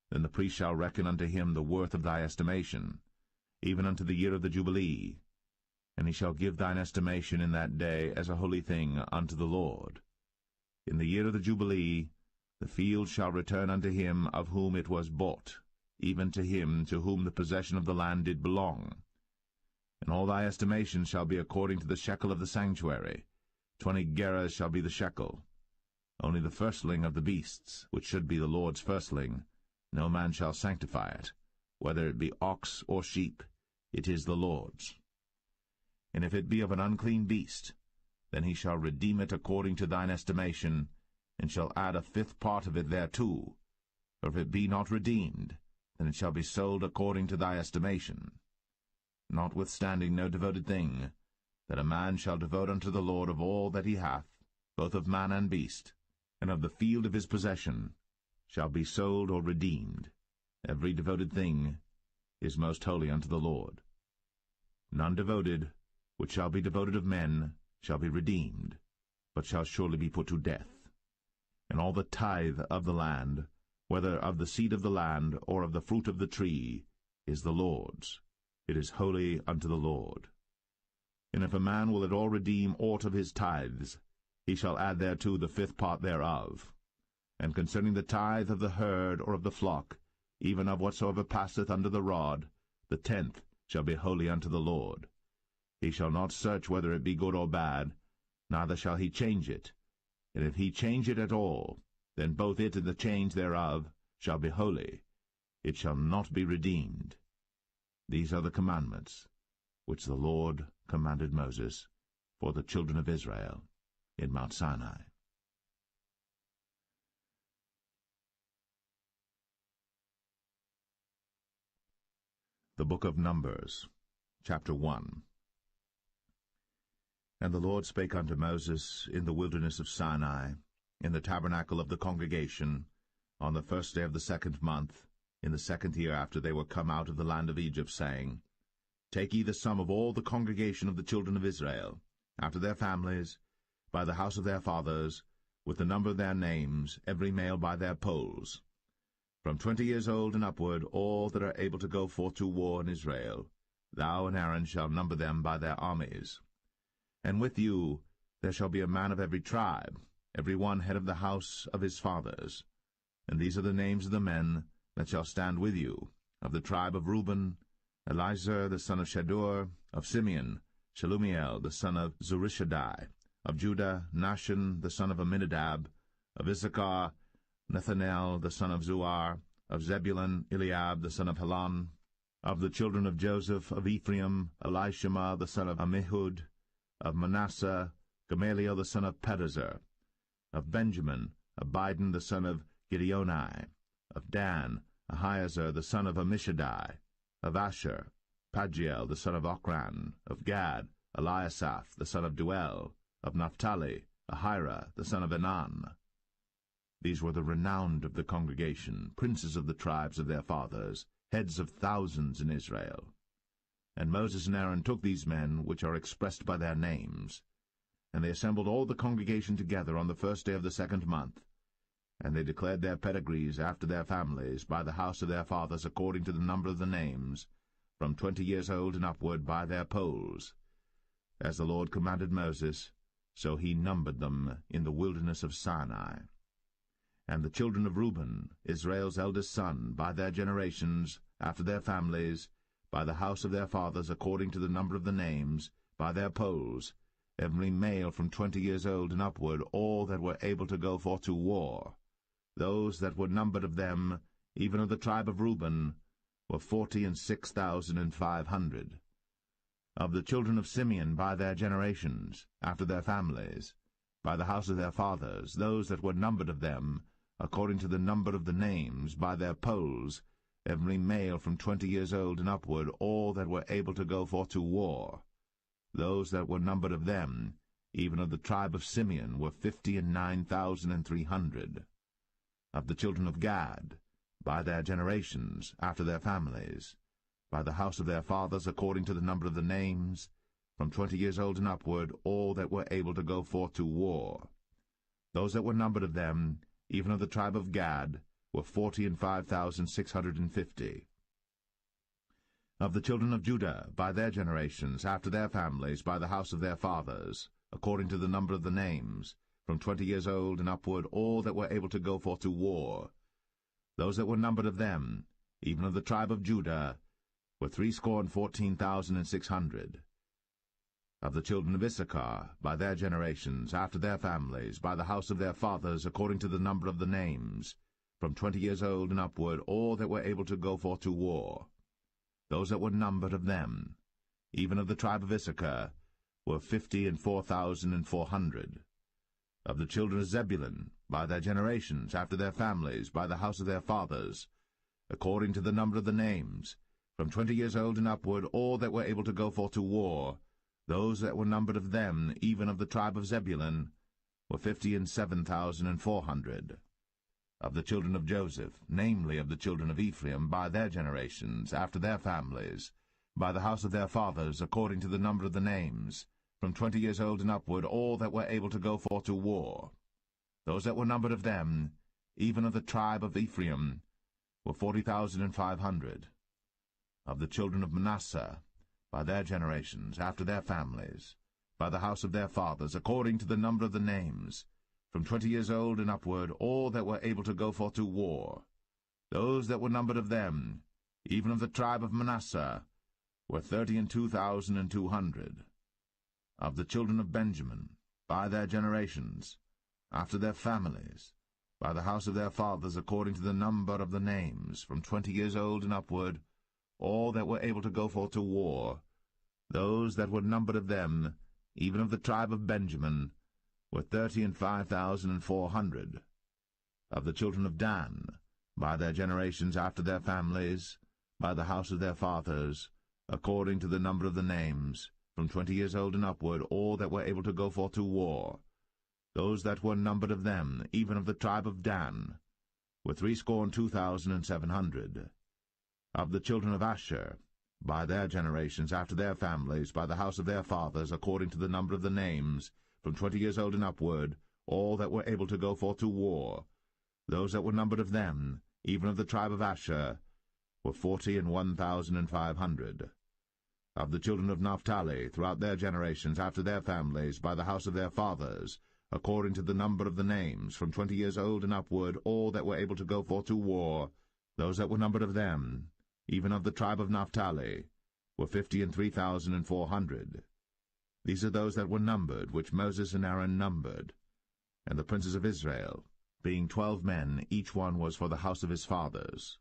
then the priest shall reckon unto him the worth of thy estimation, even unto the year of the Jubilee, and he shall give thine estimation in that day as a holy thing unto the Lord. In the year of the Jubilee the field shall return unto him of whom it was bought, even to him to whom the possession of the land did belong. And all thy estimation shall be according to the shekel of the sanctuary. 20 gerahs shall be the shekel. Only the firstling of the beasts, which should be the Lord's firstling, no man shall sanctify it, whether it be ox or sheep, it is the Lord's. And if it be of an unclean beast, then he shall redeem it according to thine estimation, and shall add a 5th part of it thereto. Or if it be not redeemed, then it shall be sold according to thy estimation. Notwithstanding no devoted thing, that a man shall devote unto the Lord of all that he hath, both of man and beast, and of the field of his possession, shall be sold or redeemed. Every devoted thing is most holy unto the Lord. None devoted, which shall be devoted of men, shall be redeemed, but shall surely be put to death. And all the tithe of the land, whether of the seed of the land or of the fruit of the tree, is the Lord's. It is holy unto the Lord. And if a man will at all redeem aught of his tithes, he shall add thereto the 5th part thereof. And concerning the tithe of the herd or of the flock, even of whatsoever passeth under the rod, the 10th shall be holy unto the Lord. He shall not search whether it be good or bad, neither shall he change it. And if he change it at all, then both it and the change thereof shall be holy. It shall not be redeemed. These are the commandments which the Lord commanded Moses for the children of Israel in Mount Sinai. The Book of Numbers, chapter 1. And the Lord spake unto Moses in the wilderness of Sinai, in the tabernacle of the congregation, on the 1st day of the 2nd month, in the 2nd year after they were come out of the land of Egypt, saying, Take ye the sum of all the congregation of the children of Israel, after their families, by the house of their fathers, with the number of their names, every male by their polls. From 20 years old and upward, all that are able to go forth to war in Israel, thou and Aaron shall number them by their armies. And with you there shall be a man of every tribe, every one head of the house of his fathers. And these are the names of the men that shall stand with you. Of the tribe of Reuben, Elizur the son of Shadur; of Simeon, Shelumiel the son of Zurishaddai; of Judah, Nahshon the son of Amminadab; of Issachar, Nethanel the son of Zuar; of Zebulun, Eliab the son of Helon; of the children of Joseph; of Ephraim, Elishama the son of Ammihud; of Manasseh, Gamaliel the son of Pedazur; of Benjamin, Abidan the son of Gideoni; of Dan, Ahiezer the son of Ammishaddai; of Asher, Pagiel the son of Ochran; of Gad, Eliasaph the son of Duel; of Naphtali, Ahira the son of Enan. These were the renowned of the congregation, princes of the tribes of their fathers, heads of thousands in Israel. And Moses and Aaron took these men, which are expressed by their names, and they assembled all the congregation together on the 1st day of the 2nd month, and they declared their pedigrees after their families, by the house of their fathers, according to the number of the names, from 20 years old and upward, by their polls. As the Lord commanded Moses, so he numbered them in the wilderness of Sinai. And the children of Reuben, Israel's eldest son, by their generations, after their families, by the house of their fathers, according to the number of the names, by their polls, every male from 20 years old and upward, all that were able to go forth to war. Those that were numbered of them, even of the tribe of Reuben, were 46,500. Of the children of Simeon by their generations, after their families, by the house of their fathers, those that were numbered of them, according to the number of the names, by their polls, every male from 20 years old and upward, all that were able to go forth to war. Those that were numbered of them, even of the tribe of Simeon, were 59,300. Of the children of Gad, by their generations, after their families, by the house of their fathers, according to the number of the names, from 20 years old and upward, all that were able to go forth to war. Those that were numbered of them, even of the tribe of Gad, were 45,650. Of the children of Judah, by their generations, after their families, by the house of their fathers, according to the number of the names, from 20 years old and upward, all that were able to go forth to war. Those that were numbered of them, even of the tribe of Judah, were 314,600. Of the children of Issachar, by their generations, after their families, by the house of their fathers, according to the number of the names, from 20 years old and upward, all that were able to go forth to war. Those that were numbered of them, even of the tribe of Issachar, were 54,400. Of the children of Zebulun, by their generations, after their families, by the house of their fathers, according to the number of the names, from 20 years old and upward, all that were able to go forth to war, those that were numbered of them, even of the tribe of Zebulun, were 57,400. Of the children of Joseph, namely of the children of Ephraim, by their generations, after their families, by the house of their fathers, according to the number of the names, from 20 years old and upward, all that were able to go forth to war. Those that were numbered of them, even of the tribe of Ephraim, were 40,500. Of the children of Manasseh, by their generations, after their families, by the house of their fathers, according to the number of the names, from 20 years old and upward, all that were able to go forth to war. Those that were numbered of them, even of the tribe of Manasseh, were 32,200. Of the children of Benjamin, by their generations, after their families, by the house of their fathers, according to the number of the names, from 20 years old and upward, all that were able to go forth to war, those that were numbered of them, even of the tribe of Benjamin, were 35,400. Of the children of Dan, by their generations, after their families, by the house of their fathers, according to the number of the names, from 20 years old and upward, all that were able to go forth to war, those that were numbered of them, even of the tribe of Dan, were 62,700. Of the children of Asher, by their generations, after their families, by the house of their fathers, according to the number of the names, from 20 years old and upward, all that were able to go forth to war, those that were numbered of them, even of the tribe of Asher, were 41,500. Of the children of Naphtali, throughout their generations, after their families, by the house of their fathers, according to the number of the names, from 20 years old and upward, all that were able to go forth to war, those that were numbered of them, even of the tribe of Naphtali, were 53,400. These are those that were numbered, which Moses and Aaron numbered. And the princes of Israel, being 12 men, each one was for the house of his fathers.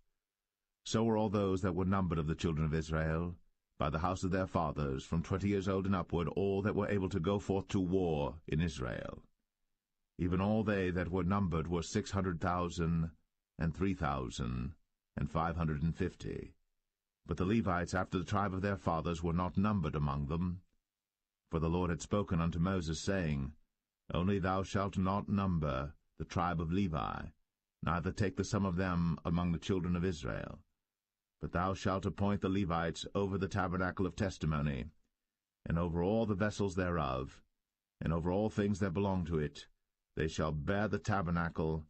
So were all those that were numbered of the children of Israel, by the house of their fathers, from 20 years old and upward, all that were able to go forth to war in Israel. Even all they that were numbered were 600,000 and 3,550. But the Levites after the tribe of their fathers were not numbered among them. For the Lord had spoken unto Moses, saying, Only thou shalt not number the tribe of Levi, neither take the sum of them among the children of Israel. But thou shalt appoint the Levites over the tabernacle of testimony, and over all the vessels thereof, and over all things that belong to it. They shall bear the tabernacle,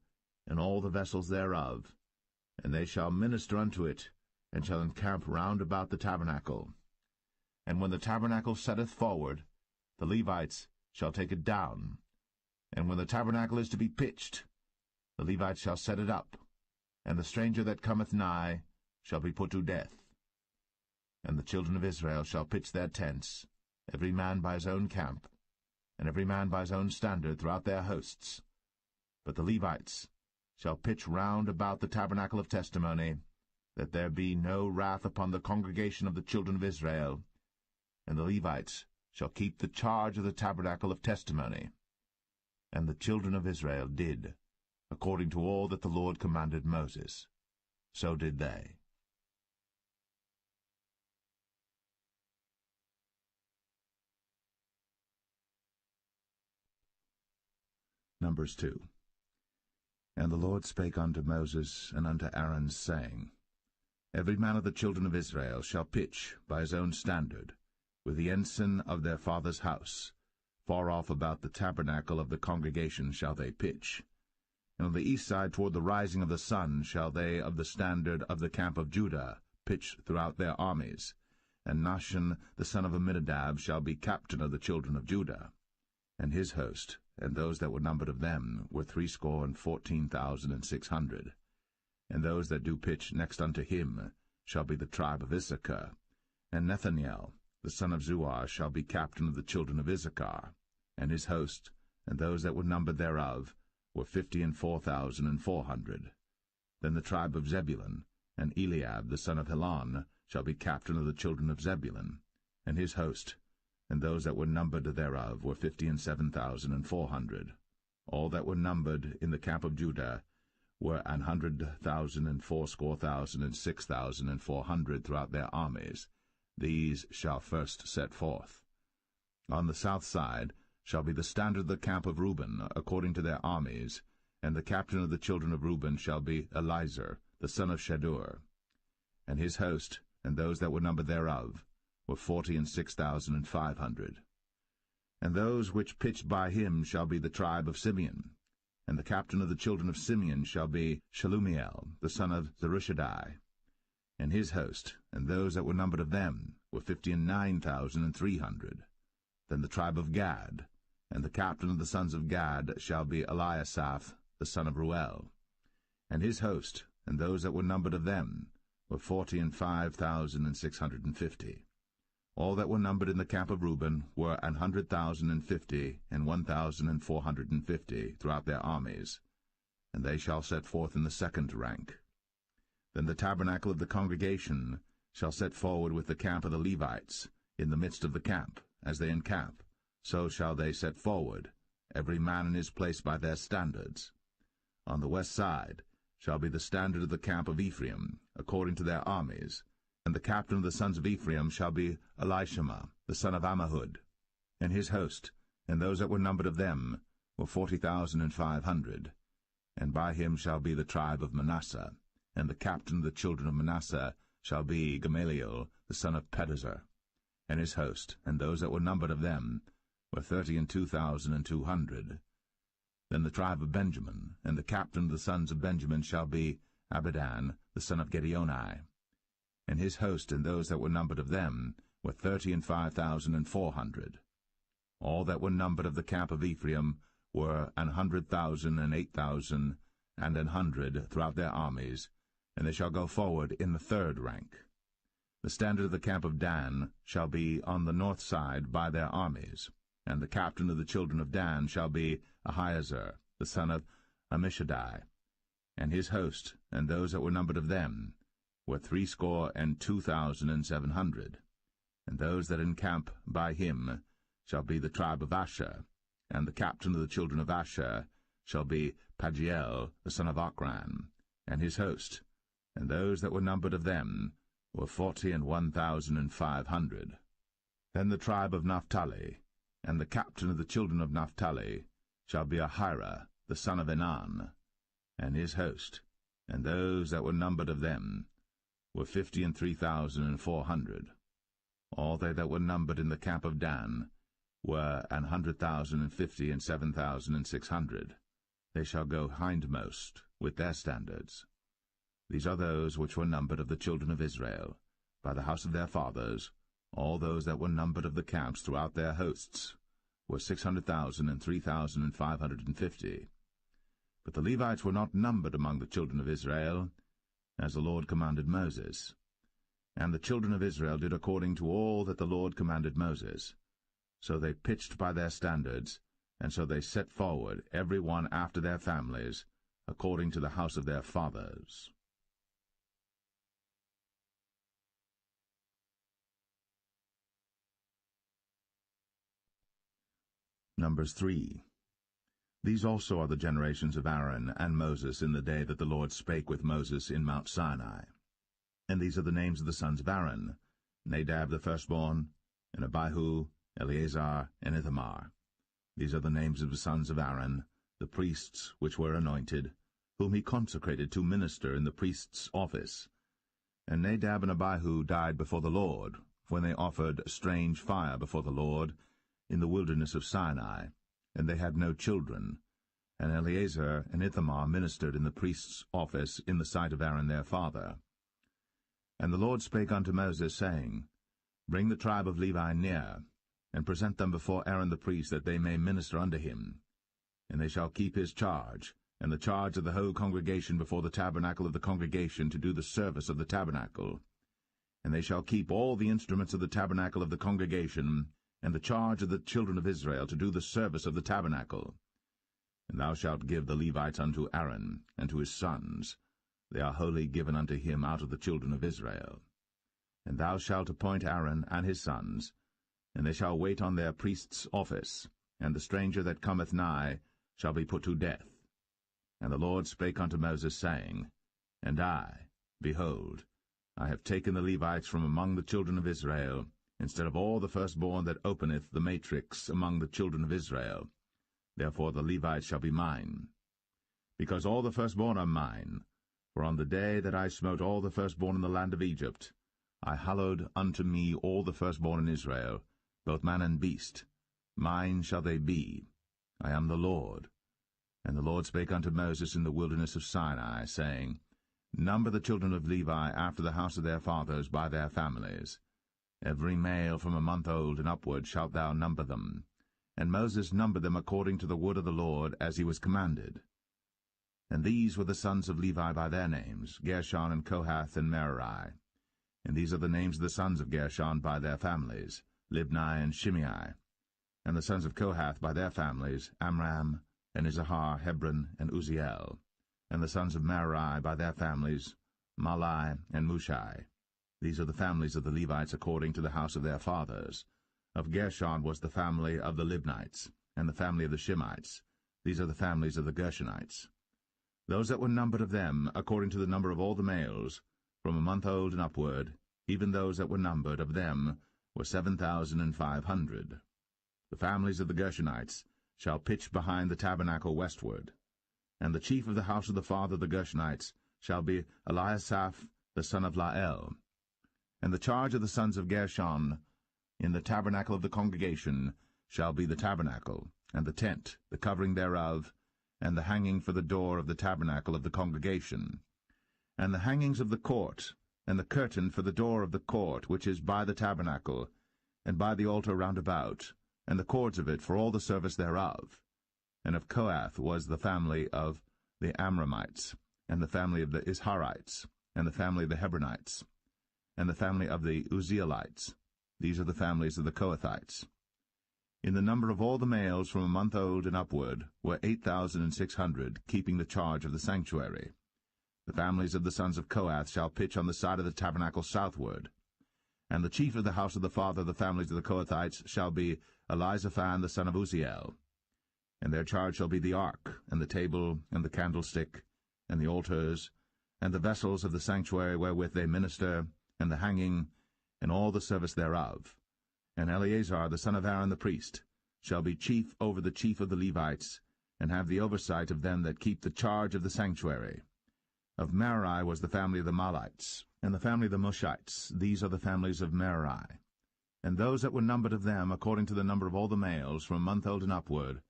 and all the vessels thereof, and they shall minister unto it, and shall encamp round about the tabernacle. And when the tabernacle setteth forward, the Levites shall take it down. And when the tabernacle is to be pitched, the Levites shall set it up, and the stranger that cometh nigh shall be put to death. And the children of Israel shall pitch their tents, every man by his own camp, and every man by his own standard throughout their hosts. But the Levites shall pitch round about the tabernacle of testimony, that there be no wrath upon the congregation of the children of Israel. And the Levites shall keep the charge of the tabernacle of testimony. And the children of Israel did, according to all that the Lord commanded Moses. So did they. Numbers 2. And the Lord spake unto Moses and unto Aaron, saying, Every man of the children of Israel shall pitch by his own standard, with the ensign of their father's house. Far off about the tabernacle of the congregation shall they pitch. And on the east side toward the rising of the sun shall they of the standard of the camp of Judah pitch throughout their armies. And Nahshon the son of Amminadab shall be captain of the children of Judah. And his host, and those that were numbered of them, were 314,600. And those that do pitch next unto him shall be the tribe of Issachar. And Nethaniel the son of Zuar shall be captain of the children of Issachar. And his host, and those that were numbered thereof, were 54,400. Then the tribe of Zebulun, and Eliab the son of Helon, shall be captain of the children of Zebulun. And his host, and those that were numbered thereof, were 57,400. All that were numbered in the camp of Judah were 100,000 and 80,000 and 6,400 throughout their armies. These shall first set forth. On the south side shall be the standard of the camp of Reuben, according to their armies, and the captain of the children of Reuben shall be Elizur, the son of Shedeur. And his host, and those that were numbered thereof, were 46,500. And those which pitched by him shall be the tribe of Simeon. And the captain of the children of Simeon shall be Shelumiel, the son of Zerushadai. And his host, and those that were numbered of them, were 59,300. Then the tribe of Gad, and the captain of the sons of Gad shall be Eliasaph, the son of Ruel. And his host, and those that were numbered of them, were 45,650. All that were numbered in the camp of Reuben were 150,000 and 1,450 throughout their armies, and they shall set forth in the second rank. Then the tabernacle of the congregation shall set forward with the camp of the Levites in the midst of the camp, as they encamp, so shall they set forward, every man in his place by their standards. On the west side shall be the standard of the camp of Ephraim, according to their armies, and the captain of the sons of Ephraim shall be Elishama, the son of Ammihud, and his host, and those that were numbered of them were 40,500. And by him shall be the tribe of Manasseh, and the captain of the children of Manasseh shall be Gamaliel, the son of Pedazur, and his host, and those that were numbered of them were 32,200. Then the tribe of Benjamin, and the captain of the sons of Benjamin shall be Abidan, the son of Gideoni, and his host, and those that were numbered of them were 35,400. All that were numbered of the camp of Ephraim were 100,000 and 8,000 and 100 throughout their armies, and they shall go forward in the third rank. The standard of the camp of Dan shall be on the north side by their armies, and the captain of the children of Dan shall be Ahiezer, the son of Ammishaddai, and his host, and those that were numbered of them were 62,700. And those that encamp by him shall be the tribe of Asher, and the captain of the children of Asher shall be Pagiel, the son of Ochran, and his host, and those that were numbered of them were 41,500. Then the tribe of Naphtali, and the captain of the children of Naphtali shall be Ahira, the son of Enan, and his host, and those that were numbered of them were 53,400. All they that were numbered in the camp of Dan were 100,050 and 7,600. They shall go hindmost with their standards. These are those which were numbered of the children of Israel, by the house of their fathers. All those that were numbered of the camps throughout their hosts were 600,000 and 3,550. But the Levites were not numbered among the children of Israel, as the Lord commanded Moses. And the children of Israel did according to all that the Lord commanded Moses. So they pitched by their standards, and so they set forward, every one after their families, according to the house of their fathers. Numbers 3. These also are the generations of Aaron and Moses in the day that the Lord spake with Moses in Mount Sinai. And these are the names of the sons of Aaron: Nadab the firstborn, and Abihu, Eleazar, and Ithamar. These are the names of the sons of Aaron, the priests which were anointed, whom he consecrated to minister in the priest's office. And Nadab and Abihu died before the Lord, when they offered strange fire before the Lord in the wilderness of Sinai, and they had no children. And Eleazar and Ithamar ministered in the priest's office in the sight of Aaron their father. And the Lord spake unto Moses, saying, Bring the tribe of Levi near, and present them before Aaron the priest, that they may minister unto him. And they shall keep his charge, and the charge of the whole congregation before the tabernacle of the congregation, to do the service of the tabernacle. And they shall keep all the instruments of the tabernacle of the congregation, and the charge of the children of Israel, to do the service of the tabernacle. And thou shalt give the Levites unto Aaron, and to his sons. They are wholly given unto him out of the children of Israel. And thou shalt appoint Aaron and his sons, and they shall wait on their priest's office, and the stranger that cometh nigh shall be put to death. And the Lord spake unto Moses, saying, And I, behold, I have taken the Levites from among the children of Israel, instead of all the firstborn that openeth the matrix among the children of Israel. Therefore the Levites shall be mine. Because all the firstborn are mine, for on the day that I smote all the firstborn in the land of Egypt, I hallowed unto me all the firstborn in Israel, both man and beast. Mine shall they be. I am the Lord. And the Lord spake unto Moses in the wilderness of Sinai, saying, Number the children of Levi after the house of their fathers by their families. Every male from a month old and upward shalt thou number them. And Moses numbered them according to the word of the Lord, as he was commanded. And these were the sons of Levi by their names, Gershon and Kohath and Merari. And these are the names of the sons of Gershon by their families, Libni and Shimei. And the sons of Kohath by their families, Amram, and Izahar, Hebron, and Uzziel. And the sons of Merari by their families, Mahli and Mushai. These are the families of the Levites according to the house of their fathers. Of Gershon was the family of the Libnites, and the family of the Shimites. These are the families of the Gershonites. Those that were numbered of them, according to the number of all the males, from a month old and upward, even those that were numbered of them, were 7,500. The families of the Gershonites shall pitch behind the tabernacle westward. And the chief of the house of the father of the Gershonites shall be Eliasaph the son of Lael. And the charge of the sons of Gershon in the tabernacle of the congregation shall be the tabernacle, and the tent, the covering thereof, and the hanging for the door of the tabernacle of the congregation, and the hangings of the court, and the curtain for the door of the court which is by the tabernacle, and by the altar round about, and the cords of it for all the service thereof. And of Kohath was the family of the Amramites, and the family of the Isharites, and the family of the Hebronites, and the family of the Uzzielites. These are the families of the Kohathites. In the number of all the males from a month old and upward were 8,600, keeping the charge of the sanctuary. The families of the sons of Kohath shall pitch on the side of the tabernacle southward. And the chief of the house of the father of the families of the Kohathites shall be Elizaphan the son of Uzziel. And their charge shall be the ark, and the table, and the candlestick, and the altars, and the vessels of the sanctuary wherewith they minister, and the hanging, and all the service thereof. And Eleazar the son of Aaron the priest shall be chief over the chief of the Levites, and have the oversight of them that keep the charge of the sanctuary. Of Merari was the family of the Mahlites, and the family of the Mushites. These are the families of Merari. And those that were numbered of them, according to the number of all the males, from a month old and upward,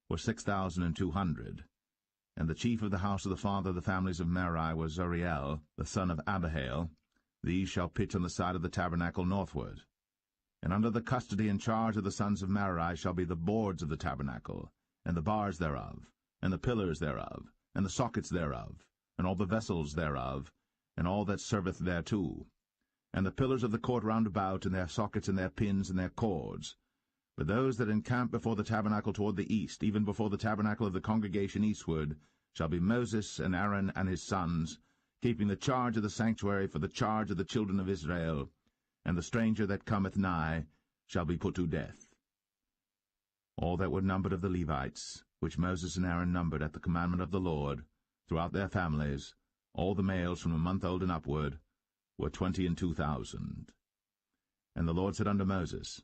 were 6,200. And the chief of the house of the father of the families of Merari was Zuriel, the son of Abihail. These shall pitch on the side of the tabernacle northward. And under the custody and charge of the sons of Merari shall be the boards of the tabernacle, and the bars thereof, and the pillars thereof, and the sockets thereof, and all the vessels thereof, and all that serveth thereto, and the pillars of the court round about, and their sockets, and their pins, and their cords. But those that encamp before the tabernacle toward the east, even before the tabernacle of the congregation eastward, shall be Moses and Aaron and his sons, keeping the charge of the sanctuary for the charge of the children of Israel, and the stranger that cometh nigh shall be put to death. All that were numbered of the Levites, which Moses and Aaron numbered at the commandment of the Lord, throughout their families, all the males from a month old and upward, were 22,000. And the Lord said unto Moses,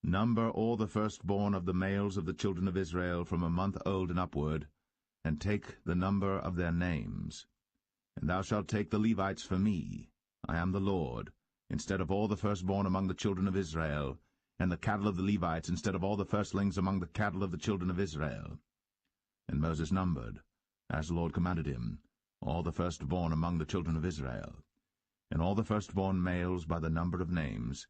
Number all the firstborn of the males of the children of Israel from a month old and upward, and take the number of their names. And thou shalt take the Levites for me, I am the Lord, instead of all the firstborn among the children of Israel, and the cattle of the Levites instead of all the firstlings among the cattle of the children of Israel. And Moses numbered, as the Lord commanded him, all the firstborn among the children of Israel, and all the firstborn males by the number of names,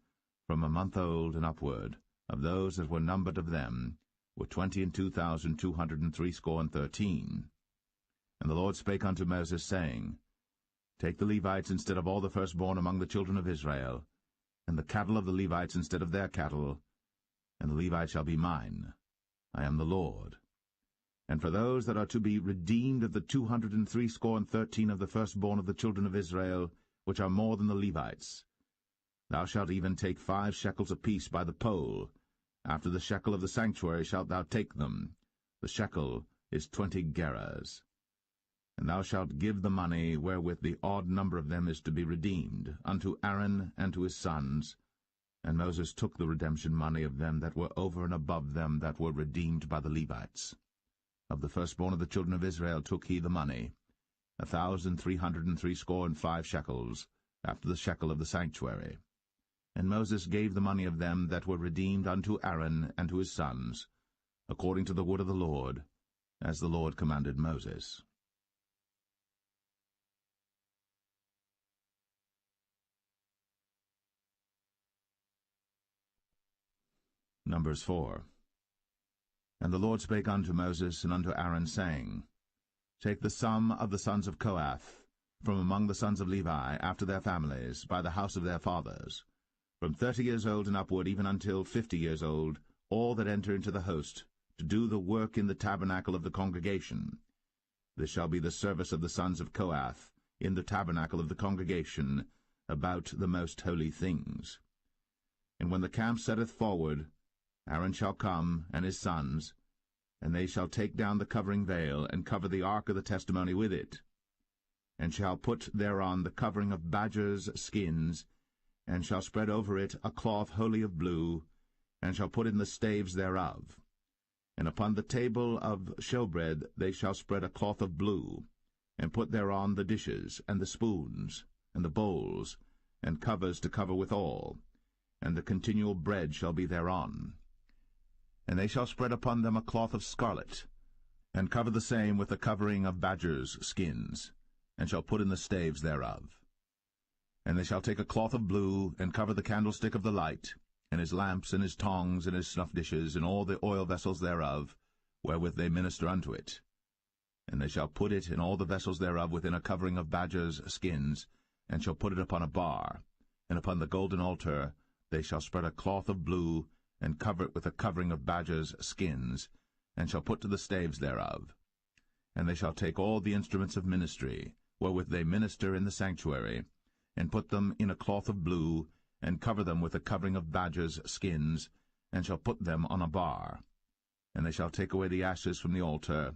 from a month old and upward, of those that were numbered of them, were 22,213. And the Lord spake unto Moses, saying, Take the Levites instead of all the firstborn among the children of Israel, and the cattle of the Levites instead of their cattle, and the Levites shall be mine. I am the Lord. And for those that are to be redeemed of the 213 of the firstborn of the children of Israel, which are more than the Levites, thou shalt even take 5 shekels apiece by the poll. After the shekel of the sanctuary shalt thou take them. The shekel is 20 gerahs. And thou shalt give the money wherewith the odd number of them is to be redeemed, unto Aaron and to his sons. And Moses took the redemption money of them that were over and above them that were redeemed by the Levites. Of the firstborn of the children of Israel took he the money, 1,365 shekels, after the shekel of the sanctuary. And Moses gave the money of them that were redeemed unto Aaron and to his sons, according to the word of the Lord, as the Lord commanded Moses. Numbers 4. And the Lord spake unto Moses and unto Aaron, saying, Take the sum of the sons of Kohath, from among the sons of Levi, after their families, by the house of their fathers, from 30 years old and upward, even until 50 years old, all that enter into the host, to do the work in the tabernacle of the congregation. This shall be the service of the sons of Kohath, in the tabernacle of the congregation, about the most holy things. And when the camp setteth forward, Aaron shall come, and his sons, and they shall take down the covering veil, and cover the ark of the testimony with it, and shall put thereon the covering of badgers' skins, and shall spread over it a cloth wholly of blue, and shall put in the staves thereof. And upon the table of showbread they shall spread a cloth of blue, and put thereon the dishes, and the spoons, and the bowls, and covers to cover withal, and the continual bread shall be thereon. And they shall spread upon them a cloth of scarlet, and cover the same with the covering of badgers' skins, and shall put in the staves thereof. And they shall take a cloth of blue, and cover the candlestick of the light, and his lamps, and his tongs, and his snuff dishes, and all the oil vessels thereof, wherewith they minister unto it. And they shall put it and all the vessels thereof within a covering of badgers' skins, and shall put it upon a bar. And upon the golden altar they shall spread a cloth of blue, and cover it with a covering of badgers' skins, and shall put to the staves thereof. And they shall take all the instruments of ministry, wherewith they minister in the sanctuary, and put them in a cloth of blue, and cover them with a covering of badgers' skins, and shall put them on a bar. And they shall take away the ashes from the altar,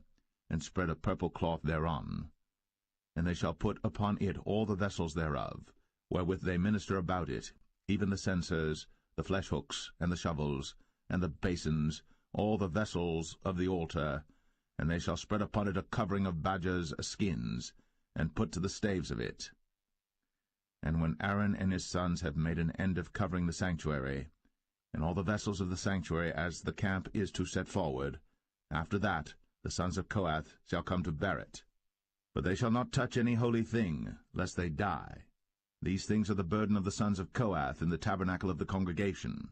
and spread a purple cloth thereon. And they shall put upon it all the vessels thereof, wherewith they minister about it, even the censers, the flesh-hooks, and the shovels, and the basins, all the vessels of the altar, and they shall spread upon it a covering of badgers' skins, and put to the staves of it. And when Aaron and his sons have made an end of covering the sanctuary, and all the vessels of the sanctuary as the camp is to set forward, after that the sons of Kohath shall come to bear it. But they shall not touch any holy thing, lest they die. These things are the burden of the sons of Kohath in the tabernacle of the congregation.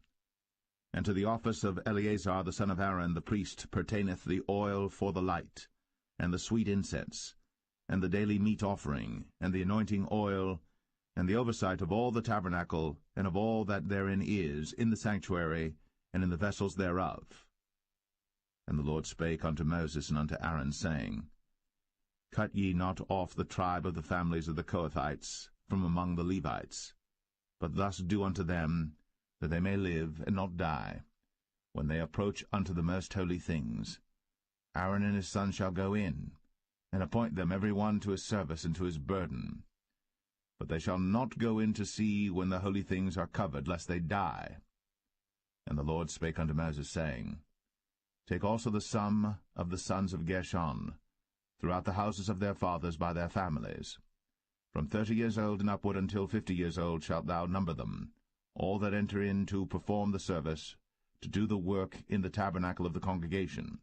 And to the office of Eleazar the son of Aaron the priest pertaineth the oil for the light, and the sweet incense, and the daily meat offering, and the anointing oil, and the oversight of all the tabernacle, and of all that therein is, in the sanctuary, and in the vessels thereof. And the Lord spake unto Moses and unto Aaron, saying, Cut ye not off the tribe of the families of the Kohathites from among the Levites, but thus do unto them, that they may live and not die, when they approach unto the most holy things. Aaron and his sons shall go in, and appoint them every one to his service and to his burden. But they shall not go in to see when the holy things are covered, lest they die. And the Lord spake unto Moses, saying, Take also the sum of the sons of Gershon, throughout the houses of their fathers by their families. From 30 years old and upward until 50 years old shalt thou number them, all that enter in to perform the service, to do the work in the tabernacle of the congregation.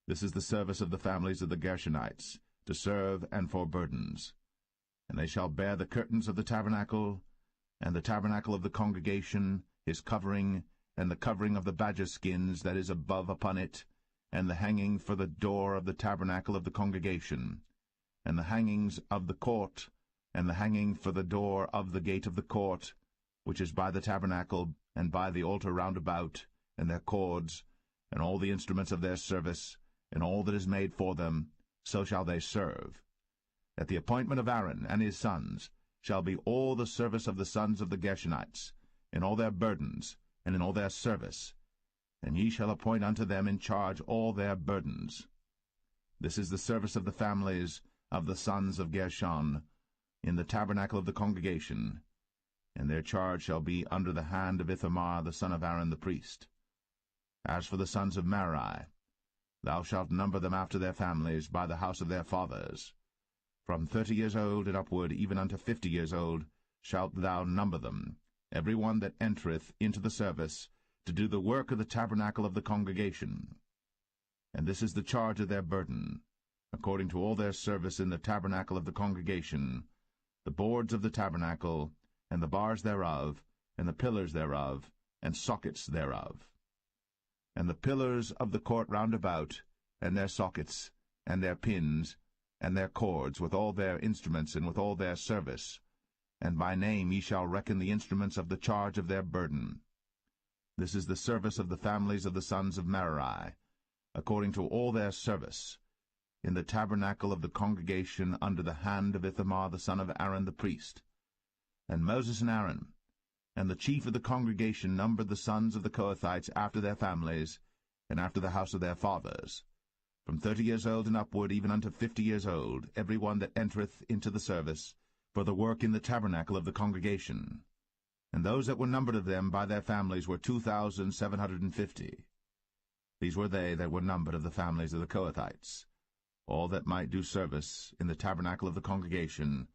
This is the service of the families of the Gershonites, to serve and for burdens. And they shall bear the curtains of the tabernacle, and the tabernacle of the congregation, his covering, and the covering of the badger skins that is above upon it, and the hanging for the door of the tabernacle of the congregation, and the hangings of the court, and the hanging for the door of the gate of the court, which is by the tabernacle, and by the altar round about, and their cords, and all the instruments of their service, and all that is made for them, so shall they serve. At the appointment of Aaron and his sons shall be all the service of the sons of the Gershonites, in all their burdens, and in all their service, and ye shall appoint unto them in charge all their burdens. This is the service of the families of the sons of Gershon, in the tabernacle of the congregation, and their charge shall be under the hand of Ithamar the son of Aaron the priest. As for the sons of Merari, thou shalt number them after their families by the house of their fathers. From 30 years old and upward, even unto 50 years old, shalt thou number them, every one that entereth into the service, to do the work of the tabernacle of the congregation. And this is the charge of their burden, according to all their service in the tabernacle of the congregation, the boards of the tabernacle, and the bars thereof, and the pillars thereof, and sockets thereof. And the pillars of the court round about, and their sockets, and their pins, and their cords, with all their instruments, and with all their service. And by name ye shall reckon the instruments of the charge of their burden. This is the service of the families of the sons of Merari, according to all their service, in the tabernacle of the congregation under the hand of Ithamar the son of Aaron the priest. And Moses and Aaron, and the chief of the congregation numbered the sons of the Kohathites after their families, and after the house of their fathers, from 30 years old and upward, even unto 50 years old, every one that entereth into the service, for the work in the tabernacle of the congregation. And those that were numbered of them by their families were 2,750. These were they that were numbered of the families of the Kohathites, all that might do service in the tabernacle of the congregation,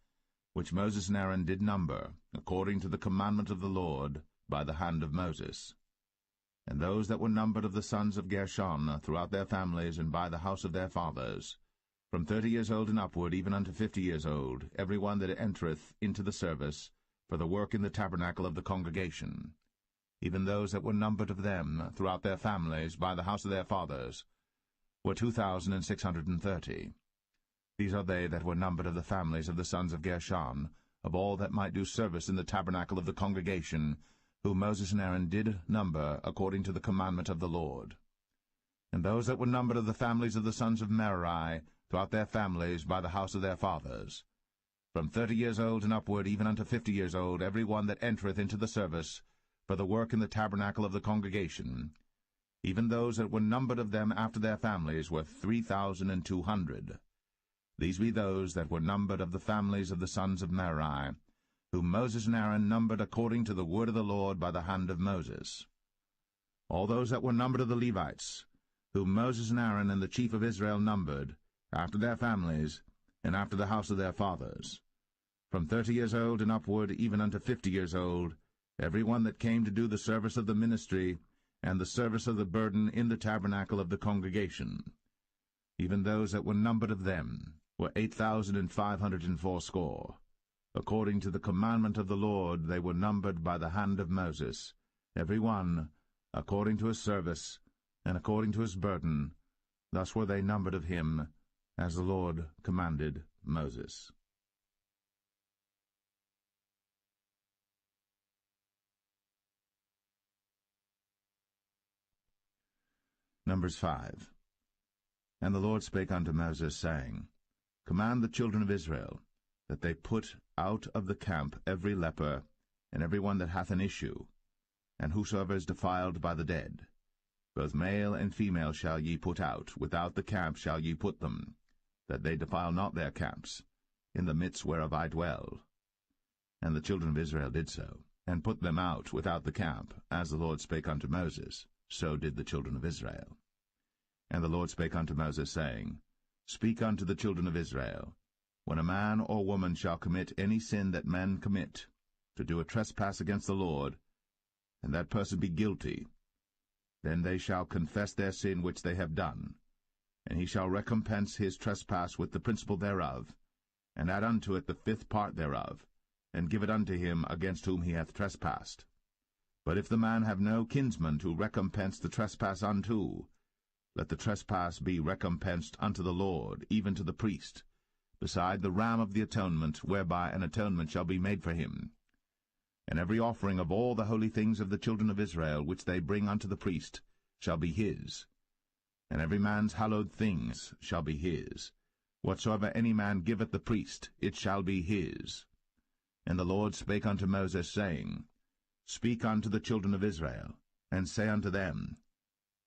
which Moses and Aaron did number, according to the commandment of the Lord, by the hand of Moses. And those that were numbered of the sons of Gershon throughout their families and by the house of their fathers, from 30 years old and upward, even unto 50 years old, every one that entereth into the service, for the work in the tabernacle of the congregation, even those that were numbered of them throughout their families by the house of their fathers, were 2,630. These are they that were numbered of the families of the sons of Gershon, of all that might do service in the tabernacle of the congregation, whom Moses and Aaron did number according to the commandment of the Lord. And those that were numbered of the families of the sons of Merari throughout their families by the house of their fathers, from 30 years old and upward, even unto 50 years old, every one that entereth into the service, for the work in the tabernacle of the congregation, even those that were numbered of them after their families were 3,200. These be those that were numbered of the families of the sons of Merari, whom Moses and Aaron numbered according to the word of the Lord by the hand of Moses. All those that were numbered of the Levites, whom Moses and Aaron and the chief of Israel numbered, after their families, and after the house of their fathers, from 30 years old and upward, even unto 50 years old, every one that came to do the service of the ministry, and the service of the burden in the tabernacle of the congregation. Even those that were numbered of them were 8,580. According to the commandment of the Lord they were numbered by the hand of Moses, every one according to his service, and according to his burden. Thus were they numbered of him, as the Lord commanded Moses. Numbers 5. And the Lord spake unto Moses, saying, Command the children of Israel, that they put out of the camp every leper, and every one that hath an issue, and whosoever is defiled by the dead. Both male and female shall ye put out, without the camp shall ye put them, that they defile not their camps, in the midst whereof I dwell. And the children of Israel did so, and put them out without the camp, as the Lord spake unto Moses. So did the children of Israel. And the Lord spake unto Moses, saying, Speak unto the children of Israel, when a man or woman shall commit any sin that men commit, to do a trespass against the Lord, and that person be guilty, then they shall confess their sin which they have done, and he shall recompense his trespass with the principal thereof, and add unto it the 5th part thereof, and give it unto him against whom he hath trespassed. But if the man have no kinsman to recompense the trespass unto, let the trespass be recompensed unto the Lord, even to the priest, beside the ram of the atonement, whereby an atonement shall be made for him. And every offering of all the holy things of the children of Israel, which they bring unto the priest, shall be his. And every man's hallowed things shall be his. Whatsoever any man giveth the priest, it shall be his. And the Lord spake unto Moses, saying, Speak unto the children of Israel, and say unto them,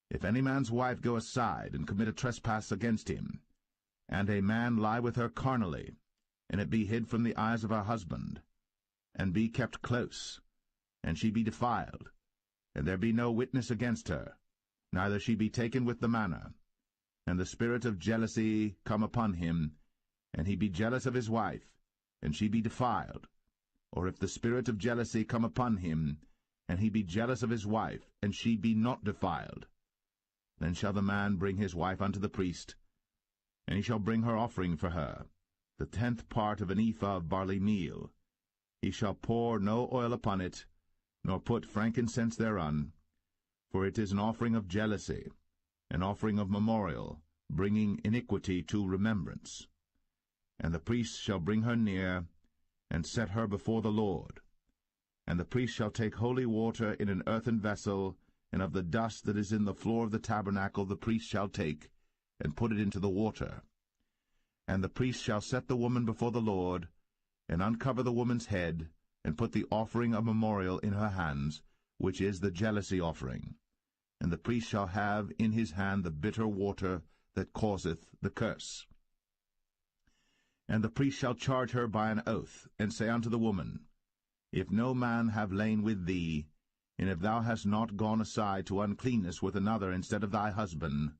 If any man's wife go aside, and commit a trespass against him, and a man lie with her carnally, and it be hid from the eyes of her husband, and be kept close, and she be defiled, and there be no witness against her, neither she be taken with the manner, and the spirit of jealousy come upon him, and he be jealous of his wife, and she be defiled, or if the spirit of jealousy come upon him, and he be jealous of his wife, and she be not defiled, then shall the man bring his wife unto the priest, and he shall bring her offering for her, the 10th part of an ephah of barley meal. He shall pour no oil upon it, nor put frankincense thereon, for it is an offering of jealousy, an offering of memorial, bringing iniquity to remembrance. And the priest shall bring her near, and set her before the Lord. And the priest shall take holy water in an earthen vessel, and of the dust that is in the floor of the tabernacle the priest shall take, and put it into the water. And the priest shall set the woman before the Lord, and uncover the woman's head, and put the offering of memorial in her hands, which is the jealousy offering. And the priest shall have in his hand the bitter water that causeth the curse. And the priest shall charge her by an oath, and say unto the woman, If no man have lain with thee, and if thou hast not gone aside to uncleanness with another instead of thy husband,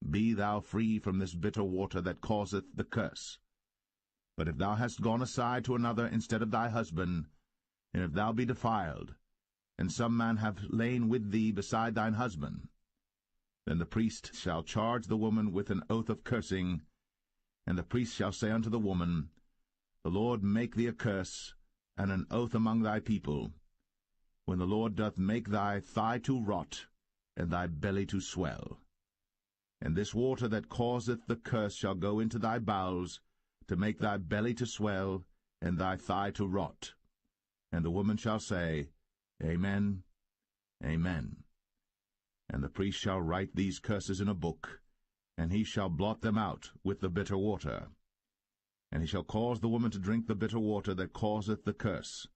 be thou free from this bitter water that causeth the curse. But if thou hast gone aside to another instead of thy husband, and if thou be defiled, and some man have lain with thee beside thine husband, then the priest shall charge the woman with an oath of cursing, and the priest shall say unto the woman, The Lord make thee a curse, and an oath among thy people, when the Lord doth make thy thigh to rot, and thy belly to swell. And this water that causeth the curse shall go into thy bowels, to make thy belly to swell, and thy thigh to rot. And the woman shall say, Amen, Amen. And the priest shall write these curses in a book, and he shall blot them out with the bitter water. And he shall cause the woman to drink the bitter water that causeth the curse,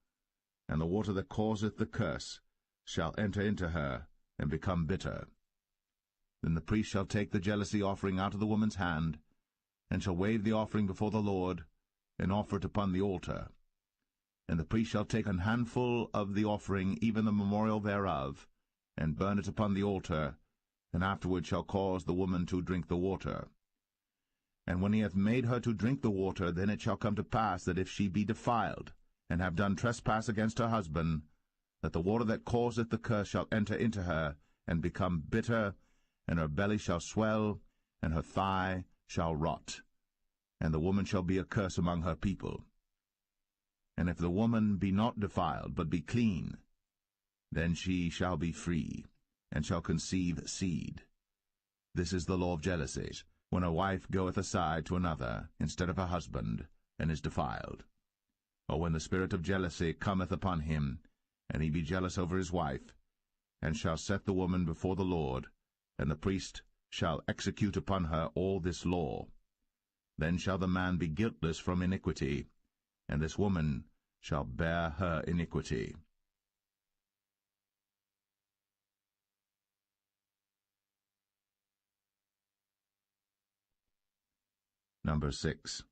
and the water that causeth the curse shall enter into her, and become bitter. Then the priest shall take the jealousy offering out of the woman's hand, and shall wave the offering before the Lord, and offer it upon the altar. And the priest shall take an handful of the offering, even the memorial thereof, and burn it upon the altar, and afterward shall cause the woman to drink the water. And when he hath made her to drink the water, then it shall come to pass that if she be defiled, and have done trespass against her husband, that the water that causeth the curse shall enter into her, and become bitter, and her belly shall swell, and her thigh shall rot, and the woman shall be a curse among her people. And if the woman be not defiled, but be clean, then she shall be free, and shall conceive seed. This is the law of jealousies, when a wife goeth aside to another instead of her husband, and is defiled. Or when the spirit of jealousy cometh upon him, and he be jealous over his wife, and shall set the woman before the Lord, and the priest shall execute upon her all this law. Then shall the man be guiltless from iniquity, and this woman shall bear her iniquity. Number 6.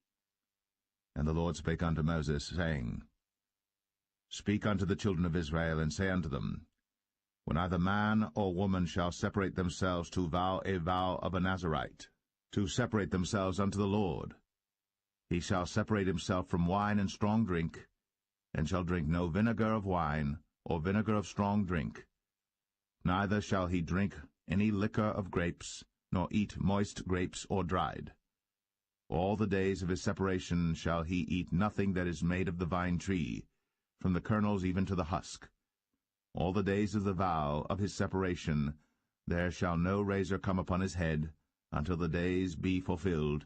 And the Lord spake unto Moses, saying, Speak unto the children of Israel, and say unto them, When either man or woman shall separate themselves to vow a vow of a Nazarite, to separate themselves unto the Lord, he shall separate himself from wine and strong drink, and shall drink no vinegar of wine, or vinegar of strong drink. Neither shall he drink any liquor of grapes, nor eat moist grapes or dried. All the days of his separation shall he eat nothing that is made of the vine tree, from the kernels even to the husk. All the days of the vow of his separation there shall no razor come upon his head, until the days be fulfilled,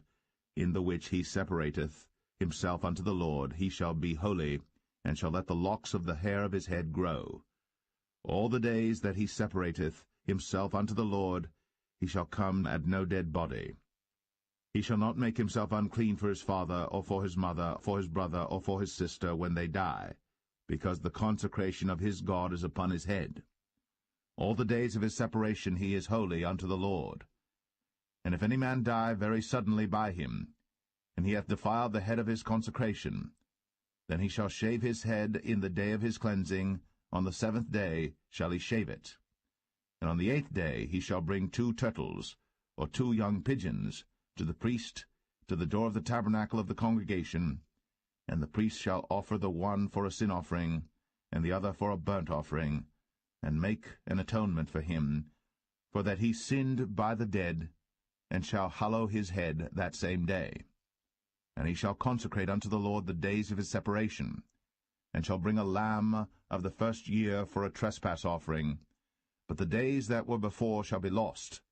in the which he separateth himself unto the Lord. He shall be holy, and shall let the locks of the hair of his head grow. All the days that he separateth himself unto the Lord, he shall come at no dead body. He shall not make himself unclean for his father, or for his mother, for his brother, or for his sister, when they die, because the consecration of his God is upon his head. All the days of his separation he is holy unto the Lord. And if any man die very suddenly by him, and he hath defiled the head of his consecration, then he shall shave his head in the day of his cleansing. On the 7th day shall he shave it. And on the 8th day he shall bring 2 turtles, or 2 young pigeons, to the priest, to the door of the tabernacle of the congregation, and the priest shall offer the one for a sin offering, and the other for a burnt offering, and make an atonement for him, for that he sinned by the dead, and shall hallow his head that same day. And he shall consecrate unto the Lord the days of his separation, and shall bring a lamb of the first year for a trespass offering, but the days that were before shall be lost,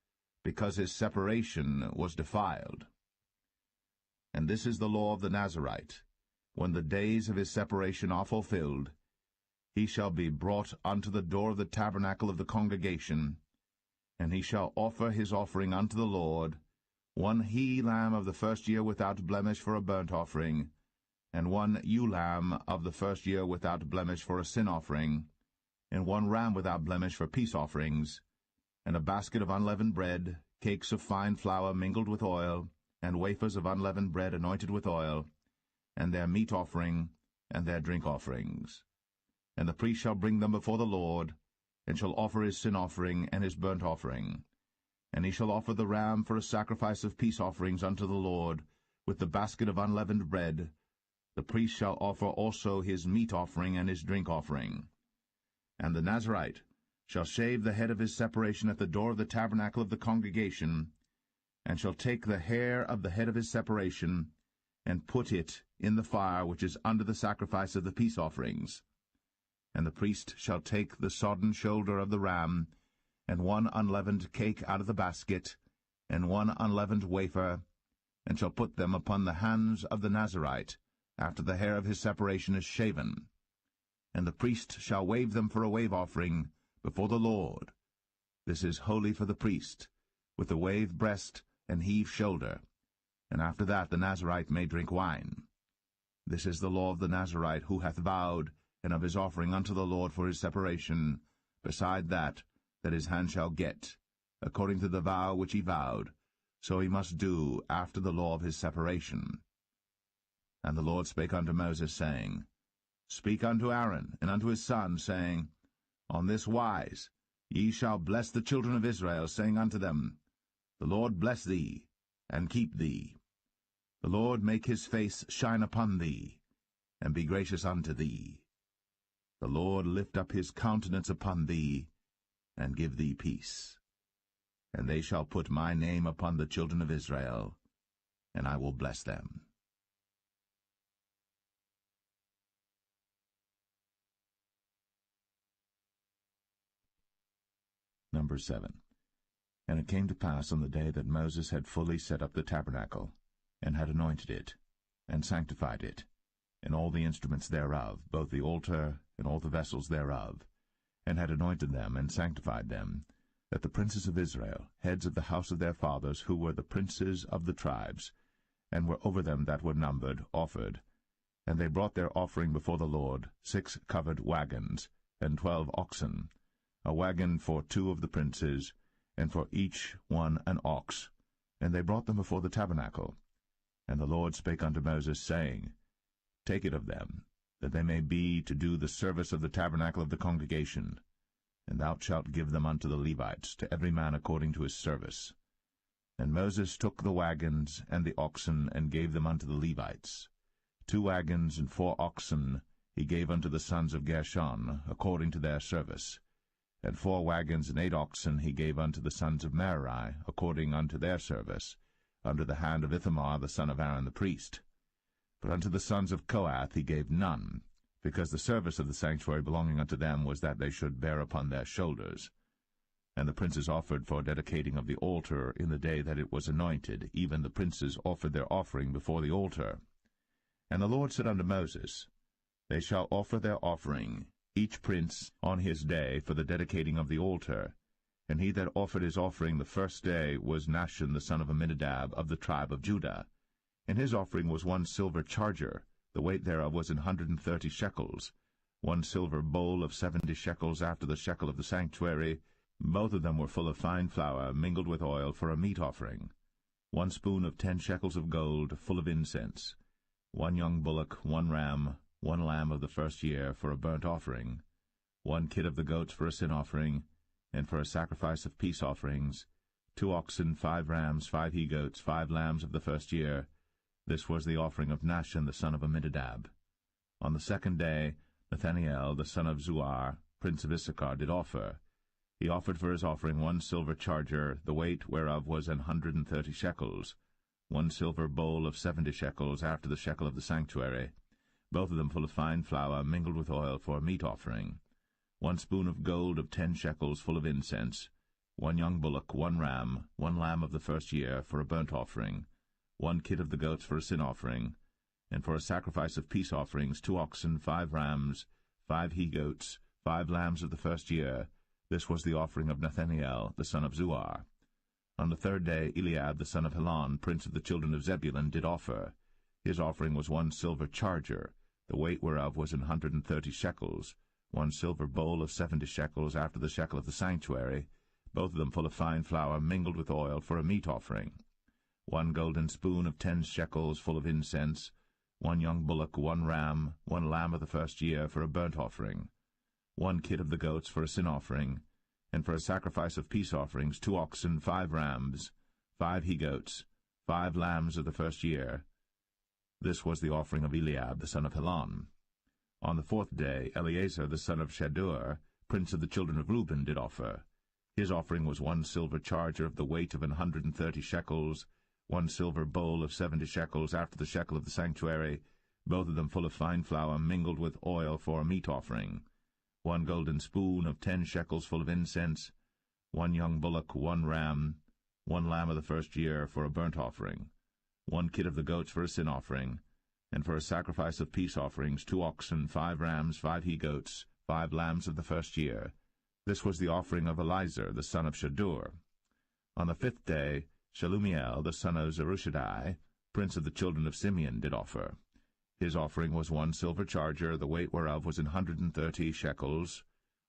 because his separation was defiled. And this is the law of the Nazarite. When the days of his separation are fulfilled, he shall be brought unto the door of the tabernacle of the congregation, and he shall offer his offering unto the Lord, one he-lamb of the first year without blemish for a burnt offering, and one ewe-lamb of the first year without blemish for a sin offering, and one ram without blemish for peace offerings, and a basket of unleavened bread, cakes of fine flour mingled with oil, and wafers of unleavened bread anointed with oil, and their meat offering, and their drink offerings. And the priest shall bring them before the Lord, and shall offer his sin offering and his burnt offering. And he shall offer the ram for a sacrifice of peace offerings unto the Lord, with the basket of unleavened bread. The priest shall offer also his meat offering and his drink offering. And the Nazarite shall shave the head of his separation at the door of the tabernacle of the congregation, and shall take the hair of the head of his separation, and put it in the fire which is under the sacrifice of the peace offerings. And the priest shall take the sodden shoulder of the ram, and one unleavened cake out of the basket, and one unleavened wafer, and shall put them upon the hands of the Nazarite, after the hair of his separation is shaven. And the priest shall wave them for a wave offering before the Lord. This is holy for the priest, with the wave breast and heave shoulder. And after that the Nazarite may drink wine. This is the law of the Nazarite who hath vowed, and of his offering unto the Lord for his separation, beside that his hand shall get, according to the vow which he vowed, so he must do after the law of his separation. And the Lord spake unto Moses, saying, Speak unto Aaron and unto his sons, saying, On this wise ye shall bless the children of Israel, saying unto them, The Lord bless thee, and keep thee. The Lord make his face shine upon thee, and be gracious unto thee. The Lord lift up his countenance upon thee, and give thee peace. And they shall put my name upon the children of Israel, and I will bless them. Number 7. And it came to pass on the day that Moses had fully set up the tabernacle, and had anointed it, and sanctified it, and all the instruments thereof, both the altar and all the vessels thereof, and had anointed them and sanctified them, that the princes of Israel, heads of the house of their fathers, who were the princes of the tribes, and were over them that were numbered, offered. And they brought their offering before the Lord, 6 covered wagons, and 12 oxen, a wagon for 2 of the princes, and for each one an ox. And they brought them before the tabernacle. And the Lord spake unto Moses, saying, Take it of them, that they may be to do the service of the tabernacle of the congregation, and thou shalt give them unto the Levites, to every man according to his service. And Moses took the wagons and the oxen, and gave them unto the Levites. 2 wagons and 4 oxen he gave unto the sons of Gershon, according to their service. And 4 wagons and 8 oxen he gave unto the sons of Merari, according unto their service, under the hand of Ithamar the son of Aaron the priest. But unto the sons of Kohath he gave none, because the service of the sanctuary belonging unto them was that they should bear upon their shoulders. And the princes offered for dedicating of the altar in the day that it was anointed, even the princes offered their offering before the altar. And the Lord said unto Moses, They shall offer their offering, each prince on his day, for the dedicating of the altar. And he that offered his offering the first day was Nahshon the son of Amminadab, of the tribe of Judah. And his offering was 1 silver charger, the weight thereof was 130 shekels, 1 silver bowl of 70 shekels after the shekel of the sanctuary. Both of them were full of fine flour, mingled with oil, for a meat offering. 1 spoon of 10 shekels of gold, full of incense. 1 young bullock, 1 ram, 1 lamb of the first year, for a burnt offering. 1 kid of the goats for a sin offering, and for a sacrifice of peace offerings. 2 oxen, 5 rams, 5 he-goats, 5 lambs of the first year. This was the offering of Nahshon the son of Amminadab. On the 2nd day, Nathanael the son of Zuar, prince of Issachar, did offer. He offered for his offering 1 silver charger, the weight whereof was 130 shekels, 1 silver bowl of 70 shekels after the shekel of the sanctuary, both of them full of fine flour, mingled with oil, for a meat offering. 1 spoon of gold of 10 shekels, full of incense. 1 young bullock, 1 ram, 1 lamb of the first year, for a burnt offering. 1 kid of the goats for a sin offering, and for a sacrifice of peace offerings 2 oxen, 5 rams, 5 he-goats, 5 lambs of the first year. This was the offering of Nathaniel, the son of Zuar. On the third day Eliab, the son of Helon, prince of the children of Zebulun, did offer. His offering was 1 silver charger, the weight whereof was 130 shekels, 1 silver bowl of 70 shekels after the shekel of the sanctuary, both of them full of fine flour mingled with oil for a meat offering, 1 golden spoon of 10 shekels full of incense, 1 young bullock, 1 ram, 1 lamb of the first year for a burnt offering, 1 kid of the goats for a sin offering, and for a sacrifice of peace offerings 2 oxen, 5 rams, 5 he-goats, 5 lambs of the first year. This was the offering of Eliab, the son of Helon. On the fourth day Eleazar, the son of Shadur, prince of the children of Reuben, did offer. His offering was 1 silver charger of the weight of 130 shekels, 1 silver bowl of 70 shekels after the shekel of the sanctuary, both of them full of fine flour mingled with oil for a meat offering, 1 golden spoon of 10 shekels full of incense, 1 young bullock, 1 ram, 1 lamb of the first year for a burnt offering, 1 kid of the goats for a sin offering, and for a sacrifice of peace offerings 2 oxen, 5 rams, 5 he-goats, 5 lambs of the first year. This was the offering of Elizur, the son of Shadur. On the fifth day Shelumiel, the son of Zerushadai, prince of the children of Simeon, did offer. His offering was 1 silver charger, the weight whereof was 130 shekels,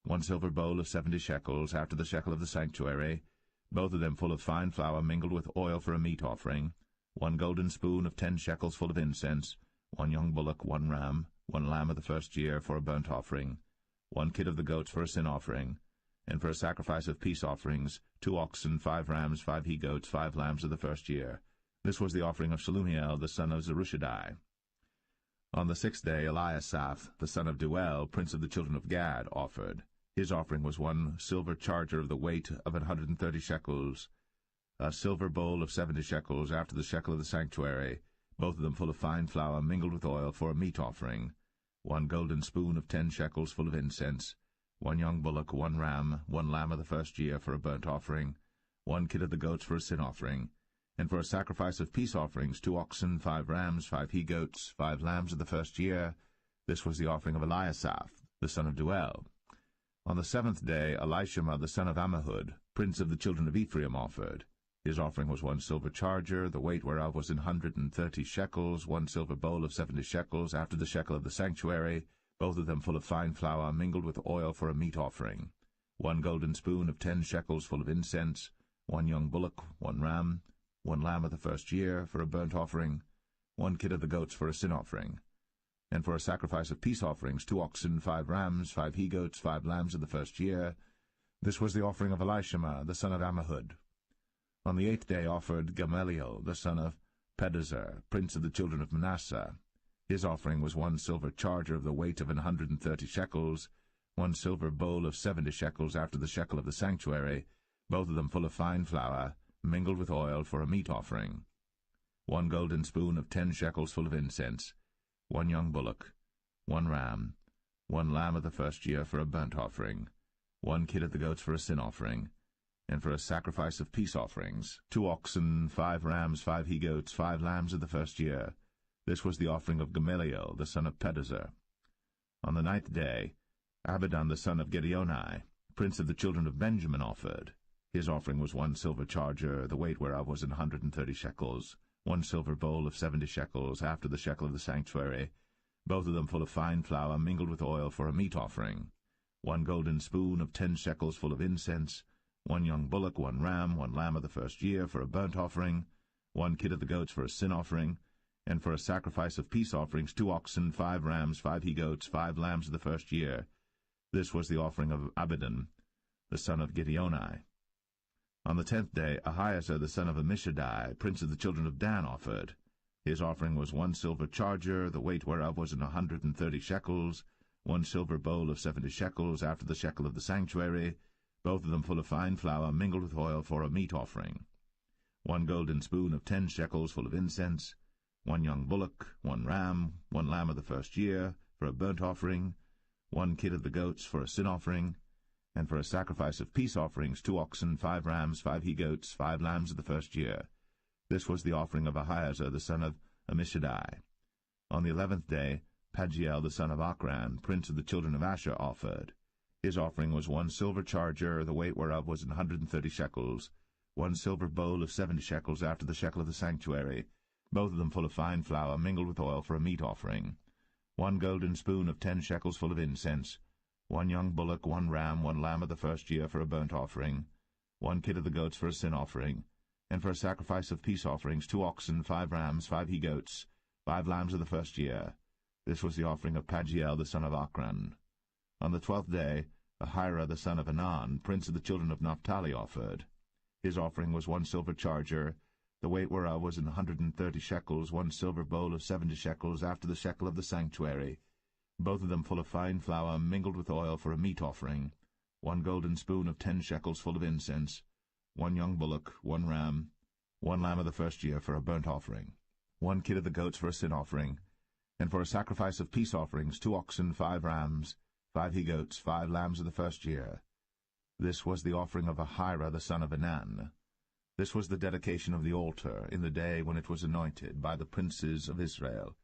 1 silver bowl of 70 shekels after the shekel of the sanctuary, both of them full of fine flour mingled with oil for a meat offering, 1 golden spoon of 10 shekels full of incense, 1 young bullock, 1 ram, 1 lamb of the first year for a burnt offering, 1 kid of the goats for a sin offering, and for a sacrifice of peace offerings 2 oxen, 5 rams, 5 he-goats, 5 lambs of the first year. This was the offering of Shelumiel, the son of Zerushadai. On the sixth day Eliasaph, the son of Deuel, prince of the children of Gad, offered. His offering was 1 silver charger of the weight of 130 shekels, a silver bowl of 70 shekels after the shekel of the sanctuary, both of them full of fine flour mingled with oil for a meat offering, 1 golden spoon of 10 shekels full of incense, 1 young bullock, 1 ram, 1 lamb of the first year for a burnt offering, 1 kid of the goats for a sin offering, and for a sacrifice of peace offerings 2 oxen, 5 rams, 5 he-goats, 5 lambs of the first year. This was the offering of Eliasaph, the son of Deuel. On the seventh day Elishama, the son of Ammihud, prince of the children of Ephraim, offered. His offering was 1 silver charger, the weight whereof was 130 shekels, 1 silver bowl of 70 shekels after the shekel of the sanctuary, both of them full of fine flour mingled with oil for a meat offering, 1 golden spoon of 10 shekels full of incense, 1 young bullock, 1 ram, 1 lamb of the first year for a burnt offering, 1 kid of the goats for a sin offering, and for a sacrifice of peace offerings 2 oxen, 5 rams, 5 he-goats, 5 lambs of the first year. This was the offering of Elishama, the son of Ammihud. On the eighth day offered Gamaliel, the son of Pedahzur, prince of the children of Manasseh. His offering was 1 silver charger of the weight of 130 shekels, 1 silver bowl of 70 shekels after the shekel of the sanctuary, both of them full of fine flour, mingled with oil for a meat offering, 1 golden spoon of 10 shekels full of incense, 1 young bullock, 1 ram, 1 lamb of the first year for a burnt offering, 1 kid of the goats for a sin offering, and for a sacrifice of peace offerings 2 oxen, 5 rams, 5 he-goats, 5 lambs of the first year. This was the offering of Gamaliel, the son of Pedahzur. On the ninth day Abidan, the son of Gideoni, prince of the children of Benjamin, offered. His offering was 1 silver charger, the weight whereof was 130 shekels, 1 silver bowl of 70 shekels after the shekel of the sanctuary, both of them full of fine flour mingled with oil for a meat offering, 1 golden spoon of 10 shekels full of incense, 1 young bullock, 1 ram, 1 lamb of the first year for a burnt offering, 1 kid of the goats for a sin offering, and for a sacrifice of peace offerings 2 oxen, 5 rams, 5 he-goats, 5 lambs of the first year. This was the offering of Abidan, the son of Gideoni. On the 10th day Ahiezer, the son of Ammishaddai, prince of the children of Dan, offered. His offering was 1 silver charger, the weight whereof was 130 shekels, 1 silver bowl of 70 shekels after the shekel of the sanctuary, both of them full of fine flour mingled with oil for a meat offering, 1 golden spoon of 10 shekels full of incense, 1 young bullock, 1 ram, 1 lamb of the first year for a burnt offering, 1 kid of the goats for a sin offering, and for a sacrifice of peace offerings 2 oxen, 5 rams, 5 he-goats, 5 lambs of the first year. This was the offering of Ahiezer the son of Ammishaddai. On the 11th day, Pagiel the son of Ochran, prince of the children of Asher, offered. His offering was 1 silver charger, the weight whereof was 130 shekels, 1 silver bowl of 70 shekels after the shekel of the sanctuary, both of them full of fine flour mingled with oil for a meat offering, 1 golden spoon of 10 shekels full of incense, 1 young bullock, 1 ram, 1 lamb of the first year for a burnt offering, 1 kid of the goats for a sin offering, and for a sacrifice of peace offerings 2 oxen, 5 rams, 5 he-goats, 5 lambs of the first year. This was the offering of Pagiel the son of Ochran. On the 12th day, Ahira the son of Anan, prince of the children of Naphtali, offered. His offering was 1 silver charger, the weight whereof was 130 shekels, 1 silver bowl of 70 shekels after the shekel of the sanctuary, both of them full of fine flour mingled with oil for a meat offering, 1 golden spoon of 10 shekels full of incense, 1 young bullock, 1 ram, 1 lamb of the first year for a burnt offering, 1 kid of the goats for a sin offering, and for a sacrifice of peace offerings 2 oxen, 5 rams, 5 he-goats, 5 lambs of the first year. This was the offering of Ahira the son of Anan. This was the dedication of the altar in the day when it was anointed by the princes of Israel,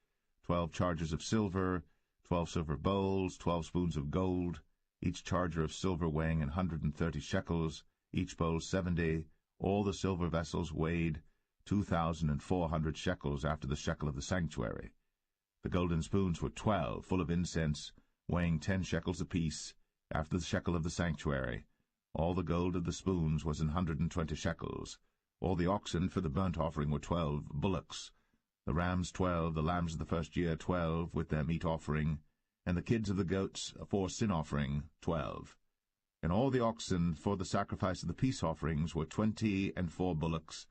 12 chargers of silver, 12 silver bowls, 12 spoons of gold, each charger of silver weighing 130 shekels, each bowl 70, all the silver vessels weighed 2,400 shekels after the shekel of the sanctuary. The golden spoons were 12, full of incense, weighing 10 shekels apiece, after the shekel of the sanctuary. All the gold of the spoons was 120 shekels. All the oxen for the burnt offering were 12 bullocks, the rams 12, the lambs of the first year 12, with their meat offering, and the kids of the goats for sin offering 12. And all the oxen for the sacrifice of the peace offerings were 20 and 4 bullocks,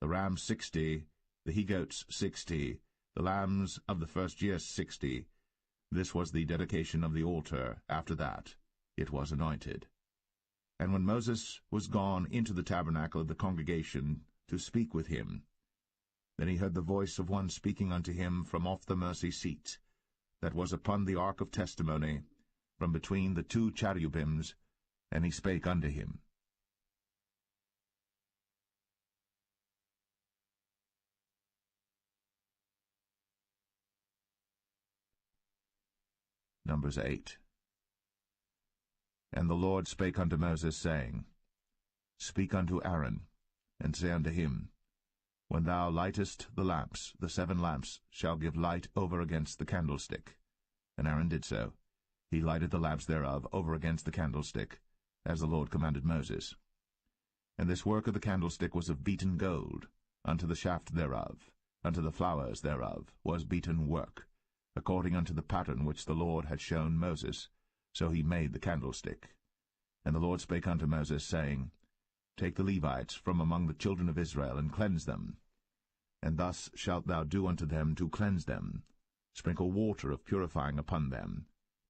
the rams 60, the he-goats 60, the lambs of the first year 60. This was the dedication of the altar. After that it was anointed. And when Moses was gone into the tabernacle of the congregation to speak with him, then he heard the voice of one speaking unto him from off the mercy seat, that was upon the ark of testimony, from between the 2 cherubims, and he spake unto him. Numbers 8. And the Lord spake unto Moses, saying, Speak unto Aaron, and say unto him, When thou lightest the lamps, the 7 lamps shall give light over against the candlestick. And Aaron did so. He lighted the lamps thereof over against the candlestick, as the Lord commanded Moses. And this work of the candlestick was of beaten gold, unto the shaft thereof, unto the flowers thereof was beaten work, according unto the pattern which the Lord had shown Moses. So he made the candlestick. And the Lord spake unto Moses, saying, Take the Levites from among the children of Israel, and cleanse them. And thus shalt thou do unto them to cleanse them. Sprinkle water of purifying upon them,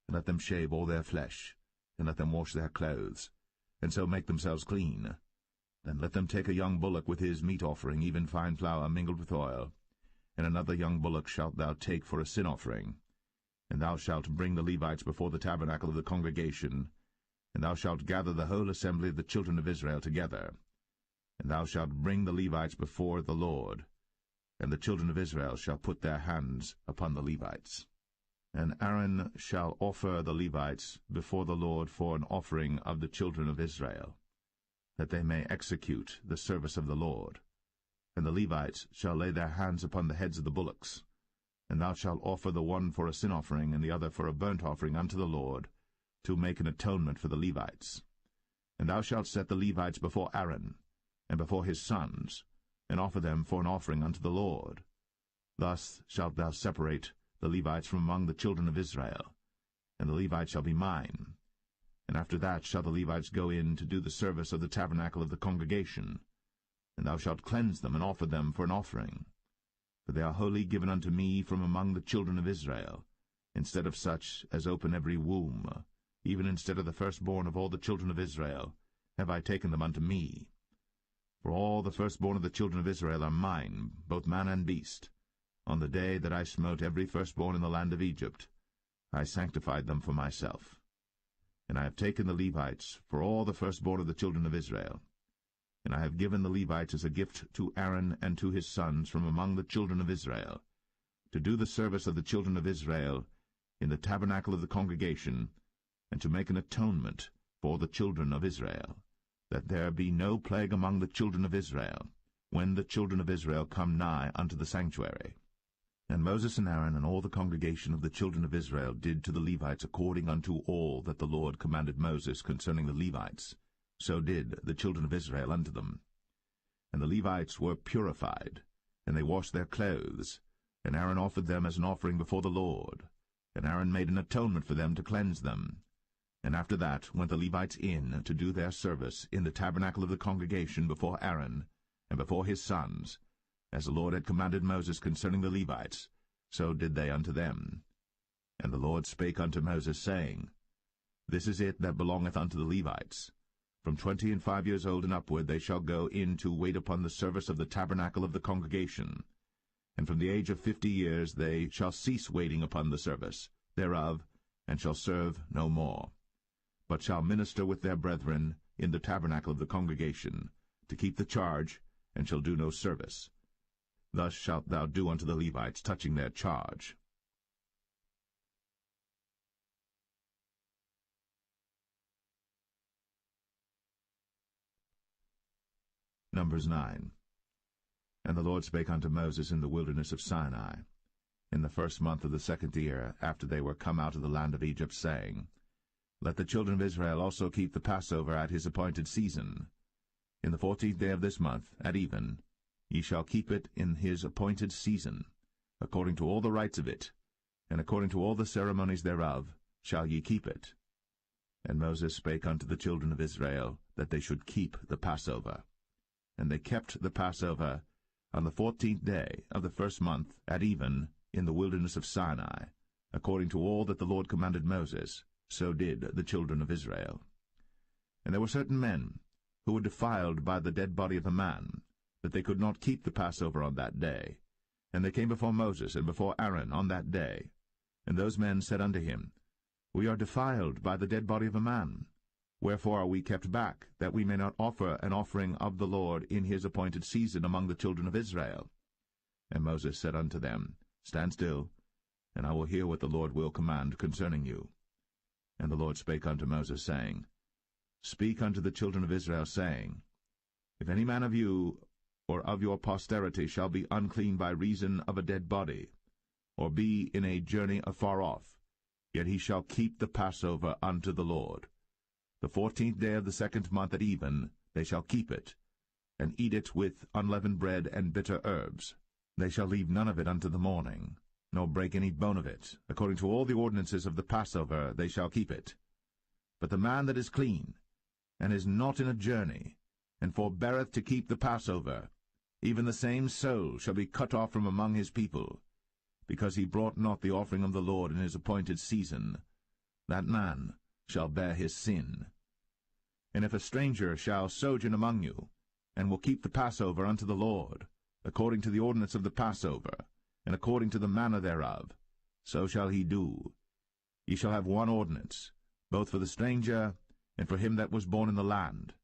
and let them shave all their flesh, and let them wash their clothes, and so make themselves clean. Then let them take a young bullock with his meat offering, even fine flour mingled with oil, and another young bullock shalt thou take for a sin offering. And thou shalt bring the Levites before the tabernacle of the congregation, and thou shalt gather the whole assembly of the children of Israel together. And thou shalt bring the Levites before the Lord, and the children of Israel shall put their hands upon the Levites. And Aaron shall offer the Levites before the Lord for an offering of the children of Israel, that they may execute the service of the Lord. And the Levites shall lay their hands upon the heads of the bullocks. And thou shalt offer the one for a sin offering, and the other for a burnt offering unto the Lord, to make an atonement for the Levites. And thou shalt set the Levites before Aaron, and before his sons, and offer them for an offering unto the Lord. Thus shalt thou separate the Levites from among the children of Israel, and the Levites shall be mine. And after that shall the Levites go in to do the service of the tabernacle of the congregation. And thou shalt cleanse them, and offer them for an offering. For they are wholly given unto me from among the children of Israel, instead of such as open every womb, even instead of the firstborn of all the children of Israel, have I taken them unto me. For all the firstborn of the children of Israel are mine, both man and beast. On the day that I smote every firstborn in the land of Egypt, I sanctified them for myself. And I have taken the Levites for all the firstborn of the children of Israel. And I have given the Levites as a gift to Aaron and to his sons from among the children of Israel, to do the service of the children of Israel in the tabernacle of the congregation, and to make an atonement for the children of Israel, that there be no plague among the children of Israel, when the children of Israel come nigh unto the sanctuary. And Moses and Aaron and all the congregation of the children of Israel did to the Levites according unto all that the Lord commanded Moses concerning the Levites. So did the children of Israel unto them. And the Levites were purified, and they washed their clothes, and Aaron offered them as an offering before the Lord. And Aaron made an atonement for them to cleanse them. And after that went the Levites in to do their service in the tabernacle of the congregation before Aaron, and before his sons, as the Lord had commanded Moses concerning the Levites, so did they unto them. And the Lord spake unto Moses, saying, This is it that belongeth unto the Levites. From 25 years old and upward they shall go in to wait upon the service of the tabernacle of the congregation. And from the age of 50 years they shall cease waiting upon the service thereof, and shall serve no more, but shall minister with their brethren in the tabernacle of the congregation, to keep the charge, and shall do no service. Thus shalt thou do unto the Levites touching their charge. Numbers 9. And the Lord spake unto Moses in the wilderness of Sinai, in the 1st month of the 2nd year, after they were come out of the land of Egypt, saying, Let the children of Israel also keep the Passover at his appointed season. In the 14th day of this month, at even, ye shall keep it in his appointed season, according to all the rites of it, and according to all the ceremonies thereof shall ye keep it. And Moses spake unto the children of Israel, that they should keep the Passover. And they kept the Passover on the 14th day of the 1st month at even in the wilderness of Sinai, according to all that the Lord commanded Moses, so did the children of Israel. And there were certain men who were defiled by the dead body of a man, that they could not keep the Passover on that day. And they came before Moses and before Aaron on that day. And those men said unto him, We are defiled by the dead body of a man. Wherefore are we kept back, that we may not offer an offering of the Lord in his appointed season among the children of Israel? And Moses said unto them, Stand still, and I will hear what the Lord will command concerning you. And the Lord spake unto Moses, saying, Speak unto the children of Israel, saying, If any man of you or of your posterity shall be unclean by reason of a dead body, or be in a journey afar off, yet he shall keep the Passover unto the Lord. The 14th day of the 2nd month at even they shall keep it, and eat it with unleavened bread and bitter herbs. They shall leave none of it unto the morning, nor break any bone of it. According to all the ordinances of the Passover they shall keep it. But the man that is clean, and is not in a journey, and forbeareth to keep the Passover, even the same soul shall be cut off from among his people, because he brought not the offering of the Lord in his appointed season. That man shall bear his sin. And if a stranger shall sojourn among you, and will keep the Passover unto the Lord, according to the ordinance of the Passover, and according to the manner thereof, so shall he do. Ye shall have one ordinance, both for the stranger and for him that was born in the land.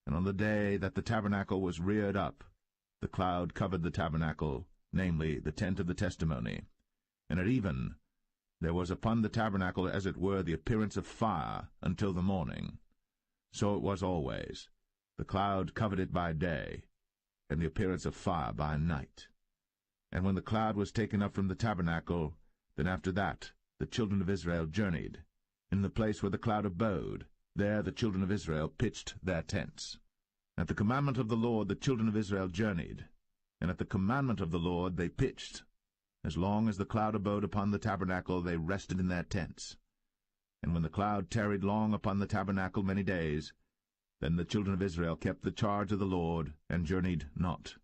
And on the day that the tabernacle was reared up, the cloud covered the tabernacle, namely, the tent of the testimony. And at even there was upon the tabernacle as it were the appearance of fire until the morning. So it was always. The cloud covered it by day, and the appearance of fire by night. And when the cloud was taken up from the tabernacle, then after that the children of Israel journeyed. In the place where the cloud abode, there the children of Israel pitched their tents. At the commandment of the Lord the children of Israel journeyed, and at the commandment of the Lord they pitched. As long as the cloud abode upon the tabernacle, they rested in their tents. And when the cloud tarried long upon the tabernacle many days, then the children of Israel kept the charge of the Lord, and journeyed not.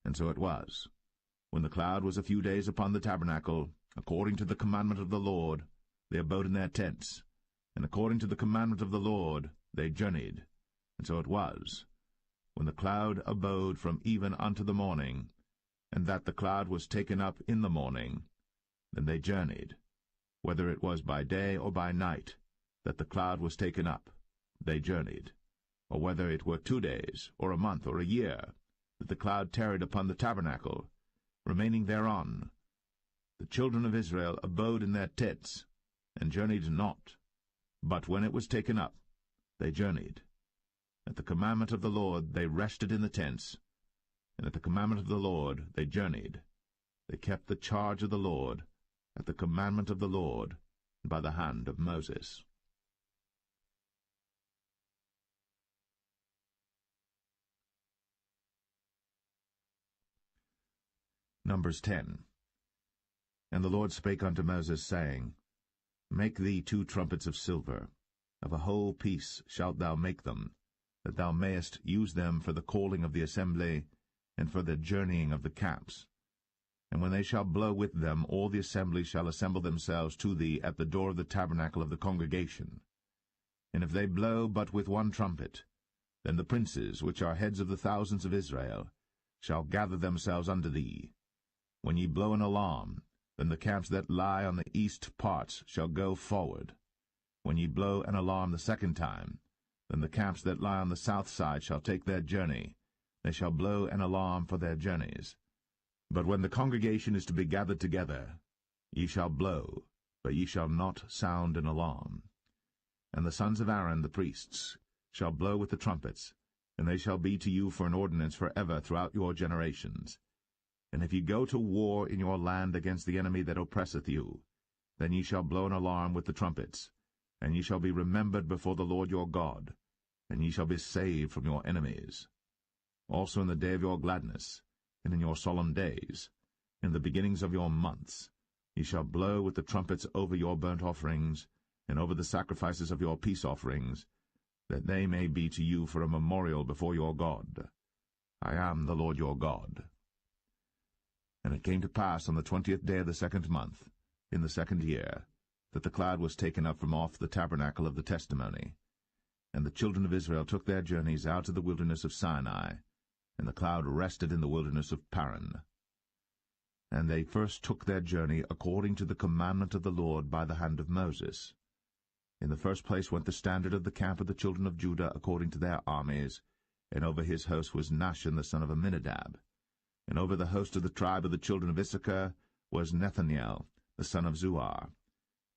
And so it was, when the cloud was a few days upon the tabernacle, according to the commandment of the Lord, they abode in their tents, and according to the commandment of the Lord they journeyed. And so it was, when the cloud abode from even unto the morning, and that the cloud was taken up in the morning, then they journeyed. Whether it was by day or by night that the cloud was taken up, they journeyed. or whether it were 2 days, or a month, or a year, that the cloud tarried upon the tabernacle, remaining thereon, the children of Israel abode in their tents, and journeyed not. But when it was taken up, they journeyed. At the commandment of the Lord they rested in the tents, and at the commandment of the Lord they journeyed. They kept the charge of the Lord, at the commandment of the Lord, and by the hand of Moses. Numbers 10. And the Lord spake unto Moses, saying, Make thee 2 trumpets of silver. Of a whole piece shalt thou make them, that thou mayest use them for the calling of the assembly, and for the journeying of the camps. And when they shall blow with them, all the assembly shall assemble themselves to thee at the door of the tabernacle of the congregation. And if they blow but with 1 trumpet, then the princes, which are heads of the thousands of Israel, shall gather themselves unto thee. When ye blow an alarm, then the camps that lie on the east parts shall go forward. When ye blow an alarm the 2nd time, then the camps that lie on the south side shall take their journey. They shall blow an alarm for their journeys. But when the congregation is to be gathered together, ye shall blow, but ye shall not sound an alarm. And the sons of Aaron the priests shall blow with the trumpets, and they shall be to you for an ordinance for ever throughout your generations. And if ye go to war in your land against the enemy that oppresseth you, then ye shall blow an alarm with the trumpets, and ye shall be remembered before the Lord your God, and ye shall be saved from your enemies. Also in the day of your gladness, and in your solemn days, in the beginnings of your months, ye shall blow with the trumpets over your burnt offerings, and over the sacrifices of your peace offerings, that they may be to you for a memorial before your God. I am the Lord your God. And it came to pass on the 20th day of the 2nd month, in the 2nd year, that the cloud was taken up from off the tabernacle of the testimony. And the children of Israel took their journeys out of the wilderness of Sinai, and the cloud rested in the wilderness of Paran. And they first took their journey according to the commandment of the Lord by the hand of Moses. In the first place went the standard of the camp of the children of Judah according to their armies, and over his host was Nahshon the son of Amminadab. And over the host of the tribe of the children of Issachar was Nethaniel the son of Zuar.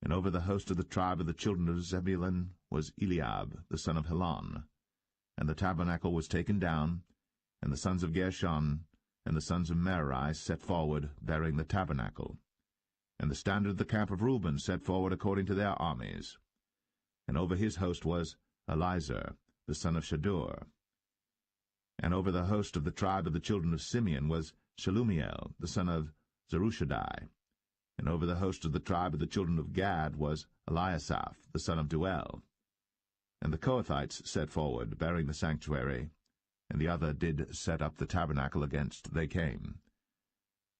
And over the host of the tribe of the children of Zebulun was Eliab the son of Helon. And the tabernacle was taken down, and the sons of Gershon and the sons of Merari set forward, bearing the tabernacle. And the standard of the camp of Reuben set forward according to their armies. And over his host was Elizur the son of Shadur. And over the host of the tribe of the children of Simeon was Shelumiel the son of Zerushadai. And over the host of the tribe of the children of Gad was Eliasaph the son of Duel. And the Kohathites set forward, bearing the sanctuary, and the other did set up the tabernacle against they came.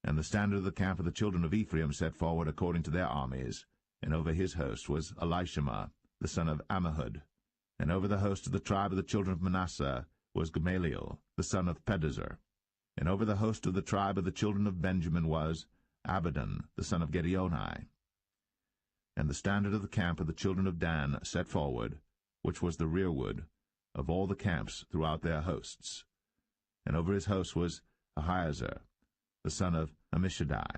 And the standard of the camp of the children of Ephraim set forward according to their armies, and over his host was Elishama the son of Ammihud. And over the host of the tribe of the children of Manasseh was Gamaliel the son of Pedazur. And over the host of the tribe of the children of Benjamin was Abidan the son of Gideoni. And the standard of the camp of the children of Dan set forward, which was the rearward of all the camps throughout their hosts. And over his host was Ahiezer the son of Ammishaddai.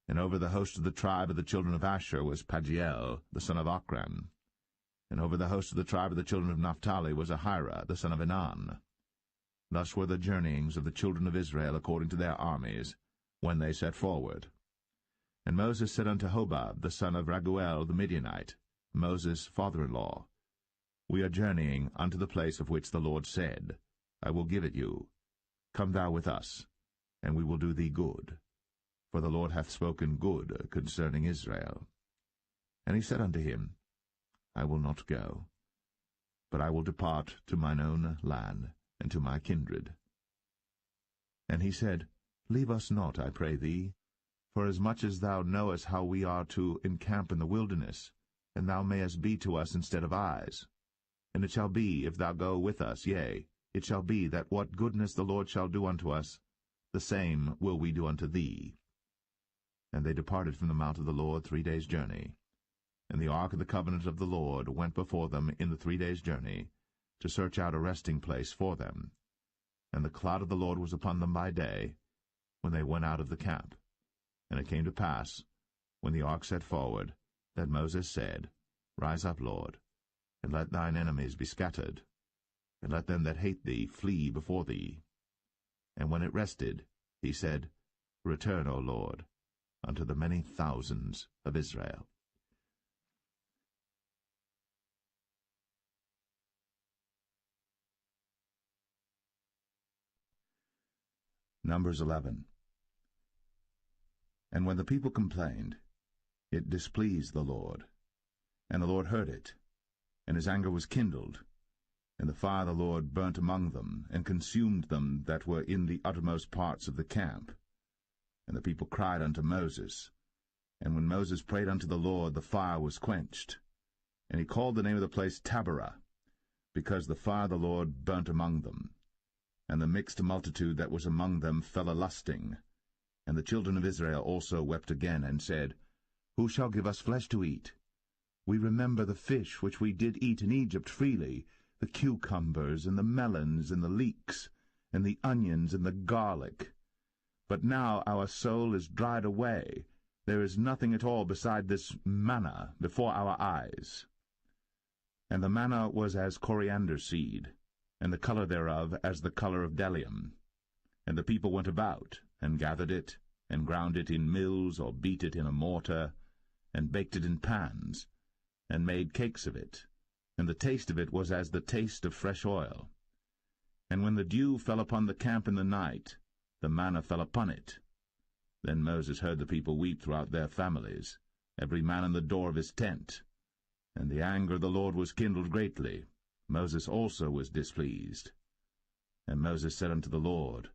And over the host of the tribe of the children of Asher was Pagiel the son of Ochran. And over the host of the tribe of the children of Naphtali was Ahira the son of Enan. Thus were the journeyings of the children of Israel according to their armies, when they set forward. And Moses said unto Hobab the son of Raguel the Midianite, Moses' father-in-law, We are journeying unto the place of which the Lord said, I will give it you. Come thou with us, and we will do thee good. For the Lord hath spoken good concerning Israel. And he said unto him, I will not go, but I will depart to mine own land, and to my kindred. And he said, Leave us not, I pray thee, for as much as thou knowest how we are to encamp in the wilderness, and thou mayest be to us instead of eyes. And it shall be, if thou go with us, yea, it shall be that what goodness the Lord shall do unto us, the same will we do unto thee. And they departed from the mount of the Lord 3 days' journey. And the ark of the covenant of the Lord went before them in the 3 days' journey, to search out a resting place for them. And the cloud of the Lord was upon them by day, when they went out of the camp. And it came to pass, when the ark set forward, that Moses said, Rise up, Lord, and let thine enemies be scattered, and let them that hate thee flee before thee. And when it rested, he said, Return, O Lord, unto the many thousands of Israel. Numbers 11. And when the people complained, it displeased the Lord. And the Lord heard it, and his anger was kindled. And the fire of the Lord burnt among them, and consumed them that were in the uttermost parts of the camp. And the people cried unto Moses. And when Moses prayed unto the Lord, the fire was quenched. And he called the name of the place Taberah, because the fire of the Lord burnt among them. And the mixed multitude that was among them fell a-lusting. And the children of Israel also wept again, and said, Who shall give us flesh to eat? We remember the fish which we did eat in Egypt freely, the cucumbers, and the melons, and the leeks, and the onions, and the garlic. But now our soul is dried away. There is nothing at all beside this manna before our eyes. And the manna was as coriander seed, and the color thereof as the color of bdellium. And the people went about, and gathered it, and ground it in mills, or beat it in a mortar, and baked it in pans, and made cakes of it. And the taste of it was as the taste of fresh oil. And when the dew fell upon the camp in the night, the manna fell upon it. Then Moses heard the people weep throughout their families, every man in the door of his tent. And the anger of the Lord was kindled greatly. Moses also was displeased. And Moses said unto the Lord,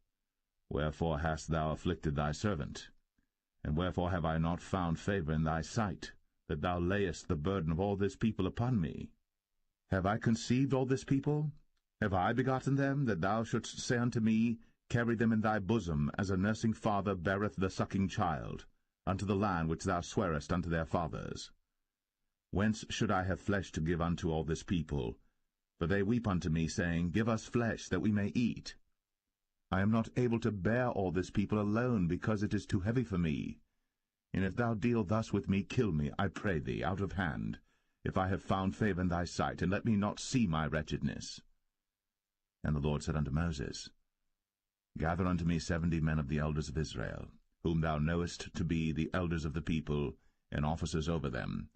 Wherefore hast thou afflicted thy servant? And wherefore have I not found favor in thy sight, that thou layest the burden of all this people upon me? Have I conceived all this people? Have I begotten them, that thou shouldst say unto me, Carry them in thy bosom, as a nursing father beareth the sucking child, unto the land which thou swarest unto their fathers? Whence should I have flesh to give unto all this people? For they weep unto me, saying, Give us flesh, that we may eat. I am not able to bear all this people alone, because it is too heavy for me. And if thou deal thus with me, kill me, I pray thee, out of hand, if I have found favor in thy sight, and let me not see my wretchedness. And the Lord said unto Moses, Gather unto me 70 men of the elders of Israel, whom thou knowest to be the elders of the people, and officers over them,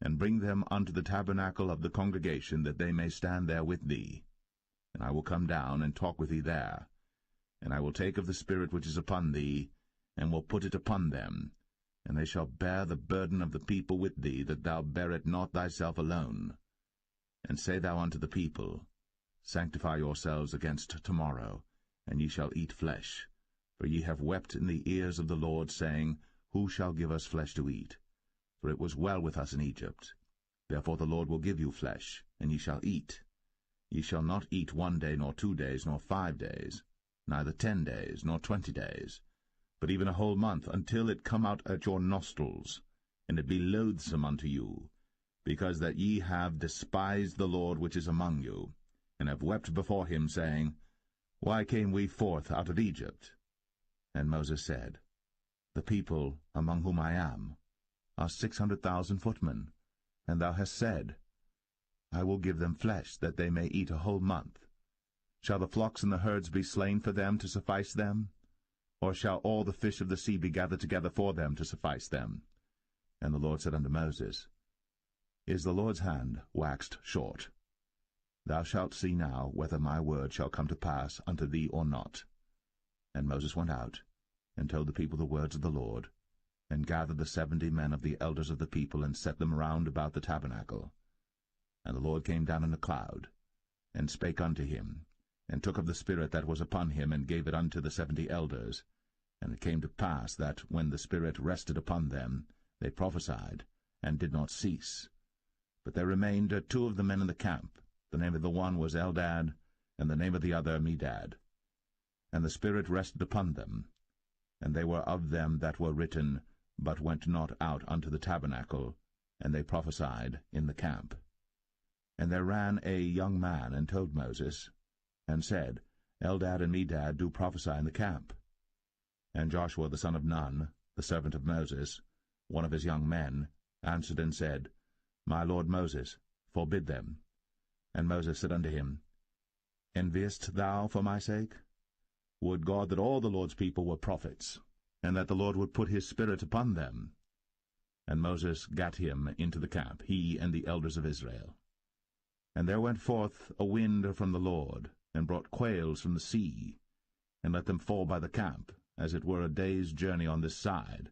and bring them unto the tabernacle of the congregation, that they may stand there with thee. And I will come down and talk with thee there. And I will take of the Spirit which is upon thee, and will put it upon them, and they shall bear the burden of the people with thee, that thou bear it not thyself alone. And say thou unto the people, Sanctify yourselves against tomorrow, and ye shall eat flesh. For ye have wept in the ears of the Lord, saying, Who shall give us flesh to eat? For it was well with us in Egypt. Therefore the Lord will give you flesh, and ye shall eat. Ye shall not eat 1 day, nor 2 days, nor 5 days, neither 10 days, nor 20 days, but even a whole month, until it come out at your nostrils, and it be loathsome unto you, because that ye have despised the Lord which is among you, and have wept before him, saying, Why came we forth out of Egypt? And Moses said, The people among whom I am are 600,000 footmen, and thou hast said, I will give them flesh, that they may eat a whole month. Shall the flocks and the herds be slain for them to suffice them? Or shall all the fish of the sea be gathered together for them to suffice them? And the Lord said unto Moses, Is the Lord's hand waxed short? Thou shalt see now whether my word shall come to pass unto thee or not. And Moses went out, and told the people the words of the Lord, and gathered the 70 men of the elders of the people, and set them round about the tabernacle. And the Lord came down in a cloud, and spake unto him, and took of the Spirit that was upon him, and gave it unto the 70 elders. And it came to pass that, when the Spirit rested upon them, they prophesied, and did not cease. But there remained 2 of the men in the camp. The name of the one was Eldad, and the name of the other Medad. And the Spirit rested upon them, and they were of them that were written, but went not out unto the tabernacle, and they prophesied in the camp. And there ran a young man and told Moses, and said, Eldad and Medad do prophesy in the camp. And Joshua the son of Nun, the servant of Moses, one of his young men, answered and said, My lord Moses, forbid them. And Moses said unto him, Enviest thou for my sake? Would God that all the Lord's people were prophets, and that the Lord would put his Spirit upon them. And Moses gat him into the camp, he and the elders of Israel. And there went forth a wind from the Lord, and brought quails from the sea, and let them fall by the camp, as it were a day's journey on this side,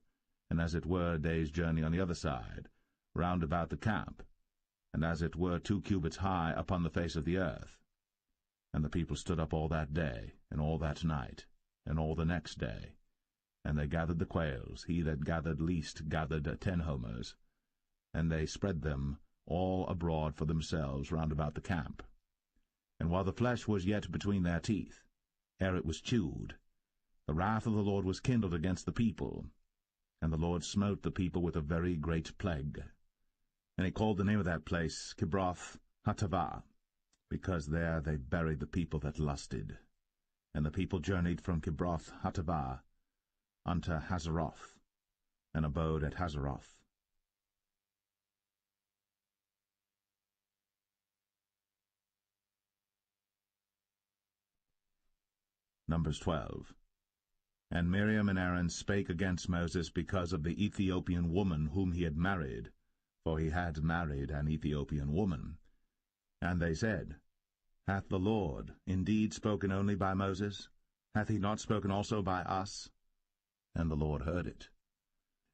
and as it were a day's journey on the other side, round about the camp, and as it were 2 cubits high upon the face of the earth. And the people stood up all that day, and all that night, and all the next day. And they gathered the quails, he that gathered least gathered 10 homers, and they spread them all abroad for themselves round about the camp. And while the flesh was yet between their teeth, ere it was chewed, the wrath of the Lord was kindled against the people, and the Lord smote the people with a very great plague. And he called the name of that place Kibroth Hattaavah, because there they buried the people that lusted. And the people journeyed from Kibroth Hattaavah unto Hazeroth, and abode at Hazeroth. Numbers 12. And Miriam and Aaron spake against Moses because of the Ethiopian woman whom he had married, for he had married an Ethiopian woman. And they said, Hath the Lord indeed spoken only by Moses? Hath he not spoken also by us? And the Lord heard it.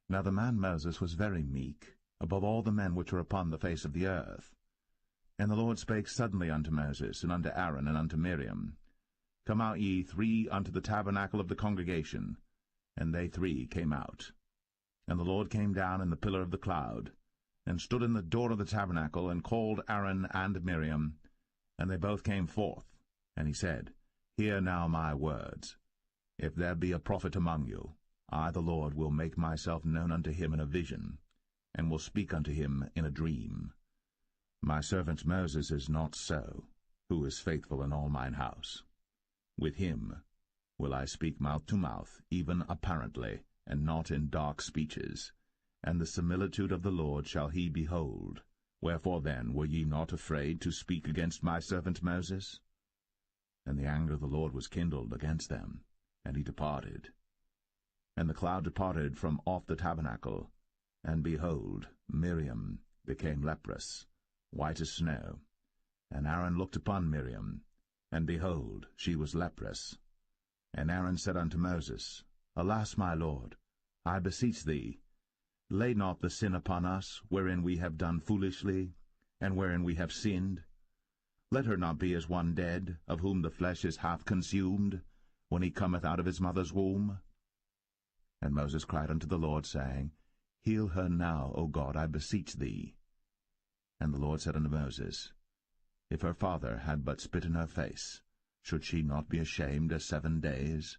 Now the man Moses was very meek, above all the men which were upon the face of the earth. And the Lord spake suddenly unto Moses, and unto Aaron, and unto Miriam, Come out ye 3 unto the tabernacle of the congregation. And they 3 came out. And the Lord came down in the pillar of the cloud, and stood in the door of the tabernacle, and called Aaron and Miriam. And they both came forth. And he said, Hear now my words. If there be a prophet among you, I the Lord will make myself known unto him in a vision, and will speak unto him in a dream. My servant Moses is not so, who is faithful in all mine house. With him will I speak mouth to mouth, even apparently, and not in dark speeches. And the similitude of the Lord shall he behold. Wherefore then were ye not afraid to speak against my servant Moses? And the anger of the Lord was kindled against them, and he departed. And the cloud departed from off the tabernacle, and behold, Miriam became leprous, white as snow. And Aaron looked upon Miriam, and behold, she was leprous. And Aaron said unto Moses, Alas, my lord, I beseech thee, lay not the sin upon us, wherein we have done foolishly, and wherein we have sinned. Let her not be as one dead, of whom the flesh is half consumed, when he cometh out of his mother's womb. And Moses cried unto the Lord, saying, Heal her now, O God, I beseech thee. And the Lord said unto Moses, If her father had but spit in her face, should she not be ashamed 7 days?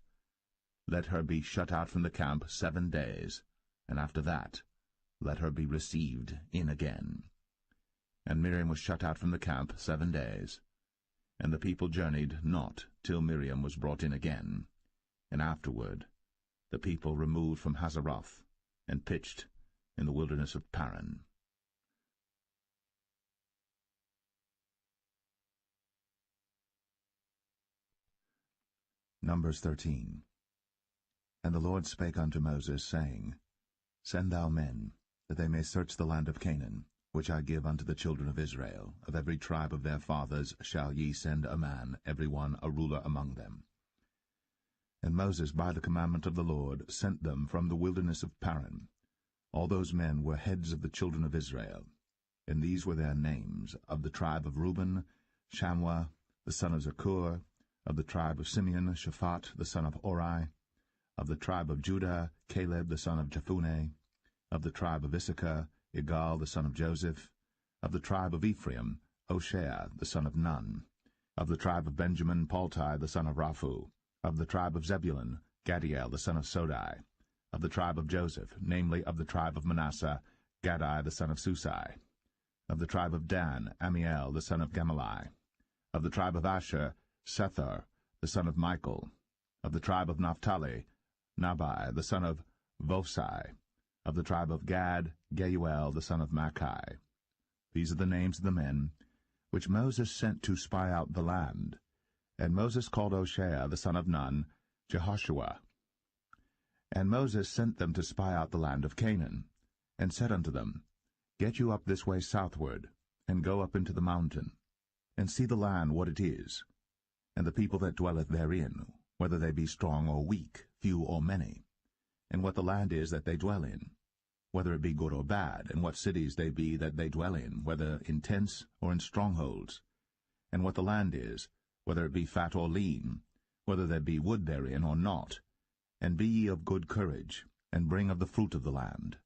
Let her be shut out from the camp 7 days, and after that let her be received in again. And Miriam was shut out from the camp 7 days. And the people journeyed not till Miriam was brought in again. And afterward the people removed from Hazeroth, and pitched in the wilderness of Paran. Numbers 13. And the Lord spake unto Moses, saying, Send thou men, that they may search the land of Canaan, which I give unto the children of Israel. Of every tribe of their fathers shall ye send a man, every one a ruler among them. And Moses, by the commandment of the Lord, sent them from the wilderness of Paran. All those men were heads of the children of Israel. And these were their names: of the tribe of Reuben, Shammua the son of Zakur; of the tribe of Simeon, Shaphat the son of Ori; of the tribe of Judah, Caleb the son of Jephunneh; of the tribe of Issachar, Igal the son of Joseph; of the tribe of Ephraim, Hoshea the son of Nun; of the tribe of Benjamin, Paltai the son of Raphu; of the tribe of Zebulun, Gadiel the son of Sodai; of the tribe of Joseph, namely of the tribe of Manasseh, Gadai the son of Susai; Of the tribe of Dan, Amiel the son of Gemalli. Of the tribe of Asher, Sethur the son of Michael. Of the tribe of Naphtali, Nabai the son of Vosai. Of the tribe of Gad, Geuel the son of Machi. These are the names of the men which Moses sent to spy out the land. And Moses called Hoshea the son of Nun, Jehoshua. And Moses sent them to spy out the land of Canaan, and said unto them, Get you up this way southward, and go up into the mountain, and see the land what it is, and the people that dwelleth therein, whether they be strong or weak, few or many, and what the land is that they dwell in, whether it be good or bad, and what cities they be that they dwell in, whether in tents or in strongholds, and what the land is, whether it be fat or lean, whether there be wood therein or not. And be ye of good courage, and bring of the fruit of the land.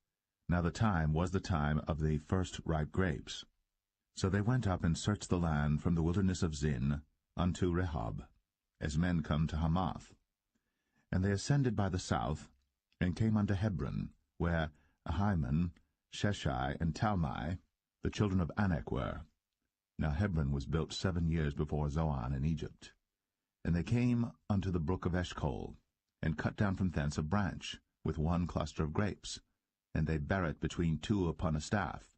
Now the time was the time of the first ripe grapes. So they went up and searched the land from the wilderness of Zin unto Rehob, as men come to Hamath. And they ascended by the south, and came unto Hebron, where Ahiman, Sheshai, and Talmai, the children of Anak, were. Now Hebron was built 7 years before Zoan in Egypt. And they came unto the brook of Eshcol, and cut down from thence a branch, with one cluster of grapes, and they bare it between two upon a staff.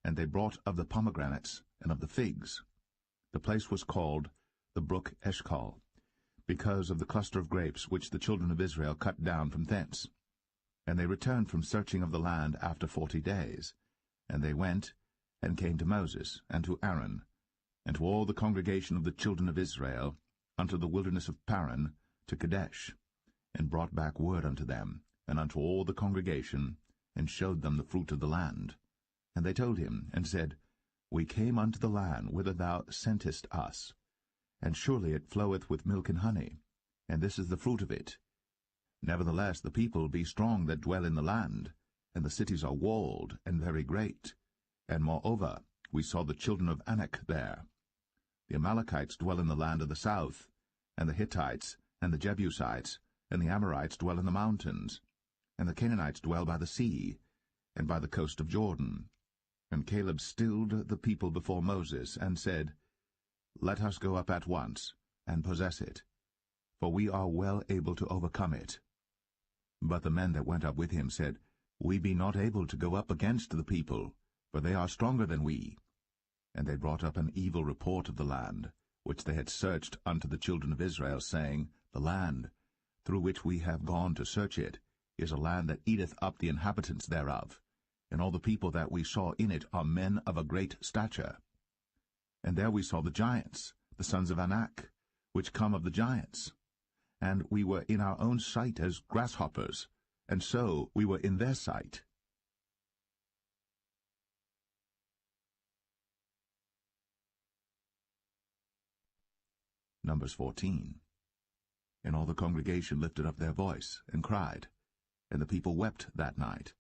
And they brought of the pomegranates and of the figs. The place was called the brook Eshcol, because of the cluster of grapes which the children of Israel cut down from thence. And they returned from searching of the land after 40 days. And they went, and came to Moses, and to Aaron, and to all the congregation of the children of Israel, unto the wilderness of Paran, to Kadesh, and brought back word unto them, and unto all the congregation, and showed them the fruit of the land. And they told him, and said, We came unto the land whither thou sentest us, and surely it floweth with milk and honey, and this is the fruit of it. Nevertheless the people be strong that dwell in the land, and the cities are walled, and very great. And moreover, we saw the children of Anak there. The Amalekites dwell in the land of the south, and the Hittites, and the Jebusites, and the Amorites dwell in the mountains, and the Canaanites dwell by the sea, and by the coast of Jordan. And Caleb stilled the people before Moses, and said, Let us go up at once, and possess it, for we are well able to overcome it. But the men that went up with him said, We be not able to go up against the people, for they are stronger than we. And they brought up an evil report of the land, which they had searched unto the children of Israel, saying, The land, through which we have gone to search it, is a land that eateth up the inhabitants thereof, and all the people that we saw in it are men of a great stature. And there we saw the giants, the sons of Anak, which come of the giants. And we were in our own sight as grasshoppers, and so we were in their sight. Numbers 14. And all the congregation lifted up their voice, and cried, and the people wept that night.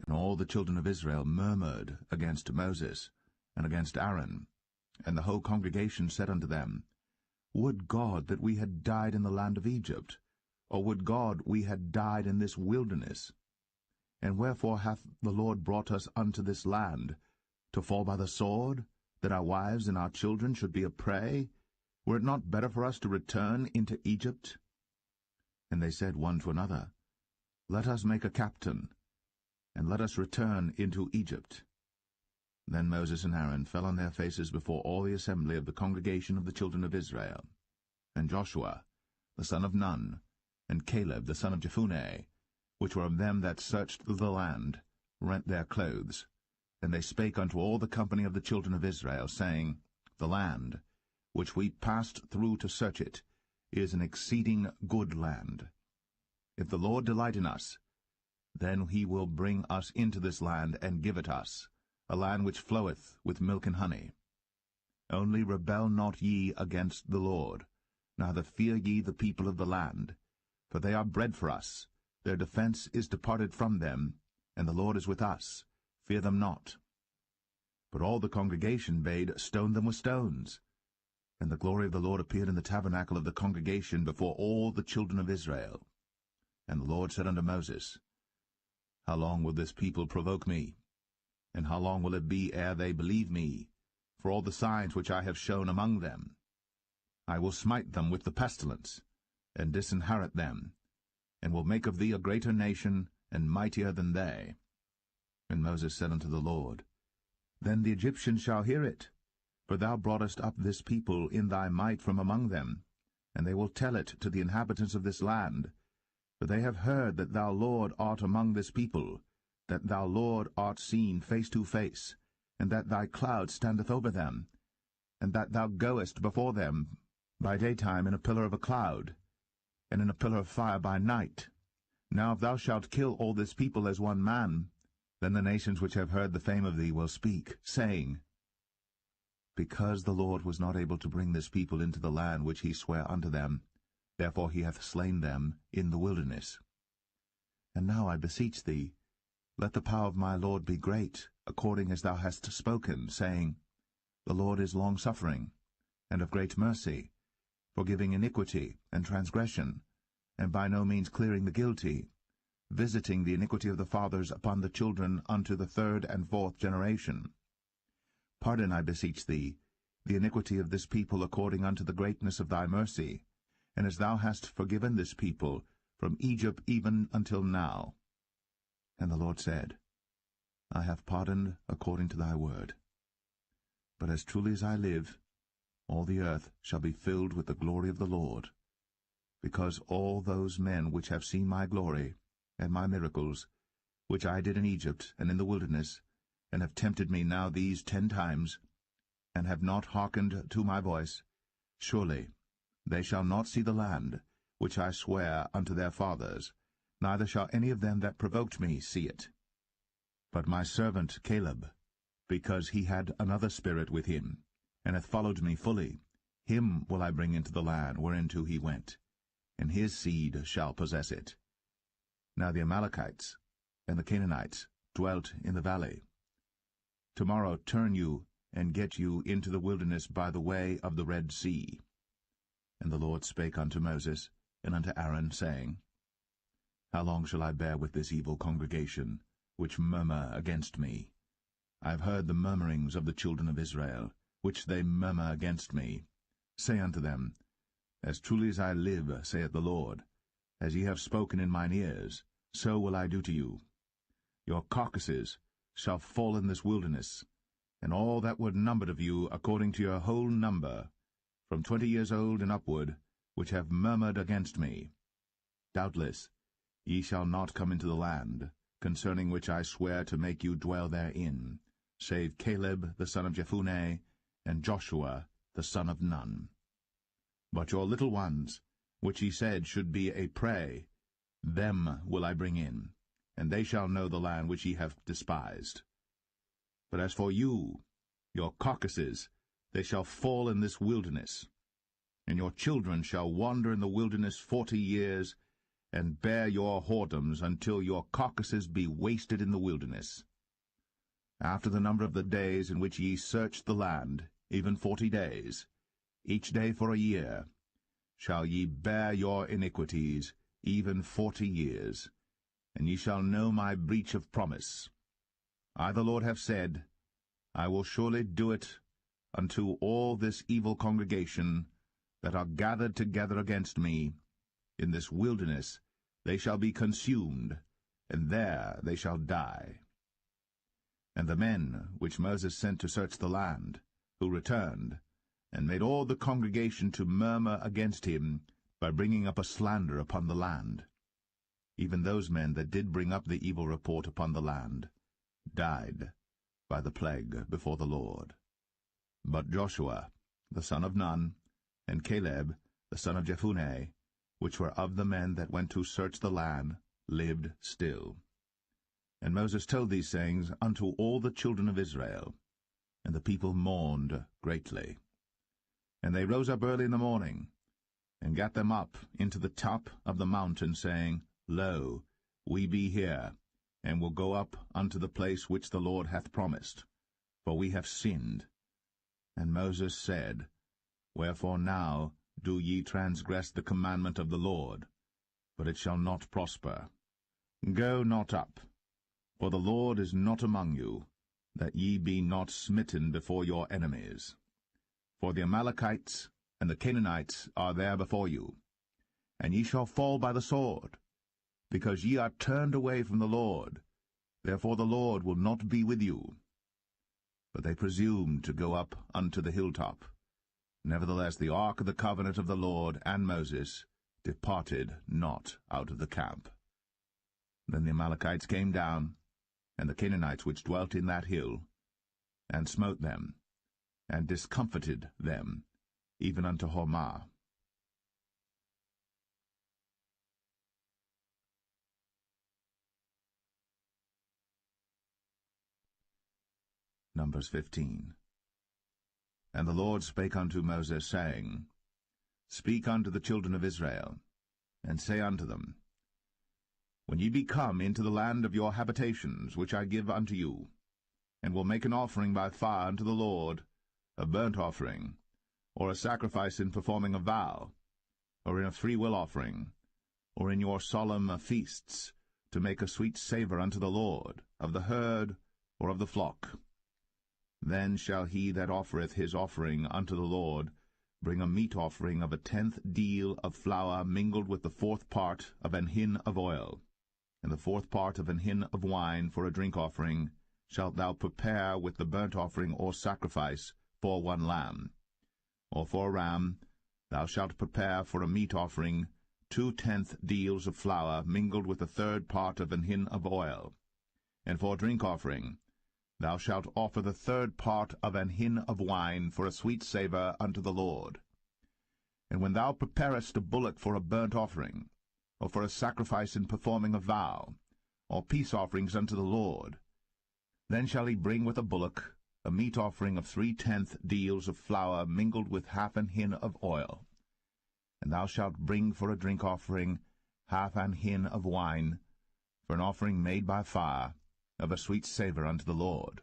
And all the children of Israel murmured against Moses, and against Aaron. And the whole congregation said unto them, Would God that we had died in the land of Egypt, or would God we had died in this wilderness? And wherefore hath the Lord brought us unto this land, to fall by the sword, that our wives and our children should be a prey? Were it not better for us to return into Egypt? And they said one to another, Let us make a captain, and let us return into Egypt. Then Moses and Aaron fell on their faces before all the assembly of the congregation of the children of Israel. And Joshua, the son of Nun, and Caleb, the son of Jephunneh, which were of them that searched the land, rent their clothes. And they spake unto all the company of the children of Israel, saying, The land, which we passed through to search it, is an exceeding good land. If the Lord delight in us, then he will bring us into this land, and give it us, a land which floweth with milk and honey. Only rebel not ye against the Lord, neither fear ye the people of the land, for they are bread for us. Their defense is departed from them, and the Lord is with us. Fear them not. But all the congregation bade stone them with stones. And the glory of the Lord appeared in the tabernacle of the congregation before all the children of Israel. And the Lord said unto Moses, How long will this people provoke me? And how long will it be ere they believe me, for all the signs which I have shown among them? I will smite them with the pestilence, and disinherit them, and will make of thee a greater nation, and mightier than they. And Moses said unto the Lord, Then the Egyptians shall hear it, for thou broughtest up this people in thy might from among them, and they will tell it to the inhabitants of this land. For they have heard that thou, Lord, art among this people, that thou, Lord, art seen face to face, and that thy cloud standeth over them, and that thou goest before them by daytime in a pillar of a cloud, and in a pillar of fire by night. Now if thou shalt kill all this people as one man, then the nations which have heard the fame of thee will speak, saying, Because the Lord was not able to bring this people into the land which he sware unto them, therefore he hath slain them in the wilderness. And now I beseech thee, let the power of my Lord be great, according as thou hast spoken, saying, The Lord is long-suffering, and of great mercy, forgiving iniquity and transgression, and by no means clearing the guilty, visiting the iniquity of the fathers upon the children unto the third and fourth generation. Pardon, I beseech thee, the iniquity of this people according unto the greatness of thy mercy, and as thou hast forgiven this people from Egypt even until now. And the Lord said, I have pardoned according to thy word. But as truly as I live, all the earth shall be filled with the glory of the Lord, because all those men which have seen my glory and my miracles, which I did in Egypt and in the wilderness, and have tempted me now these 10 times, and have not hearkened to my voice, surely they shall not see the land which I sware unto their fathers, neither shall any of them that provoked me see it. But my servant Caleb, because he had another spirit with him, and hath followed me fully, him will I bring into the land whereinto he went, and his seed shall possess it. Now the Amalekites and the Canaanites dwelt in the valley. Tomorrow turn you, and get you into the wilderness by the way of the Red Sea. And the Lord spake unto Moses and unto Aaron, saying, How long shall I bear with this evil congregation, which murmur against me? I have heard the murmurings of the children of Israel, which they murmur against me. Say unto them, As truly as I live, saith the Lord, as ye have spoken in mine ears, so will I do to you. Your carcasses shall fall in this wilderness, and all that were numbered of you according to your whole number, from 20 years old and upward, which have murmured against me. Doubtless ye shall not come into the land, concerning which I swear to make you dwell therein, save Caleb the son of Jephunneh, and Joshua the son of Nun. But your little ones, which he said should be a prey, them will I bring in, and they shall know the land which ye have despised. But as for you, your carcasses, they shall fall in this wilderness, and your children shall wander in the wilderness 40 years, and bear your whoredoms until your carcasses be wasted in the wilderness. After the number of the days in which ye searched the land, even 40 days, each day for a year, shall ye bear your iniquities, even 40 years, and ye shall know my breach of promise. I the Lord have said, I will surely do it unto all this evil congregation that are gathered together against me. In this wilderness they shall be consumed, and there they shall die. And the men which Moses sent to search the land, who returned, and made all the congregation to murmur against him by bringing up a slander upon the land, even those men that did bring up the evil report upon the land, died by the plague before the Lord. But Joshua the son of Nun, and Caleb the son of Jephunneh, which were of the men that went to search the land, lived still. And Moses told these sayings unto all the children of Israel, and the people mourned greatly. And they rose up early in the morning, and gat them up into the top of the mountain, saying, Lo, we be here, and will go up unto the place which the Lord hath promised, for we have sinned. And Moses said, Wherefore now do ye transgress the commandment of the Lord? But it shall not prosper. Go not up, for the Lord is not among you, that ye be not smitten before your enemies. For the Amalekites and the Canaanites are there before you, and ye shall fall by the sword, because ye are turned away from the Lord. Therefore the Lord will not be with you. But they presumed to go up unto the hilltop. Nevertheless the ark of the covenant of the Lord and Moses departed not out of the camp. Then the Amalekites came down, and the Canaanites which dwelt in that hill, and smote them, and discomfited them, even unto Hormah. Numbers 15. And the Lord spake unto Moses, saying, Speak unto the children of Israel, and say unto them, When ye be come into the land of your habitations, which I give unto you, and will make an offering by fire unto the Lord, a burnt offering, or a sacrifice in performing a vow, or in a freewill offering, or in your solemn feasts, to make a sweet savour unto the Lord, of the herd or of the flock, then shall he that offereth his offering unto the Lord bring a meat offering of 1/10 deal of flour mingled with the 4th part of an hin of oil, and the 4th part of an hin of wine for a drink offering shalt thou prepare with the burnt offering or sacrifice for 1 lamb. Or for a ram thou shalt prepare for a meat offering 2/10 deals of flour mingled with the 3rd part of an hin of oil. And for a drink offering thou shalt offer the 3rd part of an hin of wine for a sweet savour unto the Lord. And when thou preparest a bullock for a burnt offering, or for a sacrifice in performing a vow, or peace offerings unto the Lord, then shall he bring with a bullock a meat offering of 3/10 deals of flour mingled with 1/2 an hin of oil. And thou shalt bring for a drink offering 1/2 an hin of wine, for an offering made by fire, of a sweet savour unto the Lord.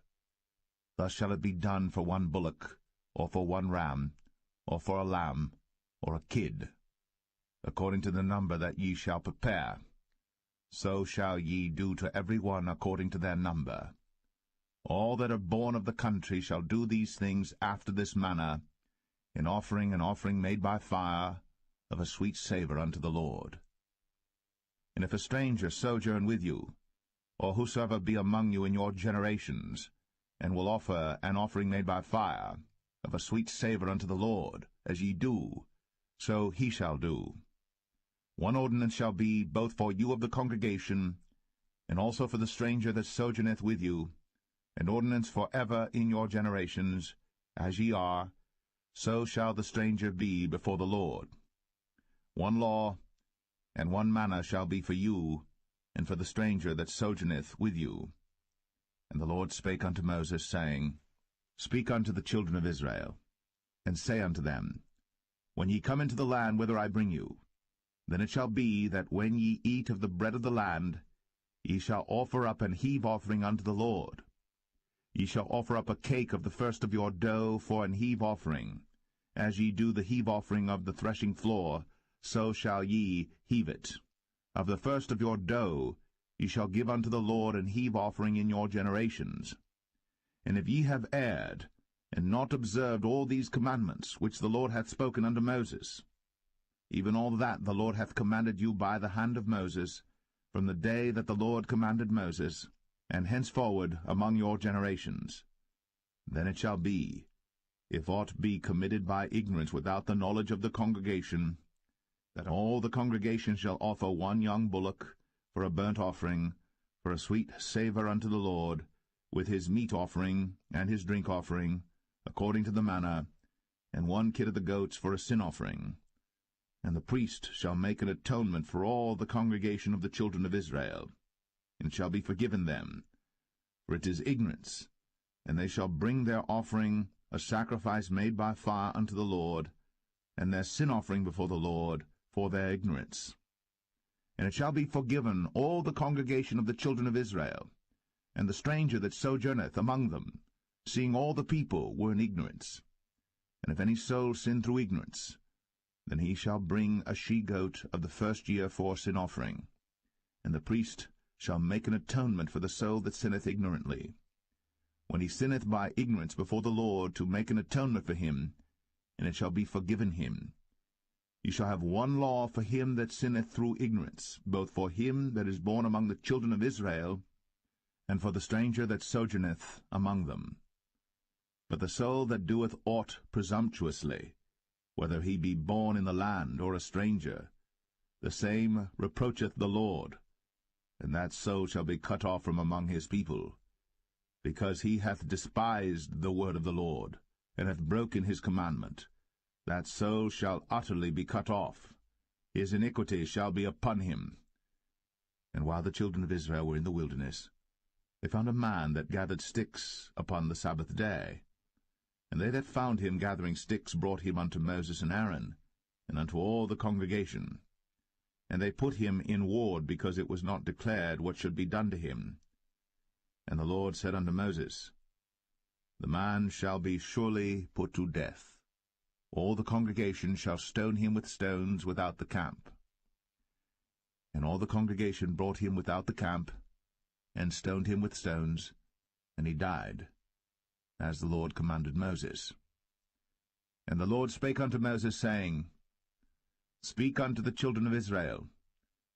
Thus shall it be done for 1 bullock, or for 1 ram, or for a lamb, or a kid, according to the number that ye shall prepare. So shall ye do to every one according to their number. All that are born of the country shall do these things after this manner, in offering an offering made by fire, of a sweet savour unto the Lord. And if a stranger sojourn with you, or whosoever be among you in your generations, and will offer an offering made by fire, of a sweet savour unto the Lord, as ye do, so he shall do. 1 ordinance shall be both for you of the congregation, and also for the stranger that sojourneth with you, an ordinance for ever in your generations, as ye are, so shall the stranger be before the Lord. 1 law and 1 manner shall be for you, and for the stranger that sojourneth with you. And the Lord spake unto Moses, saying, Speak unto the children of Israel, and say unto them, When ye come into the land whither I bring you, then it shall be that when ye eat of the bread of the land, ye shall offer up an heave offering unto the Lord. Ye shall offer up a cake of the first of your dough for an heave offering. As ye do the heave offering of the threshing floor, so shall ye heave it. Of the first of your dough ye shall give unto the Lord an heave offering in your generations. And if ye have erred, and not observed all these commandments which the Lord hath spoken unto Moses, even all that the Lord hath commanded you by the hand of Moses, from the day that the Lord commanded Moses, and henceforward among your generations, then it shall be, if aught be committed by ignorance without the knowledge of the congregation, that all the congregation shall offer 1 young bullock for a burnt offering, for a sweet savour unto the Lord, with his meat offering and his drink offering, according to the manner, and 1 kid of the goats for a sin offering. And the priest shall make an atonement for all the congregation of the children of Israel, and shall be forgiven them, for it is ignorance. And they shall bring their offering, a sacrifice made by fire unto the Lord, and their sin offering before the Lord, for their ignorance. And it shall be forgiven all the congregation of the children of Israel, and the stranger that sojourneth among them, seeing all the people were in ignorance. And if any soul sin through ignorance, then he shall bring a she-goat of the first year for sin offering, and the priest shall make an atonement for the soul that sinneth ignorantly. when he sinneth by ignorance before the Lord, to make an atonement for him, and it shall be forgiven him. Ye shall have one law for him that sinneth through ignorance, both for him that is born among the children of Israel, and for the stranger that sojourneth among them. But the soul that doeth aught presumptuously, whether he be born in the land or a stranger, the same reproacheth the Lord, and that soul shall be cut off from among his people, because he hath despised the word of the Lord, and hath broken his commandment. That soul shall utterly be cut off. His iniquity shall be upon him. And while the children of Israel were in the wilderness, they found a man that gathered sticks upon the Sabbath day. And they that found him gathering sticks brought him unto Moses and Aaron, and unto all the congregation. And they put him in ward, because it was not declared what should be done to him. And the Lord said unto Moses, The man shall be surely put to death. All the congregation shall stone him with stones without the camp. And all the congregation brought him without the camp, and stoned him with stones, and he died, as the Lord commanded Moses. And the Lord spake unto Moses, saying, Speak unto the children of Israel,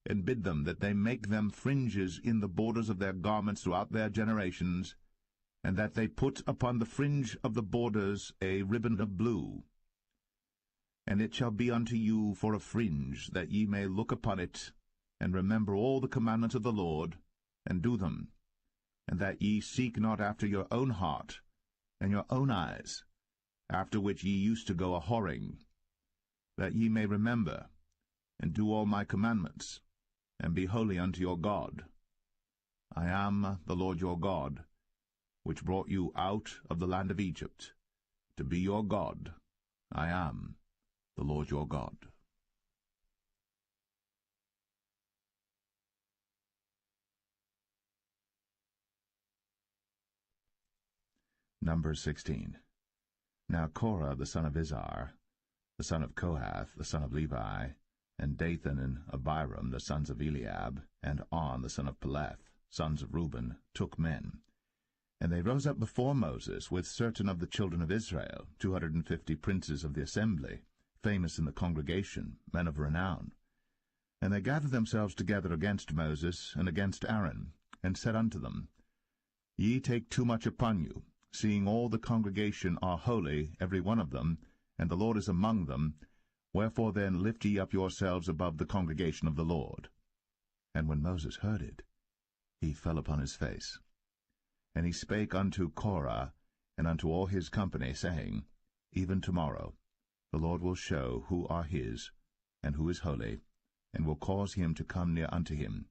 and bid them that they make them fringes in the borders of their garments throughout their generations, and that they put upon the fringe of the borders a ribbon of blue. And it shall be unto you for a fringe, that ye may look upon it, and remember all the commandments of the Lord, and do them, and that ye seek not after your own heart, and your own eyes, after which ye used to go a-whoring, that ye may remember, and do all my commandments, and be holy unto your God. I am the Lord your God, which brought you out of the land of Egypt, to be your God. I am the Lord your God. Numbers 16. Now Korah the son of Izhar, the son of Kohath, the son of Levi, and Dathan and Abiram, the sons of Eliab, and On, the son of Paulett, sons of Reuben, took men. And they rose up before Moses with certain of the children of Israel, 250 princes of the assembly, famous in the congregation, men of renown. And they gathered themselves together against Moses and against Aaron, and said unto them, Ye take too much upon you, seeing all the congregation are holy, every one of them, and the Lord is among them. Wherefore then lift ye up yourselves above the congregation of the Lord. And when Moses heard it, he fell upon his face. And he spake unto Korah and unto all his company, saying, Even tomorrow the Lord will show who are his, and who is holy, and will cause him to come near unto him.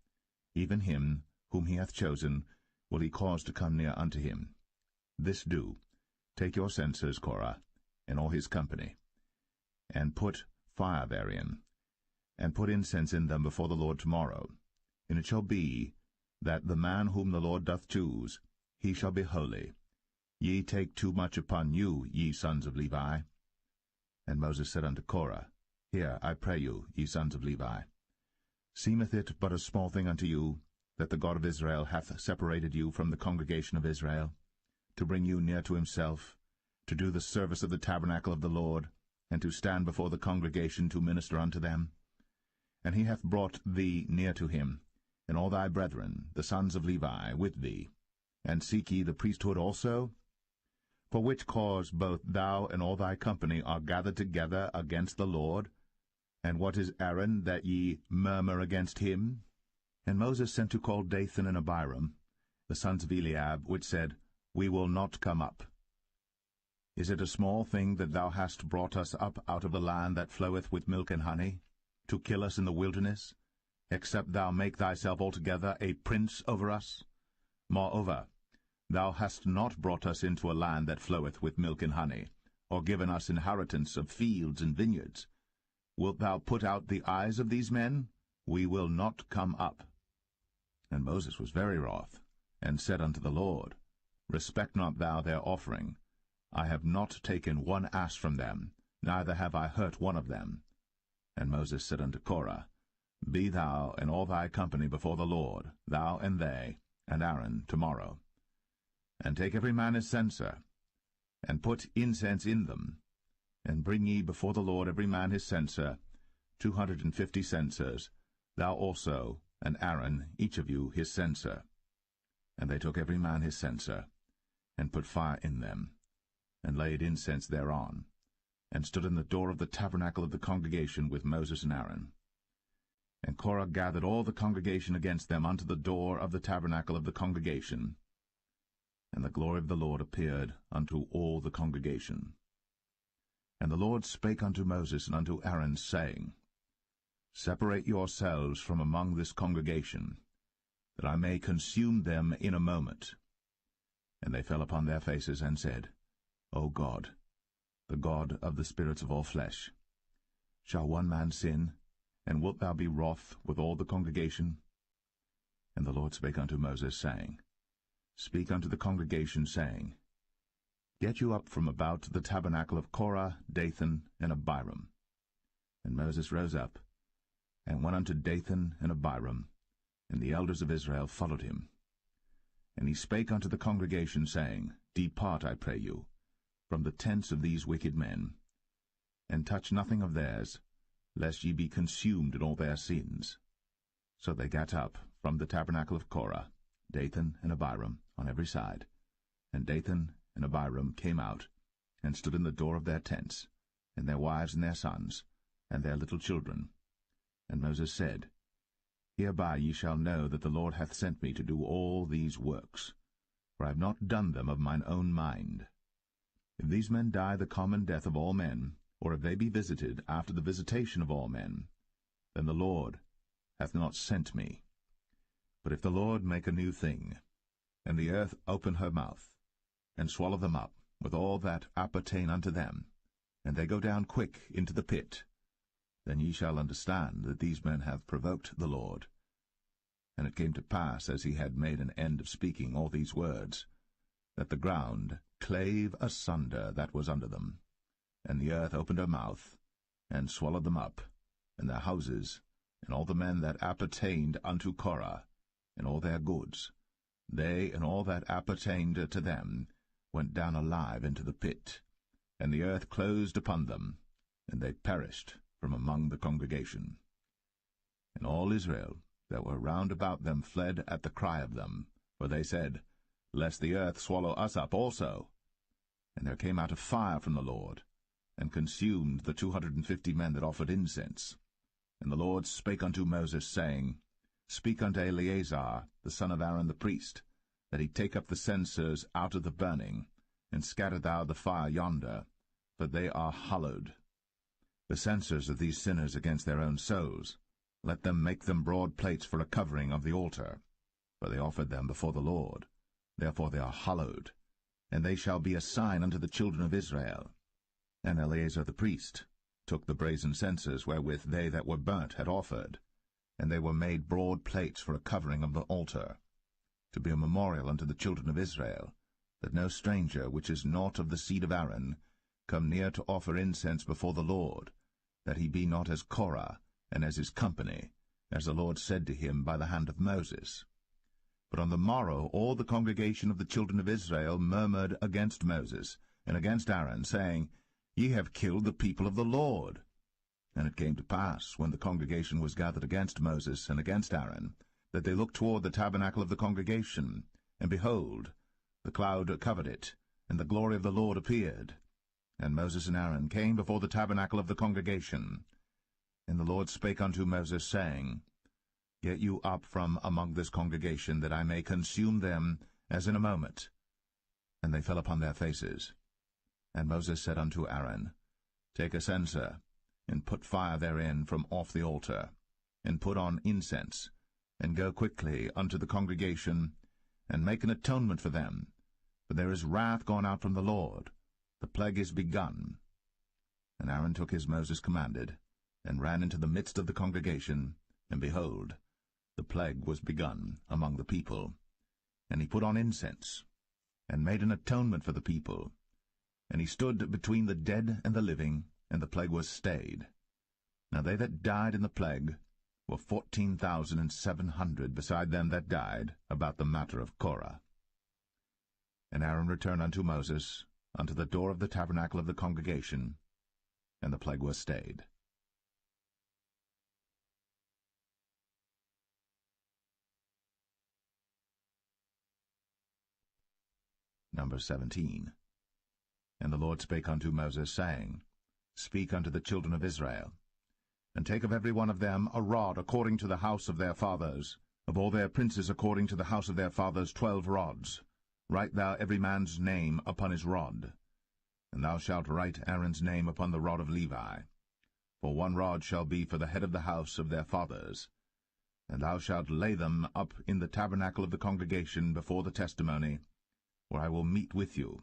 Even him whom he hath chosen will he cause to come near unto him. This do, take your censers, Korah, and all his company, and put fire therein, and put incense in them before the Lord tomorrow. And it shall be, that the man whom the Lord doth choose, he shall be holy. Ye take too much upon you, ye sons of Levi. And Moses said unto Korah, Hear, I pray you, ye sons of Levi. Seemeth it but a small thing unto you, that the God of Israel hath separated you from the congregation of Israel, to bring you near to himself, to do the service of the tabernacle of the Lord, and to stand before the congregation to minister unto them? And he hath brought thee near to him, and all thy brethren, the sons of Levi, with thee. And seek ye the priesthood also? For which cause both thou and all thy company are gathered together against the Lord? And what is Aaron, that ye murmur against him? And Moses sent to call Dathan and Abiram, the sons of Eliab, which said, We will not come up. Is it a small thing that thou hast brought us up out of the land that floweth with milk and honey, to kill us in the wilderness, except thou make thyself altogether a prince over us? Moreover, thou hast not brought us into a land that floweth with milk and honey, or given us inheritance of fields and vineyards. Wilt thou put out the eyes of these men? We will not come up. And Moses was very wroth, and said unto the Lord, Respect not thou their offering. I have not taken one ass from them, neither have I hurt one of them. And Moses said unto Korah, Be thou and all thy company before the Lord, thou and they, and Aaron, tomorrow. And take every man his censer, and put incense in them, and bring ye before the Lord every man his censer, 250 censers, thou also, and Aaron, each of you, his censer. And they took every man his censer, and put fire in them, and laid incense thereon, and stood in the door of the tabernacle of the congregation with Moses and Aaron. And Korah gathered all the congregation against them unto the door of the tabernacle of the congregation. And the glory of the Lord appeared unto all the congregation. And the Lord spake unto Moses and unto Aaron, saying, Separate yourselves from among this congregation, that I may consume them in a moment. And they fell upon their faces, and said, O God, the God of the spirits of all flesh, shall one man sin, and wilt thou be wroth with all the congregation? And the Lord spake unto Moses, saying, Speak unto the congregation, saying, Get you up from about the tabernacle of Korah, Dathan, and Abiram. And Moses rose up, and went unto Dathan and Abiram, and the elders of Israel followed him. And he spake unto the congregation, saying, Depart, I pray you, from the tents of these wicked men, and touch nothing of theirs, lest ye be consumed in all their sins. So they gat up from the tabernacle of Korah, Dathan and Abiram, on every side. And Dathan and Abiram came out, and stood in the door of their tents, and their wives and their sons, and their little children. And Moses said, Hereby ye shall know that the Lord hath sent me to do all these works, for I have not done them of mine own mind. If these men die the common death of all men, or if they be visited after the visitation of all men, then the Lord hath not sent me. But if the Lord make a new thing, and the earth open her mouth, and swallow them up with all that appertain unto them, and they go down quick into the pit, then ye shall understand that these men have provoked the Lord. And it came to pass, as he had made an end of speaking all these words, that the ground clave asunder that was under them, and the earth opened her mouth, and swallowed them up, and their houses, and all the men that appertained unto Korah, and all their goods. They and all that appertained to them went down alive into the pit, and the earth closed upon them, and they perished from among the congregation. And all Israel that were round about them fled at the cry of them, for they said, Lest the earth swallow us up also. And there came out a fire from the Lord, and consumed the 250 men that offered incense. And the Lord spake unto Moses, saying, Speak unto Eleazar, the son of Aaron the priest, that he take up the censers out of the burning, and scatter thou the fire yonder, for they are hallowed. The censers of these sinners against their own souls, let them make them broad plates for a covering of the altar, for they offered them before the Lord. Therefore they are hallowed, and they shall be a sign unto the children of Israel. And Eleazar the priest took the brazen censers wherewith they that were burnt had offered, and they were made broad plates for a covering of the altar, to be a memorial unto the children of Israel, that no stranger which is not of the seed of Aaron come near to offer incense before the Lord, that he be not as Korah, and as his company, as the Lord said to him by the hand of Moses. But on the morrow all the congregation of the children of Israel murmured against Moses, and against Aaron, saying, Ye have killed the people of the Lord. And it came to pass, when the congregation was gathered against Moses and against Aaron, that they looked toward the tabernacle of the congregation, and behold, the cloud covered it, and the glory of the Lord appeared. And Moses and Aaron came before the tabernacle of the congregation. And the Lord spake unto Moses, saying, Get you up from among this congregation, that I may consume them as in a moment. And they fell upon their faces. And Moses said unto Aaron, Take a censer, and put fire therein from off the altar, and put on incense, and go quickly unto the congregation, and make an atonement for them, for there is wrath gone out from the Lord, the plague is begun. And Aaron took as Moses commanded, and ran into the midst of the congregation, and behold, the plague was begun among the people. And he put on incense, and made an atonement for the people. And he stood between the dead and the living, and the plague was stayed. Now they that died in the plague were 14,700, beside them that died about the matter of Korah. And Aaron returned unto Moses, unto the door of the tabernacle of the congregation, and the plague was stayed. Number 17. And the Lord spake unto Moses, saying, Speak unto the children of Israel, and take of every one of them a rod according to the house of their fathers, of all their princes according to the house of their fathers 12 rods. Write thou every man's name upon his rod. And thou shalt write Aaron's name upon the rod of Levi. For 1 rod shall be for the head of the house of their fathers. And thou shalt lay them up in the tabernacle of the congregation before the testimony, where I will meet with you.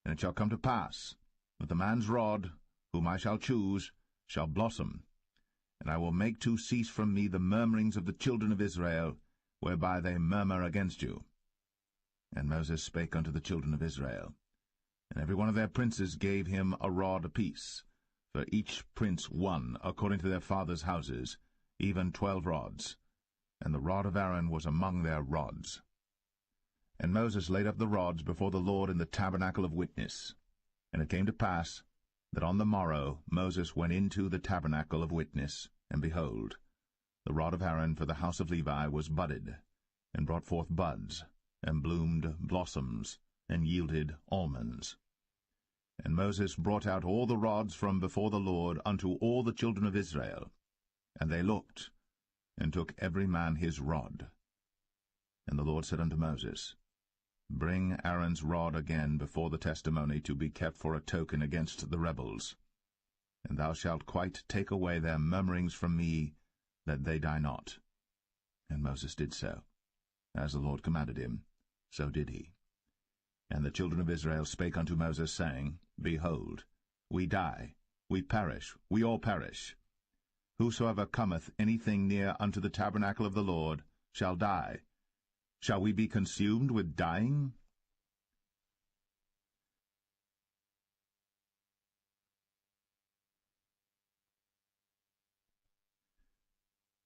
And it shall come to pass that the man's rod, whom I shall choose, shall blossom, and I will make to cease from me the murmurings of the children of Israel, whereby they murmur against you. And Moses spake unto the children of Israel, and every one of their princes gave him a rod apiece, for each prince 1 according to their fathers' houses, even 12 rods, and the rod of Aaron was among their rods. And Moses laid up the rods before the Lord in the tabernacle of witness. And it came to pass that on the morrow Moses went into the tabernacle of witness, and behold, the rod of Aaron for the house of Levi was budded, and brought forth buds, and bloomed blossoms, and yielded almonds. And Moses brought out all the rods from before the Lord unto all the children of Israel. And they looked, and took every man his rod. And the Lord said unto Moses, Bring Aaron's rod again before the testimony to be kept for a token against the rebels. And thou shalt quite take away their murmurings from me, that they die not. And Moses did so. As the Lord commanded him, so did he. And the children of Israel spake unto Moses, saying, Behold, we die, we perish, we all perish. Whosoever cometh anything near unto the tabernacle of the Lord shall die. Shall we be consumed with dying?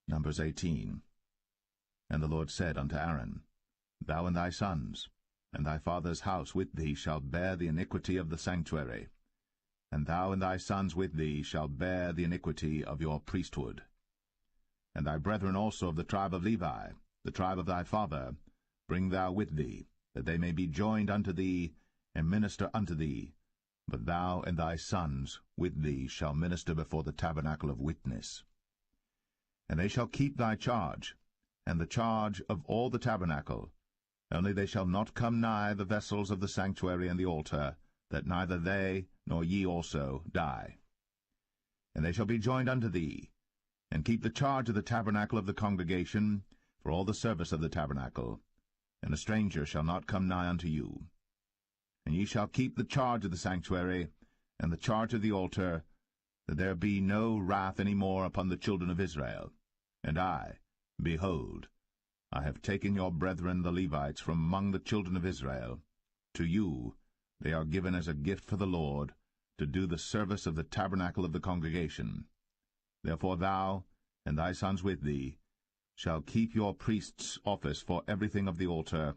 Numbers 18. And the Lord said unto Aaron, Thou and thy sons, and thy father's house with thee shall bear the iniquity of the sanctuary, and thou and thy sons with thee shall bear the iniquity of your priesthood. And thy brethren also of the tribe of Levi, the tribe of thy father, bring thou with thee, that they may be joined unto thee, and minister unto thee. But thou and thy sons with thee shall minister before the tabernacle of witness. And they shall keep thy charge, and the charge of all the tabernacle, only they shall not come nigh the vessels of the sanctuary and the altar, that neither they nor ye also die. And they shall be joined unto thee, and keep the charge of the tabernacle of the congregation, for all the service of the tabernacle, and a stranger shall not come nigh unto you. And ye shall keep the charge of the sanctuary, and the charge of the altar, that there be no wrath any more upon the children of Israel. And I, behold, I have taken your brethren the Levites from among the children of Israel. To you they are given as a gift for the Lord, to do the service of the tabernacle of the congregation. Therefore thou, and thy sons with thee, shall keep your priest's office for everything of the altar,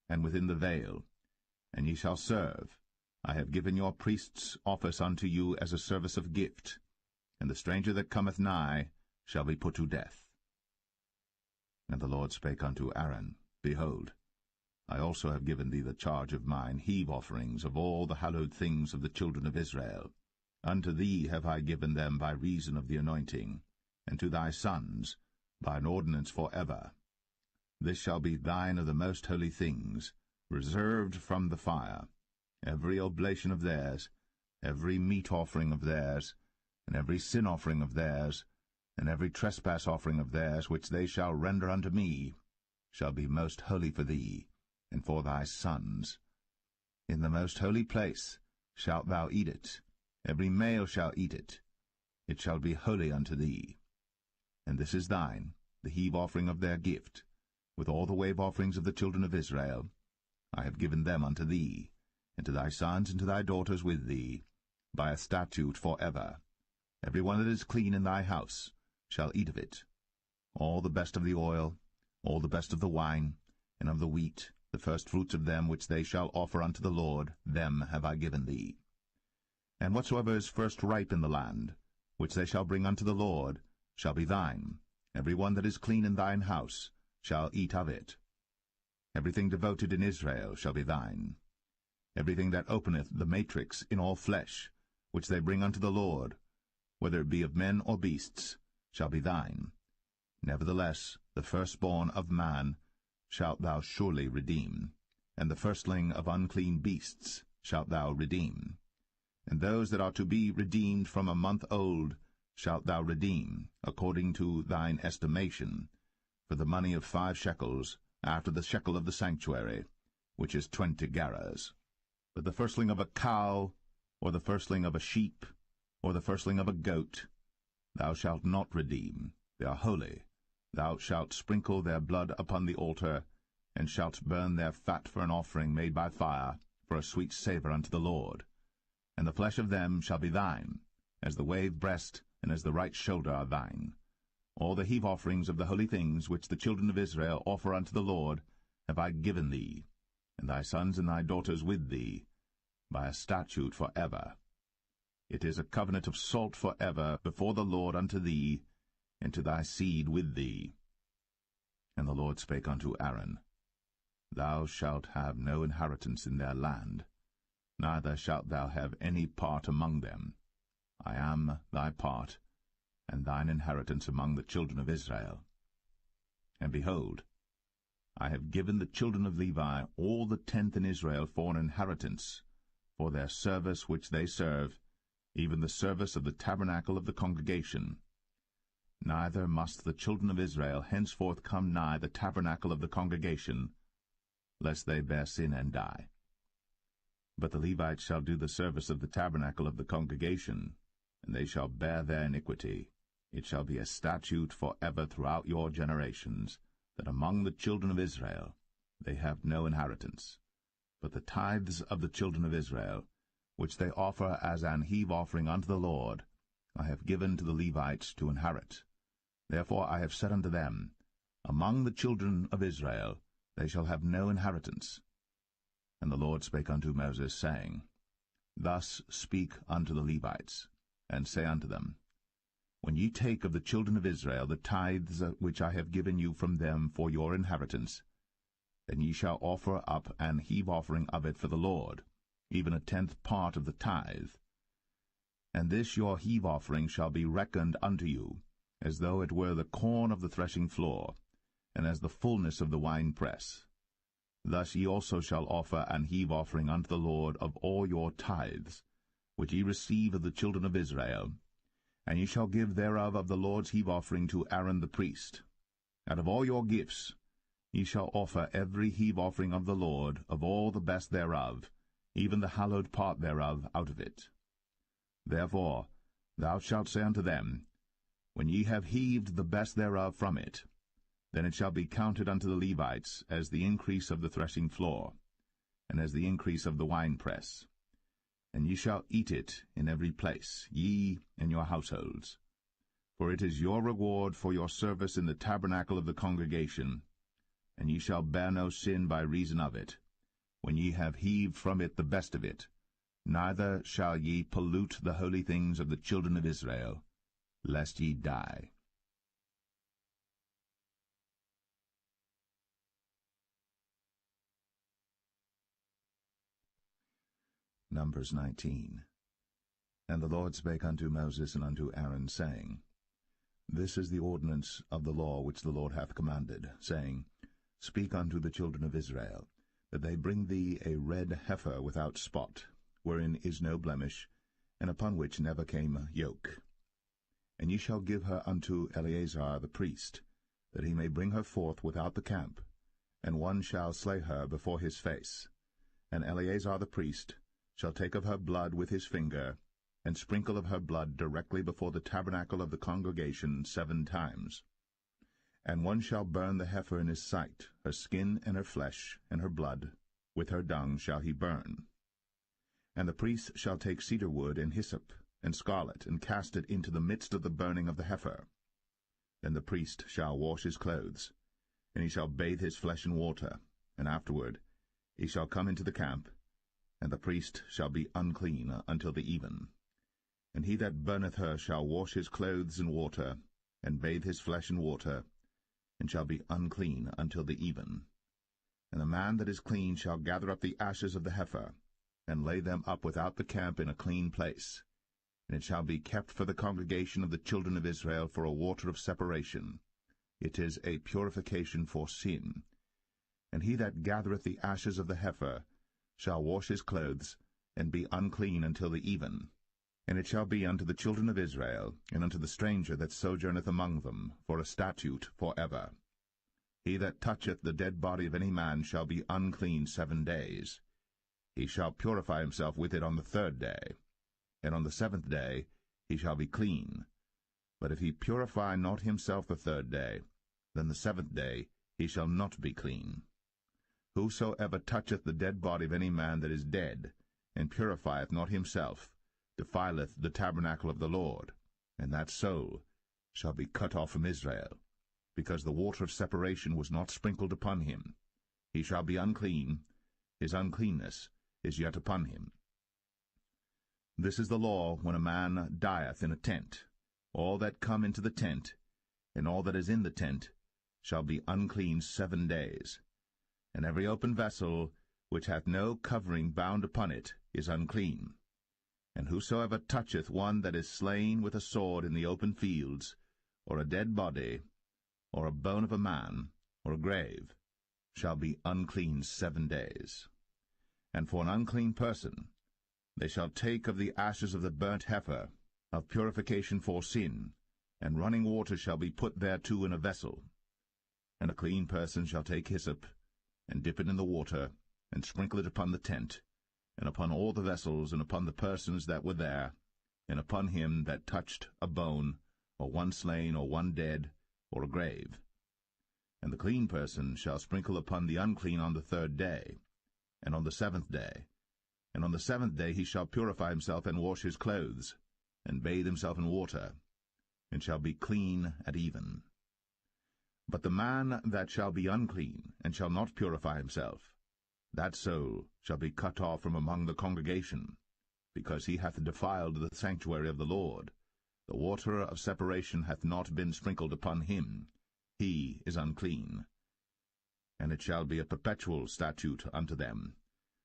and within the veil, and ye shall serve. I have given your priest's office unto you as a service of gift, and the stranger that cometh nigh shall be put to death. And the Lord spake unto Aaron, Behold, I also have given thee the charge of mine heave offerings of all the hallowed things of the children of Israel. Unto thee have I given them by reason of the anointing, and to thy sons by an ordinance for ever. This shall be thine of the most holy things, reserved from the fire, every oblation of theirs, every meat offering of theirs, and every sin offering of theirs, and every trespass offering of theirs, which they shall render unto me, shall be most holy for thee, and for thy sons. In the most holy place shalt thou eat it, every male shall eat it. It shall be holy unto thee. And this is thine, the heave offering of their gift, with all the wave offerings of the children of Israel. I have given them unto thee, and to thy sons and to thy daughters with thee, by a statute for ever. Every one that is clean in thy house shall eat of it. All the best of the oil, all the best of the wine, and of the wheat, The firstfruits of them which they shall offer unto the Lord, them have I given thee. And whatsoever is first ripe in the land, which they shall bring unto the Lord, shall be thine. Every one that is clean in thine house shall eat of it. Everything devoted in Israel shall be thine. Everything that openeth the matrix in all flesh, which they bring unto the Lord, whether it be of men or beasts, shall be thine. Nevertheless, the firstborn of man shalt thou surely redeem, and the firstling of unclean beasts shalt thou redeem. And those that are to be redeemed from a month old shalt thou redeem, according to thine estimation, for the money of 5 shekels, after the shekel of the sanctuary, which is 20 gerahs. But the firstling of a cow, or the firstling of a sheep, or the firstling of a goat, thou shalt not redeem. They are holy. Thou shalt sprinkle their blood upon the altar, and shalt burn their fat for an offering made by fire, for a sweet savour unto the Lord. And the flesh of them shall be thine, as the wave breast and as the right shoulder are thine. All the heave offerings of the holy things which the children of Israel offer unto the Lord have I given thee, and thy sons and thy daughters with thee, by a statute for ever. It is a covenant of salt for ever before the Lord unto thee, and to thy seed with thee. And the Lord spake unto Aaron, Thou shalt have no inheritance in their land, neither shalt thou have any part among them. I am thy part, and thine inheritance among the children of Israel. And behold, I have given the children of Levi all the 10th in Israel for an inheritance, for their service which they serve, even the service of the tabernacle of the congregation. Neither must the children of Israel henceforth come nigh the tabernacle of the congregation, lest they bear sin and die. But the Levites shall do the service of the tabernacle of the congregation, and they shall bear their iniquity. It shall be a statute for ever throughout your generations, that among the children of Israel they have no inheritance. But the tithes of the children of Israel, which they offer as an heave offering unto the Lord, I have given to the Levites to inherit. Therefore I have said unto them, Among the children of Israel they shall have no inheritance. And the Lord spake unto Moses, saying, Thus speak unto the Levites, and say unto them, When ye take of the children of Israel the tithes which I have given you from them for your inheritance, then ye shall offer up an heave offering of it for the Lord, even a 10th part of the tithe. And this your heave offering shall be reckoned unto you, as though it were the corn of the threshing floor, and as the fullness of the winepress. Thus ye also shall offer an heave offering unto the Lord of all your tithes, which ye receive of the children of Israel, and ye shall give thereof of the Lord's heave offering to Aaron the priest. Out of all your gifts ye shall offer every heave offering of the Lord, of all the best thereof, even the hallowed part thereof out of it. Therefore thou shalt say unto them, When ye have heaved the best thereof from it, then it shall be counted unto the Levites as the increase of the threshing floor, and as the increase of the winepress. And ye shall eat it in every place, ye and your households. For it is your reward for your service in the tabernacle of the congregation, and ye shall bear no sin by reason of it, when ye have heaved from it the best of it, neither shall ye pollute the holy things of the children of Israel, lest ye die. Numbers 19. And the Lord spake unto Moses and unto Aaron, saying, This is the ordinance of the law which the Lord hath commanded, saying, Speak unto the children of Israel, that they bring thee a red heifer without spot, wherein is no blemish, and upon which never came yoke. And ye shall give her unto Eleazar the priest, that he may bring her forth without the camp, and one shall slay her before his face. And Eleazar the priest shall take of her blood with his finger, and sprinkle of her blood directly before the tabernacle of the congregation 7 times. And one shall burn the heifer in his sight, her skin and her flesh, and her blood, with her dung shall he burn. And the priest shall take cedar wood and hyssop, and scarlet, and cast it into the midst of the burning of the heifer. Then the priest shall wash his clothes, and he shall bathe his flesh in water, And afterward he shall come into the camp, and the priest shall be unclean until the even. And he that burneth her shall wash his clothes in water, and bathe his flesh in water, and shall be unclean until the even. And the man that is clean shall gather up the ashes of the heifer, and lay them up without the camp in a clean place. And it shall be kept for the congregation of the children of Israel for a water of separation. It is a purification for sin. And he that gathereth the ashes of the heifer shall wash his clothes, and be unclean until the even. And it shall be unto the children of Israel, and unto the stranger that sojourneth among them, for a statute for ever. He that toucheth the dead body of any man shall be unclean 7 days. He shall purify himself with it on the 3rd day, and on the 7th day he shall be clean. But if he purify not himself the 3rd day, then the 7th day he shall not be clean. Whosoever toucheth the dead body of any man that is dead, and purifieth not himself, defileth the tabernacle of the Lord, and that soul shall be cut off from Israel, because the water of separation was not sprinkled upon him. He shall be unclean, his uncleanness is yet upon him. This is the law when a man dieth in a tent. All that come into the tent, and all that is in the tent, shall be unclean 7 days. And every open vessel, which hath no covering bound upon it, is unclean. And whosoever toucheth one that is slain with a sword in the open fields, or a dead body, or a bone of a man, or a grave, shall be unclean 7 days. And for an unclean person they shall take of the ashes of the burnt heifer, of purification for sin, and running water shall be put thereto in a vessel. And a clean person shall take hyssop, and dip it in the water, and sprinkle it upon the tent, and upon all the vessels, and upon the persons that were there, and upon him that touched a bone, or one slain, or one dead, or a grave. And the clean person shall sprinkle upon the unclean on the 3rd day, and on the 7th day. And on the 7th day he shall purify himself, and wash his clothes, and bathe himself in water, and shall be clean at even. But the man that shall be unclean, and shall not purify himself, that soul shall be cut off from among the congregation, because he hath defiled the sanctuary of the Lord. The water of separation hath not been sprinkled upon him. He is unclean. And it shall be a perpetual statute unto them,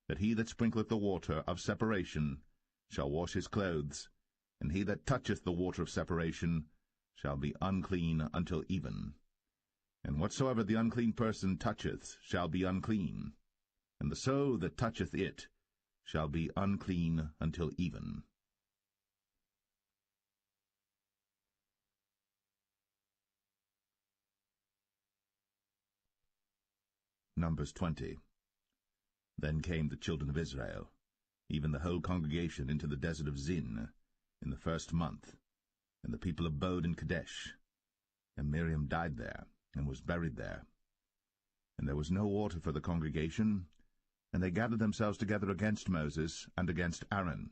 that he that sprinkleth the water of separation shall wash his clothes, and he that toucheth the water of separation shall be unclean until even. And whatsoever the unclean person toucheth shall be unclean, and the soul that toucheth it shall be unclean until even. Numbers 20. Then came the children of Israel, even the whole congregation, into the desert of Zin, in the 1st month, and the people abode in Kadesh. And Miriam died there, and was buried there. And there was no water for the congregation, and they gathered themselves together against Moses and against Aaron.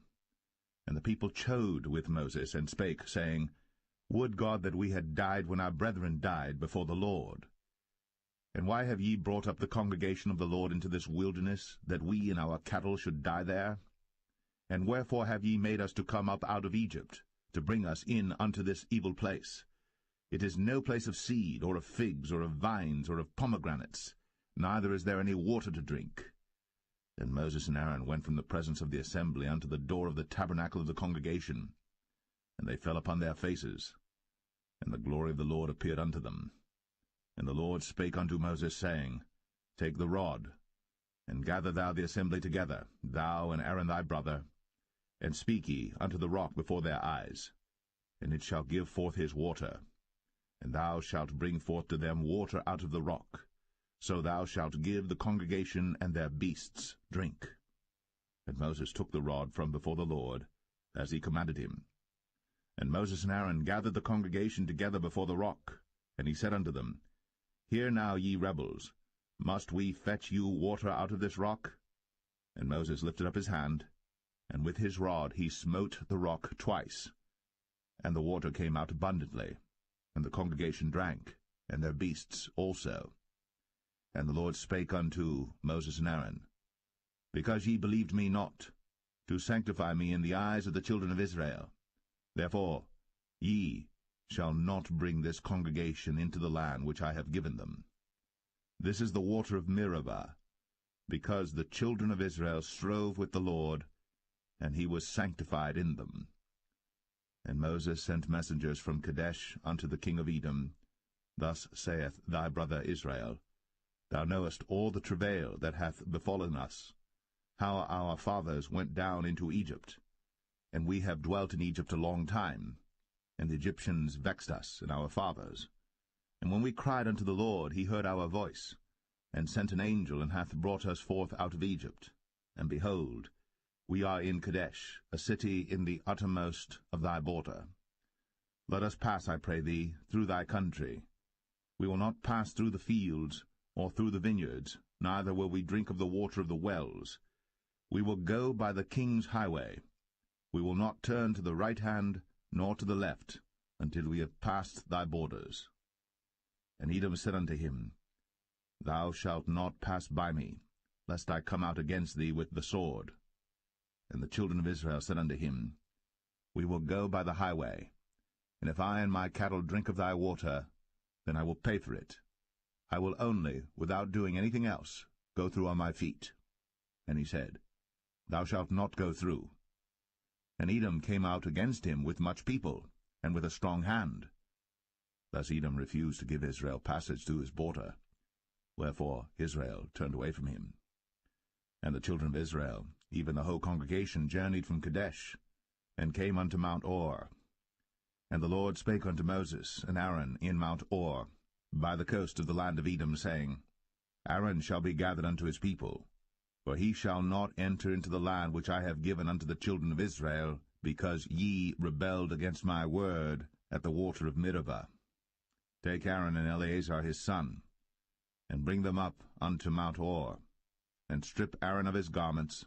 And the people chode with Moses, and spake, saying, Would God that we had died when our brethren died before the Lord! And why have ye brought up the congregation of the Lord into this wilderness, that we and our cattle should die there? And wherefore have ye made us to come up out of Egypt, to bring us in unto this evil place? It is no place of seed, or of figs, or of vines, or of pomegranates, neither is there any water to drink. Then Moses and Aaron went from the presence of the assembly unto the door of the tabernacle of the congregation, and they fell upon their faces, and the glory of the Lord appeared unto them. And the Lord spake unto Moses, saying, Take the rod, and gather thou the assembly together, thou and Aaron thy brother, and speak ye unto the rock before their eyes, and it shall give forth his water. And thou shalt bring forth to them water out of the rock, so thou shalt give the congregation and their beasts drink. And Moses took the rod from before the Lord, as he commanded him. And Moses and Aaron gathered the congregation together before the rock, and he said unto them, Hear now, ye rebels, must we fetch you water out of this rock? And Moses lifted up his hand, and with his rod he smote the rock twice, and the water came out abundantly, and the congregation drank, and their beasts also. And the Lord spake unto Moses and Aaron, Because ye believed me not, to sanctify me in the eyes of the children of Israel, therefore ye shall not bring this congregation into the land which I have given them. This is the water of Meribah, because the children of Israel strove with the Lord, and he was sanctified in them. And Moses sent messengers from Kadesh unto the king of Edom. Thus saith thy brother Israel, Thou knowest all the travail that hath befallen us, how our fathers went down into Egypt, and we have dwelt in Egypt a long time, and the Egyptians vexed us and our fathers. And when we cried unto the Lord, he heard our voice, and sent an angel, and hath brought us forth out of Egypt. And behold, we are in Kadesh, a city in the uttermost of thy border. Let us pass, I pray thee, through thy country. We will not pass through the fields, or through the vineyards, neither will we drink of the water of the wells. We will go by the king's highway. We will not turn to the right hand, nor to the left, until we have passed thy borders. And Edom said unto him, Thou shalt not pass by me, lest I come out against thee with the sword. And the children of Israel said unto him, We will go by the highway, and if I and my cattle drink of thy water, then I will pay for it. I will only, without doing anything else, go through on my feet. And he said, Thou shalt not go through. And Edom came out against him with much people, and with a strong hand. Thus Edom refused to give Israel passage through his border. Wherefore Israel turned away from him. And the children of Israel, even the whole congregation, journeyed from Kadesh, and came unto Mount Or. And the Lord spake unto Moses and Aaron in Mount Or, by the coast of the land of Edom, saying, Aaron shall be gathered unto his people, for he shall not enter into the land which I have given unto the children of Israel, because ye rebelled against my word at the water of Meribah. Take Aaron and Eleazar his son, and bring them up unto Mount Or, and strip Aaron of his garments,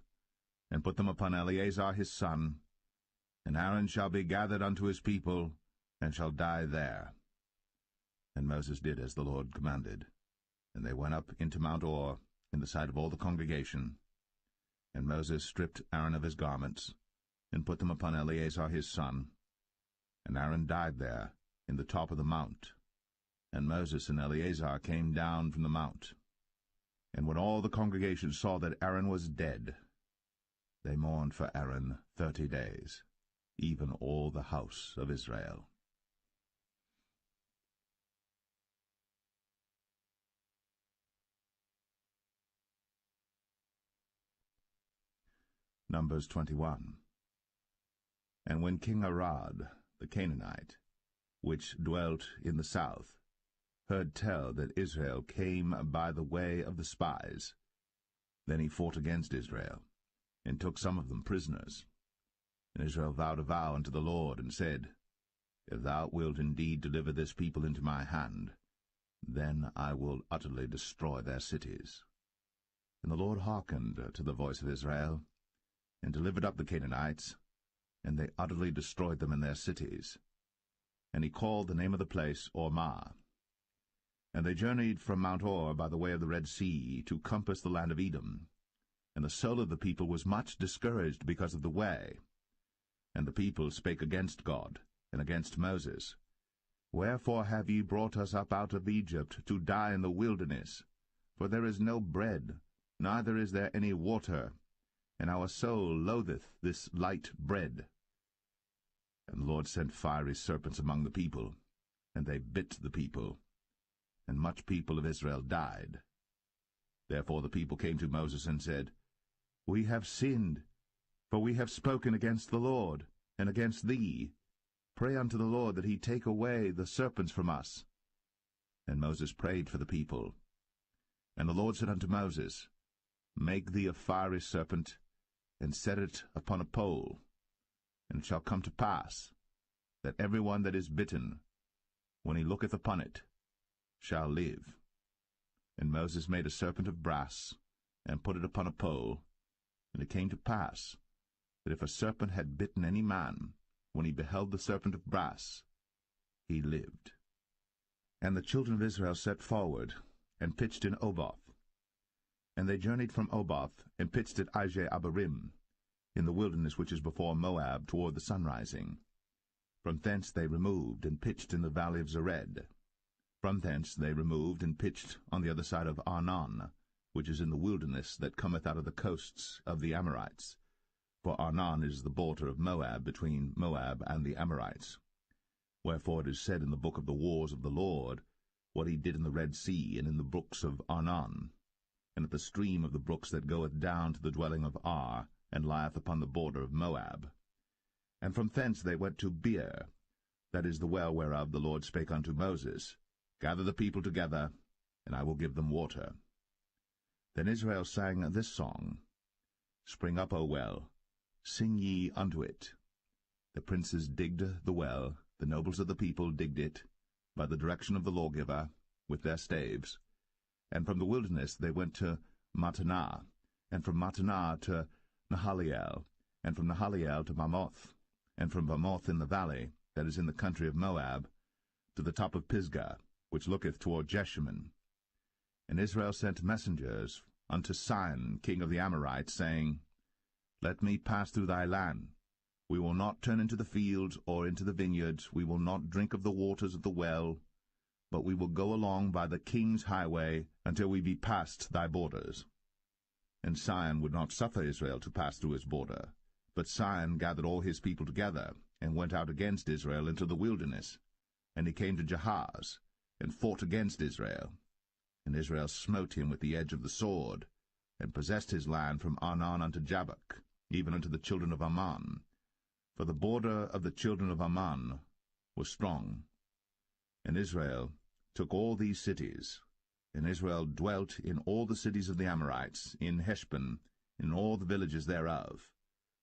and put them upon Eleazar his son, and Aaron shall be gathered unto his people, and shall die there. And Moses did as the Lord commanded, and they went up into Mount Or, in the sight of all the congregation. And Moses stripped Aaron of his garments, and put them upon Eleazar his son, and Aaron died there, in the top of the mount. And Moses and Eleazar came down from the mount. And when all the congregation saw that Aaron was dead, they mourned for Aaron 30 days, even all the house of Israel. Numbers 21. And when King Arad, the Canaanite, which dwelt in the south, heard tell that Israel came by the way of the spies, then he fought against Israel, and took some of them prisoners. And Israel vowed a vow unto the Lord, and said, If thou wilt indeed deliver this people into my hand, then I will utterly destroy their cities. And the Lord hearkened to the voice of Israel, and delivered up the Canaanites, and they utterly destroyed them in their cities. And he called the name of the place Ormah. And they journeyed from Mount Or by the way of the Red Sea to compass the land of Edom. And the soul of the people was much discouraged because of the way. And the people spake against God, and against Moses. Wherefore have ye brought us up out of Egypt to die in the wilderness? For there is no bread, neither is there any water, and our soul loatheth this light bread. And the Lord sent fiery serpents among the people, and they bit the people, and much people of Israel died. Therefore the people came to Moses and said, We have sinned, for we have spoken against the Lord, and against thee. Pray unto the Lord that he take away the serpents from us. And Moses prayed for the people. And the Lord said unto Moses, Make thee a fiery serpent, and set it upon a pole. And it shall come to pass, that every one that is bitten, when he looketh upon it, shall live. And Moses made a serpent of brass, and put it upon a pole. And it came to pass, that if a serpent had bitten any man, when he beheld the serpent of brass, he lived. And the children of Israel set forward, and pitched in Oboth. And they journeyed from Oboth, and pitched at Abarim, in the wilderness which is before Moab, toward the sunrising. From thence they removed, and pitched in the valley of Zered. From thence they removed, and pitched on the other side of Arnon, which is in the wilderness that cometh out of the coasts of the Amorites. For Arnon is the border of Moab, between Moab and the Amorites. Wherefore it is said in the book of the wars of the Lord, what he did in the Red Sea, and in the brooks of Arnon, and at the stream of the brooks that goeth down to the dwelling of Ar, and lieth upon the border of Moab. And from thence they went to Beer, that is the well whereof the Lord spake unto Moses, Gather the people together, and I will give them water. Then Israel sang this song, Spring up, O well, sing ye unto it. The princes digged the well, the nobles of the people digged it, by the direction of the lawgiver, with their staves. And from the wilderness they went to Mattanah, and from Mattanah to Nahaliel, and from Nahaliel to Bamoth, and from Bamoth in the valley, that is in the country of Moab, to the top of Pisgah, which looketh toward Jeshimon. And Israel sent messengers unto Sihon, king of the Amorites, saying, Let me pass through thy land. We will not turn into the fields or into the vineyards, we will not drink of the waters of the well, but we will go along by the king's highway until we be past thy borders. And Sihon would not suffer Israel to pass through his border. But Sihon gathered all his people together, and went out against Israel into the wilderness. And he came to Jahaz, and fought against Israel. And Israel smote him with the edge of the sword, and possessed his land from Arnon unto Jabbok, even unto the children of Ammon. For the border of the children of Ammon was strong. And Israel took all these cities, and Israel dwelt in all the cities of the Amorites, in Heshbon, in all the villages thereof.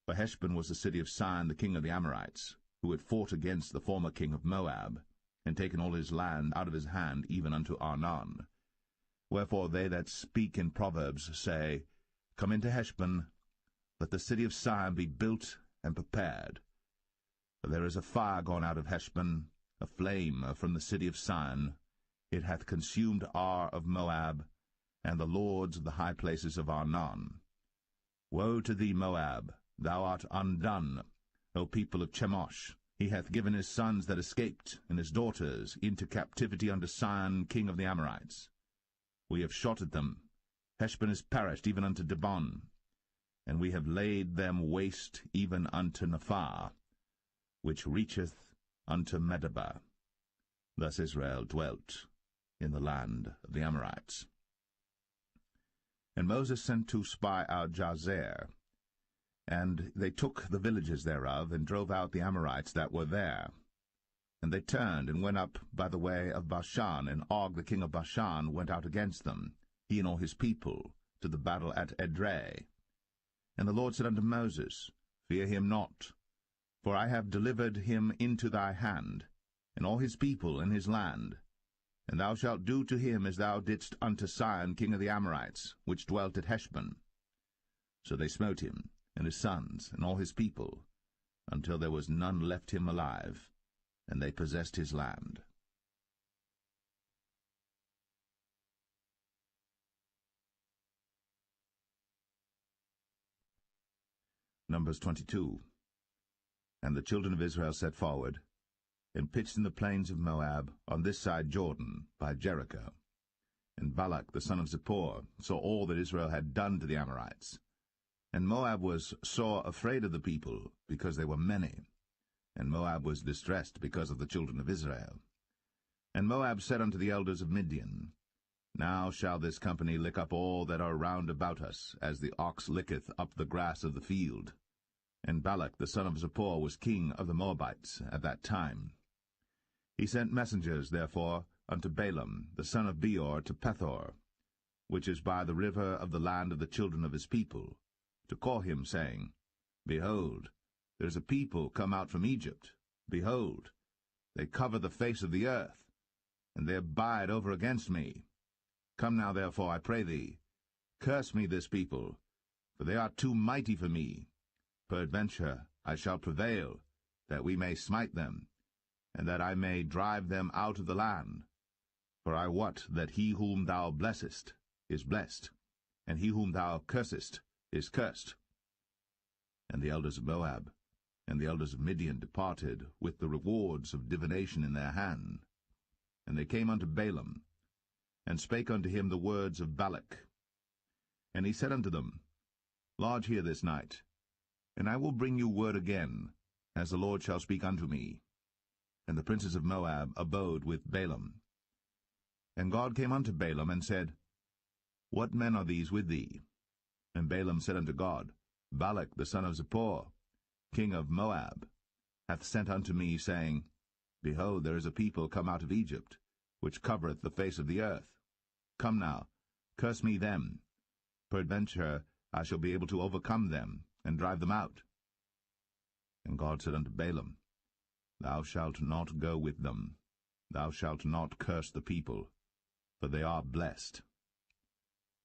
For Heshbon was the city of Sihon the king of the Amorites, who had fought against the former king of Moab, and taken all his land out of his hand, even unto Arnon. Wherefore they that speak in Proverbs say, Come into Heshbon, let the city of Sihon be built and prepared. For there is a fire gone out of Heshbon, a flame from the city of Sihon. It hath consumed Ar of Moab, and the lords of the high places of Arnon. Woe to thee, Moab! Thou art undone, O people of Chemosh! He hath given his sons that escaped, and his daughters, into captivity unto Sihon king of the Amorites. We have shot at them. Heshbon is perished even unto Dibon, and we have laid them waste even unto Nephah, which reacheth unto Medeba. Thus Israel dwelt in the land of the Amorites. And Moses sent to spy out Jazer, and they took the villages thereof, and drove out the Amorites that were there. And they turned, and went up by the way of Bashan, and Og the king of Bashan went out against them, he and all his people, to the battle at Edrei. And the Lord said unto Moses, Fear him not, for I have delivered him into thy hand, and all his people and his land. And thou shalt do to him as thou didst unto Sihon king of the Amorites, which dwelt at Heshbon. So they smote him, and his sons, and all his people, until there was none left him alive, and they possessed his land. Numbers 22. And the children of Israel set forward, and pitched in the plains of Moab, on this side Jordan, by Jericho. And Balak the son of Zippor saw all that Israel had done to the Amorites. And Moab was sore afraid of the people, because they were many. And Moab was distressed because of the children of Israel. And Moab said unto the elders of Midian, Now shall this company lick up all that are round about us, as the ox licketh up the grass of the field. And Balak the son of Zippor was king of the Moabites at that time. He sent messengers, therefore, unto Balaam the son of Beor to Pethor, which is by the river of the land of the children of his people, to call him, saying, Behold, there is a people come out from Egypt. Behold, they cover the face of the earth, and they abide over against me. Come now, therefore, I pray thee, curse me this people, for they are too mighty for me. Peradventure I shall prevail, that we may smite them, and that I may drive them out of the land. For I wot that he whom thou blessest is blessed, and he whom thou cursest is cursed. And the elders of Moab and the elders of Midian departed with the rewards of divination in their hand. And they came unto Balaam, and spake unto him the words of Balak. And he said unto them, Lodge here this night, and I will bring you word again, as the Lord shall speak unto me. And the princes of Moab abode with Balaam. And God came unto Balaam, and said, What men are these with thee? And Balaam said unto God, Balak the son of Zippor, king of Moab, hath sent unto me, saying, Behold, there is a people come out of Egypt, which covereth the face of the earth. Come now, curse me them. Peradventure I shall be able to overcome them, and drive them out. And God said unto Balaam, Thou shalt not go with them. Thou shalt not curse the people, for they are blessed.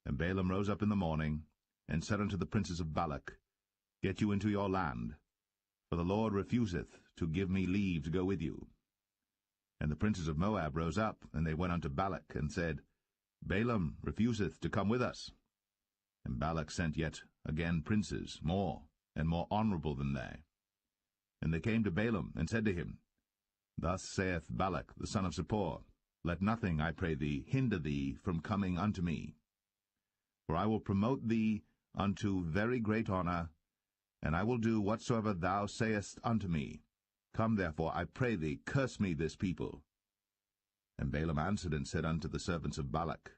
And Balaam rose up in the morning, and said unto the princes of Balak, Get you into your land, for the Lord refuseth to give me leave to go with you. And the princes of Moab rose up, and they went unto Balak, and said, Balaam refuseth to come with us. And Balak sent yet again princes, more and more honorable than they. And they came to Balaam, and said to him, Thus saith Balak the son of Zippor, Let nothing, I pray thee, hinder thee from coming unto me. For I will promote thee unto very great honor, and I will do whatsoever thou sayest unto me. Come therefore, I pray thee, curse me this people. And Balaam answered and said unto the servants of Balak,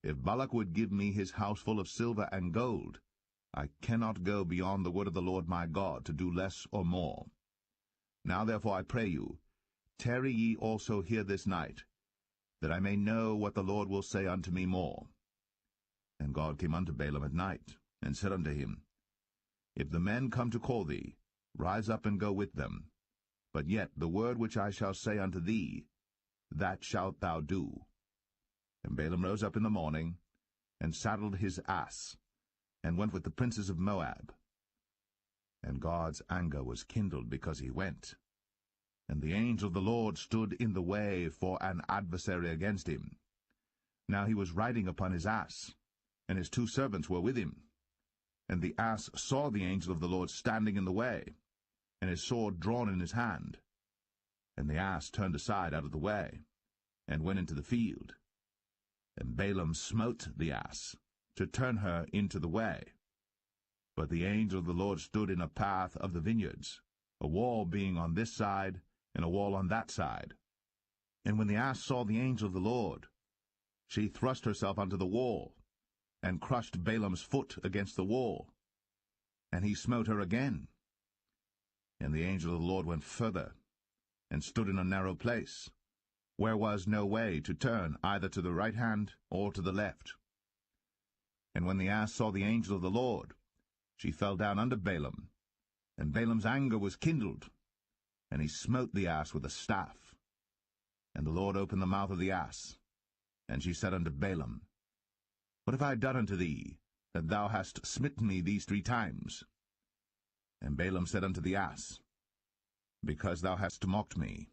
If Balak would give me his house full of silver and gold, I cannot go beyond the word of the Lord my God, to do less or more. Now therefore I pray you, tarry ye also here this night, that I may know what the Lord will say unto me more. And God came unto Balaam at night, and said unto him, If the men come to call thee, rise up and go with them. But yet the word which I shall say unto thee, that shalt thou do. And Balaam rose up in the morning, and saddled his ass, and went with the princes of Moab. And God's anger was kindled because he went. And the angel of the Lord stood in the way for an adversary against him. Now he was riding upon his ass, and his 2 servants were with him. And the ass saw the angel of the Lord standing in the way, and his sword drawn in his hand. And the ass turned aside out of the way, and went into the field. And Balaam smote the ass, to turn her into the way. But the angel of the Lord stood in a path of the vineyards, a wall being on this side, and a wall on that side. And when the ass saw the angel of the Lord, she thrust herself unto the wall, and crushed Balaam's foot against the wall. And he smote her again. And the angel of the Lord went further, and stood in a narrow place, where was no way to turn either to the right hand or to the left. And when the ass saw the angel of the Lord, she fell down under Balaam, and Balaam's anger was kindled, and he smote the ass with a staff. And the Lord opened the mouth of the ass, and she said unto Balaam, What have I done unto thee, that thou hast smitten me these 3 times? And Balaam said unto the ass, Because thou hast mocked me.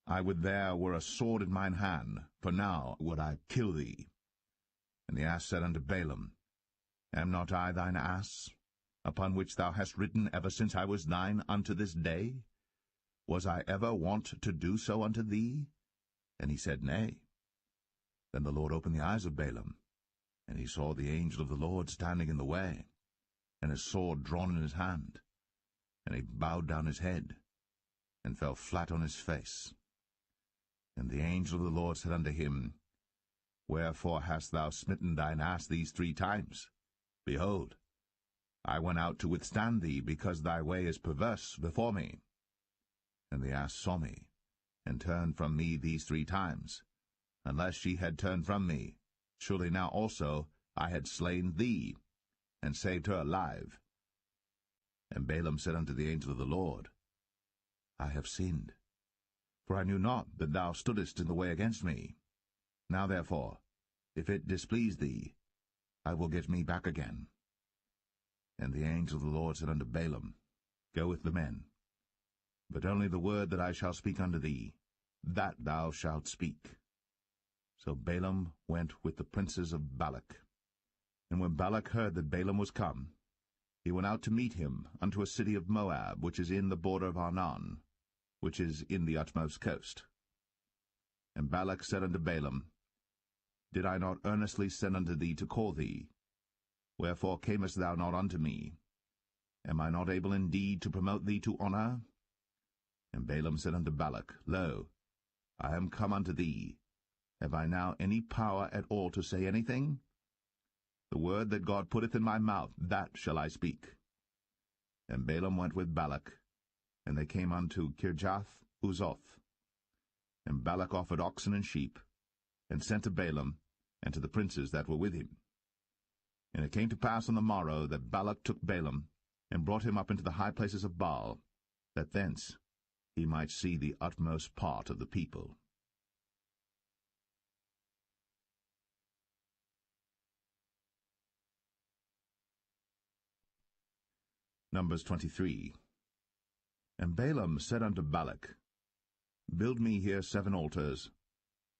I would there were a sword in mine hand, for now would I kill thee. And the ass said unto Balaam, Am not I thine ass, upon which thou hast ridden ever since I was thine unto this day? Was I ever wont to do so unto thee? And he said, Nay. Then the Lord opened the eyes of Balaam, and he saw the angel of the Lord standing in the way, and his sword drawn in his hand. And he bowed down his head, and fell flat on his face. And the angel of the Lord said unto him, Wherefore hast thou smitten thine ass these 3 times? Behold, I went out to withstand thee, because thy way is perverse before me. And the ass saw me, and turned from me these 3 times. Unless she had turned from me, surely now also I had slain thee, and saved her alive. And Balaam said unto the angel of the Lord, I have sinned, for I knew not that thou stoodest in the way against me. Now therefore, if it displease thee, I will get me back again. And the angel of the Lord said unto Balaam, Go with the men, but only the word that I shall speak unto thee, that thou shalt speak. So Balaam went with the princes of Balak. And when Balak heard that Balaam was come, he went out to meet him unto a city of Moab, which is in the border of Arnon, which is in the utmost coast. And Balak said unto Balaam, Did I not earnestly send unto thee to call thee? Wherefore camest thou not unto me? Am I not able indeed to promote thee to honour? And Balaam said unto Balak, Lo, I am come unto thee. Have I now any power at all to say anything? The word that God putteth in my mouth, that shall I speak. And Balaam went with Balak, and they came unto Kirjath-Uzoth. And Balak offered oxen and sheep, and sent to Balaam, and to the princes that were with him. And it came to pass on the morrow that Balak took Balaam, and brought him up into the high places of Baal, that thence he might see the utmost part of the people. Numbers 23. And Balaam said unto Balak, Build me here 7 altars,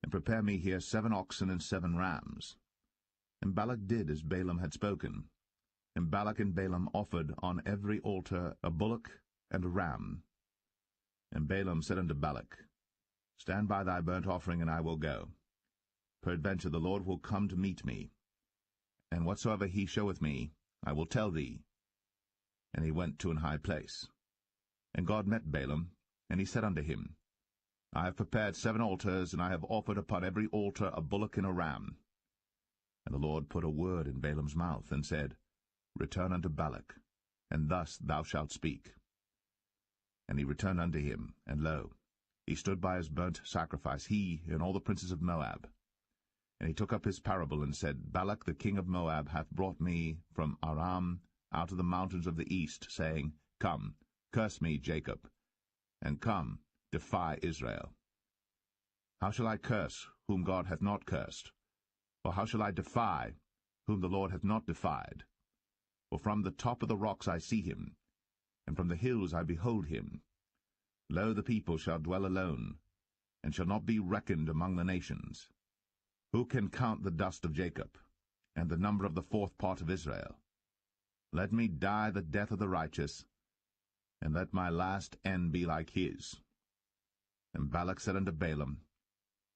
and prepare me here 7 oxen and 7 rams. And Balak did as Balaam had spoken. And Balak and Balaam offered on every altar a bullock and a ram. And Balaam said unto Balak, Stand by thy burnt offering, and I will go. Peradventure the Lord will come to meet me, and whatsoever he showeth me, I will tell thee. And he went to an high place. And God met Balaam, and he said unto him, I have prepared 7 altars, and I have offered upon every altar a bullock and a ram. And the Lord put a word in Balaam's mouth, and said, Return unto Balak, and thus thou shalt speak. And he returned unto him, and lo, he stood by his burnt sacrifice, he and all the princes of Moab. And he took up his parable, and said, Balak the king of Moab hath brought me from Aram out of the mountains of the east, saying, Come, curse me, Jacob, and come, defy Israel. How shall I curse whom God hath not cursed? Or how shall I defy whom the Lord hath not defied? For from the top of the rocks I see him, and from the hills I behold him. Lo, the people shall dwell alone, and shall not be reckoned among the nations. Who can count the dust of Jacob, and the number of the 4th part of Israel? Let me die the death of the righteous, and let my last end be like his. And Balak said unto Balaam,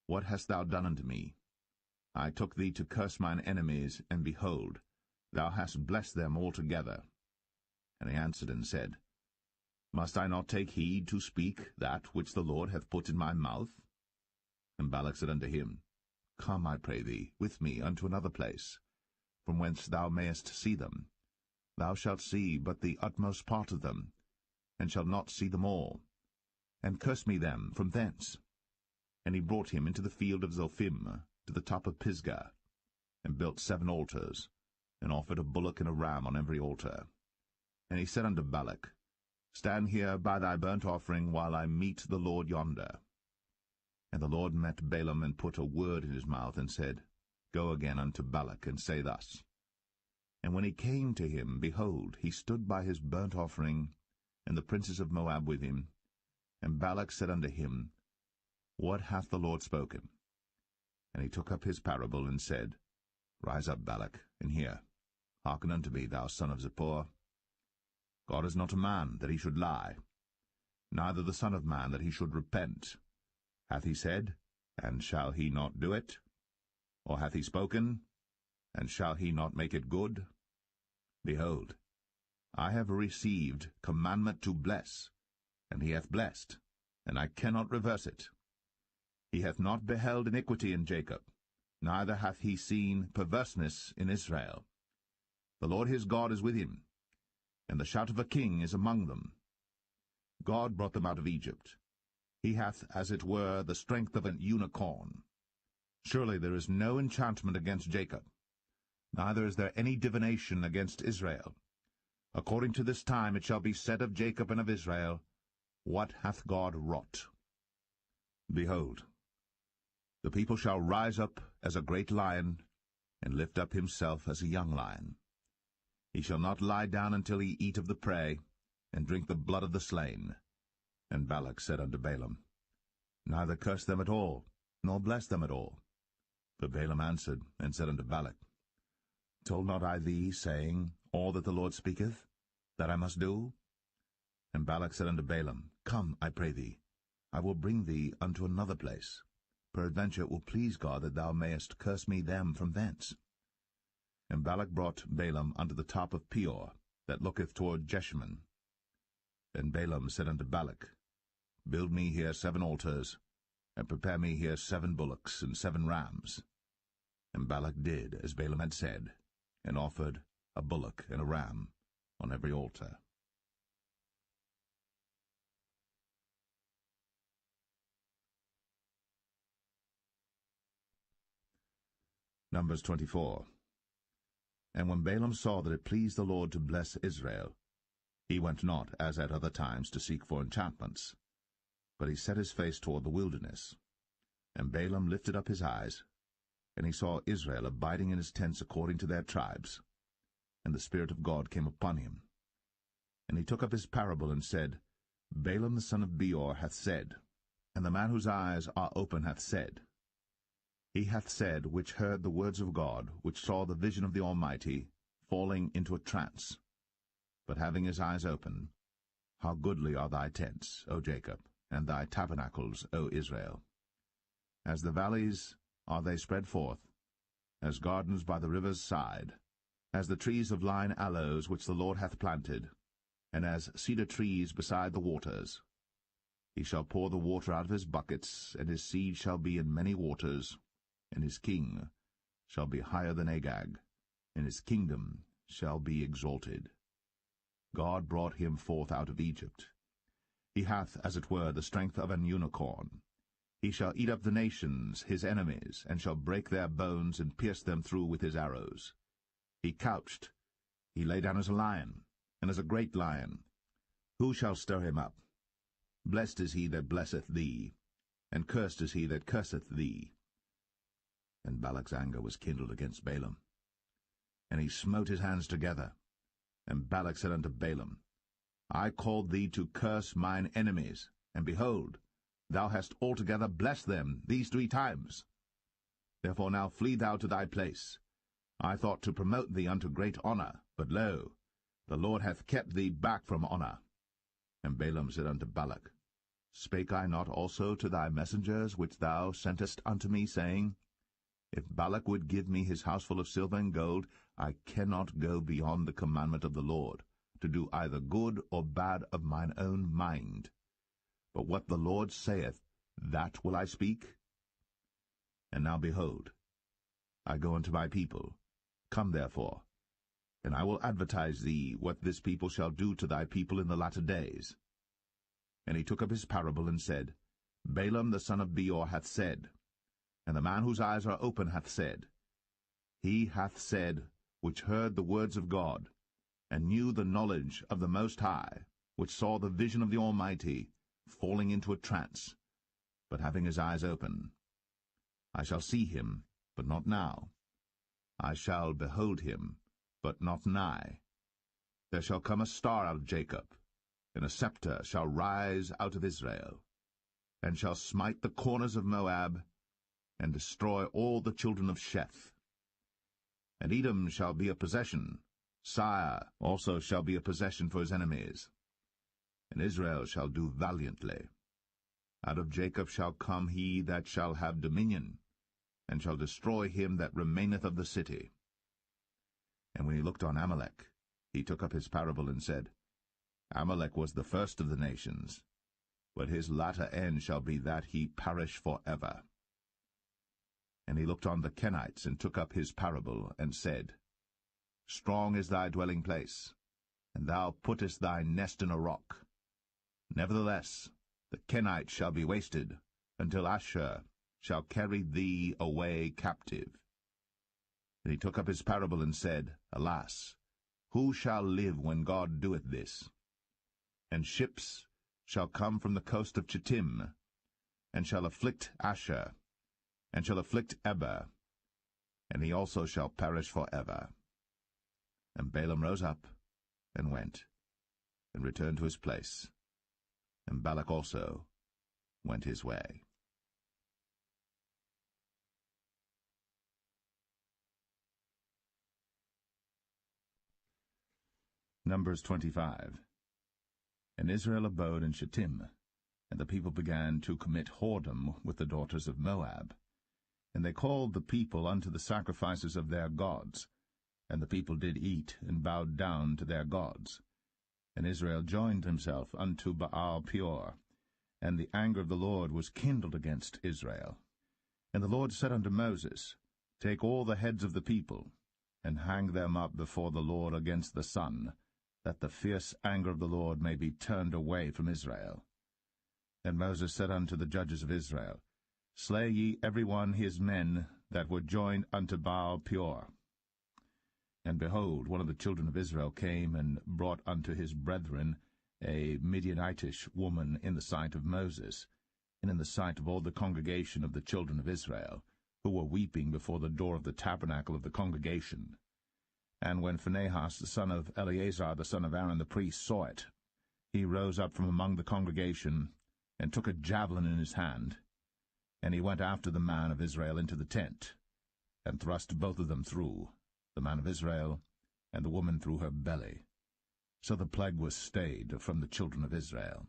What hast thou done unto me? I took thee to curse mine enemies, and behold, thou hast blessed them altogether. And he answered and said, Must I not take heed to speak that which the Lord hath put in my mouth? And Balak said unto him, Come, I pray thee, with me unto another place, from whence thou mayest see them. Thou shalt see but the utmost part of them, and shalt not see them all. And curse me them from thence. And he brought him into the field of Zophim, to the top of Pisgah, and built 7 altars, and offered a bullock and a ram on every altar. And he said unto Balak, Stand here by thy burnt offering, while I meet the Lord yonder. And the Lord met Balaam, and put a word in his mouth, and said, Go again unto Balak, and say thus. And when he came to him, behold, he stood by his burnt offering, and the princes of Moab with him. And Balak said unto him, What hath the Lord spoken? And he took up his parable, and said, Rise up, Balak, and hear. Hearken unto me, thou son of Zippor. God is not a man, that he should lie, neither the Son of Man, that he should repent. Hath he said, and shall he not do it? Or hath he spoken, and shall he not make it good? Behold, I have received commandment to bless, and he hath blessed, and I cannot reverse it. He hath not beheld iniquity in Jacob, neither hath he seen perverseness in Israel. The Lord his God is with him, and the shout of a king is among them. God brought them out of Egypt. He hath, as it were, the strength of an unicorn. Surely there is no enchantment against Jacob, neither is there any divination against Israel. According to this time it shall be said of Jacob and of Israel, What hath God wrought? Behold, the people shall rise up as a great lion, and lift up himself as a young lion. He shall not lie down until he eat of the prey, and drink the blood of the slain. And Balak said unto Balaam, Neither curse them at all, nor bless them at all. But Balaam answered and said unto Balak, Told not I thee, saying, All that the Lord speaketh, that I must do? And Balak said unto Balaam, Come, I pray thee, I will bring thee unto another place. Peradventure it will please God that thou mayest curse me them from thence. And Balak brought Balaam unto the top of Peor, that looketh toward Jeshimon. Then Balaam said unto Balak, Build me here 7 altars, and prepare me here 7 bullocks and 7 rams. And Balak did as Balaam had said, and offered a bullock and a ram on every altar. Numbers 24. And when Balaam saw that it pleased the Lord to bless Israel, he went not, as at other times, to seek for enchantments, but he set his face toward the wilderness. And Balaam lifted up his eyes, and he saw Israel abiding in his tents according to their tribes. And the Spirit of God came upon him. And he took up his parable, and said, Balaam the son of Beor hath said, and the man whose eyes are open hath said. He hath said, which heard the words of God, which saw the vision of the Almighty, falling into a trance, but having his eyes open, How goodly are thy tents, O Jacob, and thy tabernacles, O Israel! As the valleys are they spread forth, as gardens by the river's side, as the trees of lign aloes which the Lord hath planted, and as cedar trees beside the waters. He shall pour the water out of his buckets, and his seed shall be in many waters, and his king shall be higher than Agag, and his kingdom shall be exalted. God brought him forth out of Egypt. He hath, as it were, the strength of an unicorn. He shall eat up the nations, his enemies, and shall break their bones and pierce them through with his arrows. He couched, he lay down as a lion, and as a great lion. Who shall stir him up? Blessed is he that blesseth thee, and cursed is he that curseth thee. And Balak's anger was kindled against Balaam. And he smote his hands together. And Balak said unto Balaam, I called thee to curse mine enemies, and behold, thou hast altogether blessed them these 3 times. Therefore now flee thou to thy place. I thought to promote thee unto great honour, but lo, the Lord hath kept thee back from honour. And Balaam said unto Balak, Spake I not also to thy messengers which thou sentest unto me, saying, If Balak would give me his house full of silver and gold, I cannot go beyond the commandment of the Lord, to do either good or bad of mine own mind. But what the Lord saith, that will I speak. And now behold, I go unto my people. Come therefore, and I will advertise thee what this people shall do to thy people in the latter days. And he took up his parable, and said, Balaam the son of Beor hath said, and the man whose eyes are open hath said. He hath said, which heard the words of God, and knew the knowledge of the Most High, which saw the vision of the Almighty, falling into a trance, but having his eyes open. I shall see him, but not now. I shall behold him, but not nigh. There shall come a star out of Jacob, and a scepter shall rise out of Israel, and shall smite the corners of Moab, and destroy all the children of Sheth. And Edom shall be a possession, Sire also shall be a possession for his enemies. And Israel shall do valiantly. Out of Jacob shall come he that shall have dominion, and shall destroy him that remaineth of the city. And when he looked on Amalek, he took up his parable, and said, Amalek was the first of the nations, but his latter end shall be that he perish for ever. And he looked on the Kenites, and took up his parable, and said, Strong is thy dwelling place, and thou puttest thy nest in a rock. Nevertheless, the Kenites shall be wasted, until Ashur shall carry thee away captive. And he took up his parable, and said, Alas, who shall live when God doeth this? And ships shall come from the coast of Chittim, and shall afflict Ashur, and shall afflict Eber, and he also shall perish for ever. And Balaam rose up, and went, and returned to his place, and Balak also went his way. Numbers 25. And Israel abode in Shittim, and the people began to commit whoredom with the daughters of Moab. And they called the people unto the sacrifices of their gods, and the people did eat, and bowed down to their gods. And Israel joined himself unto Baal Peor, and the anger of the Lord was kindled against Israel. And the Lord said unto Moses, Take all the heads of the people, and hang them up before the Lord against the sun, that the fierce anger of the Lord may be turned away from Israel. And Moses said unto the judges of Israel, Slay ye every one his men that were joined unto Baal Peor. And behold, one of the children of Israel came and brought unto his brethren a Midianitish woman in the sight of Moses, and in the sight of all the congregation of the children of Israel, who were weeping before the door of the tabernacle of the congregation. And when Phinehas the son of Eleazar the son of Aaron the priest saw it, he rose up from among the congregation, and took a javelin in his hand, and he went after the man of Israel into the tent, and thrust both of them through, the man of Israel, and the woman through her belly. So the plague was stayed from the children of Israel.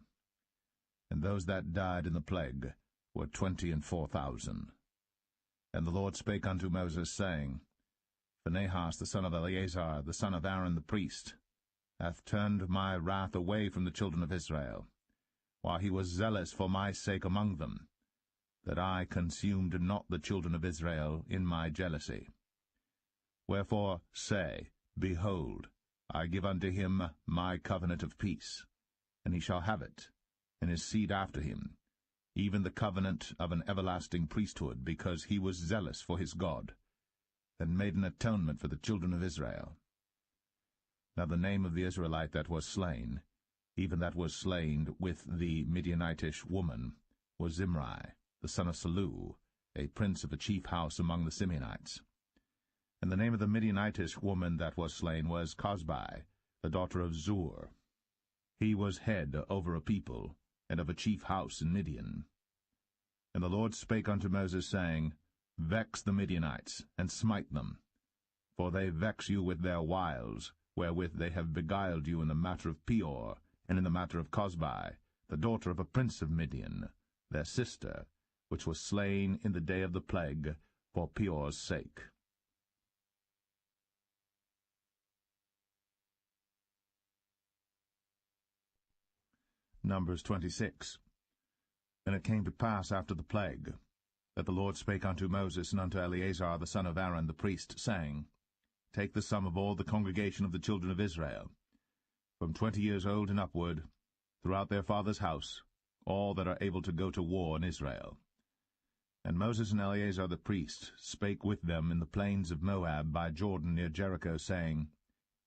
And those that died in the plague were 24,000. And the Lord spake unto Moses, saying, Phinehas the son of Eleazar, the son of Aaron the priest, hath turned my wrath away from the children of Israel, while he was zealous for my sake among them, that I consumed not the children of Israel in my jealousy. Wherefore say, Behold, I give unto him my covenant of peace, and he shall have it, and his seed after him, even the covenant of an everlasting priesthood, because he was zealous for his God, and made an atonement for the children of Israel. Now the name of the Israelite that was slain, even that was slain with the Midianitish woman, was Zimri, the son of Salu, a prince of a chief house among the Simeonites. And the name of the Midianitish woman that was slain was Cosbi, the daughter of Zur. He was head over a people, and of a chief house in Midian. And the Lord spake unto Moses, saying, Vex the Midianites, and smite them, for they vex you with their wiles, wherewith they have beguiled you in the matter of Peor, and in the matter of Cosbi, the daughter of a prince of Midian, their sister, which was slain in the day of the plague, for Peor's sake. Numbers 26. And it came to pass after the plague, that the Lord spake unto Moses and unto Eleazar the son of Aaron the priest, saying, Take the sum of all the congregation of the children of Israel, from 20 years old and upward, throughout their father's house, all that are able to go to war in Israel. And Moses and Eleazar the priest spake with them in the plains of Moab by Jordan near Jericho, saying,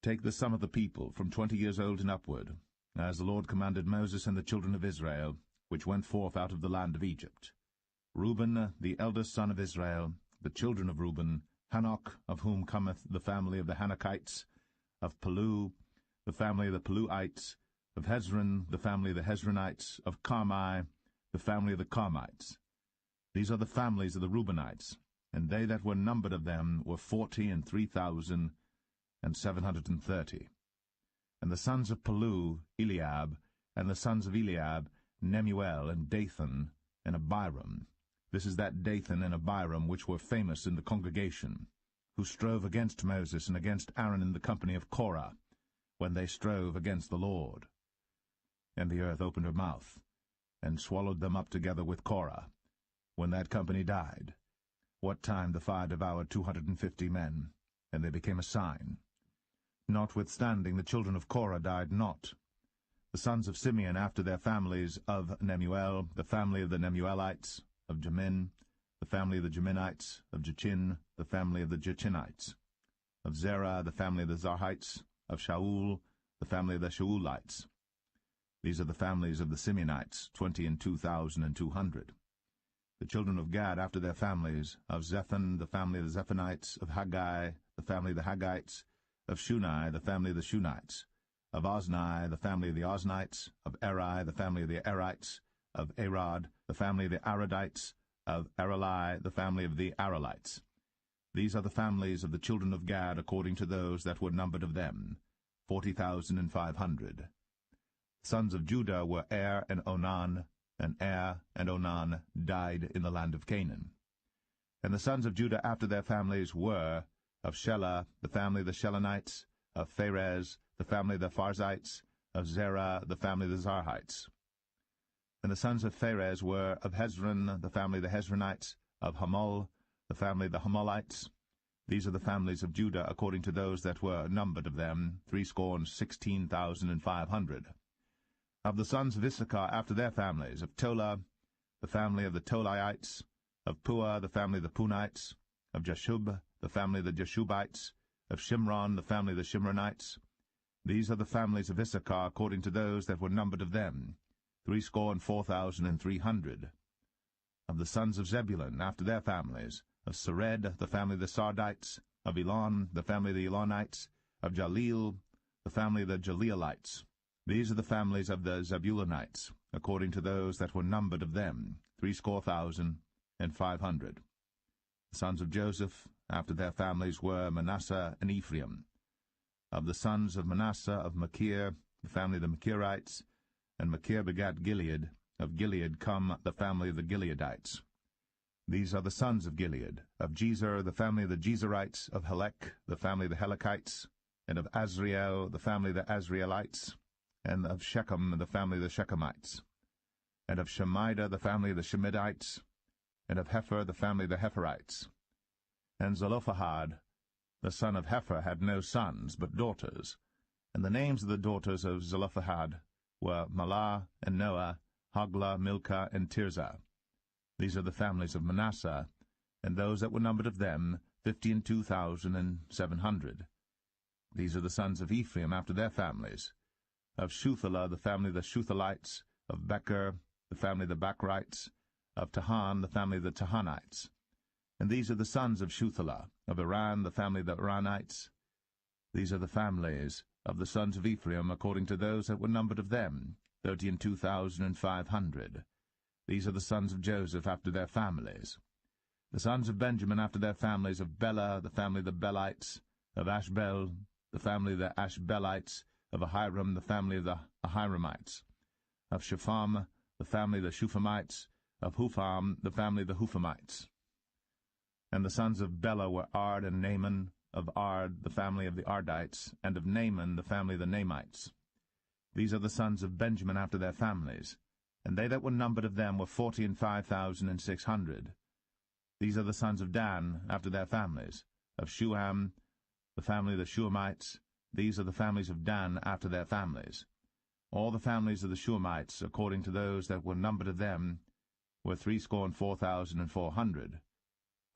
Take the sum of the people from 20 years old and upward, as the Lord commanded Moses and the children of Israel, which went forth out of the land of Egypt. Reuben, the eldest son of Israel, the children of Reuben, Hanok, of whom cometh the family of the Hanokites, of Palu, the family of the Paluites, of Hezron, the family of the Hezronites, of Carmi, the family of the Carmites. These are the families of the Reubenites, and they that were numbered of them were 40,730. And the sons of Palu, Eliab, and the sons of Eliab, Nemuel, and Dathan, and Abiram. This is that Dathan and Abiram which were famous in the congregation, who strove against Moses and against Aaron in the company of Korah, when they strove against the Lord. And the earth opened her mouth, and swallowed them up together with Korah, when that company died, what time the fire devoured 250 men, and they became a sign. Notwithstanding the children of Korah died not. The sons of Simeon after their families, of Nemuel, the family of the Nemuelites, of Jamin, the family of the Jaminites, of Jachin, the family of the Jachinites, of Zerah, the family of the Zarhites, of Shaul, the family of the Shaulites. These are the families of the Simeonites, 22,200. The children of Gad after their families, of Zephon, the family of the Zephonites, of Haggai, the family of the Haggites, of Shuni, the family of the Shunites, of Ozni, the family of the Oznites, of Eri, the family of the Erites, of Arad, the family of the Aradites, of Arali, the family of the Aralites. These are the families of the children of Gad according to those that were numbered of them, 40,500. Sons of Judah were Er and Onan, and Er and Onan died in the land of Canaan. And the sons of Judah after their families were, of Shelah, the family of the Shelonites, of Pharez, the family of the Pharzites, of Zerah, the family of the Zarhites. And the sons of Pharez were, of Hezron, the family of the Hezronites, of Hamul, the family of the Hamulites. These are the families of Judah, according to those that were numbered of them, 16,500. Of the sons of Issachar after their families, of Tola, the family of the Tolaites, of Puah, the family of the Punites, of Jashub, the family of the Jashubites, of Shimron, the family of the Shimronites. These are the families of Issachar, according to those that were numbered of them, 64,300. Of the sons of Zebulun after their families, of Sered, the family of the Sardites, of Elon, the family of the Elonites, of Jaleel, the family of the Jaleelites. These are the families of the Zebulunites, according to those that were numbered of them, 60,500. The sons of Joseph after their families were Manasseh and Ephraim. Of the sons of Manasseh, of Machir, the family of the Machirites, and Machir begat Gilead. Of Gilead come the family of the Gileadites. These are the sons of Gilead. Of Jezer, the family of the Jezerites. Of Helek, the family of the Helekites. And of Azriel, the family of the Azrielites. And of Shechem, the family of the Shechemites. And of Shemida, the family of the Shemidites. And of Hepher, the family of the Hepherites. And Zelophehad, the son of Hepher, had no sons, but daughters. And the names of the daughters of Zelophehad were Mahlah and Noah, Hoglah, Milcah, and Tirzah. These are the families of Manasseh, and those that were numbered of them, 52,700. These are the sons of Ephraim after their families. Of Shuthelah, the family of the Shuthalites. Of Becher, the family of the Bachrites. Of Tahan, the family of the Tahanites. And these are the sons of Shuthelah. Of Iran, the family of the Iranites. These are the families of the sons of Ephraim, according to those that were numbered of them, 32,500. These are the sons of Joseph after their families. The sons of Benjamin after their families, of Bela, the family of the Belites. Of Ashbel, the family of the Ashbelites. Of Ahiram, the family of the Ahiramites. Of Shepham, the family of the Shuphamites. Of Hupham, the family of the Huphamites. And the sons of Bela were Ard and Naaman. Of Ard, the family of the Ardites. And of Naaman, the family of the Naamites. These are the sons of Benjamin after their families. And they that were numbered of them were 45,600. These are the sons of Dan after their families. Of Shuham, the family of the Shuhamites. These are the families of Dan after their families. All the families of the Shuhamites, according to those that were numbered of them, were 64,400.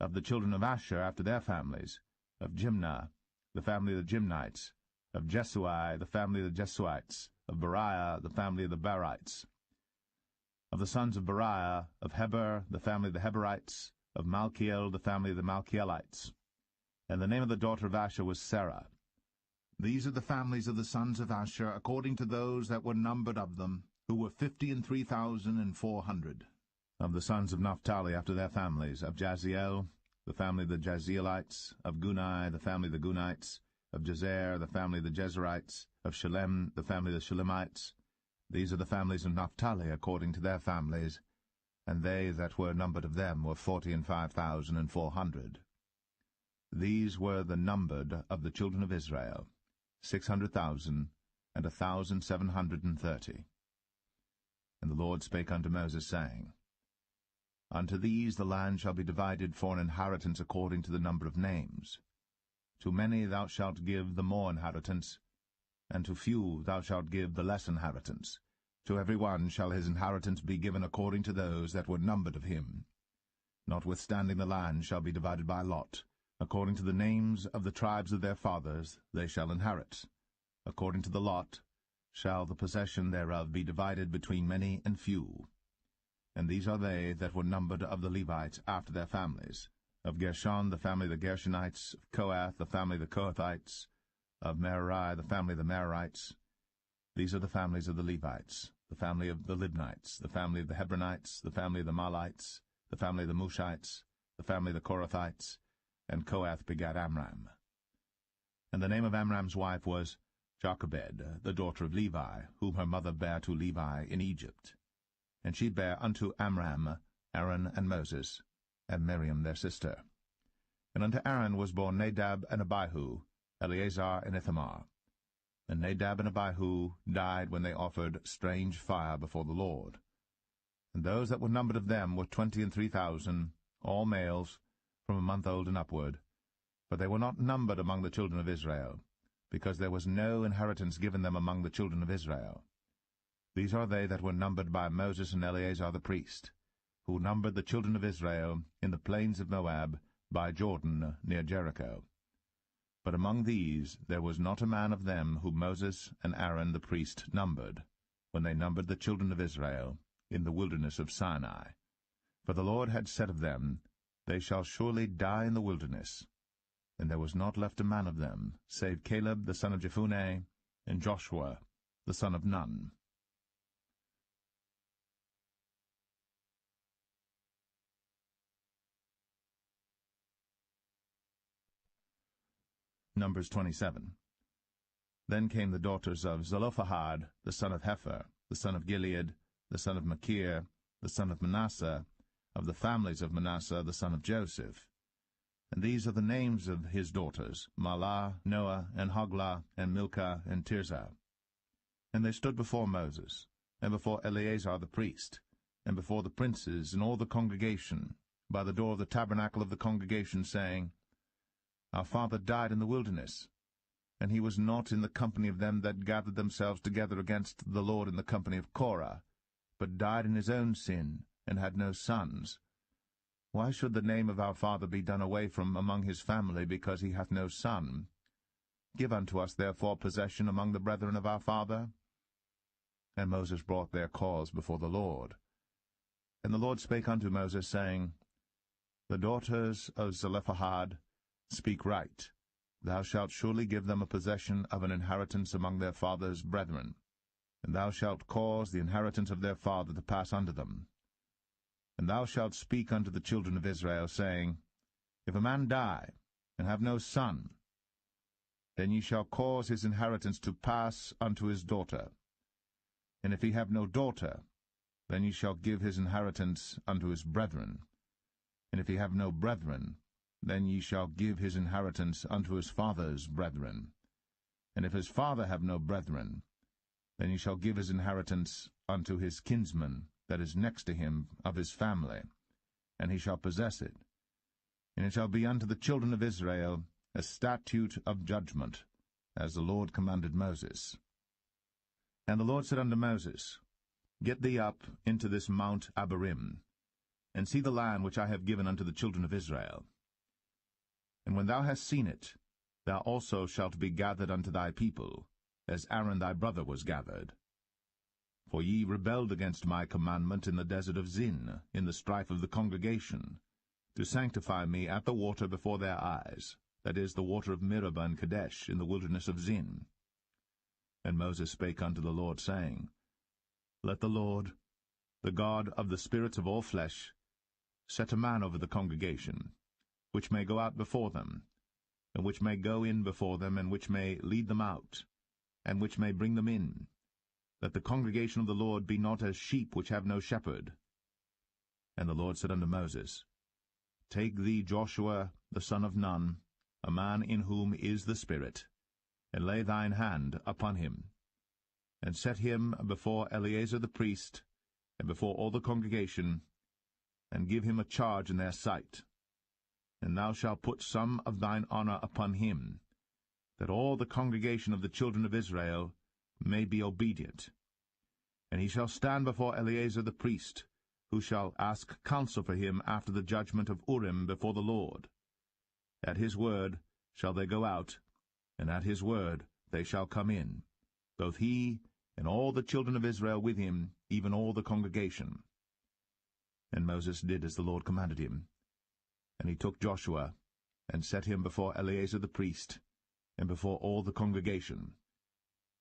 Of the children of Asher after their families, of Jimnah, the family of the Jimnites. Of Jesui, the family of the Jesuites. Of Beriah, the family of the Berites. Of the sons of Beriah, of Heber, the family of the Heberites. Of Malchiel, the family of the Malchielites. And the name of the daughter of Asher was Sarah. These are the families of the sons of Asher, according to those that were numbered of them, who were 53,400. Of the sons of Naphtali after their families, of Jaziel, the family of the Jazielites. Of Gunai, the family of the Gunites. Of Jezer, the family of the Jezerites. Of Shalem, the family of the Shalemites. These are the families of Naphtali according to their families, and they that were numbered of them were 45,400. These were the numbered of the children of Israel, 600,1,730. And the Lord spake unto Moses, saying, Unto these the land shall be divided for an inheritance according to the number of names. To many thou shalt give the more inheritance, and to few thou shalt give the less inheritance. To every one shall his inheritance be given according to those that were numbered of him. Notwithstanding the land shall be divided by lot. According to the names of the tribes of their fathers they shall inherit. According to the lot shall the possession thereof be divided between many and few. And these are they that were numbered of the Levites after their families. Of Gershon, the family of the Gershonites. Of Kohath, the family of the Kohathites. Of Merari, the family of the Merarites. These are the families of the Levites, the family of the Libnites, the family of the Hebronites, the family of the Mahlites, the family of the Mushites, the family of the Korathites, and Kohath begat Amram. And the name of Amram's wife was Jochebed, the daughter of Levi, whom her mother bare to Levi in Egypt. And she bare unto Amram Aaron and Moses, and Miriam their sister. And unto Aaron was born Nadab and Abihu, Eleazar and Ithamar. And Nadab and Abihu died when they offered strange fire before the Lord. And those that were numbered of them were 23,000, all males, from a month old and upward. But they were not numbered among the children of Israel, because there was no inheritance given them among the children of Israel. These are they that were numbered by Moses and Eleazar the priest, who numbered the children of Israel in the plains of Moab, by Jordan near Jericho. But among these there was not a man of them whom Moses and Aaron the priest numbered, when they numbered the children of Israel in the wilderness of Sinai. For the Lord had said of them, They shall surely die in the wilderness. And there was not left a man of them, save Caleb the son of Jephunneh, and Joshua the son of Nun. Numbers 27. Then came the daughters of Zelophehad, the son of Hepher, the son of Gilead, the son of Machir, the son of Manasseh, of the families of Manasseh, the son of Joseph. And these are the names of his daughters, Mahlah, Noah, and Hoglah, and Milcah, and Tirzah. And they stood before Moses, and before Eleazar the priest, and before the princes and all the congregation, by the door of the tabernacle of the congregation, saying, Our father died in the wilderness, and he was not in the company of them that gathered themselves together against the Lord in the company of Korah, but died in his own sin, and had no sons. Why should the name of our father be done away from among his family, because he hath no son? Give unto us therefore possession among the brethren of our father. And Moses brought their cause before the Lord. And the Lord spake unto Moses, saying, The daughters of Zelophehad speak right. Thou shalt surely give them a possession of an inheritance among their father's brethren, and thou shalt cause the inheritance of their father to pass unto them. And thou shalt speak unto the children of Israel, saying, If a man die, and have no son, then ye shall cause his inheritance to pass unto his daughter. And if he have no daughter, then ye shall give his inheritance unto his brethren. And if he have no brethren, then ye shall give his inheritance unto his father's brethren. And if his father have no brethren, then ye shall give his inheritance unto his kinsman that is next to him of his family, and he shall possess it. And it shall be unto the children of Israel a statute of judgment, as the Lord commanded Moses. And the Lord said unto Moses, Get thee up into this Mount Abarim, and see the land which I have given unto the children of Israel. And when thou hast seen it, thou also shalt be gathered unto thy people, as Aaron thy brother was gathered. For ye rebelled against my commandment in the desert of Zin, in the strife of the congregation, to sanctify me at the water before their eyes, that is, the water of Meribah and Kadesh, in the wilderness of Zin. And Moses spake unto the Lord, saying, Let the Lord, the God of the spirits of all flesh, set a man over the congregation, which may go out before them, and which may go in before them, and which may lead them out, and which may bring them in, that the congregation of the Lord be not as sheep which have no shepherd. And the Lord said unto Moses, Take thee Joshua the son of Nun, a man in whom is the Spirit, and lay thine hand upon him, and set him before Eleazar the priest, and before all the congregation, and give him a charge in their sight. And thou shalt put some of thine honor upon him, that all the congregation of the children of Israel may be obedient. And he shall stand before Eleazar the priest, who shall ask counsel for him after the judgment of Urim before the Lord. At his word shall they go out, and at his word they shall come in, both he and all the children of Israel with him, even all the congregation. And Moses did as the Lord commanded him. And he took Joshua, and set him before Eleazar the priest, and before all the congregation.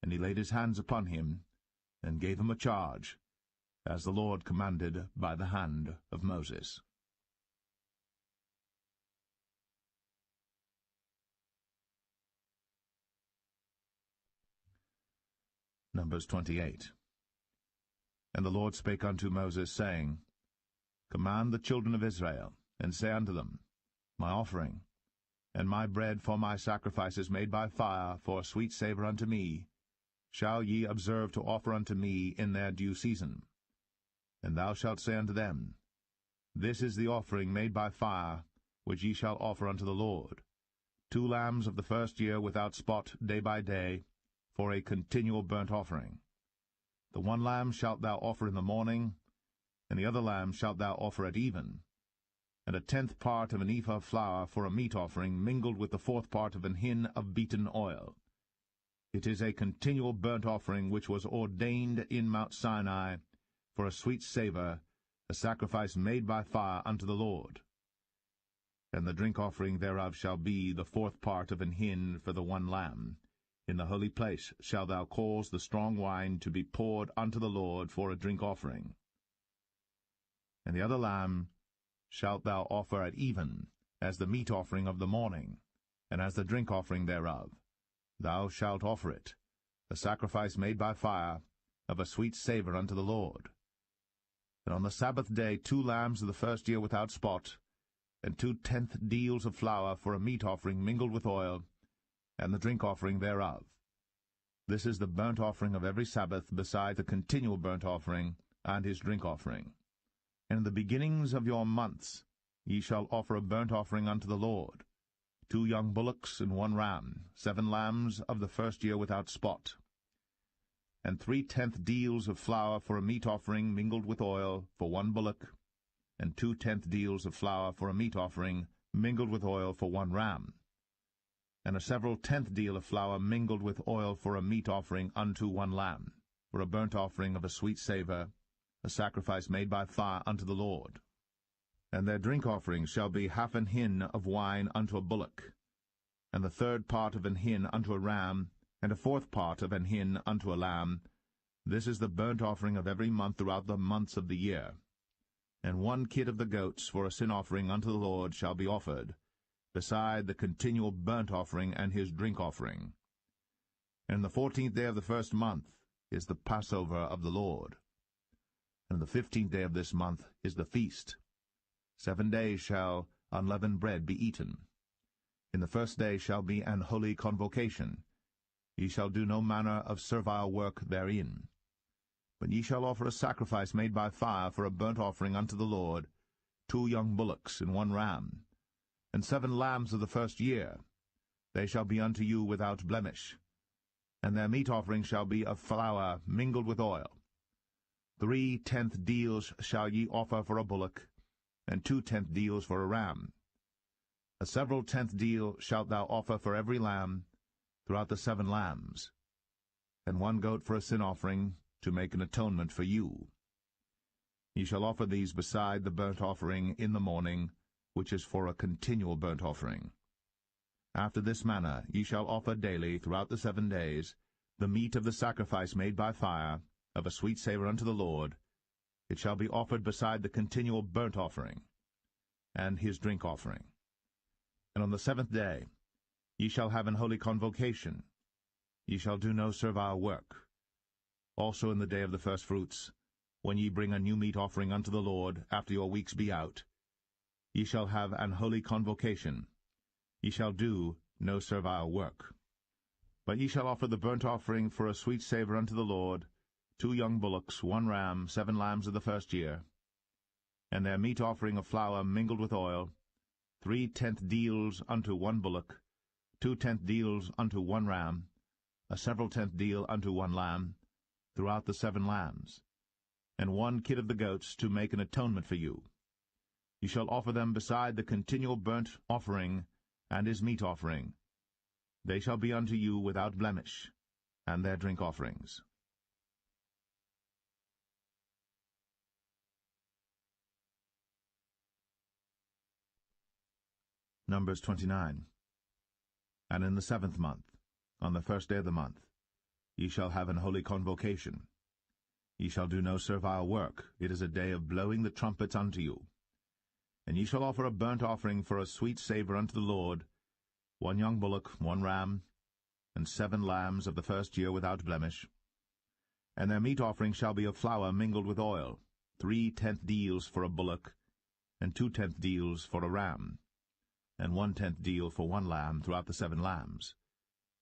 And he laid his hands upon him, and gave him a charge, as the Lord commanded by the hand of Moses. Numbers 28. And the Lord spake unto Moses, saying, Command the children of Israel, and say unto them, My offering, and my bread for my sacrifices made by fire for a sweet savour unto me, shall ye observe to offer unto me in their due season. And thou shalt say unto them, This is the offering made by fire, which ye shall offer unto the Lord, 2 lambs of the first year without spot day by day, for a continual burnt offering. The 1 lamb shalt thou offer in the morning, and the other lamb shalt thou offer at even, and a 10th part of an ephah of flour for a meat offering mingled with the 4th part of an hin of beaten oil. It is a continual burnt offering which was ordained in Mount Sinai for a sweet savour, a sacrifice made by fire unto the Lord. And the drink offering thereof shall be the 4th part of an hin for the 1 lamb. In the holy place shalt thou cause the strong wine to be poured unto the Lord for a drink offering. And the other lamb shalt thou offer at even, as the meat offering of the morning, and as the drink offering thereof. Thou shalt offer it, a sacrifice made by fire, of a sweet savour unto the Lord. And on the Sabbath day 2 lambs of the first year without spot, and 2/10 deals of flour for a meat offering mingled with oil, and the drink offering thereof. This is the burnt offering of every Sabbath, beside the continual burnt offering, and his drink offering. And in the beginnings of your months ye shall offer a burnt offering unto the Lord, 2 young bullocks and 1 ram, 7 lambs of the first year without spot, and 3/10 deals of flour for a meat offering mingled with oil for 1 bullock, and 2/10 deals of flour for a meat offering mingled with oil for 1 ram, and a several 10th deal of flour mingled with oil for a meat offering unto 1 lamb, for a burnt offering of a sweet savour, a sacrifice made by fire unto the Lord. And their drink offering shall be 1/2 an hin of wine unto a bullock, and the 3rd part of an hin unto a ram, and a 4th part of an hin unto a lamb. This is the burnt offering of every month throughout the months of the year. And 1 kid of the goats for a sin offering unto the Lord shall be offered, beside the continual burnt offering and his drink offering. And the 14th day of the first month is the Passover of the Lord. And the 15th day of this month is the feast. 7 days shall unleavened bread be eaten. In the first day shall be an holy convocation. Ye shall do no manner of servile work therein. But ye shall offer a sacrifice made by fire for a burnt offering unto the Lord, 2 young bullocks and 1 ram, and 7 lambs of the first year. They shall be unto you without blemish. And their meat offering shall be of flour mingled with oil. 3/10 deals shall ye offer for a bullock, and 2/10 deals for a ram. A several 10th deal shalt thou offer for every lamb, throughout the 7 lambs, and 1 goat for a sin offering, to make an atonement for you. Ye shall offer these beside the burnt offering in the morning, which is for a continual burnt offering. After this manner ye shall offer daily throughout the 7 days the meat of the sacrifice made by fire, of a sweet savour unto the Lord. It shall be offered beside the continual burnt offering, and his drink offering. And on the 7th day ye shall have an holy convocation. Ye shall do no servile work. Also in the day of the firstfruits, when ye bring a new meat offering unto the Lord, after your weeks be out, ye shall have an holy convocation. Ye shall do no servile work. But ye shall offer the burnt offering for a sweet savour unto the Lord, 2 young bullocks, 1 ram, 7 lambs of the first year, and their meat offering of flour mingled with oil, 3/10 deals unto 1 bullock, 2/10 deals unto 1 ram, a several 10th deal unto 1 lamb, throughout the 7 lambs, and 1 kid of the goats to make an atonement for you. You shall offer them beside the continual burnt offering and his meat offering. They shall be unto you without blemish, and their drink offerings. Numbers 29. And in the 7th month, on the 1st day of the month, ye shall have an holy convocation. Ye shall do no servile work. It is a day of blowing the trumpets unto you. And ye shall offer a burnt offering for a sweet savour unto the Lord, 1 young bullock, 1 ram, and 7 lambs of the first year without blemish. And their meat offering shall be of flour mingled with oil, 3/10 deals for a bullock, and 2/10 deals for a ram, and 1/10 deal for 1 lamb throughout the 7 lambs,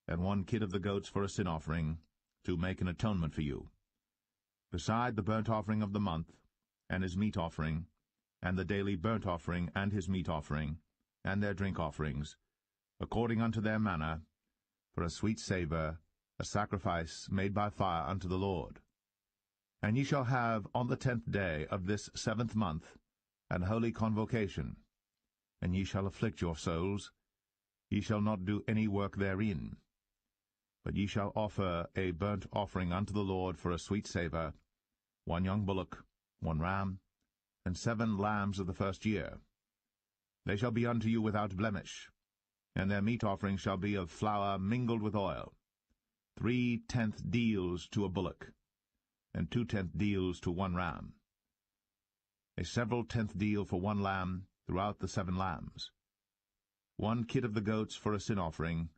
and 1 kid of the goats for a sin offering, to make an atonement for you, beside the burnt offering of the month, and his meat offering, and the daily burnt offering, and his meat offering, and their drink offerings, according unto their manner, for a sweet savour, a sacrifice made by fire unto the Lord. And ye shall have on the 10th day of this 7th month an holy convocation, and ye shall afflict your souls. Ye shall not do any work therein. But ye shall offer a burnt offering unto the Lord for a sweet savour, 1 young bullock, 1 ram, and 7 lambs of the first year. They shall be unto you without blemish, and their meat offering shall be of flour mingled with oil, 3/10 deals to a bullock, and 2/10 deals to 1 ram, a several 10th deal for 1 lamb throughout the 7 lambs, 1 kid of the goats for a sin offering,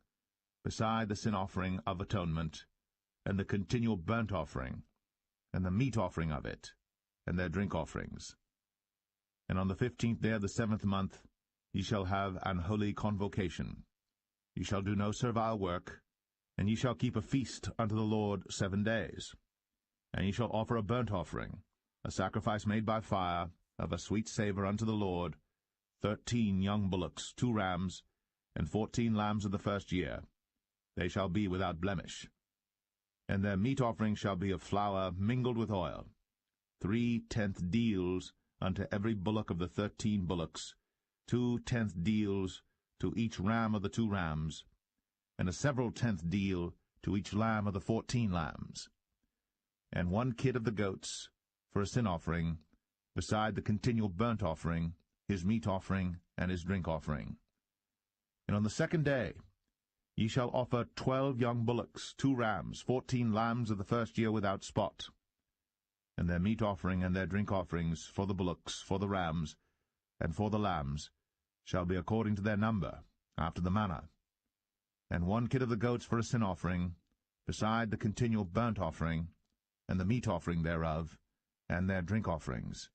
beside the sin offering of atonement, and the continual burnt offering, and the meat offering of it, and their drink offerings. And on the 15th day of the 7th month ye shall have an holy convocation. Ye shall do no servile work, and ye shall keep a feast unto the Lord 7 days. And ye shall offer a burnt offering, a sacrifice made by fire, of a sweet savour unto the Lord, 13 young bullocks, 2 rams, and 14 lambs of the first year. They shall be without blemish. And their meat offering shall be of flour mingled with oil, 3/10 deals unto every bullock of the 13 bullocks, 2/10 deals to each ram of the 2 rams, and a several 10th deal to each lamb of the 14 lambs, and 1 kid of the goats for a sin offering, beside the continual burnt offering, his meat offering, and his drink offering. And on the 2nd day ye shall offer 12 young bullocks, 2 rams, 14 lambs of the first year without spot, and their meat offering and their drink offerings for the bullocks, for the rams, and for the lambs shall be according to their number, after the manner, and 1 kid of the goats for a sin offering, beside the continual burnt offering, and the meat offering thereof, and their drink offerings.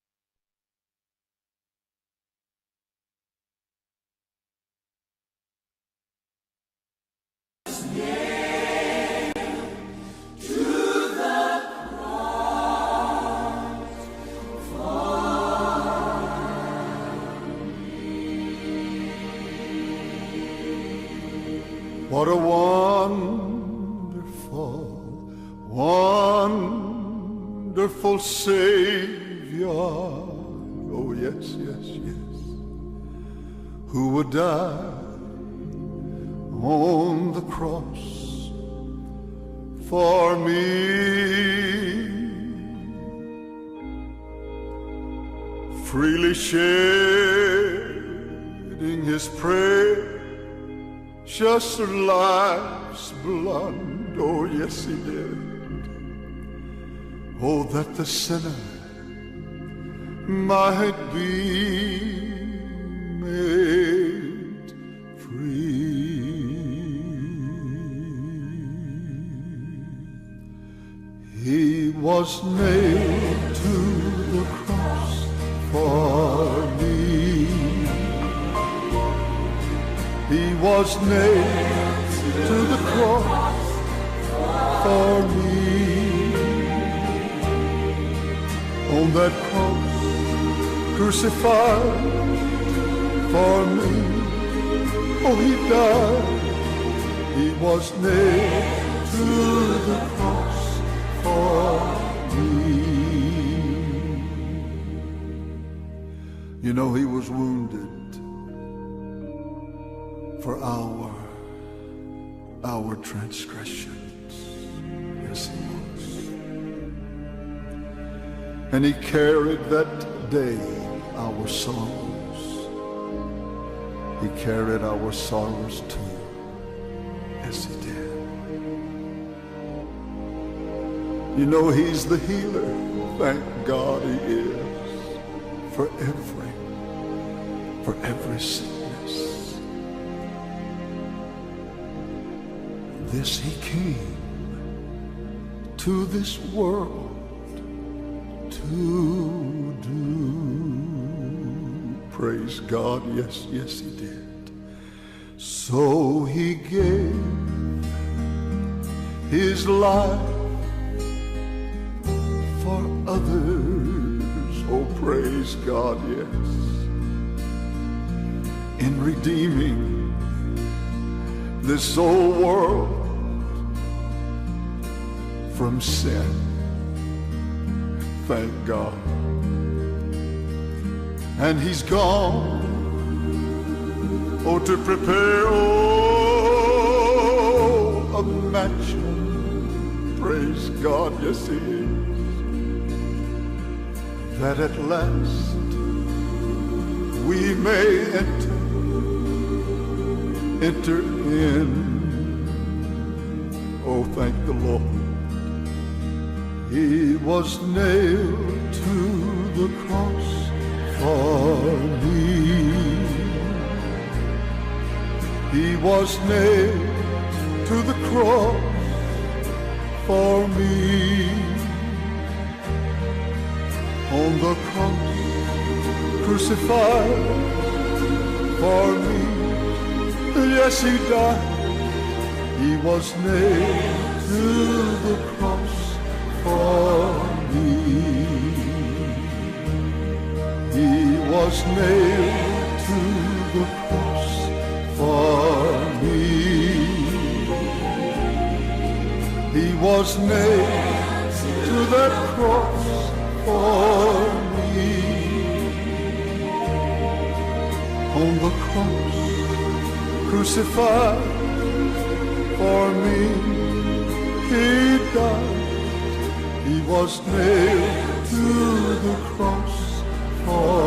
What a wonderful, wonderful Savior. Oh, yes, yes, yes. Who would die on the cross for me, freely shedding his precious life's blood. Oh, yes, he did. Oh, that the sinner might be made free. He was nailed to the cross for me. He was nailed to the cross for me. On that cross, crucified for me. Oh, he died. He was nailed to the cross for me. You know, he was wounded for our transgressions. Yes, he was. And he carried that day our sorrows. He carried our sorrows too. Yes, he did. You know, he's the healer. Thank God he is. For every sickness. This he came to this world to do. Praise God, yes, yes, he did. So he gave his life for others. Oh, praise God, yes. In redeeming this old world from sin. Thank God. And he's gone, oh, to prepare, a mansion. Praise God, yes he is. That at last we may enter in. Oh, thank the Lord. He was nailed to the cross for me. He was nailed to the cross for me. On the cross, crucified for me. Yes, he died. He was nailed to the cross for me. He was nailed to the cross for me. He was nailed to that cross for me. On the cross, crucified for me, he died. He was nailed to the cross for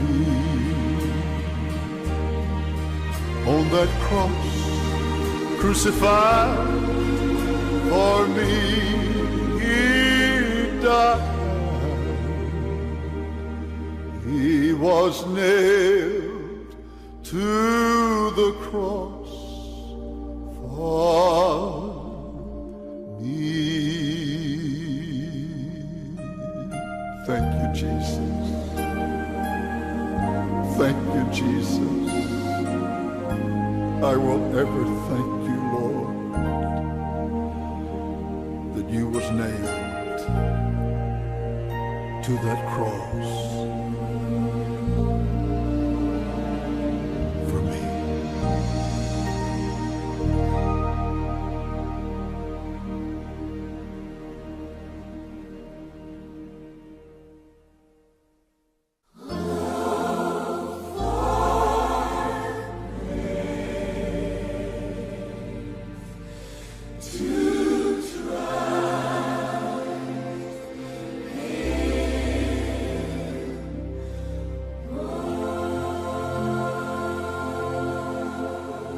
me. On that cross, crucified for me, he died. He was nailed to the cross for me. Thank you, Jesus. Thank you, Jesus. I will ever thank you, Lord, that you was nailed to that cross for me.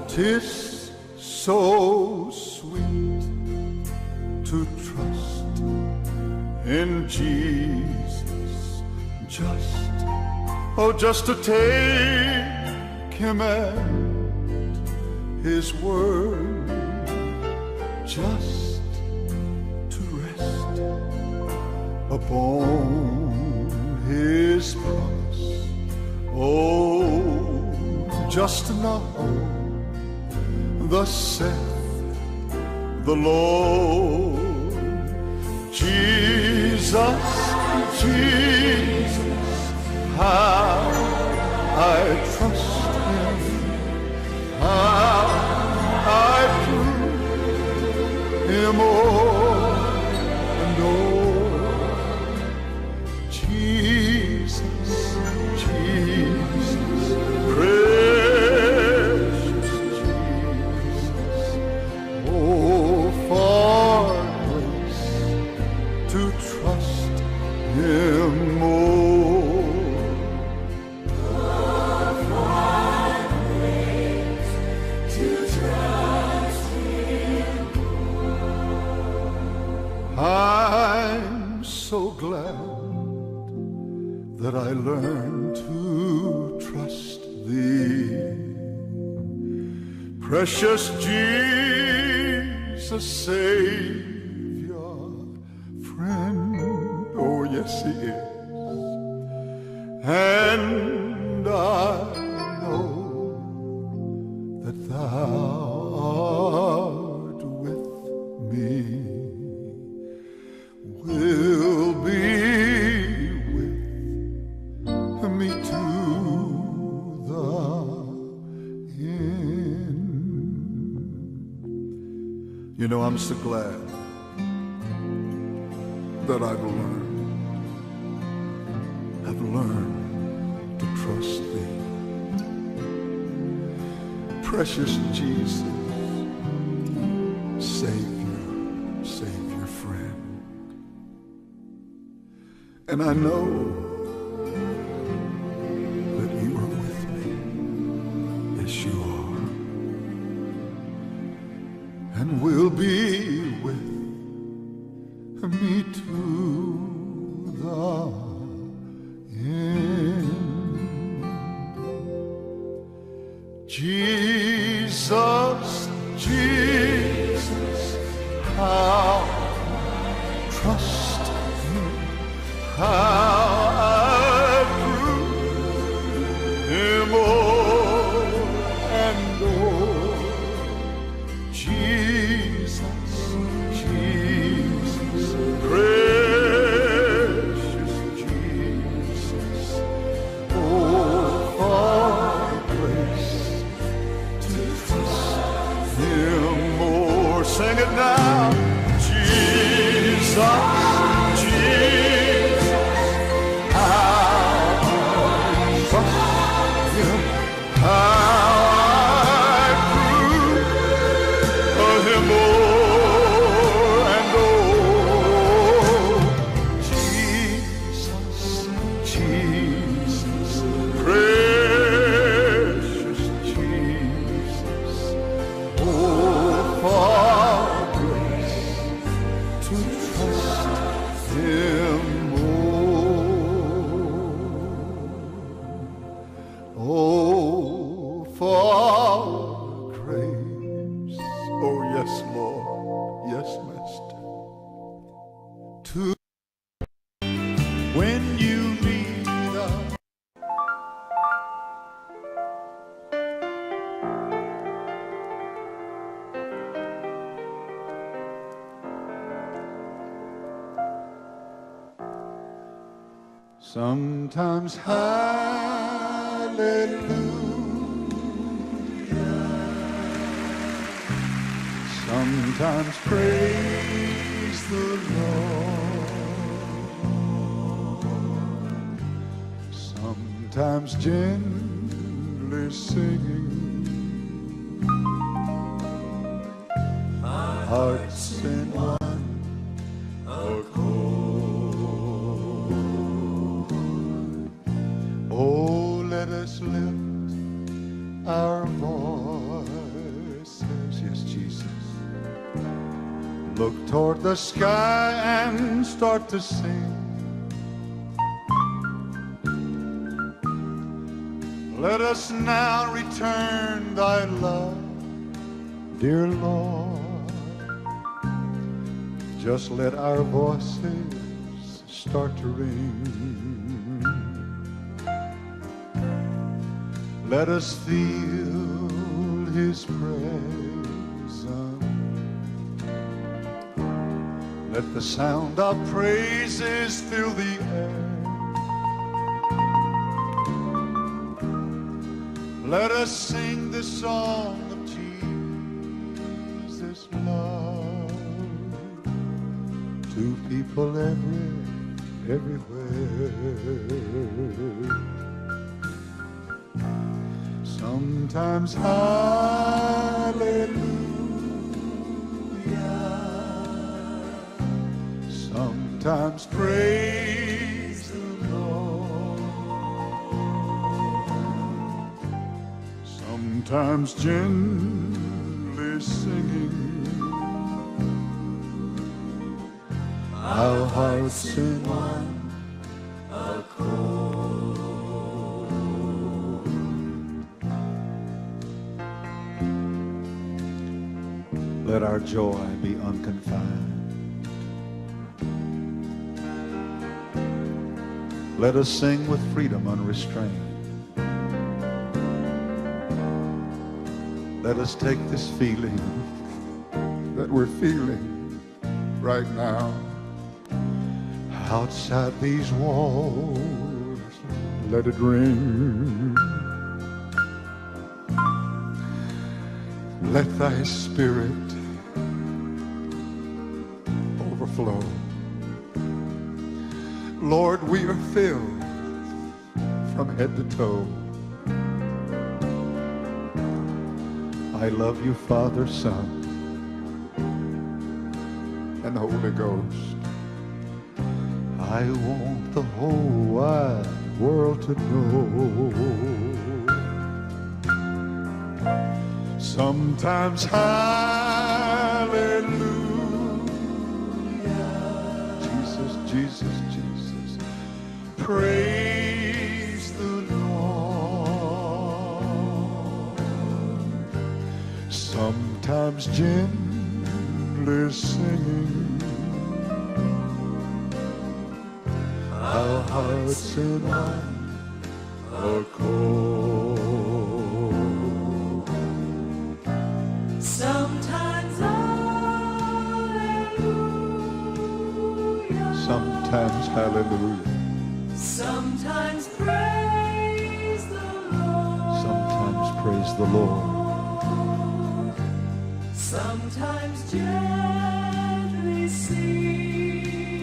Tis so sweet to trust in Jesus, just to take him at his word, just to rest upon his promise. Oh, just to know thus saith the Lord. Jesus, Jesus, how I trust him, how I prove him o'er and o'er. Jesus, Jesus, I'm so glad that I learned to trust thee, precious Jesus Savior. yes, he is. And I know that thou art with me, will be with me to the end. You know, I'm so glad that I've learned to trust thee. Precious Jesus, Savior, friend. And I know that you are with me. Yes, you are. And will be with me to the end. Jesus, Jesus, how trust him, how I prove him more and more. Jesus, Jesus, precious Jesus, oh, for grace to trust him more. Sing it now. Jesus, Jesus, how I trust him, how I prove him more and more. Jesus, Jesus, precious Jesus, oh, for grace to trust him more. Oh, for grace, oh yes, Lord, yes, Master, to when you need us. Sometimes hallelujah, sometimes praise the Lord, sometimes gently singing, hearts in one accord. Oh, let us lift our voices, yes, Jesus. Look toward the sky and start to sing. Let us now return thy love, dear Lord. Just let our voices start to ring. Let us feel his presence. Let the sound of praises fill the air. Let us sing the song of Jesus' love to people everywhere. Sometimes hallelujah, sometimes praise the Lord, sometimes gently singing, our hearts in one accord. Let our joy be unconfined. Let us sing with freedom unrestrained. Let us take this feeling that we're feeling right now outside these walls. Let it ring. Let thy spirit overflow. Lord, we are filled from head to toe. I love you, Father, Son, and the Holy Ghost. I want the whole wide world to know. Sometimes hallelujah, Jesus, Jesus, Jesus, praise the Lord. Sometimes gently singing, our hearts in one accord. Sometimes hallelujah, Sometimes hallelujah, sometimes praise the Lord, sometimes praise the Lord. sometimes gently singing,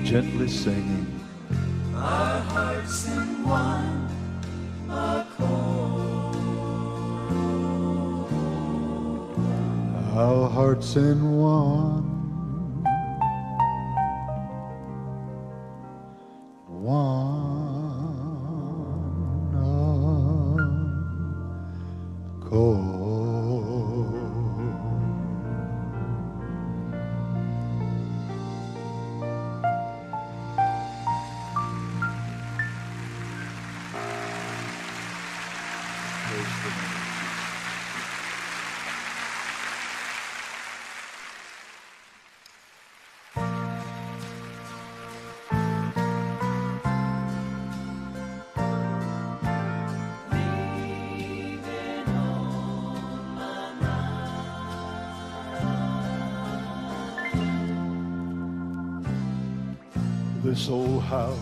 Gently singing, our hearts in one accord. our hearts in one accord. This old house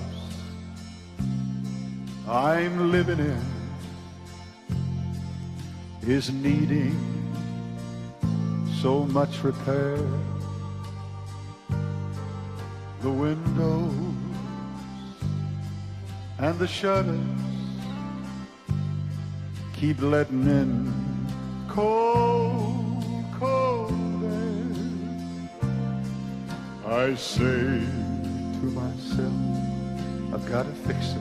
I'm living in is needing so much repair. The windows and the shutters keep letting in cold, cold air. I say to myself, I've got to fix it.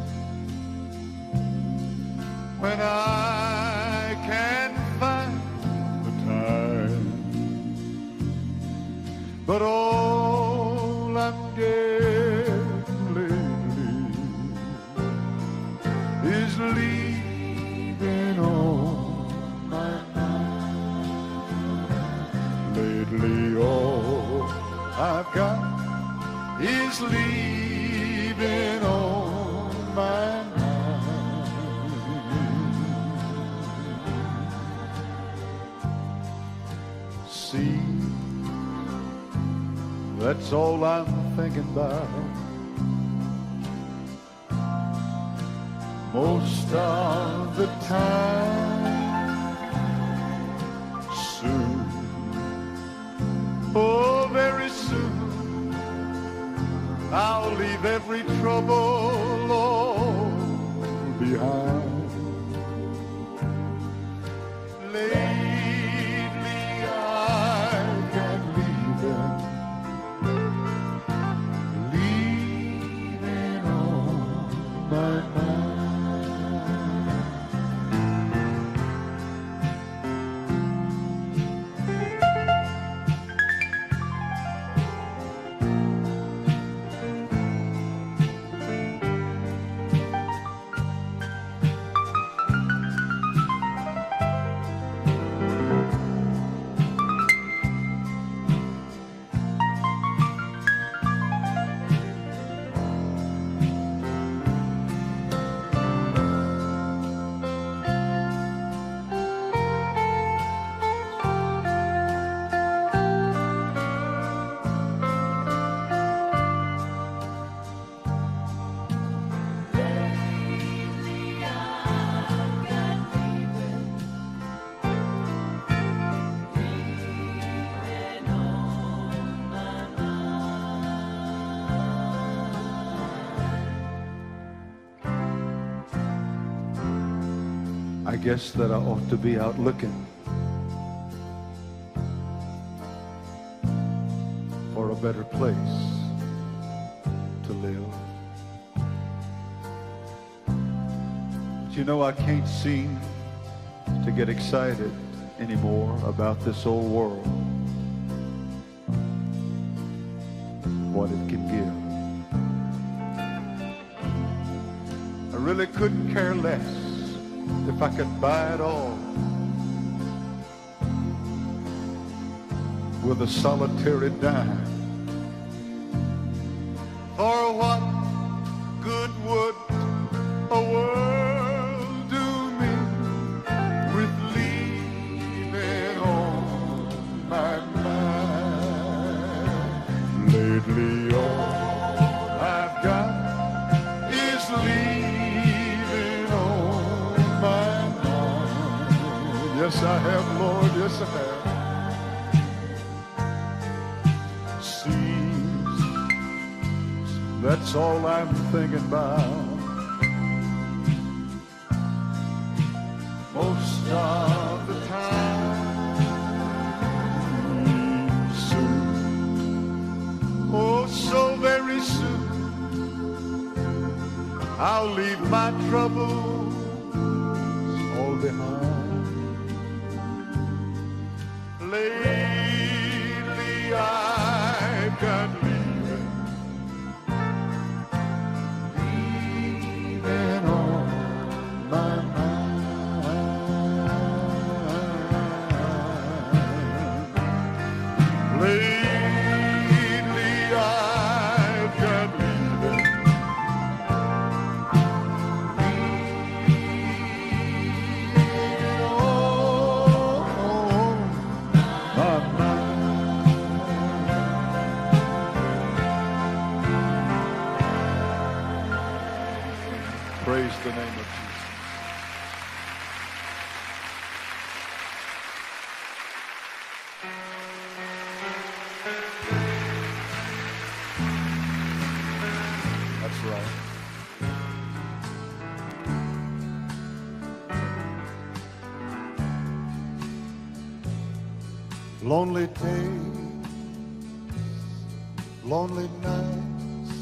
When I can't find the time, but all I'm getting lately is leaving on my mind. Lately all I've got is leaving on my mind. See, that's all I'm thinking about. Most of the time. Soon, oh very soon, I'll leave every trouble all behind. Lately I can't leave it, leaving on my mind. guess that I ought to be out looking for a better place to live. But you know, I can't seem to get excited anymore about this old world, what it can give. I really couldn't care less if I could buy it all with a solitary dime. For what good would a world do me with leaving on my mind? Lately all I've got is leaving on my mind. Yes, I have, Lord, yes, I have. Seems that's all I'm thinking about most of the time. Soon, oh, so very soon, I'll leave my troubles all behind. Lately I've got leaving on my mind. Lately I've got leaving on my mind. Praise the name of Jesus. That's right. Lonely days, lonely nights,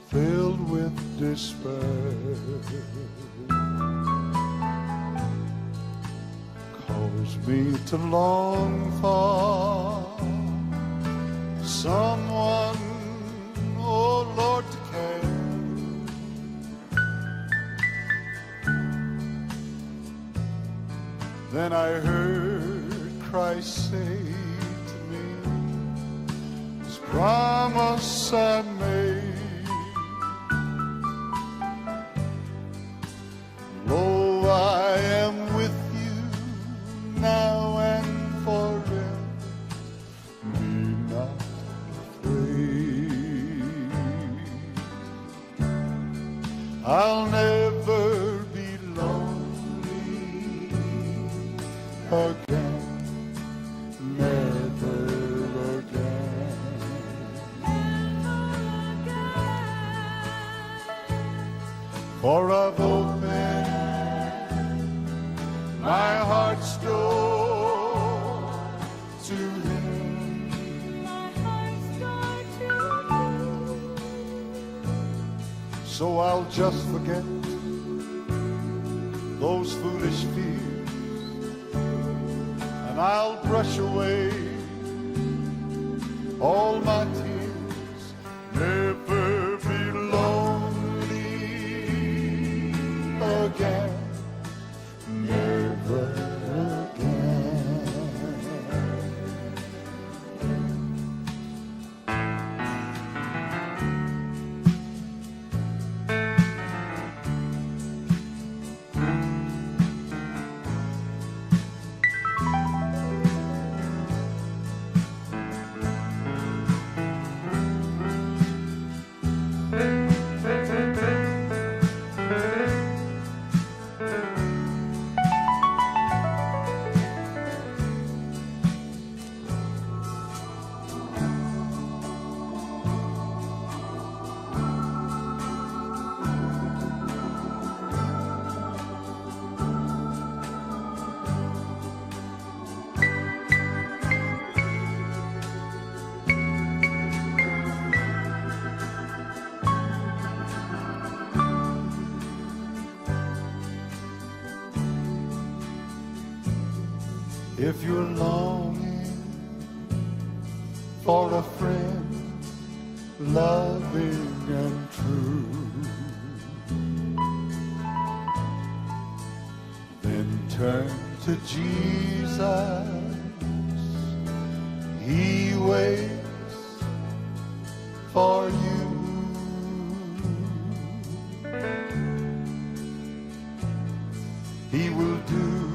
filled with despair, cause me to long for someone, oh Lord, to care. Then I heard Christ say to me, this promise I made, lo, I am with you now and forever, be not afraid. I'll never be lonely again, never again. For I've opened my heart's door to Him. So I'll just forget those foolish fears, and I'll brush away all my tears, never be lonely again, never again. If you're longing for a friend, loving and true, then turn to Jesus. He waits for you. He will do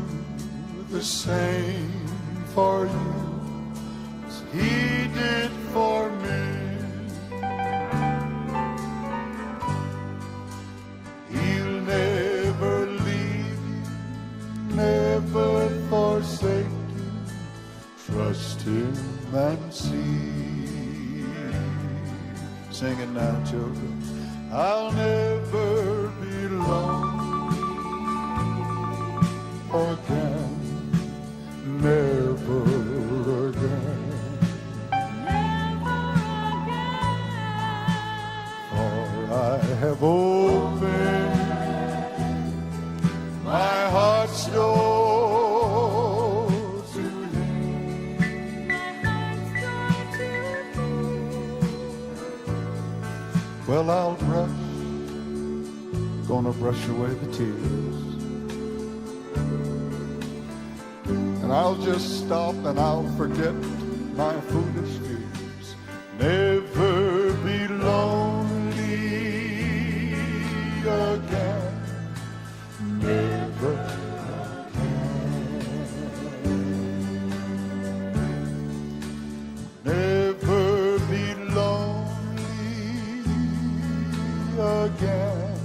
the same for you as he did for me. He'll never leave you, never forsake you. Trust him and see. Sing it now, children. I'll never be lonely again, never again, Never again. for I have opened my heart's door to him. My heart's going to be. Well, gonna brush away the tears, and I'll just stop and I'll forget my foolish fears. Never be lonely again, never again. Never be lonely again.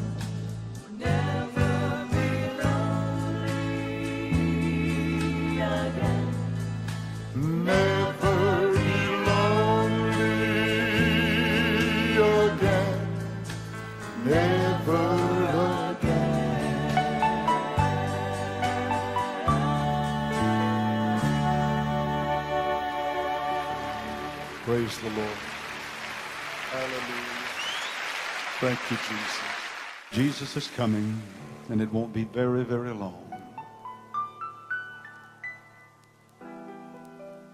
Never be lonely again. Never be lonely again. Never again. Praise the Lord. Hallelujah. Thank you, Jesus. Jesus is coming, and it won't be very, very long.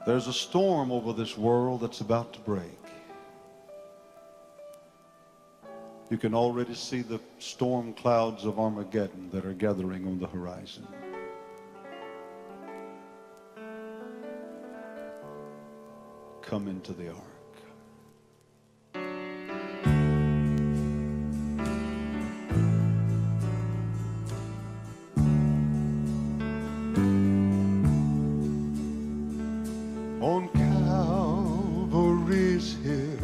There's a storm over this world that's about to break. You can already see the storm clouds of Armageddon that are gathering on the horizon. Come into the ark. On Calvary's hill,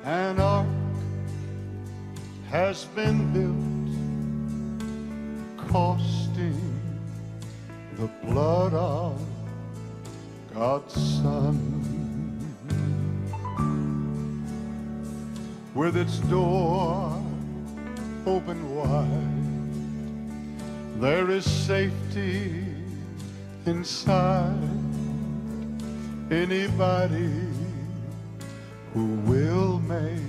an ark has been built, costing the blood of God's Son. With its door open wide, there is safety inside. Anybody who will make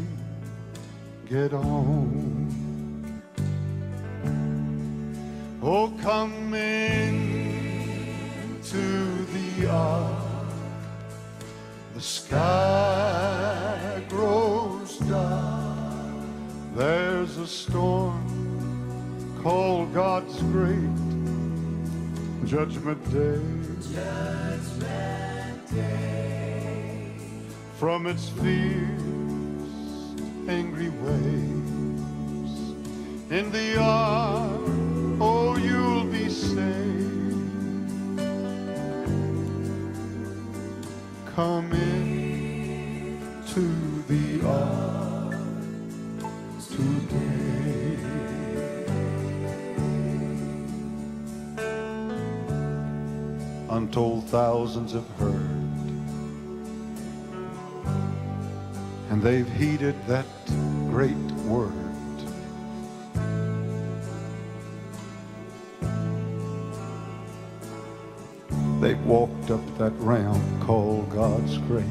it home. Oh, come in to the ark. The sky grows dark. There's a storm called God's great Judgment Day. Judgment Day. From its fierce, angry waves, in the ark, oh, you'll be saved. Come in to the ark today. Untold thousands have heard, and they've heeded that great word. They've walked up that ramp called God's grace.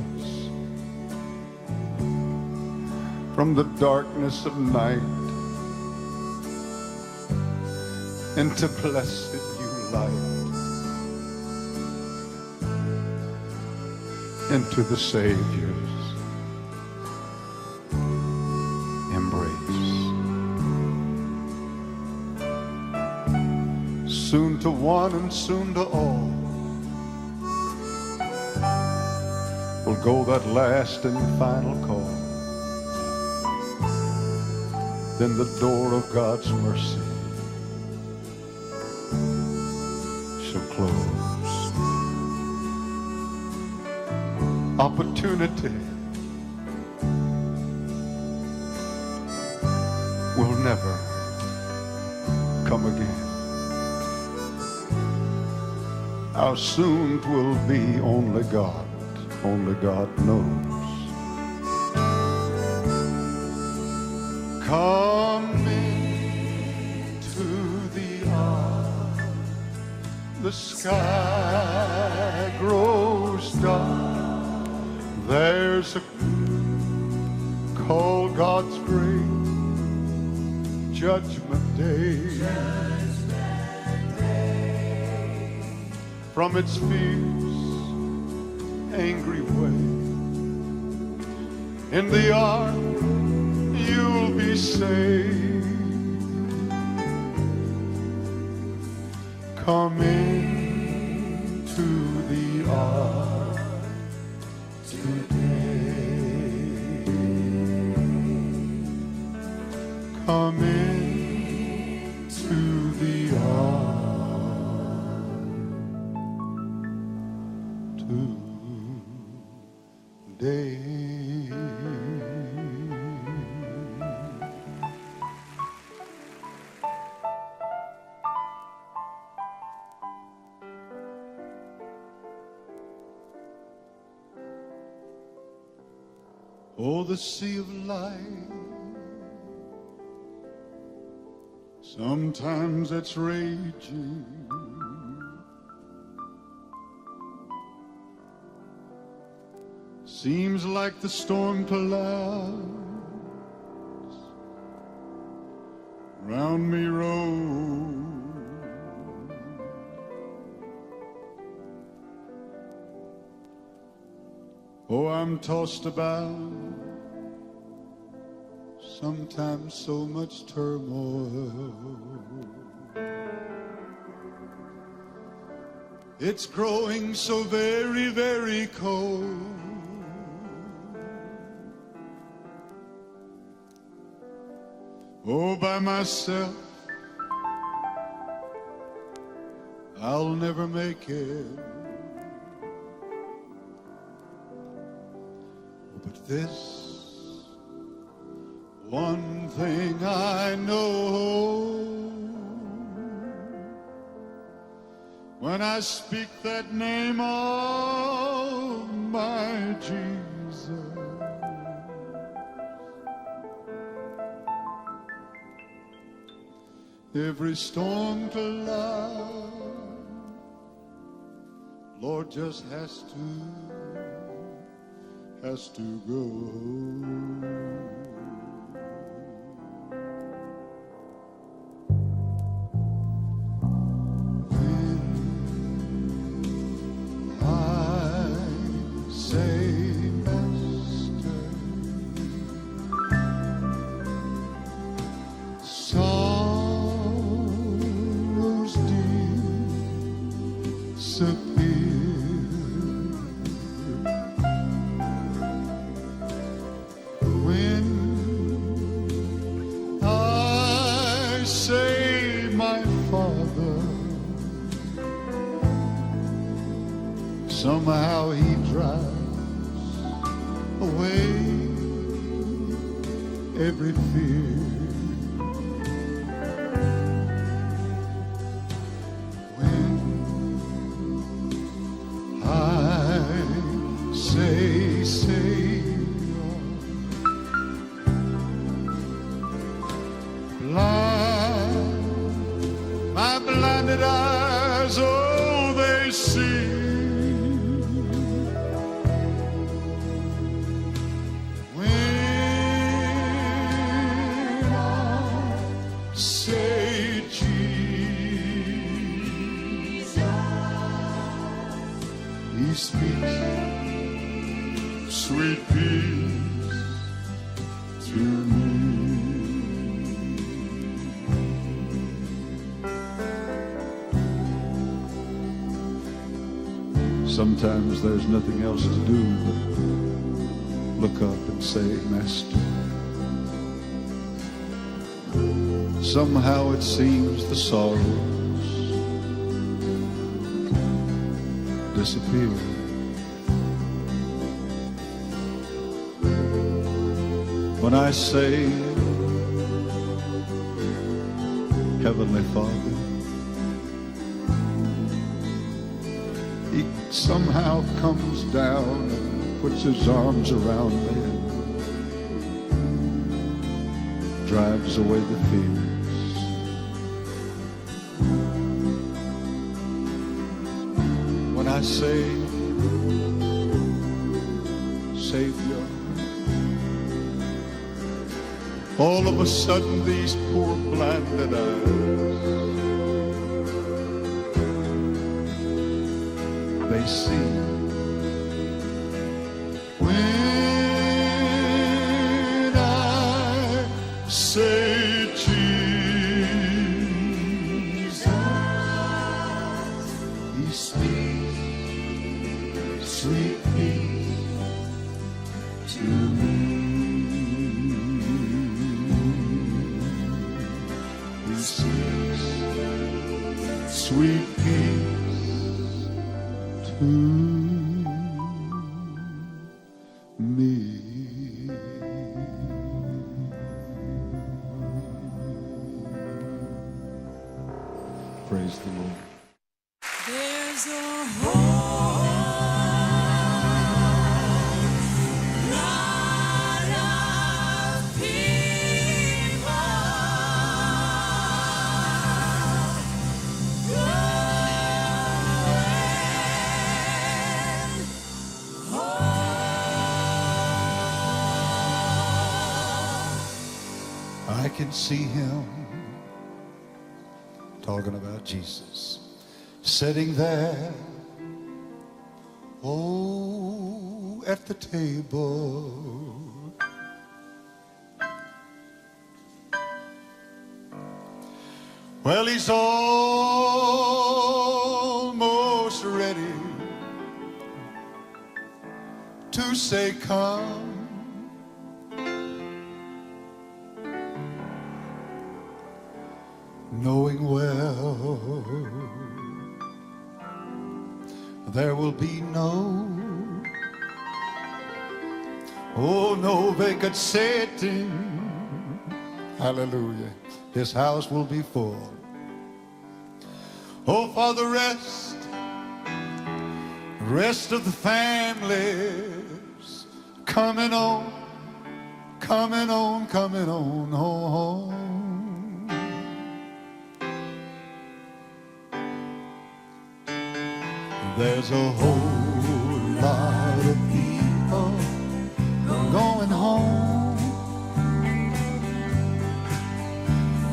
From the darkness of night into blessed new light. into the Savior's embrace. Soon to one and soon to all will go that last and final call. Then the door of God's mercy shall close. Opportunity will never come again. How soon 'twill be, only God knows. Come into the ark, the sky grows dark. There's a call, God's great judgment day. From its fierce, angry way, in the ark you'll be saved. Come into the ark today. Come into the ark today. Oh, the sea of life, sometimes it's raging. Seems like the storm clouds round me roll. Oh, I'm tossed about, sometimes so much turmoil. It's growing so very, very cold. Oh, by myself, I'll never make it. But this one thing I know, when I speak that name of my Jesus, every storm cloud, Lord, just has to go. Somehow he drives away every fear. When I say, Savior, blind, my blinded eyes, oh, they see. He speaks sweet peace to me. Sometimes there's nothing else to do but look up and say, Master. Somehow it seems the sorrows disappear. When I say, Heavenly Father, He somehow comes down and puts His arms around me and drives away the fears. When I say, Savior, all of a sudden these poor blinded eyes, they see. When I say Jesus, He speaks sweet peace to me. He speaks sweet peace to me. Praise the Lord. There's a whole lot of people going home. I can see Him talking about Jesus sitting there, oh, at the table. Well, He's almost ready to say, come. Knowing well there will be no vacant sitting. Hallelujah. His house will be full. Oh, for the rest of the families coming on home. There's a whole lot of people going home.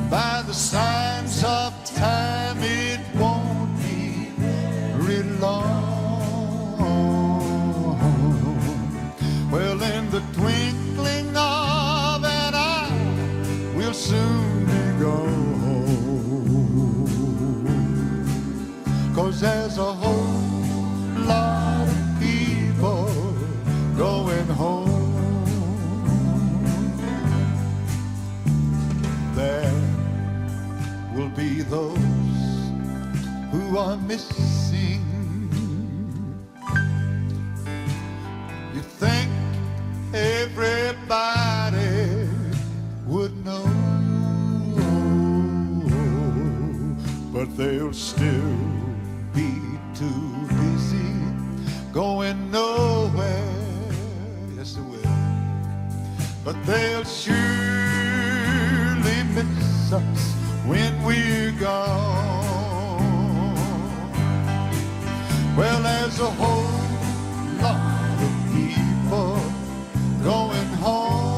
By the signs of time, it won't be very long. Well, in the twinkling of an eye, we'll soon be gone. 'Cause there's a whole lot of people going home. There will be those who are missing. You think everybody would know, but they'll still be too busy going nowhere. Yes, they will. But they'll surely miss us when we're gone. Well, there's a whole lot of people going home.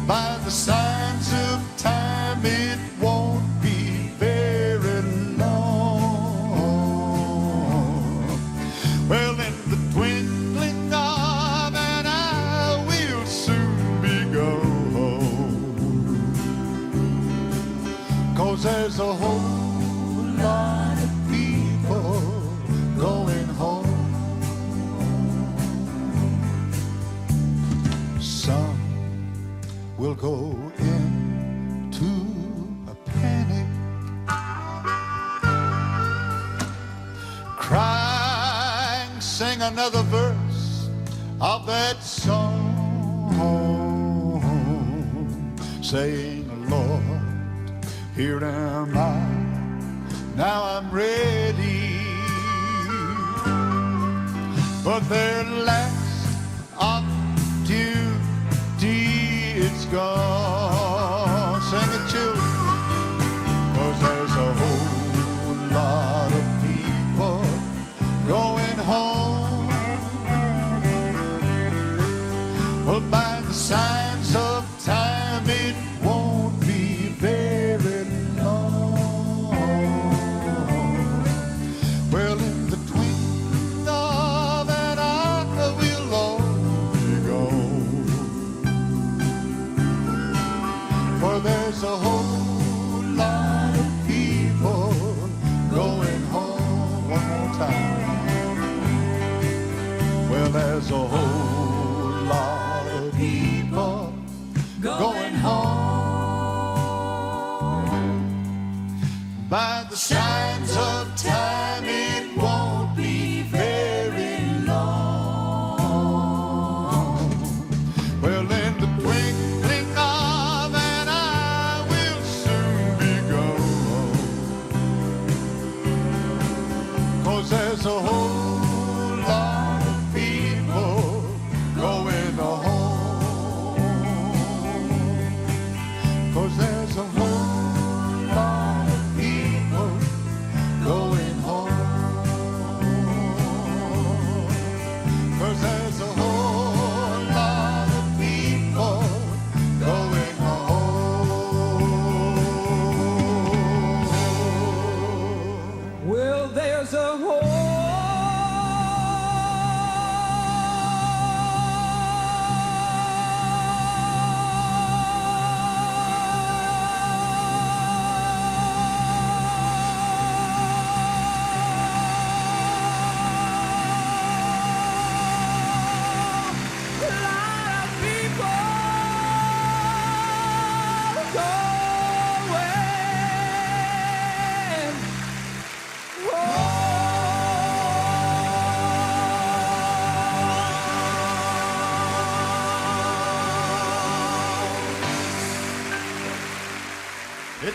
By the signs of time, it won't be very long. Well, there's a whole lot of people going home. Some will go into a panic, crying, sing another verse of that song, saying, Lord, here am I, now I'm ready. But their last opportunity is gone. Sing it, children. 'Cause there's a whole lot of people going home. Well, by the signs of time, it won't be very long. Well, in the twinkling of an eye, we'll all be gone. For there's a whole lot of people going home. One more time. Well, there's a whole lot of people going home. By the signs of time, it won't be very long. Well, in the twinkling of an eye, we'll soon be gone. 'Cause there's a whole lot of people going home. 'Cause there's a whole lot of people going home. 'Cause there's a whole lot of people going home. Well, there's a